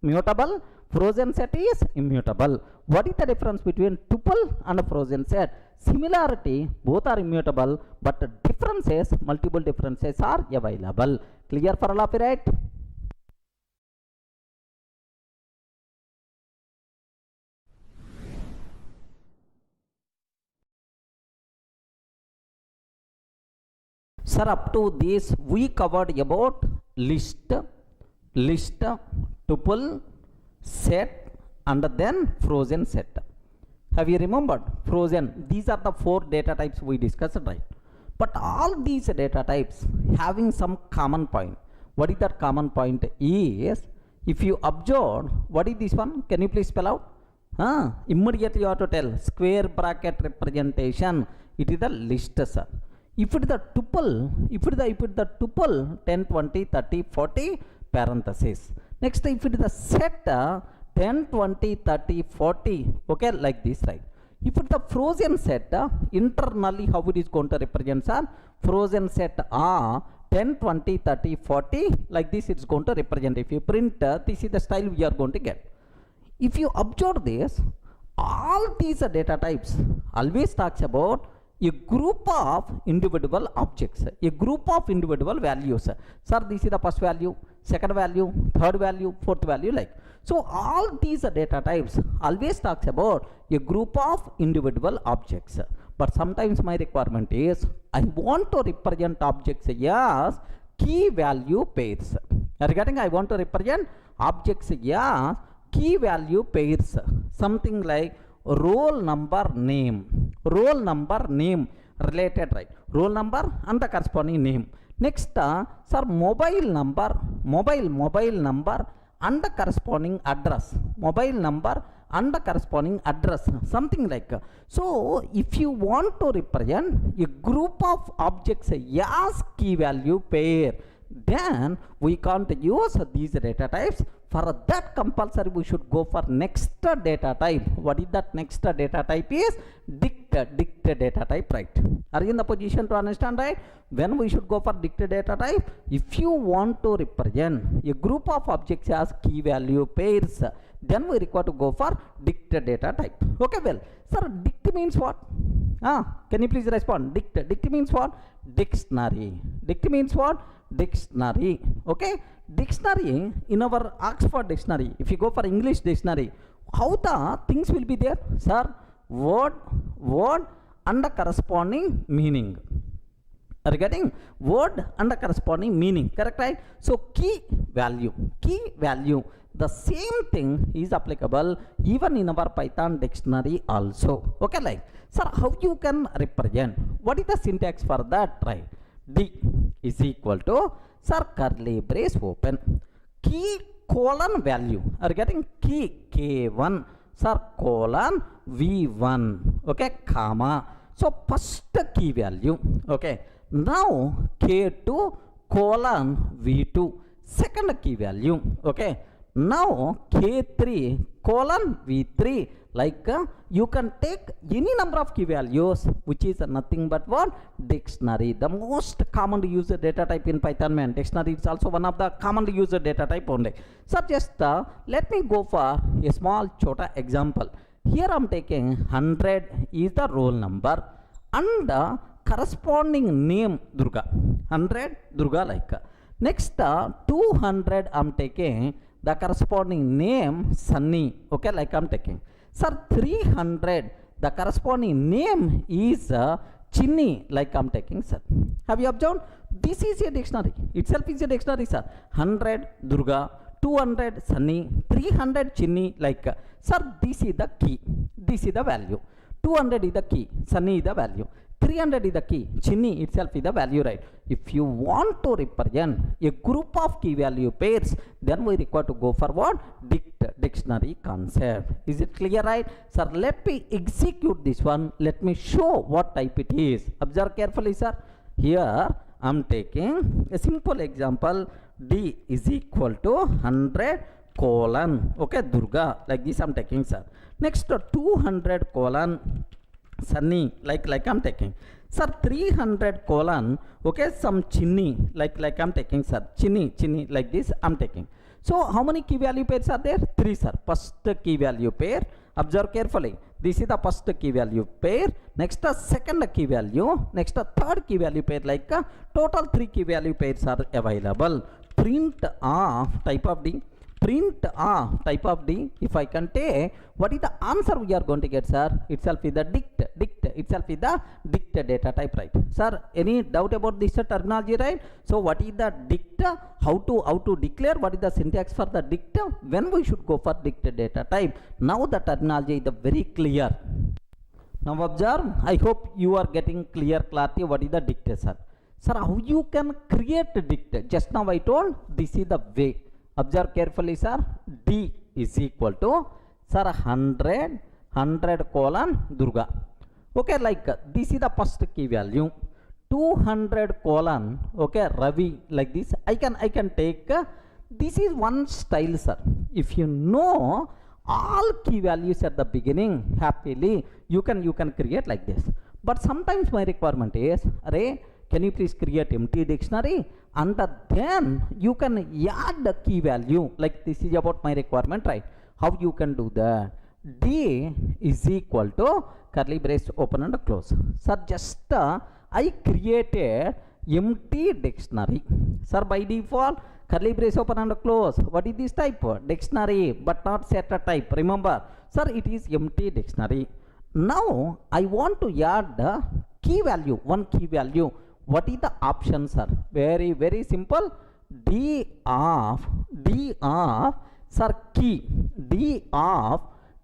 mutable. Frozen set is immutable. What is the difference between tuple and a frozen set? Similarity, both are immutable, but differences, multiple differences are available. Clear for all of you, right? Sir, up to this we covered about list, tuple, set, and then frozen set. Have you remembered? Frozen, these are the 4 data types we discussed, right? But all these data types having some common point. What is that common point is, if you observe, what is this one? Can you please spell out? Immediately you have to tell. Square bracket representation. It is the list, sir. If it is the tuple, if it is the tuple 10, 20, 30, 40 parenthesis. Next, if it is the set 10, 20, 30, 40, okay, like this, right? If it is the frozen set, internally how it is going to represent, sir? Frozen set 10, 20, 30, 40, like this it's going to represent. If you print, this is the style we are going to get. If you observe this, all these data types always talks about a group of individual objects, a group of individual values. Sir, this is the first value, second value, third value, fourth value, like. So all these data types always talks about a group of individual objects. But sometimes my requirement is, I want to represent objects as key value pairs. Regarding I want to represent objects as key value pairs. Something like roll number name related, right? Roll number and the corresponding name. Next, sir, mobile number and the corresponding address. Mobile number and the corresponding address, something like. So if you want to represent a group of objects as key value pair, then we can't use these data types. For that compulsory we should go for next data type. What is that next data type is? Dict data type, right? Are you in the position to understand, right? When we should go for dict data type? If you want to represent a group of objects as key value pairs, then we require to go for dict data type. Okay, well, sir, dict means what? Can you please respond? Dict means what? Dictionary. Dict means what? Dictionary. Okay, dictionary, in our Oxford dictionary, if you go for English dictionary, how the things will be there? Sir, word and the corresponding meaning. Are you getting? Word and the corresponding meaning, correct, right? So key value, the same thing is applicable even in our Python dictionary also. Okay, like, sir, how you can represent? What is the syntax for that, right? D is equal to, sir, curly brace open, key colon value, are getting key K1, sir, colon V1, okay, comma. So first key value, okay, now K2 colon V2, second key value, okay, now K3 colon V3, like you can take any number of key values, which is nothing but what? Dictionary, the most commonly used data type in Python, man. Dictionary is also one of the commonly used data type only. So just let me go for a small chota example. Here I am taking 100 is the roll number and corresponding name Durga, 100 Durga, like. Next 200 I am taking the corresponding name Sunny, okay, like I am taking. Sir, 300 the corresponding name is Chinni, like I am taking, sir. Have you observed? This is a dictionary, itself is a dictionary, sir. 100 Durga, 200 Sunny, 300 Chinni, like. Sir, this is the key, this is the value. 200 is the key, Sunny is the value. 300 is the key, Chinni itself is the value, right? If you want to represent a group of key value pairs, then we require to go for what? Dictionary concept. Is it clear, right? Sir, let me execute this one. Let me show what type it is. Observe carefully, sir. Here I am taking a simple example. D is equal to 100 colon, okay, Durga, like this I am taking, sir. Next 200 colon Sunny, like I'm taking. Sir, 300 colon, okay, some Chinni, like I'm taking, sir. Chinni, like this I'm taking. So how many key value pairs are there? 3, sir. First key value pair, observe carefully. This is the first key value pair. Next second key value. Next third key value pair, like total 3 key value pairs are available. Print of type of D. Print type of D, if I can take, what is the answer we are going to get, sir? Itself is the dict, itself is the dict data type, right? Sir, any doubt about this terminology, right? So what is the dict? How to declare? What is the syntax for the dict? When we should go for dict data type? Now the terminology is very clear. Now observe, I hope you are getting clarity what is the dict, sir. Sir, how you can create dict? Just now I told, this is the way. Observe carefully, sir. D is equal to, sir, 100 colon Durga. Okay, like this is the first key value. 200 colon, okay, Ravi, like this. I can take. This is one style, sir. If you know all key values at the beginning, happily you can create like this. But sometimes my requirement is, array, can you please create empty dictionary? And then you can add the key value, like this is about my requirement, right? How you can do that? D is equal to curly brace open and close. Sir, just I created empty dictionary. Sir, by default curly brace open and close. What is this type? Dictionary, but not set type. Remember, sir, it is empty dictionary. Now I want to add the key value, one key value. What is the option, sir? Very simple. D of sir, key. D of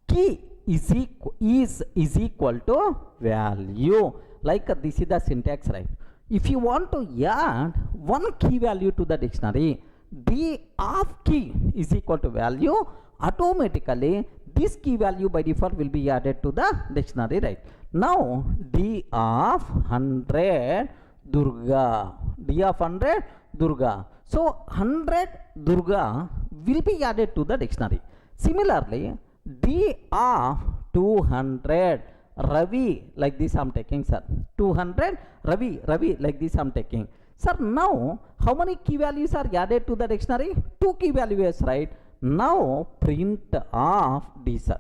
key is equal to value. Like this is the syntax, right? If you want to add one key value to the dictionary, D of key is equal to value, automatically this key value by default will be added to the dictionary, right? Now D of 100 Durga, D of 100 Durga. So 100 Durga will be added to the dictionary. Similarly, D of 200 Ravi, like this I am taking, sir. 200 Ravi, like this I am taking. Sir, now how many key values are added to the dictionary? 2 key values, right? Now print of D, sir.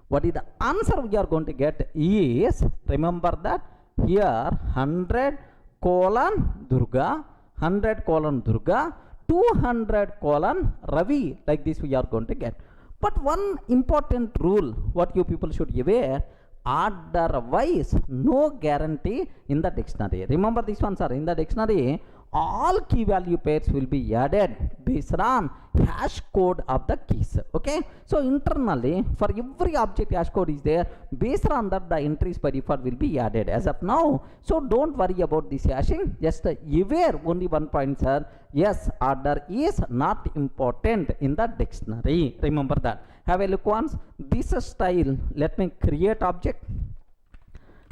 What is the answer we are going to get is, remember that here 100 colon Durga, 100 colon Durga, 200 colon Ravi, like this we are going to get. But one important rule what you people should be aware, otherwise no guarantee in the dictionary. Remember this one, sir. In the dictionary all key value pairs will be added based on hash code of the keys. Okay, so internally for every object hash code is there, based on that the entries by default will be added as of now. So don't worry about this hashing, just aware only one point, sir. Yes, order is not important in the dictionary, remember that. Have a look once. This style, let me create object.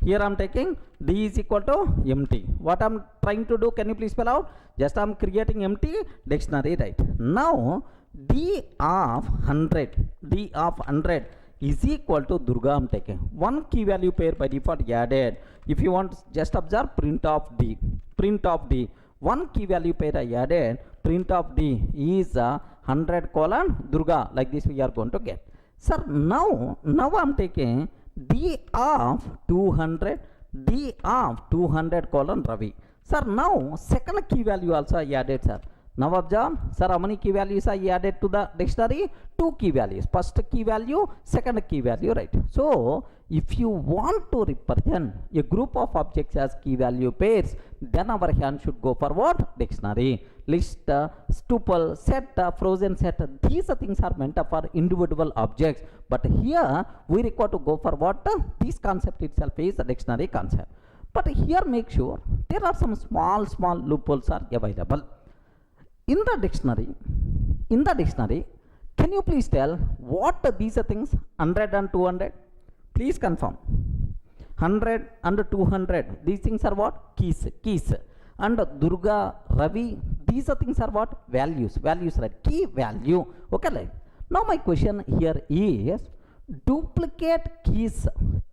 Here I am taking d is equal to empty. What I am trying to do, can you please spell out? Just I am creating empty dictionary, right? Now d of 100 is equal to Durga. I am taking one key value pair by default added. If you want, just observe print of d. One key value pair I added, print of d is 100 colon Durga. Like this we are going to get. Sir, now I am taking d of 200 colon Ravi. Sir, now second key value also I added, sir. Now observe, sir, how many key values I added to the dictionary? 2 key values. First key value, second key value, right? So if you want to represent a group of objects as key value pairs, then our hand should go for what? Dictionary. List, tuple, set, frozen set, these things are meant for individual objects, but here we require to go for what? This concept itself is the dictionary concept. But here make sure there are some small loopholes are available. In the dictionary, can you please tell what these things 100 and 200? Please confirm. 100 and 200, these things are what? Keys. And Durga, Ravi, these things are what? Values, right? Key value. Okay, right? Now my question here is, duplicate keys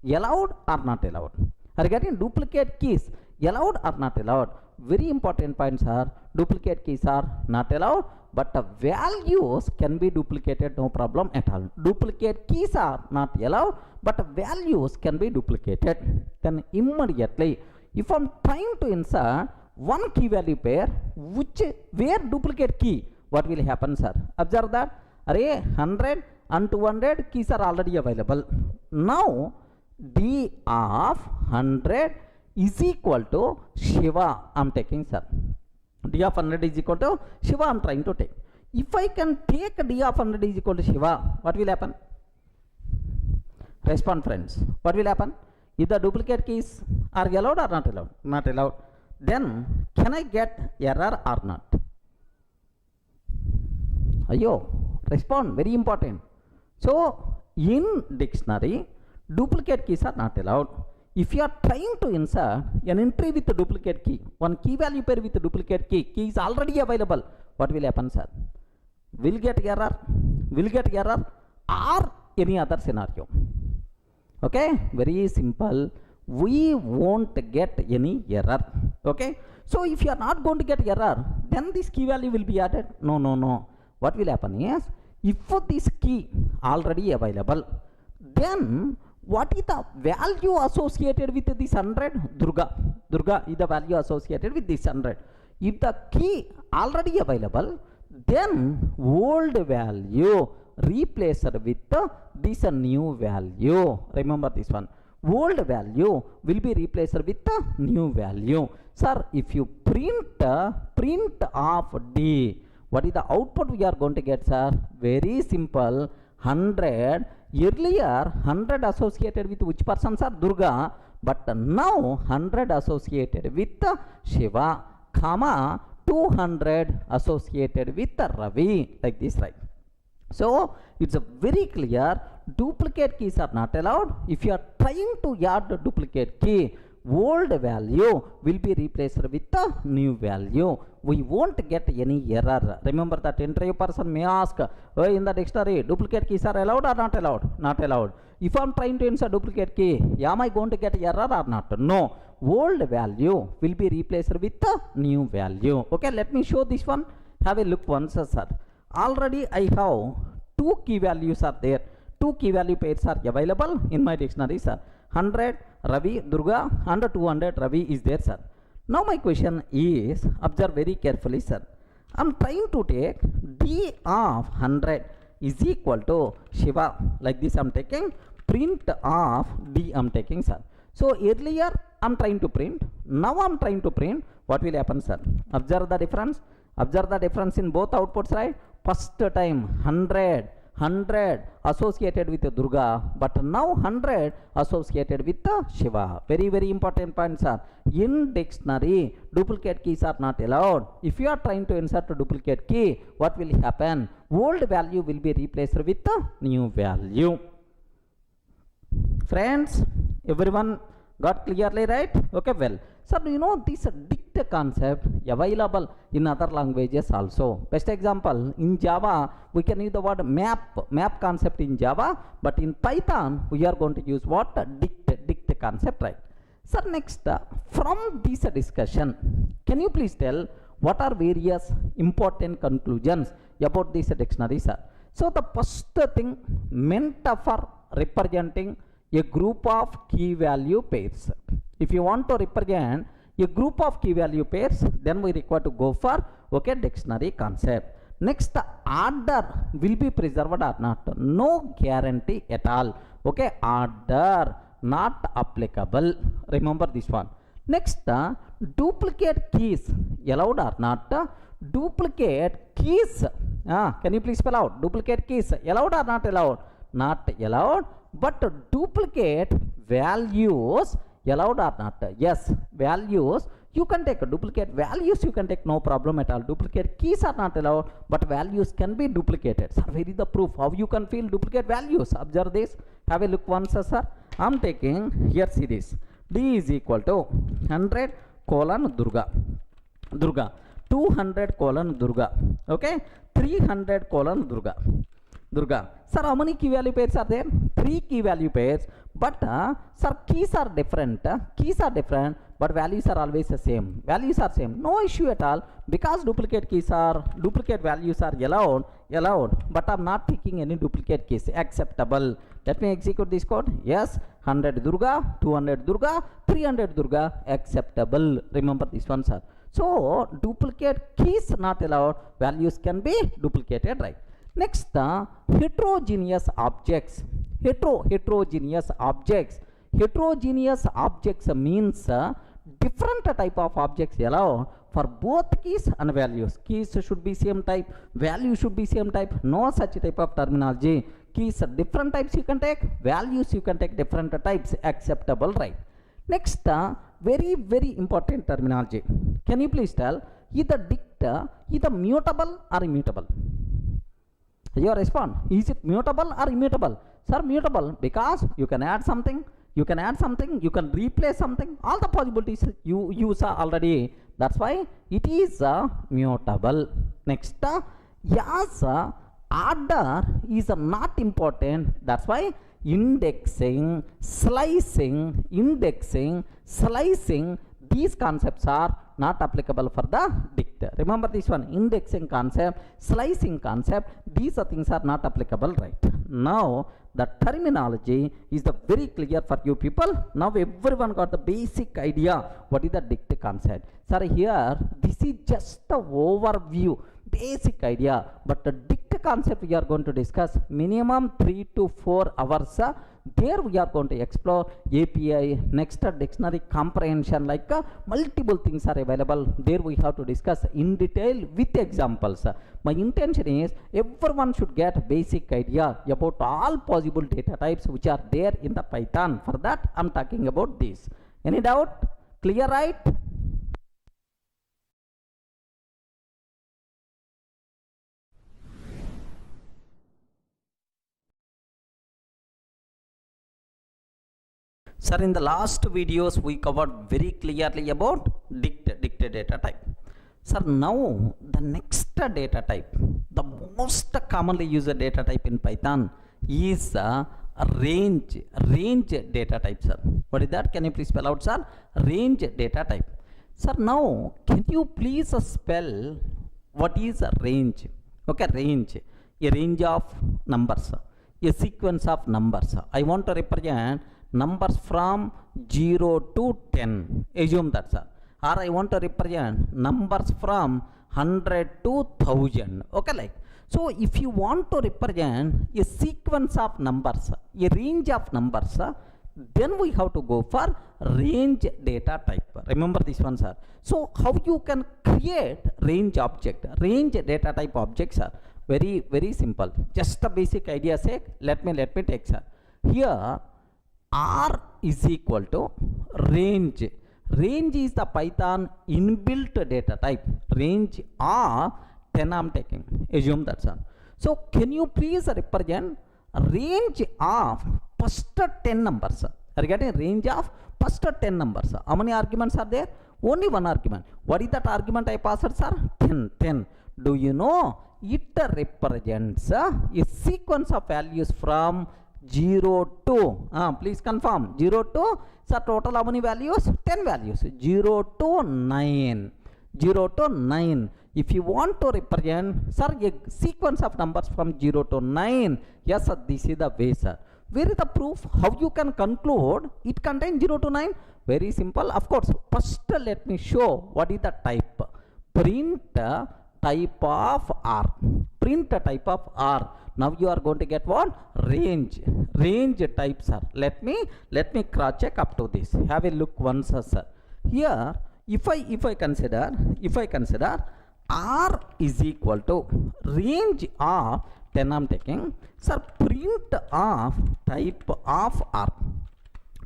allowed or not allowed? Are you getting? Duplicate keys allowed or not allowed? Very important points are, duplicate keys are not allowed, but the values can be duplicated, no problem at all. Duplicate keys are not allowed, but values can be duplicated. Then immediately, if I'm trying to insert one key value pair, where duplicate key, what will happen, sir? Observe that. Array 100 and 200 keys are already available. Now d of 100 is equal to Shiva. I am taking, sir. D of 100 is equal to Shiva. I am trying to take. If I can take d of 100 is equal to Shiva, what will happen? Respond, friends. What will happen? If the duplicate keys are allowed or not allowed? Not allowed. Then can I get error or not? Ayo, respond. Very important. So in dictionary, duplicate keys are not allowed. If you are trying to insert an entry with a duplicate key, one key value pair with a duplicate key is already available, what will happen, sir? Will get error or any other scenario. Okay, very simple. We won't get any error. Okay, so if you are not going to get error, then this key value will be added. No. What will happen is, if this key already available, then what is the value associated with this 100? Durga is the value associated with this 100. If the key already available, then old value replaced with this new value. Remember this one. Old value will be replaced with the new value. Sir, if you print of d, what is the output we are going to get, sir? Very simple. 100. Earlier 100 associated with which person, sir? Durga. But now 100 associated with Shiva, comma 200 associated with Ravi. Like this, right? So it's a very clear, duplicate keys are not allowed. If you are trying to add a duplicate key, old value will be replaced with the new value. We won't get any error. Remember that interview person may ask, oh, in the dictionary, duplicate keys are allowed or not allowed? Not allowed. If I am trying to insert duplicate key, am I going to get error or not? No. Old value will be replaced with the new value. Okay, let me show this one. Have a look once, sir. Already I have 2 key values are there. 2 key value pairs are available in my dictionary, sir. 100 Ravi, Durga, and 200 Ravi is there, sir. Now my question is, observe very carefully, sir. I am trying to take d of 100 is equal to Shiva. Like this I am taking. Print of d I am taking, sir. So earlier I'm trying to print, now I'm trying to print. What will happen, sir? Observe the difference. Observe the difference in both outputs, right? First time 100 associated with Durga, but now 100 associated with Shiva. Very, very important point, sir. In dictionary, duplicate keys are not allowed. If you are trying to insert a duplicate key, what will happen? Old value will be replaced with the new value. Friends, everyone got clearly, right? Okay, well, sir, you know this dict concept available in other languages also. Best example, in Java we can use the word map concept in Java, but in Python we are going to use what? Dict concept, right? Sir, next, from this discussion, can you please tell what are various important conclusions about this dictionary, sir? So the first thing, meant for representing a group of key value pairs. If you want to represent a group of key value pairs, then we require to go for dictionary concept. Next, order will be preserved or not? No guarantee at all. Okay, order not applicable. Remember this one. Next, duplicate keys allowed or not? Duplicate keys. Can you please spell out? Duplicate keys allowed or not allowed? Not allowed. But duplicate values allowed or not? Yes, values you can take. Duplicate values you can take, no problem at all. Duplicate keys are not allowed, but values can be duplicated. Sir, where is the proof? How you can feel duplicate values? Observe this. Have a look once, sir. I'm taking here, see this. D is equal to 100 colon Durga. 200 colon Durga. Okay, 300 colon Durga. Sir, how many key value pairs are there? 3 key value pairs. But sir, keys are different. But values are always the same. Values are same. No issue at all, because duplicate values are allowed. But I'm not taking any duplicate keys. Acceptable. Let me execute this code. Yes, 100 Durga, 200 Durga, 300 Durga. Acceptable. Remember this one, sir. So duplicate keys not allowed. Values can be duplicated, right? Next, heterogeneous objects. Heterogeneous objects means different type of objects allowed for both keys and values. Keys should be same type, value should be same type. No such type of terminology. Keys different types you can take, values you can take different types. Acceptable, right? Next, very, very important terminology. Can you please tell, either dict, either mutable or immutable? Your response, is it mutable or immutable? Sir, mutable, because you can add something, you can replace something. All the possibilities you saw already. That's why it is mutable. Next, yes, order is not important. That's why indexing, slicing, these concepts are not applicable for the dict. Remember this one, indexing concept, slicing concept, these things are not applicable, right? Now the terminology is the very clear for you people. Now everyone got the basic idea what is the dict concept. Sir, here this is just a overview, basic idea, but the dict concept we are going to discuss minimum 3 to 4 hours. There we are going to explore API, next dictionary comprehension, like multiple things are available. There we have to discuss in detail with examples. My intention is everyone should get basic idea about all possible data types which are there in the Python. For that I'm talking about this. Any doubt? Clear, right? Sir, in the last videos we covered very clearly about dict data type. Sir, now the next data type, the most commonly used data type in Python is a range data type, sir. What is that? Can you please spell out, sir? Range data type. Sir, now can you please spell what is a range? Okay, range, a range of numbers, a sequence of numbers. I want to represent numbers from 0 to 10. Assume that, sir. Or I want to represent numbers from 100 to 1000. Okay, like. So if you want to represent a sequence of numbers, a range of numbers, then we have to go for range data type. Remember this one, sir. So how you can create range object? Range data type objects are very simple. Just a basic idea sake, let me take, sir. Here R is equal to range. Range is the Python inbuilt data type. Range R 10 I'm taking. Assume that, sir. So can you please represent range of first 10 numbers? Are you getting range of first 10 numbers? How many arguments are there? Only one argument. What is that argument I passed, sir? 10. Do you know it represents a sequence of values from 0 to please confirm 0 to, sir, total how many values? 10 values. 0 to 9. 0 to 9. If you want to represent, sir, a sequence of numbers from 0 to 9, yes, sir, this is the way, sir. Where is the proof? How you can conclude it contains 0 to 9? Very simple. Of course, first let me show what is the type. Print type of R. Print type of R. Now you are going to get what? Range. Range type, sir. Let me cross check up to this. Have a look once, sir. Here, if I consider R is equal to range of 10 I'm taking, sir, print of type of R.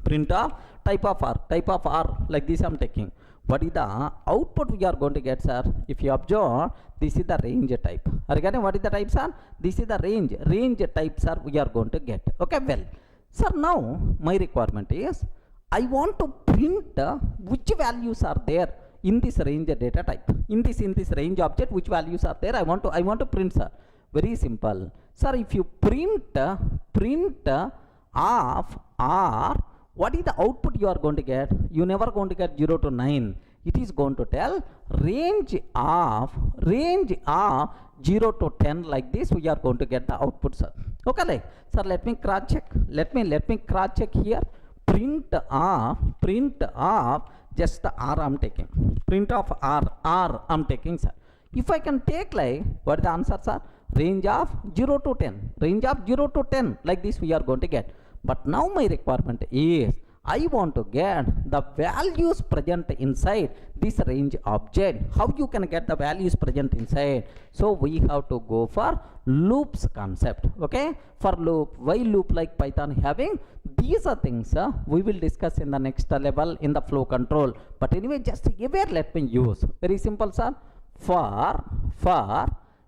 Print of type of R, like this I'm taking. What is the output we are going to get, sir? If you observe, this is the range type. Are you getting what is the type, sir? This is the range type, sir, we are going to get. Okay, well, sir, now my requirement is I want to print which values are there in this range data type. In this range object, which values are there? I want to print, sir. Very simple, sir. If you print of R, what is the output you are going to get? You never going to get 0 to 9. It is going to tell range of 0 to 10, like this we are going to get the output, sir. Okay, like, sir, let me cross check. Let me cross check here. Print of just the R I'm taking. Print of R I'm taking, sir. If I can take, like, what is the answer, sir? Range of 0 to 10. Range of 0 to 10, like this we are going to get. But now my requirement is I want to get the values present inside this range object. How you can get the values present inside? So we have to go for loops concept. Okay, for loop, while loop, like Python having these are things we will discuss in the next level in the flow control. But anyway, just here let me use very simple, sir. For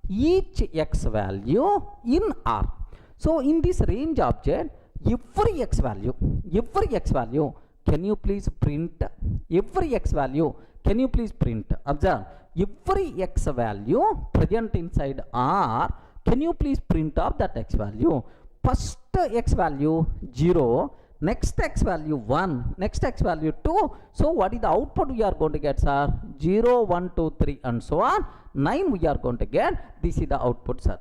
each x value in R. So in this range object, every x value, can you please print every x value? Can you please print? Observe, every x value present inside R, can you please print off that x value? First x value 0, next x value 1, next x value 2. So what is the output we are going to get, sir? 0, 1, 2, 3 and so on. 9 we are going to get. This is the output, sir.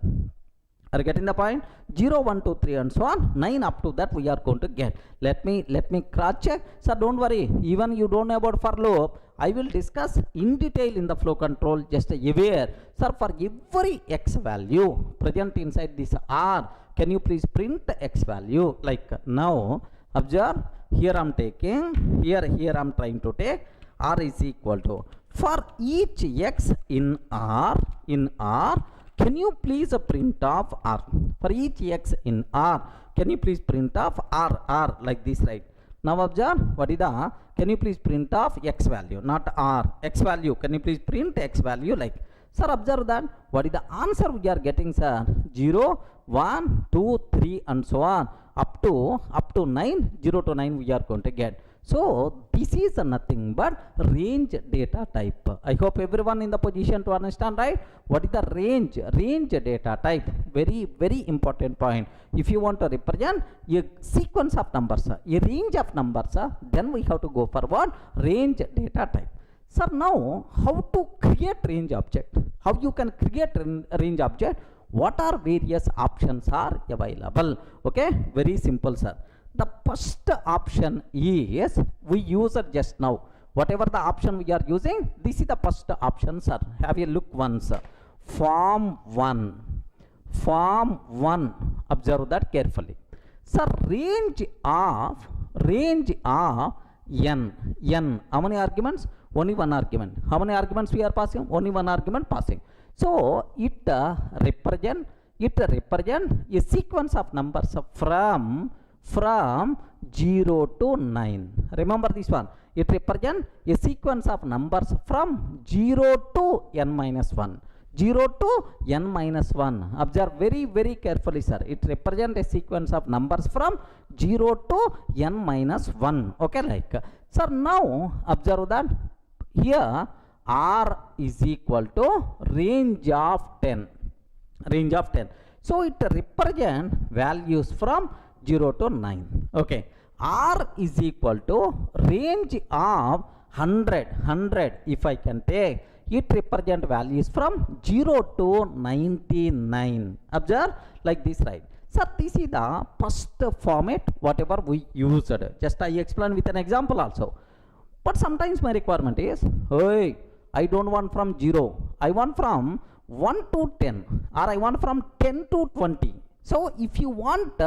Are you getting the point? 0, 1, 2, 3 and so on. 9 up to that we are going to get. Let me cross check. Sir, don't worry. Even you don't know about for loop, I will discuss in detail in the flow control. Just aware, sir, for every x value present inside this R, can you please print x value? Like now, observe, here I'm taking, here I'm trying to take R is equal to, for each x in R, can you please print off R? For each x in R, can you please print off R like this, right? Now observe, what is the, can you please print off x value, not R, x value, can you please print x value, like, sir, observe that, what is the answer we are getting, sir? 0, 1, 2, 3 and so on, up to 9, 0 to 9 we are going to get. So this is nothing but range data type. I hope everyone in the position to understand, right? What is the range data type? Very important point. If you want to represent a sequence of numbers, a range of numbers, then we have to go for what? Range data type. Sir, now how to create range object? How you can create range object? What are various options are available? Okay, very simple, sir. The first option is we use it just now. Whatever the option we are using, this is the first option, sir. Have a look once. Form 1. Observe that carefully. Sir, range of range of n. How many arguments? Only one argument. How many arguments we are passing? Only one argument passing. So it represent a sequence of numbers from 0 to 9. Remember this one. It represents a sequence of numbers from 0 to n minus 1. 0 to n minus 1. Observe very carefully, sir. It represents a sequence of numbers from 0 to n minus 1. Okay, like. Sir, now observe that here R is equal to range of 10. Range of 10. So it represents values from 0 to 9. Okay. R is equal to range of 100. If I can take, it represent values from 0 to 99. Observe like this, right? Sir, this is the first format whatever we used. Just I explain with an example also. But sometimes my requirement is, hey, I don't want from 0. I want from 1 to 10, or I want from 10 to 20. So if you want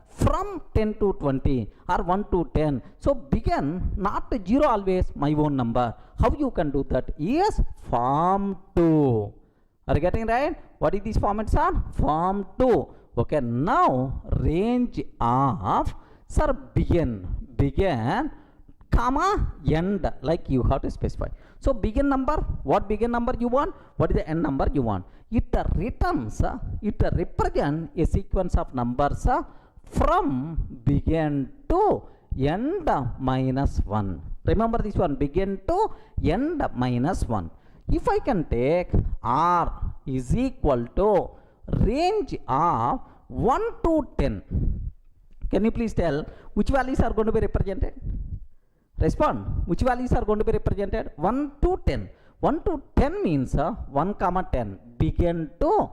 from 10 to 20 or 1 to 10, so begin not 0 always my own number. How you can do that? Yes, form 2. Are you getting right? What is these formats are? Form 2. Okay, now range of, sir, begin, comma, end, like you have to specify. So begin number, what begin number you want? What is the end number you want? It returns, it represents a sequence of numbers from begin to end minus 1. Remember this one, begin to end minus 1. If I can take R is equal to range of 1 to 10. Can you please tell which values are going to be represented? Respond. Which values are going to be represented? 1 to 10. 1 to 10 means 1 comma 10. Begin to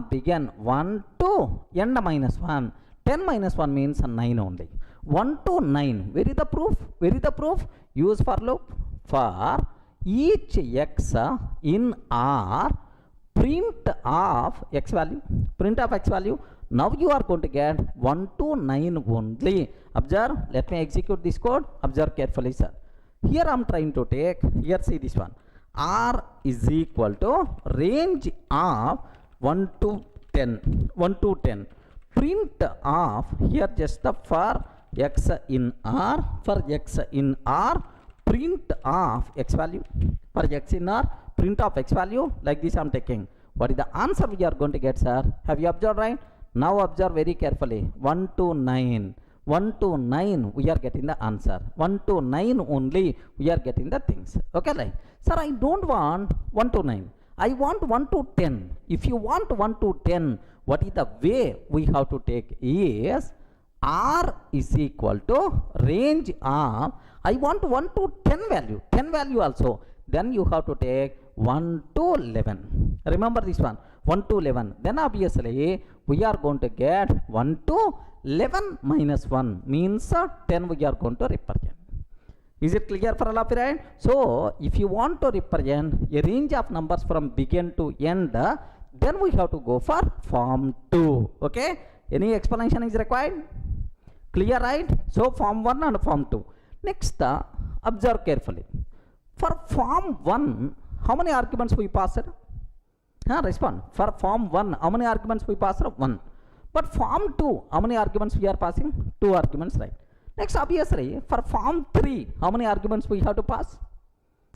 begin 1 to end minus 1. 10 minus 1 means 9 only. 1 to 9. Where is the proof? Where is the proof? Use for loop. For each x in R, print of x value. Print of x value. Now you are going to get 1 to 9 only. Observe. Let me execute this code. Observe carefully, sir. Here I am trying to take. Here see this one. R is equal to range of 1 to 10. 1 to 10. Print of here just for x in R. For x in R, print of x value. For x in R, print of x value. Like this I am taking. What is the answer we are going to get, sir? Have you observed right? Now observe very carefully. 1 to 9. 1 to 9 we are getting the answer. 1 to 9 only we are getting the things. Okay, like, sir, I don't want 1 to 9. I want 1 to 10. If you want 1 to 10, what is the way we have to take is R is equal to range of, I want 1 to 10 value. 10 value also. Then you have to take 1 to 11. Remember this one. 1 to 11. Then obviously we are going to get 1 to 11 minus 1 means 10 we are going to represent. Is it clear for all of you, right? So if you want to represent a range of numbers from begin to end, then we have to go for form 2. Okay? Any explanation is required? Clear, right? So form 1 and form 2. Next, observe carefully. For form 1, how many arguments we passed? Respond. For form 1, how many arguments we passed? 1. But form 2, how many arguments we are passing? 2 arguments, right? Next, obviously, for form 3, how many arguments we have to pass?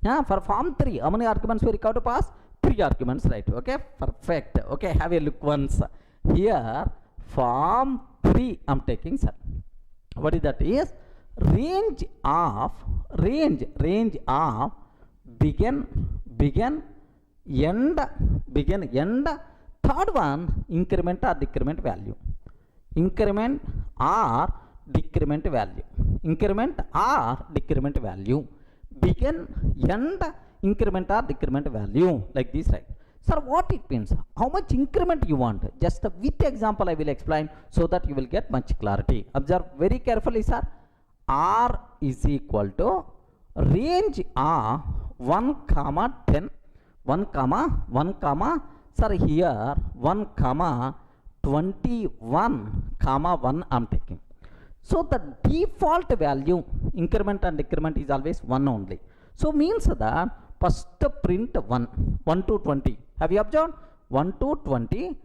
For form 3, how many arguments we have to pass? 3 arguments, right? Okay, perfect. Okay, have a look once. Here, form 3, I'm taking, sir. What is that? Is range of begin, end. Third one, increment or decrement value. Increment or decrement value. Increment or decrement value. Begin, end, increment or decrement value. Like this, right? Sir, what it means? How much increment you want? Just with example I will explain so that you will get much clarity. Observe very carefully, sir. R is equal to range of 1 comma 10. 1 comma, sir, here 1 comma 21 comma 1 I am taking. So the default value increment and decrement is always 1 only. So means that first print 1 to 20. Have you observed? 1 to 20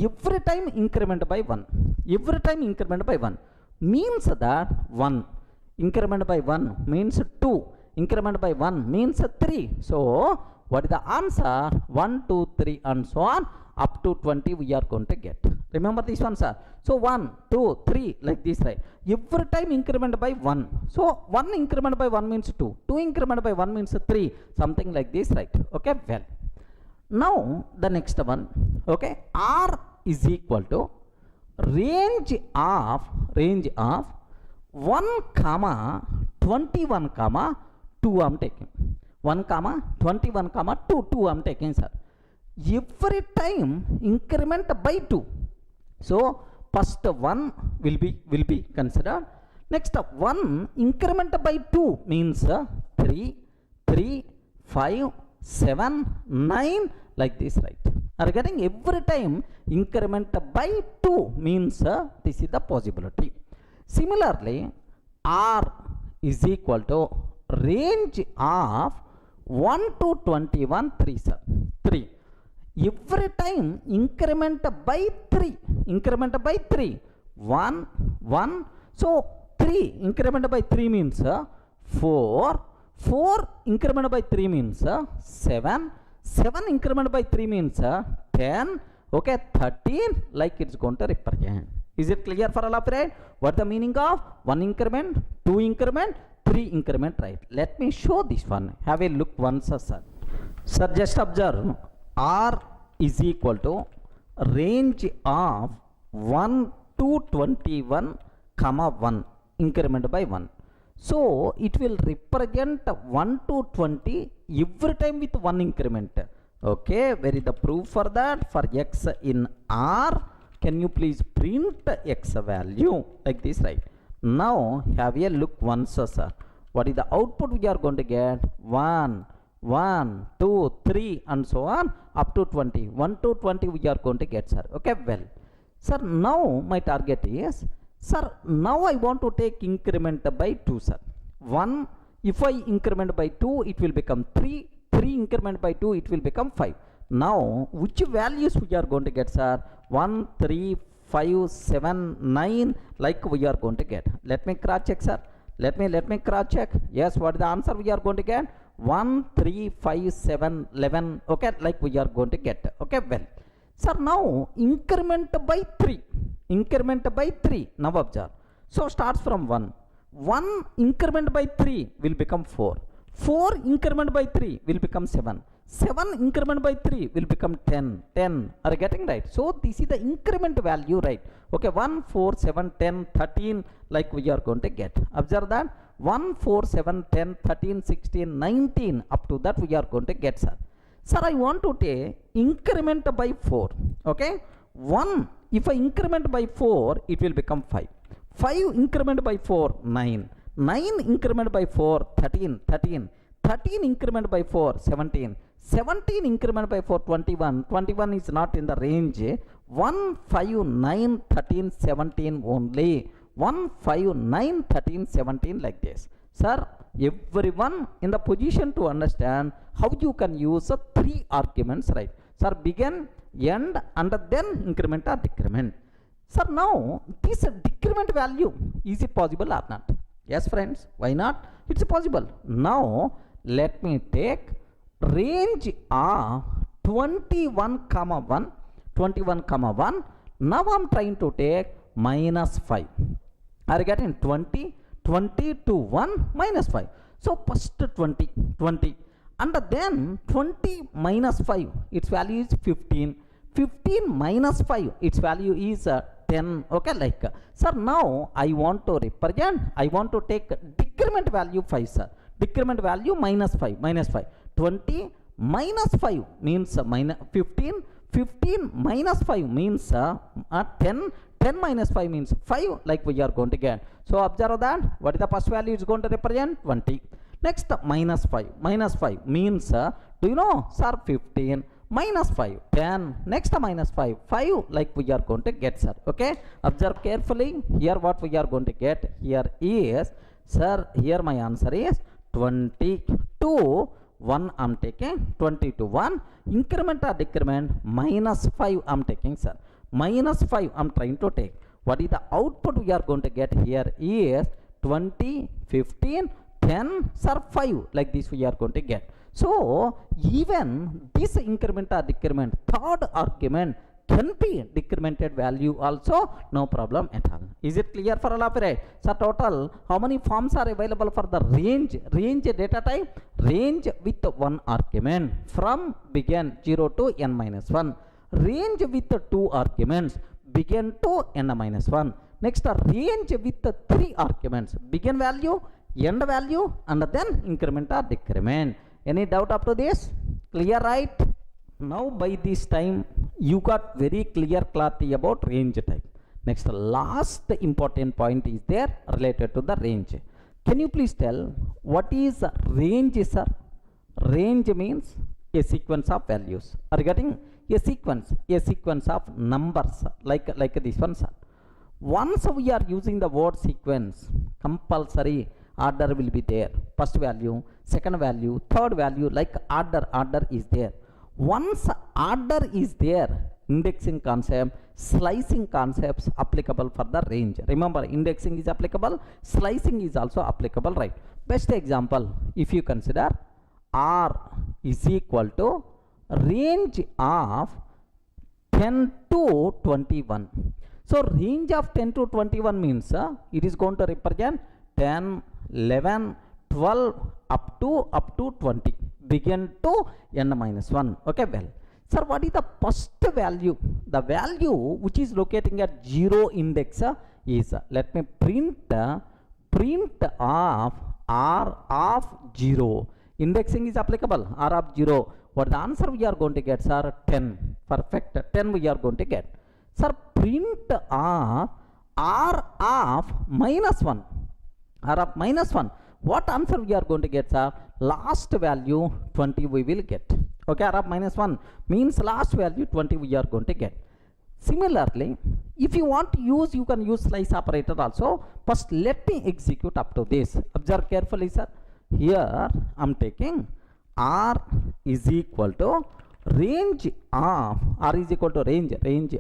every time increment by 1. Every time increment by 1 means that 1 increment by 1 means 2 increment by 1 means 3. So what is the answer? 1, 2, 3 and so on up to 20 we are going to get. Remember this one, sir. So 1, 2, 3 like this, right? Every time increment by 1. So 1 increment by 1 means 2. 2 increment by 1 means 3. Something like this, right? Okay, well. Now the next one, okay, R is equal to range of 1 comma 21 comma 2 I'm taking. 1 comma 21 comma 2 I'm taking, sir. Every time increment by 2. So first 1 will be considered. Next 1 increment by 2 means 3, 5, 7, 9 like this, right? Are getting every time increment by 2 means this is the possibility. Similarly, R is equal to range of 1 to 21 3, sir. 3. Every time increment by 3. 1. So 3 increment by 3 means 4. 4 increment by 3 means 7. 7 increment by 3 means 10. Okay, 13 like it's going to represent. Is it clear for all of right? What the meaning of 1 increment, 2 increment, 3 increment, right? Let me show this one. Have a look once, sir. Sir, just observe. R is equal to range of 1 to 21 comma 1 increment by 1. So it will represent 1 to 20 every time with 1 increment. Okay, where is the proof for that? For x in R, can you please print x value like this, right? Now have a look once, sir. What is the output we are going to get? 1, 2, 3 and so on up to 20. 1 to 20 we are going to get, sir. Okay, well, sir, now my target is, sir, now I want to take increment by 2, sir. 1, if I increment by 2, it will become 3. 3 increment by 2, it will become 5. Now, which values we are going to get, sir? 1, 3, 5, 7, 9, like we are going to get. Let me cross check, sir. Let me cross check. Yes, what is the answer we are going to get? 1, 3, 5, 7, 11. Okay, like we are going to get. Okay, well. Sir, now increment by 3. Increment by 3. Now observe. So starts from 1. 1 increment by 3 will become 4. 4 increment by 3 will become 7. 7 increment by 3 will become 10. 10. Are you getting right? So this is the increment value, right? Okay, 1, 4, 7, 10, 13 like we are going to get. Observe that. 1, 4, 7, 10, 13, 16, 19 up to that we are going to get, sir. Sir, I want to take increment by 4. Okay. 1, if I increment by 4, it will become 5. 5 increment by 4, 9. 9 increment by 4, 13. 13 increment by 4, 17. 17 increment by 4, 21. 21 is not in the range. 1, 5, 9, 13, 17 only. 1, 5, 9, 13, 17 like this. Sir, everyone in the position to understand how you can use 3 arguments, right? Sir, begin, end, and then increment or decrement. Sir, now this decrement value, is it possible or not? Yes, friends, why not? It's possible. Now let me take range of 21 comma 1. 21 comma 1. Now I'm trying to take minus 5. Are you getting 20? 20 to 1 minus 5. So first 20. And then 20 minus 5, its value is 15. 15 minus 5, its value is 10. Okay, like, sir, now I want to represent, I want to take decrement value 5, sir. Decrement value minus 5. 20 minus 5 means minus 15. 15 minus 5 means 10. 10 minus 5 means 5, like we are going to get. So observe that. What is the first value is going to represent? 20. Next, minus 5. Minus 5 means, do you know, sir, 15 minus 5, 10, next minus 5, 5 like we are going to get, sir. Okay, observe carefully. Here what we are going to get here is, sir, here my answer is 20 to 1 I'm taking, 20 to 1, increment or decrement, minus 5 I'm taking, sir. Minus 5 I'm trying to take. What is the output we are going to get here is 20, 15, 10, sir, 5, like this we are going to get. So even this increment or decrement, third argument can be decremented value also, no problem at all. Is it clear for all of you, right? So total, how many forms are available for the range data type? Range with one argument from begin 0 to n minus 1. Range with two arguments, begin to n minus 1. Next, range with three arguments, begin value, end value, and then increment or decrement. Any doubt up to this? Clear, right? Now by this time you got very clear clarity about range type. Next, last important point is there related to the range. Can you please tell what is range, sir? Range means a sequence of values. Are you getting? A sequence of numbers like this one, sir. Once we are using the word sequence, compulsory order will be there. First value, second value, third value, like order is there. Once order is there, indexing concept, slicing concepts applicable for the range. Remember, indexing is applicable, slicing is also applicable, right? Best example, if you consider R is equal to range of 10 to 21. So range of 10 to 21 means it is going to represent 10, 11, 12 up to 20, begin to n minus 1. Okay, well, sir, what is the first value? The value which is locating at 0 index is, let me print of R of 0. Indexing is applicable, R of 0. What the answer we are going to get, sir? 10. Perfect. 10 we are going to get. Sir, print of R of minus 1. R of minus 1. What answer we are going to get, sir? Last value 20 we will get. Okay, R of minus 1 means last value 20 we are going to get. Similarly, if you want to use, you can use slice operator also. First, let me execute up to this. Observe carefully, sir. Here I am taking R is equal to range of, R is equal to range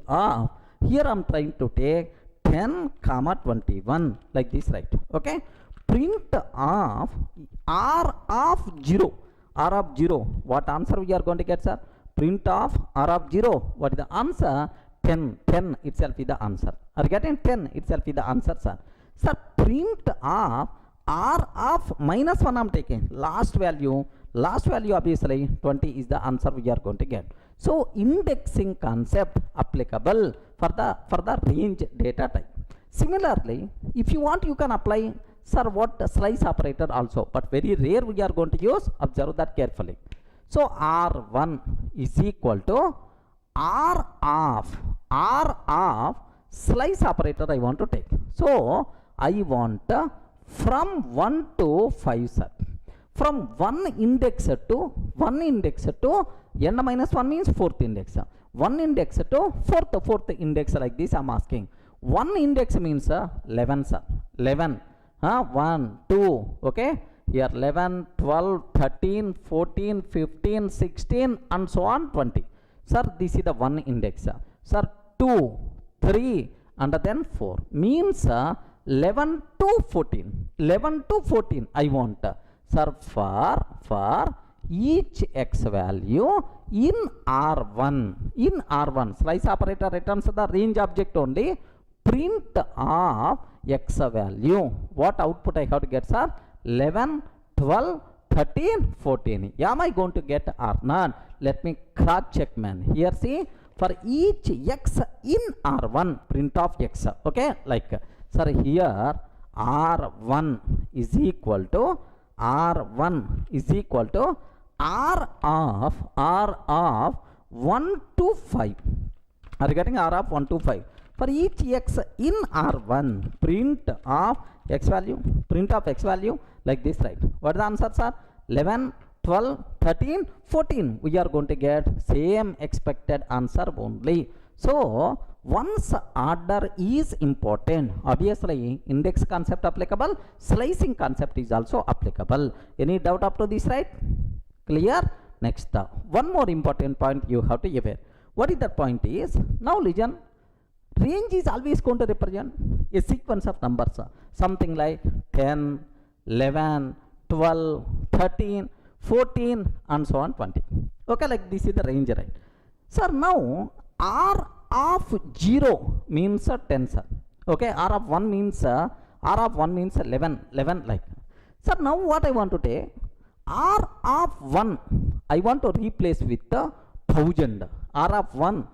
of, here I am trying to take 10 comma 21, like this, right? Okay, print of R of 0. R of 0, what answer we are going to get, sir? Print of R of 0, what is the answer? 10. 10 itself is the answer. Are you getting? 10 itself is the answer, sir. Sir, print of R of minus 1 I am taking. Last value obviously 20 is the answer we are going to get. So indexing concept applicable for the range data type. Similarly, if you want, you can apply, sir, what slice operator also, but very rare we are going to use. Observe that carefully. So R1 is equal to R of slice operator I want to take. So I want from 1 to 5, sir. From one index to n minus 1 means fourth index. One index to fourth index, like this I am asking. One index means 11, sir. 11. 1, 2. Okay. Here 11, 12, 13, 14, 15, 16 and so on 20. Sir, this is the one index. Sir, 2, 3 and then 4 means 11 to 14. 11 to 14 I want. Sir, for each x value in R1, slice operator returns the range object only. Print of x value. What output I have to get, sir? 11, 12, 13, 14. Am I going to get or not? Let me cross check, man. Here see, for each x in R1, print of x. Okay, like, sir, here R1 is equal to R of 1 to 5. Are you getting? R of 1 to 5. For each x in R1, print of x value, like this, right? What is the answer, sir? 11, 12, 13, 14. We are going to get same expected answer only. So once order is important, obviously index concept applicable, slicing concept is also applicable. Any doubt up to this, right? Clear? Next, one more important point you have to aware. What is that point is? Now listen, range is always going to represent a sequence of numbers, something like 10, 11, 12, 13, 14 and so on 20. Okay, like this is the range, right? Sir, now R of 0 means 10, sir. Okay, R of 1 means 11 like. Sir, now what I want to take, R of 1 I want to replace with the 1000. R of 1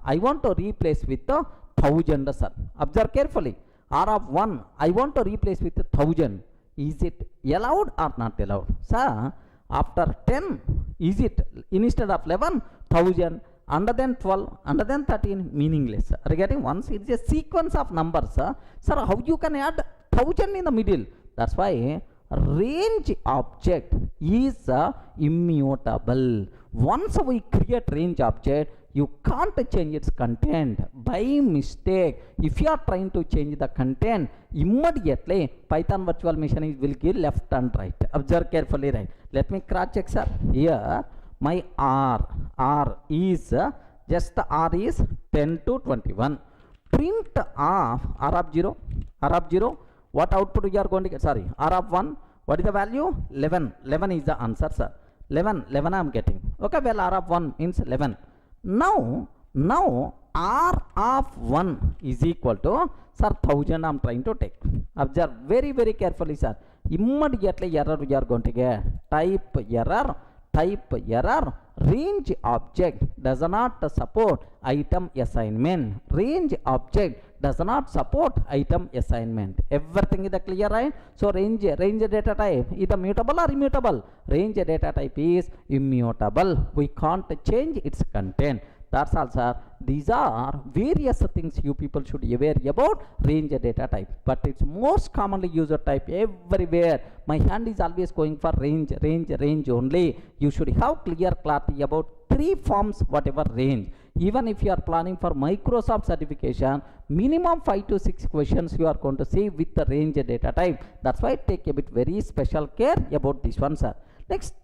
I want to replace with the 1000, sir. Observe carefully. R of 1 I want to replace with 1000. Is it allowed or not allowed? Sir, after 10, is it instead of 11, 1000, under then 12, under then 13, meaningless. Regarding once it is a sequence of numbers, sir, how you can add 1000 in the middle? That's why range object is immutable. Once we create range object, you can't change its content by mistake. If you are trying to change the content, immediately Python virtual machine will give left and right. Observe carefully, right? Let me cross check, sir. Here my R is just R is 10 to 21. Print of R of 0. What output we are going to get? Sorry, R of 1. What is the value? 11. 11 is the answer, sir. 11 I am getting. Okay, well, R of 1 means 11. Now R of 1 is equal to, sir, 1000 I am trying to take. Observe very, very carefully, sir. Immediately error we are going to get. Type error. Range object does not support item assignment. Range object does not support item assignment. Everything is clear, right? So range data type is mutable or immutable? Range data type is immutable. We can't change its content. That's all, sir. These are various things you people should be aware about range data type, but it's most commonly used type everywhere. My hand is always going for range only. You should have clear clarity about 3 forms whatever range. Even if you are planning for Microsoft certification, minimum 5 to 6 questions you are going to see with the range data type. That's why take a bit very special care about this one, sir. Next,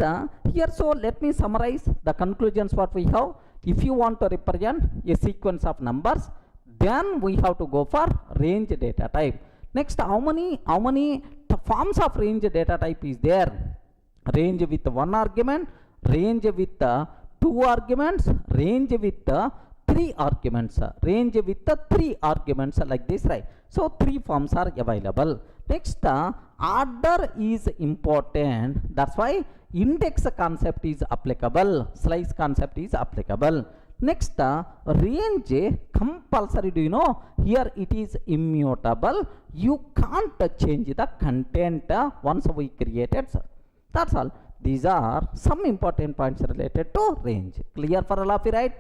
here, so let me summarize the conclusions what we have. If you want to represent a sequence of numbers, then we have to go for range data type. Next, how many forms of range data type is there? Range with 1 argument, range with 2 arguments, range with 3 arguments, range with 3 arguments like this, right? So 3 forms are available. Next, order is important. That's why index concept is applicable, slice concept is applicable. Next, range compulsory. Do you know? Here it is immutable. You can't change the content once we created. That's all. These are some important points related to range. Clear for all of you, right?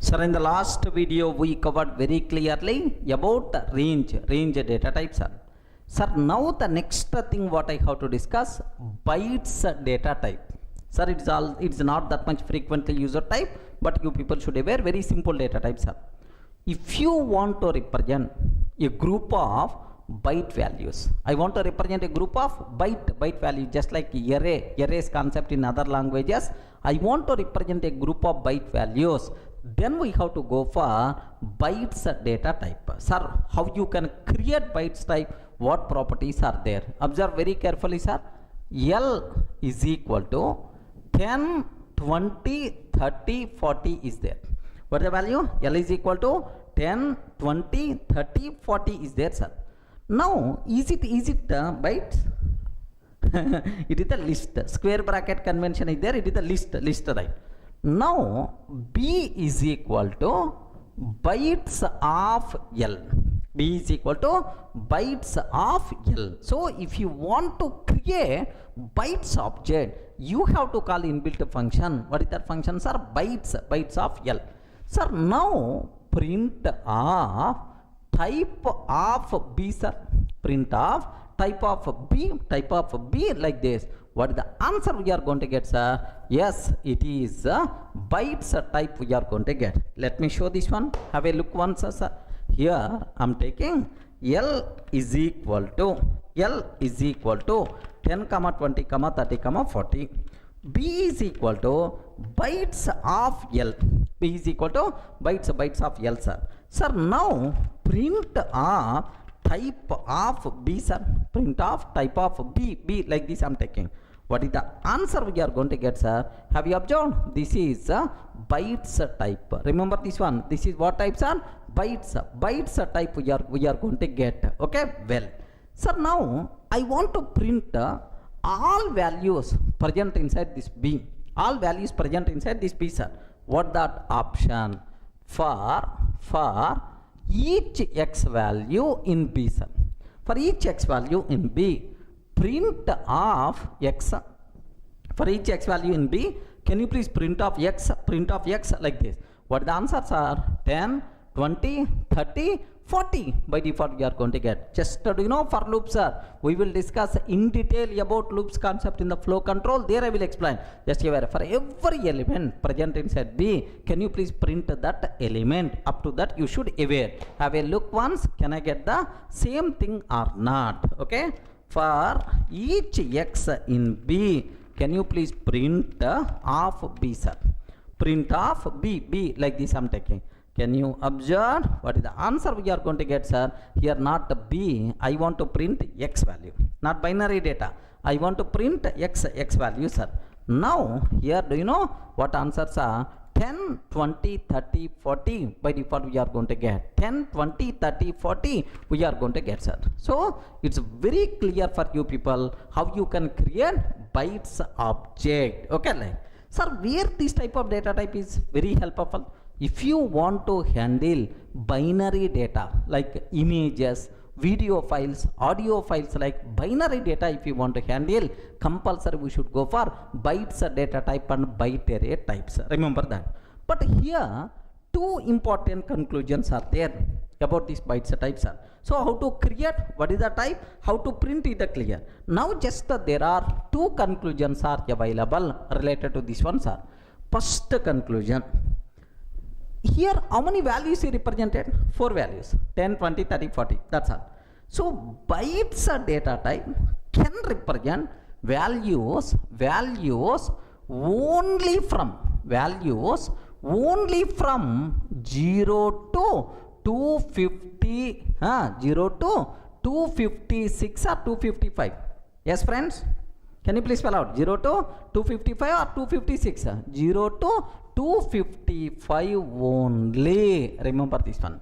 Sir, in the last video we covered very clearly about the range data types. Sir, now the next thing what I have to discuss, bytes data type. Sir, it's not that much frequently used type, but you people should aware very simple data types. If you want to represent a group of byte values, I want to represent a group of byte value, just like arrays concept in other languages. I want to represent a group of byte values. Then we have to go for bytes data type. Sir, how you can create bytes type? What properties are there? Observe very carefully, sir. L is equal to 10, 20, 30, 40 is there. What is the value? L is equal to 10, 20, 30, 40 is there, sir. Now, is it bytes? It is the list. Square bracket convention is there. It is the list, right? Now, B is equal to bytes of L. B is equal to bytes of L. So, if you want to create bytes object, you have to call inbuilt function. What is that function, sir? Bytes of L. Sir, now print of type of B, sir. Print of type of B like this. What is the answer we are going to get, sir? Yes, it is bytes type we are going to get. Let me show this one. Have a look once, sir. Here I am taking L is equal to 10, 20, 30, 40. B is equal to bytes of L. B is equal to bytes of L, sir. Sir, now print of type of B, sir. Print of type of B like this I am taking. What is the answer we are going to get, sir? Have you observed? This is bytes type. Remember this one. This is what type, sir? Bytes type we are going to get. Okay, well, sir, now I want to print all values present inside this B. All values present inside this B, sir. What that option? For each x value in B, sir. For each x value in B, print of x. For each x value in B, can you please print of x like this? What the answers are? 10, 20, 30, 40 by default we are going to get. Just do you know for loops, sir? We will discuss in detail about loops concept in the flow control. There I will explain. Just here for every element present inside B, can you please print that element? Up to that you should aware. Have a look once. Can I get the same thing or not? Okay. For each x in B, can you please print of B, sir? Print of B like this I am taking. Can you observe what is the answer we are going to get, sir? Here not B, I want to print x value, not binary data. I want to print x value, sir. Now here do you know what answers are? 10, 20, 30, 40 by default we are going to get. 10, 20, 30, 40 we are going to get, sir. So it's very clear for you people how you can create bytes object. Okay, like, sir, where this type of data type is very helpful. If you want to handle binary data like images, video files, audio files, like binary data, if you want to handle, compulsory we should go for bytes data type and byte array types. Remember that. But here two important conclusions are there about these bytes types. So how to create, what is the type, how to print it clear. Now just there are two conclusions are available related to this one, sir. First conclusion. Here how many values is represented? 4 values, 10, 20, 30, 40, that's all. So bytes data type can represent values only from 0 to 250, 0 to 256 or 255. Yes, friends? Can you please spell out 0 to 255 or 256? 0 to 255 only. Remember this one.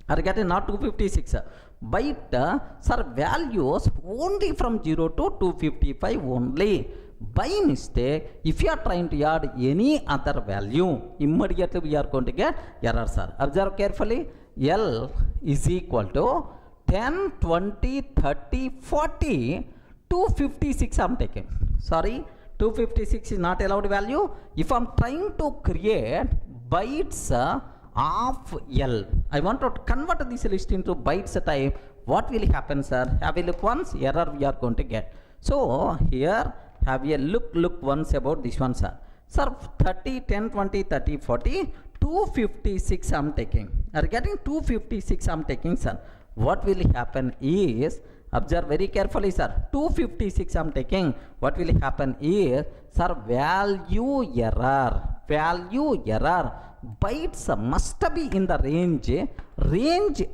Are you getting? Not 256. Byte, sir, values only from 0 to 255 only. By mistake, if you are trying to add any other value, immediately we are going to get error, sir. Observe carefully. L is equal to 10, 20, 30, 40, 256 I am taking. Sorry, 256 is not allowed value. If I am trying to create bytes of L, I want to convert this list into bytes type. What will happen, sir? Have a look once. Error we are going to get. So here have a look once about this one, sir. Sir, 30, 10, 20, 30, 40, 256 I am taking. Are you getting? 256 I am taking, sir. What will happen is, observe very carefully, sir. 256 I am taking. What will happen is, sir, value error. Bytes must be in the range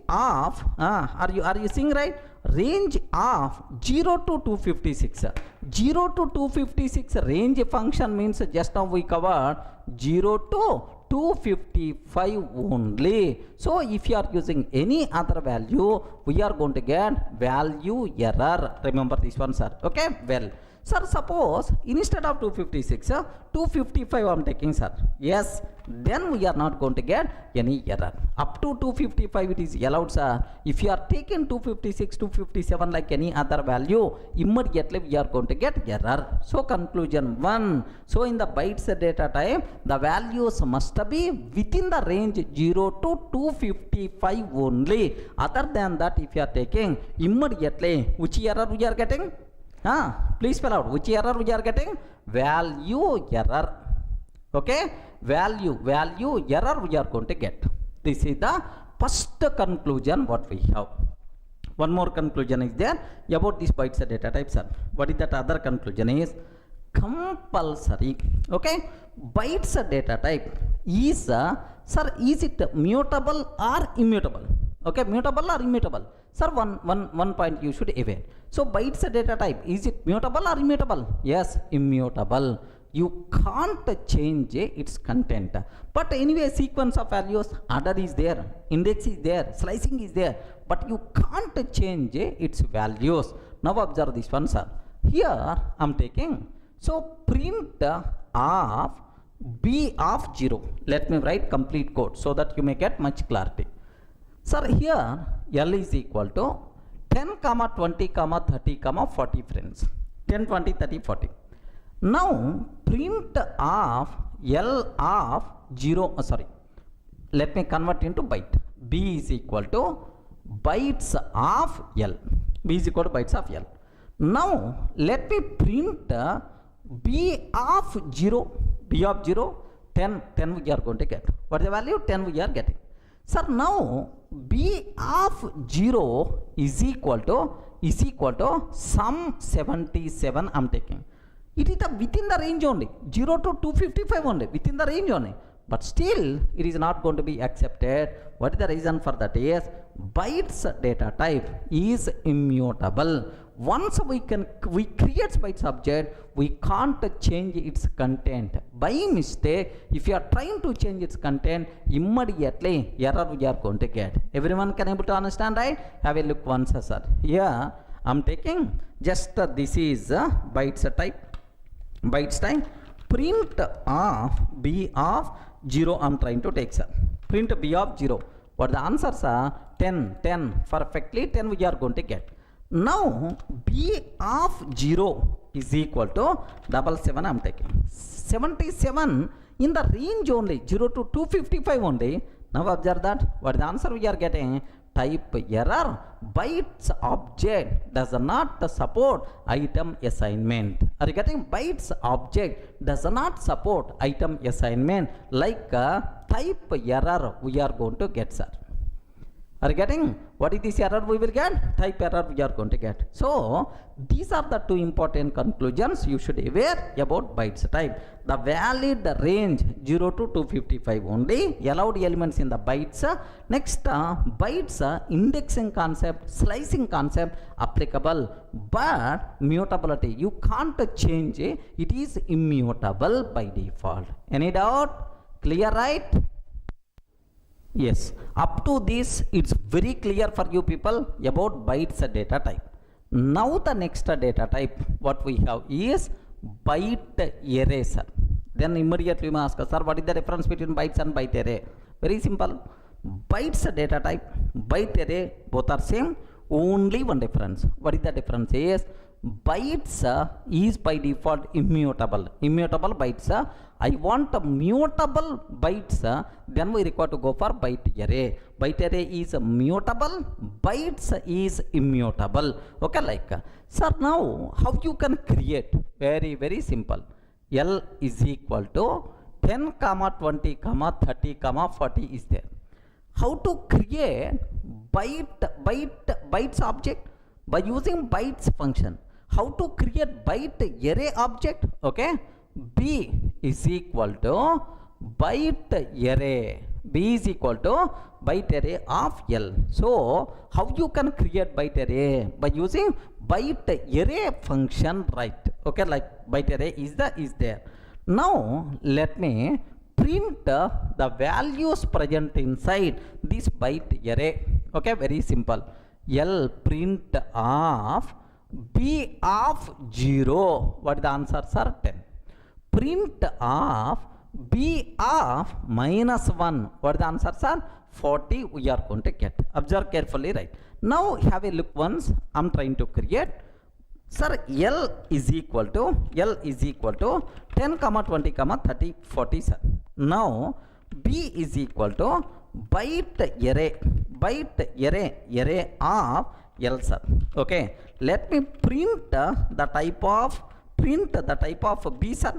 of, are you seeing right? Range of 0 to 256. 0 to 256 range function means just now we covered 0 to 255 only. So if you are using any other value, we are going to get value error. Remember this one, sir. Okay, well, sir, suppose instead of 256, 255 I am taking, sir. Yes, then we are not going to get any error. Up to 255 it is allowed, sir. If you are taking 256, 257 like any other value, immediately we are going to get error. So conclusion 1. So in the bytes data type, the values must be within the range 0 to 255 only. Other than that, if you are taking immediately, which error we are getting? Please spell out which error we are getting? Value error. Okay, value error we are going to get. This is the first conclusion what we have. One more conclusion is there about this bytes data type, sir. What is that other conclusion is? Compulsory. Okay, bytes data type is sir, is it mutable or immutable? Okay, mutable or immutable? Sir, one point you should aware. So bytes data type, is it mutable or immutable? Yes, immutable. You can't change its content. But anyway, sequence of values, order is there, index is there, slicing is there, but you can't change its values. Now observe this one, sir. Here I'm taking, so print of b of 0. Let me write complete code so that you may get much clarity. Sir, here L is equal to 10, 20, 30, 40 friends. 10, 20, 30, 40. Now print of L of 0, let me convert into byte. B is equal to bytes of L. B is equal to bytes of L. Now let me print B of 0. B of 0, 10 we are going to get. What is the value? 10 we are getting. Sir, now B of 0 is equal to sum 77 I am taking. It is within the range only, 0 to 255 only, within the range only. But still, it is not going to be accepted. What is the reason for that? Is bytes data type is immutable. Once we create bytes object, we can't change its content. By mistake, if you are trying to change its content, immediately error we are going to get. Everyone can able to understand, right? Have a look once, sir. Here I am taking just this is bytes type. Bytes type, print of b of 0 I am trying to take, sir. Print b of 0. What the answers are? 10, perfectly 10 we are going to get. Now b of 0 is equal to 77 I am taking. 77 in the range only, 0 to 255 only. Now observe that. What the answer we are getting? Type error. Bytes object does not support item assignment. Are you getting? Bytes object does not support item assignment. Like type error we are going to get, sir. Are you getting? What is this error we will get? Type error we are going to get. So these are the two important conclusions you should aware about bytes type. The valid range 0 to 255 only, allowed elements in the bytes. Next bytes indexing concept, slicing concept applicable, but mutability you can't change it. It is immutable by default. Any doubt? Clear, right? Yes, up to this it's very clear for you people about bytes data type. Now the next data type what we have is byte array, sir. Then immediately you may ask, sir, what is the difference between bytes and byte array? Very simple. Bytes data type, byte array, both are same. Only one difference. What is the difference? Is bytes is by default immutable. Immutable bytes. I want a mutable bytes, then we require to go for byte array. Byte array is mutable, bytes is immutable. Okay, like, sir, now how you can create? Very simple. L is equal to 10, 20, 30, 40 is there. How to create bytes object? By using bytes function. How to create byte array object? Okay, B is equal to byte array. B is equal to byte array of L. So how you can create byte array? By using byte array function, right? Okay, like byte array is there. Now let me print the values present inside this byte array. Okay, very simple. L print of B of 0. What is the answer, sir? 10. Print of B of -1. What is the answer, sir? 40 we are going to get. Observe carefully, right? Now have a look once. I am trying to create. Sir, L is equal to 10, 20, 30, 40, sir. Now B is equal to byte array of L, sir. Okay, let me print the type of B, sir.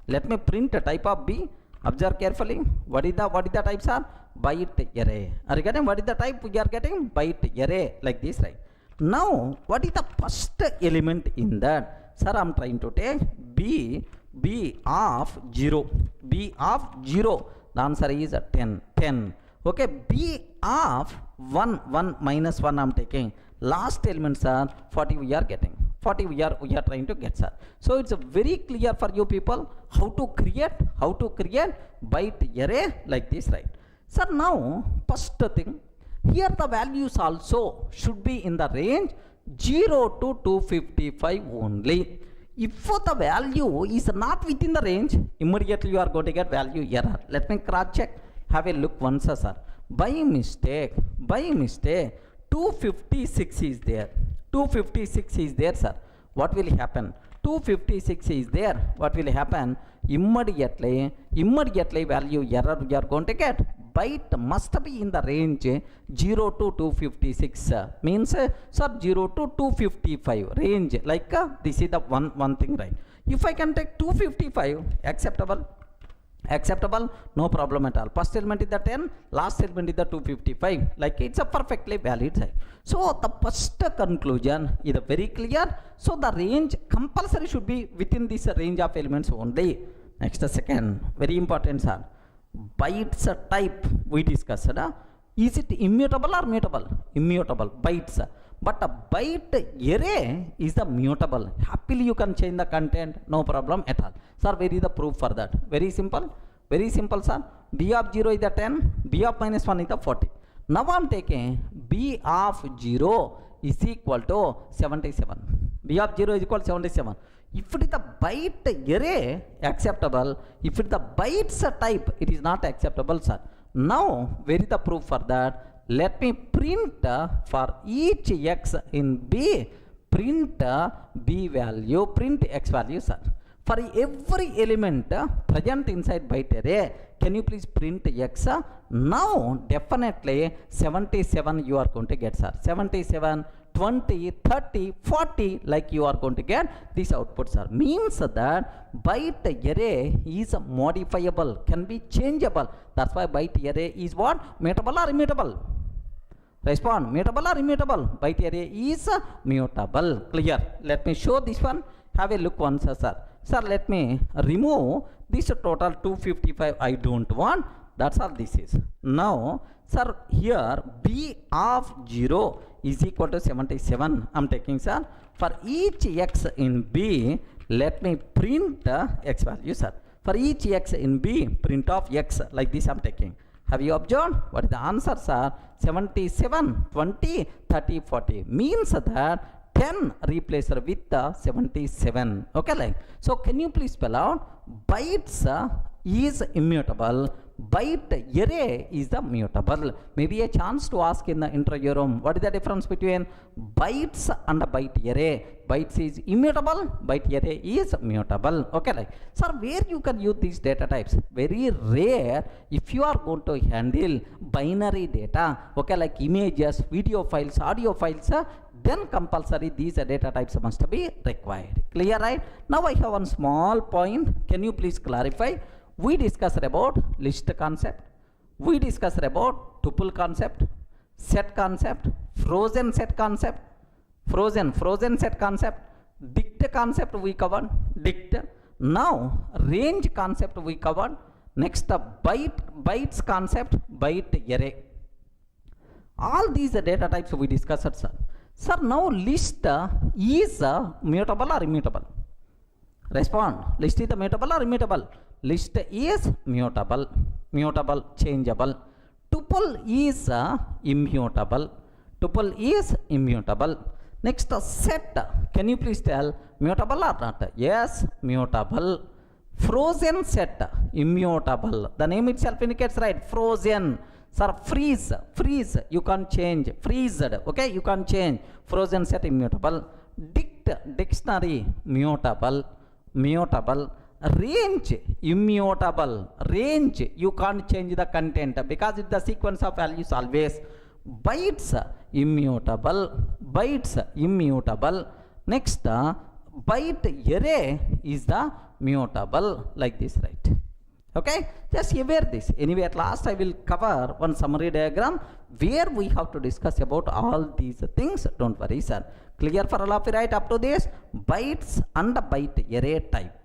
Let me print the type of B. Observe carefully. What is the type, sir? Byte array. Are you getting what is the type we are getting? Byte array, like this, right? Now, what is the first element in that? Sir, I am trying to take B of 0. B of 0. The answer is 10. Okay, B of 1 minus 1 I am taking. Last elements are 40 we are getting. 40 we are trying to get, sir. So it's very clear for you people how to create byte array like this, right? Sir, now first thing, here the values also should be in the range 0 to 255 only. If the value is not within the range, immediately you are going to get value error. Let me cross check. Have a look once, sir. By mistake, 256 is there. 256 is there, sir. What will happen? 256 is there. What will happen? Immediately value error we are going to get. Byte must be in the range 0 to 256. Means, sir, 0 to 255 range. Like this is the one thing, right? If I can take 255, acceptable, no problem at all. First element is the 10, last element is the 255. Like it's a perfectly valid side. So the first conclusion is very clear. So the range compulsory should be within this range of elements only. Next, second, very important, sir. Bytes type we discussed. Is it immutable or mutable? Immutable, bytes. But a byte array is the mutable. Happily you can change the content, no problem at all. Sir, where is the proof for that? Very simple, sir. B of 0 is the 10, B of minus 1 is the 40. Now I am taking B of 0 is equal to 77. B of 0 is equal to 77. If it is the byte array, acceptable. If it is the bytes type, it is not acceptable, sir. Now, where is the proof for that? Let me print for each x in B, print B value, print x value, sir. For every element present inside byte array, can you please print x? Now, definitely 77 you are going to get, sir. 77, 20, 30, 40, like you are going to get this output, sir. Means that byte array is modifiable, can be changeable. That's why byte array is what? Mutable or immutable? Respond. Mutable or immutable? Byte array is mutable. Clear? Let me show this one. Have a look once, sir. Sir, let me remove this total 255. I don't want. That's all this is. Now, sir, here B of 0 is equal to 77. I'm taking, sir. For each x in B, let me print x value, sir. For each x in B, print of x, like this I'm taking. Have you observed? What is the answer, sir? 77, 20, 30, 40. Means that 10 replaced with 77. Okay, like. So, can you please spell out? Bytes is immutable. Byte array is the mutable. Maybe a chance to ask in the interview room, what is the difference between bytes and a byte array? Bytes is immutable, byte array is mutable. Okay, like. Sir, where you can use these data types? Very rare if you are going to handle binary data. Okay, like images, video files, audio files, then compulsory these data types must be required. Clear, right? Now I have one small point. Can you please clarify? We discussed about list concept. We discussed about tuple concept, set concept, frozen set concept, frozen set concept, dict concept we covered, dict. Now range concept we covered. Next bytes concept, byte array. All these data types we discussed, sir. Sir, now list is mutable or immutable? Respond. List is mutable or immutable? List is mutable, changeable. Tuple is immutable. Next, set. Can you please tell mutable or not? Yes, mutable. Frozen set, immutable. The name itself indicates, right? Frozen. Sir, freeze, you can change. Freezed, okay, you can change. Frozen set, immutable. Dict, dictionary, mutable. range immutable. Range you can't change the content because it's the sequence of values always. Bytes immutable. Bytes immutable. Next byte array is the mutable, like this, right? Okay, just aware this. Anyway, at last I will cover one summary diagram where we have to discuss about all these things. Don't worry, sir. Clear for all of you, right? Up to this, bytes and byte array type.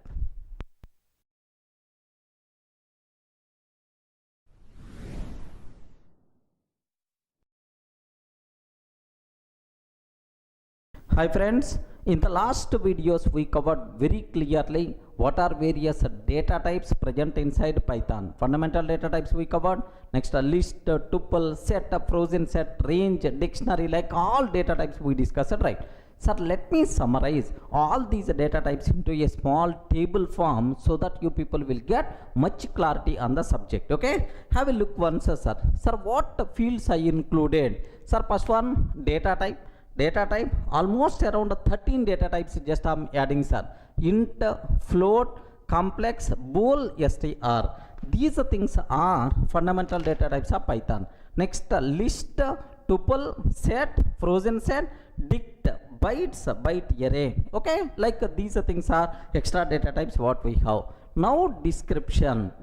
Hi friends, in the last videos we covered very clearly what are various data types present inside Python. Fundamental data types we covered. Next a list, tuple, set, frozen set, range, dictionary, like all data types we discussed, right? Sir, let me summarize all these data types into a small table form so that you people will get much clarity on the subject. Okay, have a look once, sir. Sir, what fields I included? Sir, first one, data type. Data type, almost around 13 data types just I'm adding, sir. Int, float, complex, bool, str. These things are fundamental data types of Python. Next, list, tuple, set, frozen set, dict, bytes, byte array. Okay, like these things are extra data types what we have. Now description.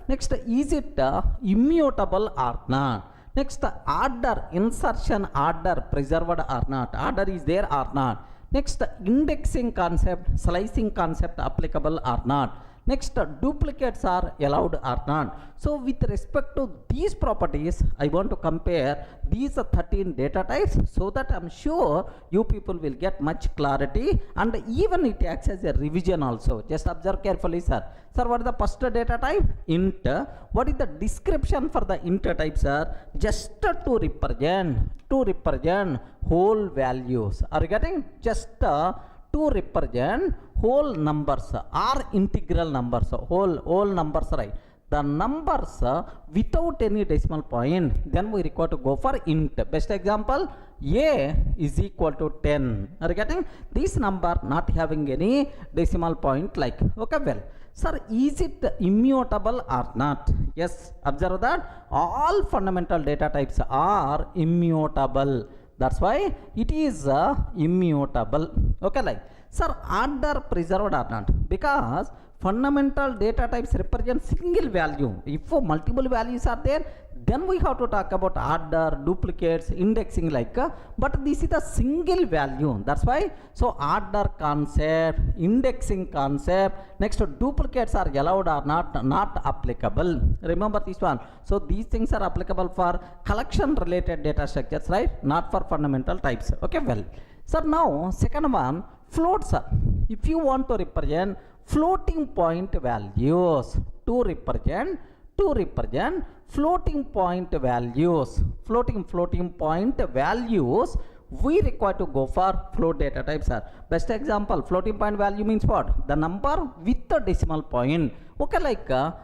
Next, is it immutable or not? Next, order, insertion order preserved or not, order is there or not. Next, indexing concept, slicing concept applicable or not. Next, duplicates are allowed or not. So with respect to these properties, I want to compare these 13 data types so that I'm sure you people will get much clarity, and even it acts as a revision also. Just observe carefully, sir. Sir, what is the first data type? Int. What is the description for the int type, sir? Just to represent whole values. Are you getting? Just to represent whole numbers or integral numbers, whole numbers, right? The numbers without any decimal point, then we require to go for int. Best example, a is equal to 10. Are you getting? This number not having any decimal point, like, okay, well, sir, is it immutable or not? Yes, observe that all fundamental data types are immutable. That's why it is immutable. Okay, like, sir, order preserved or not? Because fundamental data types represent single value. If multiple values are there, then we have to talk about order, duplicates, indexing, like, but this is a single value. That's why, so order concept, indexing concept, next duplicates are allowed or not applicable. Remember this one. So these things are applicable for collection related data structures, right? Not for fundamental types. Okay, well, sir, now second one, floats. If you want to represent floating point values, to represent floating point values, floating point values, we require to go for float data types, sir. Best example, floating point value means what? The number with the decimal point. Okay, like a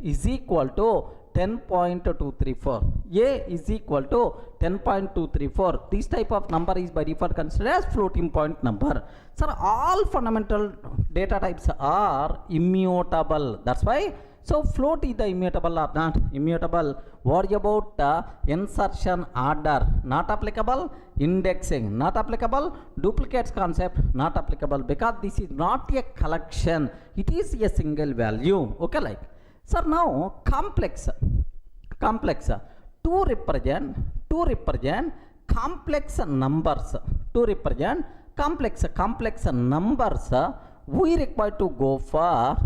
is equal to 10.234. A is equal to 10.234. This type of number is by default considered as floating point number. Sir, all fundamental data types are immutable. That's why, so float is the immutable or not? Immutable. Worry about insertion order, not applicable. Indexing, not applicable. Duplicates concept, not applicable, because this is not a collection. It is a single value. Okay, like. Sir, now complex, to represent complex numbers, complex numbers, we require to go for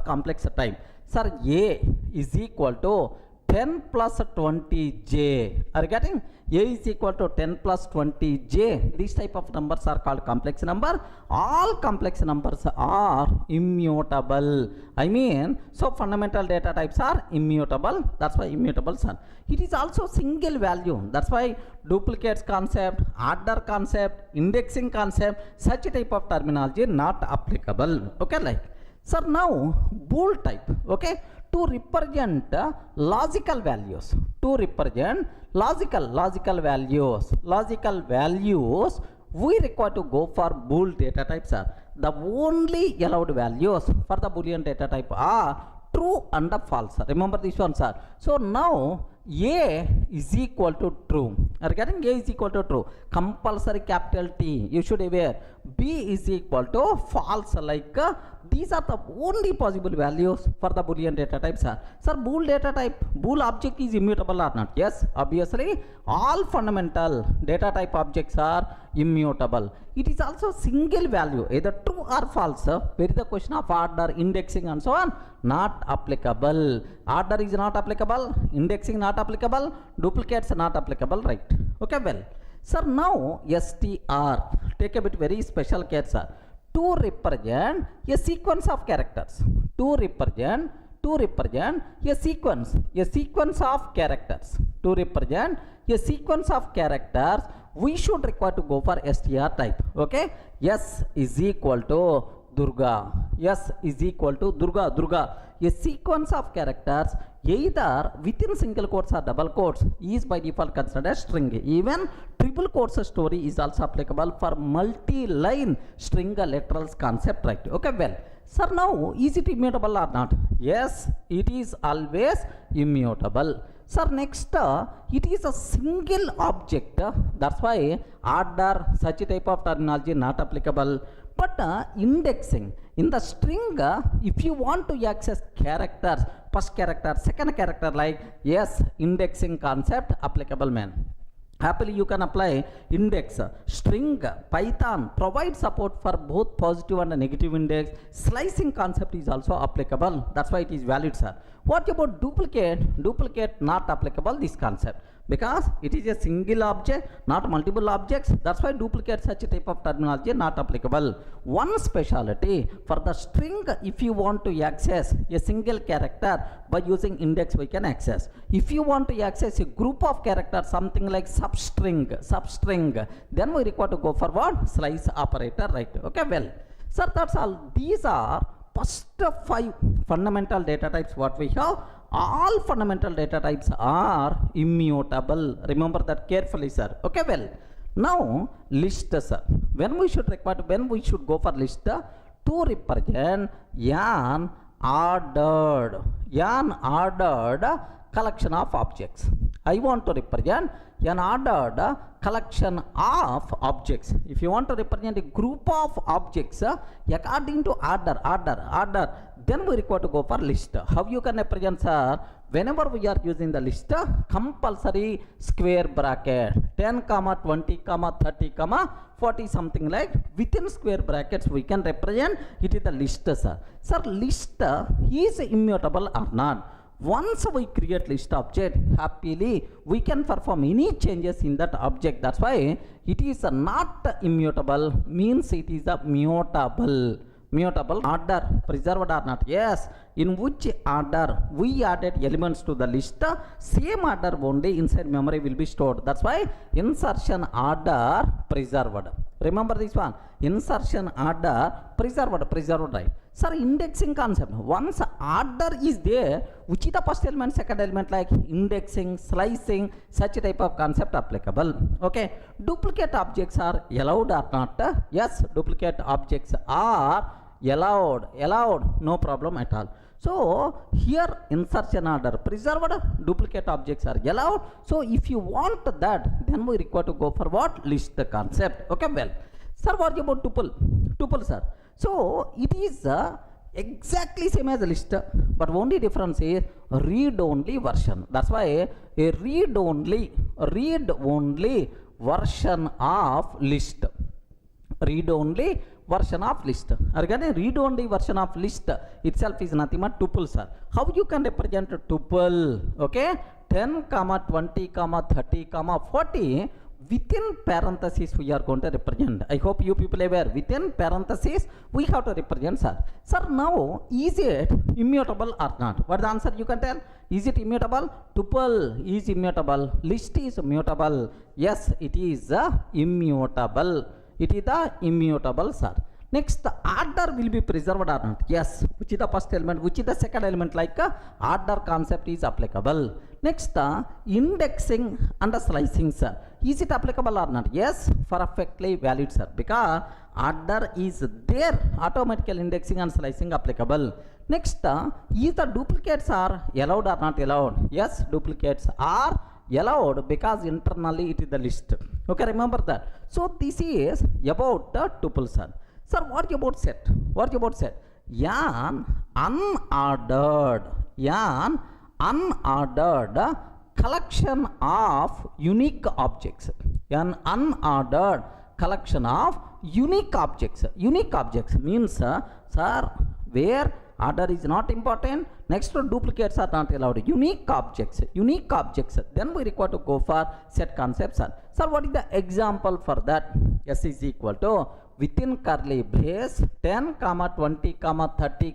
complex type. Sir, A is equal to 10 plus 20j. Are you getting? A is equal to 10 plus 20j. These type of numbers are called complex number. All complex numbers are immutable. I mean, so fundamental data types are immutable. That's why immutable, sir. It is also single value. That's why duplicates concept, order concept, indexing concept, such type of terminology not applicable. Okay, like. Sir, now Bool type. Okay, to represent logical values, logical values, we require to go for Bool data types, sir. the only allowed values for the Boolean data type are true and false. Remember this one, sir. So now A is equal to true. Regarding A is equal to true, compulsory capital T, you should aware. B is equal to false, like these are the only possible values for the Boolean data type, sir. Sir, Bool data type, Bool object is immutable or not? Yes, obviously all fundamental data type objects are immutable. It is also single value, either true or false. Where is the question of order, indexing and so on? Not applicable. Order is not applicable, indexing not applicable, duplicates not applicable, right? Okay, well, sir, now str, take a bit very special case, sir. To represent a sequence of characters, to represent a sequence of characters, to represent a sequence of characters, we should require to go for str type. Okay, S is equal to Durga, S is equal to Durga, a sequence of characters either within single quotes or double quotes is by default considered as string. Even triple quotes story is also applicable for multi-line string literals concept, right? Okay, well, sir, now is it immutable or not? Yes, it is always immutable. Sir, next it is a single object, that's why order, such a type of terminology not applicable. But indexing in the string, if you want to access characters, first character, second character, like yes, indexing concept applicable, man. Happily you can apply index. String Python provides support for both positive and negative index. Slicing concept is also applicable, that's why it is valid, sir. What about duplicate? Duplicate not applicable, this concept, because it is a single object, not multiple objects. That's why duplicate, such a type of terminology not applicable. One speciality for the string, if you want to access a single character by using index, we can access. If you want to access a group of characters, something like substring, then we require to go for what? Slice operator, right? Okay, well, sir, that's all. These are first 5 fundamental data types what we have. All fundamental data types are immutable. Remember that carefully, sir. Okay, well, now list, sir. When we should go for list? To represent an ordered collection of objects. I want to represent an ordered collection of objects. If you want to represent a group of objects according to order, then we require to go for list. How you can represent, sir? Whenever we are using the list, compulsory square bracket 10, 20, 30, 40, something like within square brackets we can represent it is the list, sir. Sir, list is immutable or not? Once we create list object, happily we can perform any changes in that object. That's why it is not immutable, means it is a mutable. Order preserved or not? Yes. In which order we added elements to the list, same order only inside memory will be stored. That's why insertion order preserved. Remember this one, insertion order preserved, right? Sir, indexing concept, once order is there, which is the first element, second element, like indexing, slicing, such a type of concept applicable. Okay, duplicate objects are allowed or not? Yes, duplicate objects are allowed, no problem at all. So here insertion order preserved, duplicate objects are allowed. So if you want that, then we require to go for what? List concept. Okay, well, sir, what about tuple, sir? So it is exactly same as a list, but only difference is read-only version. That's why a read-only version of list. Read-only version of list. Regarding read-only version of list itself is nothing but tuple, sir. How you can represent a tuple? Okay, 10, 20, 30, 40. Within parentheses we are going to represent. I hope you people are aware. Within parentheses we have to represent, sir. Sir, now is it immutable or not? What the answer you can tell? Is it immutable? Tuple is immutable. List is immutable. Yes, it is immutable. It is the immutable, sir. Next, the order will be preserved or not? Yes. Which is the first element? Which is the second element? Like order concept is applicable. Next, indexing and slicing, sir. Is it applicable or not? Yes, perfectly valid, sir, because order is there, automatical indexing and slicing applicable. Next, is the duplicates are allowed or not allowed? Yes, duplicates are allowed because internally it is the list. Okay, remember that. So this is about the tuple, sir. Sir, what about set? What about set? An unordered collection of unique objects. An unordered collection of unique objects. Unique objects means, sir, where order is not important, next duplicates are not allowed. Unique objects. Then we require to go for set concepts. Sir, what is the example for that? S is equal to within curly brace 10, 20, 30,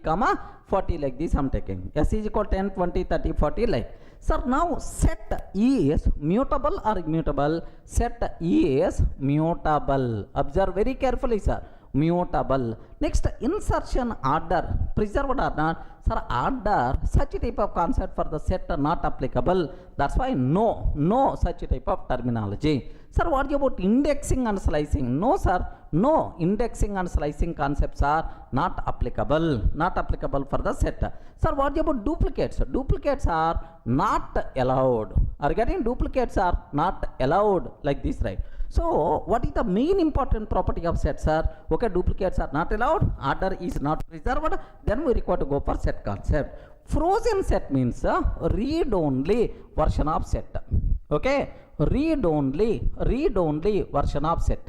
40 like this I'm taking. S is equal to 10, 20, 30, 40 like. Sir, now set is mutable or immutable? Set is mutable. Observe very carefully, sir. Mutable. Next, insertion order preserved or not? Sir, order, such a type of concept for the set are not applicable. That's why no such a type of terminology. Sir, what about indexing and slicing? No, sir. No, indexing and slicing concepts are not applicable. Not applicable for the set. Sir, what about duplicates? Duplicates are not allowed. Are getting duplicates are not allowed like this, right? So, what is the main important property of set, sir? Okay, duplicates are not allowed, order is not preserved, then we require to go for set concept. Frozen set means read-only version of set. Okay, read-only version of set.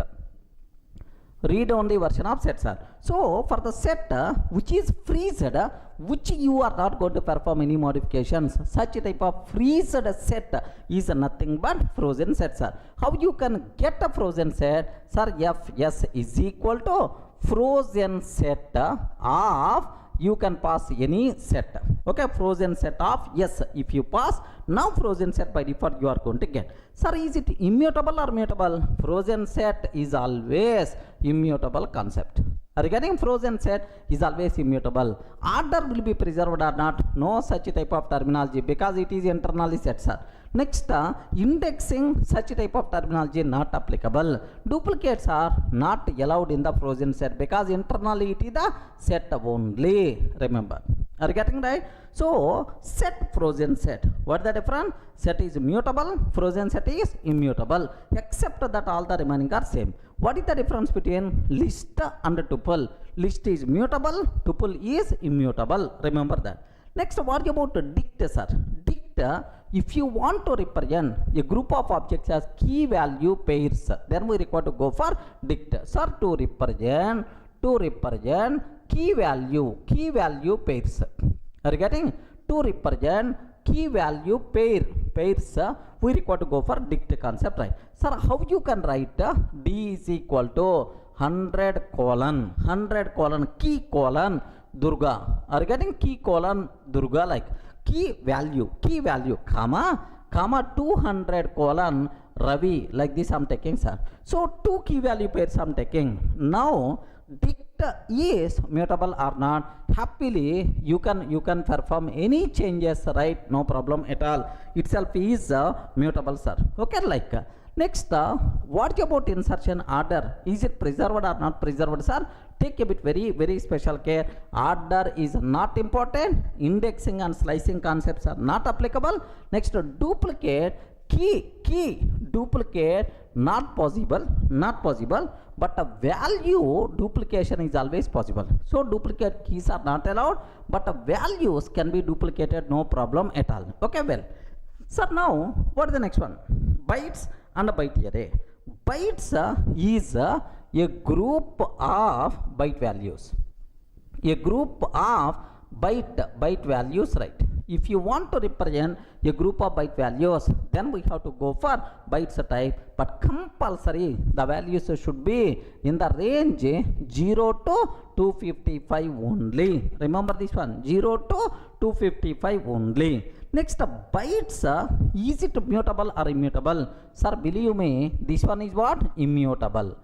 Read-only version of set, sir. So, for the set which is freezed, which you are not going to perform any modifications, such a type of freezed set is nothing but frozen set, sir. How you can get a frozen set? Sir, Fs is equal to frozen set of, you can pass any set. Okay, frozen set of yes, if you pass, now frozen set by default you are going to get. Sir, is it immutable or mutable? Frozen set is always immutable concept. Are you getting? Frozen set is always immutable. Order will be preserved or not? No such type of terminology because it is internally set, sir. Next, indexing, such type of terminology not applicable. Duplicates are not allowed in the frozen set because internally it is the set only. Remember. Are you getting right? So, set, frozen set. What is the difference? Set is mutable, frozen set is immutable. Except that all the remaining are same. What is the difference between list and tuple? List is mutable, tuple is immutable. Remember that. Next, what about dict, sir? Dict, if you want to represent a group of objects as key value pairs, then we require to go for dict. Sir, to represent key value pairs. Are you getting? To represent key value pairs, we require to go for dict concept, right? Sir, how you can write D is equal to 100 colon key colon Durga. Are you getting? Key colon Durga, like key value, comma 200 colon Ravi, like this I'm taking, sir. So, two key value pairs I'm taking. Now, dict is mutable or not? Happily, you can perform any changes, right? No problem at all. Itself is mutable, sir. Okay, like. Next, what about insertion order? Is it preserved or not preserved, sir? Take a bit very special care. Order is not important. Indexing and slicing concepts are not applicable. Next, duplicate, duplicate not possible, but a value duplication is always possible. So, duplicate keys are not allowed, but values can be duplicated, no problem at all. Okay, well. Sir, now, what is the next one? Bytes and a byte array. Bytes is a group of byte values. A group of byte values, right? If you want to represent a group of byte values, then we have to go for bytes type, but compulsory the values should be in the range 0 to 255 only. Remember this one, 0 to 255 only. Next, bytes, is it mutable or immutable? Sir, believe me, this one is what? Immutable.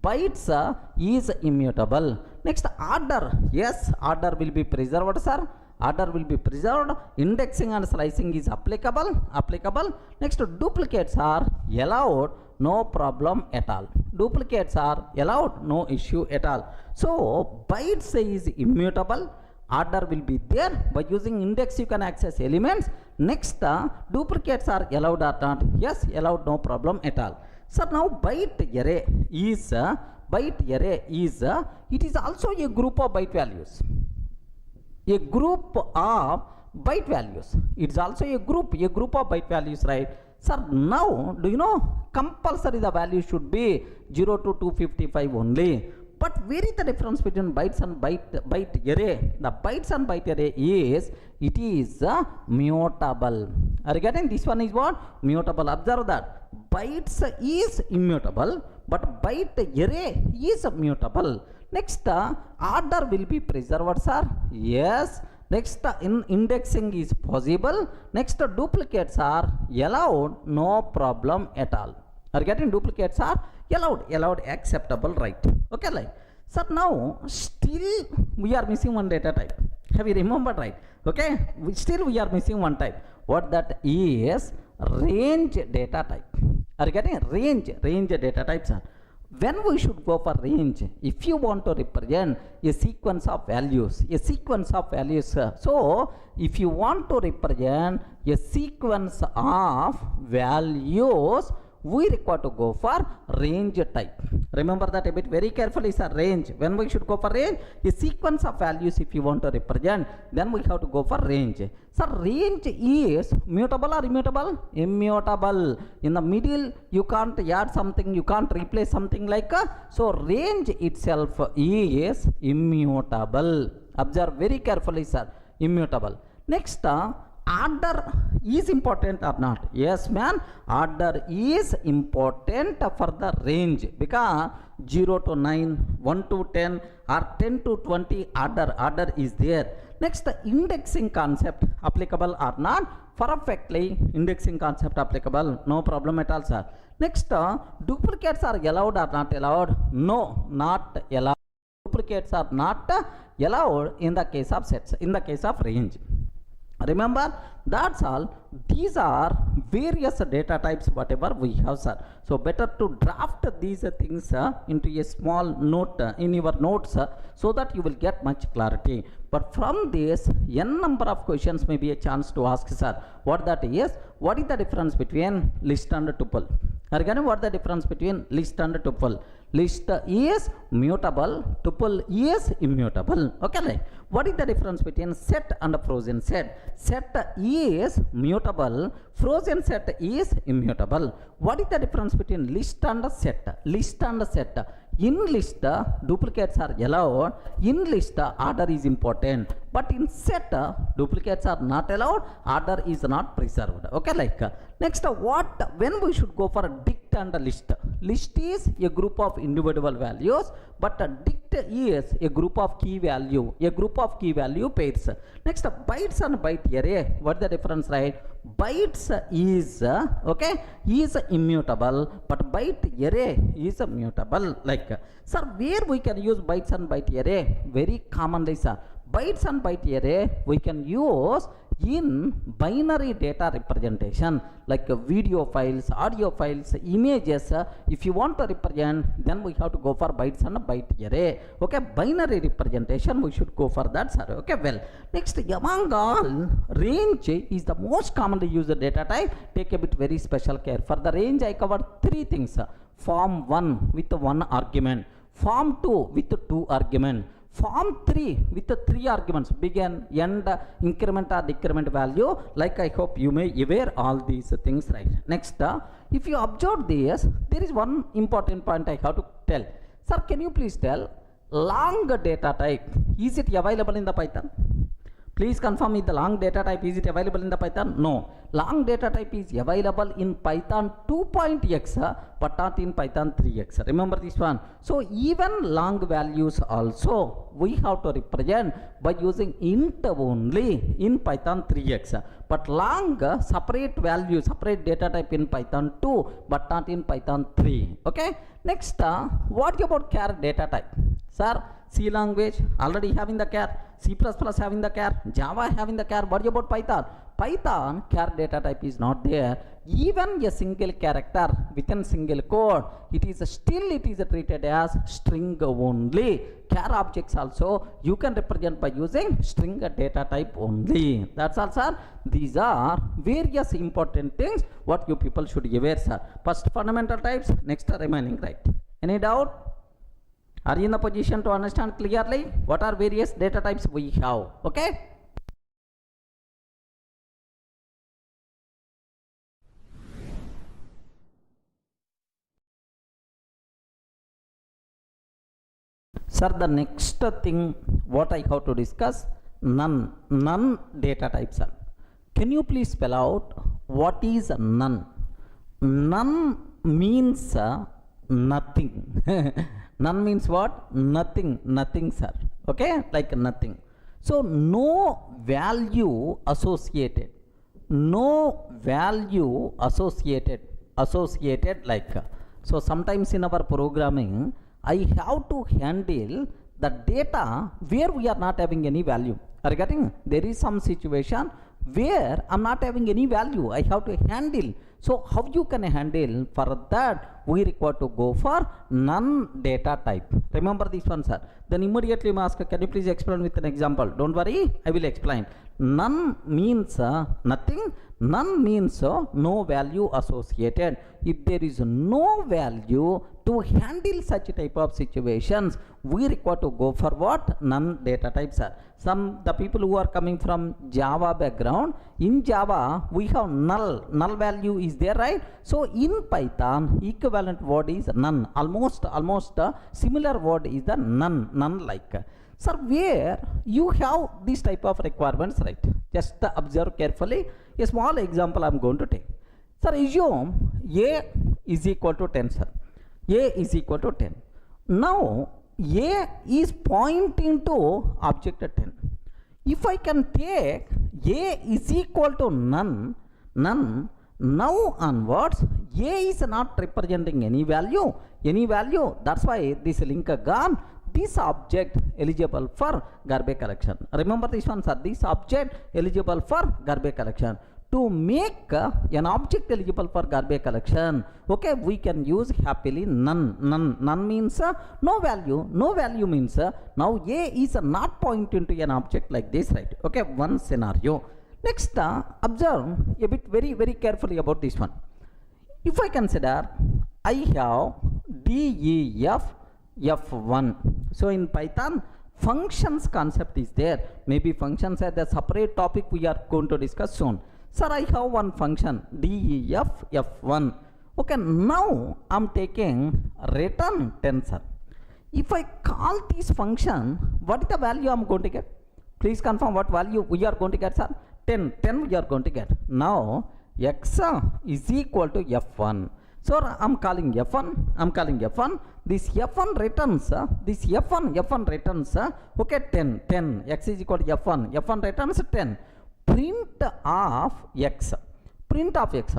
Bytes is immutable. Next, order. Yes, order will be preserved, sir. Order will be preserved. Indexing and slicing is applicable. Next, duplicates are allowed, no problem at all. Duplicates are allowed, no issue at all. So bytes is immutable, order will be there. By using index you can access elements. Next duplicates are allowed or not? Yes, allowed, no problem at all. So now byte array is it is also a group of byte values. A group of byte values. It's also a group of byte values, right? Sir, now do you know compulsory the value should be 0 to 255 only. But where is the difference between bytes and byte array? The bytes and byte array is, it is mutable. Are you getting? This one is what? Mutable. Observe that. Bytes is immutable, but byte array is mutable. Next, order will be preserved, sir. Yes. Next, indexing is possible. Next, duplicates are allowed, no problem at all. Are you getting? Duplicates are allowed, acceptable, right? Okay, like. So now, still we are missing one data type. Have you remembered, right? Okay, still we are missing one type. What that is? Range data type. Are you getting? Range data types are. When we should go for range, if you want to represent a sequence of values, so if you want to represent a sequence of values, we require to go for range type. Remember that a bit very carefully, sir. Range. When we should go for range, a sequence of values if you want to represent, then we have to go for range. So range is mutable or immutable? Immutable. In the middle, you can't add something, you can't replace something like so range itself is immutable. Observe very carefully, sir. Immutable. Next, order is important or not? Yes, man. Order is important for the range because 0 to 9, 1 to 10 or 10 to 20 order is there. Next, indexing concept applicable or not? Perfectly indexing concept applicable, no problem at all, sir. Next, duplicates are allowed or not allowed? No, not allowed. Duplicates are not allowed in the case of sets, in the case of range. Remember, that's all. These are various data types whatever we have, sir. So better to draft these things into a small note in your notes so that you will get much clarity. But from this, n number of questions may be a chance to ask, sir. What that is? What is the difference between list and tuple? Again, what is the difference between list and tuple? List is mutable, tuple is immutable. Okay, right? What is the difference between set and frozen set? Set is mutable, frozen set is immutable. What is the difference between list and set? List and set. In list, duplicates are allowed. In list, order is important. But in set, duplicates are not allowed. Order is not preserved. Okay, like next, when we should go for a dict and a list? List is a group of individual values, but a dict is a group of key value pairs. Next, bytes and byte array. What is the difference, right? Bytes is is immutable, but byte array is mutable. Like, sir, where we can use bytes and byte array? Very commonly, sir. Bytes and byte array we can use in binary data representation, like video files, audio files, images. If you want to represent, then we have to go for bytes and byte array. Okay, binary representation we should go for that, sir. Okay, well, next, among all, range is the most commonly used data type. Take a bit very special care. For the range, I covered three things: form 1 with 1 argument, form 2 with 2 argument, form 3 with 3 arguments, begin, end, increment or decrement value. Like, I hope you may aware all these things, right? Next, if you observe this, there is one important point I have to tell. Sir, can you please tell, long data type, is it available in the Python? Please confirm me, the long data type, is it available in the Python? No. Long data type is available in Python 2.x, but not in Python 3x. Remember this one. So even long values also we have to represent by using int only in Python 3x. But long separate value, separate data type in Python 2, but not in Python 3. Okay. Next, what about char data type? Sir, C language already having the char, C++ having the char, Java having the char. What about Python? Python char data type is not there. Even a single character within single code, it is treated as string only. Char objects also you can represent by using string data type only. That's all, sir. These are various important things what you people should be aware, sir. First fundamental types, next remaining, right? Any doubt? Are you in the position to understand clearly what are various data types we have? Okay. Sir, the next thing what I have to discuss, none data types, sir. Can you please spell out what is none? None means nothing. None means what? Nothing, sir. Okay, like nothing. So no value associated. No value associated like. So sometimes in our programming, I have to handle the data where we are not having any value. Are you getting? There is some situation where I'm not having any value. I have to handle. So how you can handle? For that we require to go for none data type. Remember this one, sir. Then immediately you ask, can you please explain with an example? Don't worry, I will explain. None means nothing. None means no value associated. If there is no value to handle such type of situations, we require to go for what? None data types, sir. The people who are coming from Java background, in Java we have null value is there, right? So in Python equivalent word is none. Almost similar word is the none like. Sir, where you have this type of requirements, right? Just observe carefully. A small example I am going to take. Sir, assume A is equal to 10, sir. A is equal to 10. Now A is pointing to object 10. If I can take A is equal to none, now onwards A is not representing any value. That's why this link gone. This object eligible for garbage collection. Remember this one, sir. This object eligible for garbage collection. To make an object eligible for garbage collection, okay, we can use happily none. None means no value. No value means now A is not pointing to an object like this, right? Okay, one scenario. Next, observe a bit very carefully about this one. If I consider I have DEF F1. So in Python, functions concept is there. Maybe functions are the separate topic we are going to discuss soon. Sir, I have one function DEF F1. Okay, now I'm taking return 10, sir. If I call this function, what is the value I'm going to get? Please confirm what value we are going to get, sir. 10 we are going to get. Now x is equal to F1. So I'm calling F1. This F1 returns, F1 returns, okay, 10. X is equal to F1 returns 10. Print of x.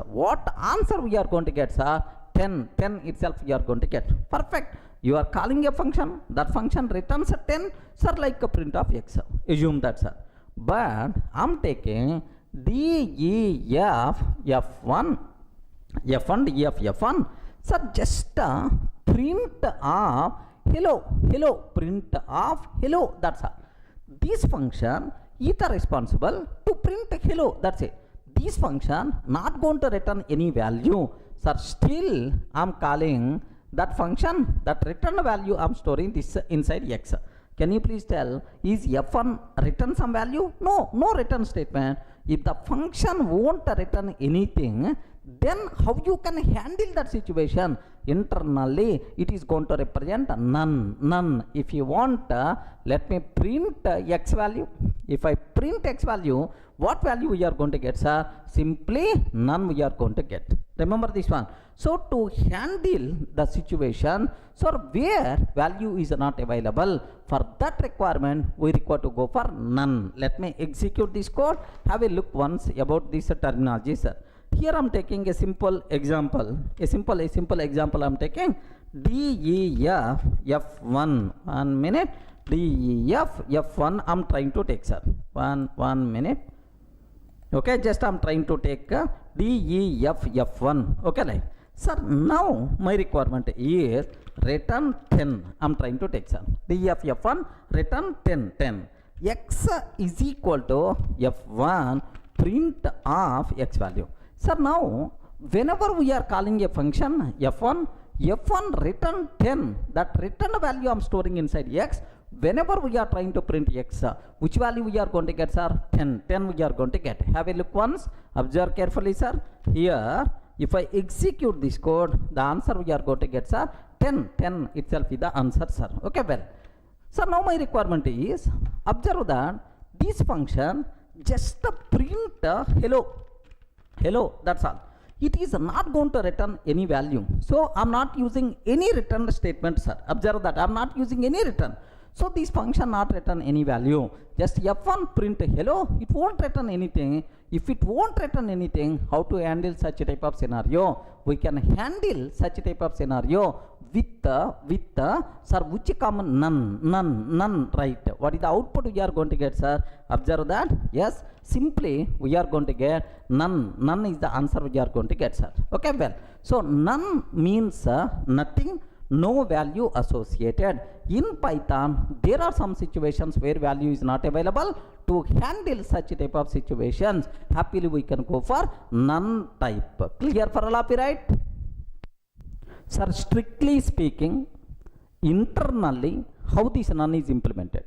What answer we are going to get, sir? 10 itself we are going to get. Perfect. You are calling a function, that function returns 10, sir, like a print of x. Assume that, sir. But I'm taking DEF F1. F1. Sir, just print of hello, print of hello, that's all. This function is responsible to print hello, that's it. This function not going to return any value, sir. Still I'm calling that function, that return value I'm storing this inside x. Can you please tell, is F1 return some value? No return statement. If the function won't return anything, then how you can handle that situation? Internally it is going to represent none. If you want, let me print x value. If I print x value, what value we are going to get, sir? Simply none we are going to get. Remember this one. So to handle the situation, so where value is not available, for that requirement we require to go for none. Let me execute this code. Have a look once about this terminology, sir. Here I'm taking a simple example. A simple example I'm taking DEF F1. 1 minute. DEF F1 I'm trying to take, sir. One minute. Okay, just I'm trying to take DEF F1. Okay, like. Sir, now my requirement is return 10. I'm trying to take, sir. DEF F1, return 10. X is equal to F1, print of X value. Sir, now whenever we are calling a function F1 return 10, that return value I'm storing inside X. Whenever we are trying to print X, which value we are going to get, sir? 10 we are going to get. Have a look once, observe carefully, sir. Here, if I execute this code, the answer we are going to get, sir, 10 itself is the answer, sir. Okay, well. So now my requirement is, observe that this function just print hello, that's all. It is not going to return any value. So I'm not using any return statement, sir. Observe that I'm not using any return. So this function not return any value. Just F1 print hello, it won't return anything. If it won't return anything, how to handle such a type of scenario? We can handle such a type of scenario with sir, which common none, right? What is the output we are going to get, sir? Observe that. Yes, simply we are going to get none is the answer we are going to get, sir. Okay, well, so none means nothing, no value associated. In Python, there are some situations where value is not available. To handle such type of situations, happily we can go for none type. Clear for all of you, right? Sir, strictly speaking, internally, how this none is implemented?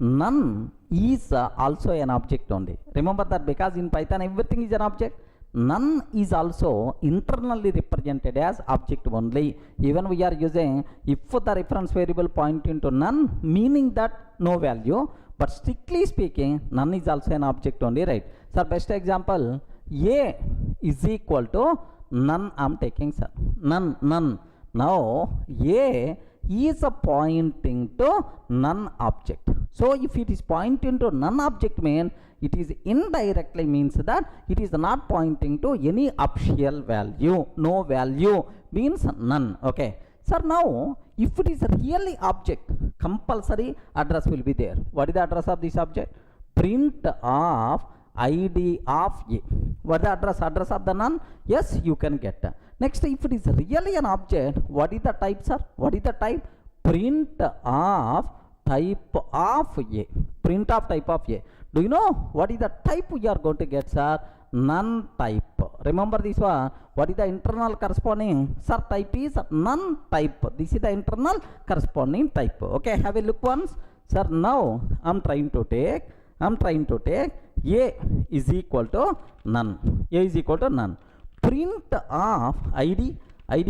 None is also an object only. Remember that, because in Python everything is an object. None is also internally represented as object only. Even we are using if the reference variable pointing to none, meaning that no value, but strictly speaking, none is also an object only, right? Sir, best example, A is equal to none I'm taking, sir. None. Now, A is pointing to none object. So, if it is pointing to none object, mean it is indirectly means that it is not pointing to any official value. No value means none. Okay. Sir, now if it is really object, compulsory address will be there. What is the address of this object? Print of ID of A. What is the address of the none? Yes, you can get. Next, if it is really an object, what is the type, sir? What is the type? Print of type of A. Print of type of A. Do you know what is the type we are going to get, sir? None type. Remember this one. What is the internal corresponding? Sir, type is none type. This is the internal corresponding type. Okay, have a look once. Sir, now I'm trying to take A is equal to none. A is equal to none. Print of ID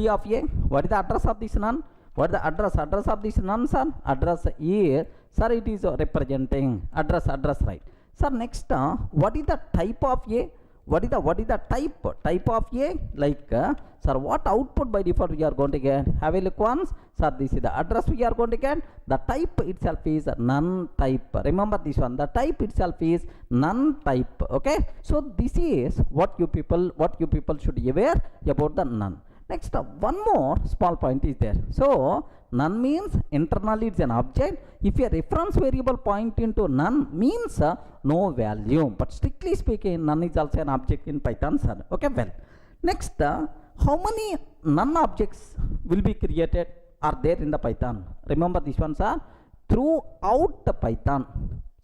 of A. What is the address of this none? What is the address of this none, sir? Address is, sir, it is representing address, right? Sir, next, what is the type of A? What is the type of A? Like, sir, what output by default we are going to get? Have a look once. Sir, this is the address we are going to get. The type itself is none type. Remember this one. The type itself is none type. Okay. So this is what you people should be aware about the none. Next, one more small point is there. So none means internally it's an object. If a reference variable point into none means no value. But strictly speaking, none is also an object in Python, sir. Okay, well. Next, how many none objects will be created are there in the Python? Remember this one, sir. Throughout the Python.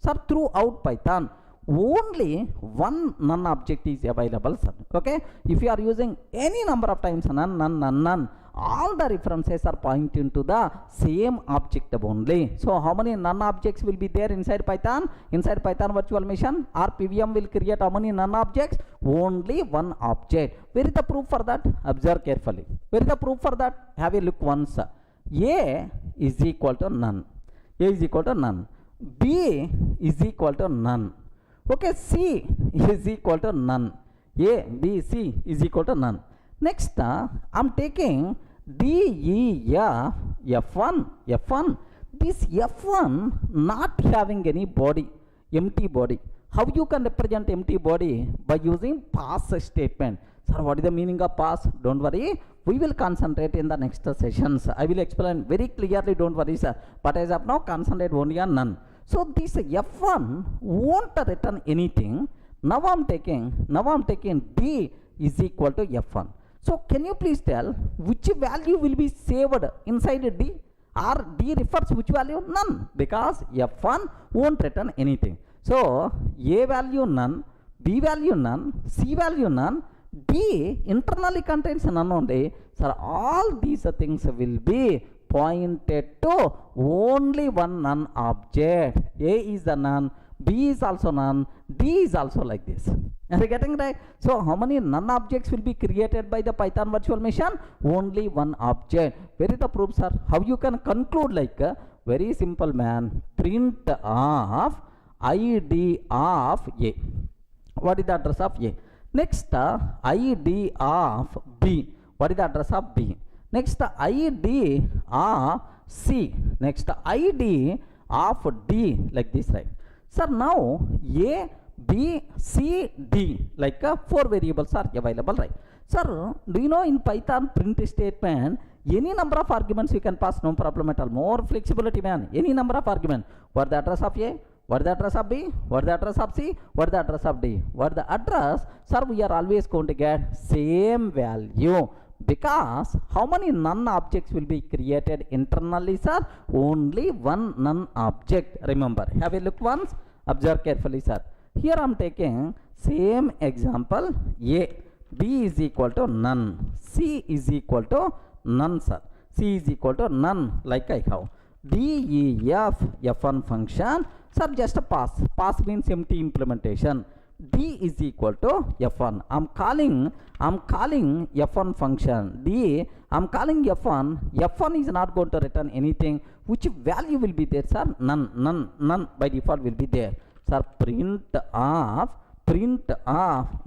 Sir, throughout Python, only one none object is available, sir. Okay, if you are using any number of times none, all the references are pointing to the same object only. So how many none objects will be there inside Python? Inside Python virtual machine, our PVM will create how many none objects? Only one object. Where is the proof for that? Observe carefully. Where is the proof for that? Have a look once. A is equal to none. A is equal to none. B is equal to none. Okay, C is equal to none. A, B, C is equal to none. Next, I'm taking D, E, F, F1. This F1 not having any body, empty body. How you can represent empty body? By using pass statement. Sir, what is the meaning of pass? Don't worry. We will concentrate in the next sessions. I will explain very clearly, don't worry, sir. But as of now, concentrate only on none. So this F1 won't return anything. Now I'm taking D is equal to F1. So can you please tell which value will be saved inside D? Or D refers which value? None, because F1 won't return anything. So A value none, B value none, C value none, D internally contains none only. So all these things will be pointed to only one none object. A is the none, B is also none, D is also like this. Are you getting right? So how many none objects will be created by the Python virtual machine? Only one object. Where is the proof, sir? How you can conclude like very simple, man. Print of ID of A. What is the address of A? Next ID of B. What is the address of B? Next ID of C. Next ID of D, like this, right? Sir, now A, B, C, D, like 4 variables are available, right? Sir, do you know in Python print statement, any number of arguments you can pass, no problem at all. More flexibility, man. Any number of arguments. What the address of A? What the address of B? What the address of C? What the address of D? What the address? Sir, we are always going to get same value. Because how many none objects will be created internally, sir? Only one none object. Remember, have a look once. Observe carefully, sir. Here I am taking same example. A, B is equal to none, C is equal to none, sir. C is equal to none, like I have. D, E, F, F1 function. Sir, just a pass. Pass means empty implementation. D is equal to F1. I'm calling F1 function. D, I'm calling F1. F1 is not going to return anything. Which value will be there, sir? None by default will be there. Sir, print of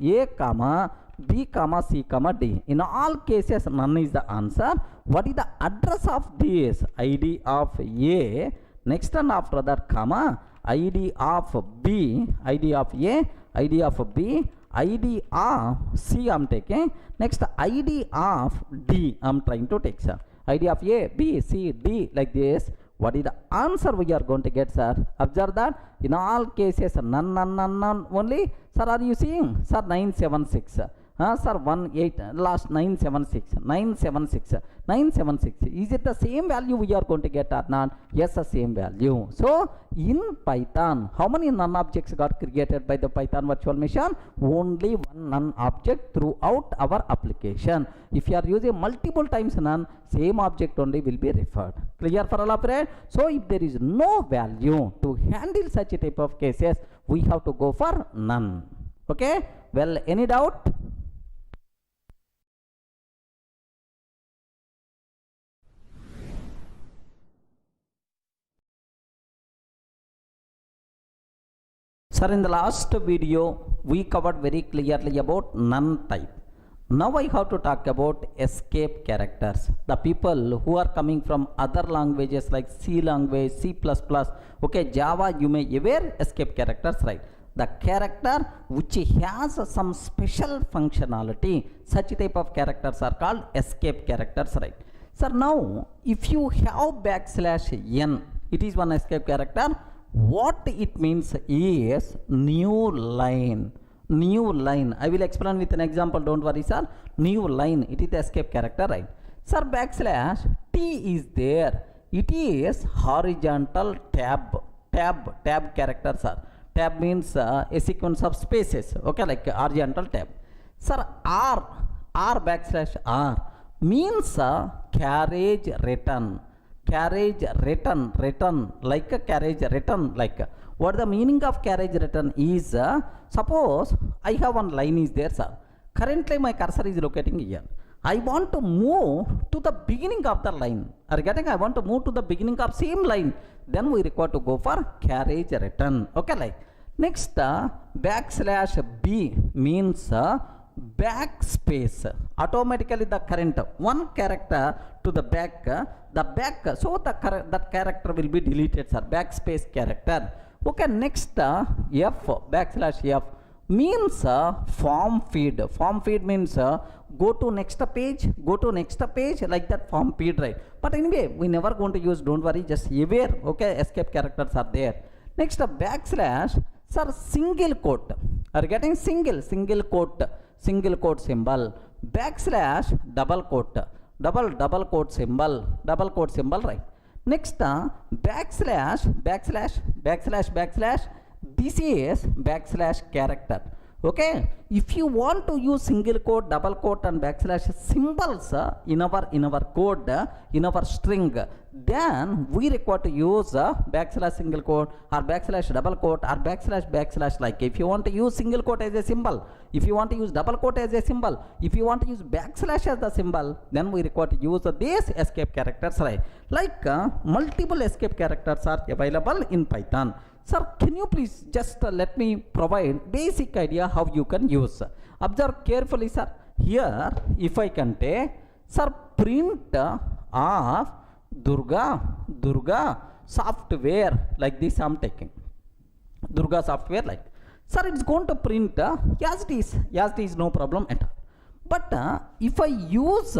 A comma B comma C comma D. In all cases, none is the answer. What is the address of this? ID of A. Next and after that, comma ID of B, ID of A, ID of B, ID of C I'm taking. Next ID of D I'm trying to take, sir. ID of A, B, C, D, like this. What is the answer we are going to get, sir? Observe that in all cases none only. Sir, are you seeing? Sir, 976. Sir, 18 last 976. Is it the same value we are going to get or not? Yes, the same value. So in Python, how many none objects got created by the Python virtual machine? Only one none object throughout our application. If you are using multiple times none, same object only will be referred. Clear for all of it? So if there is no value to handle such a type of cases, we have to go for none. Okay? Well, any doubt? Sir, in the last video, we covered very clearly about none type. Now I have to talk about escape characters. The people who are coming from other languages like C language, C++, okay, Java, you may aware escape characters, right? The character which has some special functionality, such type of characters are called escape characters, right? Sir, now if you have \n, it is one escape character. What it means is new line. I will explain with an example, don't worry, sir. New line, it is the escape character, right? Sir, \t is there. It is horizontal tab character, sir. Tab means a sequence of spaces, okay, like horizontal tab. Sir, r means carriage return, like a carriage return, like what the meaning of carriage return is, suppose I have one line is there, sir. Currently my cursor is locating here. I want to move to the beginning of the line. Are you getting? I want to move to the beginning of same line. Then we require to go for carriage return. Okay, like next \b means backspace. Automatically the current one character to the back, so that character will be deleted, sir. Backspace character. Okay, next \f means form feed. Form feed means go to next page, like that form feed, right? But anyway, we never going to use, don't worry, just aware, okay, escape characters are there. Next \, sir, single quote. Are getting single quote symbol, backslash double quote symbol, right? Next, backslash, this is backslash character. Okay, if you want to use single quote, double quote and backslash symbols in our code, in our string, then we require to use backslash single quote or backslash double quote or backslash. Like if you want to use single quote as a symbol, if you want to use double quote as a symbol, if you want to use backslash as the symbol, then we require to use these escape characters, right? Like multiple escape characters are available in Python. Sir, can you please just let me provide basic idea how you can use? Observe carefully, sir. Here, if I can take, sir, print of Durga software, like this I'm taking. Durga software, like. Sir, it's going to print as it is, no problem at all. But if I use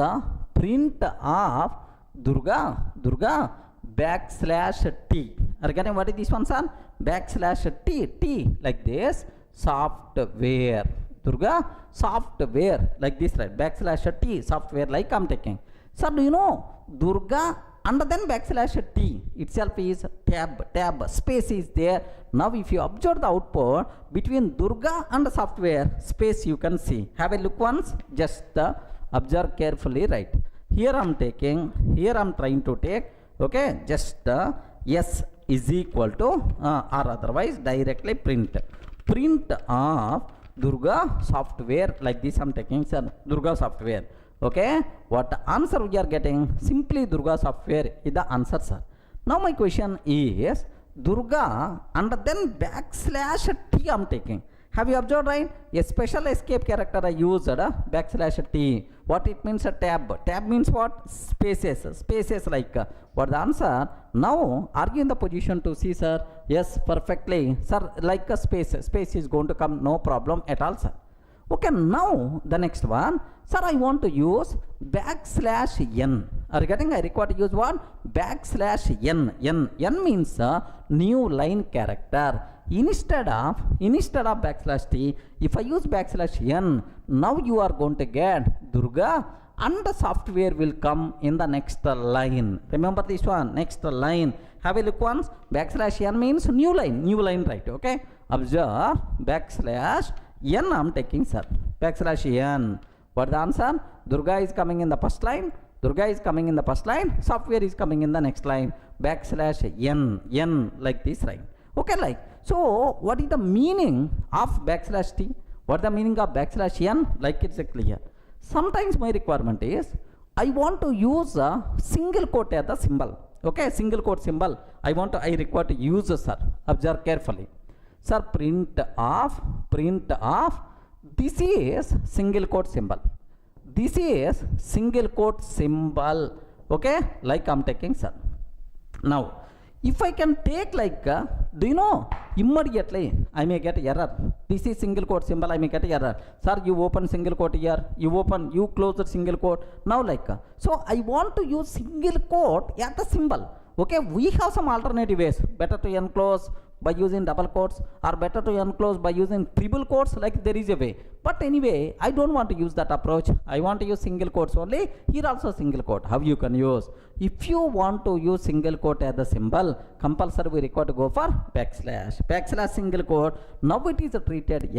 print of Durga backslash T, are getting what is this one, son? Backslash T, like this, software, Durga software, like this, right? Backslash T, software, like I'm taking. Sir, do you know Durga and then backslash T itself is tab, space is there. Now if you observe the output between Durga and software, space you can see. Have a look once, just observe carefully, right? Here I'm trying to take, okay, just S is equal to or otherwise directly print of Durga software, like this I'm taking, sir, Durga software. Okay, what the answer we are getting? Simply Durga software is the answer, sir. Now my question is Durga and then backslash T I'm taking. Have you observed, right? A special escape character I used backslash T. What it means? A tab. Tab means what? Spaces like. What the answer? Now are you in the position to see, sir? Yes, perfectly, sir. Like a space is going to come, no problem at all, sir. Okay, now the next one, sir, I want to use backslash n. Are you getting? I require to use what? Backslash n. N means new line character. Instead of backslash T, if I use backslash n, now you are going to get Durga and the software will come in the next line. Remember this one, next line. Have a look once. Backslash n means new line, right? Okay, observe backslash n I'm taking, sir. Backslash n. What the answer? Durga is coming in the first line. Software is coming in the next line. Backslash n, like this, right? Okay, like. So what is the meaning of backslash T? What is the meaning of backslash n? Like it's clear. Sometimes my requirement is I want to use a single quote as the symbol. Okay, single quote symbol. I require to use, sir. Observe carefully. Sir, print of, this is single quote symbol. Okay, like I'm taking, sir. Now, if I can take like, do you know, immediately I may get error. This is single quote symbol, I may get error. Sir, you open single quote here, you close the single quote. Now like, so I want to use single quote at the symbol. Okay, we have some alternative ways. Better to enclose by using double quotes, or better to enclose by using triple quotes, like there is a way. But anyway, I don't want to use that approach. I want to use single quotes only. Here also single quote. How you can use? If you want to use single quote as the symbol, compulsory we require to go for backslash single quote. Now it is treated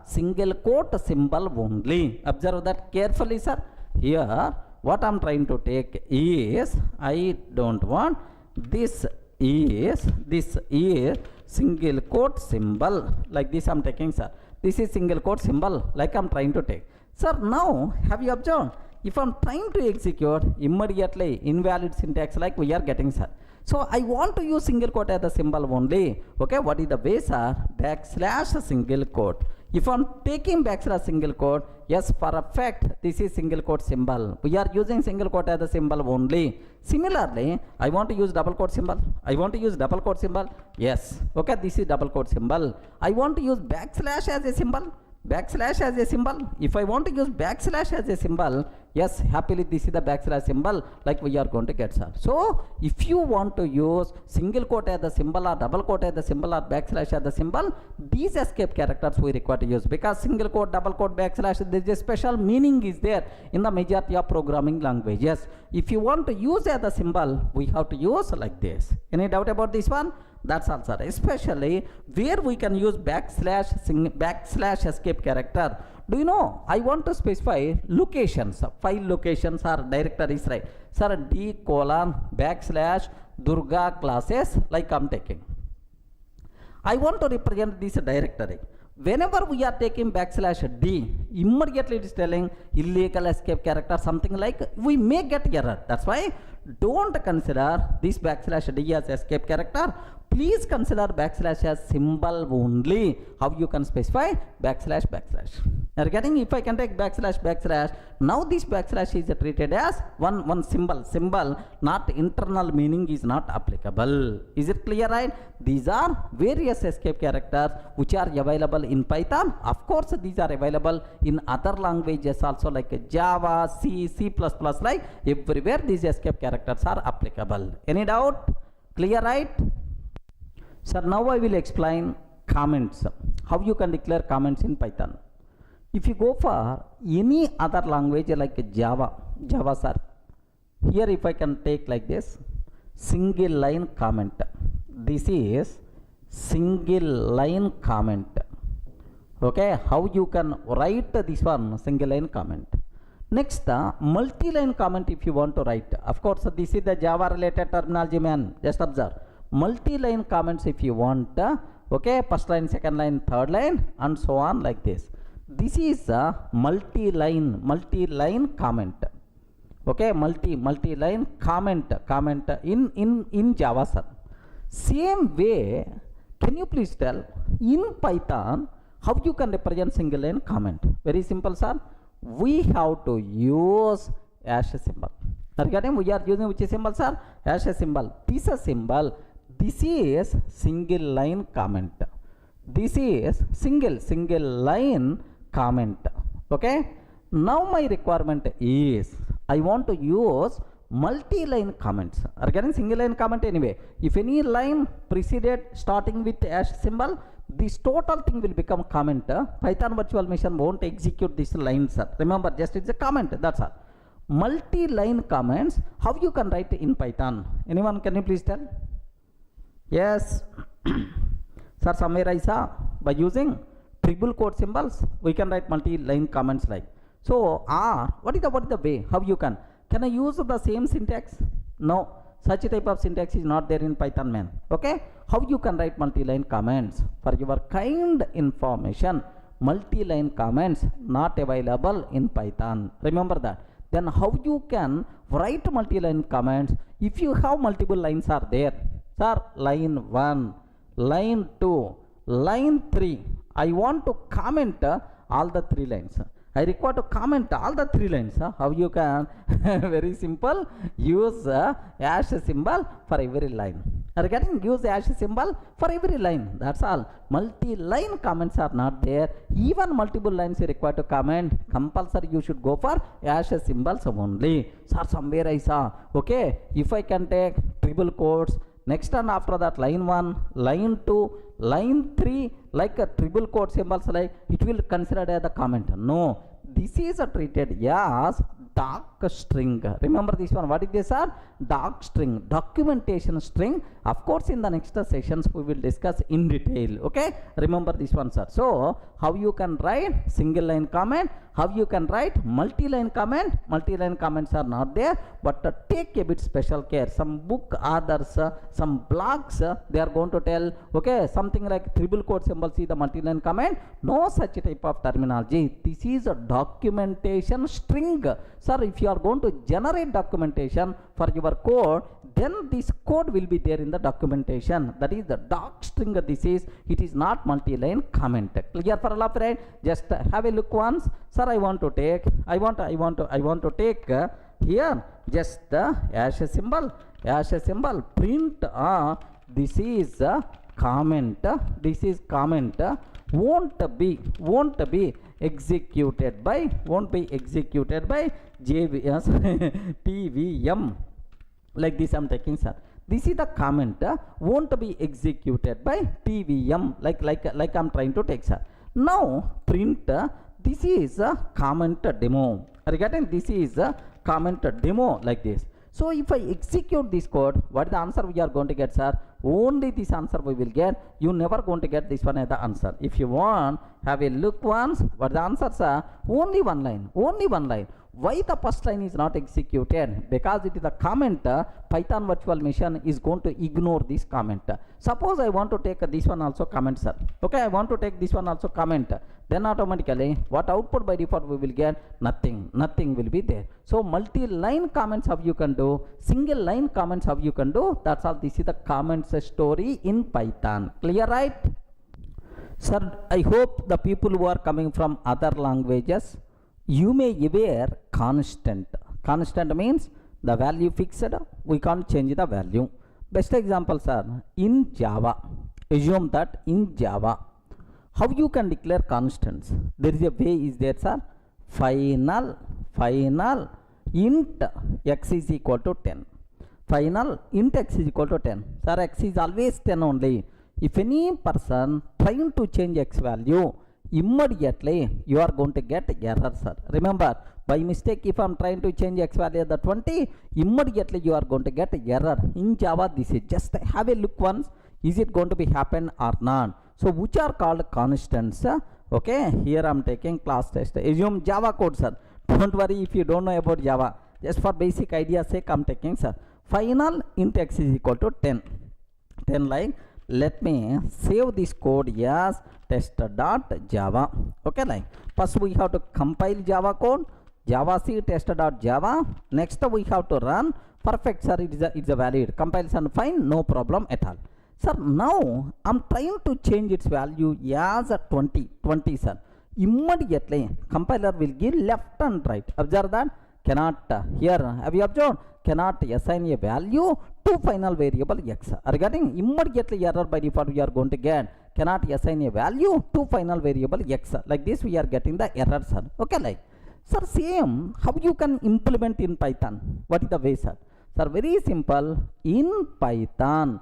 single quote symbol only. Observe that carefully, sir. Here what I'm trying to take is, I don't want this is single quote symbol, like this I'm taking, sir. This is single quote symbol, like I'm trying to take. Sir, now have you observed? If I'm trying to execute, immediately invalid syntax like we are getting, sir. So I want to use single quote as the symbol only. Okay, what is the way, sir? Backslash single quote. If I'm taking backslash single quote, yes, for a fact, this is single quote symbol. We are using single quote as the symbol only. Similarly, I want to use double quote symbol. Yes. Okay, this is double quote symbol. I want to use backslash as a symbol. If I want to use backslash as a symbol, Yes, happily this is the backslash symbol like we are going to get, sir. So if you want to use single quote as the symbol or double quote as the symbol or backslash as the symbol, these escape characters we require to use, because single quote, double quote, backslash, there is a special meaning is there in the majority of programming languages. If you want to use as a symbol, we have to use like this. Any doubt about this one? That's also, especially where we can use backslash escape character. Do you know, I want to specify locations, file locations or directories, right? Sir, D:/ Durga classes, like I'm taking. I want to represent this directory. Whenever we are taking \d, immediately it is telling illegal escape character, something like, we may get error. That's why don't consider this \d as escape character. Please consider backslash as symbol only. How you can specify backslash. You're getting, if I can take backslash, now this backslash is treated as one symbol, not internal meaning is not applicable. Is it clear, right? These are various escape characters which are available in Python. Of course, these are available in other languages also, like Java, C, C++, right? Everywhere these escape characters are applicable. Any doubt? Clear, right? Sir, now I will explain comments. How you can declare comments in Python. If you go for any other language like Java, sir, here if I can take like this, single line comment. This is single line comment. Okay, how you can write this one, single line comment. Next, multi-line comment if you want to write. Of course, this is the Java related terminology, man. Just observe. Multi-line comments if you want, okay, first line, second line, third line, and so on like this. This is a multi-line comment. Okay, multi-line comment in Java, sir. Same way, can you please tell in Python how you can represent single line comment? Very simple, sir. We have to use hash symbol. Regarding we are using which symbol, sir? Hash symbol. This is symbol. This is single line comment. This is single line comment. Okay. Now my requirement is I want to use multi-line comments. Regarding single line comment anyway, if any line preceded starting with hash symbol, this total thing will become comment. Python virtual machine won't execute this line, sir. Remember, just it's a comment. That's all. Multi-line comments. How you can write in Python? Anyone? Can you please tell? Yes. Sir, somewhere I saw by using triple quote symbols, we can write multi-line comments like. So, what is the way? How you can? Can I use the same syntax? No. Such a type of syntax is not there in Python, man. Okay. How you can write multi-line comments? For your kind information, multi-line comments not available in Python. Remember that. Then how you can write multi-line comments if you have multiple lines are there? Sir, line 1, line 2, line 3. I want to comment all the 3 lines. I require to comment all the 3 lines. How you can? Very simple. Use hash symbol for every line. Regarding use hash symbol for every line. That's all. Multi-line comments are not there. Even multiple lines you require to comment. Compulsory you should go for hash symbols only. Sir, somewhere I saw. Okay. If I can take triple quotes. Next and after that line 1, line 2, line 3, like a triple quote symbols, like it will consider as a comment. No, this is treated as doc string. Remember this one. What is this, sir? Doc string, documentation string. Of course, in the next sessions we will discuss in detail. Okay, remember this one, sir. So how you can write single line comment, how you can write multi-line comment. Multi-line comments are not there, but take a bit special care. Some book authors, some blogs, they are going to tell, okay, something like triple quote symbol, see the multi-line comment. No such type of terminology. This is a documentation string. Sir, if you are going to generate documentation for your code, then this code will be there in the documentation. That is the doc string. This is, it is not multi-line comment. Clear for all of right? Just have a look once. Sir, I want to take here just the hash symbol. Print this is comment, won't be executed by JVS TVM. Like this I'm taking, sir. This is the comment won't be executed by TVM, like I'm trying to take, sir. Now print this is a comment demo. Regarding this is a comment demo like this. So if I execute this code, what is the answer we are going to get, sir? Only this answer we will get. You never going to get this one as the answer. If you want, have a look once. What the answer, sir? Only one line. Why the first line is not executed? Because it is a comment. Python virtual machine is going to ignore this comment. Suppose I want to take this one also comment, sir. Okay, I want to take this one also comment. Then automatically what output by default we will get? Nothing will be there. So multi-line comments how you can do, single line comments how you can do. That's all. This is the comments story in Python. Clear, right? Sir, I hope the people who are coming from other languages, you may aware constant. Constant means the value fixed, we can't change the value. Best example, sir, in Java. Assume that in Java, how you can declare constants? There is a way, is there, sir? Final int x is equal to 10. Final int x is equal to 10. Sir, x is always 10 only. If any person trying to change x value, immediately you are going to get error, sir. Remember, by mistake if I am trying to change x value the 20, immediately you are going to get error. In Java, this is just have a look once. Is it going to be happen or not? So which are called constants. Okay, here I am taking class test. Assume Java code, sir. Don't worry if you don't know about Java. Just for basic idea sake I am taking, sir. Final int x is equal to 10. 10 like. Let me save this code as test.java. Okay, like first we have to compile Java code, Java C test.java. Next we have to run. Perfect, sir. It's a valid compilation. Fine, no problem at all. Sir, now I'm trying to change its value as a 20, sir. Immediately compiler will give left and right. Observe that. Cannot here. Have you observed? Cannot assign a value to final variable x. Regarding immediately error by default we are going to get cannot assign a value to final variable x. Like this we are getting the error, sir. Okay, like sir, same how you can implement in Python. What is the way, sir? Sir, very simple. In Python,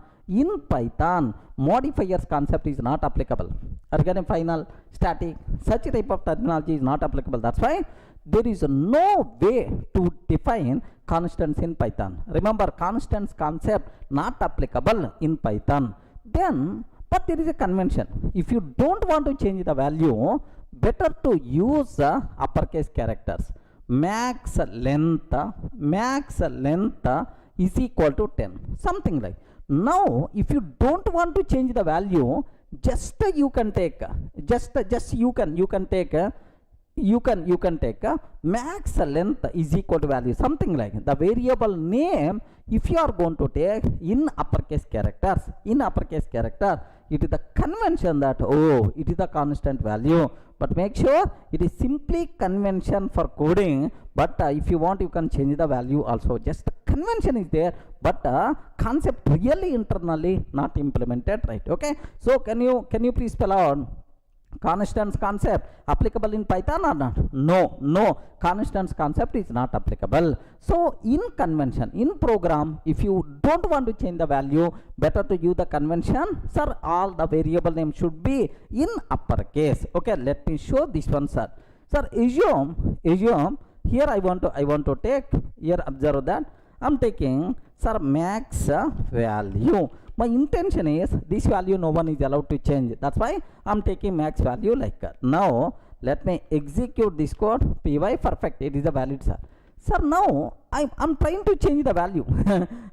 modifiers concept is not applicable. Regarding final, static, such type of terminology is not applicable. That's why there is no way to define constants in Python. Remember, constants concept not applicable in Python. Then, but there is a convention. If you don't want to change the value, better to use uppercase characters. Max length is equal to 10. Something like. Now, if you don't want to change the value, just you can take max length is equal to value, something like the variable name. If you are going to take in uppercase character, it is the convention that it is the constant value, but make sure it is simply convention for coding. But if you want, you can change the value also. Just the convention is there, but concept really internally not implemented, right? Okay, so can you please spell out constants concept applicable in Python or not? No, constants concept is not applicable. So in convention, in program, if you don't want to change the value, better to use the convention. Sir, all the variable name should be in uppercase. Okay, let me show this one, sir. Sir, assume here I want to take here. Observe that I'm taking, sir, max value. My intention is this value no one is allowed to change. That's why I'm taking max value like that. Now let me execute this code. Py perfect. It is a valid, sir. Sir, now I'm trying to change the value.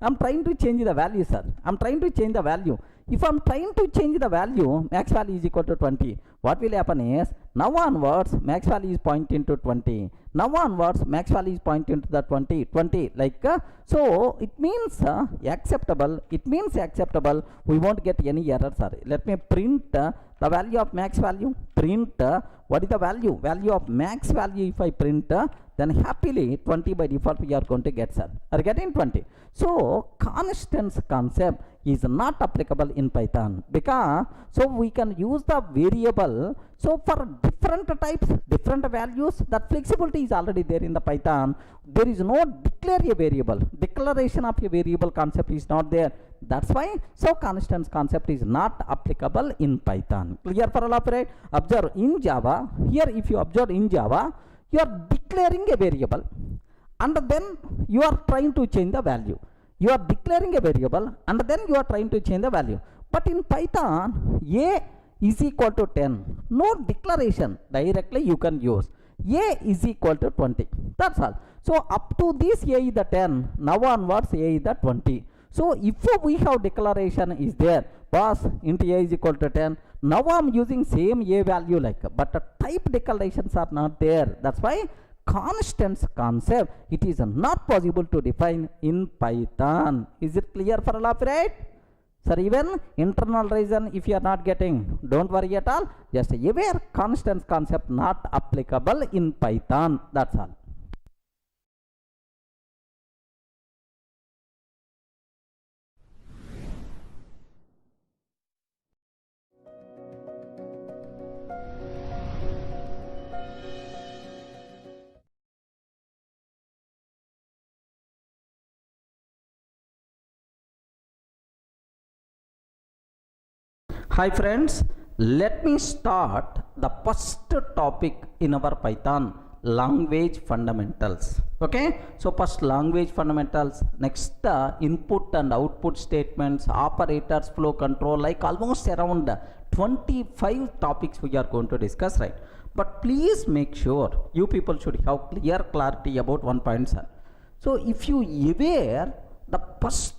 I'm trying to change the value, sir. I'm trying to change the value. If I'm trying to change the value, max value is equal to 20. What will happen is, now onwards, max value is pointing to 20. Now onwards, max value is pointing to the 20, like, so it means acceptable. It means acceptable. We won't get any error, sir. Let me print the value of max value. Print, what is the value? Value of max value. If I print, then happily 20 by default we are going to get, sir. Are you getting 20? So constants concept is not applicable in Python, because so we can use the variable. So for different types, different values, that flexibility is already there in the Python. There is no declare a variable. Declaration of a variable concept is not there. That's why so constants concept is not applicable in Python. Clear for all of right? Observe in Java. Here if you observe in Java, you are declaring a variable and then you are trying to change the value. You are declaring a variable and then you are trying to change the value. But in Python, a is equal to 10. No declaration, directly you can use. A is equal to 20. That's all. So up to this a is the 10. Now onwards a is the 20. So if we have declaration is there, boss int a is equal to 10. Now I am using same a value like, but the type declarations are not there. That's why constants concept, it is not possible to define in Python. Is it clear for all of you, right? Sir, even internal reason if you are not getting, don't worry at all. Just aware constants concept not applicable in Python. That's all. Hi friends, let me start the first topic in our Python, language fundamentals. Okay, so first language fundamentals, next input and output statements, operators, flow control, like almost around 25 topics we are going to discuss, right? But please make sure you people should have clear clarity about one point, sir. So if you aware the first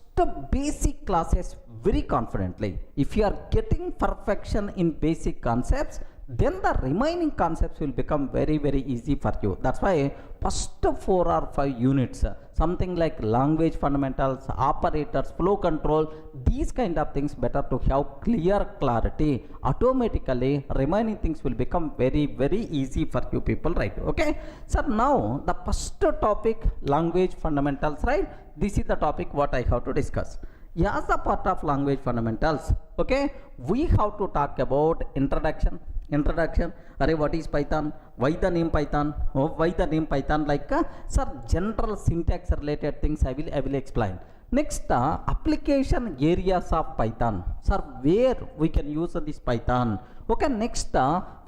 basic classes very confidently, if you are getting perfection in basic concepts, then the remaining concepts will become very easy for you. That's why first 4 or 5 units, something like language fundamentals, operators, flow control, these kind of things better to have clear clarity. Automatically remaining things will become very easy for you people, right? Okay, so now the first topic, language fundamentals, right? This is the topic what I have to discuss. As a part of language fundamentals, okay, we have to talk about introduction. What is Python? Why the name Python? Why the name Python? Like sir, general syntax related things I will explain. Next, application areas of Python. Sir, where we can use this Python? Okay, next,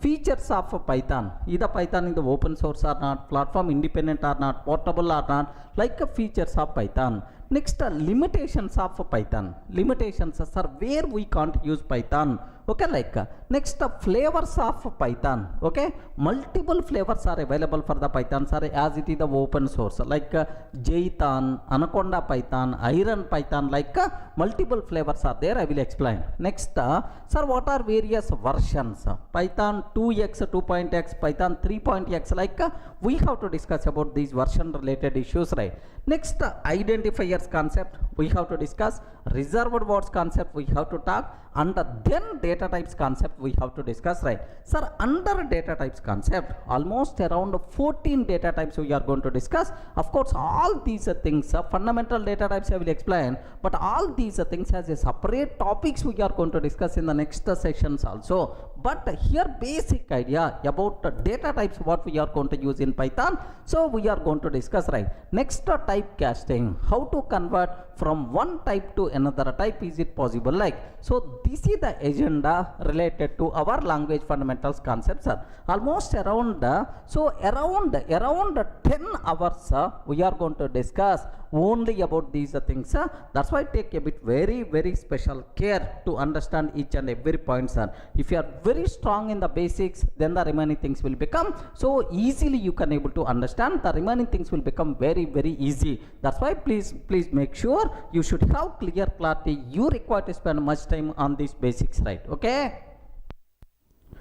features of Python. Either Python is the open source or not, platform independent or not, portable or not, like features of Python. Next, limitations of Python. Limitations, sir, where we can't use Python. Okay, like next, flavors of Python. Okay, multiple flavors are available for the Python, sir, as it is the open source, like Jython, Anaconda Python, Iron Python, like multiple flavors are there. I will explain. Next, sir, what are various versions? Python 2x, 2.x, Python 3.x, like we have to discuss about these version related issues, right? Next, identifiers concept we have to discuss, reserved words concept we have to talk, and then data types concept we have to discuss, right? Sir, under data types concept, almost around 14 data types we are going to discuss. Of course, all these things, fundamental data types I will explain, but all these things has a separate topics we are going to discuss in the next sessions also. But here basic idea about data types what we are going to use in Python, so we are going to discuss, right? Next, typecasting, how to convert from one type to another type, is it possible? Like, so this is the agenda related to our language fundamentals concepts, sir. Almost around around 10 hours we are going to discuss only about these things, sir. That's why take a bit very special care to understand each and every point, sir. If you are very strong in the basics, then the remaining things will become so easily you can able to understand. The remaining things will become very easy. That's why please make sure you should have clear clarity. You require to spend much time on these basics, right? Okay,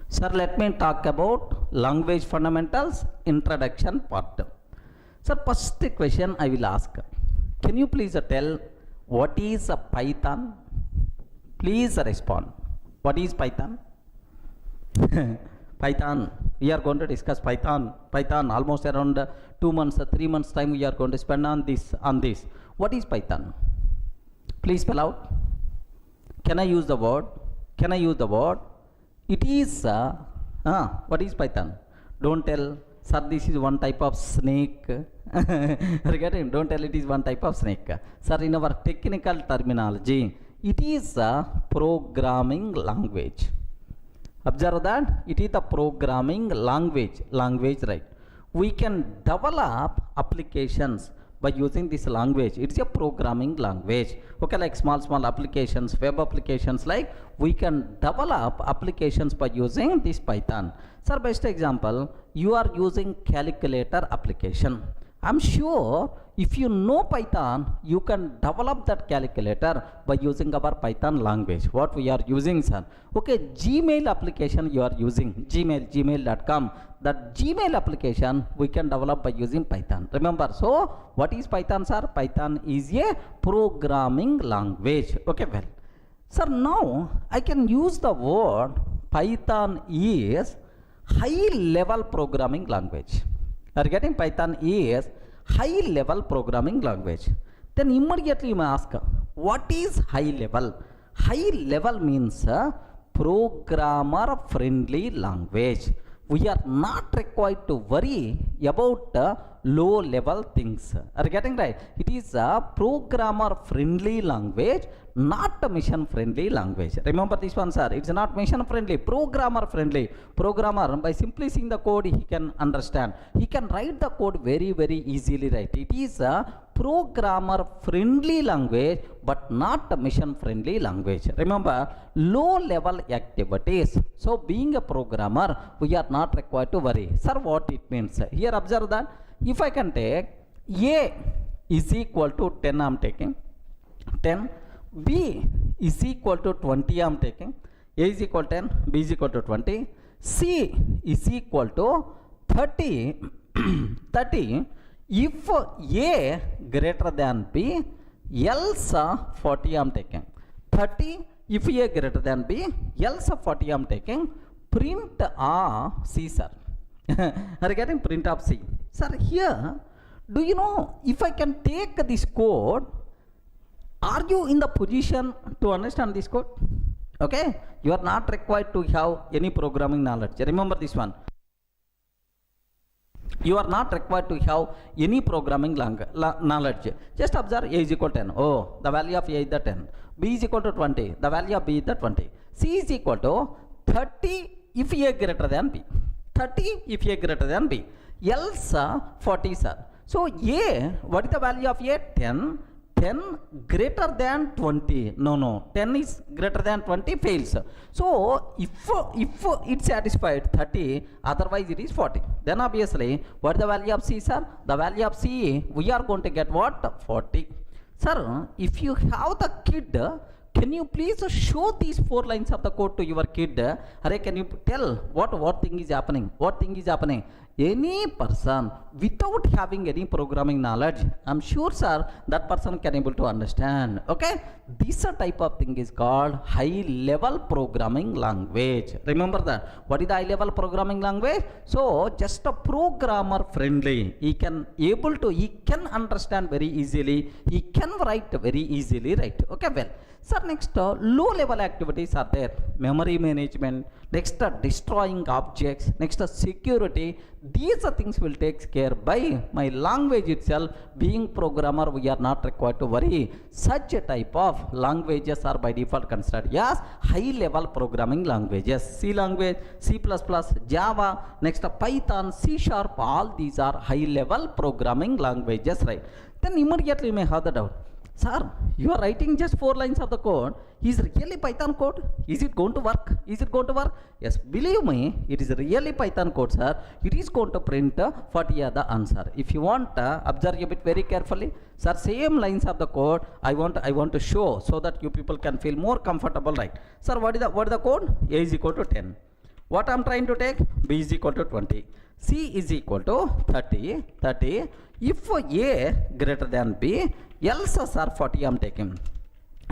sir, let me talk about language fundamentals introduction part. Sir, first question I will ask, can you please tell what is a Python? Please respond. What is Python? Python. We are going to discuss Python. Python almost around 2 months, 3 months time we are going to spend on this. What is Python? Please spell out. Can I use the word? Can I use the word? It is, what is Python? Don't tell, sir, this is one type of snake. Regarding, don't tell it is one type of snake. Sir, in our technical terminology, it is a programming language. Observe that it is a programming language, right? We can develop applications by using this language. It's a programming language. Okay, like small applications, web applications, like we can develop applications by using this Python. Sir, best example, you are using calculator application. I'm sure if you know Python, you can develop that calculator by using our Python language. What we are using, sir? Okay, Gmail application you are using, gmail.com. That Gmail application we can develop by using Python. Remember, so what is Python, sir? Python is a programming language. Okay, well, sir, now I can use the word Python is high level programming language. Are you getting? Python is high level programming language. Then immediately you may ask, what is high level? High level means programmer friendly language. We are not required to worry about low level things. Are you getting right? It is a programmer friendly language, not a mission friendly language. Remember this one, sir. It's not mission friendly, programmer friendly. Programmer, by simply seeing the code, he can understand. He can write the code very, very easily, right? It is a programmer friendly language, but not a mission friendly language. Remember, low level activities. So being a programmer, we are not required to worry. Sir, what it means? Here observe that if I can take A is equal to 10, I am taking 10. B is equal to 20, I am taking. A is equal to 10, B is equal to 20. C is equal to 30. 30. If A greater than B, else 40 I am taking. 30. If A greater than B, else 40 I am taking. Print C, sir. Are you getting? Print of C. Sir, here, do you know if I can take this code, are you in the position to understand this code? Okay, you are not required to have any programming knowledge. Remember this one. You are not required to have any programming knowledge. Just observe A is equal to 10. Oh, the value of A is the 10. B is equal to 20. The value of B is the 20. C is equal to 30 if A greater than B. 30 if A greater than B. Else 40, sir. So A, what is the value of A? 10. 10 greater than 20. No. 10 is greater than 20 fails. So if it satisfied 30, otherwise it is 40. Then obviously, what is the value of C, sir? The value of C, we are going to get what? 40. Sir, if you have the kid, can you please show these 4 lines of the code to your kid? Array, can you tell what thing is happening? What thing is happening? Any person without having any programming knowledge, I'm sure, sir, that person can able to understand. Okay, this type of thing is called high level programming language. Remember that. What is the high level programming language? So just a programmer friendly. He can understand very easily. He can write very easily, right? Okay, well, sir, next low level activities are there. Memory management, next destroying objects, next security. These things will take care by my language itself. Being programmer, we are not required to worry. Such a type of languages are by default considered as high level programming languages. C language, C++, Java, next Python, C#, all these are high level programming languages, right? Then immediately you may have the doubt, sir, you are writing just 4 lines of the code. Is really Python code? Is it going to work? Is it going to work? Yes, believe me, it is really Python code, sir. It is going to print 40 are the answer. If you want, observe a bit very carefully. Sir, same lines of the code I want to show so that you people can feel more comfortable, right? Sir, what is the code? A is equal to 10. What I am trying to take? B is equal to 20. C is equal to 30. If A greater than B, else, sir, 40 I am taking.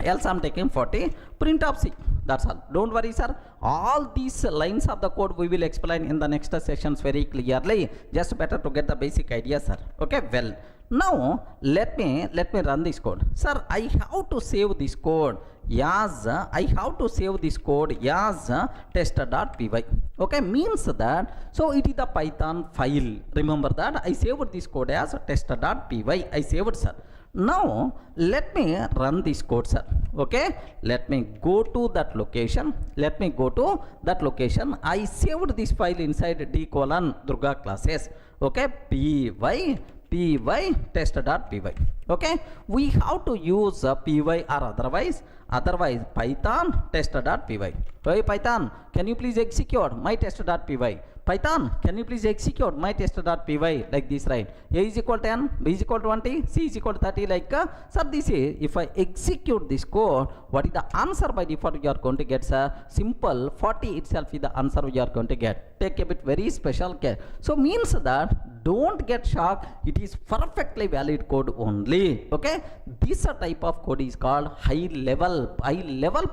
Else I am taking 40. Print of C. That's all. Don't worry, sir. All these lines of the code we will explain in the next sessions very clearly. Just better to get the basic idea, sir. Okay, well. Now let me run this code. Sir, I have to save this code as test.py. Okay, means that so it is the Python file. Remember that I saved this code as test.py. I saved, sir. Now let me run this code, sir. Okay, let me go to that location. I saved this file inside d:/Durga classes. Okay, py test.py. Okay, we have to use py or otherwise python test.py. Hey Python, can you please execute my test.py? Python, can you please execute my test.py like this, right? A is equal to 10, b is equal to 20, c is equal to 30, like sir, this is if I execute this code, what is the answer by default you are going to get, sir? Simple 40 itself is the answer you are going to get. Take a bit very special care. So means that don't get shocked, it is perfectly valid code only. Okay, this type of code is called high level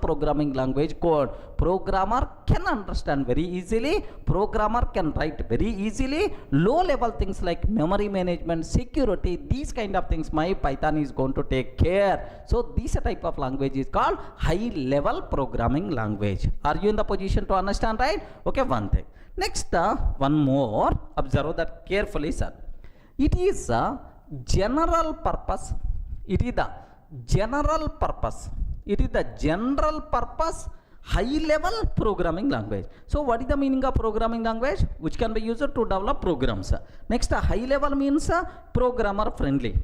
programming language code. Programmer can understand very easily, programmer can write very easily. Low level things like memory management, security, these kind of things my Python is going to take care. So this type of language is called high level programming language. Are you in the position to understand, right? Okay, one thing. Next, one more, observe that carefully, sir. It is a general purpose. It is the general purpose high level programming language. So what is the meaning of programming language? Which can be used to develop programs. Next, high level means programmer friendly.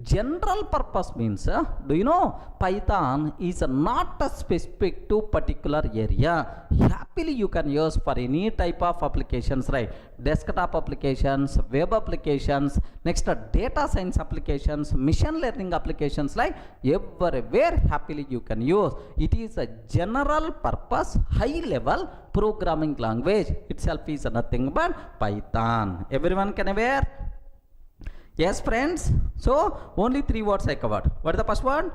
General purpose means, do you know, Python is not specific to particular area. Happily you can use for any type of applications, right? Desktop applications, web applications, next data science applications, machine learning applications, like everywhere happily you can use. It is a general purpose high level programming language. Itself is nothing but Python. Everyone can aware? Yes, friends. So only 3 words I covered. What is the first one?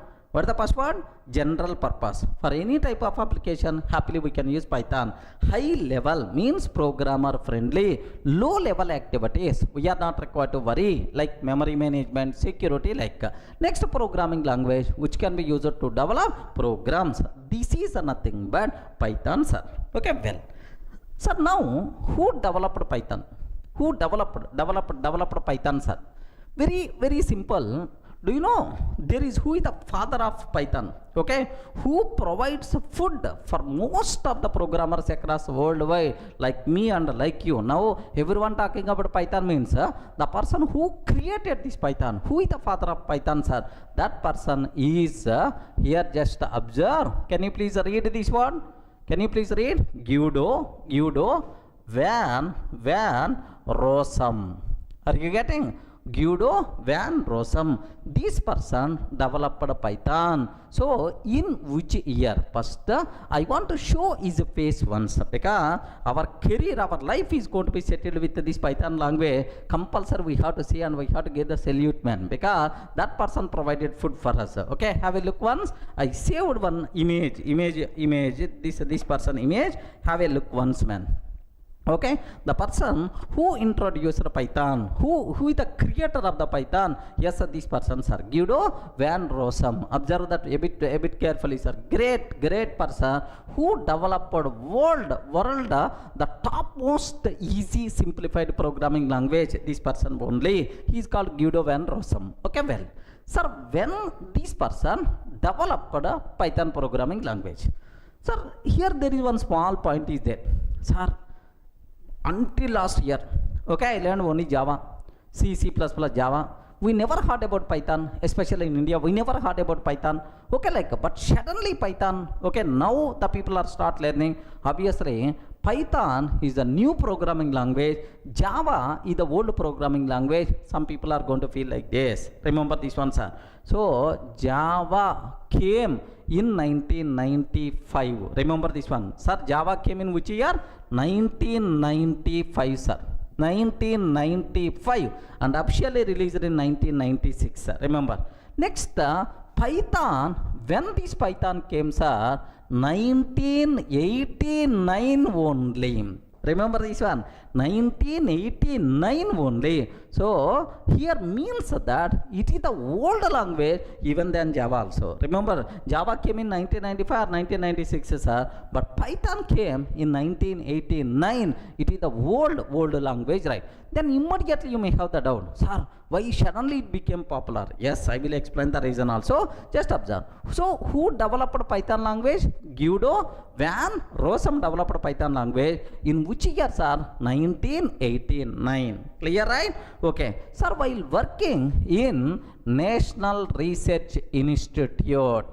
General purpose. For any type of application, happily we can use Python. High level means programmer friendly. Low level activities we are not required to worry, like memory management, security, like. Next, programming language which can be used to develop programs. This is nothing but Python, sir. Okay, well, sir, now who developed Python? Who developed Python, sir? Very simple. Do you know who is the father of Python? Okay, who provides food for most of the programmers across worldwide, like me and like you. Now everyone talking about Python means the person who created this Python. Who is the father of Python, sir? That person is here. Just observe. Can you please read this one? Can you please read? Guido van Rossum. Are you getting? Guido van Rossum. This person developed Python. So in which year? First, I want to show his face once, because our career, our life is going to be settled with this Python language. Compulsory we have to see and we have to give the salute, man, because that person provided food for us. Okay, have a look once. I saved one image. This person image. Have a look once, man. Okay, the person who introduced Python, who is the creator of the Python? Yes, sir, this person, sir, Guido van Rossum. Observe that a bit carefully, sir. Great person who developed world the topmost easy simplified programming language. This person only. He is called Guido van Rossum. Okay, well, sir, when this person developed Python programming language, sir, here there is one small point is there, sir. Until last year, okay, I learned only Java, C++, Java. We never heard about Python, especially in India. We never heard about Python. Okay, like, but suddenly Python. Okay, now the people are start learning. Obviously, Python is the new programming language. Java is the old programming language. Some people are going to feel like this. Remember this one, sir. So Java came in 1995. Remember this one, sir. Java came in which year? 1995, sir. 1995, and officially released in 1996, sir. Remember. Next, Python when this Python came, sir, 1989 only. Remember this one, 1989 only. So here means that it is the old language even than Java also. Remember, Java came in 1995 or 1996, sir, but Python came in 1989. It is the old language, right? Then immediately you may have the doubt, sir, why suddenly it became popular? Yes, I will explain the reason also. Just observe. So who developed Python language? Guido van Rossum developed Python language. In which year, sir? 1989. Clear, right? Okay. Sir, while working in National Research Institute,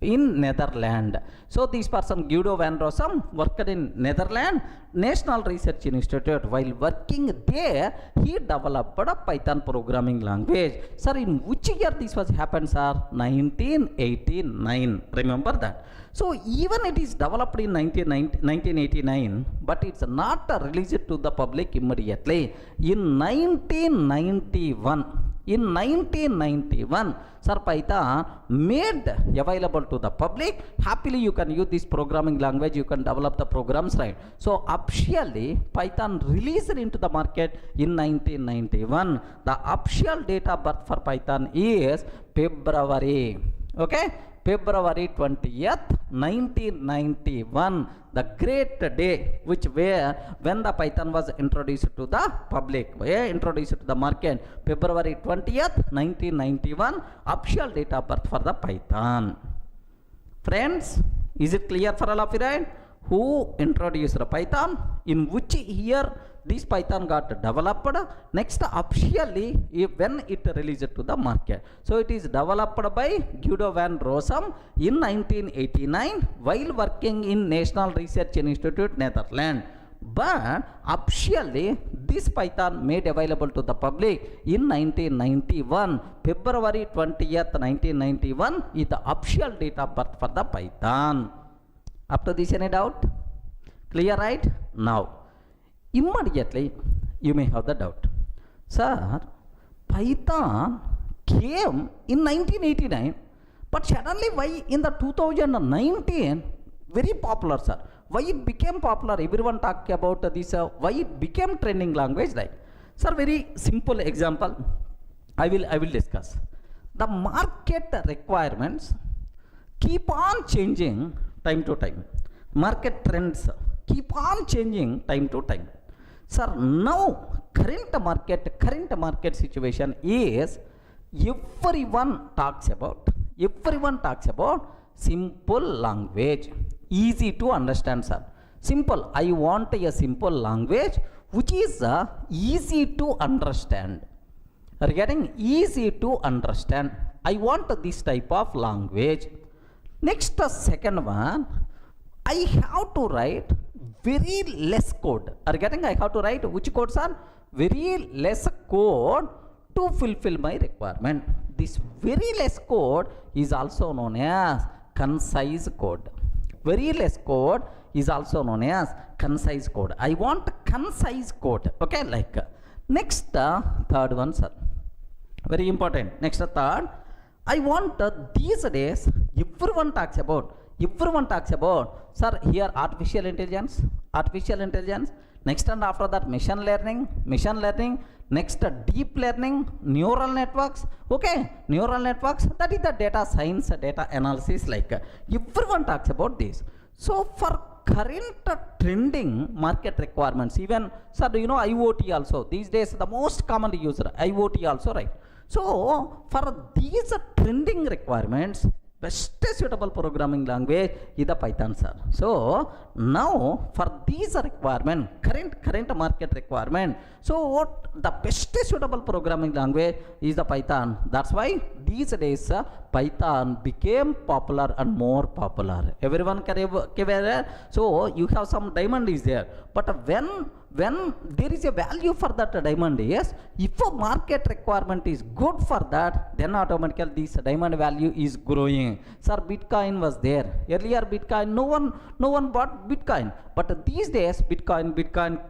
in Netherlands. So this person Guido van Rossum worked in Netherlands National Research Institute. While working there, he developed a Python programming language. Sir, in which year this was happened, sir? 1989. Remember that. So even it is developed in 1989, but it's not released to the public immediately. In 1991, sir, Python made available to the public. Happily, you can use this programming language, you can develop the programs, right? So officially, Python released into the market in 1991. The official date of birth for Python is February. Okay? February 20th, 1991, the great day when the Python was introduced to the public, introduced to the market. February 20th, 1991, official date of birth for the Python. Friends, is it clear for all of you, right? Who introduced the Python? In which year this Python got developed? Next, officially when it released to the market. So it is developed by Guido van Rossum in 1989 while working in National Research Institute, Netherlands. But officially this Python made available to the public in 1991. February 20th, 1991 is the official date of birth for the Python. Up to this, any doubt? Clear, right? Now, immediately you may have the doubt, sir, Python came in 1989, but suddenly why in the 2019 very popular, sir? Why it became popular? Everyone talk about this, why it became trending language, right? Sir, very simple example I will discuss. The market requirements keep on changing time to time. Market trends keep on changing time to time. Sir, now current market situation is everyone talks about simple language, easy to understand, sir. Simple. I want a simple language which is easy to understand. Regarding easy to understand, I want this type of language. Next, second one, I have to write very less code. Regarding I have to write which codes are very less code to fulfill my requirement. This very less code is also known as concise code. Very less code is also known as concise code. I want concise code. Okay, like next third one, sir. Very important. Next third, I want these days everyone talks about, sir, here artificial intelligence, next and after that machine learning, next deep learning, neural networks, okay, that is the data science, data analysis, like everyone talks about this. So for current trending market requirements, even, sir, do you know IoT also? These days the most commonly used IoT also, right? So for these trending requirements, best suitable programming language is the Python, sir. So now for these requirement, current market requirement, so what the best suitable programming language is the Python. That's why these days Python became popular and more popular. Everyone can aware. So you have some diamond is there, but when there is a value for that diamond, yes, if a market requirement is good for that, then automatically this diamond value is growing. Sir, Bitcoin was there earlier. Bitcoin, no one bought Bitcoin, But these days, Bitcoin,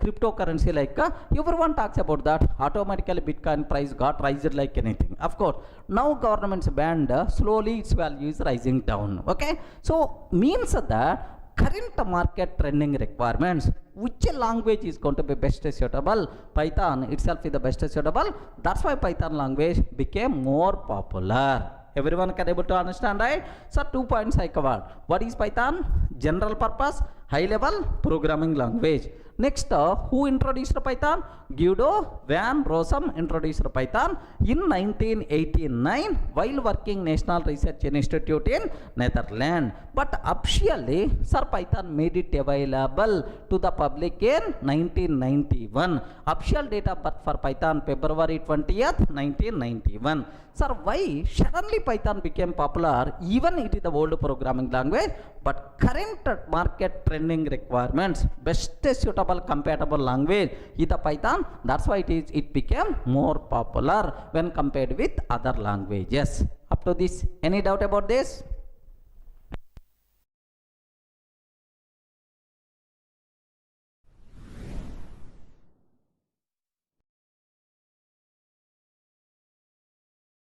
cryptocurrency, like everyone talks about that. Automatically, Bitcoin price got raised like anything. Of course, now government's banned, slowly its value is rising down. Okay, so means that current market trending requirements, which language is going to be best suitable? Python itself is the best suitable. That's why Python language became more popular. Everyone can able to understand, right? So 2 points I covered. What is Python? General purpose, high level programming language. Next, who introduced Python? Guido van Rossum introduced Python in 1989 while working National Research Institute in Netherlands. But officially, Sir Python made it available to the public in 1991. Official date of birth for Python, February 20th, 1991. Sir, why suddenly Python became popular? Even it is the old programming language, but current market trending requirements, best suitable compatible language is the Python. That's why it became more popular when compared with other languages. Up to this, any doubt about this?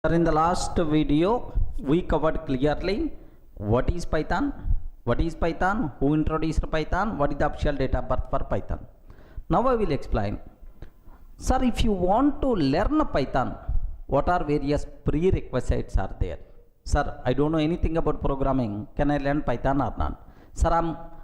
In the last video, we covered clearly what is Python, who introduced Python, what is the official date of birth for Python. Now I will explain. Sir, if you want to learn Python, what are various prerequisites are there? Sir, I don't know anything about programming. Can I learn Python or not? Sir,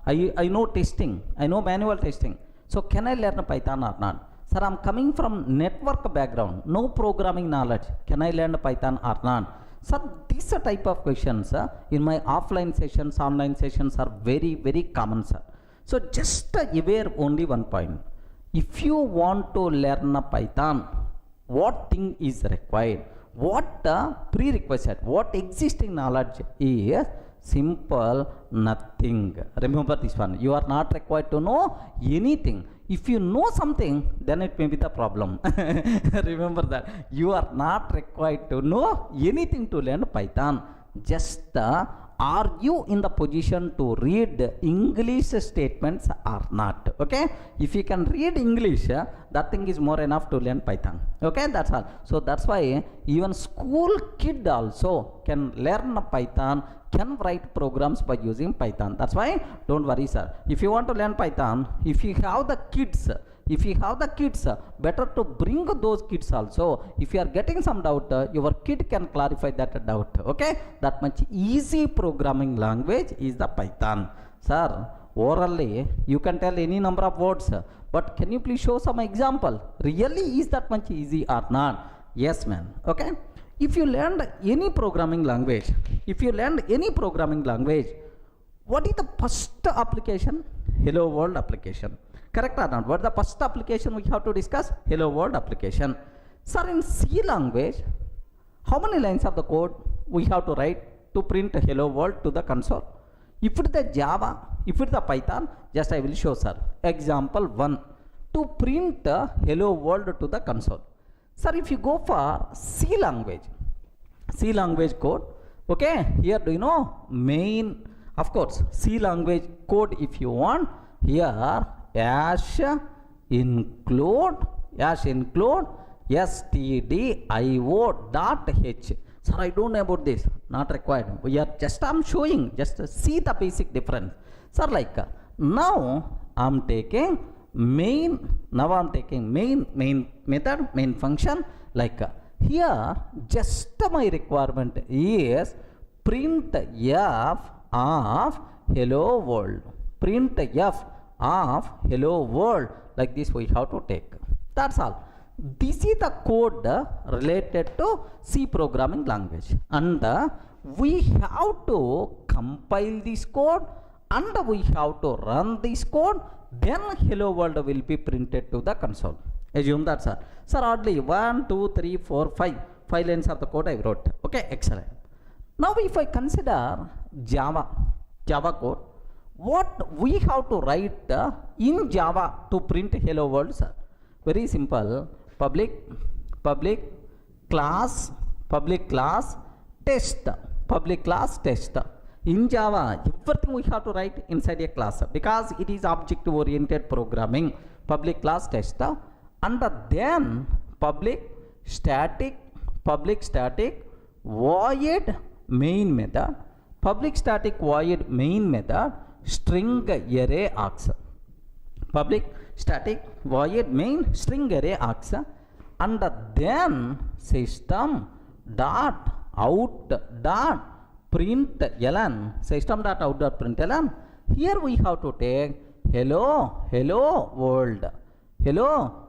I know testing. I know manual testing. So can I learn Python or not? Sir, I'm coming from network background, no programming knowledge. Can I learn Python or not? Sir, this type of questions in my offline sessions, online sessions are very, very common, sir. So just aware only one point. If you want to learn Python, what thing is required? What prerequisite? What existing knowledge is? Simple, nothing. Remember this one. You are not required to know anything. If you know something, then it may be the problem. Remember that. You are not required to know anything to learn Python. Just are you in the position to read English statements or not? Okay. If you can read English, that thing is more enough to learn Python. Okay, that's all. So that's why even school kid also can learn Python, can write programs by using Python. That's why don't worry, sir. If you want to learn Python, if you have the kids, better to bring those kids also. If you are getting some doubt, your kid can clarify that doubt. Okay, that much easy programming language is the Python. Sir, orally you can tell any number of words, but can you please show some example? Really is that much easy or not? Yes, man. Okay. If you learned any programming language, what is the first application? Hello world application. Correct or not? What is the first application we have to discuss? Hello world application. Sir, in C language, how many lines of the code we have to write to print hello world to the console? If it is the Java, if it is the Python, just I will show, sir. Example 1. To print hello world to the console. Sir, if you go for C language code, okay, here do you know main, of course, C language code if you want, here include stdio.h. Sir, I don't know about this, not required. We are just, I'm showing, just see the basic difference. Sir, like now I'm taking main method, main function, like here just my requirement is print f of hello world, like this we have to take. That's all. This is the code related to C programming language, and we have to compile this code and we have to run this code, then hello world will be printed to the console. Assume that, sir. Sir, oddly 1, 2, 3, 4, 5 lines of the code I wrote. Okay, excellent. Now if I consider Java code, what we have to write in Java to print hello world, sir? Very simple. Public class test. In Java, everything we have to write inside a class because it is object oriented programming. Public class tester, and then public static void main method, public static void main method, string array args, public static void main string array args, and then system dot out dot println, system dot out dot println. Here we have to take hello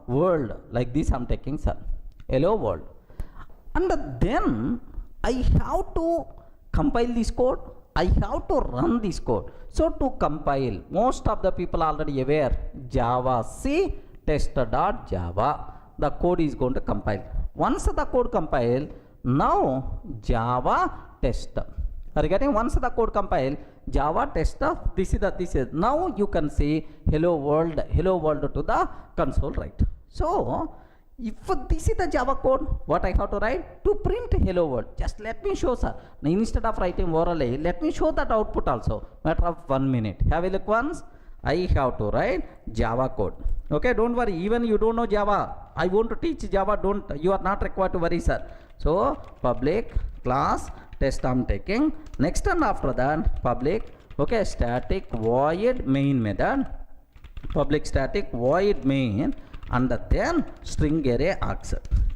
world, like this I'm taking, sir, hello world, and then I have to compile this code, I have to run this code. So to compile, most of the people already aware, Java C test.java, the code is going to compile. Once the code compile, now Java test. Are you getting? Once the code compile, Java tester, this is now you can see hello world to the console, right? So if this is the Java code, what I have to write? To print hello world. Just let me show, sir. Now instead of writing orally, let me show that output also. Matter of 1 minute. Have a look once. I have to write Java code. Okay, don't worry. Even you don't know Java, I want to teach Java. You are not required to worry, sir. So public class test I'm taking. Next and after that public, okay, static void main method, public static void main, and then string array args.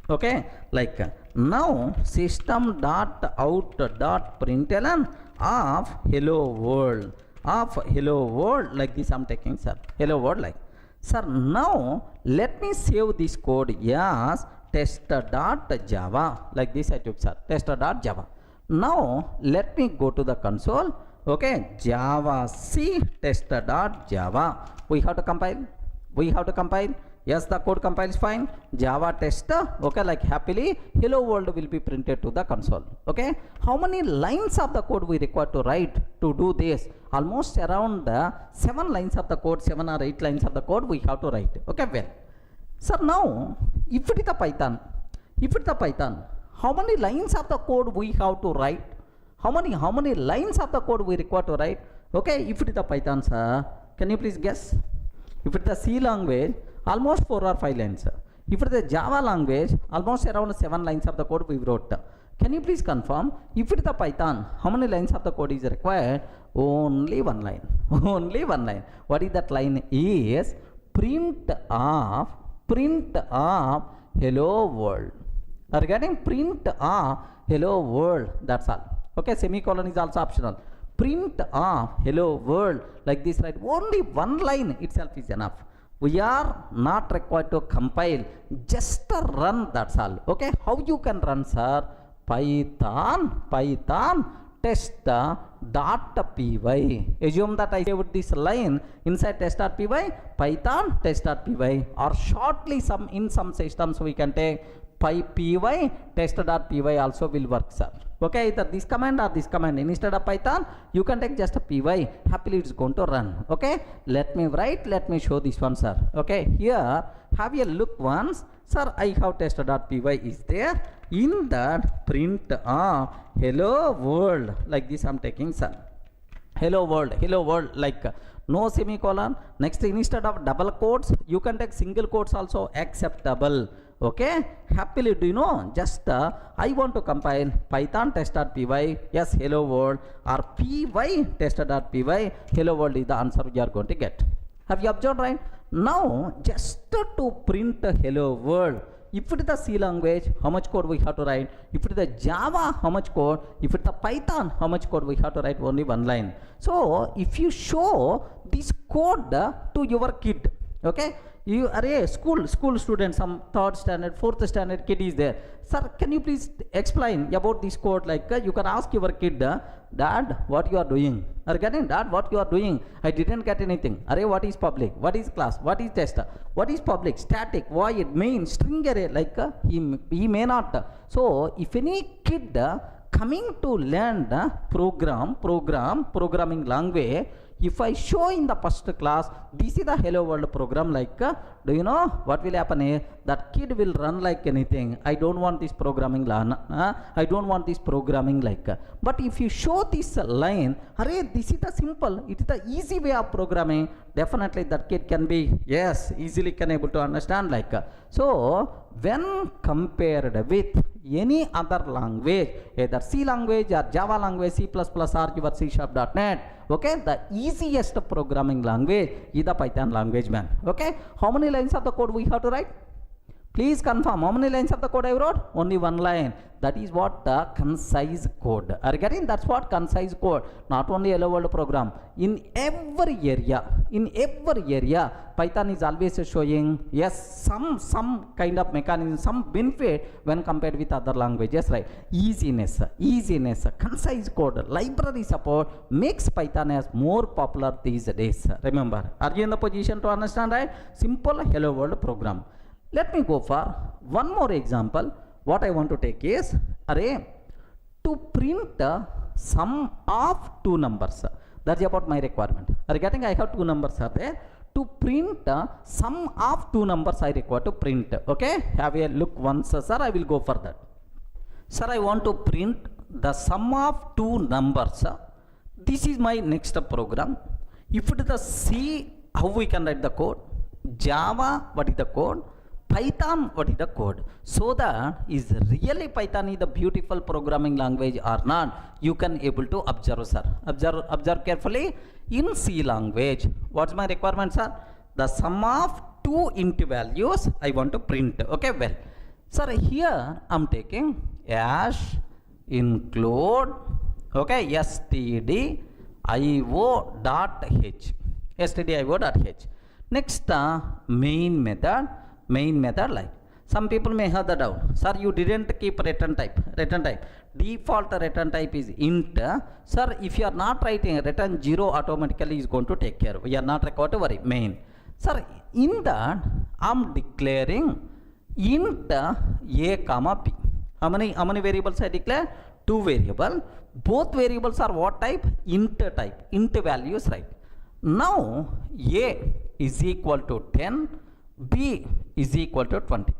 Okay, like now system dot out dot println of hello world, like this I'm taking, sir, hello world, like, sir. Now let me save this code as tester.java, like this I took, sir, tester.java. Now let me go to the console. Okay, Java C tester.java. We have to compile. Yes, the code compiles fine. Java tester. Okay, like happily hello world will be printed to the console. Okay, how many lines of the code we require to write to do this? Almost around 7 lines of the code, 7 or 8 lines of the code we have to write. Okay, well, sir, now if it is the Python, how many lines of the code we have to write? How many lines of the code we require to write? Okay, if it is the Python, sir, can you please guess? If it is the C language, almost 4 or 5 lines. If it is the Java language, almost around 7 lines of the code we wrote. Can you please confirm? If it is the Python, how many lines of the code is required? Only 1 line. Only 1 line. What is that line? Is print of hello world. Are you getting? Print of hello world. That's all. Okay, semicolon is also optional. Print of hello world, like this, right? Only 1 line itself is enough. We are not required to compile, just run, that's all. Okay, how you can run, sir? Python test.py. Assume that I saved this line inside test.py, Python test.py, or shortly in some systems we can take py test.py also will work, sir. Okay, either this command or this command. Instead of Python, you can take just a py. Happily it's going to run. Okay, let me show this one, sir. Okay, here have a look once, sir. I have test.py is there. In that print hello world, like this I'm taking, sir. Hello world, like no semicolon. Next, instead of double quotes, you can take single quotes also acceptable. Okay, happily, do you know, just I want to compile Python test.py, yes, hello world, or py test.py, hello world is the answer you are going to get. Have you observed, right? Now just to print hello world, if it is the C language, how much code we have to write? If it is the Java, how much code? If it is the Python, how much code we have to write? Only 1 line. So if you show this code to your kid, okay, you are a school student, some 3rd standard, 4th standard kid is there. Sir, can you please explain about this code? Like you can ask your kid, Dad, what you are doing? Are you getting? Dad, what you are doing? I didn't get anything. Array, what is public? What is class? What is tester? What is public? Static, void, main, string array? Like he may not. So if any kid coming to learn programming language, if I show in the first class, this is the hello world program, like, do you know what will happen here? That kid will run like anything. I don't want this programming, I don't want this programming like. But if you show this line, array, this is the simple, it is the easy way of programming, definitely that kid can be, yes, easily can able to understand like. So when compared with any other language, either C language or Java language, C++ or your C#.NET, okay, the easiest programming language is the Python language, man. Okay, how many lines of the code we have to write? Please confirm, how many lines of the code I wrote? Only one line. That is what the concise code. Are you getting? That's what concise code. Not only hello world program. In every area, Python is always showing, yes, some kind of mechanism, some benefit when compared with other languages, right? Easiness, concise code, library support makes Python as more popular these days. Remember, are you in the position to understand, right? Simple hello world program. Let me go for one more example. What I want to take is array to print sum of two numbers. That's about my requirement. Are you getting? I have two numbers are there. To print sum of two numbers I require to print. Okay, have a look once, sir. I will go for that. Sir, I want to print the sum of two numbers. This is my next program. If it is the C, how we can write the code? Java, what is the code? Python, what is the code? So that is really Python is the beautiful programming language or not, you can able to observe, sir. Observe carefully. In C language, what's my requirement, sir? The sum of two int values I want to print. Okay, well, sir, here I'm taking hash include, okay, stdio.h. stdio.h. Next, main method like. Some people may have the doubt, sir, you didn't keep return type. Default return type is int. Sir, if you are not writing return 0, automatically is going to take care. We are not required to worry. Main. Sir, in that I'm declaring int a comma b. How many variables I declare? Two variables. Both variables are what type? Int type. Int values, right? Now a is equal to 10. B is equal to 20.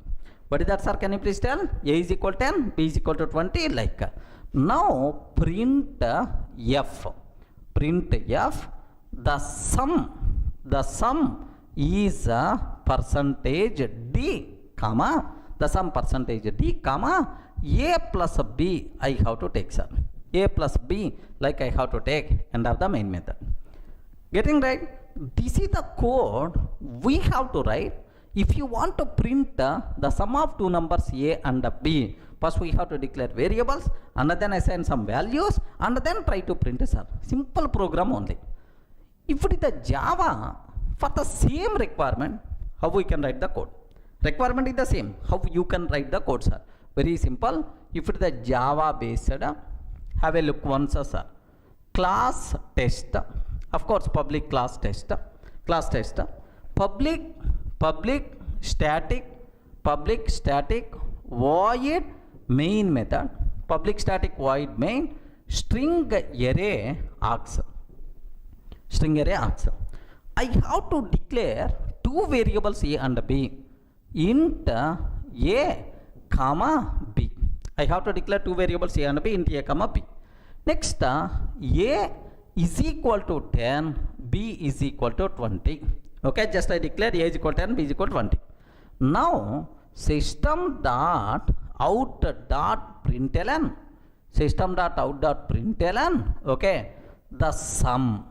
What is that, sir? Can you please tell? A is equal to 10, B is equal to 20, like. Now print f. The sum is percentage d, comma, the sum percentage d, comma, a plus b I have to take, sir. A plus b, like I have to take, end of the main method. Getting right? This is the code we have to write. If you want to print the sum of two numbers a and b, first we have to declare variables and then assign some values and then try to print, sir. Simple program only. If it is the Java, for the same requirement, how we can write the code? Requirement is the same. How you can write the code, sir? Very simple. If it is the Java based, have a look once, sir. Class test. Of course, public class test, public static void main method, public static void main, string array args. I have to declare two variables a and b, int a comma b. I have to declare two variables a and b, int a comma b. Next, a is equal to 10, b is equal to 20. Okay, just I declare a is equal to 10, b is equal to 20. Now system.out.println, okay, the sum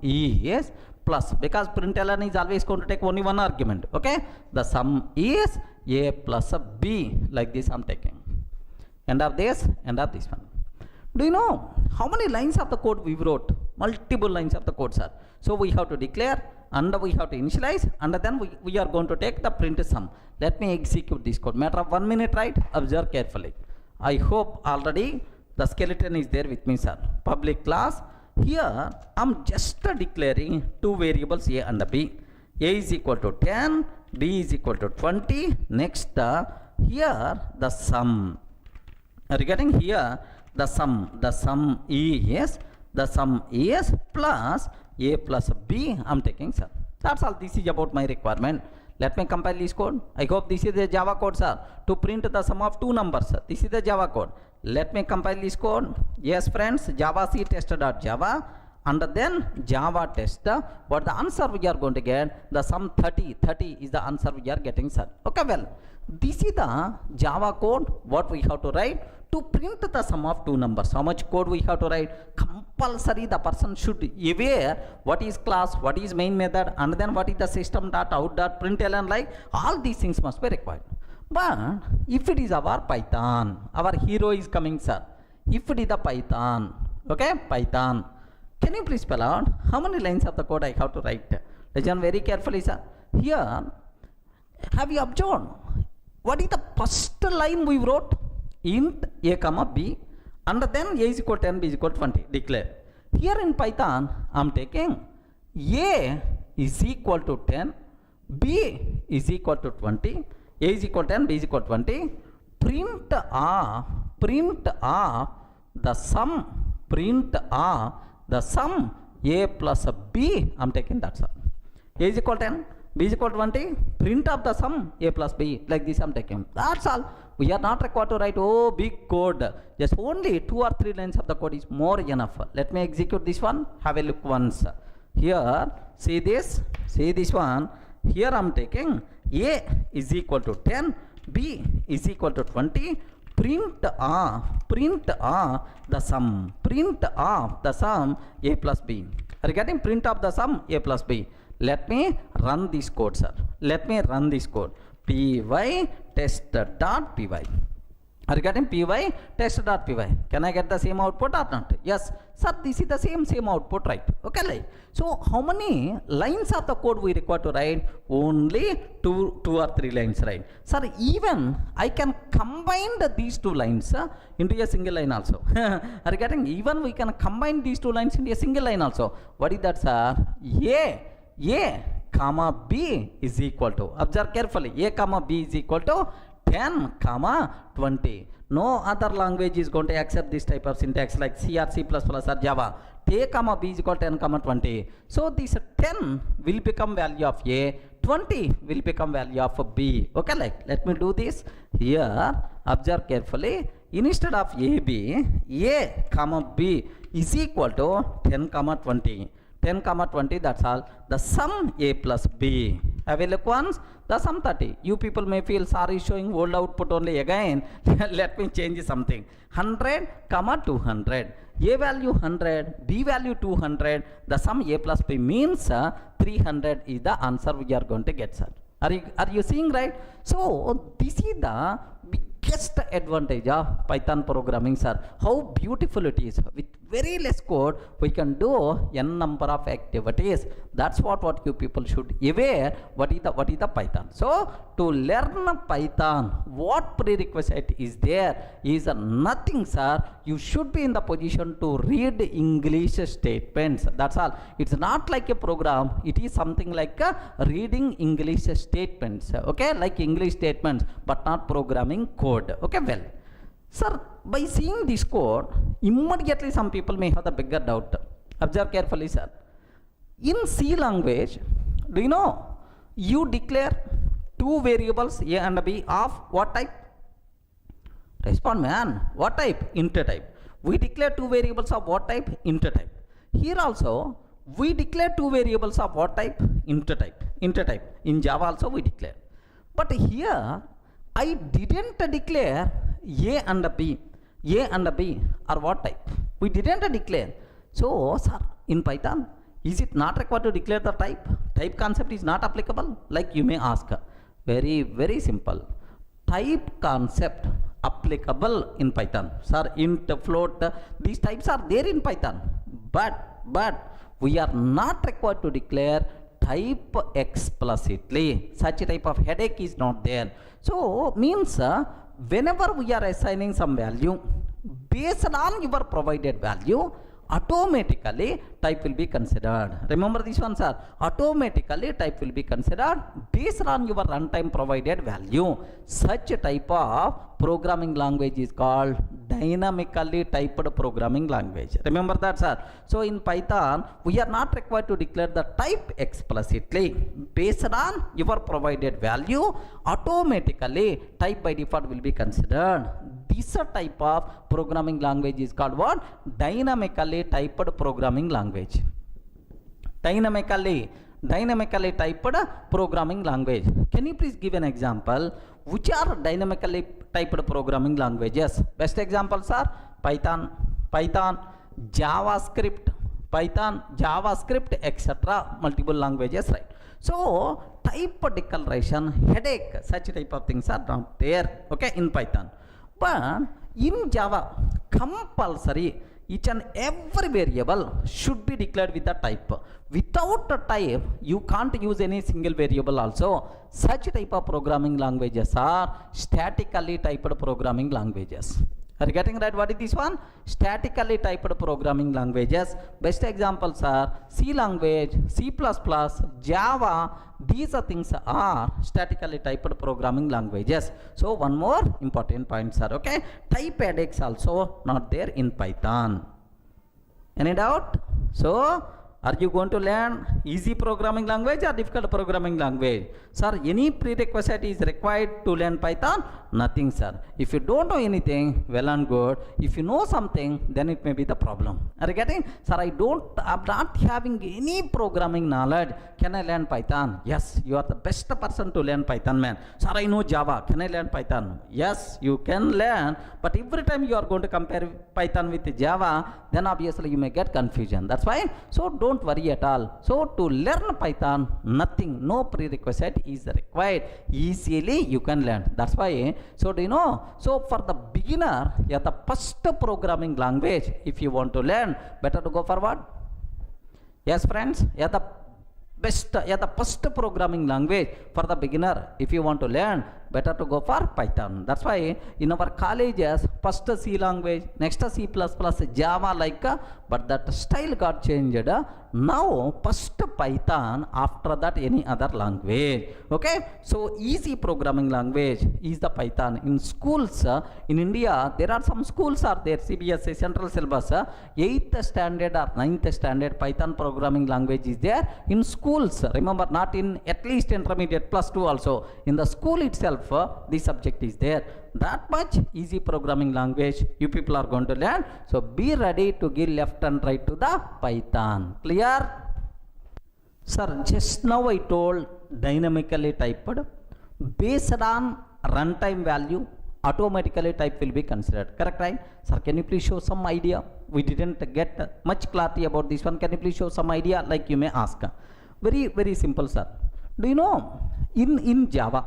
is plus, because println is always going to take only one argument. Okay, the sum is a plus b, like this I'm taking. End of this one. Do you know how many lines of the code we wrote? Multiple lines of the code, sir. So we have to declare and we have to initialize and then we are going to take the print sum. Let me execute this code. Matter of 1 minute, right? Observe carefully. I hope already the skeleton is there with me, sir. Public class. Here I'm just declaring two variables a and b. A is equal to 10, b is equal to 20. Next, here the sum. Are you getting here? The sum is the sum is plus a plus b I'm taking, sir. That's all. This is about my requirement. Let me compile this code. I hope this is the Java code, sir, to print the sum of two numbers. This is the Java code. Let me compile this code. Yes, friends, Java C test.java, and then Java test. What the answer we are going to get? The sum 30 is the answer we are getting, sir. Okay, well, this is the Java code. What we have to write to print the sum of two numbers. How much code we have to write? Compulsory the person should aware what is class, what is main method, and then what is the system.out.println, like all these things must be required. But if it is our Python, our hero is coming, sir. If it is the Python, okay, Python, can you please spell out how many lines of the code I have to write? Listen very carefully, sir. Here, have you observed what is the first line we wrote? Int a comma b, and then a is equal to 10, b is equal to 20, declare. Here in Python, I am taking a is equal to 10, b is equal to 20, a is equal to 10, b is equal to 20, print r the sum, a plus b, I am taking that, sir. A is equal to 10, b is equal to 20, print of the sum a plus b, like this I am taking. That's all. We are not required to write big code. Just only 2 or 3 lines of the code is more enough. Let me execute this one. Have a look once. Here, see this one. Here I am taking a is equal to 10, b is equal to 20, print r the sum, a plus b. Are you getting? Print of the sum a plus b. Let me run this code, sir. Let me run this code. Py test.py. Are you getting? Py test.py. Can I get the same output or not? Yes, sir. This is the same output, right? Okay, like. So how many lines of the code we require to write? Only two or 3 lines, right? Sir, even I can combine these 2 lines into a single line also. Are you getting? Even we can combine these 2 lines into a single line also. What is that, sir? A comma b is equal to, observe carefully, a comma b is equal to 10 comma 20. No other language is going to accept this type of syntax like C or C++ or Java. A comma b is equal to 10 comma 20. So this 10 will become value of a, 20 will become value of b. Okay, like, let me do this. Here, observe carefully, instead of a comma b is equal to 10 comma 20. 10 comma 20, that's all. The sum a plus b. Have a look once. The sum 30. You people may feel sorry showing old output only again. Let me change something. 100 comma 200. A value 100, b value 200. The sum a plus b means 300 is the answer we are going to get, sir. Are you seeing, right? So this is the biggest advantage of Python programming, sir. How beautiful it is. With very less code, we can do n number of activities. That's what you people should aware. What is the Python? So to learn Python, what prerequisite is there is nothing, sir. You should be in the position to read English statements. That's all. It's not like a program. It is something like reading English statements. Okay, like English statements, but not programming code. Okay, well, sir, by seeing this code, immediately some people may have the bigger doubt. Observe carefully, sir. In C language, do you know you declare 2 variables a and b of what type? Respond, man. What type? Int type. We declare 2 variables of what type? Int type. Here also, we declare 2 variables of what type? Int type. In Java also we declare. But here, I didn't declare a and b. A and b are what type? We didn't declare. So, sir, in Python, is it not required to declare the type? Type concept is not applicable? Like you may ask. Very, very simple. Type concept applicable in Python. Sir, int, float, these types are there in Python. But we are not required to declare type explicitly. Such a type of headache is not there. So, means whenever we are assigning some value, based on your provided value, automatically type will be considered. Remember this one, sir. Automatically type will be considered based on your runtime provided value. Such a type of programming language is called dynamically typed programming language. Remember that, sir. So in Python, we are not required to declare the type explicitly. Based on your provided value, automatically type by default will be considered. This type of programming language is called what? Dynamically typed programming language. Dynamically typed programming language. Can you please give an example? Which are dynamically typed programming languages? Best examples are Python, JavaScript, etc. Multiple languages, right? So type declaration, headache, such type of things are not there, okay, in Python. But in Java, compulsory each and every variable should be declared with a type. Without a type, you can't use any single variable also. Such type of programming languages are statically typed programming languages. Are you getting right? What is this one? Statically typed programming languages. Best examples are C language, C++, Java. These are things are statically typed programming languages. So one more important point, sir. Okay, type headaches also not there in Python. Any doubt? So are you going to learn easy programming language or difficult programming language? Sir, any prerequisite is required to learn Python? Nothing, sir. If you don't know anything, well and good. If you know something, then it may be the problem. Are you getting? Sir, I'm not having any programming knowledge. Can I learn Python? Yes, you are the best person to learn Python, man. Sir, I know Java. Can I learn Python? Yes, you can learn. But every time you are going to compare Python with Java, then obviously you may get confusion. That's why. So don't worry at all. So to learn Python, nothing, no prerequisite is required. Easily you can learn. That's why. So do you know? So for the beginner, yeah, the first programming language, if you want to learn, better to go forward. Yes, friends. Yeah, the first programming language for the beginner, if you want to learn, better to go for Python. That's why in our colleges, first C language, next C++, Java like, but that style got changed. Now first Python, after that any other language. Okay, so easy programming language is the Python. In schools in India, there are some schools are there, CBSE central syllabus, 8th standard or 9th standard Python programming language is there in schools. Remember, not in at least intermediate +2 also. In the school itself, the subject is there. That much easy programming language you people are going to learn. So be ready to give left and right to the Python. Clear? Sir, just now I told dynamically typed. Based on runtime value, automatically type will be considered. Correct, right? Sir, can you please show some idea? We didn't get much clarity about this one. Can you please show some idea? Like you may ask. Very, very simple, sir. Do you know in Java,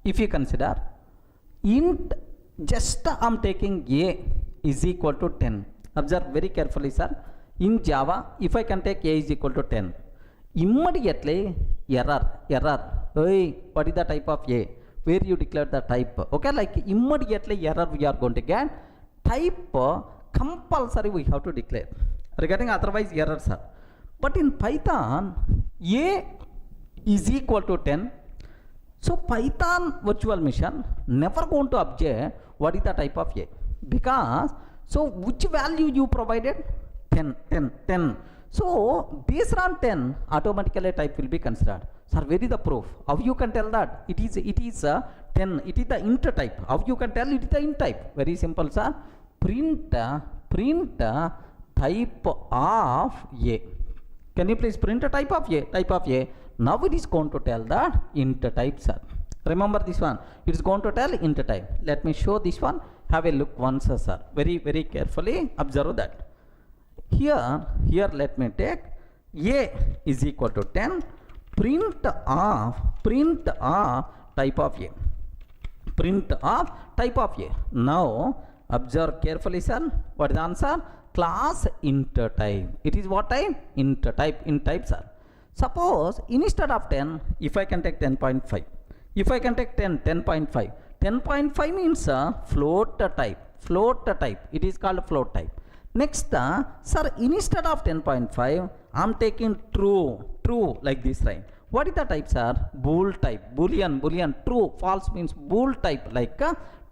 if you consider int, just I'm taking a is equal to 10. Observe very carefully, sir. In Java, if I can take a is equal to 10, immediately error. Hey, what is the type of a? Where you declare the type? Okay, like immediately error we are going to get. Type compulsory we have to declare. Regarding otherwise errors, sir. But in Python, a is equal to 10. So Python virtual machine never going to object what is the type of a, because so which value you provided? 10. So based on 10, automatically type will be considered. Sir, where is the proof? How you can tell that it is 10? It is the int type. How you can tell it is the int type? Very simple, sir. Print type of a. Can you please print a type of a? Type of a. Now it is going to tell that int type, sir. Remember this one. It is going to tell int type. Let me show this one. Have a look once, sir. Very, very carefully observe that. Here let me take a is equal to 10. Print of type of a. Print of type of a. Now observe carefully, sir. What is the answer? Class int type. It is what type? Int type. Int type, sir. Suppose instead of 10, if I can take 10.5, if I can take 10.5, 10.5 means float type. It is called float type. Next, sir, instead of 10.5, I am taking true like this, right? What is the type, sir? Bool type. Boolean. True, false means bool type like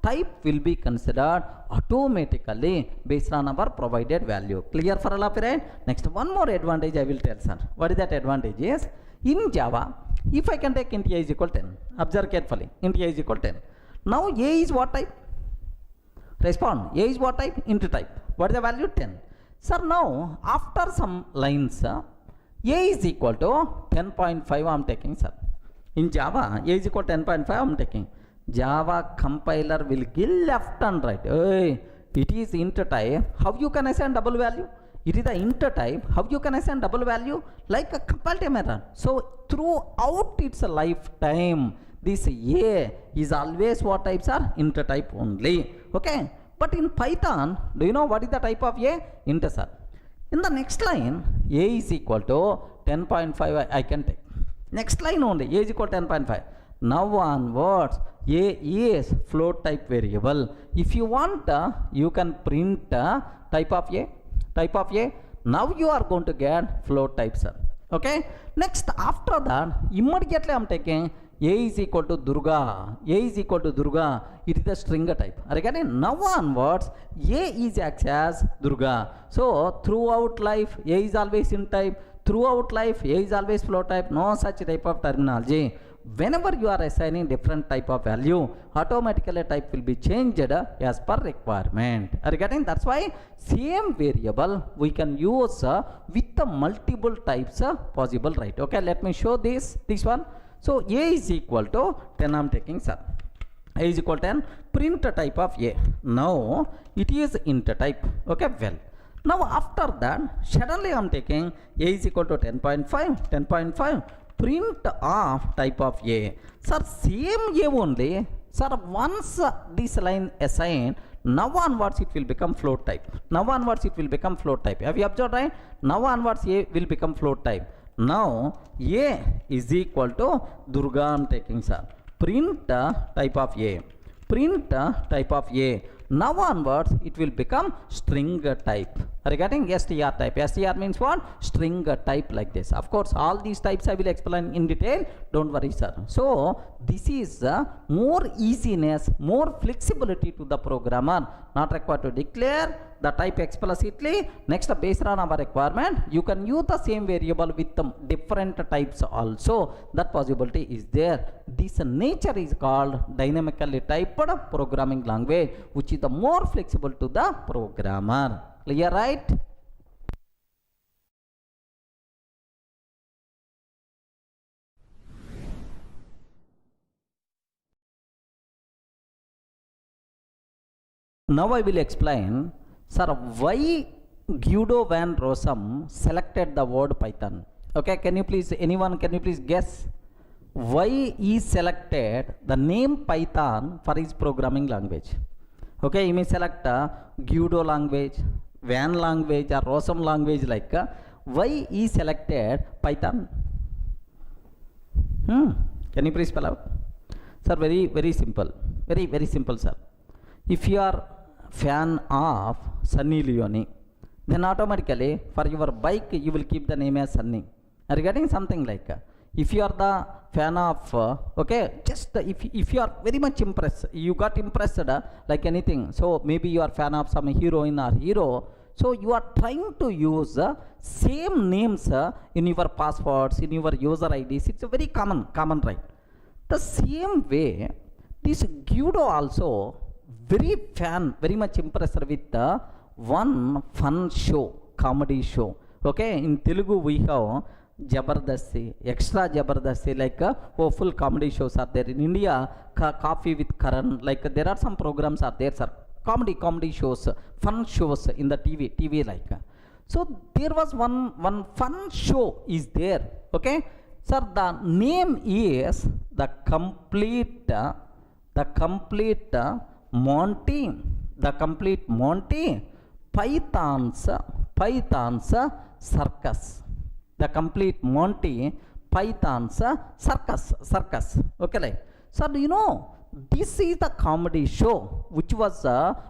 type will be considered automatically based on our provided value. Clear for all of you, right? Next, one more advantage I will tell, sir. What is that advantage is, in Java, if I can take int a is equal 10, observe carefully, int a is equal 10. Now a is what type? Respond. A is what type? Int type. What is the value? 10. Sir, now after some lines, a is equal to 10.5 I am taking, sir. In Java, a is equal to 10.5 I am taking. Java compiler will give left and right. Hey, it is int type. How you can assign double value? It is the int type. How you can assign double value? Like a compile time error. So throughout its lifetime, this a is always what types are? Int type only. Okay. But in Python, do you know what is the type of a? Int, sir. In the next line, a is equal to 10.5 I can take. Next line only, a is equal to 10.5. Now onwards, a is float type variable. If you want, you can print type of a. Type of a. Now you are going to get float type, sir. Okay. Next, after that, immediately I am taking a is equal to Durga. A is equal to Durga. It is the string type. Again, now onwards, a is acts as Durga. So throughout life, a is always in type. Throughout life, a is always float type. No such type of terminology. Whenever you are assigning different type of value, automatically type will be changed as per requirement. Are you getting? That's why same variable we can use with the multiple types possible, right? Okay, let me show this one. So a is equal to 10 I am taking, sir. A is equal to 10, print type of a. Now it is int type. Okay, well. Now after that, suddenly I am taking a is equal to 10.5, print of type of a. Sir, same a only. Sir, once this line assigned, now onwards it will become float type. Now onwards it will become float type. Have you observed, right? Now onwards a will become float type. Now a is equal to Durga I am taking, sir. Print type of a. Print type of a. Now onwards it will become string type. Are you getting? str type. Str means what? String type, like this. Of course, all these types I will explain in detail. Don't worry, sir. So this is more easiness, more flexibility to the programmer. Not required to declare the type explicitly. Next, based on our requirement, you can use the same variable with different types also. That possibility is there. This nature is called dynamically typed programming language, which is the more flexible to the programmer. Clear, right? Now I will explain, sir, why Guido van Rossum selected the word Python. Okay, can you please guess why he selected the name Python for his programming language? Okay, you may select Guido language, Van language, or Rossum language, like why he selected Python? Can you please spell out? Sir, very simple. Very simple, sir. If you are fan of Sunny Leone, then automatically for your bike you will keep the name as Sunny. Are you getting? Something like if you are the fan of okay, just if you are very much impressed, you got impressed like anything, so maybe you are fan of some heroine or hero, so you are trying to use same names in your passwords, in your user IDs. It's a very common, right? The same way, this Guido also very much impressed with one fun show, comedy show. Okay, in Telugu we have Jabardasti, Extra Jabardasti, like full comedy shows are there. In India, Coffee with Karan, like there are some programs are there, sir. Comedy shows, fun shows in the TV like. So there was one fun show is there. Okay, sir, the name is the complete Monty Python's circus. The complete Monty Python's circus. Okay, like. So do you know, this is the comedy show which was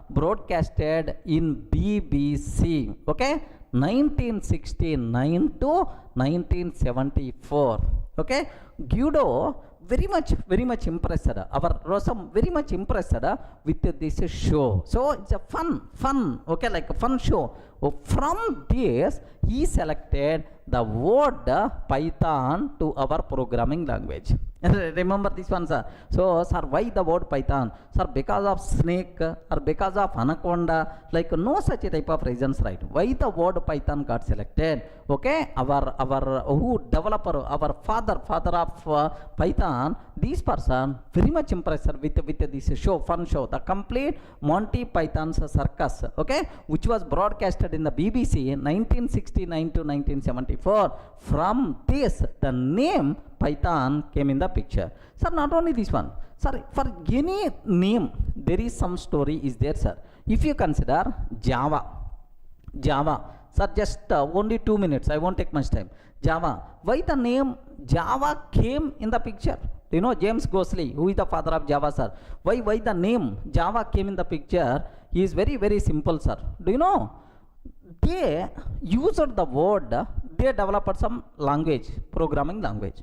broadcasted in BBC. Okay, 1969 to 1974. Okay, Guido very much impressed. Our Rosam very much impressed with this show. So it's a fun, okay, like a fun show. From this, he selected the word Python to our programming language. Remember this one, sir. So, sir, why the word Python? Sir, because of snake or because of anaconda, like no such type of reasons, right? Why the word Python got selected? Okay, our who developer, our father of Python, this person very much impressed with this show, fun show, the complete Monty Python's circus, okay, which was broadcasted in the BBC in 1969 to 1974. From this, the name Python came in the picture. Sir, not only this one, sir, for any name, there is some story is there, sir. If you consider Java, sir, just only 2 minutes, I won't take much time. Java, why the name Java came in the picture? Do you know James Gosling, who is the father of Java, sir? Why the name Java came in the picture? He is very simple, sir. Do you know? They used the word, they developed some language, programming language.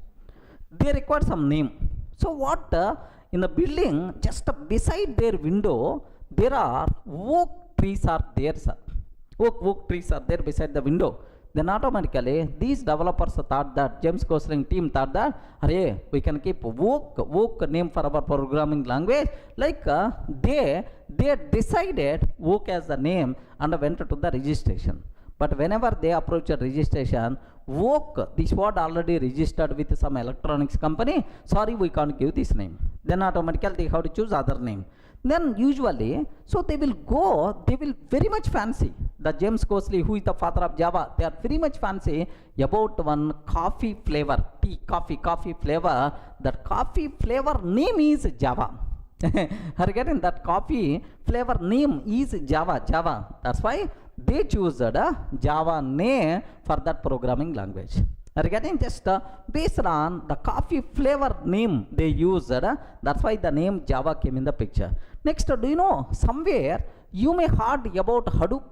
They required some name. So what, in the building, just beside their window, there are oak trees are there, sir. Oak trees are there beside the window. Then automatically, these developers thought that, James Gosling team thought that, hey, we can keep oak name for our programming language. Like they decided oak as the name and went to the registration. But whenever they approach a registration, oak, this word already registered with some electronics company. Sorry, we can't give this name. Then automatically they have to choose other name. Then usually, so they will very much fancy. The James Gosling, who is the father of Java, they are very much fancy about one coffee flavor, tea, coffee flavor. That coffee flavor name is Java. Are you getting that coffee flavor name is Java. That's why they choose the Java name for that programming language. Are you getting? Just based on the coffee flavor name they used, that's why the name Java came in the picture. Next, do you know, somewhere you may heard about Hadoop?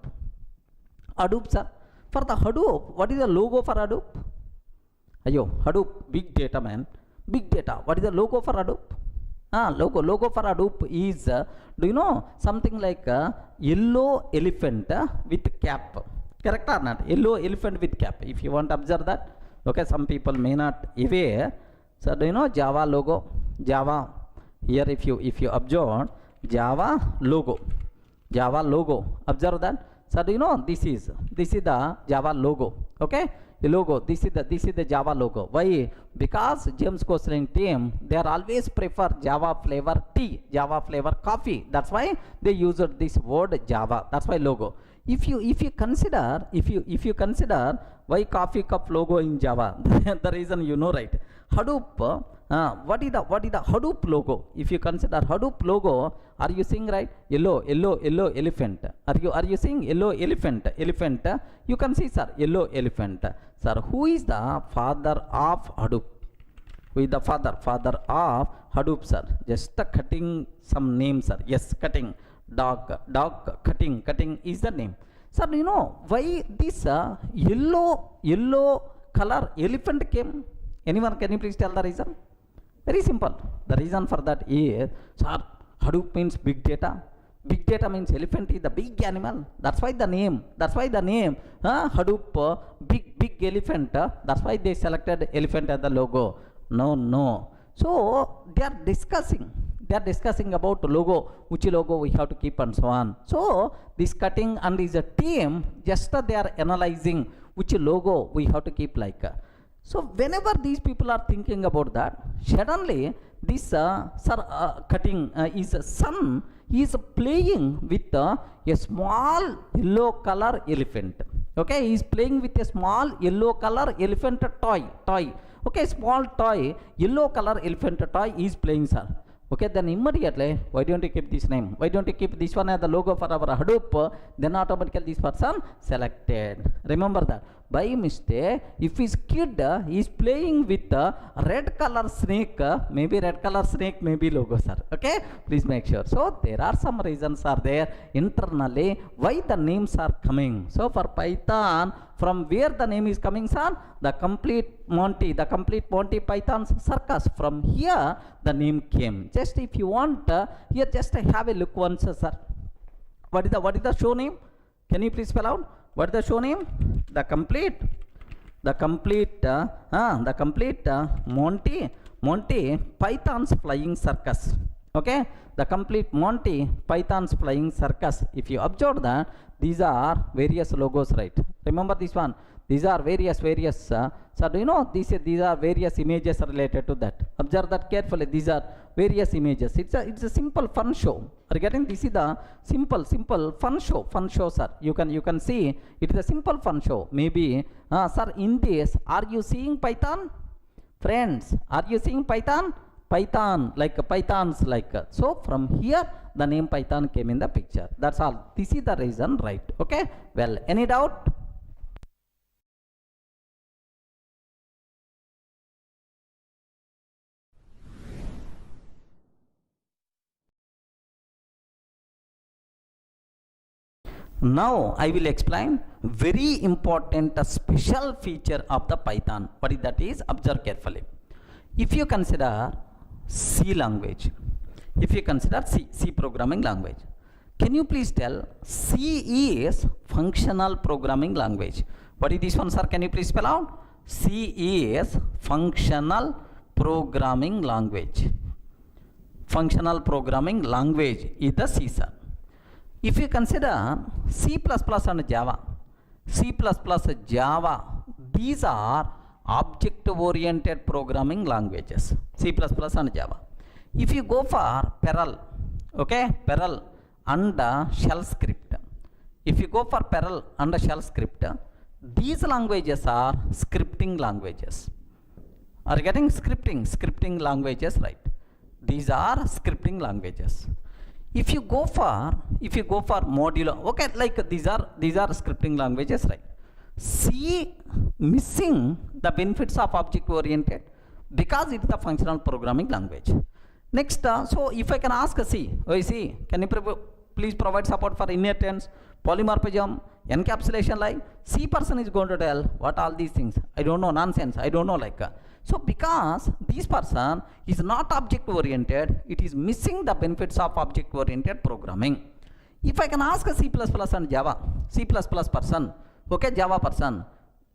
Hadoop, sir. For the Hadoop, what is the logo for Hadoop? Ayo, Hadoop, big data, man. Big data. What is the logo for Hadoop? Logo for Hadoop is, do you know, something like a yellow elephant with cap. Correct or not? Yellow elephant with cap. If you want to observe that. Okay, some people may not aware. So do you know Java logo? Java. Here if you observe Java logo. Observe that. So do you know this is the Java logo. Okay, the logo. This is the Java logo. Why? Because James Gosling team, they are always prefer Java flavor tea, Java flavor coffee. That's why they used this word Java. That's why logo. If you consider why coffee cup logo in Java, the reason you know, right? Hadoop, what is the Hadoop logo? If you consider Hadoop logo, are you seeing right? Yellow elephant. Are you seeing yellow elephant? You can see, sir, yellow elephant. Sir, who is the father of Hadoop? Who is the father of Hadoop, sir? Just cutting some names, sir. Yes, cutting. Dog cutting is the name. Sir, do you know why this yellow color elephant came? Anyone, can you please tell the reason? Very simple. The reason for that is, sir, Hadoop means big data. Big data means elephant is the big animal. That's why the name. Hadoop, big elephant. That's why they selected elephant as the logo. No. So they are discussing about logo, which logo we have to keep and so on. So this cutting and is a team, just they are analyzing which logo we have to keep like. So whenever these people are thinking about that, suddenly this cutting is son is playing with a small yellow color elephant. Okay, he is playing with a small yellow color elephant toy. Okay, small toy, yellow color elephant toy is playing, sir. Okay, then immediately, why don't you keep this name? Why don't you keep this one as the logo for our Hadoop? Then automatically this person selected. Remember that. by mistake, if his kid is playing with a red color snake, maybe red color snake, maybe logo, sir. Okay, please make sure. So there are some reasons are there internally why the names are coming. So for Python, from where the name is coming, sir? The complete Monty Python's circus. From here the name came. Just if you want, here just have a look once, sir. What is the show name? Can you please spell out? What is the show name? The complete Monty Python's flying circus. Okay, the complete Monty Python's flying circus. If you observe that, these are various logos, right? Remember this one. These are various. So do you know these are various images related to that? Observe that carefully. These are various images. It's a simple fun show. Are you getting? This is the simple fun show, sir. You can see it is a simple fun show. Maybe, sir, in this, are you seeing Python? Friends, are you seeing Python? Pythons like. So from here the name Python came in the picture. That's all. This is the reason, right? Okay. Well, any doubt? Now I will explain very important special feature of the Python. What is that is? Observe carefully. If you consider C language, if you consider C programming language, can you please tell C is functional programming language? What is this one, sir? Can you please spell out? C is functional programming language. Functional programming language is the C, sir. If you consider C++ and Java, these are object-oriented programming languages, C++ and Java. If you go for Perl, okay, Perl and shell script. If you go for Perl and shell script, these languages are scripting languages. Are you getting scripting languages, right? These are scripting languages. If you go for modular, okay, like these are scripting languages, right? C missing the benefits of object oriented because it is the functional programming language. Next, so if I can ask C, can you please provide support for inheritance, polymorphism, encapsulation, like C person is going to tell what all these things. I don't know, nonsense. I don't know, like. So because this person is not object oriented, it is missing the benefits of object oriented programming. If I can ask a C++ and Java, C++ person, okay, Java person,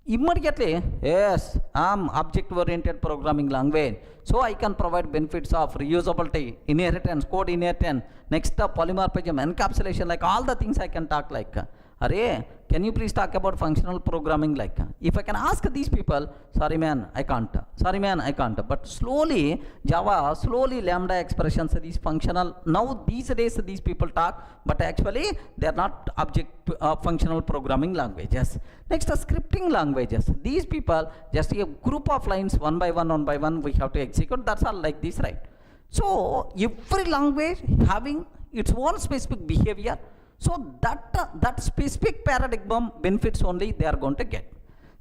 immediately, yes, I'm object oriented programming language, so I can provide benefits of reusability, inheritance, code inheritance, next polymorphism, encapsulation, like all the things I can talk, like. Array, can you please talk about functional programming, like? If I can ask these people, sorry man, I can't. But slowly Java, slowly lambda expressions, these functional, now these days these people talk, but actually they are not object functional programming languages. Next, scripting languages. These people just a group of lines one by one we have to execute. That's all, like this, right? So every language having its own specific behavior. So that specific paradigm benefits only they are going to get.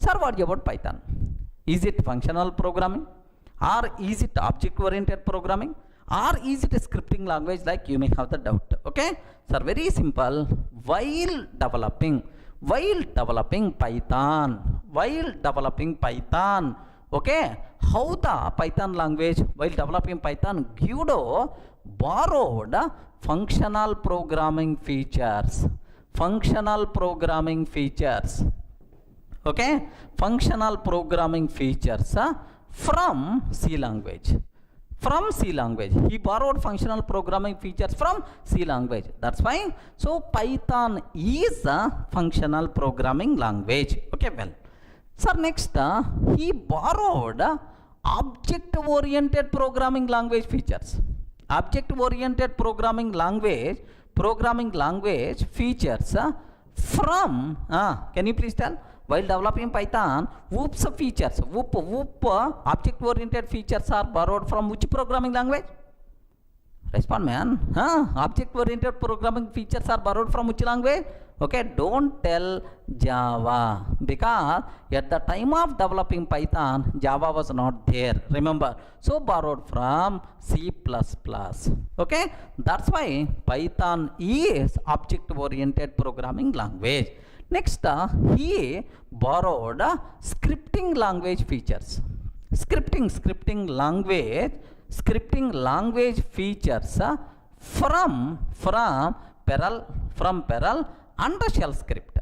Sir, what about Python? Is it functional programming, or is it object oriented programming, or is it a scripting language, like you may have the doubt? Okay, sir, very simple. While developing Python, okay, how the Python language, while developing Python, Guido borrowed functional programming features, okay, functional programming features from C language. He borrowed functional programming features from C language. That's fine. So Python is a functional programming language. Okay, well, sir, next he borrowed object oriented programming language features. Object oriented programming language features from, can you please tell, while developing Python, whoops features, object oriented features are borrowed from which programming language? Respond, man. Object oriented programming features are borrowed from which language? Okay, don't tell Java, because at the time of developing Python, Java was not there. Remember, so borrowed from C++. Okay, that's why Python is object-oriented programming language. Next, he borrowed scripting language features. Scripting language features from Perl and shell script.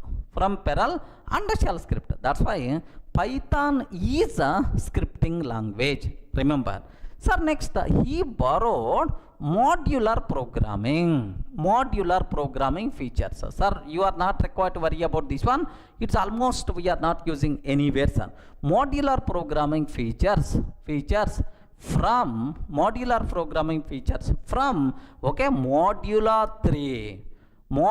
That's why Python is a scripting language. Remember. Sir, next he borrowed modular programming features. Sir, you are not required to worry about this one. It's almost we are not using anywhere, sir. Modular programming features from okay, Modula 3.